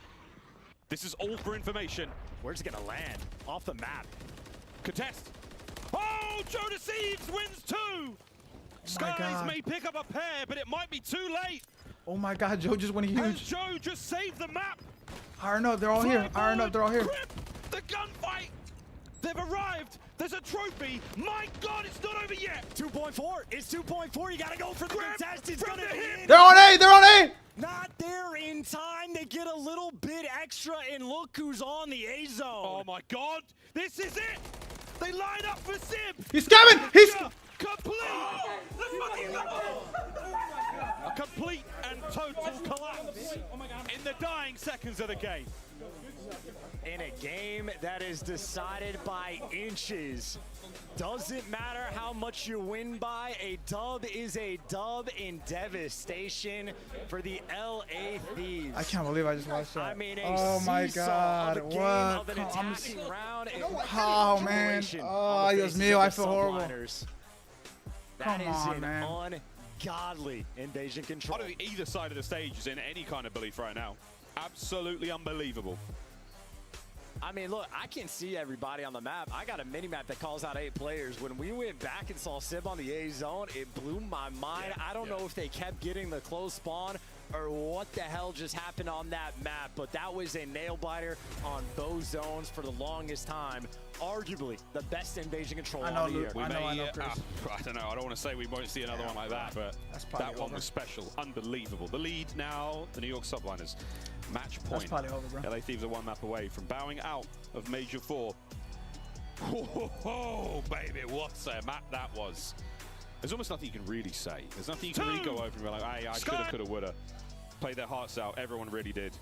This is all for information. Where's it gonna land? Off the map. Contest. Oh, Joe Deceives wins 2. Skies may pick up a pair, but it might be too late. Oh my God, Joe just went huge. And Joe just saved the map. Iron up, they're all here. Iron up, they're all here. Crip, the gunfight. They've arrived. There's a trophy. My God, it's not over yet. 2.4. It's 2.4. You gotta go for the contest. It's gonna hit. They're on A. They're on A. Not there in time. They get a little bit extra, and look who's on the A zone. Oh my God, this is it. They line up for Sib. He's coming. He's complete. A complete and total collapse in the dying seconds of the game. In a game that is decided by inches. Doesn't matter how much you win by, a dub is a dub in devastation for the LA Thieves. I can't believe I just watched that. I mean, oh my God, what? round oh man, oh Dios mío, I feel horrible. That is on, an man. ungodly invasion control. I don't think either side of the stage is in any kind of belief right now. Absolutely unbelievable. I mean, look, I can see everybody on the map. I got a mini-map that calls out 8 players. When we went back and saw Sib on the A zone, it blew my mind. I don't know if they kept getting the close spawn or what the hell just happened on that map, but that was a nail-biter on those zones for the longest time. Arguably the best invasion control on the year. I don't know. I don't want to say we won't see another one like that, but that one was special. Unbelievable. The lead now, the New York Subliners. Match point. That's probably over, bro. LA Thieves are 1 map away from bowing out of Major 4. Oh, baby, what a map that was. There's almost nothing you can really say. There's nothing you can really go over and be like, hey, I shoulda, coulda, woulda. Played their hearts out. Everyone really did.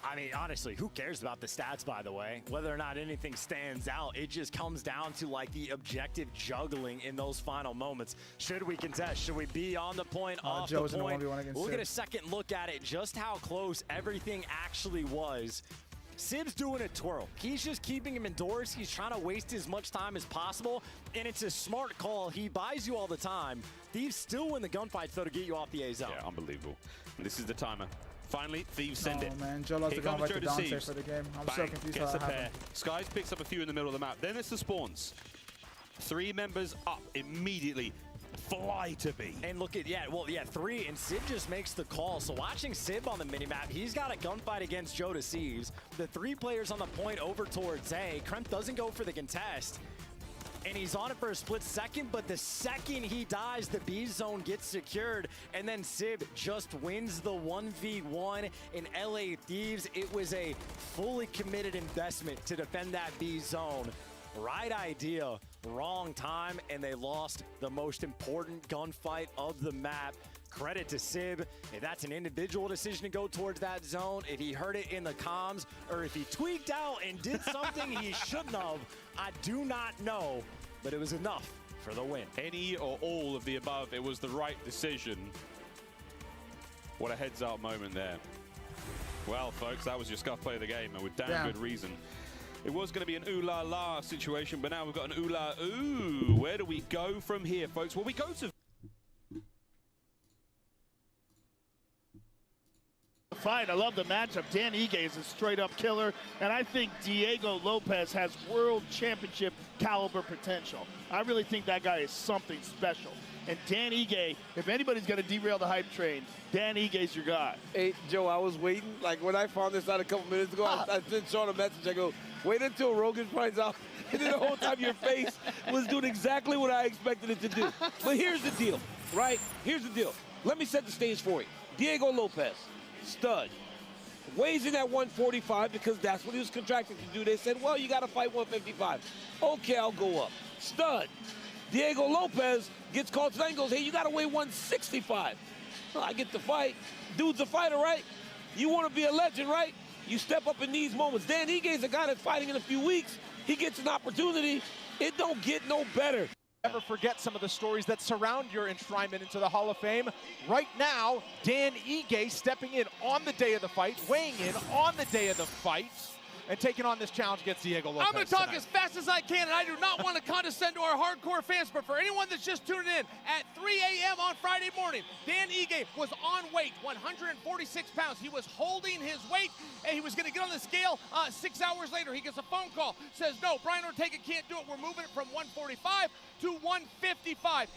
I mean, honestly, who cares about the stats, by the way? Whether or not anything stands out, it just comes down to, like, the objective juggling in those final moments. Should we contest? Should we be on the point, off the point? We'll get a second look at it, just how close everything actually was. Sib's doing a twirl. He's just keeping him indoors. He's trying to waste as much time as possible, and it's a smart call. He buys you all the time. Thieves still win the gunfights, though, to get you off the A zone. Yeah, unbelievable. And this is the timer. Finally, Thieves send it. Oh man, Joe lost the gunfight to Dante for the game. I'm so confused how that happened. Skies picks up a few in the middle of the map. Then it's the spawns. 3 members up immediately. Fly to B. And look at, 3, and Sib just makes the call. So watching Sib on the minimap, he's got a gunfight against Joe Deceives. The 3 players on the point over towards A. Kremp doesn't go for the contest. And he's on it for a split second, but the second he dies, the B zone gets secured, and then Sib just wins the 1v1 in LA Thieves. It was a fully committed investment to defend that B zone. Right idea, wrong time, and they lost the most important gunfight of the map. Credit to Sib. If that's an individual decision to go towards that zone, if he heard it in the comms, or if he tweaked out and did something he shouldn't have, I do not know, but it was enough for the win. Any or all of the above, it was the right decision. What a heads-out moment there. Well, folks, that was your scuff play of the game, and with damn good reason. It was going to be an ooh-la-la situation, but now we've got an ooh-la-ooh. Where do we go from here, folks? Well, we go to fight. I love the matchup. Dan Ige is a straight-up killer, and I think Diego Lopez has world championship caliber potential. I really think that guy is something special. And Dan Ige, if anybody's going to derail the hype train, Dan Ige's your guy. Hey, Joe, I was waiting. Like, when I found this out a couple minutes ago, I sent Sean a message. I go, wait until Rogan finds out. And then the whole time your face was doing exactly what I expected it to do. But here's the deal, right? Here's the deal. Let me set the stage for you. Diego Lopez, stud. Weighs in at 145 because that's what he was contracted to do. They said, well, you got to fight 155. Okay, I'll go up. Stud. Diego Lopez gets called tonight and goes, hey, you got to weigh 165. Well, I get to fight. Dude's a fighter, right? You want to be a legend, right? You step up in these moments. Dan Ige's a guy that's fighting in a few weeks. He gets an opportunity. It don't get no better. Never forget some of the stories that surround your enshrinement into the Hall of Fame. Right now, Dan Ige stepping in on the day of the fight, weighing in on the day of the fight, and taking on this challenge against Diego Lopez. I'm going to talk tonight. as fast as I can, and I do not want to condescend to our hardcore fans, but for anyone that's just tuning in, at 3 a.m. on Friday morning, Dan Ige was on weight, 146 pounds. He was holding his weight, and he was going to get on the scale 6 hours later. He gets a phone call, says, no, Brian Ortega can't do it. We're moving it from 145 to 155.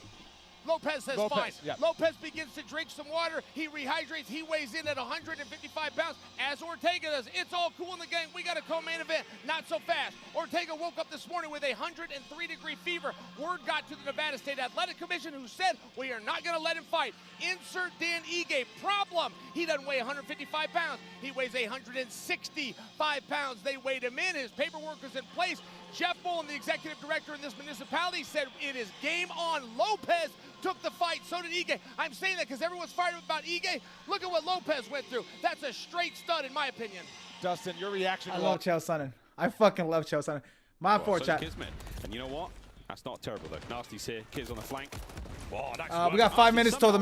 Lopez says fine. Yeah. Lopez begins to drink some water. He rehydrates. He weighs in at 155 pounds, as Ortega does. It's all cool in the game. We got a co-main event. Not so fast. Ortega woke up this morning with a 103-degree fever. Word got to the Nevada State Athletic Commission, who said, we are not going to let him fight. Insert Dan Ige. Problem, he doesn't weigh 155 pounds. He weighs 165 pounds. They weighed him in. His paperwork is in place. Jeff Bolin, the executive director in this municipality, said it is game on. Lopez took the fight. So did Ige. I'm saying that because everyone's fired up about Ige. Look at what Lopez went through. That's a straight stud, in my opinion. Dustin, your reaction. I love Chael Sonnen. I fucking love Chael Sonnen. My Well, four so chat. Kismet. And you know what? That's not terrible though. Nasty's here. Kids on the flank. Oh, We got 5 minutes till the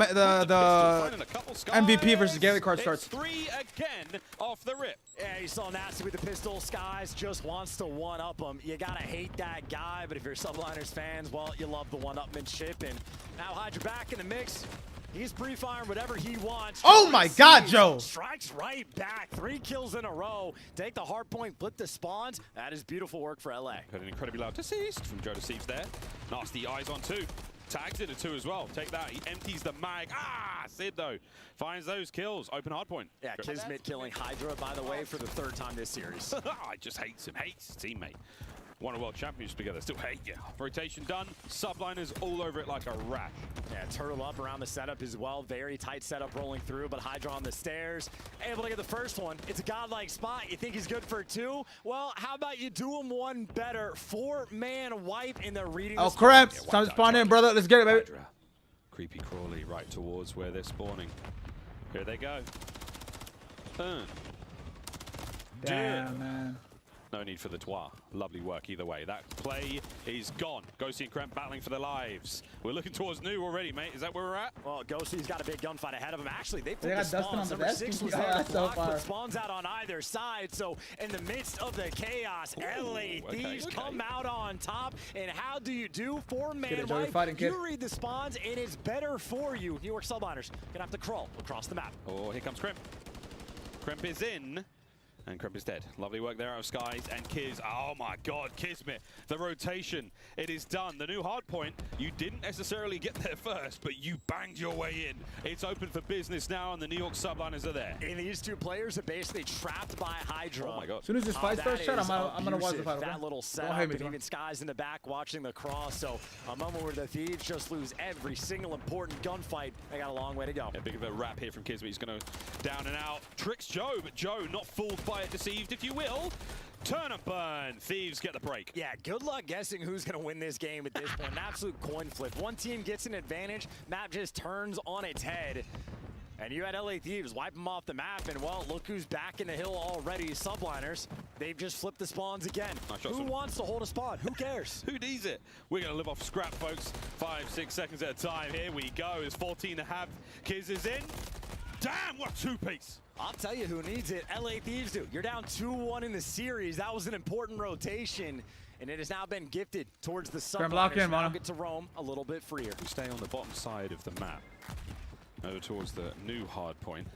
MVP versus Gately card starts. 3 again off the rip. Yeah, you saw Nasty with the pistol. Skies just wants to one-up him. You gotta hate that guy, but if you're Subliners fans, well, you love the one-upmanship. And now Hydra back in the mix. He's pre-firing whatever he wants. Oh my God, Joe! Strikes right back. 3 kills in a row. Take the hard point, flip the spawns. That is beautiful work for LA. Got an incredibly loud assist from Joe Thieves there. Nasty eyes on 2. Tags into 2 as well. Take that. He empties the mag. Ah, Sid though finds those kills. Open hard point. Yeah, Kismet killing Hydra, by the way, for the 3rd time this series. I just hates him. Hates his teammate. Won a world championship together. Still hate you. Rotation done. Subliners all over it like a rash. Yeah, turtle up around the setup as well. Very tight setup rolling through, but Hydra on the stairs. Able to get the first one. It's a godlike spot. You think he's good for 2? Well, how about you do him one better? 4-man wipe in the reading. Oh, crap. Time to spawn in, brother. Let's get it, baby. Hydra. Creepy crawly right towards where they're spawning. Here they go. Damn, man. No need for the toit. Lovely work either way. That play is gone. Ghosty and Kremp battling for their lives. We're looking towards new already, mate. Is that where we're at? Well, Ghosty's got a big gunfight ahead of him. Actually, they got flipped the Dustin on spawns. the Number desk. 6 was Yeah, there to that's so block, far. but spawns out on either side. So in the midst of the chaos, LA Thieves come out on top. And how do you do? 4-man wipe. You read the spawns, and it's better for you. New York Subliners gonna have to crawl across the map. Oh, here comes Kremp. Kremp is in. And Kremp is dead. Lovely work there out of Skies and Kiz. Oh my God, Kismet. The rotation, it is done. The new hard point, you didn't necessarily get there first, but you banged your way in. It's open for business now, and the New York Subliners are there. And these 2 players are basically trapped by Hydra. Oh my God. As soon as this fight starts, I'm gonna watch the fight. That little setup, and even Skies in the back watching the cross. So a moment where the Thieves just lose every single important gunfight. They got a long way to go. A bit of a wrap here from Kismet. He's going to down and out. Tricks Joe, but Joe not fooled by it, deceived, if you will. Turn and burn. Thieves get the break. Yeah, good luck guessing who's going to win this game at this point. An absolute coin flip. One team gets an advantage, map just turns on its head. And you had LA Thieves wipe them off the map, and well, look who's back in the hill already. Subliners, they've just flipped the spawns again. Who wants to hold a spawn? Who cares? Who needs it? We're going to live off scrap, folks. 5-6 seconds at a time. Here we go. There's 14 to have. Kiz is in. Damn, what a 2-piece. I'll tell you who needs it. LA Thieves do. You're down 2-1 in the series. That was an important rotation, and it has now been gifted towards the Subliners. Now get to roam a little bit freer. We stay on the bottom side of the map. Over towards the new hard point.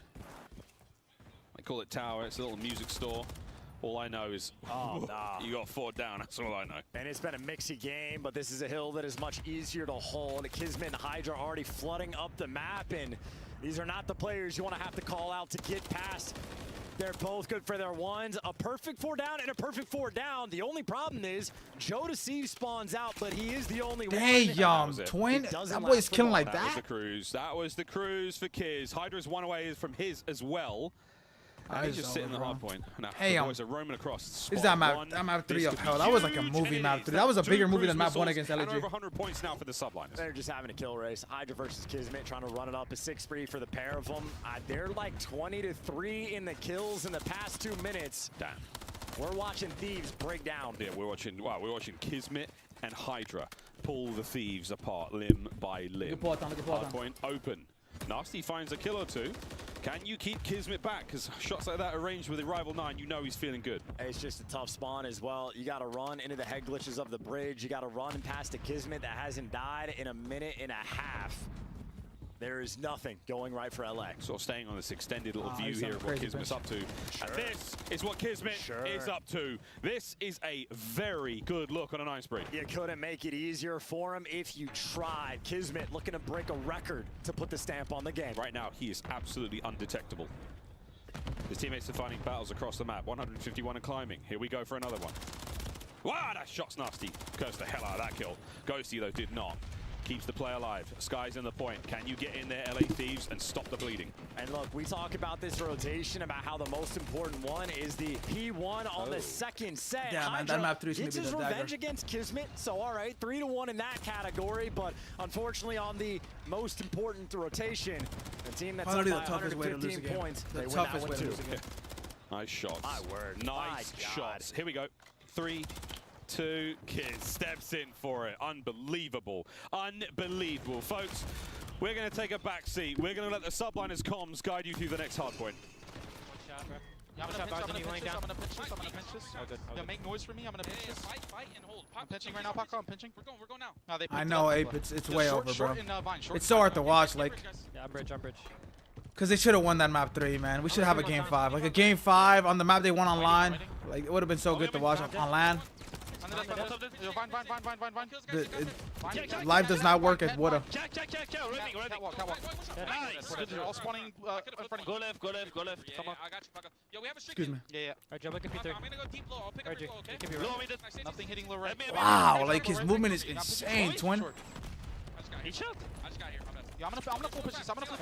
call it tower. It's a little music store. All I know is you got 4 down. That's all I know. And it's been a mixy game, but this is a hill that is much easier to hold. Kismet and Hydra already flooding up the map, and these are not the players you want to have to call out to get past. They're both good for their ones. A perfect 4 down and a perfect 4 down. The only problem is Joe Deceive spawns out, but he is the only one. Damn, twin. That boy's killing like That was that. the cruise. That was the cruise for Kiz. Hydra's one away from his as well. He's just sitting in the hard point. Now, the boys are roaming across. Is that map 3 of hell? That was like a movie map 3. That was a bigger movie than map 1 against LG. Over 100 points now for the Subliners. They're just having a kill race. Hydra versus Kismet trying to run it up a 6-3 for the pair of them. They're like 20-3 in the kills in the past 2 minutes. Damn. We're watching Thieves break down. Yeah, we're watching Kismet and Hydra pull the Thieves apart limb by limb. Hard point open. Nasty finds a kill or 2. Can you keep Kismet back? Because shots like that arranged with a rival 9, you know he's feeling good. It's just a tough spawn as well. You got to run into the head glitches of the bridge. You got to run past a Kismet that hasn't died in 1.5 minutes. There is nothing going right for LA. Sort of staying on this extended little view here of what Kismet's up to. And this is what Kismet is up to. This is a very good look on a 9 spree. You couldn't make it easier for him if you tried. Kismet looking to break a record to put the stamp on the game. Right now, he is absolutely undetectable. His teammates are finding battles across the map. 151 and climbing. Here we go for another one. Wow, that shot's nasty. Cursed the hell out of that kill. Ghosty, though, did not. Keeps the play alive. Sky's in the point. Can you get in there, LA Thieves, and stop the bleeding? And look, we talk about this rotation, about how the most important one is the P1 on the second set. Yeah, man, that map 3 is gets gonna be his the revenge dagger. against Kismet, so all right, 3-1 in that category, but unfortunately on the most important rotation, the team that's up by 115 points, they win that one too. Nice shots. My word. Nice shots. Here we go. 3, 2, Kiz steps in for it. Unbelievable. Unbelievable. Folks, we're going to take a back seat. We're going to let the Subliners comms guide you through the next hard point. I'm gonna pinch this. Oh, good. Yeah, make noise for me. I'm gonna pinch this. Fight and hold. I'm pinching right now, Paco. I'm pinching. We're going now. No, they I know, Ape. It's way over, bro. Short, it's so hard to watch, like. Yeah, bridge. Because they should have won that map 3, man. We should have a game 5. Like a game 5 on the map they won online. Like it would have been so good to watch on LAN. Live does not work as woulda. All spawning in front of you. Go left. Come on. I got you, Paco. Yo, we have a Excuse me. Yeah. Alright, Joe, look at P3. I'm gonna go deep low. I'll pick up your low, okay? Low, nothing hitting low right. Wow, like his movement is insane, twin. He shot. I just got here. Yeah, I'm gonna full push this. I'm gonna flip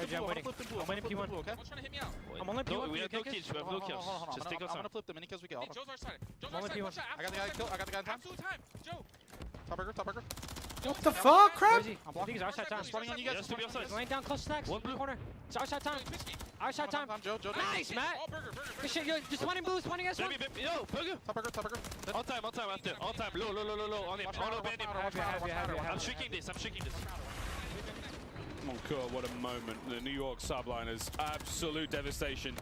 the blue. I'm waiting P1. Okay. I'm trying to hit me out. I'm only P1. We have no kills. We have no kills. Just take us. I'm gonna flip the many kills we get. Joe's our side. Joe's our side. I got the guy killed. I got the guy in time. Absolute time. Joe. Top burger. What the fuck, crap? I'm blocking. It's our side time. Spawning on you guys. He's laying down close stacks. One blue corner. It's our side time. Our side time. Joe. Nice, Matt. Good shit. Yo, just spawning blue, spawning S1. Yo, burger. Top burger. All time after. All time. Low. On him. I'm shaking this. Mon coeur, what a moment. The New York Subliners, absolute devastation.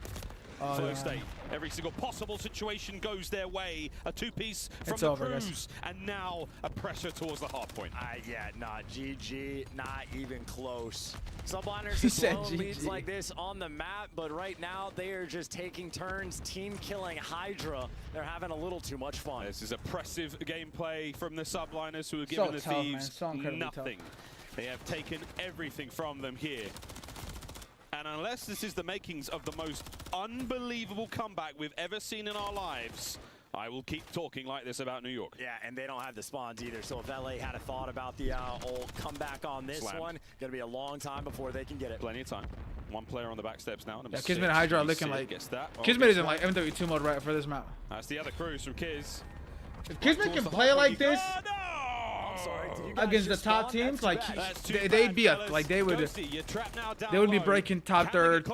Oh, Flow yeah. state. Every single possible situation goes their way. A 2-piece from It's the over, cruise, guys. and now a pressure towards the hard point. Yeah, nah, GG, not even close. Subliners He have said blown GG. leads like this on the map, but right now they are just taking turns team killing Hydra. They're having a little too much fun. This is oppressive gameplay from the Subliners, who are giving the tough, man. Thieves So incredibly nothing. They have taken everything from them here. And unless this is the makings of the most unbelievable comeback we've ever seen in our lives, I will keep talking like this about New York. Yeah, and they don't have the spawns either, so if LA had a thought about the old comeback on this one, gonna be a long time before they can get it. Plenty of time. One player on the back steps now. Yeah, Kismet and Hydra are looking like. Kismet is in like MW2 mode right for this map. That's the other cruise from Kiz. If Kismet can play like this Sorry, did you against the top teams, like they'd be they would be breaking top third,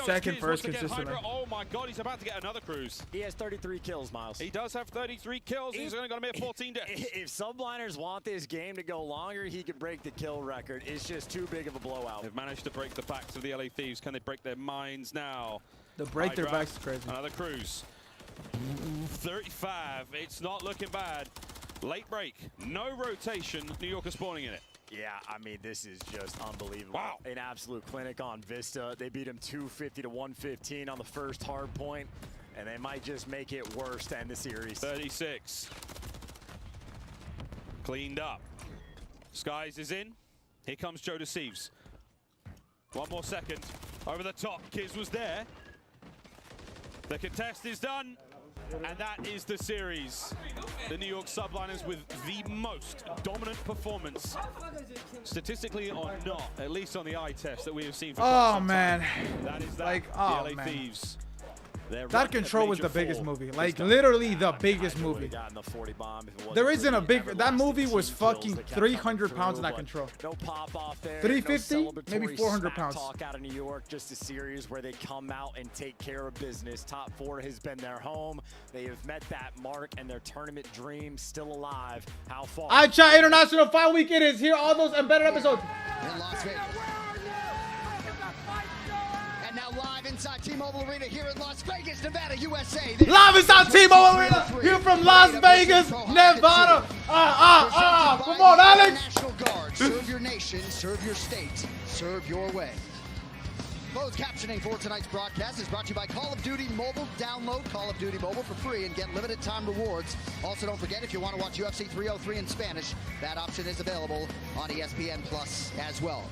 second, first consistently. Oh my God, he's about to get another cruise. He has 33 kills, Miles. He does have 33 kills. He's only going to make 14 deaths. If Subliners want this game to go longer, he could break the kill record. It's just too big of a blowout. They've managed to break the backs of the LA Thieves. Can they break their minds now? The break their backs is crazy. Another cruise. 35. It's not looking bad. Late break. No rotation. New York is spawning in it. Yeah, I mean, this is just unbelievable. Wow. An absolute clinic on Vista. They beat him 250 to 115 on the first hard point, and they might just make it worse to end the series. 36. Cleaned up. Skies is in. Here comes Joe to Thieves. One more second. Over the top. Kiz was there. The contest is done. And that is the series. The New York Subliners with the most dominant performance, statistically or not, at least on the eye test that we have seen for quite some time. That is that, like, the oh LA man. Thieves. That Control was the biggest movie. Like, literally the biggest movie. There isn't a big... That movie was fucking 300 pounds in that Control. No pop off there. 350, no maybe 400 pounds. Talk out of New York, just a series where they come out and take care of business. Top 4 has been their home. They have met that mark, and their tournament dream still alive. How far? iChat International Fight Week, it is here. All those embedded episodes. In Las Vegas. And now live inside T-Mobile Arena here in Las Vegas, Nevada, USA. Live inside T-Mobile Arena here from Las Vegas, Nevada. Come on, Alex. National Guard, serve your nation, serve your state, serve your way. Closed captioning for tonight's broadcast is brought to you by Call of Duty Mobile. Download Call of Duty Mobile for free and get limited time rewards. Also, don't forget, if you want to watch UFC 303 in Spanish, that option is available on ESPN Plus as well.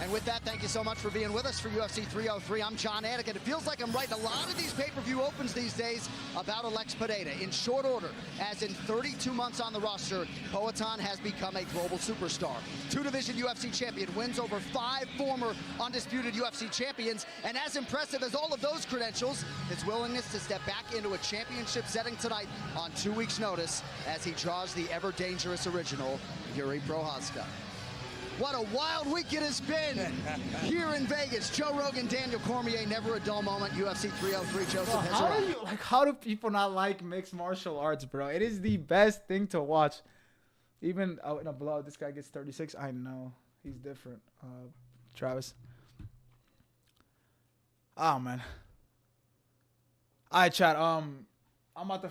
And with that, thank you so much for being with us for UFC 303. I'm John Anik, and it feels like I'm writing a lot of these pay-per-view opens these days about Alex Pereira. In short order, as in 32 months on the roster, Poatan has become a global superstar. 2-division UFC champion, wins over 5 former undisputed UFC champions, and as impressive as all of those credentials, his willingness to step back into a championship setting tonight on 2 weeks' notice as he draws the ever-dangerous original, Yuri Prochazka. What a wild week it has been here in Vegas. Joe Rogan, Daniel Cormier, never a dull moment. UFC 303, Joseph How do people not like mixed martial arts, bro? It is the best thing to watch. Even in a blowout, this guy gets 36. I know he's different. Travis. Oh man. All right, chat. I'm about to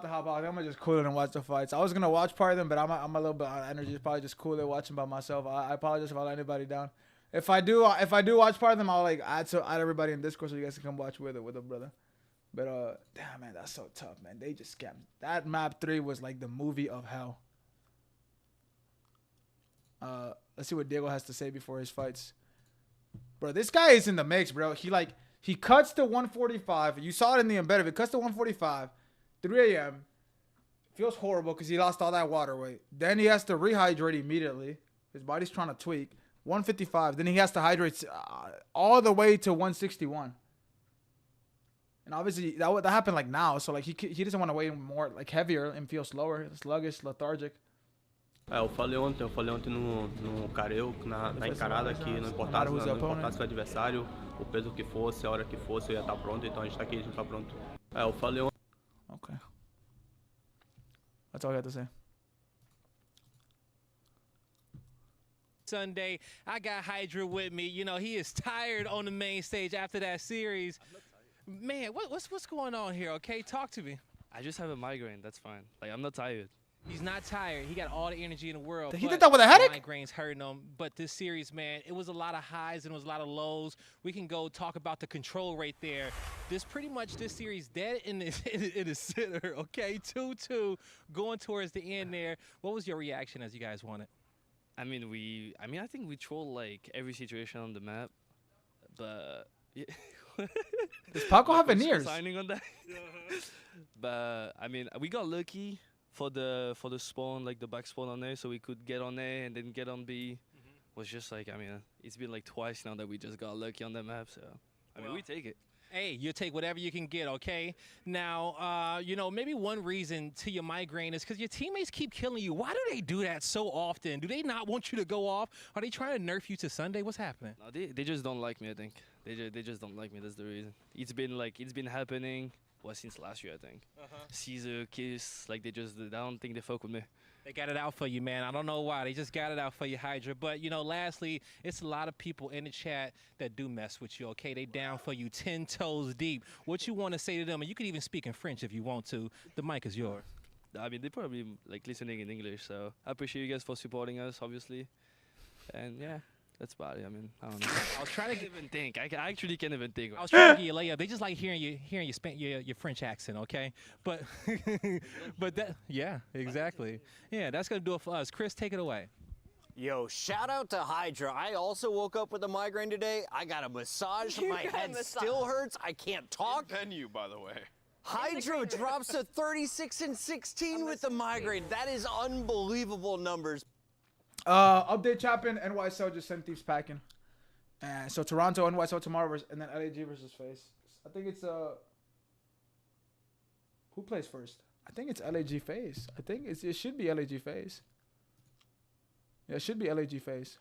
hop out. I'm gonna just cool it and watch the fights. I was gonna watch part of them, but I'm a little bit out of energy. It's probably just cool it watching by myself. I apologize if I let anybody down. If I do watch part of them, I'll like add everybody in Discord so you guys can come watch with a brother. But damn man, that's so tough, man. They just scammed. That map 3 was like the movie of hell. Let's see what Diego has to say before his fights. Bro, this guy is in the mix, bro. He cuts to 145. You saw it in the embedded. It cuts to 145. 3 a.m. Feels horrible because he lost all that water weight. Then he has to rehydrate immediately. His body's trying to tweak. 155. Then he has to hydrate all the way to 161. And obviously that happened like now. So like he doesn't want to weigh more like heavier and feel slower, sluggish, lethargic. Eu falei ontem no Careu, na encarada, que não importasse o adversário, o peso que fosse, a hora que fosse, eu ia estar pronto. Então a gente tá aqui, a gente tá pronto. Eu falei ontem. Okay. That's all I got to say. Sunday, I got Hydra with me. You know, he is tired on the main stage after that series. Man, what's going on here, okay? Talk to me. I just have a migraine, that's fine. Like, I'm not tired. He's not tired. He got all the energy in the world. He did that with a headache? Migraine's hurting him. But this series, man, it was a lot of highs and it was a lot of lows. We can go talk about the control rate there. This series dead in the center, okay? 2-2 going towards the end there. What was your reaction as you guys won it? I think we troll like every situation on the map, but yeah. Does Paco have veneers? Signing on that. But I mean, we got lucky for the spawn, like the back spawn on there, so we could get on A and then get on B. Was just like, I mean, it's been like twice now that we just got lucky on that map, so I mean, we take it. Hey, you take whatever you can get, okay? Now, you know, maybe one reason to your migraine is because your teammates keep killing you. Why do they do that so often? Do they not want you to go off? Are they trying to nerf you to Sunday? What's happening? No, they just don't like me, I think. They just don't like me, that's the reason. It's been happening, well, since last year, I think. Caesar, Kiss, like I don't think they fuck with me. They got it out for you, man. I don't know why. They just got it out for you, Hydra. But, you know, lastly, it's a lot of people in the chat that do mess with you, okay? They down for you 10 toes deep. What you want to say to them, and you can even speak in French if you want to. The mic is yours. I mean, they probably like listening in English. So I appreciate you guys for supporting us, obviously. And yeah, that's about it. I mean, I don't know. I was trying to even think. I actually can't even think. I was trying to get you layup. They just like hearing your French accent, okay? But but that exactly. Yeah, that's gonna do it for us. Chris, take it away. Yo, shout out to Hydra. I also woke up with a migraine today. I got a massage. My head still hurts. I can't talk. Venue, by the way. Hydra drops to 36-16 with the migraine. That is unbelievable numbers. Update Chapin, NYSL just sent Thieves packing. And so Toronto, NYSL tomorrow, and then LAG versus FaZe. I think it's who plays first? I think it's LAG FaZe. I think it should be LAG FaZe. Yeah, it should be LAG FaZe.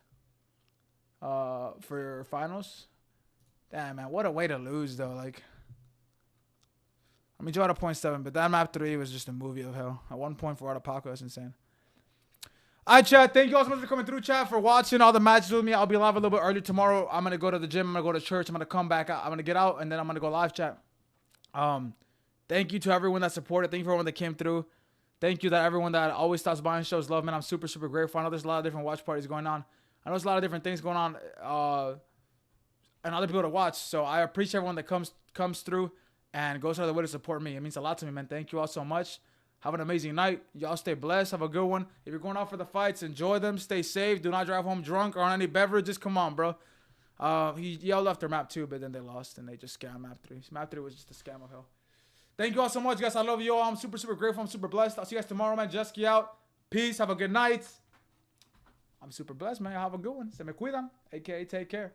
For finals. Damn, man, what a way to lose though. Like, I mean, draw to 0.7, but that map 3 was just a movie of hell. At 1 point for Paco, that's insane. All right, chat. Thank you all so much for coming through, chat, for watching all the matches with me. I'll be live a little bit early tomorrow. I'm gonna go to the gym. I'm gonna go to church. I'm gonna come back. I'm gonna get out, and then I'm gonna go live chat. Thank you to everyone that supported. Thank you for everyone that came through. Thank you to everyone that always stops by and shows love, man. I'm super, super grateful. I know there's a lot of different watch parties going on. I know there's a lot of different things going on, and other people to watch. So I appreciate everyone that comes through and goes out of the way to support me. It means a lot to me, man. Thank you all so much. Have an amazing night. Y'all stay blessed. Have a good one. If you're going out for the fights, enjoy them. Stay safe. Do not drive home drunk or on any beverages. Come on, bro. Y'all left their map 2, but then they lost, and they just scammed map 3. Map 3 was just a scam of hell. Thank you all so much, guys. I love you all. I'm super, super grateful. I'm super blessed. I'll see you guys tomorrow, man. Jesky out. Peace. Have a good night. I'm super blessed, man. Have a good one. Se me cuidan. AKA take care.